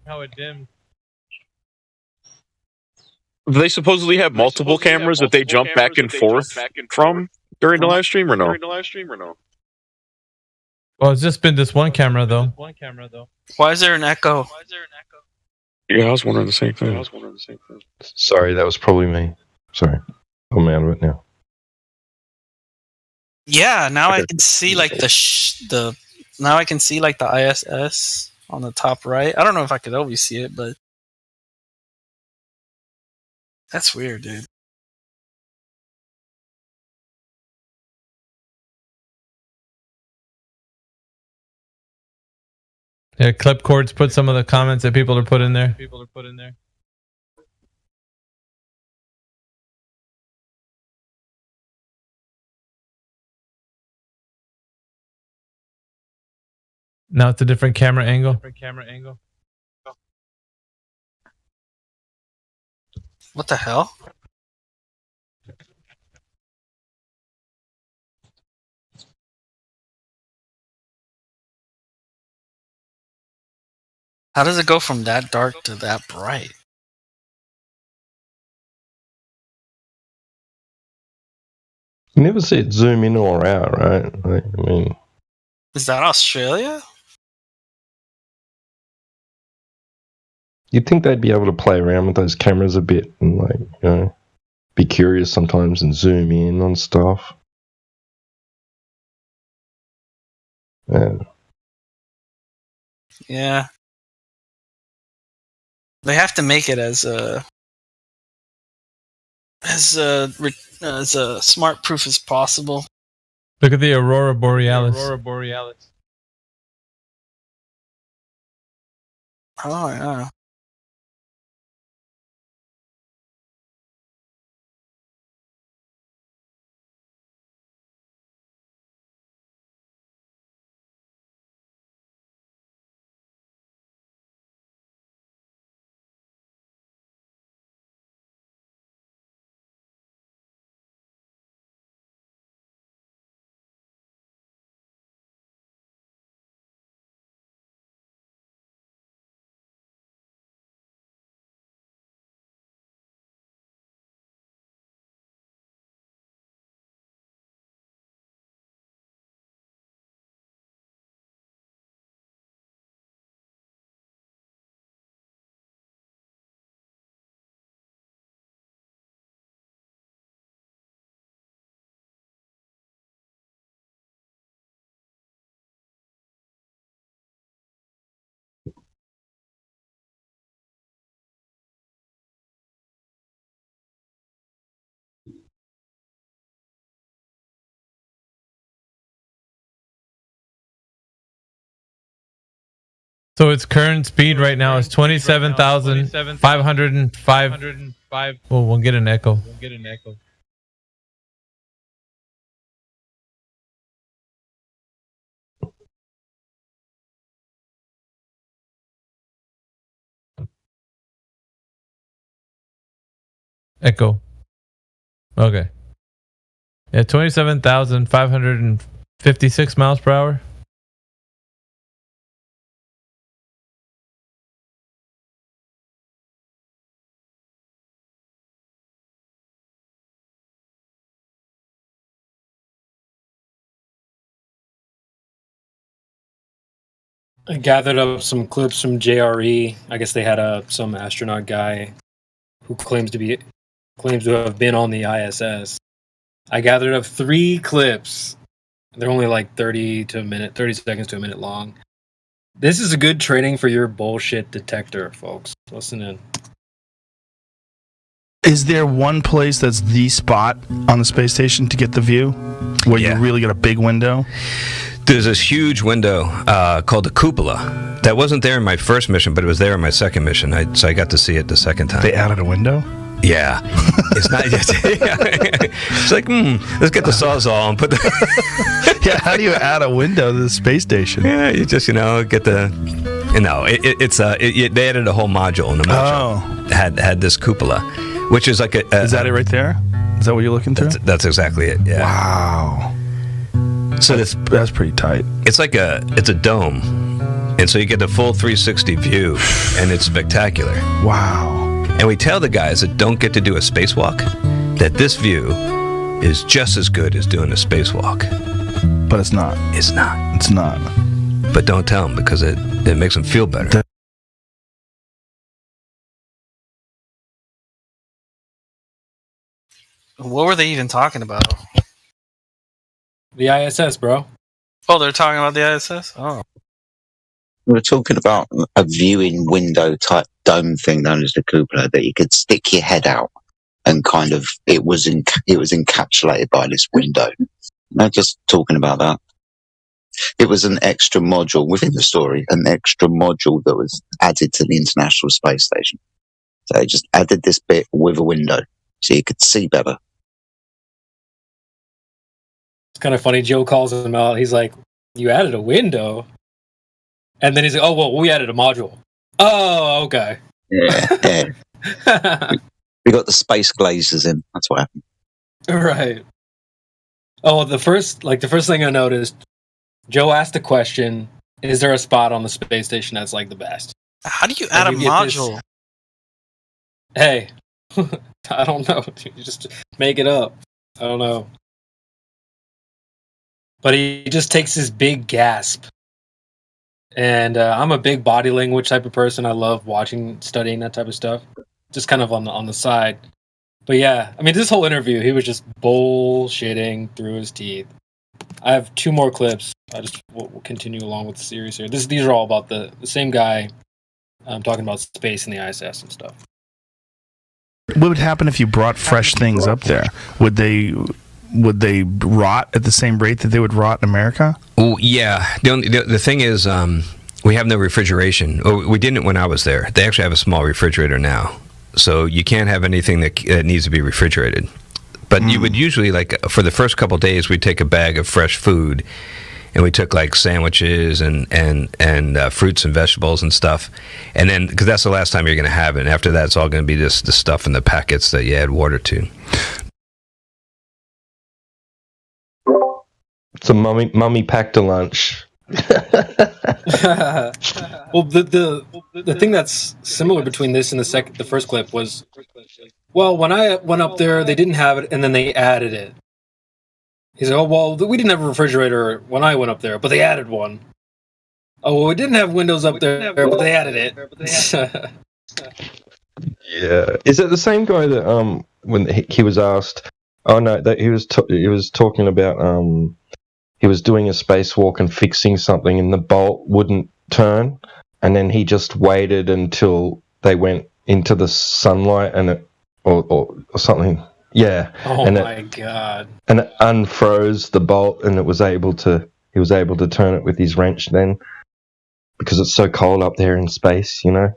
They supposedly have multiple cameras that they jump back and forth from during the live stream, or no? Well, it's just been this one camera, though. Why is there an echo? Yeah, I was wondering the same thing. Sorry, that was probably me. Sorry. I'm out of it now. Yeah, now I can see like the now I can see like the ISS on the top right. I don't know if I could always see it, but that's weird, dude. Yeah, Clipcords put some of the comments that people are put in there. Now it's a different camera angle. What the hell? How does it go from that dark to that bright? You never see it zoom in or out, right? Like, I mean, Is that Australia? you'd think they'd be able to play around with those cameras a bit and, like, you know, be curious sometimes and zoom in on stuff. Yeah. Yeah. They have to make it as smart proof as possible. Look at the Aurora Borealis. Oh yeah. So its current speed right now is 27,505. Oh, we'll get an echo. Echo. Okay. Yeah, 27,556 miles per hour. I gathered up some clips from JRE. I guess they had some astronaut guy who claims to have been on the ISS. I gathered up 3 clips. They're only like 30 seconds to a minute long. This is a good training for your bullshit detector, folks. Listen in. Is there one place that's the spot on the space station to get the view where you really get a big window? There's this huge window called the cupola that wasn't there in my first mission, but it was there in my second mission. So I got to see it the second time. They added a window? Yeah. It's not just. It's like, let's get the Sawzall and put the. Yeah, how do you add a window to the space station? Yeah, you just, get the. They added a whole module, and the module had this cupola, which is like a. Is that it right there? Is that what you're looking through? That's exactly it. Yeah. Wow. So that's pretty tight. It's like it's a dome, and so you get the full 360 view, and it's spectacular. Wow. And we tell the guys that don't get to do a spacewalk that this view is just as good as doing a spacewalk. But it's not. It's not. It's not. But don't tell them because it makes them feel better. What were they even talking about? The ISS, bro. Oh, they're talking about the ISS? Oh. We were talking about a viewing window type dome thing known as the cupola that you could stick your head out and kind of it was encapsulated by this window. No, just talking about that. It was an extra module within the story, an extra module that was added to the International Space Station. So they just added this bit with a window so you could see better. It's kind of funny. Joe calls him out. He's like, "You added a window," and then he's like, "Oh well, we added a module." Oh, okay. Yeah. We got the space glazers in. That's what happened. Right. Oh, the first thing I noticed, Joe asked the question, "Is there a spot on the space station that's like the best?" How do you add a Maybe get this- module? Hey, I don't know. You just make it up. I don't know. But he just takes this big gasp. And I'm a big body language type of person. I love studying that type of stuff. Just kind of on the side. But yeah, I mean, this whole interview, he was just bullshitting through his teeth. I have 2 more clips. We'll continue along with the series here. These are all about the same guy talking about space and the ISS and stuff. What would happen if you brought fresh things up there? Would they rot at the same rate that they would rot in America? Oh yeah. The thing is, we have no refrigeration. We didn't when I was there. They actually have a small refrigerator now, so you can't have anything that needs to be refrigerated. But you would usually, like, for the first couple of days, we'd take a bag of fresh food, and we took like sandwiches and fruits and vegetables and stuff, and then because that's the last time you're going to have it. And after that, it's all going to be the stuff in the packets that you add water to. So mummy packed a lunch. Well, the thing that's similar between this and the first clip was, well, when I went up there, they didn't have it, and then they added it. He said, "Oh, well, we didn't have a refrigerator when I went up there, but they added one. Oh, well, we didn't have windows up there, but they added it." Yeah, is it the same guy that when he was asked? Oh no, that he was talking about he was doing a spacewalk and fixing something, and the bolt wouldn't turn, and then he just waited until they went into the sunlight and it or something. Yeah. Oh and my god. And it unfroze the bolt, and he was able to turn it with his wrench then, because it's so cold up there in space, you know.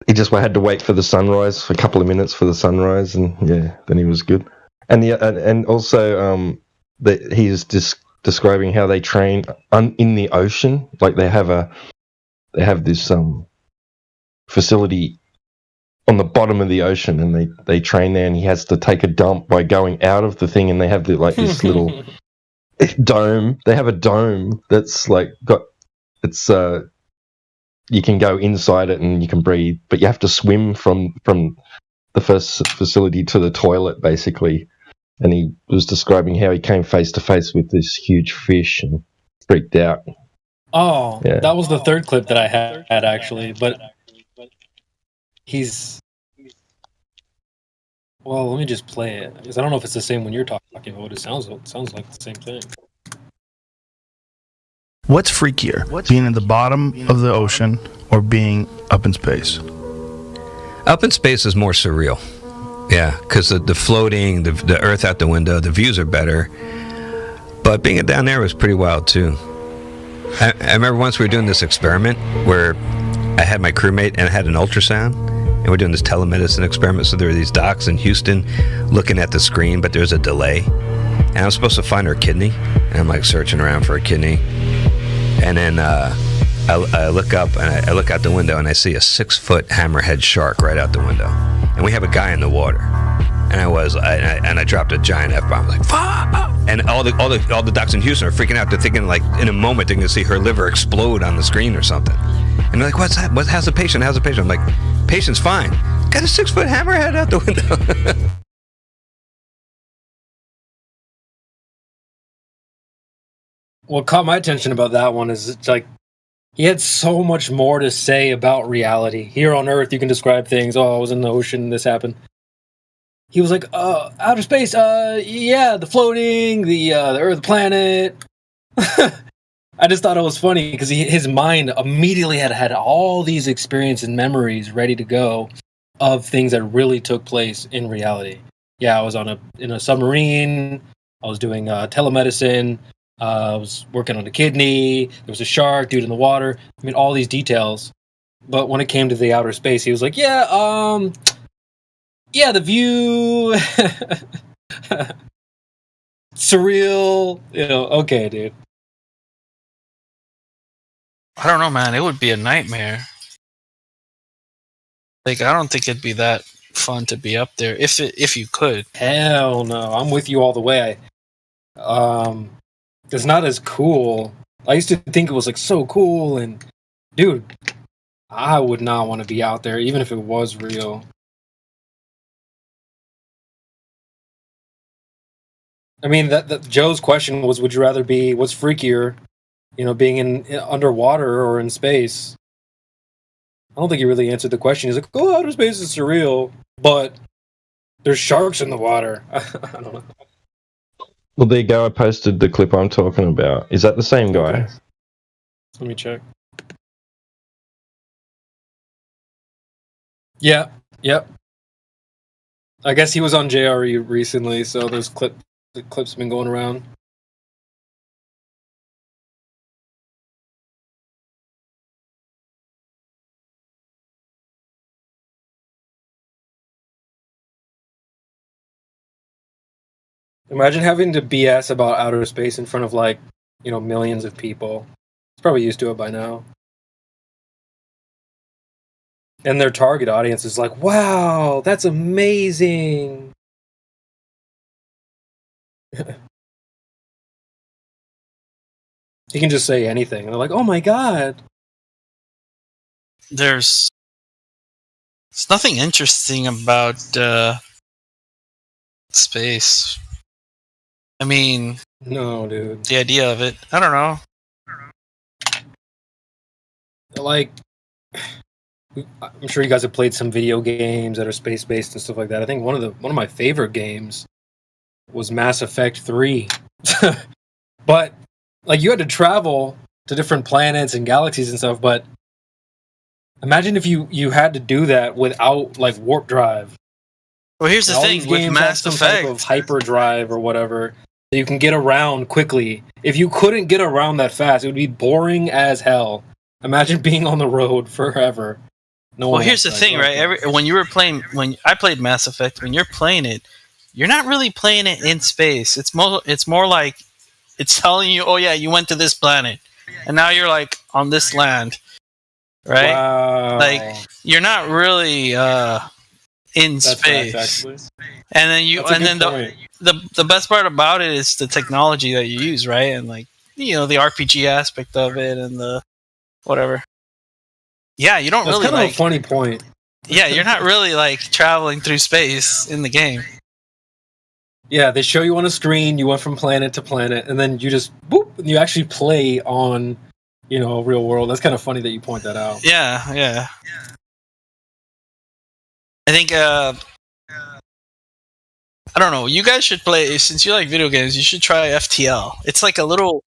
He just had to wait for the sunrise for a couple of minutes for the sunrise, and yeah, then he was good. And also he's describing how they train in the ocean. Like they have this facility on the bottom of the ocean, and they train there, and he has to take a dump by going out of the thing, and they have this little dome. They have a dome that's like you can go inside it and you can breathe, but you have to swim from the first facility to the toilet, basically. And he was describing how he came face to face with this huge fish and freaked out. Oh, Yeah. that was the third clip that I had actually, but he's. Well, let me just play it because I don't know if it's the same when you're talking about. It sounds like the same thing. What's freakier, being at the bottom of the ocean or being up in space? Up in space is more surreal. Yeah, because the floating, the Earth out the window, the views are better. But being down there was pretty wild too. I remember once we were doing this experiment where I had my crewmate and I had an ultrasound, and we're doing this telemedicine experiment. So there were these docs in Houston looking at the screen, but there's a delay. And I was supposed to find her kidney, and I'm like searching around for a kidney. And then I look up and I look out the window and I see a 6-foot hammerhead shark right out the window. And we have a guy in the water. And I dropped a giant F-bomb, like, fuck! And all the docs in Houston are freaking out. They're thinking, like, in a moment they're going to see her liver explode on the screen or something. And they're like, what's that? How's the patient? I'm like, patient's fine. Got a 6-foot hammerhead out the window. What caught my attention about that one is it's like he had so much more to say about reality. Here on Earth, you can describe things. Oh, I was in the ocean, this happened. He was like, outer space, yeah, the floating, the Earth, the planet. I just thought it was funny because his mind immediately had all these experiences and memories ready to go of things that really took place in reality. Yeah, I was in a submarine. I was doing telemedicine. I was working on a kidney. There was a shark, dude in the water. I mean, all these details. But when it came to the outer space, he was like, yeah, the view, surreal. You know, okay, dude. I don't know, man. It would be a nightmare. Like, I don't think it'd be that fun to be up there if you could. Hell no, I'm with you all the way. It's not as cool. I used to think it was like so cool and Dude, I would not want to be out there, even if it was real. I mean, that Joe's question was, would you rather be, what's freakier, being in underwater or in space? I don't think he really answered the question. He's like, oh, outer space is surreal, but there's sharks in the water. I don't know. Well, there you go. I posted the clip I'm talking about. Is that the same guy? Okay. Let me check. Yeah, yep. I guess he was on JRE recently, so the clip's been going around. Imagine having to BS about outer space in front of millions of people. He's probably used to it by now. And their target audience is like, wow, that's amazing. He can just say anything. And they're like, oh my god. There's nothing interesting about space. I mean, no, dude. The idea of it, I don't know. Like, I'm sure you guys have played some video games that are space based and stuff like that. I think one of my favorite games was Mass Effect 3. But you had to travel to different planets and galaxies and stuff, but imagine if you had to do that without warp drive. Well, here's the thing with Mass some Effect, type of hyperdrive or whatever, that you can get around quickly. If you couldn't get around that fast, it would be boring as hell. Imagine being on the road forever. Well, here's the thing, right? When I played Mass Effect, when you're playing it, you're not really playing it in space. It's more like it's telling you, oh yeah, you went to this planet, and now you're on this land, right? Wow. You're not really in That's space. nice, actually. And then the best part about it is the technology that you use, right? And the RPG aspect of it and the whatever. Yeah, you don't That's really kind of a funny point. Yeah, you're not really traveling through space in the game. Yeah, they show you on a screen, you went from planet to planet, and then you just boop, and you actually play on, real world. That's kind of funny that you point that out. Yeah. I think I don't know. You guys should play, since you like video games. You should try FTL. It's a little.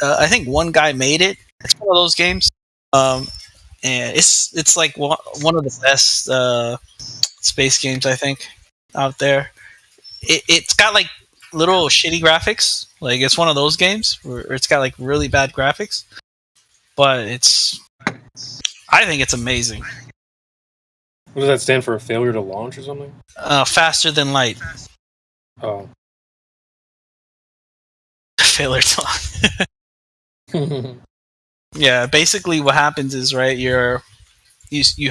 I think one guy made it. It's one of those games. And it's one of the best space games I think out there. It's got little shitty graphics. It's one of those games where it's got really bad graphics, but I think it's amazing. What does that stand for? A failure to launch or something? Faster than light. Oh. Failure to launch. Yeah, basically what happens is, right, you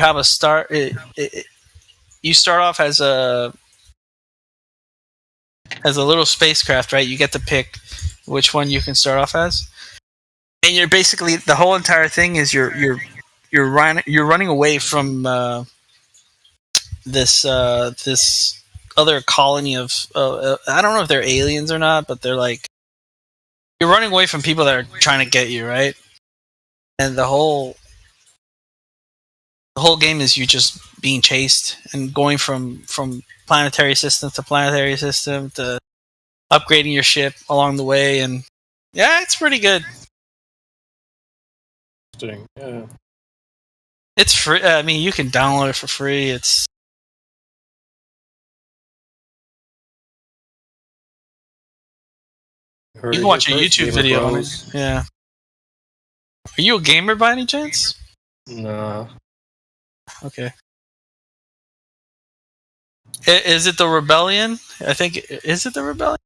have a start. You start off as a little spacecraft, right? You get to pick which one you can start off as, and you're basically, the whole entire thing is you're running away from this other colony of I don't know if they're aliens or not, but they're you're running away from people that are trying to get you, right? And the whole game is you just being chased and going from planetary system to planetary system to upgrading your ship along the way, and yeah, it's pretty good. Interesting. Yeah. It's free. I mean, you can download it for free. You can watch a YouTube video. Yeah. Are you a gamer by any chance? No. Okay. Is it the Rebellion? I think. Is it the Rebellion?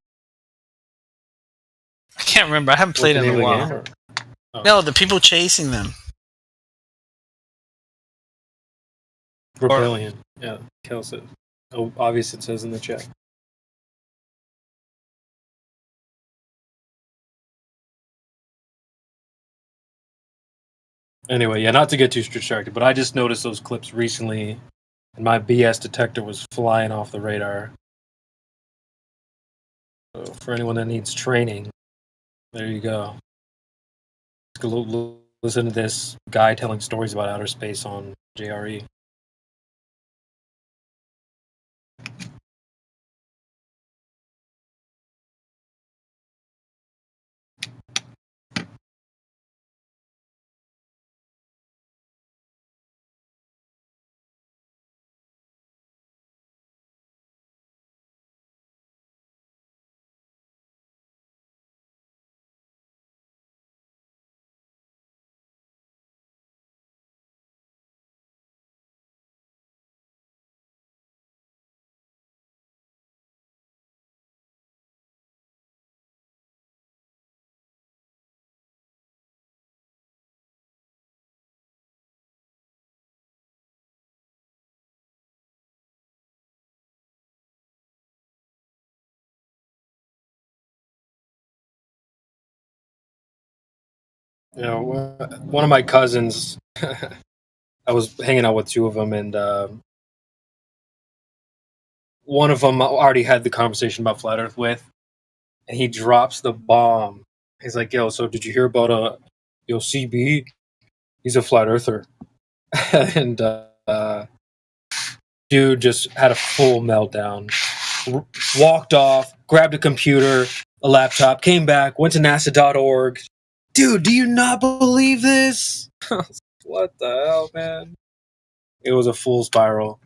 I can't remember. I haven't played it in a while. Oh. No, the people chasing them. Rebellion. Yeah, kills it. Oh, obviously it says in the chat. Anyway, yeah, not to get too distracted, but I just noticed those clips recently, and my BS detector was flying off the radar. So for anyone that needs training, there you go. Listen to this guy telling stories about outer space on JRE. You know, one of my cousins, I was hanging out with two of them, and one of them I already had the conversation about flat Earth with, and he drops the bomb. He's like, "Yo, so did you hear about CB? He's a flat earther." And dude just had a full meltdown. Walked off, grabbed a computer, a laptop, came back, went to NASA.org. Dude, do you not believe this? What the hell, man? It was a full spiral.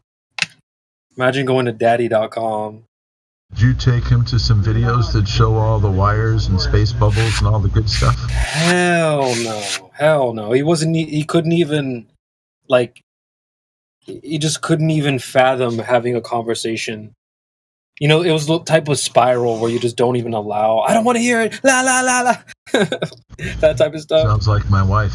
Imagine going to daddy.com. Did you take him to some videos that show all the wires and space bubbles and all the good stuff? Hell no. He couldn't even, like, he just couldn't even fathom having a conversation. You know, it was the type of spiral where you just don't even allow, I don't want to hear it, la la la la. That type of stuff. Sounds like my wife.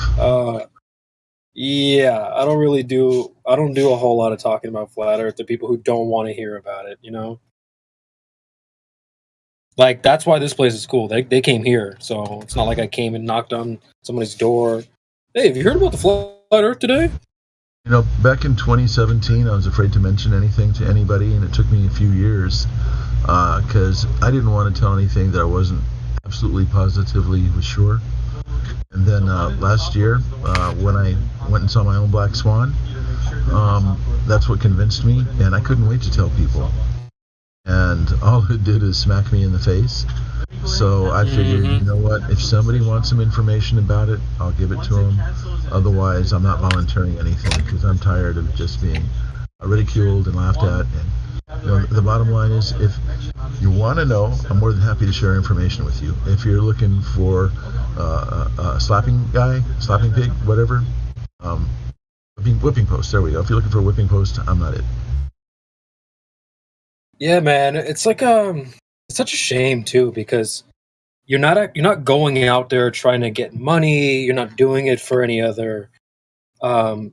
Yeah, I don't do a whole lot of talking about flat Earth to people who don't want to hear about it, you know? Like, that's why this place is cool. They came here, so it's not like I came and knocked on somebody's door. Hey, have you heard about the flat Earth today? You know, back in 2017, I was afraid to mention anything to anybody, and it took me a few years because I didn't want to tell anything that I wasn't absolutely positively sure. And then last year, when I went and saw my own black swan, that's what convinced me, and I couldn't wait to tell people. And all it did is smack me in the face. So I figured, you know what, if somebody wants some information about it, I'll give it to them. Otherwise, I'm not volunteering anything because I'm tired of just being ridiculed and laughed at. And you know, the bottom line is, if you want to know, I'm more than happy to share information with you. If you're looking for a slapping guy, slapping pig, whatever, whipping post, there we go. If you're looking for a whipping post, I'm not it. Yeah, man, it's like it's such a shame too, because you're not going out there trying to get money. You're not doing it for any other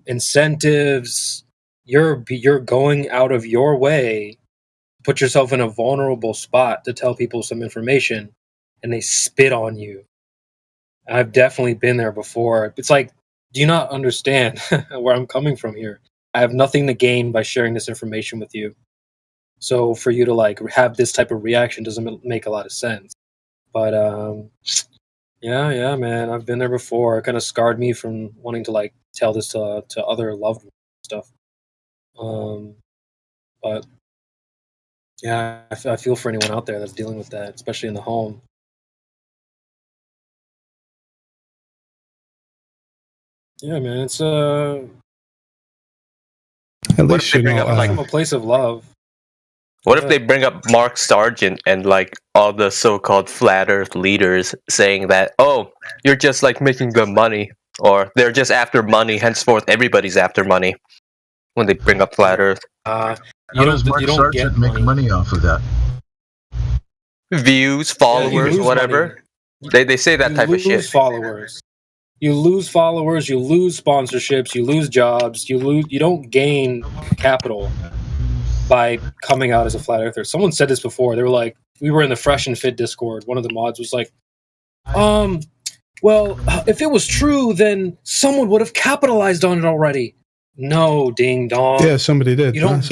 incentives. You're going out of your way to put yourself in a vulnerable spot to tell people some information, and they spit on you. I've definitely been there before. It's like, do you not understand where I'm coming from here? I have nothing to gain by sharing this information with you. So for you to like have this type of reaction doesn't make a lot of sense. But yeah, man, I've been there before. It kind of scarred me from wanting to like tell this to other loved ones and stuff. But yeah, I feel for anyone out there that's dealing with that, especially in the home. Yeah, man, it's At least you know, from a place of love. What if they bring up Mark Sargent and like all the so-called flat Earth leaders saying that, oh, you're just like making them money, or they're just after money, henceforth everybody's after money when they bring up flat Earth. How does Mark Sargent make money off of that? Views, followers, whatever. They say that type of shit. Followers. You lose followers, you lose sponsorships, you lose jobs, you don't gain capital by coming out as a flat earther. Someone said this before. They were like, we were in the Fresh and Fit Discord. One of the mods was like, well, if it was true, then someone would have capitalized on it already. No, ding dong. Yeah, somebody did. You don't.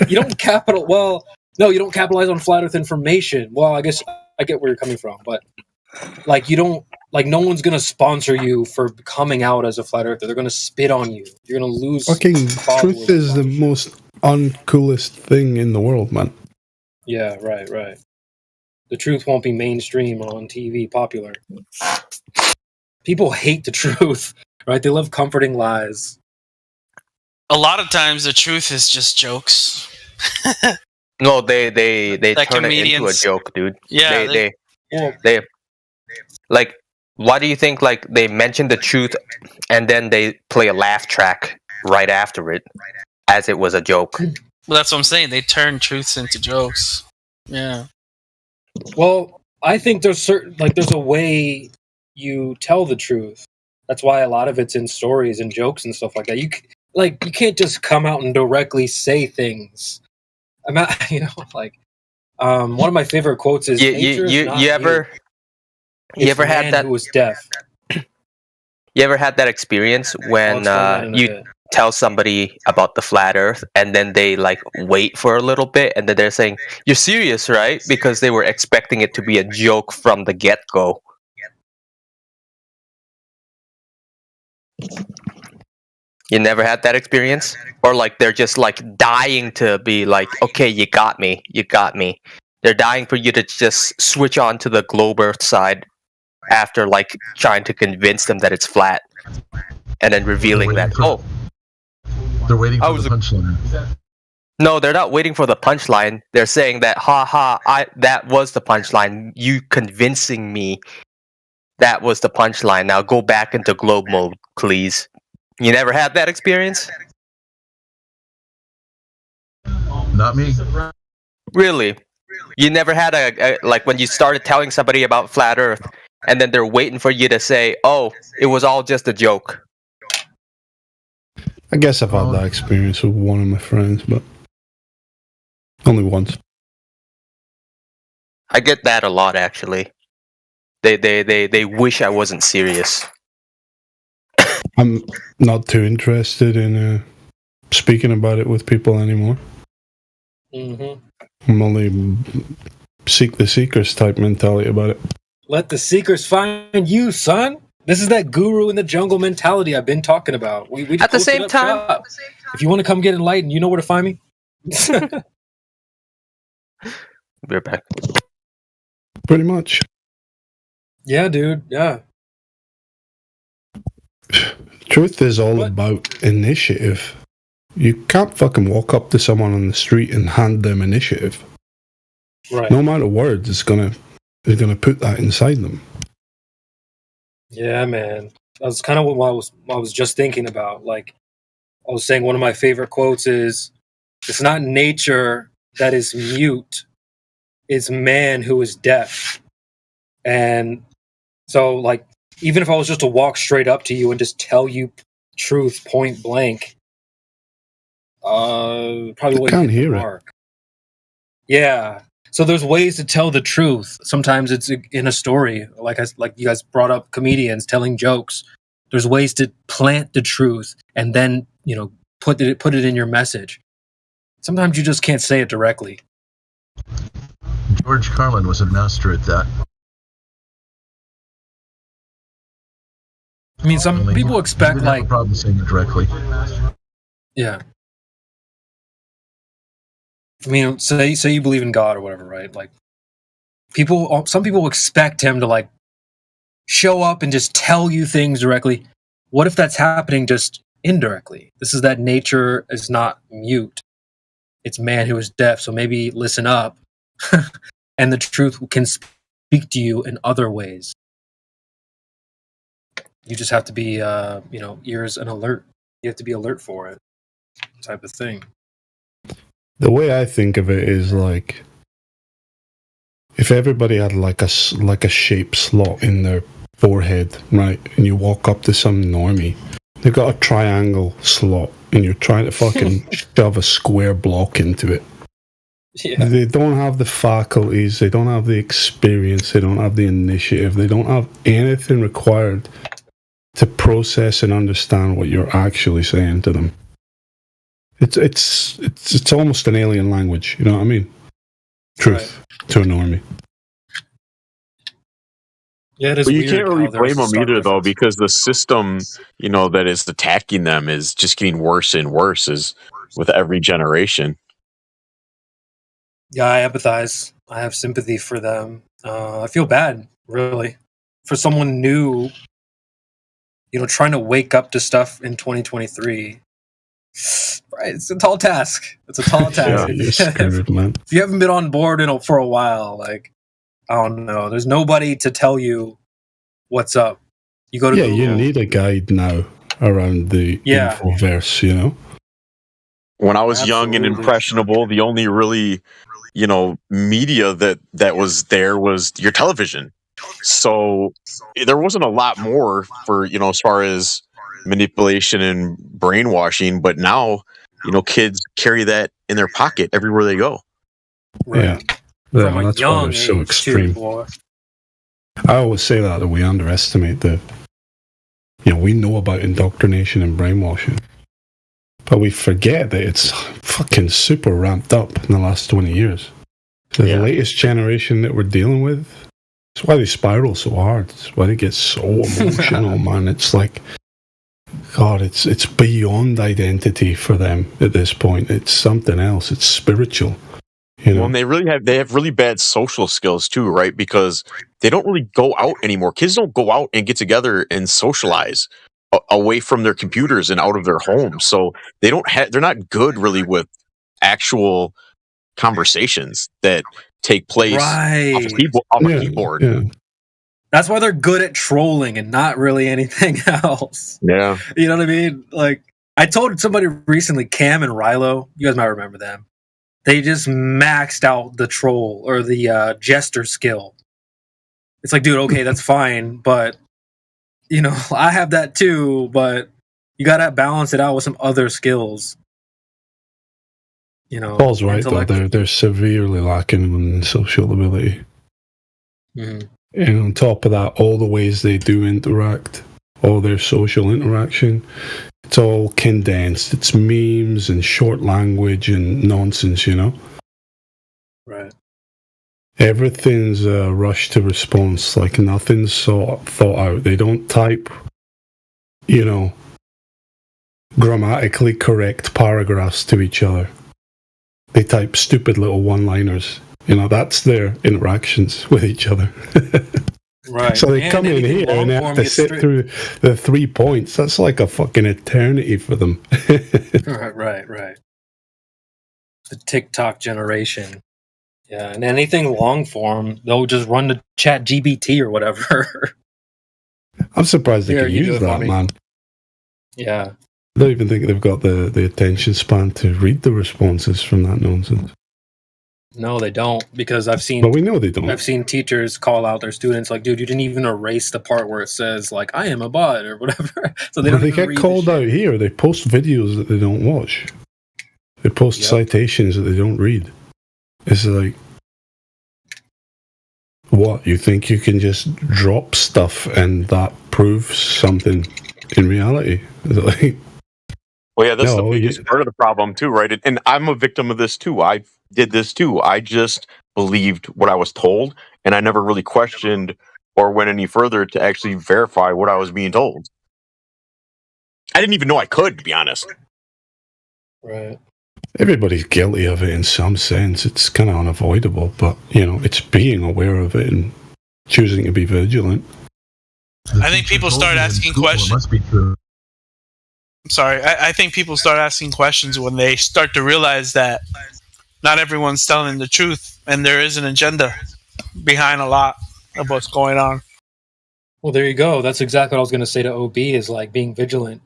You don't capital. Well, no, you don't capitalize on flat Earth information. Well, I guess I get where you're coming from, but like you don't. Like no one's gonna sponsor you for coming out as a flat earther. They're gonna spit on you. You're gonna lose. Fucking truth is the most uncoolest thing in the world, man. Yeah, right. The truth won't be mainstream on TV popular. People hate the truth, right? They love comforting lies. A lot of times, the truth is just jokes. No, they Like turn it into a comedians. joke, dude. Yeah, they like. Why do you think like they mention the truth and then they play a laugh track right after it, as it was a joke? Well, that's what I'm saying. They turn truths into jokes. Yeah. Well, I think there's a way you tell the truth. That's why a lot of it's in stories and jokes and stuff like that. You can't just come out and directly say things. I'm not, one of my favorite quotes is You ever had that? Who was deaf? You ever had that experience when you tell somebody about the flat Earth and then they like wait for a little bit and then they're saying, "You're serious, right?" Because they were expecting it to be a joke from the get-go. You never had that experience? Or like they're just like dying to be like, "Okay, you got me. They're dying for you to just switch on to the globe Earth side after like trying to convince them that it's flat, and then revealing that they're waiting for the punchline. No, they're not waiting for the punchline. They're saying that that was the punchline. You convincing me that was the punchline. Now go back into globe mode, please. You never had that experience? Not me. Really? You never had a like when you started telling somebody about flat Earth and then they're waiting for you to say, "Oh, it was all just a joke." I guess I've had that experience with one of my friends, but only once. I get that a lot, actually. They wish I wasn't serious. I'm not too interested in speaking about it with people anymore. Mm-hmm. I'm only seek the seekers type mentality about it. Let the seekers find you, son. This is that guru in the jungle mentality I've been talking about. We At the same time, if you want to come get enlightened, you know where to find me. We're back. Pretty much. Yeah, dude. Yeah. Truth is all about initiative. You can't fucking walk up to someone on the street and hand them initiative. Right. No amount of words is gonna put that inside them. Yeah, man. That's kind of what I was just thinking about. Like, I was saying one of my favorite quotes is, "It's not nature that is mute, it's man who is deaf." And so, like, even if I was just to walk straight up to you and just tell you truth point blank, probably wouldn't can't hit the hear it. mark. Yeah. So there's ways to tell the truth. Sometimes it's in a story, like you guys brought up comedians telling jokes. There's ways to plant the truth and then put it in your message. Sometimes you just can't say it directly. George Carlin was a master at that. I mean, some people expect have a problem saying it directly. Yeah. I mean, say you believe in God or whatever, right? Like, some people expect him to like show up and just tell you things directly. What if that's happening just indirectly? This is that nature is not mute; it's man who is deaf. So maybe listen up, and the truth can speak to you in other ways. You just have to be, ears and alert. You have to be alert for it, type of thing. The way I think of it is like, if everybody had like a shape slot in their forehead, right, and you walk up to some normie, they've got a triangle slot, and you're trying to fucking shove a square block into it. Yeah. They don't have the faculties, they don't have the experience, they don't have the initiative, they don't have anything required to process and understand what you're actually saying to them. It's almost an alien language, you know what I mean? Truth to a normie. Yeah, it is But you weird can't really how there's blame them stark either, though, difference. because the system, that is attacking them is just getting worse and worse as with every generation. Yeah, I empathize. I have sympathy for them. I feel bad, really, for someone new. Trying to wake up to stuff in 2023. Right, it's a tall task. It's a tall task. Yeah, you're screwed, man. If you haven't been on board for a while, I don't know. There's nobody to tell you what's up. You go to Google. You need a guide now around the Infoverse, When I was young and impressionable, the only really, media that was there was your television. So there wasn't a lot more for, as far as manipulation and brainwashing. But now, kids carry that in their pocket everywhere they go. Yeah. From a That's why young they're so age, extreme. too, boy. I always say that we underestimate we know about indoctrination and brainwashing, but we forget that it's fucking super ramped up in the last 20 years. So the latest generation that we're dealing with, that's why they spiral so hard. It's why they get so emotional, man. It's like, God, it's beyond identity for them at this point. It's something else. It's spiritual. Well, and they have really bad social skills too, right? Because they don't really go out anymore. Kids don't go out and get together and socialize away from their computers and out of their homes. So they're not good really with actual conversations that take place off a keyboard. Yeah. That's why they're good at trolling and not really anything else. Yeah. You know what I mean? I told somebody recently, Cam and Rilo, you guys might remember them. They just maxed out the troll or the jester skill. It's like, dude, okay, that's fine, but I have that too, but you gotta balance it out with some other skills. Paul's right though. They're severely lacking in social ability. Mm-hmm. And on top of that, all the ways they do interact, all their social interaction, it's all condensed. It's memes and short language and nonsense, Right. Everything's a rush to response. Like nothing's thought out. They don't type, grammatically correct paragraphs to each other. They type stupid little one-liners. That's their interactions with each other. Right. So they come in here and they have to sit through the 3 points. That's like a fucking eternity for them. Right. The TikTok generation. Yeah, and anything long form, they'll just run to ChatGPT or whatever. I'm surprised they can use that, man. Yeah. I don't even think they've got the attention span to read the responses from that nonsense. No, they don't, because I've seen. But we know they don't. I've seen teachers call out their students like, "Dude, you didn't even erase the part where it says like I am a bot or whatever." So they get called out here. They post videos that they don't watch. They post citations that they don't read. It's like, what? You think you can just drop stuff and that proves something in reality? Is it like? Well, yeah, that's the biggest part of the problem too, right? And I'm a victim of this too. I did this too. I just believed what I was told, and I never really questioned or went any further to actually verify what I was being told. I didn't even know I could, to be honest. Right. Everybody's guilty of it in some sense. It's kind of unavoidable, but it's being aware of it and choosing to be vigilant. I think people start asking questions. It must be true. I'm sorry. I think people start asking questions when they start to realize that not everyone's telling the truth, and there is an agenda behind a lot of what's going on. Well, there you go. That's exactly what I was going to say to OB is like being vigilant.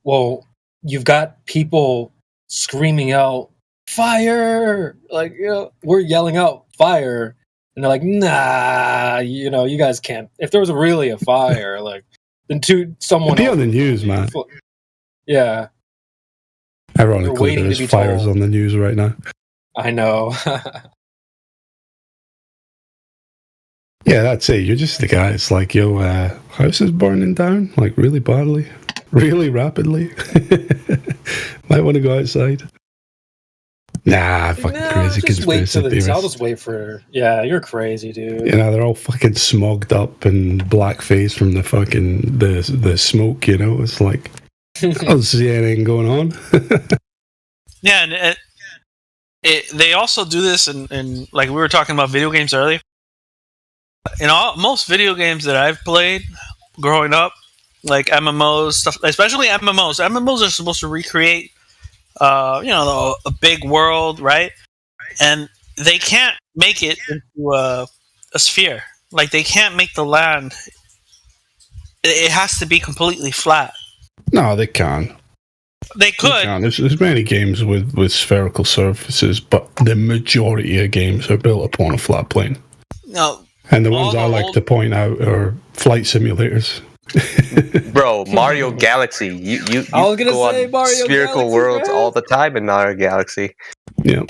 Well, you've got people screaming out, fire! Like, we're yelling out, fire! And they're like, nah, you guys can't. If there was really a fire, then someone be on the news, man. Yeah. Ironically, there's fires on the news right now. I know. Yeah, that's it. You're just the guy. It's like, yo, house is burning down, like really badly, really rapidly. Might want to go outside. Nah, fucking crazy just wait conspiracy till the. I'll theorists. just wait for. Yeah, you're crazy, dude. You know, they're all fucking smogged up and blackface from the fucking the smoke. You know, it's like I don't see anything going on. Yeah, and they also do this, and like we were talking about video games earlier. In most video games that I've played growing up, like MMOs, stuff, especially MMOs. MMOs are supposed to recreate, a big world, right? And they can't make it into a sphere. Like they can't make the land. It has to be completely flat. No, they can. They could. There's many games with spherical surfaces, but the majority of games are built upon a flat plane. No. And the ones I like to point out are flight simulators. Bro, Mario Galaxy. You I was gonna go say on Mario spherical Galaxy, worlds man. all the time in Mario Galaxy. Yeah.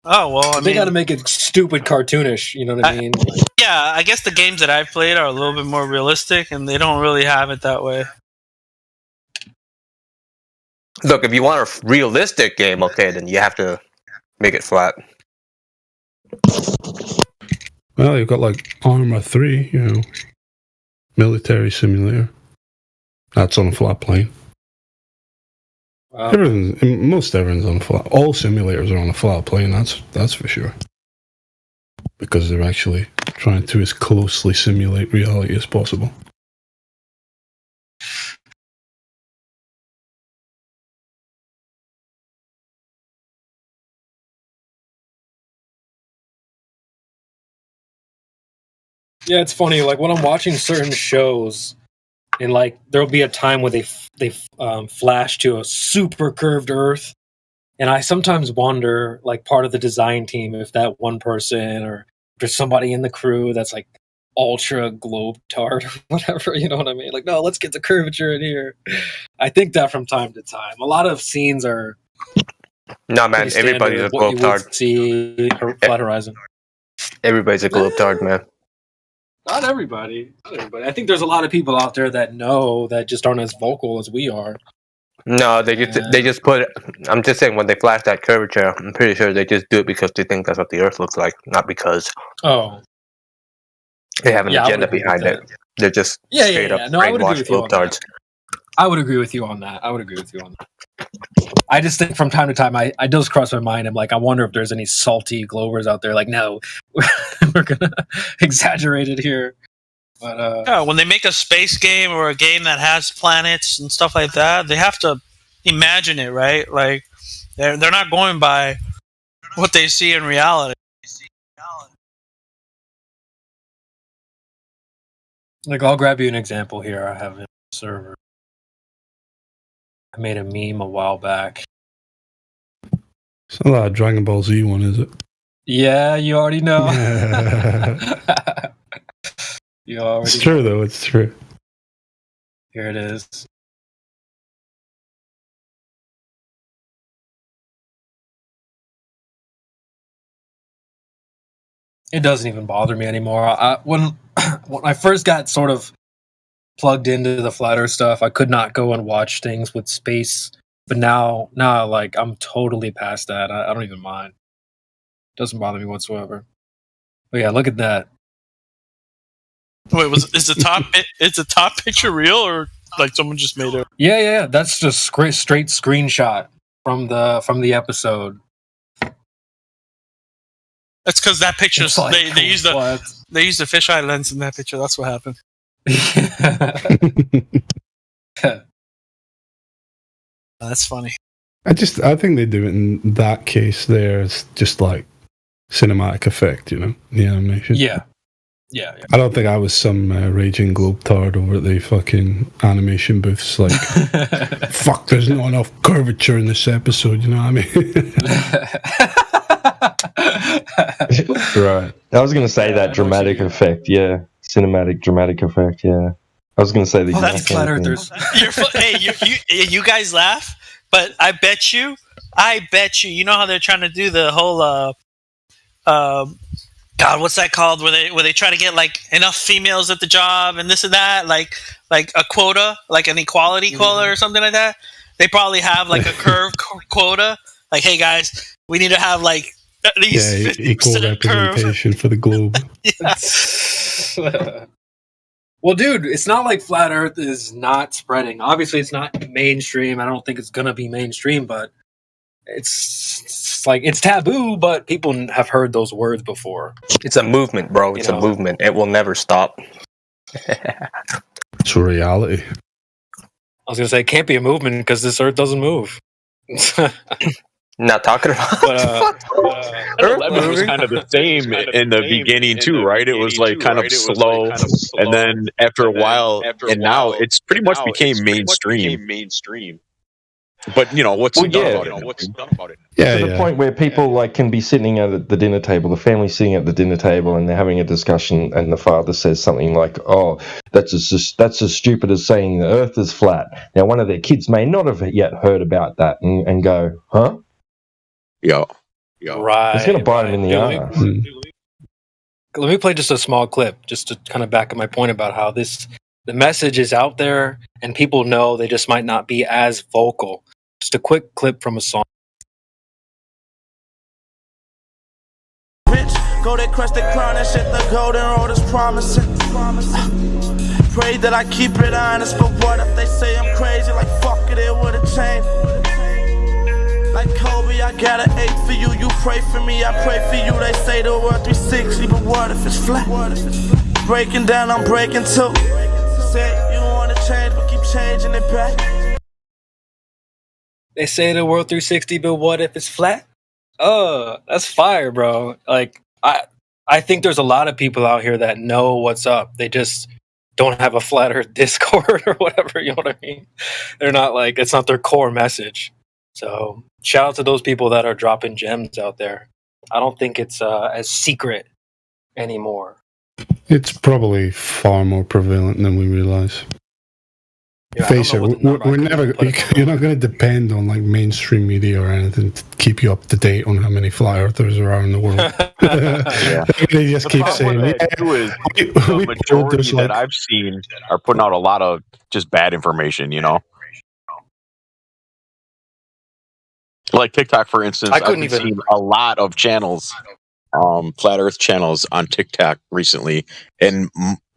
Oh well, they got to make it stupid, cartoonish. You know what I mean? Yeah, I guess the games that I've played are a little bit more realistic, and they don't really have it that way. Look, if you want a realistic game, okay, then you have to make it flat. Well, you've got like Arma 3, you know, military simulator. That's on a flat plane. Wow. Most everything's on a flat. All simulators are on a flat plane. That's for sure. Because they're actually trying to as closely simulate reality as possible. Yeah, it's funny. Like when I'm watching certain shows, and like there'll be a time where they flash to a super curved Earth, and I sometimes wonder, like part of the design team, if that one person or there's somebody in the crew that's like ultra globe tard or whatever. You know what I mean? Like, no, let's get the curvature in here. I think that from time to time. A lot of scenes are. No, man, pretty standard everybody's a of what you would globe-tard. See Flat Horizon. Everybody's a globe-tard, man. Not everybody. Not everybody. I think there's a lot of people out there that know that just aren't as vocal as we are. No, they just put. I'm just saying when they flash that curvature, I'm pretty sure they just do it because they think that's what the Earth looks like, not because they have an agenda behind it. They're just straight up No, I would agree brainwashed with you on globetards. that. I would agree with you on that. I just think from time to time, I does cross my mind. I'm like, I wonder if there's any salty Globers out there. Like, no, we're gonna exaggerate it here. But Yeah, when they make a space game or a game that has planets and stuff like that, they have to imagine it, right? Like they're not going by what they see in reality. like, I'll grab you an example here. I have a server. I made a meme a while back. It's not that Dragon Ball Z one, is it? Yeah, you already know. You already. It's true, though. It's true. Here it is. It doesn't even bother me anymore. When I first got sort of plugged into the flat Earth stuff, I could not go and watch things with space. But now, like I'm totally past that. I don't even mind. It doesn't bother me whatsoever. But yeah, look at that. Wait, is the top picture real or like someone just made it? Yeah. That's just straight screenshot from the episode. That's because that picture It's like, they used the what? they used the fisheye lens in that picture. That's what happened. That's funny. I think they do it in that case there. It's just like cinematic effect, you know, the animation. Yeah. I don't think I was some raging globetard over at the fucking animation booths. Like, fuck, there's not enough curvature in this episode. You know what I mean? Right. I was going to say that dramatic effect. Yeah. Cinematic dramatic effect. Yeah. I was going to say the Oh, that's exact same thing. Hey, you guys laugh But I bet you, you know how they're trying to do the whole, God, what's that called? Where they try to get like enough females at the job and this and that, like a quota, like an equality quota or something like that. They probably have like a curve quota. Like, hey guys, we need to have like at least equal 50% curve. representation for the globe. Well, dude, it's not like Flat Earth is not spreading. Obviously, it's not mainstream. I don't think it's going to be mainstream, but it's like it's taboo, but people have heard those words before. It's a movement, bro. It's a movement. It will never stop. It's a reality. I was going to say, it can't be a movement because this Earth doesn't move. Not talking about Earth was kind of the same in the beginning too, right? It was like kind of slow, and then after a while, and now it's pretty much became mainstream. But you know what's done about it? Yeah, to the point where people like can be sitting at the dinner table, the family sitting at the dinner table, and they're having a discussion, and the father says something like, "Oh, that's as stupid as saying the Earth is flat." Now, one of their kids may not have yet heard about that, and go, "Huh?" Yeah. Right. It's going to bite him in the ass. Let me play just a small clip, just to kind of back up my point about how the message is out there, and people know, they just might not be as vocal. Just a quick clip from a song. Rich, go that crusted crown and shit, the golden road is promising. Pray that I keep it honest, but what if they say I'm crazy? Like fuck it would've changed. Like Kobe, I got an 8 for you. You pray for me, I pray for you. They say the world 360, but what if it's flat? Breaking down, I'm breaking too. Say you wanna change, but keep changing it back. They say the world 360, but what if it's flat? Oh, that's fire, bro. Like, I think there's a lot of people out here that know what's up. They just don't have a flat Earth Discord or whatever, you know what I mean? They're not like, it's not their core message. So shout out to those people that are dropping gems out there. I don't think it's as secret anymore. It's probably far more prevalent than we realize. Yeah, Face it, we're never. You're not going to depend on like mainstream media or anything to keep you up to date on how many flat earthers there are in the world. They just keep saying. The majority that I've seen are putting out a lot of just bad information. You know, like TikTok, for instance. I've been seeing a lot of channels, flat Earth channels on TikTok recently, and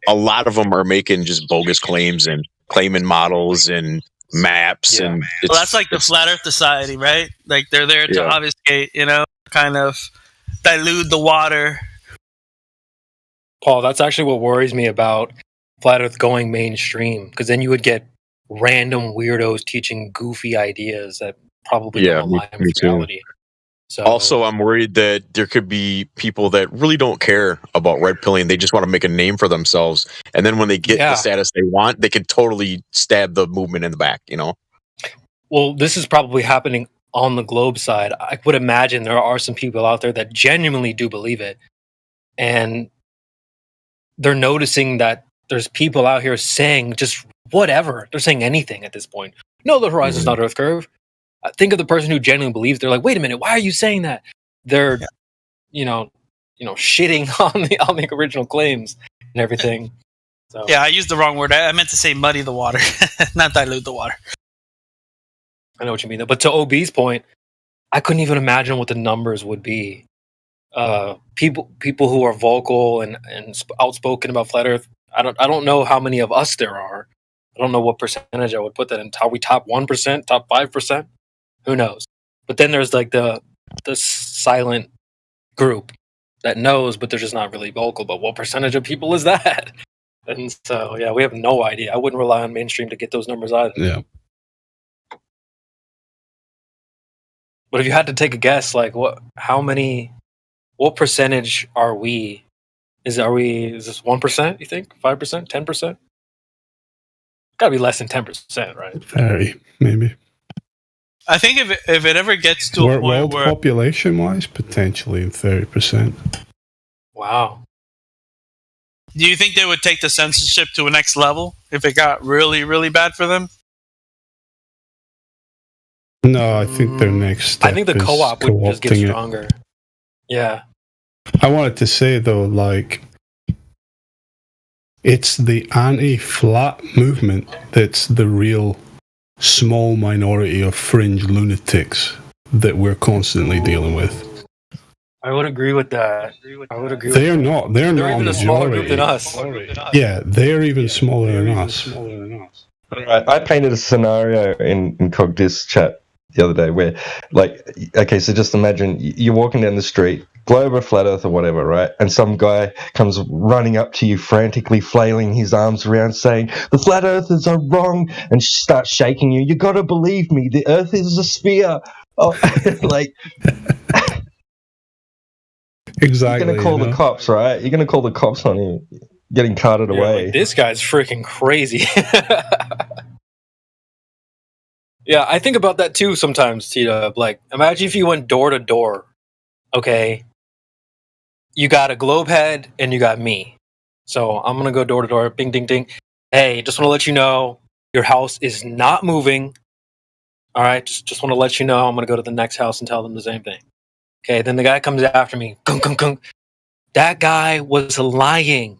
a lot of them are making just bogus claims and claiming models and maps. And well, that's like the Flat Earth Society, right? Like they're there to obfuscate, kind of dilute the water. Paul, that's actually what worries me about Flat Earth going mainstream, because then you would get random weirdos teaching goofy ideas that probably don't align with reality. So, also, I'm worried that there could be people that really don't care about red pilling. They just want to make a name for themselves. And then when they get the status they want, they can totally stab the movement in the back, Well, this is probably happening on the globe side. I would imagine there are some people out there that genuinely do believe it. And they're noticing that there's people out here saying just whatever. They're saying anything at this point. No, the horizon's not Earth curve. Think of the person who genuinely believes. They're like, wait a minute, why are you saying that? They're, shitting on the original claims and everything. So. Yeah, I used the wrong word. I meant to say muddy the water, not dilute the water. I know what you mean. But to OB's point, I couldn't even imagine what the numbers would be. People who are vocal and outspoken about flat Earth. I don't know how many of us there are. I don't know what percentage I would put that in. Are we top 1%, top 5%? Who knows? But then there's like the silent group that knows, but they're just not really vocal. But what percentage of people is that? And so, we have no idea. I wouldn't rely on mainstream to get those numbers either. Yeah. But if you had to take a guess, like what percentage are we? Is this 1%, you think? 5%? 10%? Gotta be less than 10%, right? Very, maybe. I think if it ever gets to a point where population-wise, potentially 30%. Wow. Do you think they would take the censorship to a next level if it got really, really bad for them? No, I think their next step I think the is co-op would just get co-opting it. stronger. Yeah. I wanted to say though, like, it's the anti-flat movement that's the real small minority of fringe lunatics that we're constantly dealing with. I would agree with that. I would agree. They're with not. That. They're not even a a smaller group than majority. us. Yeah, they're even smaller than us. Right. I painted a scenario in Cogdis chat the other day where, like, okay, so just imagine you're walking down the street, globe or flat earth or whatever, right? And some guy comes running up to you, frantically flailing his arms around, saying, "The flat earthers are wrong," and starts shaking you. You got to believe me. The earth is a sphere. Oh, like. Exactly. You're going to call the cops, right? You're going to call the cops on him getting carted away. Like, this guy's freaking crazy. Yeah, I think about that too sometimes, Tita. Like, imagine if you went door to door. Okay, you got a globe head and you got me. So I'm gonna go door to door. Bing, ding, ding. Hey, just want to let you know your house is not moving. All right, just want to let you know I'm gonna go to the next house and tell them the same thing. Okay, then the guy comes after me. Gung, gung, gung. That guy was lying.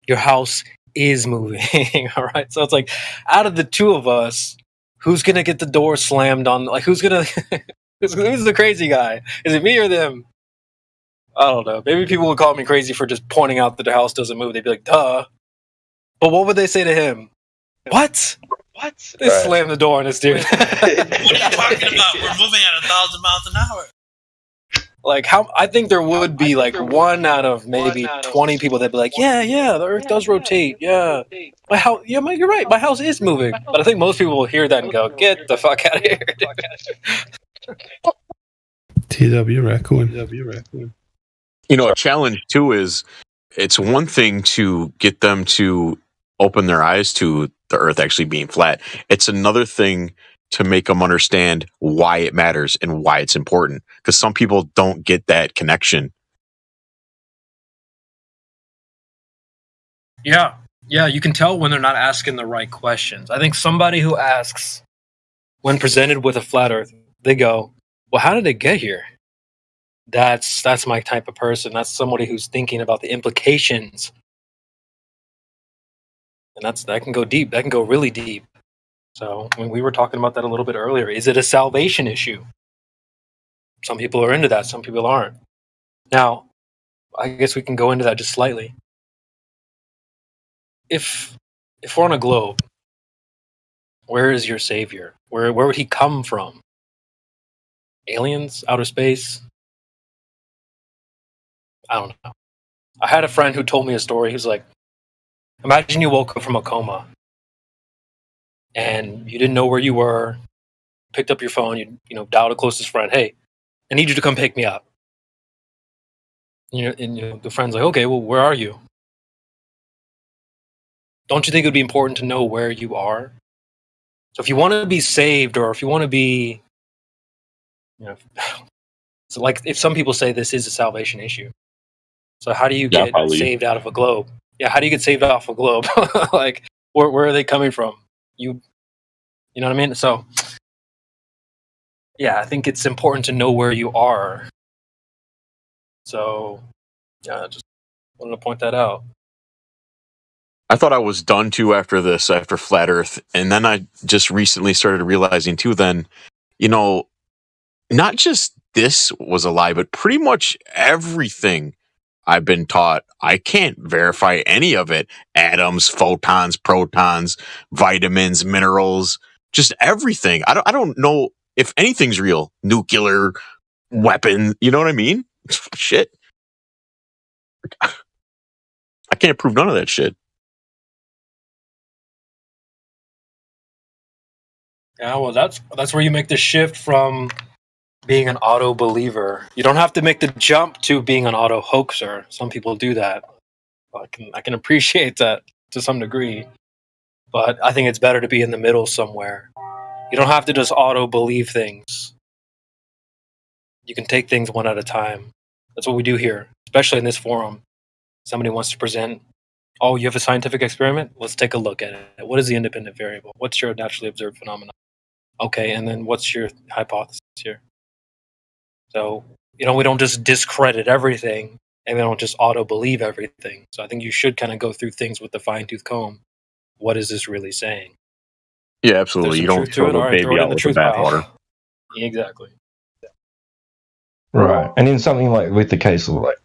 Your house is moving. All right, so it's like, out of the two of us, who's gonna get the door slammed on? Like, who's gonna? who's the crazy guy? Is it me or them? I don't know. Maybe people would call me crazy for just pointing out that the house doesn't move. They'd be like, "Duh." But what would they say to him? What? They slam the door on this dude. What are you talking about? We're moving at 1,000 miles an hour. Like, how? I think there would be like 1 out of maybe 20 people that'd be like, "Yeah, the Earth does rotate. Yeah, my house. Yeah, you're right. My house is moving." But I think most people will hear that and go, "Get the fuck out of here." TW Raccoon. You know, a challenge too is it's one thing to get them to open their eyes to the Earth actually being flat. It's another thing to make them understand why it matters and why it's important. Because some people don't get that connection. Yeah, you can tell when they're not asking the right questions. I think somebody who asks, when presented with a flat Earth, they go, "Well, how did it get here?" That's my type of person. That's somebody who's thinking about the implications, and that can go deep. That can go really deep. So when we were talking about that a little bit earlier, is it a salvation issue? Some people are into that. Some people aren't. Now, I guess we can go into that just slightly. If we're on a globe, where is your savior? Where would he come from? Aliens? Outer space? I don't know. I had a friend who told me a story. He was like, imagine you woke up from a coma and you didn't know where you were, picked up your phone, you dialed a closest friend, "Hey, I need you to come pick me up." And the friend's like, "Okay, well, where are you?" Don't you think it would be important to know where you are? So if you want to be saved, or if you want to be, so like if some people say this is a salvation issue. So how do you get saved out of a globe? Yeah, how do you get saved off a globe? Like, where are they coming from? You know what I mean? So, yeah, I think it's important to know where you are. So, yeah, just wanted to point that out. I thought I was done too after Flat Earth. And then I just recently started realizing too, then, not just this was a lie, but pretty much everything I've been taught, I can't verify any of it. Atoms, photons, protons, vitamins, minerals, just everything. I don't know if anything's real. Nuclear weapon, you know what I mean? Shit. I can't prove none of that shit. Yeah, well, that's where you make the shift from being an auto believer. You don't have to make the jump to being an auto hoaxer. Some people do that. I can appreciate that to some degree, but I think it's better to be in the middle somewhere. You don't have to just auto believe things. You can take things one at a time. That's what we do here, especially in this forum. Somebody wants to present, "Oh, you have a scientific experiment? Let's take a look at it. What is the independent variable? What's your naturally observed phenomenon? Okay, and then what's your hypothesis here? So, we don't just discredit everything, and we don't just auto-believe everything. So I think you should kind of go through things with the fine-tooth comb. What is this really saying? Yeah, absolutely. You don't throw the baby out with the bathwater. Exactly. Right. And in something like with the case of like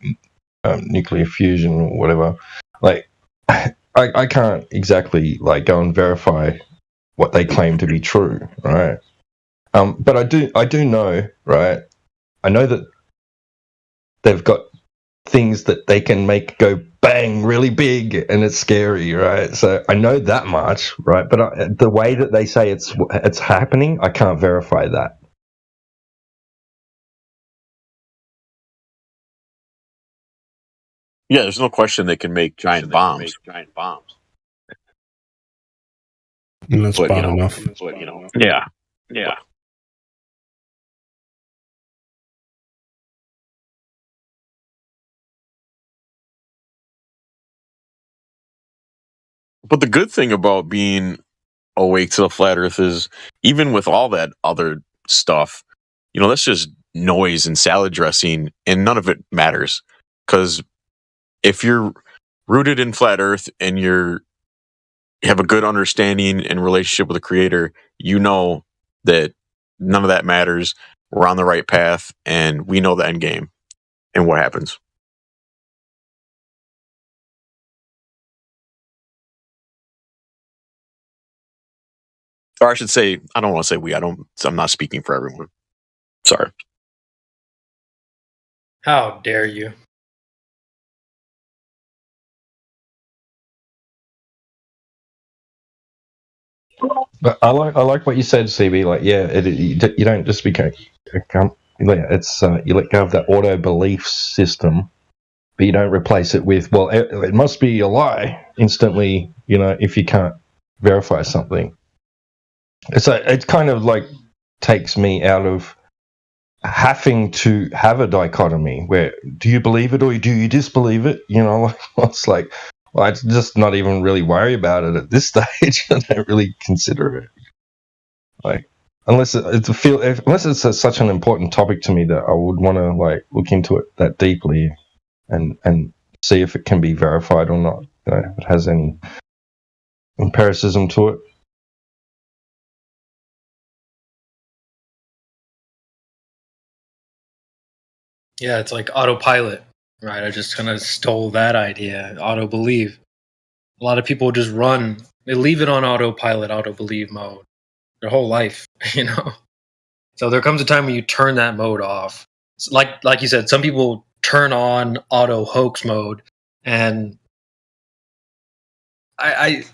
nuclear fusion or whatever, like I can't exactly like go and verify what they claim to be true, right? But I do know, right? I know that they've got things that they can make go bang really big, and it's scary, right? So I know that much, right? But the way that they say it's happening, I can't verify that. Yeah, there's no question they can make giant bombs. And that's But, bad enough. Yeah. But the good thing about being awake to the flat Earth is, even with all that other stuff, that's just noise and salad dressing, and none of it matters. Because if you're rooted in flat Earth and you have a good understanding and relationship with the Creator, you know that none of that matters. We're on the right path, and we know the end game and what happens. Or I should say, I don't want to say we. I'm not speaking for everyone. Sorry. How dare you? But I like what you said, CB. Like, yeah, you don't just become. It's you let go of that auto belief system, but you don't replace it with, well, it must be a lie instantly. If you can't verify something, it kind of like takes me out of having to have a dichotomy where do you believe it or do you disbelieve it? It's like, well, I just not even really worry about it at this stage. I don't really consider it, like, unless it's such an important topic to me that I would want to like look into it that deeply and see if it can be verified or not. If it has any empiricism to it. Yeah, it's like autopilot, right? I just kind of stole that idea. Auto believe. A lot of people just run. They leave it on autopilot, auto believe mode their whole life, So there comes a time when you turn that mode off. It's like you said, some people turn on auto hoax mode, and I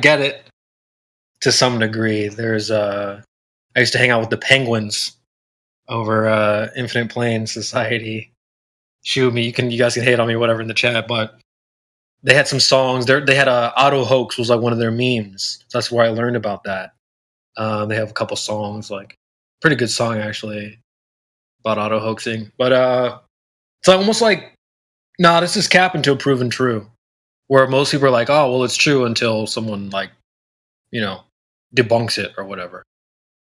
get it to some degree. I used to hang out with the Penguins over Infinite Plane Society. Shoot me, you guys can hate on me, whatever, in the chat, but they had some songs. They had auto hoax was like one of their memes. So that's where I learned about that. They have a couple songs, like pretty good song actually about auto hoaxing. But it's almost like, nah, this is cap until proven true. Where most people are like, oh, well, it's true until someone like, debunks it or whatever.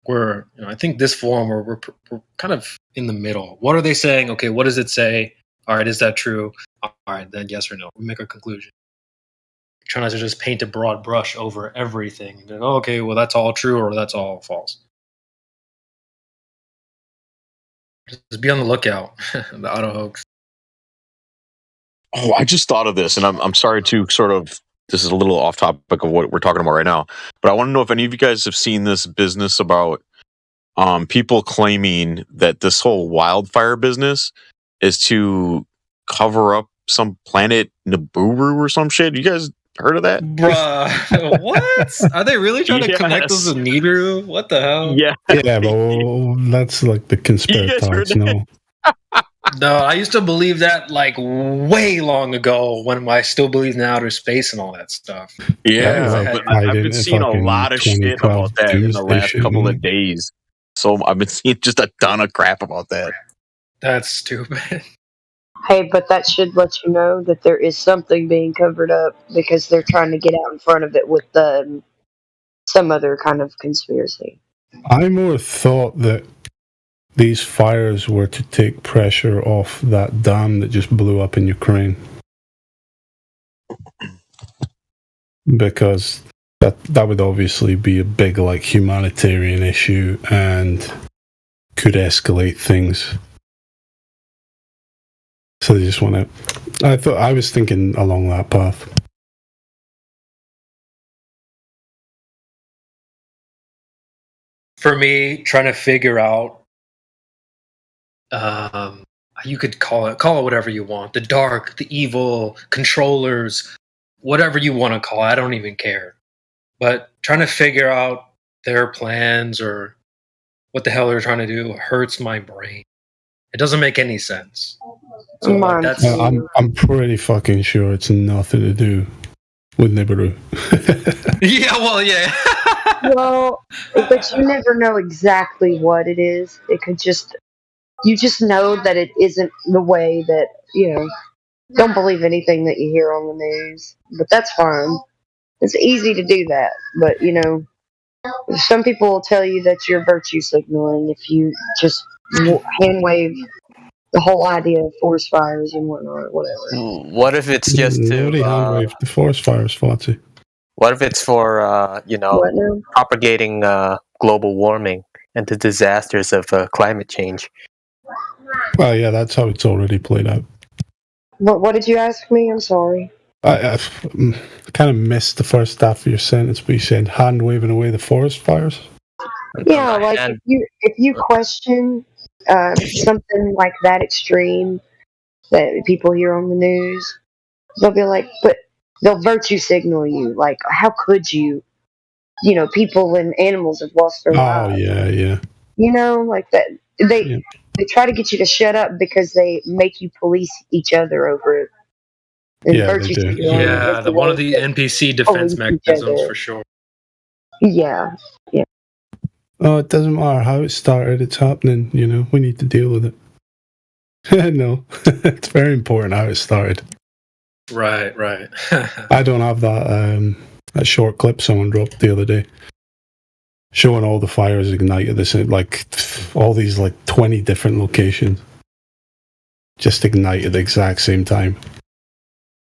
Where I think this forum we're kind of in the middle. What are they saying? Okay, what does it say? All right, is that true? All right, then yes or no. We make a conclusion. Trying to just paint a broad brush over everything. And then, okay, well, that's all true or that's all false. Just be on the lookout. The auto hoax. Oh, I just thought of this, and I'm sorry to sort of. This is a little off topic of what we're talking about right now, but I want to know if any of you guys have seen this business about people claiming that this whole wildfire business is to cover up some planet Nibiru or some shit. You guys heard of that? Bruh, what? Are they really trying to connect us to Nibiru? What the hell? Yeah. Yeah, but that's like the conspiratorics, no? No, I used to believe that like way long ago when I still believed in outer space and all that stuff. Yeah, but I've been seeing a lot of shit about that in the last couple of days. So I've been seeing just a ton of crap about that. That's stupid. Hey, but that should let you know that there is something being covered up because they're trying to get out in front of it with some other kind of conspiracy. I more thought that these fires were to take pressure off that dam that just blew up in Ukraine. Because that would obviously be a big like humanitarian issue and could escalate things. So they just want to. I was thinking along that path. For me, trying to figure out, you could call it whatever you want. The dark, the evil, controllers, whatever you want to call it. I don't even care. But trying to figure out their plans or what the hell they're trying to do hurts my brain. It doesn't make any sense. So like, that's I'm pretty fucking sure it's nothing to do with Nibiru. yeah, well, yeah. Well, but you never know exactly what it is. It could just, you just know that it isn't the way that, don't believe anything that you hear on the news. But that's fine. It's easy to do that. But, some people will tell you that you're virtue signaling if you just hand wave the whole idea of forest fires and whatnot, whatever. What if it's just Nobody hand waved the forest fires, Foxy. What if it's for propagating global warming and the disasters of climate change? Well, yeah, that's how it's already played out. What did you ask me? I'm sorry. I kind of missed the first half of your sentence, but you said hand waving away the forest fires. Yeah, like if you question something like that extreme that people hear on the news, they'll be like, but they'll virtue signal you. Like, how could you? People and animals have lost their lives. Oh, yeah. Like that. They try to get you to shut up because they make you police each other over it. And Yeah, they do. Yeah, one of the NPC defense mechanisms for sure. Yeah. Oh, it doesn't matter how it started. It's happening. We need to deal with it. No, it's very important how it started. Right. I don't have that short clip someone dropped the other day showing all the fires ignited this like all these 20 different locations just ignite at the exact same time.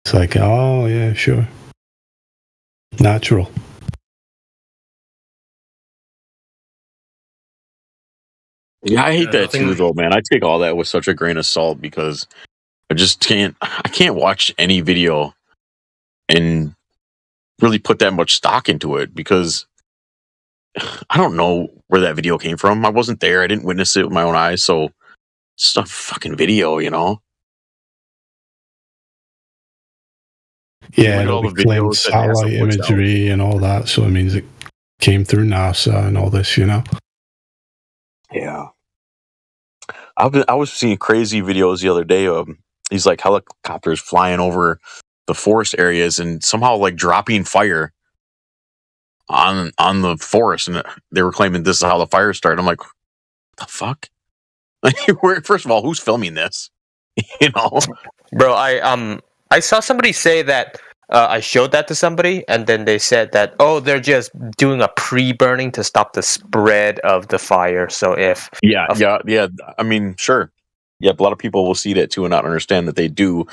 It's like, oh yeah, sure, natural. Yeah, I hate that too, though, man. I take all that with such a grain of salt because I just can't. I can't watch any video and really put that much stock into it because I don't know where that video came from. I wasn't there. I didn't witness it with my own eyes. So it's a fucking video, Yeah, Look at all it'll the be claimed videos that NASA satellite puts imagery and all that, so it means it came through NASA and all this, Yeah. I was seeing crazy videos the other day of these helicopters flying over the forest areas and somehow dropping fire on the forest, and they were claiming this is how the fire started. I'm like, what the fuck? First of all, who's filming this? Bro, I saw somebody say that I showed that to somebody, and then they said that they're just doing a pre-burning to stop the spread of the fire. So if yeah. I mean, sure. Yeah, a lot of people will see that too and not understand that they do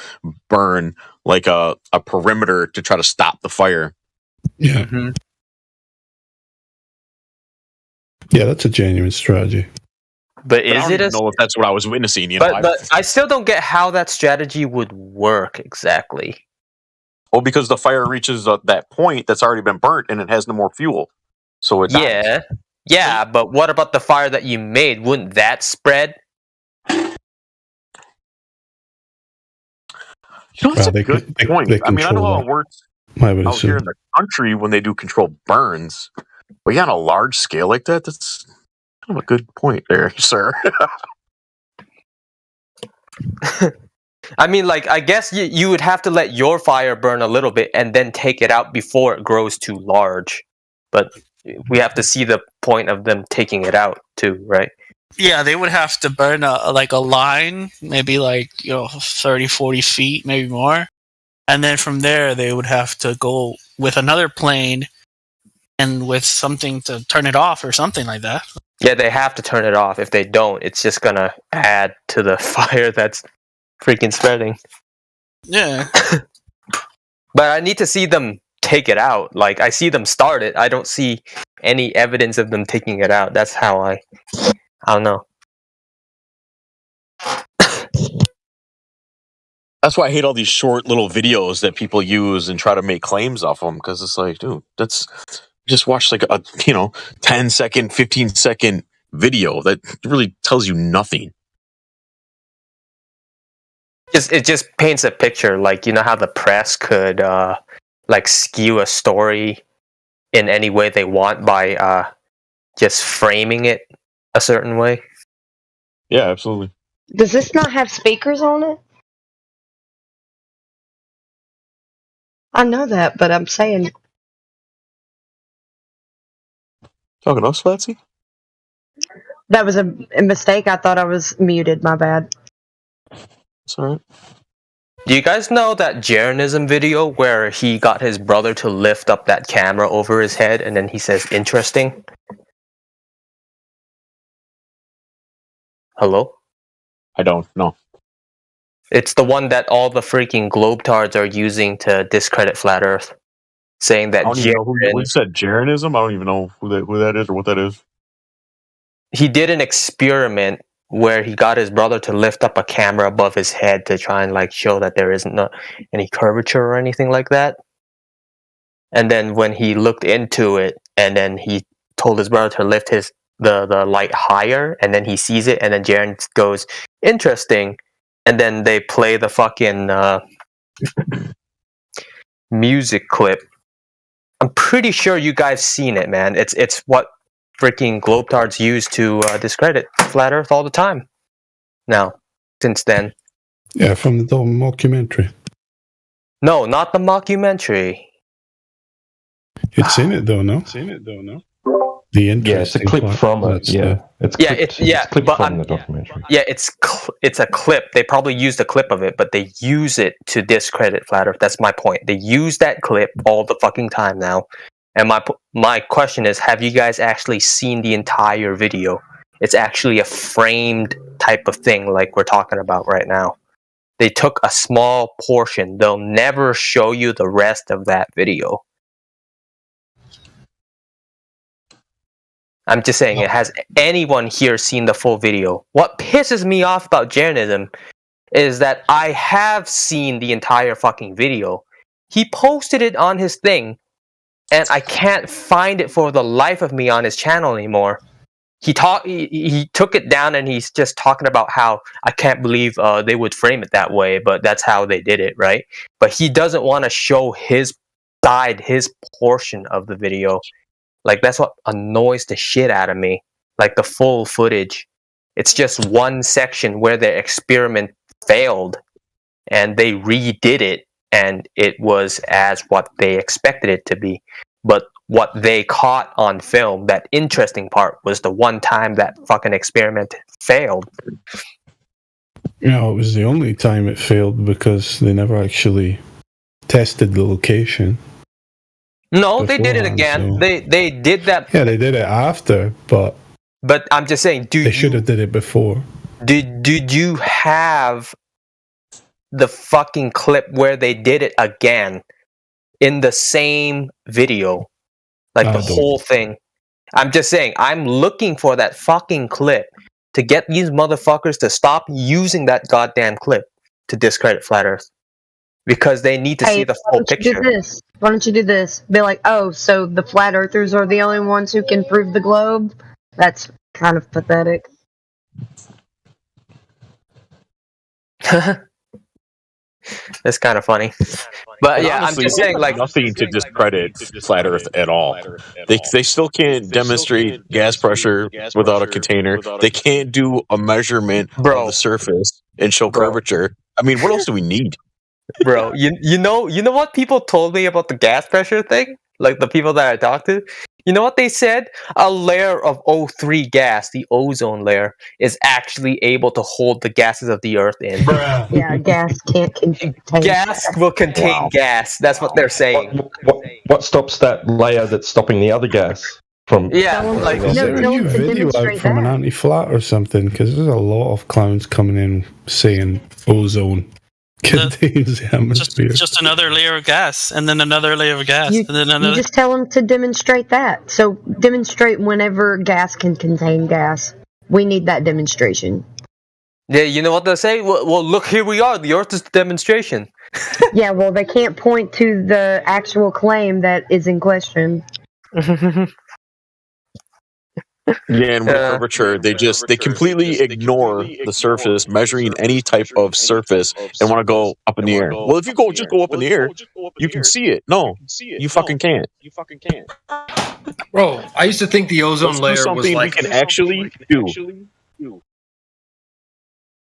burn a perimeter to try to stop the fire. Yeah. Mm-hmm. Yeah, that's a genuine strategy. But I don't even know if that's what I was witnessing. But I still don't get how that strategy would work exactly. Well, because the fire reaches that point that's already been burnt and it has no more fuel, so it dies. Yeah. But what about the fire that you made? Wouldn't that spread? That's a good point. I mean, I know how it works out here in the country when they do controlled burns, but on a large scale like that, that's kind of a good point there, sir. I mean, I guess you would have to let your fire burn a little bit and then take it out before it grows too large. But we have to see the point of them taking it out too, right? Yeah, they would have to burn a line, maybe 30, 40 feet, maybe more. And then from there, they would have to go with another plane and with something to turn it off or something like that. Yeah, they have to turn it off. If they don't, it's just gonna add to the fire that's freaking spreading. Yeah. But I need to see them take it out. Like, I see them start it. I don't see any evidence of them taking it out. That's how I don't know. That's why I hate all these short little videos that people use and try to make claims off them, because it's like, dude, that's just watch like a 10-second, 15-second video that really tells you nothing. It just paints a picture, like, you know how the press could like skew a story in any way they want by just framing it a certain way. Yeah, absolutely. Does this not have speakers on it? I know that, but I'm saying. Talking to us, Flatsy? That was a mistake. I thought I was muted. My bad. It's alright. Do you guys know that Jeranism video where he got his brother to lift up that camera over his head and then he says, interesting? Hello? I don't know. It's the one that all the freaking globetards are using to discredit Flat Earth. Saying that I don't even know who said Jeranism. I don't even know who that is or what that is. He did an experiment where he got his brother to lift up a camera above his head to try and like show that there isn't any curvature or anything like that. And then when he looked into it, and then he told his brother to lift the light higher, and then he sees it, and then Jaren goes, interesting. And then they play the fucking music clip. I'm pretty sure you guys seen it, man. It's what freaking globetards use to discredit Flat Earth all the time. Now, since then. Yeah, from the mockumentary. No, not the mockumentary. It's in it though, no? The it's a clip from it. Yeah, it's clip from the documentary. Yeah, it's a clip. They probably used a clip of it, but they use it to discredit Flat Earth. That's my point. They use that clip all the fucking time now. And my question is, have you guys actually seen the entire video? It's actually a framed type of thing like we're talking about right now. They took a small portion. They'll never show you the rest of that video. I'm just saying, has anyone here seen the full video? What pisses me off about Jeranism is that I have seen the entire fucking video. He posted it on his thing, and I can't find it for the life of me on his channel anymore. He took it down, and he's just talking about how I can't believe they would frame it that way, but that's how they did it, right? But he doesn't want to show his side, his portion of the video. Like, that's what annoys the shit out of me. Like, the full footage. It's just one section where their experiment failed, and they redid it, and it was as what they expected it to be. But what they caught on film, that interesting part, was the one time that fucking experiment failed. Yeah, it was the only time it failed because they never actually tested the location. No, they did it again. So. They did that. Yeah, they did it after, but I'm just saying, they should have did it before. Did you have the fucking clip where they did it again in the same video, like the whole thing? I'm just saying, I'm looking for that fucking clip to get these motherfuckers to stop using that goddamn clip to discredit Flat Earth. Because they need to see the full picture. Why don't you do this? Be like, oh, so the Flat Earthers are the only ones who can prove the globe? That's kind of pathetic. It's kind of funny. But yeah, honestly, I'm just saying, like, nothing to discredit Flat Earth at all. They still can't demonstrate gas pressure without a container. They can't do a measurement of the surface and show curvature. I mean, what else do we need? Bro, you know what people told me about the gas pressure thing? Like, the people that I talked to? You know what they said? A layer of O3 gas, the ozone layer, is actually able to hold the gases of the Earth in. Yeah, gas can't contain gas will contain gas. That's what they're saying. What stops that layer that's stopping the other gas from? Is there a new video out from an anti-flat or something? Because there's a lot of clowns coming in saying ozone contains the atmosphere. Just another layer of gas, and then another layer of gas, and then You another. just tell them to demonstrate that. So demonstrate whenever gas can contain gas. We need that demonstration. Yeah, you know what they say? Well, look, here we are. The Earth is the demonstration. Yeah, well, they can't point to the actual claim that is in question. Yeah, and with curvature, they completely ignore the surface, measuring any type of surface, and want to go up in the air. Well, if you just go up in the air, you can see it. No, you fucking can't. Bro, I used to think the ozone Let's do layer was something like we can actually do.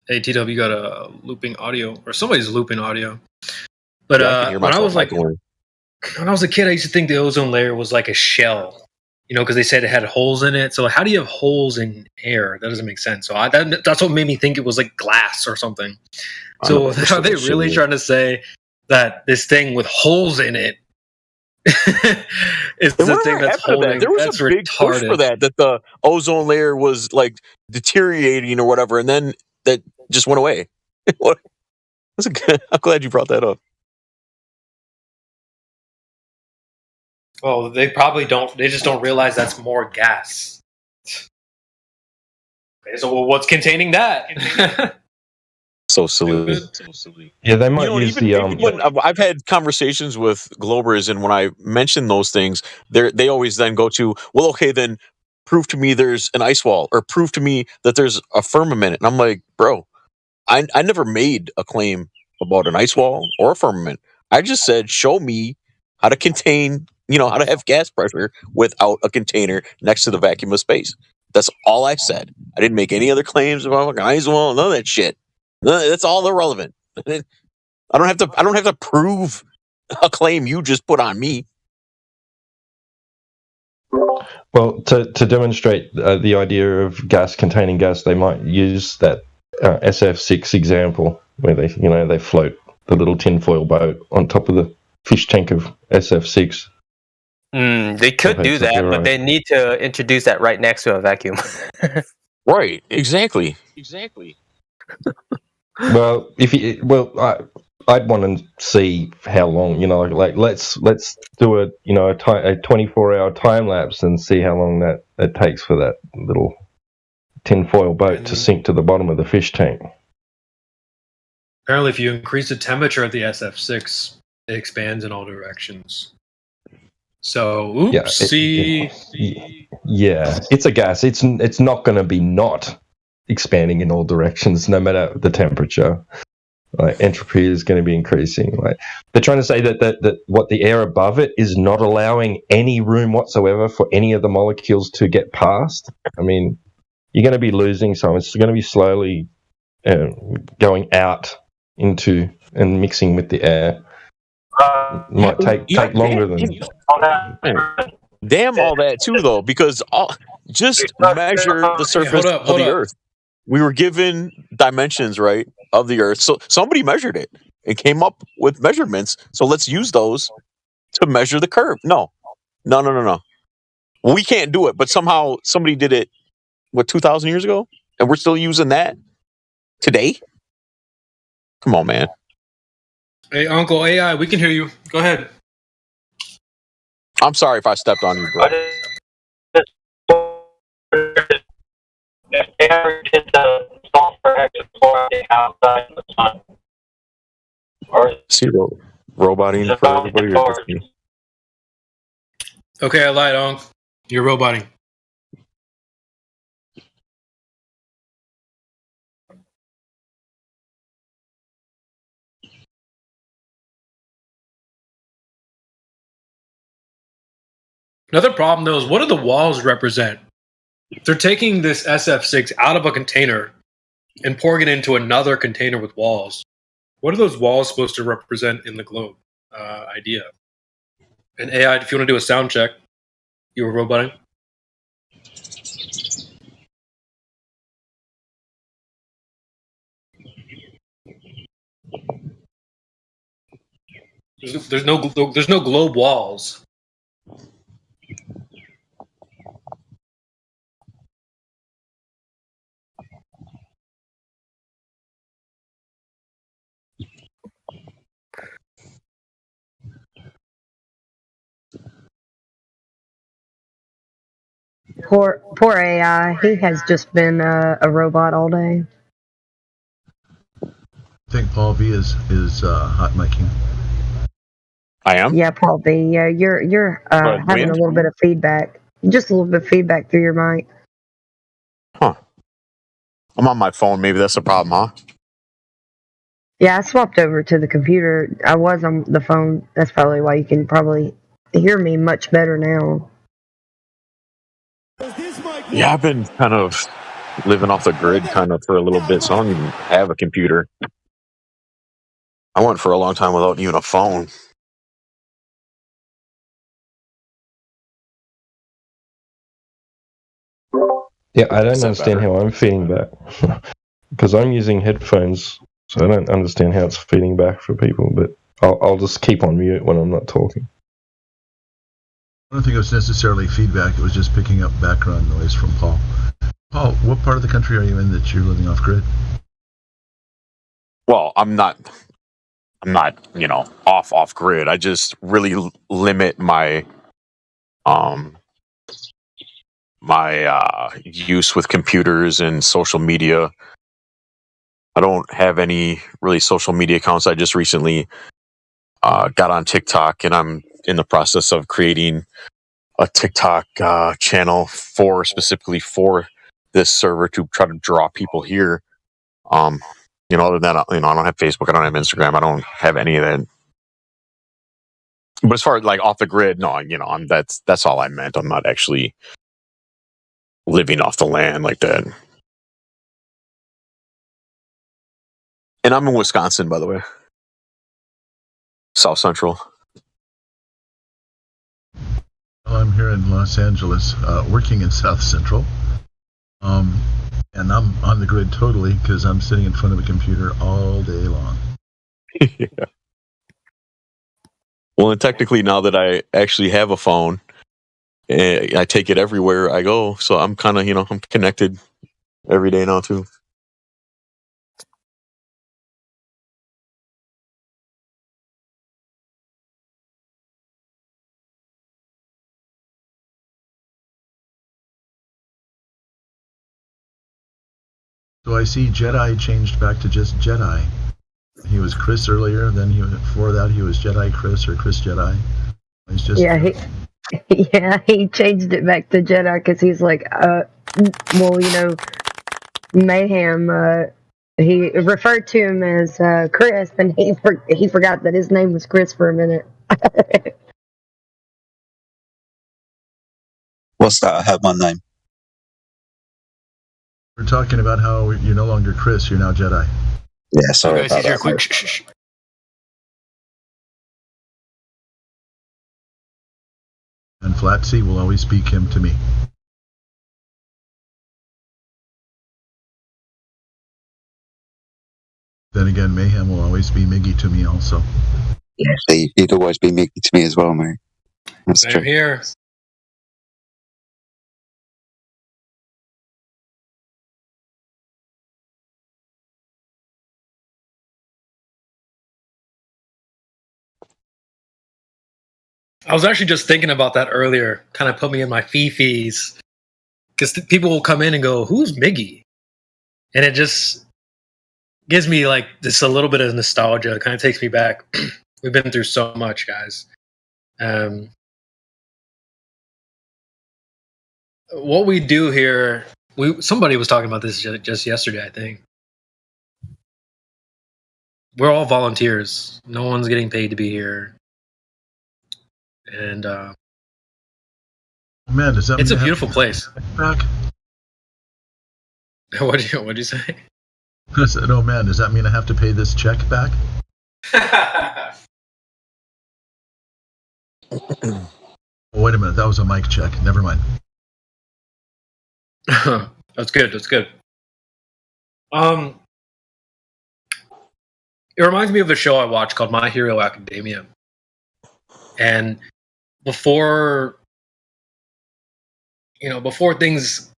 Hey, TW, you got a looping audio, or somebody's looping audio. But Yeah, I can hear when I was myself when I was a kid, I used to think the ozone layer was like a shell, because they said it had holes in it. So how do you have holes in air? That doesn't make sense. So that's what made me think it was like glass or something. So are they really trying to say that this thing with holes in it is the thing that's holding? There was that's a big push for that the ozone layer was like deteriorating or whatever, and then that just went away. What? I'm glad you brought that up. Well, they probably don't. They just don't realize that's more gas. Okay, so what's containing that? So silly. Yeah, they might use even when I've had conversations with Globers, and when I mention those things, they always then go to, well, okay, then prove to me there's an ice wall, or prove to me that there's a firmament. And I'm like, bro, I never made a claim about an ice wall or a firmament. I just said, show me how to contain, how to have gas pressure without a container next to the vacuum of space. That's all I said. I didn't make any other claims about an ice wall, none of that shit. That's all irrelevant. I don't have to prove a claim you just put on me. Well, to demonstrate the idea of gas containing gas, they might use that SF6 example where they float the little tinfoil boat on top of the fish tank of SF6. They could do that, but they need to introduce that right next to a vacuum. Right, exactly. Well, I'd want to see how long, let's do a 24-hour time lapse and see how long that takes for that little tinfoil boat to sink to the bottom of the fish tank. Apparently, if you increase the temperature of the SF6, it expands in all directions. So, oopsie. Yeah, it's a gas. It's not going to be not expanding in all directions, no matter the temperature. Entropy is going to be increasing. They're trying to say that what the air above it is not allowing any room whatsoever for any of the molecules to get past. I mean, you're going to be losing some. It's going to be slowly going out into and mixing with the air. It might take longer than. Damn all that too, though, because just measure the surface of the Earth. We were given dimensions, right, of the Earth. So somebody measured it and came up with measurements. So let's use those to measure the curve. No. We can't do it, but somehow somebody did it, 2,000 years ago? And we're still using that today? Come on, man. Hey, Uncle AI, we can hear you. Go ahead. I'm sorry if I stepped on you, bro. If they ever did the sulfur exploring outside the sun, or roboting for everybody. Or just me? Okay, I lied, Unc. You're roboting. Another problem, though, is what do the walls represent? They're taking this SF6 out of a container and pouring it into another container with walls. What are those walls supposed to represent in the globe idea? And AI, if you want to do a sound check, you were roboting. There's no globe walls. Poor AI. He has just been a robot all day. I think Paul V is hot micing. I am. Yeah, Paul B. Yeah, you're having wind? a little bit of feedback. Just a little bit of feedback through your mic. Huh. I'm on my phone. Maybe that's the problem, huh? Yeah, I swapped over to the computer. I was on the phone. That's probably why you can probably hear me much better now. Yeah, I've been kind of living off the grid kind of for a little bit, so I don't even have a computer. I went for a long time without even a phone. Yeah, I don't Is that understand better? how I'm feeding back because I'm using headphones, so I don't understand how it's feeding back for people. But I'll just keep on mute when I'm not talking. I don't think it was necessarily feedback. It was just picking up background noise from Paul. Paul, what part of the country are you in that you're living off grid? Well, I'm not, off grid. I just really limit my use with computers and social media. I don't have any really social media accounts. I just recently got on TikTok, and I'm in the process of creating a TikTok channel specifically for this server to try to draw people here. Other than that, I don't have Facebook, I don't have Instagram, I don't have any of that. But as far as like off the grid, no, that's all I meant. I'm not actually living off the land like that. And I'm in Wisconsin, by the way. South Central. I'm here in Los Angeles, working in South Central. And I'm on the grid totally because I'm sitting in front of a computer all day long. Yeah. Well, and technically now that I actually have a phone, I take it everywhere I go. So I'm kind of, I'm connected every day now too. So I see Jedi changed back to just Jedi. He was Chris earlier, then before that he was Jedi Chris or Chris Jedi. He's just he changed it back to Jedi because he's like, Mayhem. He referred to him as Chris, and he forgot that his name was Chris for a minute. What's that? I have my name. We're talking about how you're no longer Chris, you're now Jedi. Yeah, sorry guys, about he's here that. quick. mate. Shh. And Flatsy will always speak him to me. Then again, Mayhem will always be Miggy to me also. Yes, he'd always be Mickey to me as well, mate. That's Same true. here. I was actually just thinking about that earlier. Kind of put me in my fifis. Because people will come in and go, "Who's Miggy?" And it just gives me like this a little bit of nostalgia. It kind of takes me back. We've been through so much, guys. What we do here, somebody was talking about this just yesterday, I think. We're all volunteers. No one's getting paid to be here. And Man, does that it's a mean I have beautiful to place. back? What'd you say? I said, oh man, does that mean I have to pay this check back? Oh, wait a minute, that was a mic check. Never mind. That's good. It reminds me of a show I watched called My Hero Academia. And before things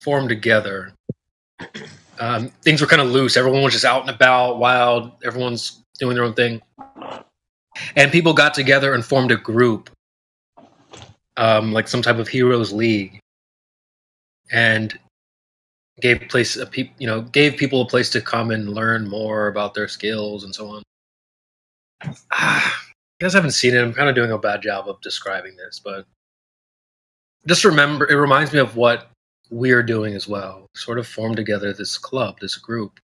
formed together, things were kind of loose. Everyone was just out and about, wild. Everyone's doing their own thing, and people got together and formed a group, like some type of heroes league, and gave people a place to come and learn more about their skills and so on. You guys haven't seen it. I'm kind of doing a bad job of describing this, but just remember, it reminds me of what we're doing as well. Sort of formed together this club, this group,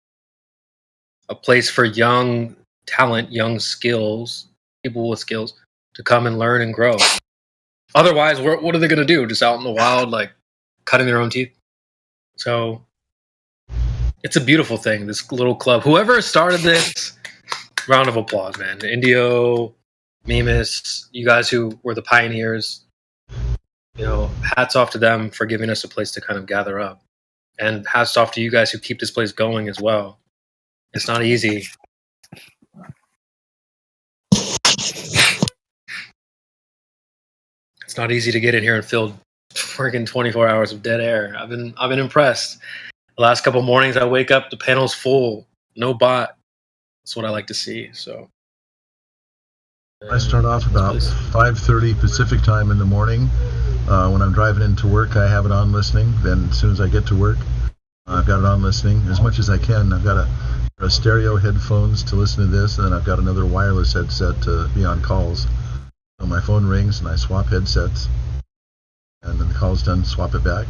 a place for young talent, young skills, people with skills to come and learn and grow. Otherwise, what are they going to do? Just out in the wild, like cutting their own teeth? So it's a beautiful thing, this little club. Whoever started this, round of applause, man. Indio, Mimas, you guys who were the pioneers, hats off to them for giving us a place to kind of gather up. And hats off to you guys who keep this place going as well. It's not easy. It's not easy to get in here and fill freaking 24 hours of dead air. I've been impressed. The last couple mornings I wake up, the panel's full, no bot. That's what I like to see. So I start off about 5:30 Pacific time in the morning. When I'm driving into work, I have it on listening. Then as soon as I get to work, I've got it on listening as much as I can. I've got a stereo headphones to listen to this, and then I've got another wireless headset to be on calls. So my phone rings and I swap headsets, and then the call's done, swap it back.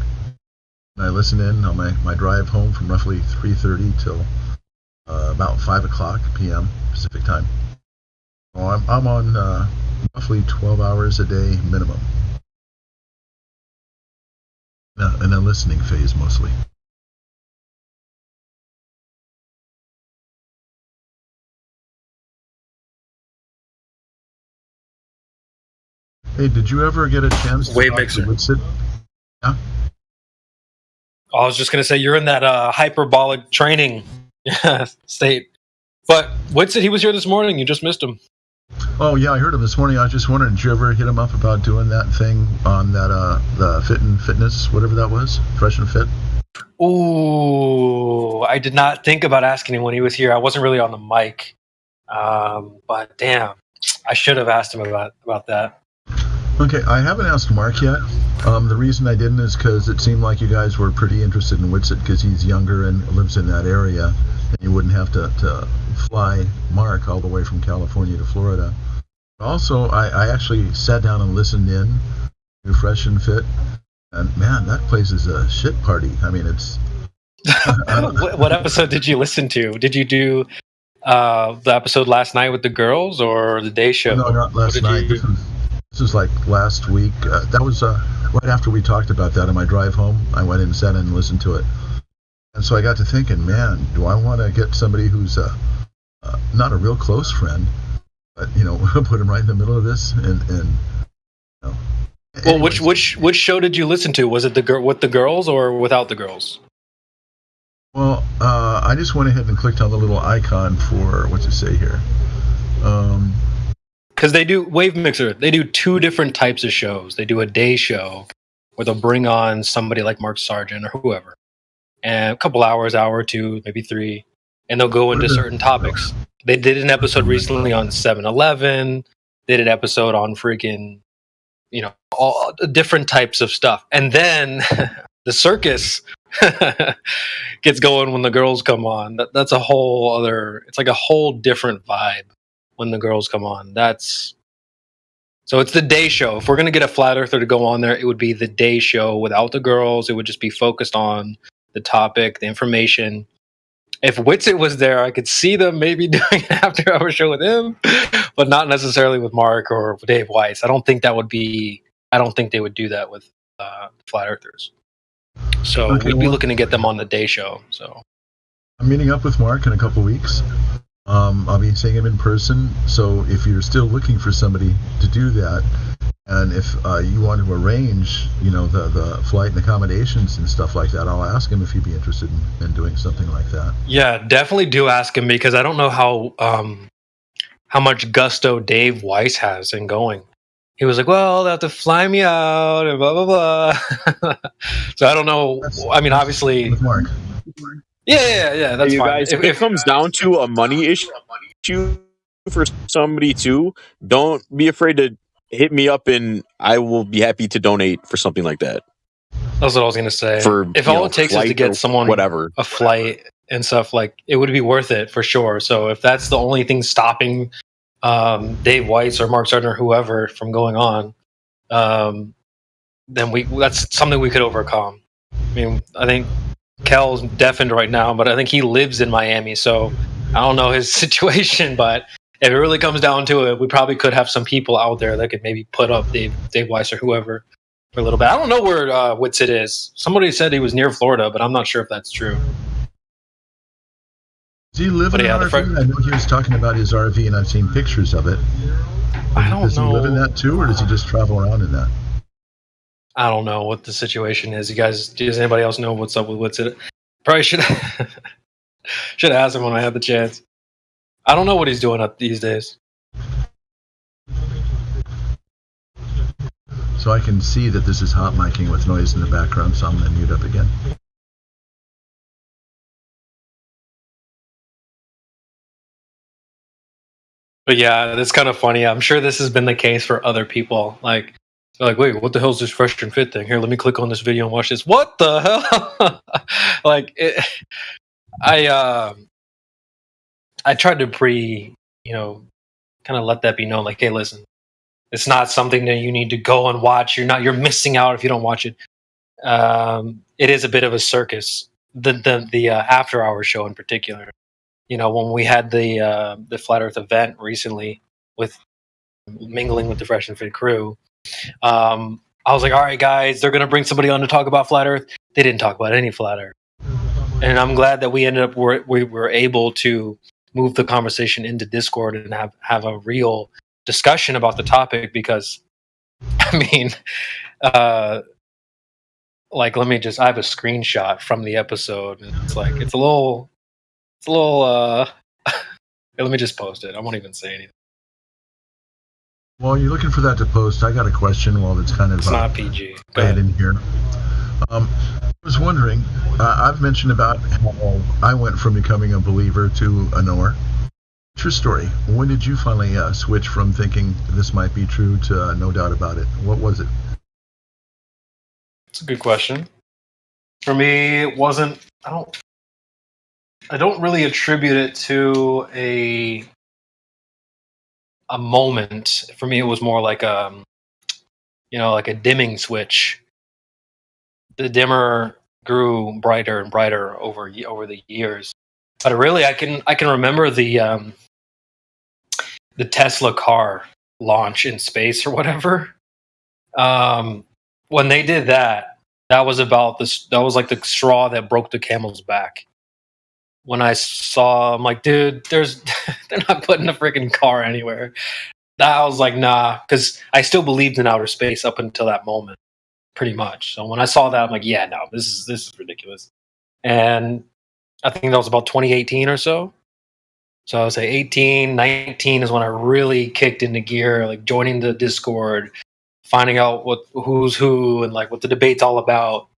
And I listen in on my drive home from roughly 3:30 till about 5 o'clock p.m. Pacific time. So I'm on roughly 12 hours a day minimum. In a listening phase mostly. Hey, did you ever get a chance to Wave talk Mixer. to Witsit? Yeah? I was just going to say, you're in that hyperbolic training state. But Witsit, he was here this morning. You just missed him. Oh, yeah, I heard him this morning. I was just wondering, did you ever hit him up about doing that thing on that, the Fit and Fitness, whatever that was? Fresh and Fit? Ooh, I did not think about asking him when he was here. I wasn't really on the mic. But damn, I should have asked him about that. Okay, I haven't asked Mark yet. The reason I didn't is because it seemed like you guys were pretty interested in Witsit because he's younger and lives in that area, and you wouldn't have to fly Mark all the way from California to Florida. Also, I actually sat down and listened in to Fresh and Fit, and man, that place is a shit party. I mean, it's... What episode did you listen to? Did you do the episode last night with the girls or the day show? No, not last night. This was like last week. That was right after we talked about that on my drive home. I went in and sat in and listened to it. And so I got to thinking, man, do I want to get somebody who's not a real close friend, but, put him right in the middle of this? Well, which show did you listen to? Was it with the girls or without the girls? Well, I just went ahead and clicked on the little icon for, what's it say here? Because they do Wave Mixer. They do two different types of shows. They do a day show where they'll bring on somebody like Mark Sargent or whoever, and a couple hours, hour or two, maybe 3, and they'll go into certain topics. They did an episode recently on 7-Eleven. They did an episode on freaking, all different types of stuff. And then the circus gets going when the girls come on. That's a whole other. It's like a whole different vibe when the girls come on. So it's the day show. If we're going to get a flat earther to go on there, it would be the day show without the girls. It would just be focused on the topic, the information. If Witsit was there, I could see them maybe doing an after-hour show with him, but not necessarily with Mark or Dave Weiss. I don't think they would do that with flat earthers. So we'd be looking to get them on the day show. So I'm meeting up with Mark in a couple weeks. I'll be seeing him in person. So if you're still looking for somebody to do that, and if you want to arrange, the flight and accommodations and stuff like that, I'll ask him if he'd be interested in doing something like that. Yeah, definitely do ask him, because I don't know how much gusto Dave Weiss has in going. he was like, "Well, they have to fly me out and blah blah blah." So I don't know. I mean, obviously, with Mark. Yeah. That's you fine. guys, if it comes down to a money issue for somebody too, don't be afraid to hit me up, and I will be happy to donate for something like that. That's what I was gonna say. For, if you all know, it takes is to flight or get someone whatever. a flight and stuff, like it would be worth it for sure. So if that's the only thing stopping Dave Weiss or Mark Sardin or whoever from going on, then that's something we could overcome. I mean, I think Kel's deafened right now, but I think he lives in Miami, so I don't know his situation. But if it really comes down to it, we probably could have some people out there that could maybe put up Dave Weiss or whoever for a little bit. I don't know where Whitsitt is. Somebody said he was near Florida, but I'm not sure if that's true. Does he live in an RV? I know he was talking about his RV, and I've seen pictures of it. I don't know. Does he live in that too, or does he just travel around in that? I don't know what the situation is. You guys, does anybody else know what's up with Whitsitt? Probably should have asked him when I had the chance. I don't know what he's doing up these days. So I can see that this is hot micing with noise in the background, so I'm going to mute up again. But yeah, that's kind of funny. I'm sure this has been the case for other people. Like, they're like, wait, what the hell is this Fresh and Fit thing? Here, let me click on this video and watch this. What the hell? I tried to kind of let that be known. Like, hey, listen, it's not something that you need to go and watch. You're missing out if you don't watch it. It is a bit of a circus. The After Hours show in particular. You know, when we had the Flat Earth event recently with mingling with the Fresh and Fit crew, I was like, all right, guys, they're going to bring somebody on to talk about Flat Earth. They didn't talk about any Flat Earth. And I'm glad that we ended up, we were able to move the conversation into Discord and have a real discussion about the topic because, I mean, I have a screenshot from the episode and it's a little, let me just post it. I won't even say anything. While you're looking for that to post, I got a question while it's kind of... It's not PG. Go ahead in here. I was wondering, I've mentioned about how I went from becoming a believer to a knower. True story. When did you finally switch from thinking this might be true to no doubt about it? What was it? It's a good question. For me, it wasn't... I don't really attribute it to a moment. For me, it was more like like a dimming switch. The dimmer grew brighter and brighter over the years. But really, I can remember the Tesla car launch in space or whatever. When they did that, that was like the straw that broke the camel's back. When I saw, I'm like, dude, they're not putting a freaking car anywhere. I was like, nah, because I still believed in outer space up until that moment, pretty much. So when I saw that, I'm like, yeah, no, this is ridiculous. And I think that was about 2018 or so. So I would say 18, 19 is when I really kicked into gear, like joining the Discord, finding out who's who and like what the debate's all about.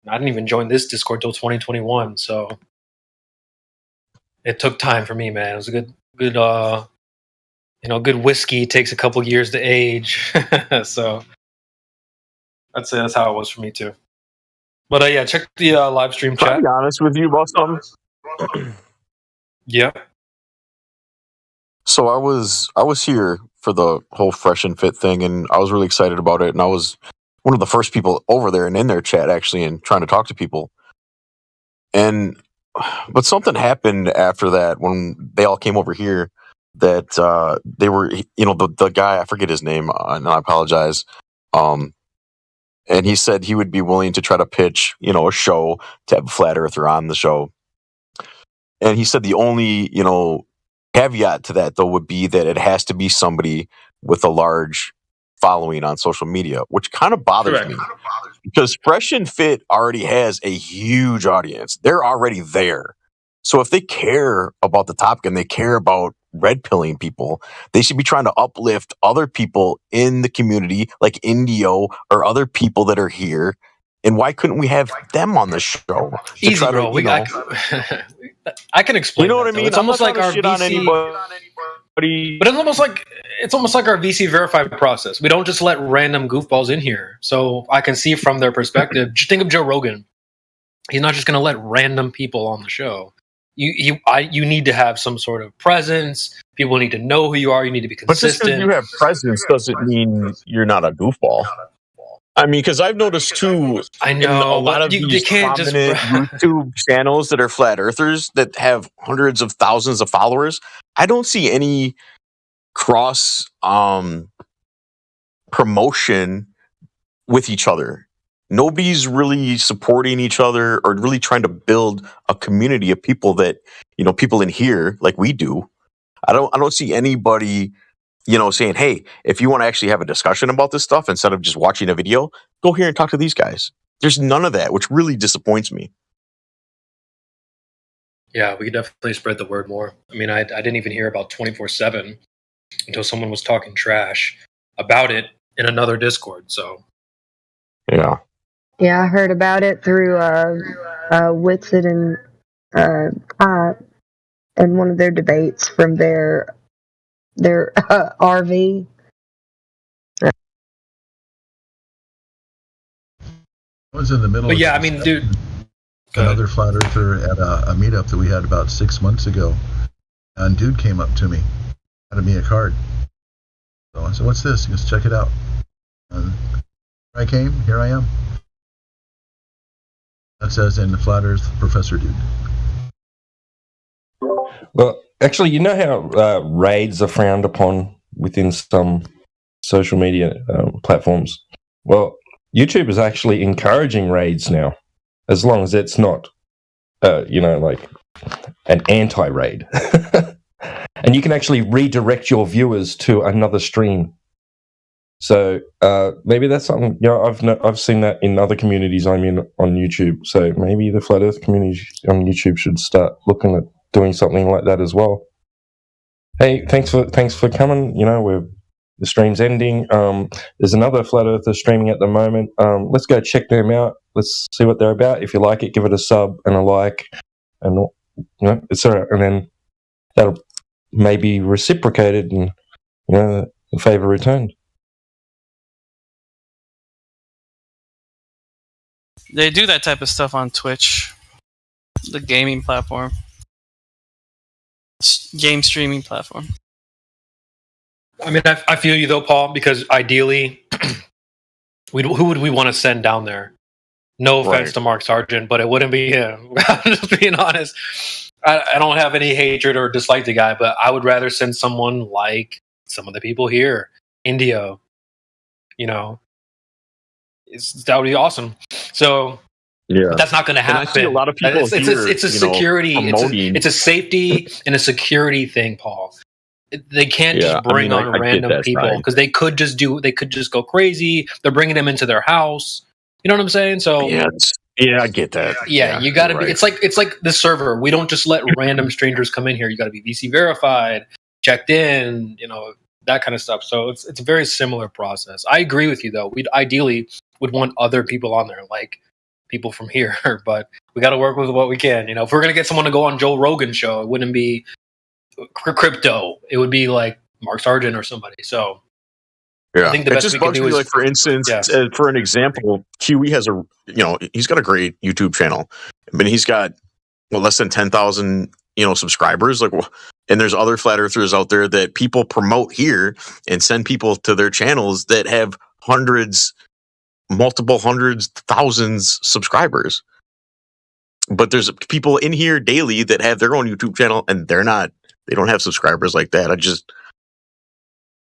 I didn't even join this Discord till 2021, so it took time for me, man. It was a good whiskey takes a couple years to age. So I'd say that's how it was for me too. But yeah, check the live stream chat. I'll be honest with you about something. Yeah. So I was here for the whole Fresh and Fit thing, and I was really excited about it. And I was one of the first people over there and in their chat actually, and trying to talk to people. But something happened after that when they all came over here that they were, the guy, I forget his name, and I apologize. And he said he would be willing to try to pitch, a show to have a flat earther on the show. And he said the only, caveat to that, though, would be that it has to be somebody with a large following on social media, which kind of bothers me. Because Fresh and Fit already has a huge audience. They're already there. So if they care about the topic and they care about red pilling people. They should be trying to uplift other people in the community, like Indio or other people that are here. And why couldn't we have them on the show? Easy, bro. I can explain. You know what I though. mean? It's almost like our shit on VC. anybody. But it's almost like our VC verified process. We don't just let random goofballs in here. So I can see from their perspective. Just think of Joe Rogan. He's not just going to let random people on the show. You need to have some sort of presence. People need to know who you are. You need to be But just because consistent. you have presence doesn't mean you're not a goofball. I mean, because I've noticed too, I in know, a lot of you these can't just- prominent YouTube channels that are flat earthers that have hundreds of thousands of followers, I don't see any cross promotion with each other. Nobody's really supporting each other or really trying to build a community of people that, people in here like we do. I don't see anybody, saying, hey, if you want to actually have a discussion about this stuff instead of just watching a video, go here and talk to these guys. There's none of that, which really disappoints me. Yeah, we could definitely spread the word more. I mean, I didn't even hear about 24/7 until someone was talking trash about it in another Discord. So, yeah, I heard about it through Witsit and Pop and one of their debates from their RV. I was in the middle. But yeah, I mean, dude, another flat earther at a meetup that we had about 6 months ago, and dude came up to me, handed me a card. So I said, "What's this?" He goes, "Check it out." And here I am. That says in the Flat Earth Professor Dude. Well, actually, you know how raids are frowned upon within some social media platforms? Well, YouTube is actually encouraging raids now, as long as it's not, like an anti-raid. And you can actually redirect your viewers to another stream. So maybe that's something, I've seen that in other communities I'm in on YouTube. So maybe the Flat Earth community on YouTube should start looking at doing something like that as well. Hey, thanks for coming. The stream's ending. There's another Flat Earther streaming at the moment. Let's go check them out. Let's see what they're about. If you like it, give it a sub and a like, and etc. And then that'll maybe reciprocated, and the favor returned. They do that type of stuff on Twitch, the gaming platform, game streaming platform. I mean, I feel you though, Paul, because ideally, who would we want to send down there? No offense to Mark Sargent, but it wouldn't be him. I'm just being honest. I don't have any hatred or dislike the guy, but I would rather send someone like some of the people here, Indio. That would be awesome. So, yeah, but that's not going to happen. And I see a lot of people it's a security, it's a safety and a security thing, Paul. They can't just bring on random people because they could just go crazy. They're bringing them into their house. You know what I'm saying? So yeah, I get that. Yeah, you got to be. Right. It's like the server. We don't just let random strangers come in here. You got to be VC verified, checked in. That kind of stuff. So it's a very similar process. I agree with you though. We'd ideally would want other people on there, like people from here, but we got to work with what we can. If we're gonna get someone to go on Joe Rogan's show, it wouldn't be crypto. It would be like Mark Sargent or somebody. So yeah, I think the best we can do is, like, for instance, for an example, QE has he's got a great YouTube channel, but he's got less than 10,000 subscribers. And there's other flat earthers out there that people promote here and send people to their channels that have multiple hundreds, thousands subscribers. But there's people in here daily that have their own YouTube channel and they don't have subscribers like that.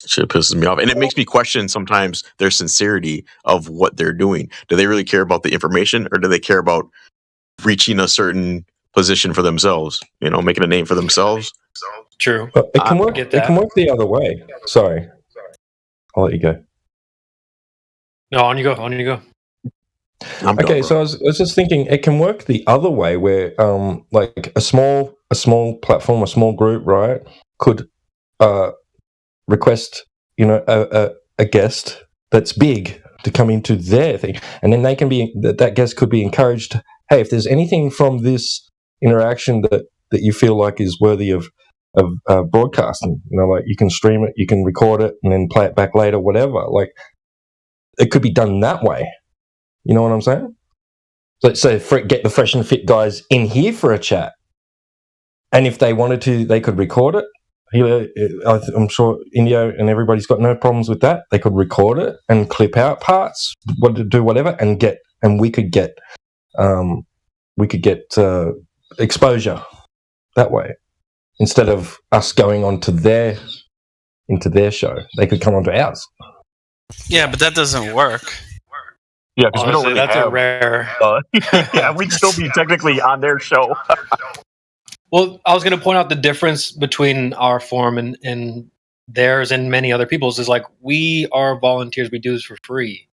Shit pisses me off. And it makes me question sometimes their sincerity of what they're doing. Do they really care about the information, or do they care about reaching a certain position for themselves? Making a name for themselves. True. But it can work. It can work the other way. Sorry, I'll let you go. No, on you go. Okay, so I was just thinking it can work the other way, where like a small platform, a small group, right? could request, a guest that's big to come into their thing, and then they can be that guest could be encouraged. Hey, if there's anything from this interaction that you feel like is worthy of broadcasting, like you can stream it, you can record it, and then play it back later, whatever. Like it could be done that way. You know what I'm saying? So get the Fresh and Fit guys in here for a chat, and if they wanted to, they could record it. I'm sure Indio and everybody's got no problems with that. They could record it and clip out parts, do whatever, and we could get exposure that way instead of us going into their show. They could come onto ours. Yeah, but that doesn't work. Yeah, because we don't really that's have a rare. Yeah, we'd still be technically on their show. Well, I was going to point out the difference between our forum and theirs and many other people's is like we are volunteers. We do this for free.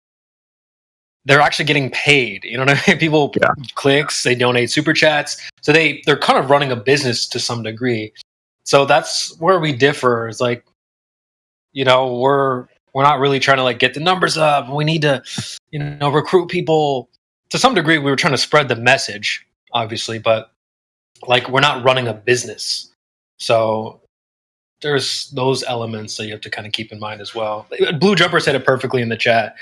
They're actually getting paid. You know what I mean? People clicks, they donate super chats, so they're kind of running a business to some degree. So that's where we differ. It's like, we're not really trying to like get the numbers up. We need to, recruit people. To some degree, we were trying to spread the message, obviously, but like we're not running a business. So there's those elements that you have to kind of keep in mind as well. Blue Jumper said it perfectly in the chat.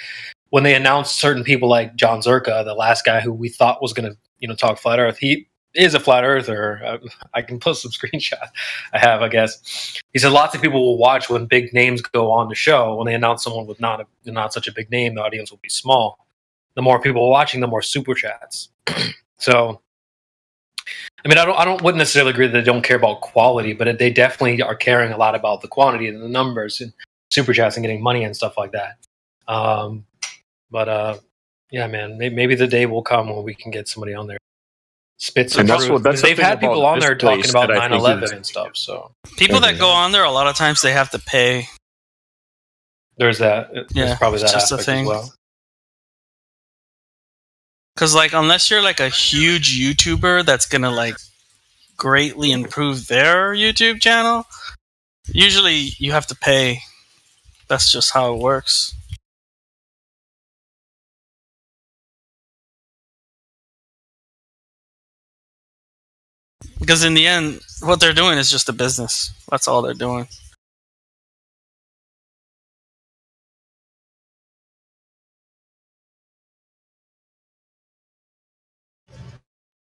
When they announced certain people like John Zerka, the last guy who we thought was going to, talk flat Earth, he is a flat earther. I can post some screenshots I guess. He said lots of people will watch when big names go on the show. When they announce someone with not such a big name, the audience will be small. The more people watching, the more super chats. So, I mean, wouldn't necessarily agree that they don't care about quality, but they definitely are caring a lot about the quantity and the numbers and super chats and getting money and stuff like that. Yeah, man, maybe the day will come when we can get somebody on there. Spit some truth. They've had people on there talking about 9/11 and stuff. So people that go on there, a lot of times they have to pay. There's that. There's probably that just aspect a thing. as well. Because like, unless you're like a huge YouTuber that's gonna like greatly improve their YouTube channel, usually you have to pay. That's just how it works. Because in the end, what they're doing is just a business. That's all they're doing.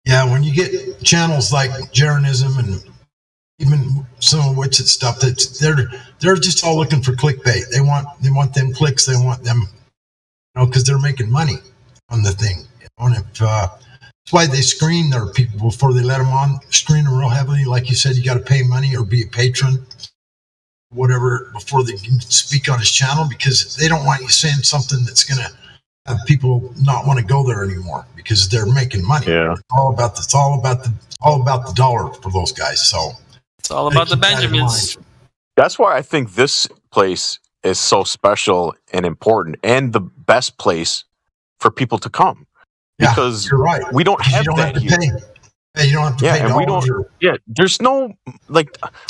Yeah, when you get channels like Jeranism and even some of Witsit stuff, that they're just all looking for clickbait. They want them clicks. They want them, because they're making money on the thing. And if that's why they screen their people before they let them on. Screen them real heavily, like you said. You got to pay money or be a patron, whatever, before they can speak on his channel, because they don't want you saying something that's going to have people not want to go there anymore because they're making money. Yeah, it's all about the dollar for those guys. So it's all about the Benjamins. That's why I think this place is so special and important, and the best place for people to come. Because you're right. We don't have that here. Yeah, you don't have to pay. And we don't. Yeah, there's no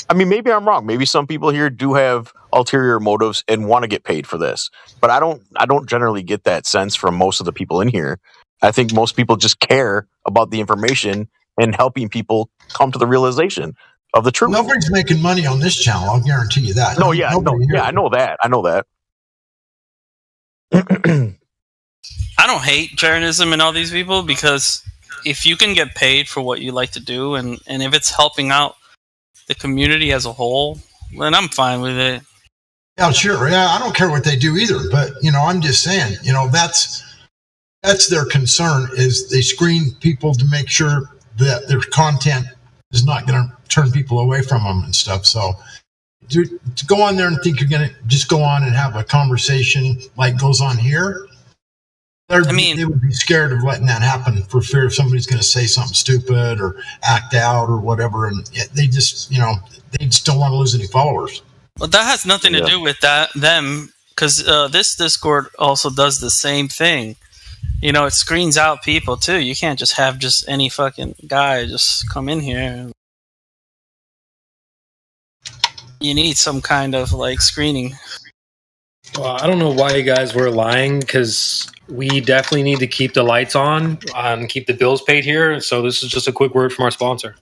I mean, maybe I'm wrong. Maybe some people here do have ulterior motives and want to get paid for this, but I don't generally get that sense from most of the people in here. I think most people just care about the information and helping people come to the realization of the truth. Nobody's making money on this channel. I'll guarantee you that. I know that. I don't hate Jeranism and all these people, because if you can get paid for what you like to do, and if it's helping out the community as a whole, then I'm fine with it. Yeah, sure. Yeah, I don't care what they do either. But I'm just saying, that's their concern, is they screen people to make sure that their content is not going to turn people away from them and stuff. So to go on there and think you're going to just go on and have a conversation like goes on here, they would be scared of letting that happen for fear if somebody's going to say something stupid or act out or whatever. And they just, they just don't want to lose any followers. Well, that has nothing to do with them, because this Discord also does the same thing. It screens out people too. You can't just have just any fucking guy just come in here. You need some kind of like screening. Well, I don't know why you guys were lying, because we definitely need to keep the lights on and keep the bills paid here. So this is just a quick word from our sponsor.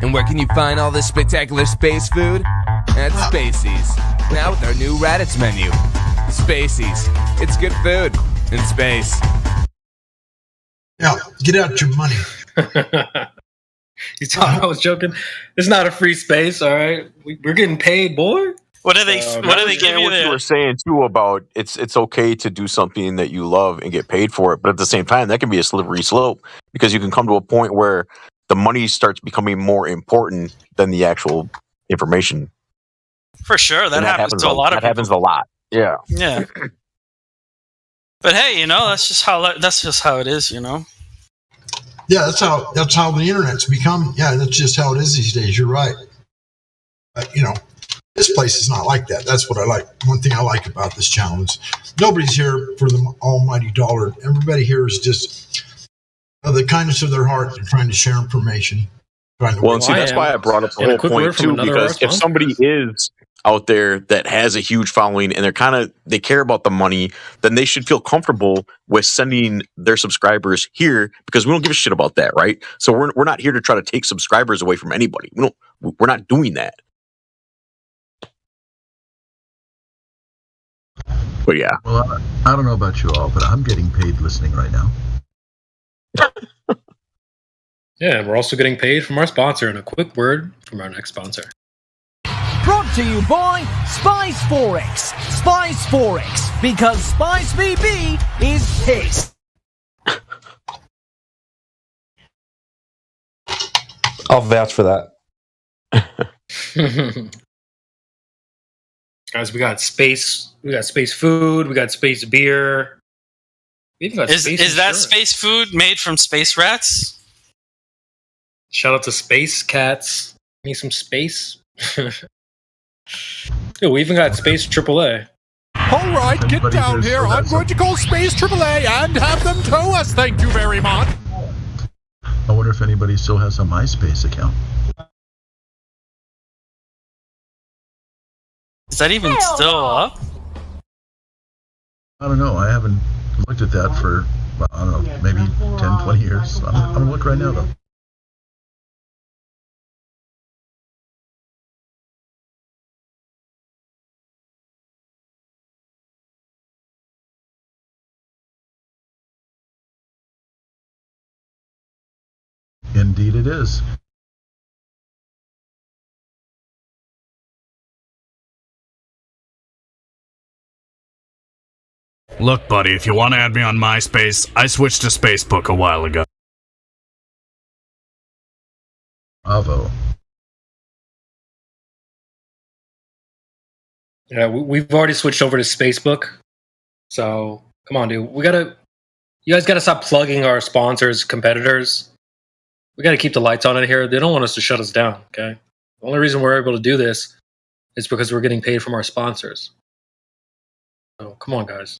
And where can you find all this spectacular space food? At Spacey's. Now with our new Raditz menu. Spacey's. It's good food in space. Yeah, get out your money. You thought I was joking? It's not a free space, all right? We're getting paid, boy. What do they? What do they give you what there? you were saying too about it's okay to do something that you love and get paid for it, but at the same time, that can be a slippery slope because you can come to a point where the money starts becoming more important than the actual information. For sure, that happens to a lot of people. That happens a lot. Yeah. Yeah. But hey, you know, that's just how it is, you know. Yeah, that's how the internet's become. Yeah, that's just how it is these days. You're right. You know, this place is not like that. That's what I like. One thing I like about this channel is nobody's here for the almighty dollar. Everybody here is just the kindness of their heart. They're trying to share information. Well, and see, that's why I brought up the whole point too, because if somebody is out there that has a huge following and they care about the money, then they should feel comfortable with sending their subscribers here because we don't give a shit about that, right? So we're not here to try to take subscribers away from anybody. We're not doing that. But yeah. Well, I don't know about you all, but I'm getting paid listening right now. Yeah, and we're also getting paid from our sponsor, and a quick word from our next sponsor. Brought to you by Spice Forex. Spice Forex, because Spice VB is pissed. I'll vouch for that. Guys, we got space food, we got space beer. We even got Is space that insurance. space food made from space rats? Shout out to Space Cats. Need some space. Dude, we even got Space AAA. All right, get down here. I'm going to call Space AAA and have them tow us. Thank you very much. I wonder if anybody still has a MySpace account. Is that even still up? I don't know. I haven't looked at that for, I don't know, maybe 10, 20 years. I'm going to look right now, though. Indeed it is. Look, buddy, if you want to add me on MySpace, I switched to Facebook a while ago. Bravo. Yeah, we've already switched over to Spacebook. So, come on, dude. You guys gotta stop plugging our sponsors, competitors. We gotta keep the lights on in here. They don't want us to shut us down, okay? The only reason we're able to do this is because we're getting paid from our sponsors. So, come on, guys.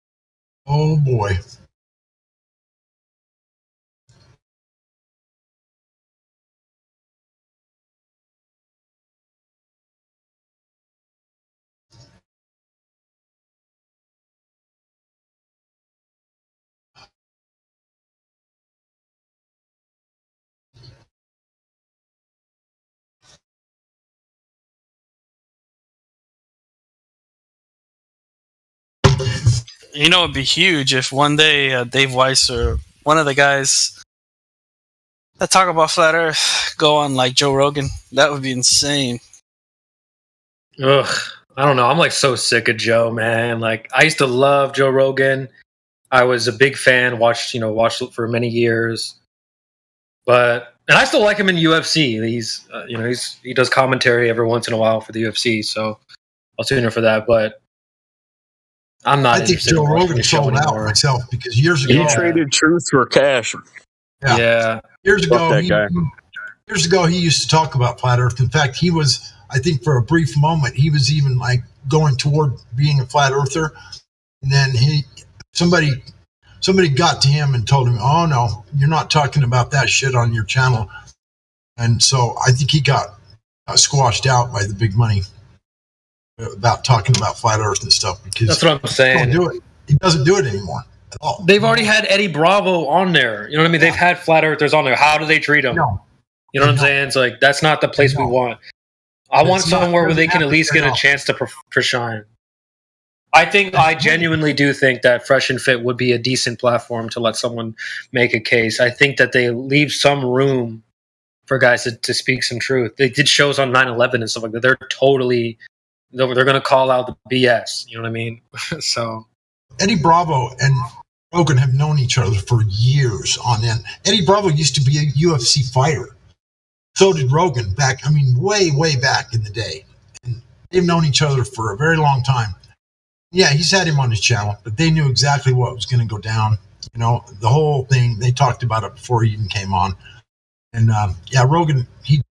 Oh, boy. You know, it'd be huge if one day Dave Weiss or one of the guys that talk about flat Earth go on like Joe Rogan. That would be insane. Ugh, I don't know. I'm like so sick of Joe, man. Like I used to love Joe Rogan. I was a big fan. Watched it for many years. And I still like him in UFC. He does commentary every once in a while for the UFC. So I'll tune in for that. But I'm not. I think Joe Rogan sold out myself because years ago he traded truth for cash. Yeah. Years ago, he used to talk about flat Earth. In fact, he was, I think, for a brief moment, he was even like going toward being a flat earther. And then somebody got to him and told him, "Oh no, you're not talking about that shit on your channel." And so I think he got squashed out by the big money about talking about flat Earth and stuff, because that's what I'm saying. He don't do it. He doesn't do it anymore at all. They've already had Eddie Bravo on there. You know what I mean? They've had flat earthers on there. How do they treat them? No. You know what I'm saying? It's like, that's not the place we want. I want somewhere where they can at least get a chance to shine. I genuinely do think that Fresh and Fit would be a decent platform to let someone make a case. I think that they leave some room for guys to speak some truth. They did shows on 9/11 and stuff like that. They're going to call out the BS. You know what I mean? So Eddie Bravo and Rogan have known each other for years on end. Eddie Bravo used to be a UFC fighter. So did Rogan way, way back in the day. And they've known each other for a very long time. Yeah, he's had him on his channel, but they knew exactly what was going to go down. You know, the whole thing, they talked about it before he even came on. And Rogan, he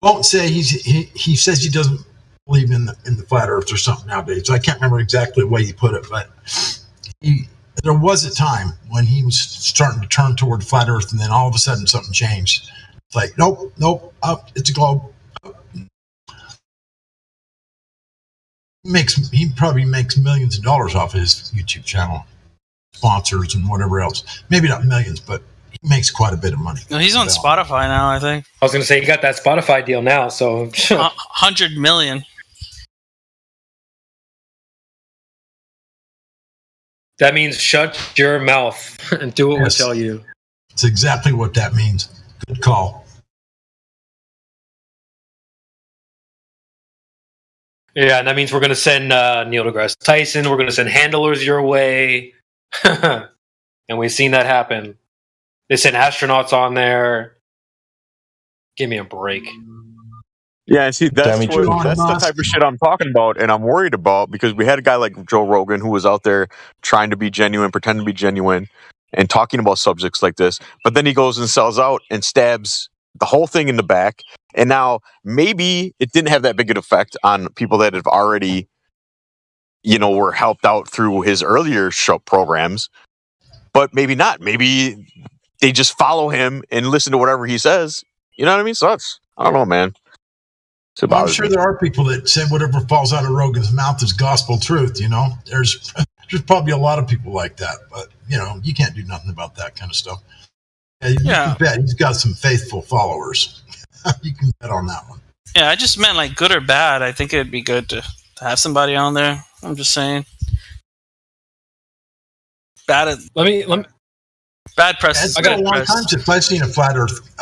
won't say he says he doesn't believe in the flat Earth or something nowadays. I can't remember exactly the way he put it, but there was a time when he was starting to turn toward flat Earth, and then all of a sudden something changed. It's like, nope, it's a globe. He probably makes millions of dollars off of his YouTube channel, sponsors and whatever else. Maybe not millions, but he makes quite a bit of money. No, he's on Spotify now, I think. I was going to say, he got that Spotify deal now, so 100 million. That means shut your mouth and do what we tell you. It's exactly what that means. Good call. Yeah, and that means we're going to send Neil deGrasse Tyson. We're going to send handlers your way. And we've seen that happen. They sent astronauts on there. Give me a break. Yeah, and see, that's the type of shit I'm talking about and I'm worried about, because we had a guy like Joe Rogan who was out there trying to be genuine, pretend to be genuine, and talking about subjects like this. But then he goes and sells out and stabs the whole thing in the back. And now maybe it didn't have that big an effect on people that have already, were helped out through his earlier show programs. But maybe not. Maybe they just follow him and listen to whatever he says. You know what I mean? So I don't know, man. I'm sure there are people that say whatever falls out of Rogan's mouth is gospel truth. There's probably a lot of people like that, but you can't do nothing about that kind of stuff. You can bet he's got some faithful followers. You can bet on that one. Yeah, I just meant like good or bad. I think it'd be good to have somebody on there. I'm just saying. Let me. Bad press. I got a long time since I've seen a flat Earth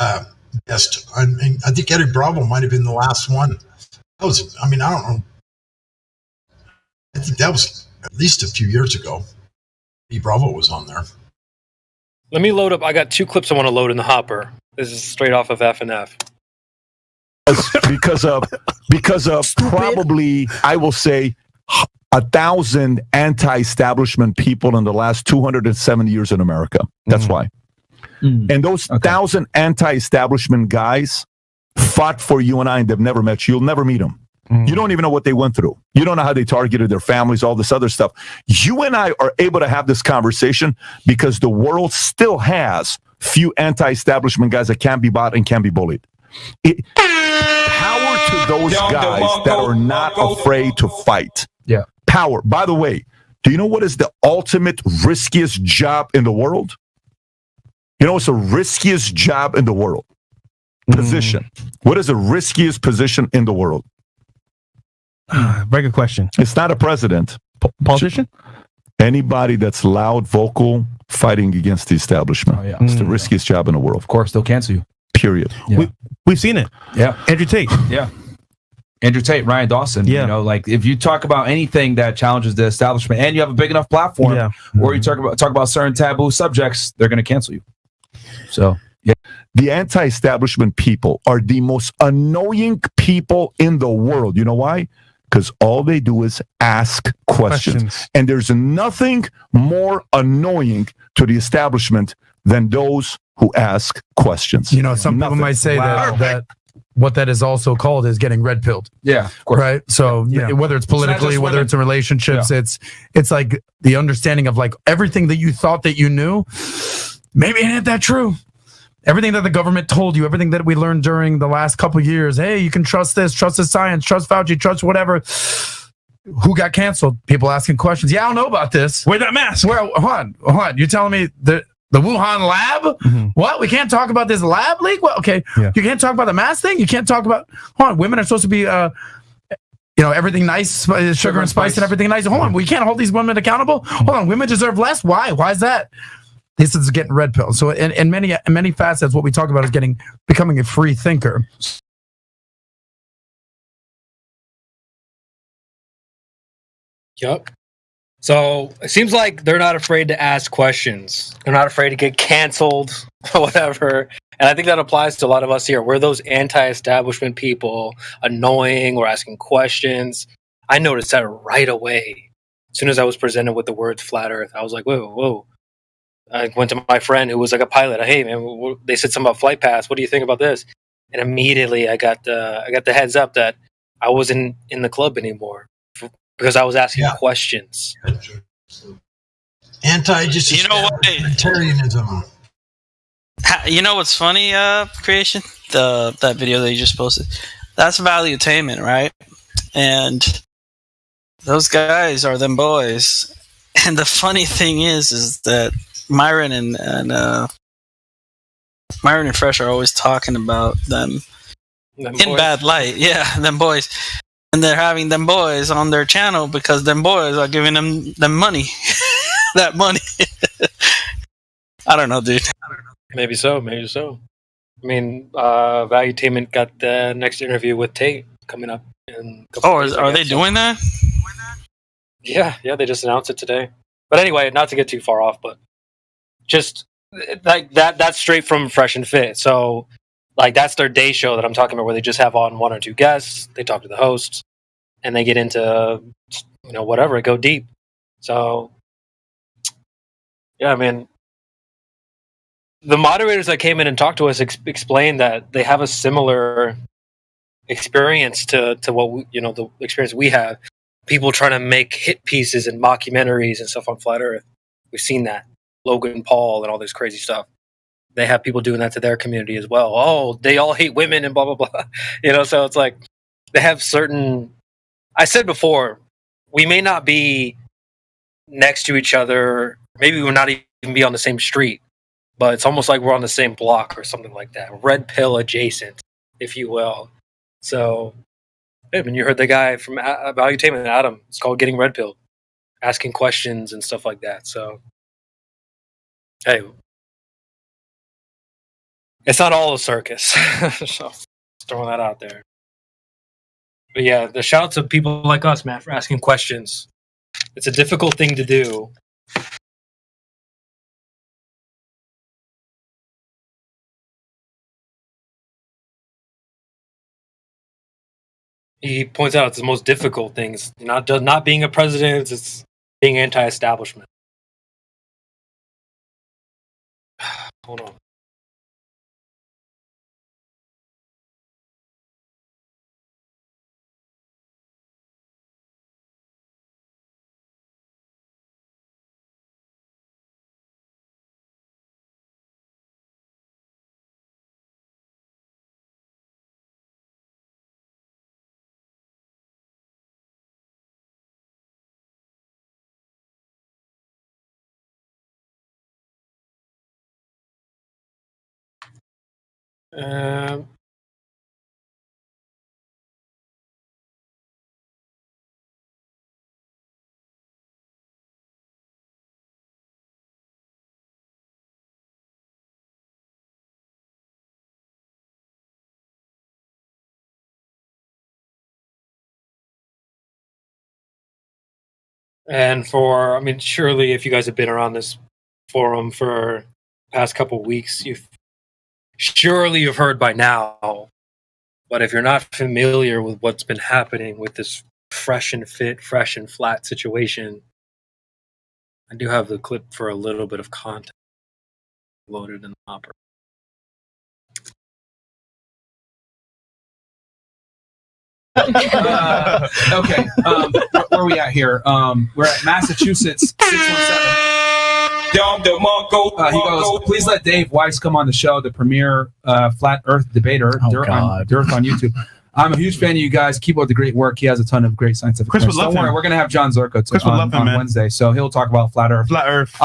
guest. I think Eddie Bravo might have been the last one. I don't know. I think that was at least a few years ago. Eddie Bravo was on there. Let me load up. I got 2 clips I want to load in the hopper. This is straight off of F&F. Because of probably, I will say, 1,000 anti-establishment people in the last 270 years in America. That's why. And those 1,000 anti-establishment guys fought for you and I, and they've never met you. You'll never meet them. You don't even know what they went through. You don't know how they targeted their families, all this other stuff. You and I are able to have this conversation because the world still has few anti-establishment guys that can't be bought and can't be bullied. Power to those guys that are not afraid to fight. Yeah. Power. By the way, do you know what is the ultimate riskiest job in the world? You know what's the riskiest job in the world? Position. What is the riskiest position in the world? Very good question. It's not a president. Politician? Anybody that's loud, vocal, fighting against the establishment. Oh, yeah. It's the riskiest job in the world. Of course, they'll cancel you. Period. Yeah. We've seen it. Yeah. Andrew Tate. Yeah. Andrew Tate, Ryan Dawson. Yeah. You know, like if you talk about anything that challenges the establishment and you have a big enough platform, or you talk about certain taboo subjects, they're going to cancel you. So, yeah. The anti-establishment people are the most annoying people in the world. You know why? Because all they do is ask questions. And there's nothing more annoying to the establishment than those who ask questions. You know, some people might say that what that is also called is getting red pilled. Yeah, of course. Right. So whether it's politically, whether it's in relationships, it's like the understanding of like everything that you thought that you knew, maybe it ain't that true. Everything that the government told you, everything that we learned during the last couple of years, hey, you can trust this science, trust Fauci, trust whatever. Who got canceled? People asking questions. Yeah, I don't know about this. Where's that mask? Where? Hold on. You're telling me the Wuhan lab? What? We can't talk about this lab leak? Well, okay. You can't talk about the mask thing? You can't talk about... Hold on. Women are supposed to be... everything nice, sugar and spice and everything nice. Hold on. We can't hold these women accountable? Hold on. Women deserve less? Why? Why is that? This is getting red pill. So in many facets, what we talk about is becoming a free thinker. Yep. So it seems like they're not afraid to ask questions. They're not afraid to get canceled or whatever. And I think that applies to a lot of us here. We're those anti-establishment people, annoying, we're asking questions. I noticed that right away. As soon as I was presented with the words flat earth, I was like, whoa. I went to my friend who was like a pilot. Hey, man, they said something about flight paths. What do you think about this? And immediately I got the heads up that I wasn't in the club anymore because I was asking questions. Anti-vegetarianism. You know what's funny, Creation? That video that you just posted. That's valuetainment, right? And those guys are them boys. And the funny thing is that Myron and Fresh are always talking about them in boys. Bad light. Yeah, them boys. And they're having them boys on their channel because them boys are giving them money. That money. I don't know, dude. Maybe so. I mean, Valuetainment got the next interview with Tate coming up. Are they doing that? Yeah, they just announced it today. But anyway, not to get too far off, but just like that's straight from Fresh and Fit. So like that's their day show that I'm talking about where they just have on one or two guests, they talk to the hosts, and they get into whatever, go deep. So yeah, I mean, the moderators that came in and talked to us explained that they have a similar experience to what the experience we have. People trying to make hit pieces and mockumentaries and stuff on Flat Earth. We've seen that. Logan Paul and all this crazy stuff. They have people doing that to their community as well. Oh, they all hate women and blah, blah, blah. So it's like they have certain... I said before, we may not be next to each other. Maybe we're not even be on the same street. But it's almost like we're on the same block or something like that. Red pill adjacent, if you will. So... I mean, you heard the guy from Valuetainment, Adam. It's called Getting Red Pilled, asking questions and stuff like that. So, hey, it's not all a circus. So, just throwing that out there. But yeah, the shout out to people like us, man, for asking questions. It's a difficult thing to do. He points out it's the most difficult things. Not being a president, it's being anti-establishment. Hold on. And surely if you guys have been around this forum for the past couple of weeks, you've heard by now. But if you're not familiar with what's been happening with this fresh and flat situation, I do have the clip for a little bit of content loaded in the hopper. Okay. Where are we at here? We're at Massachusetts 617. He goes, please let Dave Weiss come on the show, the premier flat Earth debater, Dirt on YouTube. I'm a huge fan of you guys. Keep up the great work. He has a ton of great scientific Chris would points. love Don't worry, him. we're going to have John Zerko Chris would love him, on man. Wednesday, so he'll talk about flat Earth. Flat Earth.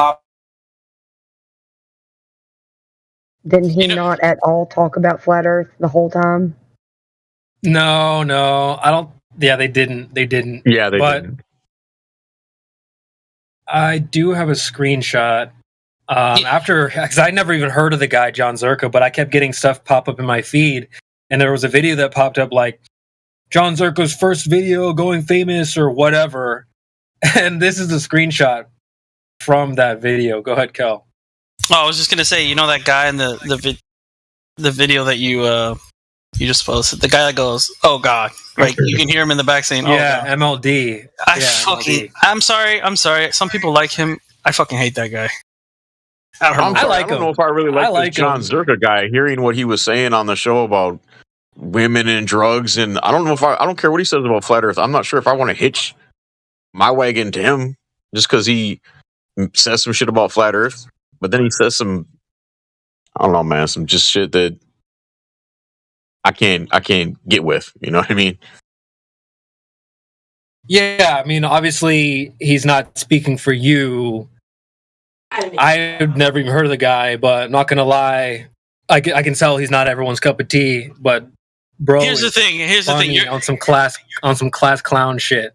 Didn't he not at all talk about flat Earth the whole time? No, I don't. Yeah, they didn't. Yeah, they but didn't. I do have a screenshot. After, because I never even heard of the guy John Zerko, but I kept getting stuff pop up in my feed, and there was a video that popped up like John Zerko's first video going famous or whatever, and this is a screenshot from that video. Go ahead, Kel. Oh, I was just gonna say, you know that guy in the video that you just posted, the guy that goes, "Oh God!" Like you can hear him in the back saying, "Oh Yeah, God." MLD. MLD. I'm sorry. Some people like him. I fucking hate that guy. I don't know if I really I like like this John him. Zerka guy. Hearing what he was saying on the show about women and drugs, and I don't care what he says about flat Earth. I'm not sure if I want to hitch my wagon to him just because he says some shit about flat Earth. But then he says some, I don't know, man, some just shit that I can't get with. You know what I mean? Yeah, I mean, obviously he's not speaking for you. I've never even heard of the guy, but I'm not gonna lie, I can tell he's not everyone's cup of tea. But bro, Here's the thing. You're on some class clown shit.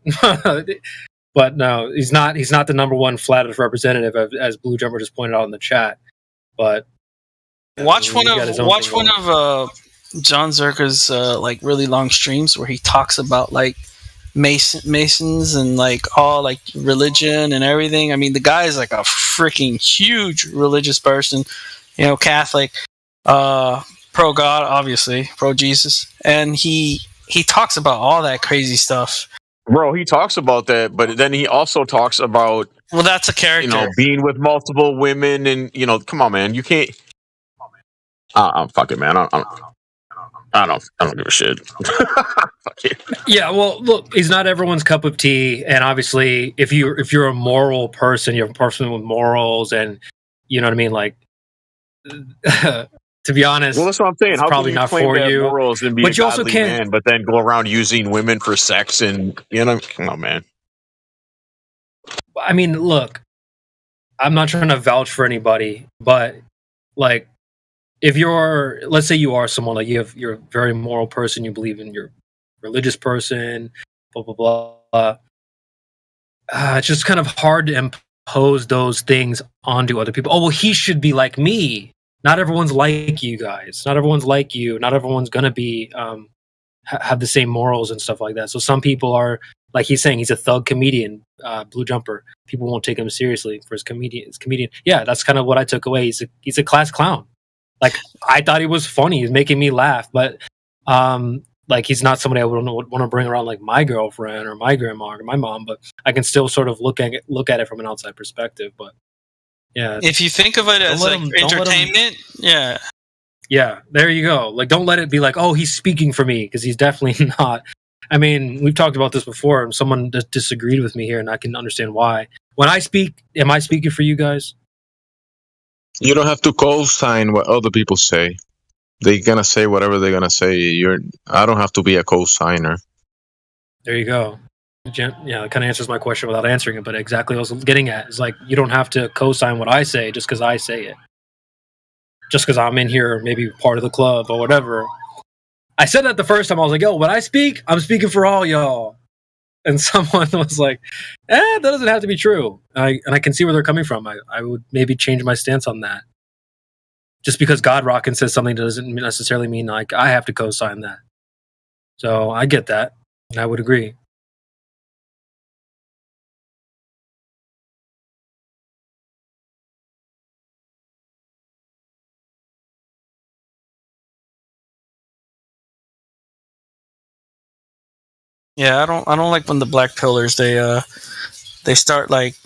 But no, he's not the number one flat Earth representative, as Blue Jumper just pointed out in the chat. But Watch one of John Zerka's like really long streams where he talks about like Masons and like all like religion and everything. I mean, the guy is like a freaking huge religious person, you know, Catholic, pro God, obviously, pro Jesus, and he talks about all that crazy stuff. Bro, he talks about that, but then he also talks about, well, that's a character, you know, being with multiple women, and you know, come on, man, you can't. Fuck it, man. I don't give a shit. yeah, well, look, he's not everyone's cup of tea, and obviously, if you're a moral person, you're a person with morals, and you know what I mean, like. To be honest, well, that's what I'm saying. How probably can you not claim for to have you. morals and be But a you also godly can't. man, but then go around using women for sex and you know, come on, man. I mean, look, I'm not trying to vouch for anybody, but like, if let's say you are someone like you're a very moral person, you believe in your religious person, blah blah blah. It's just kind of hard to impose those things onto other people. Oh well, he should be like me. Not everyone's like you guys. Not everyone's like you. Not everyone's gonna be have the same morals and stuff like that. So some people are, like he's saying, he's a thug comedian, Blue Jumper. People won't take him seriously for his comedian. Yeah, that's kind of what I took away. He's a class clown. Like I thought he was funny. He's making me laugh, but like he's not somebody I would want to bring around like my girlfriend or my grandma or my mom. But I can still sort of look at it from an outside perspective. But yeah, if you think of it as like entertainment, yeah, there you go. Like, don't let it be like, oh, he's speaking for me, because he's definitely not. I mean, we've talked about this before, and someone disagreed with me here, and I can understand why. When I speak, am I speaking for you guys? You don't have to co-sign what other people say. They're gonna say whatever they're gonna say. I don't have to be a co-signer. There you go. Yeah, it kind of answers my question without answering it, but exactly what I was getting at is like, you don't have to co-sign what I say just because I say it. Just because I'm in here, maybe part of the club or whatever. I said that the first time. I was like, yo, when I speak, I'm speaking for all y'all. And someone was like, that doesn't have to be true. And I can see where they're coming from. I would maybe change my stance on that. Just because God Rockin' says something doesn't necessarily mean like I have to co-sign that. So I get that. And I would agree. Yeah, I don't like when the black pillars they start like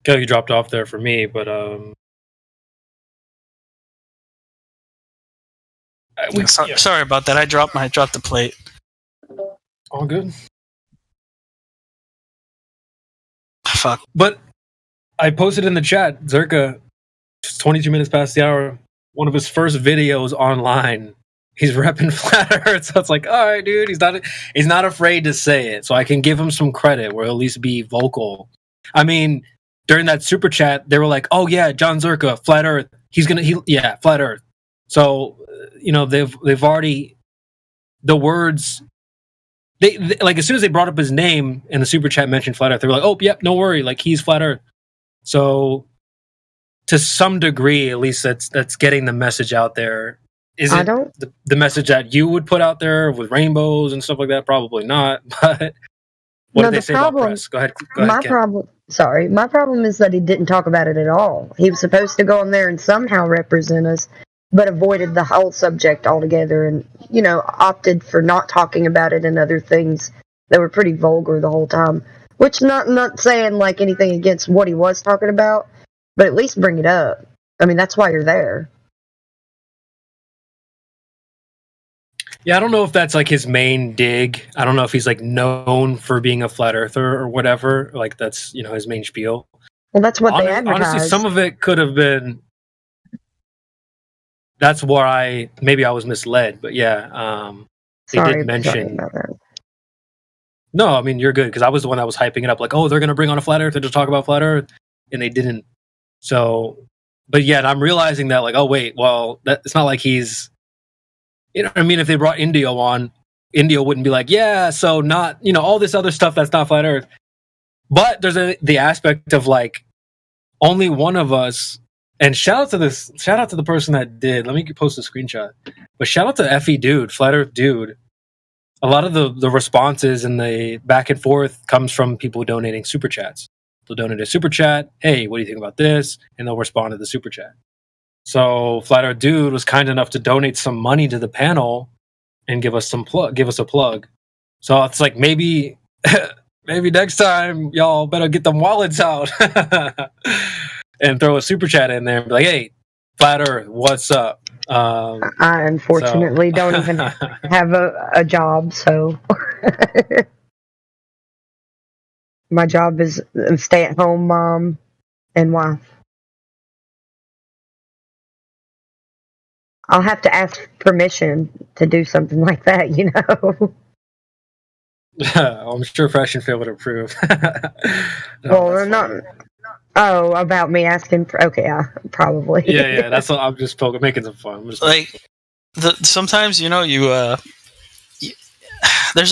You dropped off there for me, but Sorry about that. I dropped the plate. All good. Fuck. But I posted in the chat, Zerka, 22 minutes past the hour, one of his first videos online. He's repping Flat Earth. So it's like, all right, dude, he's not afraid to say it. So I can give him some credit where he'll at least be vocal. I mean, during that super chat, they were like, oh yeah, John Zerka, Flat Earth. Flat Earth. So, they've already, the words, they like, as soon as they brought up his name and the super chat mentioned Flat Earth, they were like, oh, yep, no worry, like, he's Flat Earth. So, to some degree, at least that's getting the message out there. Is it the message that you would put out there with rainbows and stuff like that? Probably not, but what did they say about press? Go ahead, My problem is that he didn't talk about it at all. He was supposed to go in there and somehow represent us, but avoided the whole subject altogether and, opted for not talking about it and other things that were pretty vulgar the whole time. Which, not saying, like, anything against what he was talking about, but at least bring it up. I mean, that's why you're there. Yeah, I don't know if that's, like, his main dig. I don't know if he's, like, known for being a flat earther or whatever. Like, that's, his main spiel. Well, that's what they advertise. Honestly, some of it could have been... That's where I was misled, but yeah, they did mention. No, I mean, you're good, because I was the one that was hyping it up, like, oh, they're going to bring on a flat earther to talk about flat Earth, and they didn't. So, but yeah, I'm realizing that, like, oh wait, well, it's not like he's, I mean, if they brought Indio on, Indio wouldn't be like, yeah, so not, all this other stuff that's not flat Earth. But there's the aspect of, like, only one of us. And shout out to the person that did. Let me post a screenshot. But shout out to FE Dude, Flat Earth Dude. A lot of the responses and the back and forth comes from people donating super chats. They'll donate a super chat. Hey, what do you think about this? And they'll respond to the super chat. So Flat Earth Dude was kind enough to donate some money to the panel and give us a plug. So it's like maybe next time y'all better get them wallets out. And throw a super chat in there and be like, hey, Flat Earth, what's up? I unfortunately don't even have a job, so my job is a stay-at-home mom and wife. I'll have to ask permission to do something like that, I'm sure Fresh and Fit would approve. Well, not... Oh, about me asking for... Okay, yeah, probably. Yeah, that's what I'm just making some fun. Sometimes, you there's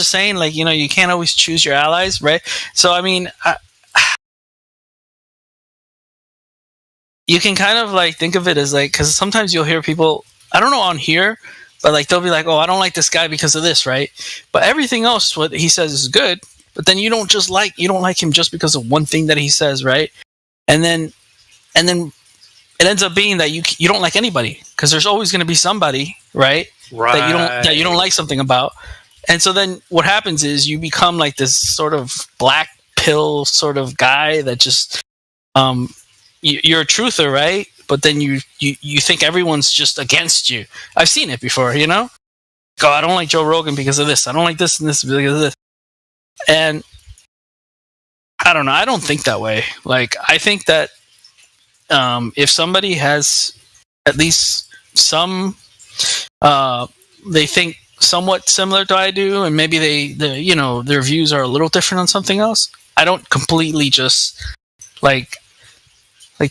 a saying, like, you can't always choose your allies, right? So, I mean, you can kind of, like, think of it as, like, because sometimes you'll hear people, I don't know on here, but, like, they'll be like, oh, I don't like this guy because of this, right? But everything else, what he says is good, but then you don't like him just because of one thing that he says, right? And then it ends up being that you don't like anybody, because there's always going to be somebody, right? That you don't like something about. And so then what happens is you become like this sort of black pill sort of guy that just you're a truther, right? But then you think everyone's just against you. I've seen it before, Oh, I don't like Joe Rogan because of this. I don't like this and this because of this. And I don't know. I don't think that way. Like, I think that if somebody has at least some, they think somewhat similar to I do, and maybe their views are a little different on something else, I don't completely just like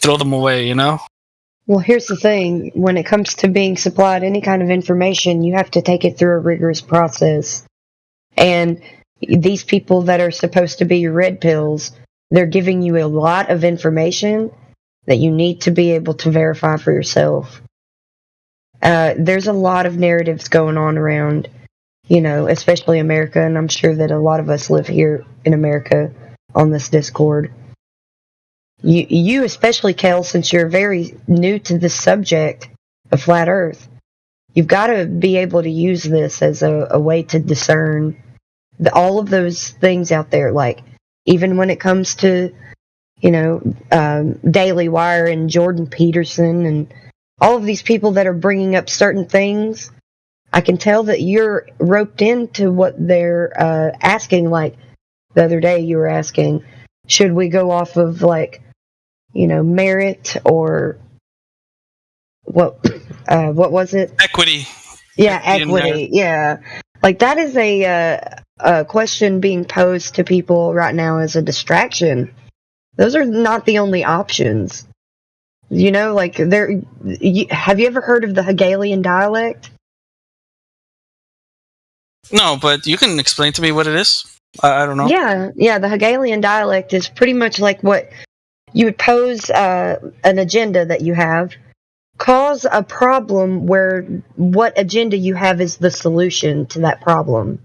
throw them away, Well, here's the thing. When it comes to being supplied any kind of information, you have to take it through a rigorous process. And these people that are supposed to be your red pills, they're giving you a lot of information that you need to be able to verify for yourself. There's a lot of narratives going on around, especially America, and I'm sure that a lot of us live here in America on this Discord. You especially, Kel, since you're very new to this subject of Flat Earth, you've got to be able to use this as a way to discern all of those things out there, like even when it comes to Daily Wire and Jordan Peterson and all of these people that are bringing up certain things. I can tell that you're roped into what they're asking. Like the other day, you were asking, should we go off of merit or what was it? Equity. Yeah, equity. Yeah, like that is a question being posed to people right now as a distraction. Those are not the only options. Have you ever heard of the Hegelian dialect? No, but you can explain to me what it is. I don't know. Yeah. The Hegelian dialect is pretty much like what you would pose an agenda that you have, cause a problem where what agenda you have is the solution to that problem,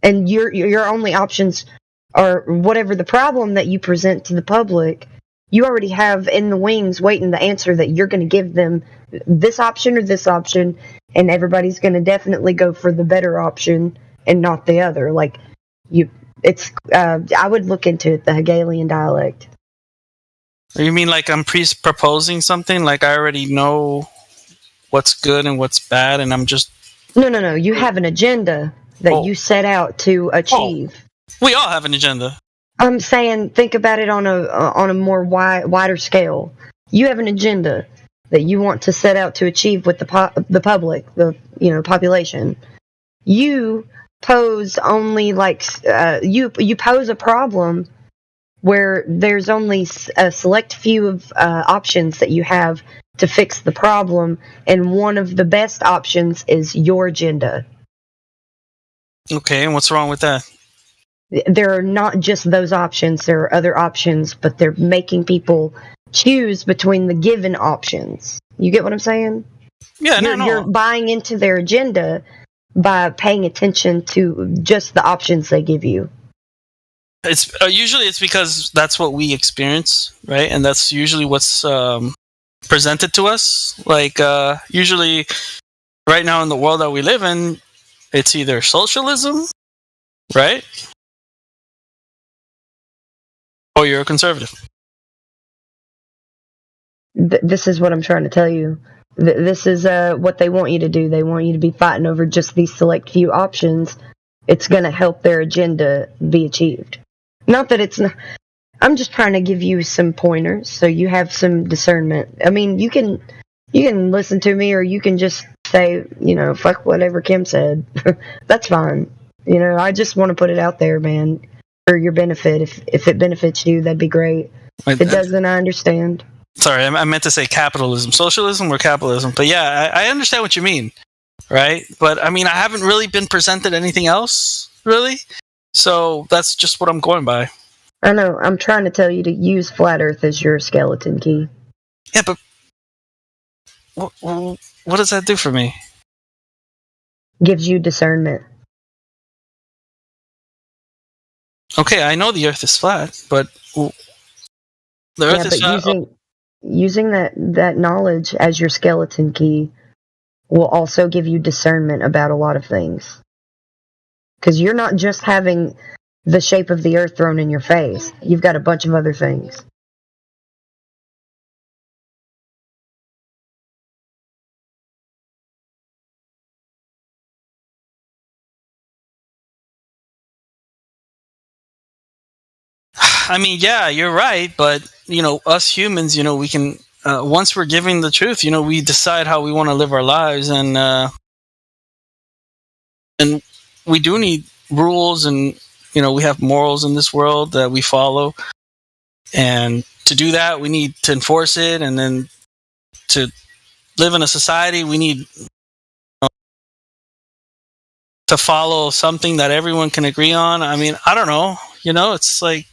and your only options are whatever the problem that you present to the public. You already have in the wings waiting the answer that you're going to give them this option or this option, and everybody's going to definitely go for the better option and not the other. I would look into it, the Hegelian dialect. You mean like I'm proposing something? Like I already know what's good and what's bad, and I'm just... No. You have an agenda that you set out to achieve. We all have an agenda. I'm saying, think about it on a more wider scale. You have an agenda that you want to set out to achieve with the public, the population. You pose only you pose a problem where there's only a select few of options that you have to fix the problem, and one of the best options is your agenda. Okay, and what's wrong with that? There are not just those options, there are other options, but they're making people choose between the given options. You get what I'm saying? Yeah, You're buying into their agenda by paying attention to just the options they give you. It's usually it's because that's what we experience, right? And that's usually what's presented to us. Like usually right now in the world that we live in, it's either socialism, right? Or you're a conservative. This is what I'm trying to tell you. This is what they want you to do. They want you to be fighting over just these select few options. It's going to help their agenda be achieved. Not that it's not. I'm just trying to give you some pointers so you have some discernment. I mean, you can listen to me, or you can just say, fuck whatever Kim said. That's fine. I just want to put it out there, man, for your benefit. If it benefits you, that'd be great. If it doesn't, I understand. Sorry, I meant to say capitalism. Socialism or capitalism. But yeah, I understand what you mean, right? But I mean, I haven't really been presented anything else, really. So that's just what I'm going by. I know. I'm trying to tell you to use Flat Earth as your skeleton key. Yeah, but what does that do for me? Gives you discernment. Okay, I know the Earth is flat, but the Earth is flat. Using that knowledge as your skeleton key will also give you discernment about a lot of things. Because you're not just having the shape of the Earth thrown in your face. You've got a bunch of other things. I mean, yeah, you're right, but us humans, we can once we're giving the truth, we decide how we want to live our lives, and we do need rules, and we have morals in this world that we follow, and to do that, we need to enforce it, and then to live in a society, we need to follow something that everyone can agree on. I mean, I don't know, it's like.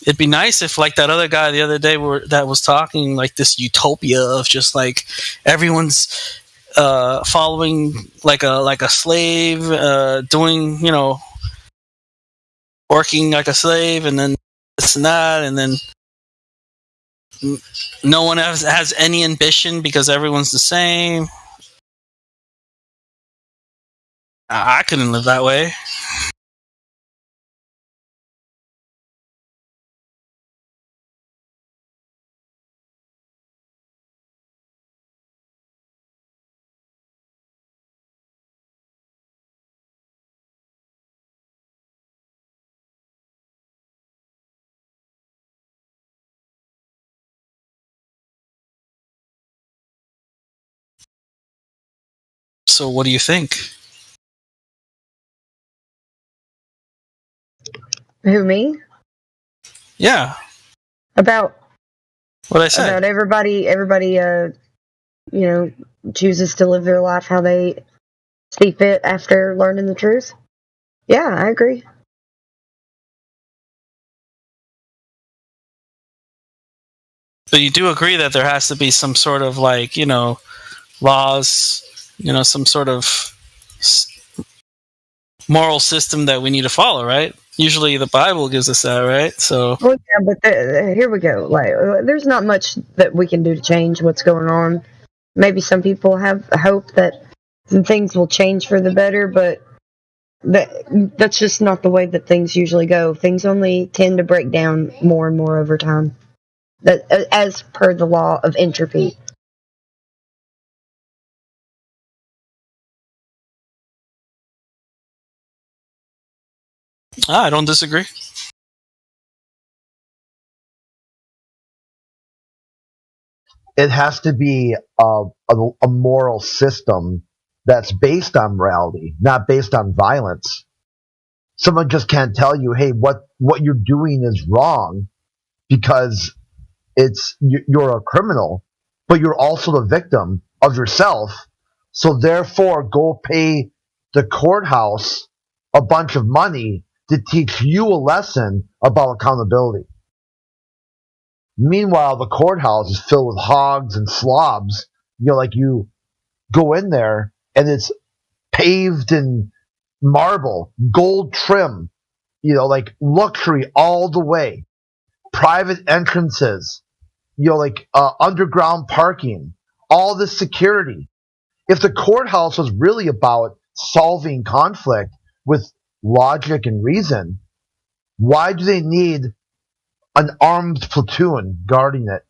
It'd be nice if, like that other guy the other day that was talking, like this utopia of just like everyone's following like a slave, doing working like a slave, and then this and that, and then no one has any ambition because everyone's the same. I couldn't live that way. So what do you think? Who, me? Yeah. About what I said. About everybody chooses to live their life how they see fit after learning the truth. Yeah, I agree. But you do agree that there has to be some sort of laws, some sort of moral system that we need to follow, right? Usually the Bible gives us that, right? So Well, yeah, but here we go. Like, there's not much that we can do to change what's going on. Maybe some people have hope that some things will change for the better, but that's just not the way that things usually go. Things only tend to break down more and more over time. That, as per the law of entropy. I don't disagree. It has to be a moral system that's based on morality, not based on violence. Someone just can't tell you, hey, what you're doing is wrong because you're a criminal, but you're also the victim of yourself. So therefore, go pay the courthouse a bunch of money to teach you a lesson about accountability. Meanwhile, the courthouse is filled with hogs and slobs. You go in there and it's paved in marble, gold trim, luxury all the way, private entrances, underground parking, all this security. If the courthouse was really about solving conflict with logic and reason, why do they need an armed platoon guarding it?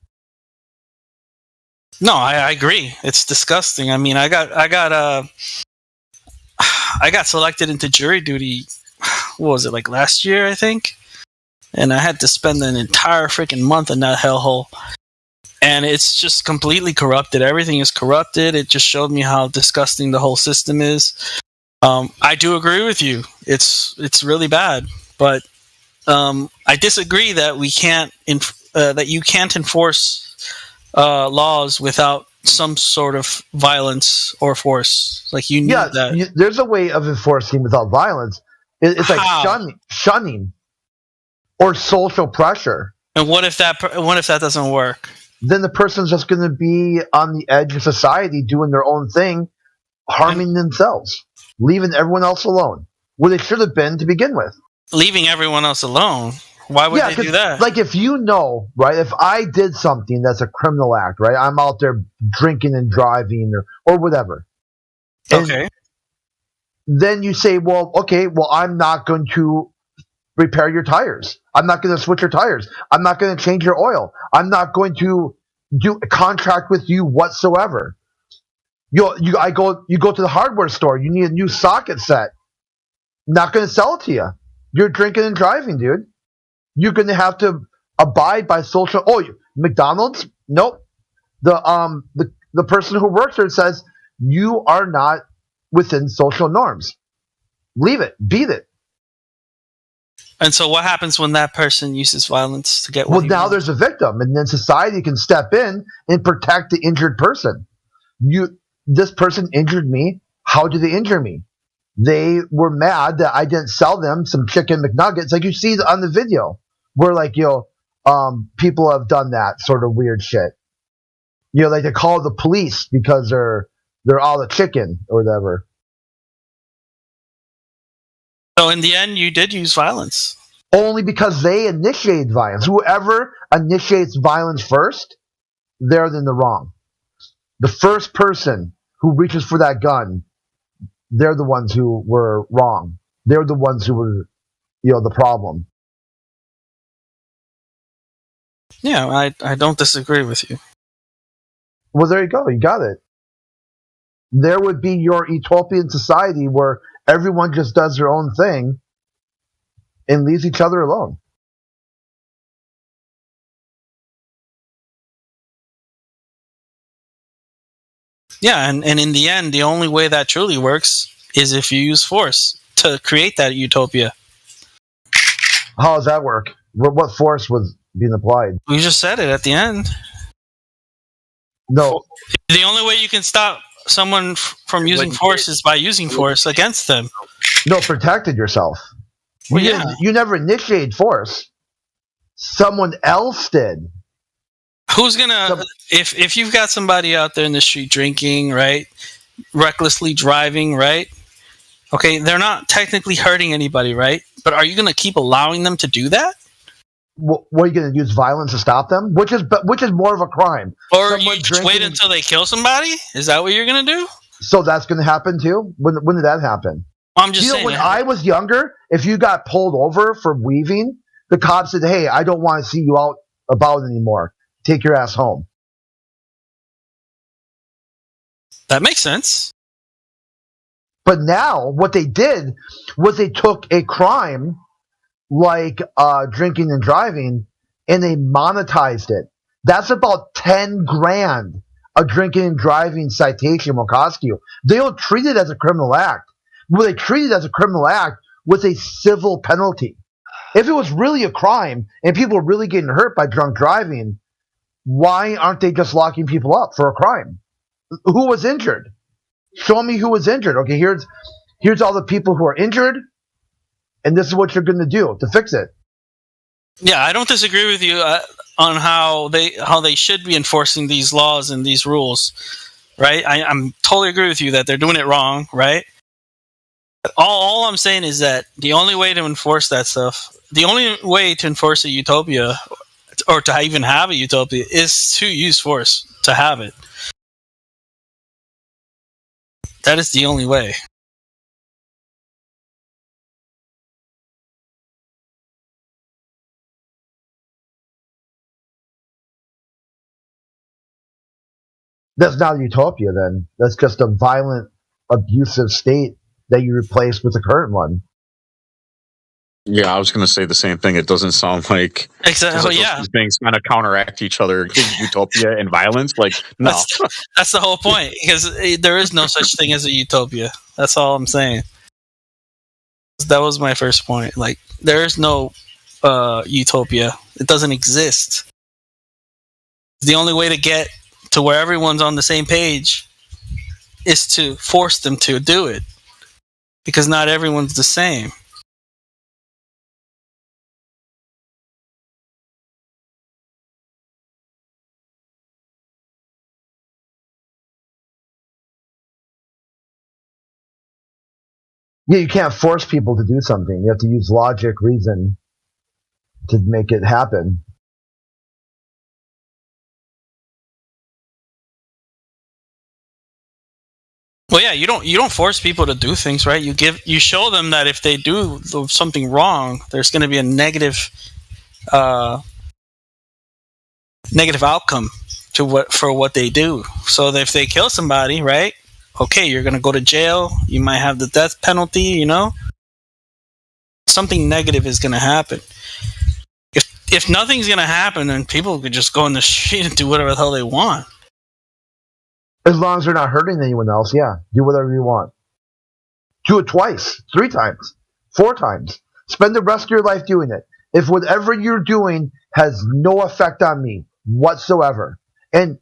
No, I agree. It's disgusting. I mean, I got selected into jury duty. What was it, like last year, I think? And I had to spend an entire freaking month in that hellhole. And it's just completely corrupted. Everything is corrupted. It just showed me how disgusting the whole system is. I do agree with you. It's really bad, but I disagree that we can't that you can't enforce laws without some sort of violence or force. Like you need that. There's a way of enforcing without violence. It's like shunning or social pressure. And what if that doesn't work? Then the person's just going to be on the edge of society, doing their own thing, harming themselves, leaving everyone else alone, where they should have been to begin with. Leaving everyone else alone? Why would they do that? Like, if you know, right, if I did something that's a criminal act, right, I'm out there drinking and driving or whatever. Okay. Then you say, well, I'm not going to repair your tires. I'm not going to switch your tires. I'm not going to change your oil. I'm not going to do a contract with you whatsoever. You go to the hardware store. You need a new socket set. Not going to sell it to you. You're drinking and driving, dude. You're going to have to abide by social. McDonald's? Nope. The person who works there says you are not within social norms. Leave it. Beat it. And so what happens when that person uses violence to get what he now wants? there's a victim, and then society can step in and protect the injured person. This person injured me. How did they injure me? They were mad that I didn't sell them some chicken McNuggets, like you see on the video, where people have done that sort of weird shit. Like they call the police because they're all the chicken or whatever. So in the end, you did use violence. Only because they initiated violence. Whoever initiates violence first, they're in the wrong. The first person who reaches for that gun they're the ones who were wrong. They're the ones who were, the problem. Yeah, I don't disagree with you. Well, there you go. You got it. There would be your utopian society where everyone just does their own thing and leaves each other alone. Yeah, and in the end, the only way that truly works is if you use force to create that utopia. How does that work? What force was being applied? We just said it at the end. No. The only way you can stop someone from using force is by using force against them. No, protected yourself. Well, You never initiated force. Someone else did. Who's gonna if you've got somebody out there in the street drinking, right, recklessly driving, right? Okay, they're not technically hurting anybody, right? But are you gonna keep allowing them to do that? What are you going to use violence to stop them? Which is more of a crime. Or you just wait until they kill somebody? Is that what you're going to do? So that's going to happen too? When did that happen? I'm just saying. When I was younger, if you got pulled over for weaving, the cops said, "Hey, I don't want to see you out about anymore. Take your ass home." That makes sense. But now what they did was they took a crime like drinking and driving, and they monetized it. That's about 10 grand a drinking and driving citation will cost you. They don't treat it as a criminal act. Well, they treat it as a criminal act with a civil penalty. If it was really a crime and people are really getting hurt by drunk driving, why aren't they just locking people up for a crime? Who was injured? Show me who was injured. Okay, here's all the people who are injured, and this is what you're going to do to fix it. Yeah, I don't disagree with you on how they should be enforcing these laws and these rules, right? I'm totally agree with you that they're doing it wrong, right? All I'm saying is that the only way to enforce that stuff, the only way to enforce a utopia, or to even have a utopia, is to use force to have it. That is the only way. That's not utopia then. That's just a violent, abusive state that you replace with the current one. Yeah, I was going to say the same thing. It doesn't sound like exactly. Yeah, those things kind of counteract each other. Utopia and violence, like no. That's the whole point, because there is no such thing as a utopia. That's all I'm saying. That was my first point. Like, there is no utopia. It doesn't exist. The only way to get to where everyone's on the same page is to force them to do it, because not everyone's the same. Yeah, you can't force people to do something. You have to use logic, reason to make it happen. Well, yeah, you don't force people to do things, right? You show them that if they do something wrong, there's going to be a negative outcome for what they do. So that if they kill somebody, right? Okay, you're going to go to jail. You might have the death penalty. You know, something negative is going to happen. If nothing's going to happen, then people could just go in the street and do whatever the hell they want. As long as they're not hurting anyone else, yeah. Do whatever you want. Do it twice, 3 times, 4 times. Spend the rest of your life doing it. If whatever you're doing has no effect on me whatsoever, and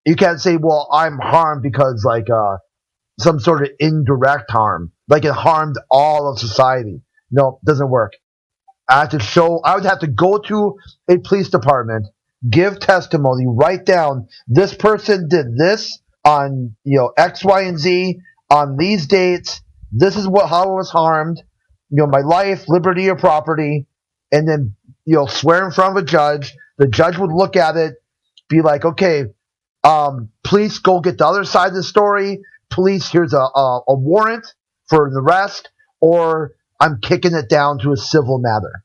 you can't say, well, I'm harmed because some sort of indirect harm, like it harmed all of society. No, it doesn't work. I would have to go to a police department, give testimony, write down this person did this on X, Y, and Z on these dates. This is how I was harmed. My life, liberty, or property, and then swear in front of a judge. The judge would look at it, be like, okay, please go get the other side of the story. police, here's a warrant for an arrest, or I'm kicking it down to a civil matter.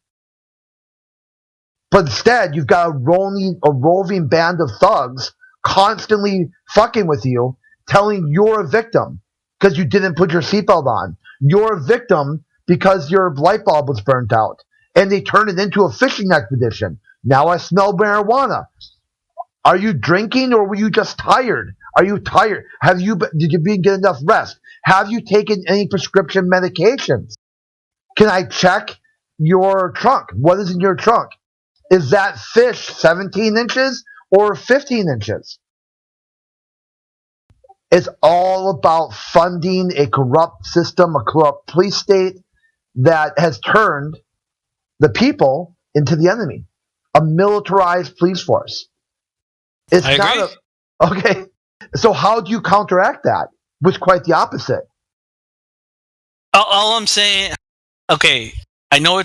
But instead, you've got a roving band of thugs constantly fucking with you, telling you're a victim because you didn't put your seatbelt on. You're a victim because your light bulb was burnt out. And they turn it into a fishing expedition. Now I smell marijuana. Are you drinking or were you just tired? Are you tired? Did you get enough rest? Have you taken any prescription medications? Can I check your trunk? What is in your trunk? Is that fish 17 inches or 15 inches? It's all about funding a corrupt system, a corrupt police state that has turned the people into the enemy. A militarized police force. It's I not agree. okay. So how do you counteract that? With quite the opposite. All I'm saying, okay, I know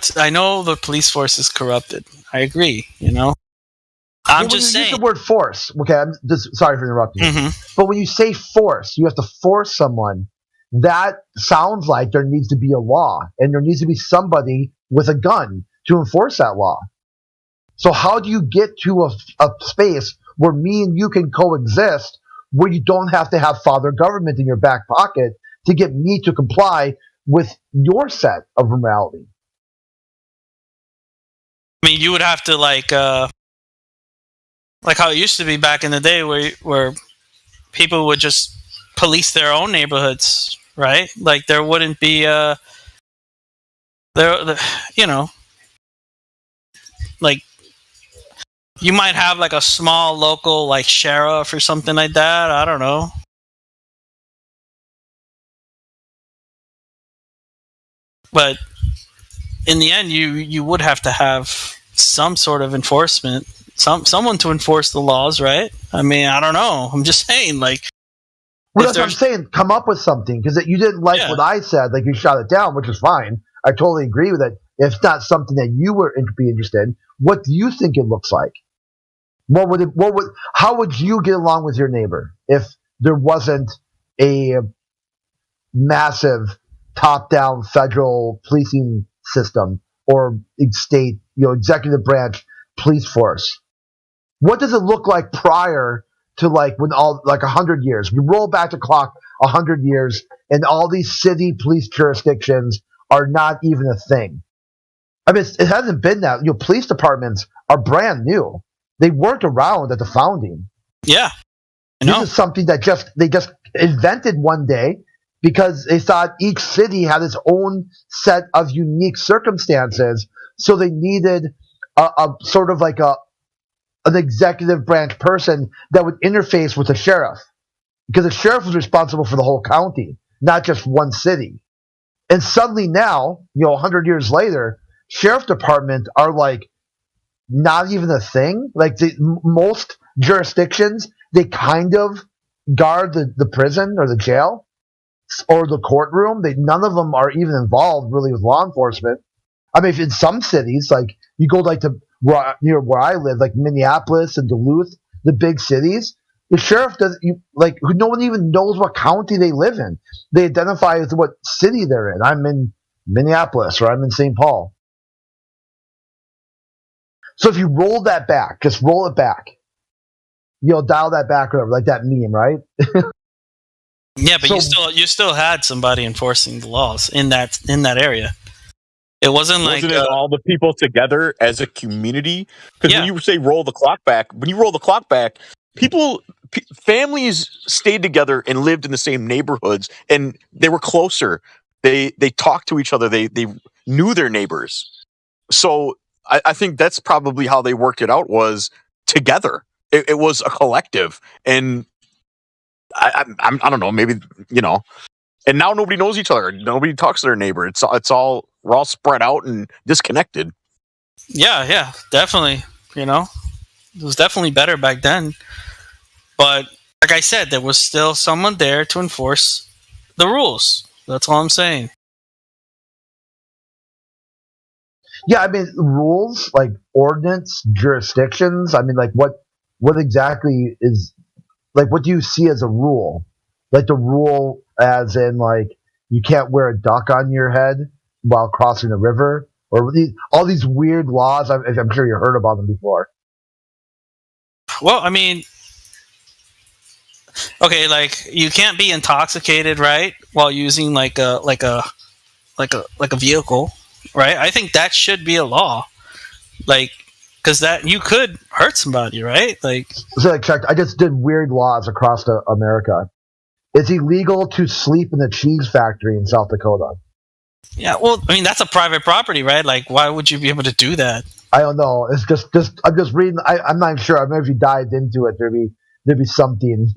the police force is corrupted. I agree. I'm Well, just when you saying. use the word force, okay, I'm just sorry for interrupting you. But when you say force, you have to force someone. That sounds like there needs to be a law, and there needs to be somebody with a gun to enforce that law. So how do you get to a space where me and you can coexist, where you don't have to have father government in your back pocket to get me to comply with your set of morality? I mean, you would have to like how it used to be back in the day, where people would just police their own neighborhoods, right? Like there wouldn't be like you might have like a small local like sheriff or something like that. I don't know. But in the end, you would have to have some sort of enforcement, someone to enforce the laws, right? I mean, I don't know. I'm just saying, like. Well, that's what I'm saying. Come up with something, because you didn't like what I said. Like, you shot it down, which is fine. I totally agree with it. If it's not something that you were be interested in, what do you think it looks like? How would you get along with your neighbor if there wasn't a massive top-down federal policing system or state, executive branch police force? What does it look like prior to like 100 years? We roll back the clock 100 years, and all these city police jurisdictions are not even a thing. I mean, it hasn't been that. Police departments are brand new. They weren't around at the founding. Yeah, this is something that they just invented one day because they thought each city had its own set of unique circumstances. So they needed a sort of like an executive branch person that would interface with the sheriff, because the sheriff was responsible for the whole county, not just one city. And suddenly now, 100 years later, sheriff departments are like not even a thing. Like most jurisdictions, they kind of guard the prison or the jail or the courtroom. None of them are even involved really with law enforcement. I mean, if in some cities, like you go like to near where I live, like Minneapolis and Duluth, the big cities, the sheriff no one even knows what county they live in. They identify as what city they're in. I'm in Minneapolis or I'm in St. Paul. So if you roll that back, just roll it back, dial that back or whatever, like that meme, right? Yeah, but you still had somebody enforcing the laws in that area. It wasn't like it all the people together as a community. Because when you say roll the clock back, families stayed together and lived in the same neighborhoods, and they were closer. They talked to each other. They knew their neighbors. So I think that's probably how they worked it out, was together. It was a collective, and I don't know, maybe and now nobody knows each other. Nobody talks to their neighbor. We're all spread out and disconnected. Yeah, definitely. It was definitely better back then. But like I said, there was still someone there to enforce the rules. That's all I'm saying. Yeah, I mean, rules, like ordinance, jurisdictions. I mean, like what exactly is, like, what do you see as a rule? like the rule as in like you can't wear a duck on your head while crossing the river, or all these weird laws. I'm sure you heard about them before. Well, I mean, okay, like you can't be intoxicated, right, while using like a vehicle, right? I think that should be a law, like, because that you could hurt somebody, right? Like, so I checked. I just did weird laws across America. It's illegal to sleep in the cheese factory in South Dakota. yeah, well, I mean that's a private property, right? Like, why would you be able to do that? I don't know. It's just I'm just reading. I'm not sure. I mean, if you dived into it, there'd be something,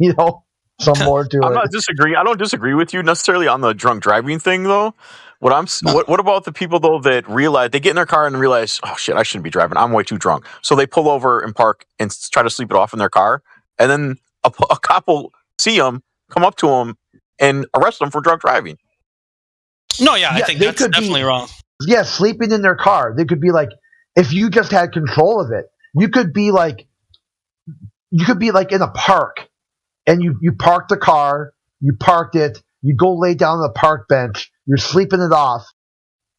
some more to it. I'm not disagreeing. I don't disagree with you necessarily on the drunk driving thing, though. What about the people though that realize they get in their car and realize, oh shit, I shouldn't be driving. I'm way too drunk. So they pull over and park and try to sleep it off in their car, and then a cop will see them, come up to them, and arrest them for drunk driving. No, yeah, I think that's definitely wrong. Yeah, sleeping in their car. They could be like, if you just had control of it, you could be like in a park, and you park the car, you parked it, you go lay down on the park bench, you're sleeping it off.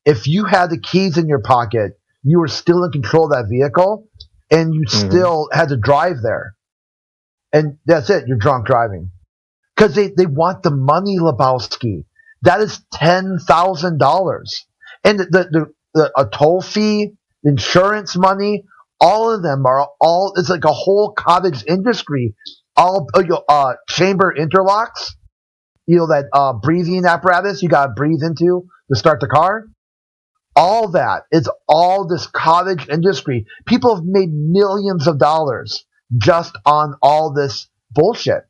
If you had the keys in your pocket, you were still in control of that vehicle, and you still had to drive there. And that's it, you're drunk driving. Because they want the money, Lebowski. That is $10,000. And a toll fee, insurance money, all of them it's like a whole cottage industry. All chamber interlocks, that breathing apparatus you got to breathe into to start the car. All that is all this cottage industry. People have made millions of dollars just on all this bullshit.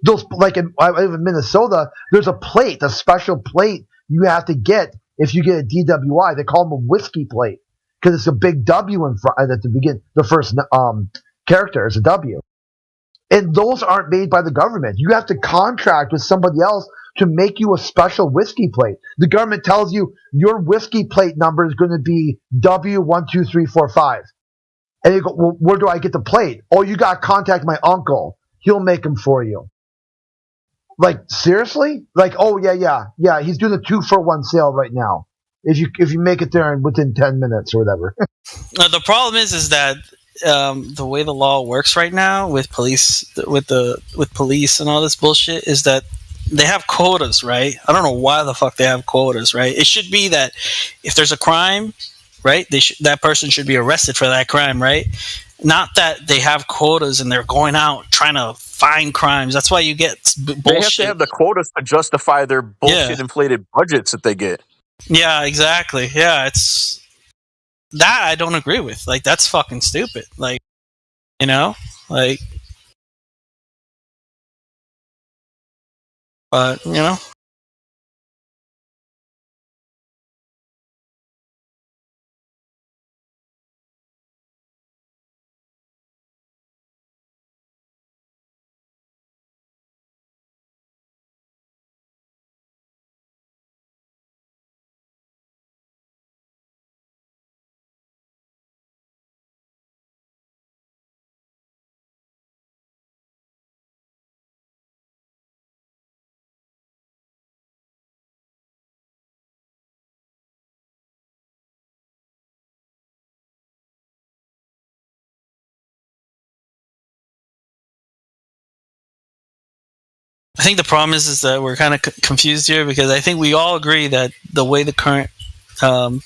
I live in Minnesota, there's a special plate you have to get if you get a DWI. They call them a whiskey plate because it's a big W in front at the beginning. The first character is a W. And those aren't made by the government. You have to contract with somebody else to make you a special whiskey plate. The government tells you your whiskey plate number is going to be W12345. And you go, well, where do I get the plate? Oh, you got to contact my uncle. He'll make them for you. Like, seriously? Like, oh, yeah. He's doing a 2-for-1 sale right now. If you make it there within 10 minutes or whatever. The problem is that the way the law works right now with police, with police and all this bullshit, is that they have quotas, right? I don't know why the fuck they have quotas, right? It should be that if there's a crime, right, that person should be arrested for that crime, right? Not that they have quotas and they're going out trying to find crimes. That's why you get bullshit. They have to have the quotas to justify their bullshit inflated budgets that they get. Yeah, exactly. Yeah, it's that I don't agree with. Like, that's fucking stupid. Like, like, but I think the problem is that we're kind of confused here, because I think we all agree that the way the current the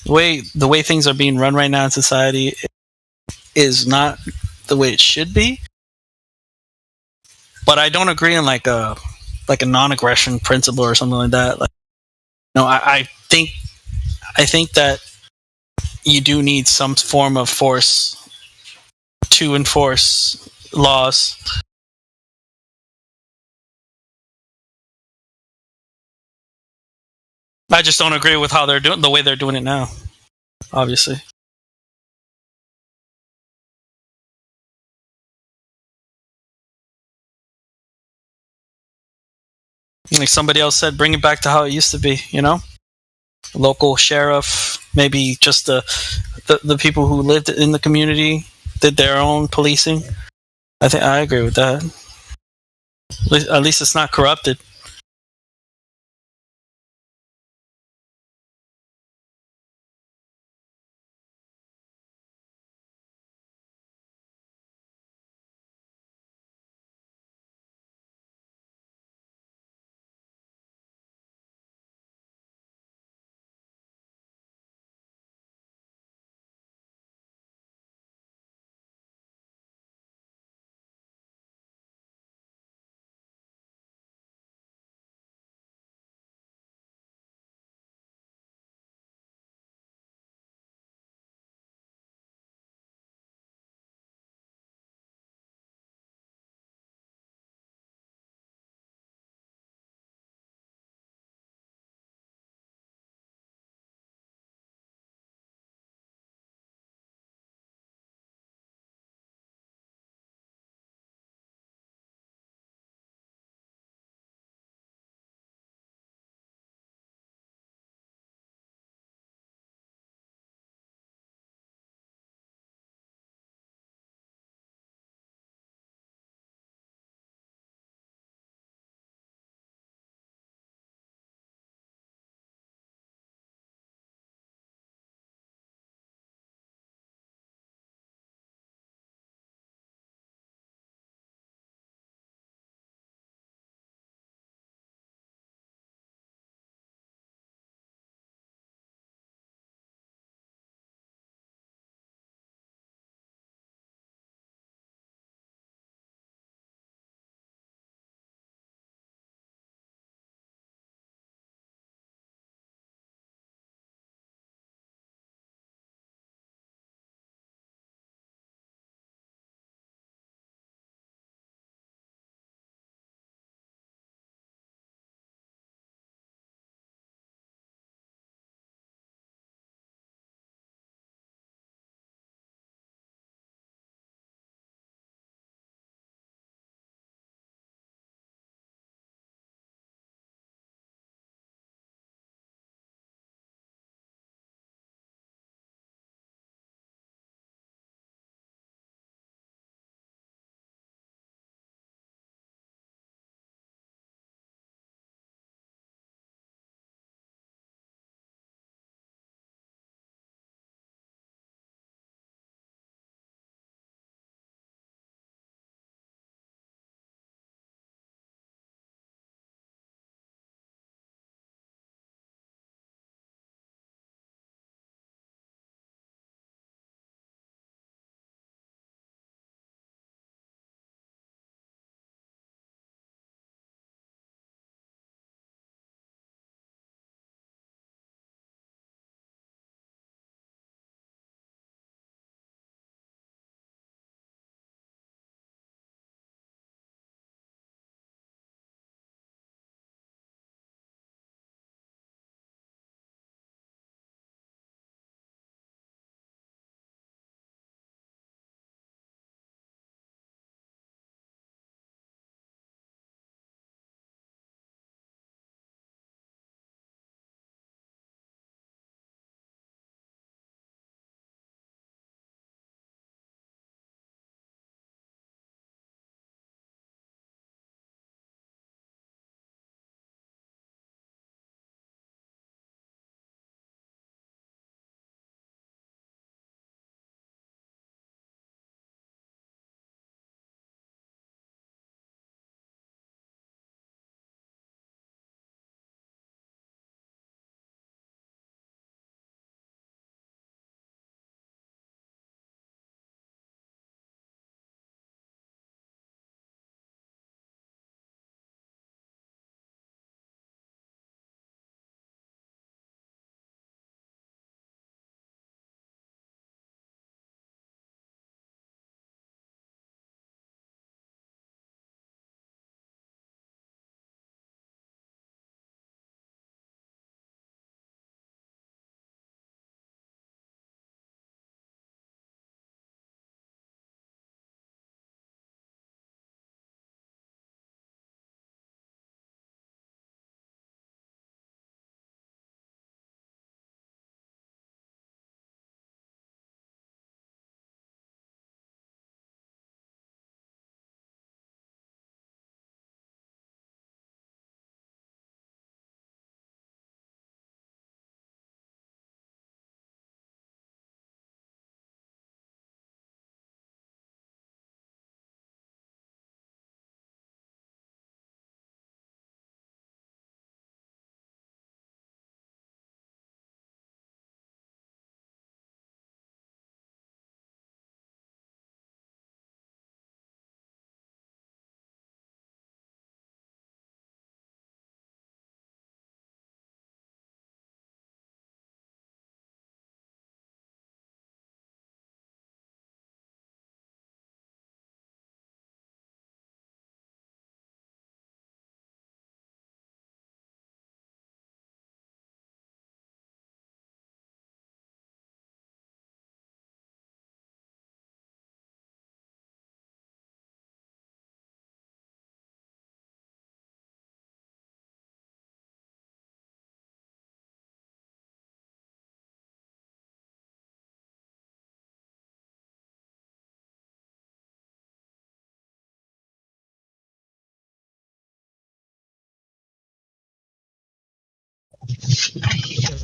way things are being run right now in society is not the way it should be. But I don't agree on like a non-aggression principle or something like that. Like, I think that you do need some form of force to enforce laws. I just don't agree with how they're doing the way they're doing it now. Obviously. Like somebody else said, bring it back to how it used to be, Local sheriff, maybe just the people who lived in the community did their own policing. I agree with that. At least it's not corrupted.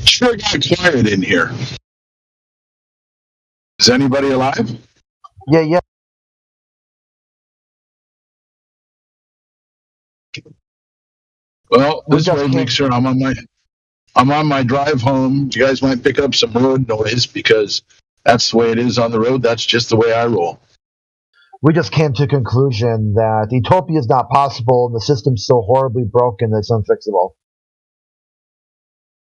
Sure got quiet in here. Is anybody alive? Yeah. Well, this way make sure I'm on my drive home. You guys might pick up some road noise because that's the way it is on the road. That's just the way I roll. We just came to a conclusion that utopia is not possible and the system's so horribly broken that it's unfixable.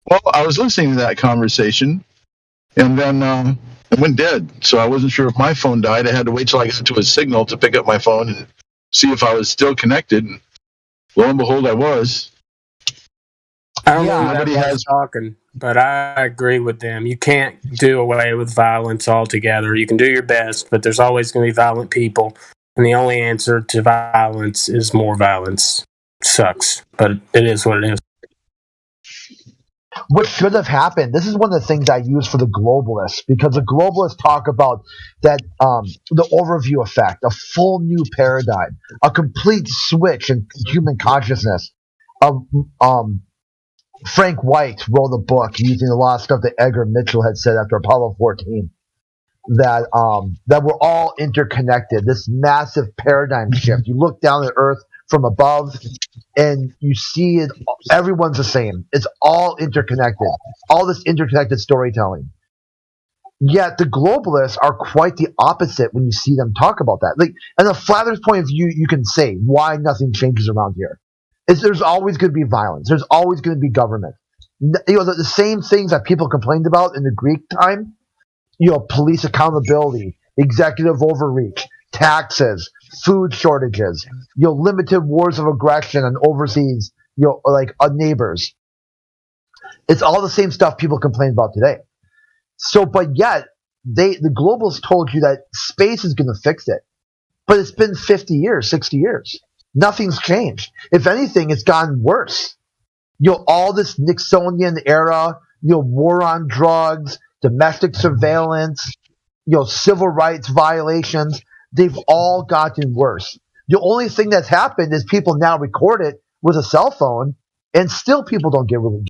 Well, I was listening to that conversation, and then it went dead. So I wasn't sure if my phone died. I had to wait till I got to a signal to pick up my phone and see if I was still connected. And lo and behold, I was. I don't know nobody has talking, but I agree with them. You can't do away with violence altogether. You can do your best, but there's always going to be violent people, and the only answer to violence is more violence. Sucks, but it is what it is. What should have happened, this is one of the things I use for the globalists, because the globalists talk about that the overview effect, a full new paradigm, a complete switch in human consciousness. Frank White wrote a book using a lot of stuff that Edgar Mitchell had said after Apollo 14, that we're all interconnected, this massive paradigm shift. You look down at Earth from above and you see it, everyone's the same. It's all interconnected, all this interconnected storytelling. Yet the globalists are quite the opposite when you see them talk about that. Like, and a flat earth point of view, you can say why nothing changes around here. There's always going to be violence. There's always going to be government. The same things that people complained about in the Greek time, police accountability, executive overreach, taxes, food shortages, limited wars of aggression and overseas, neighbors. It's all the same stuff people complain about today. So, but yet, the globalists told you that space is going to fix it. But it's been 50 years, 60 years. Nothing's changed. If anything, it's gotten worse. All this Nixonian era, war on drugs, domestic surveillance, civil rights violations, they've all gotten worse. The only thing that's happened is people now record it with a cell phone, and still people don't get really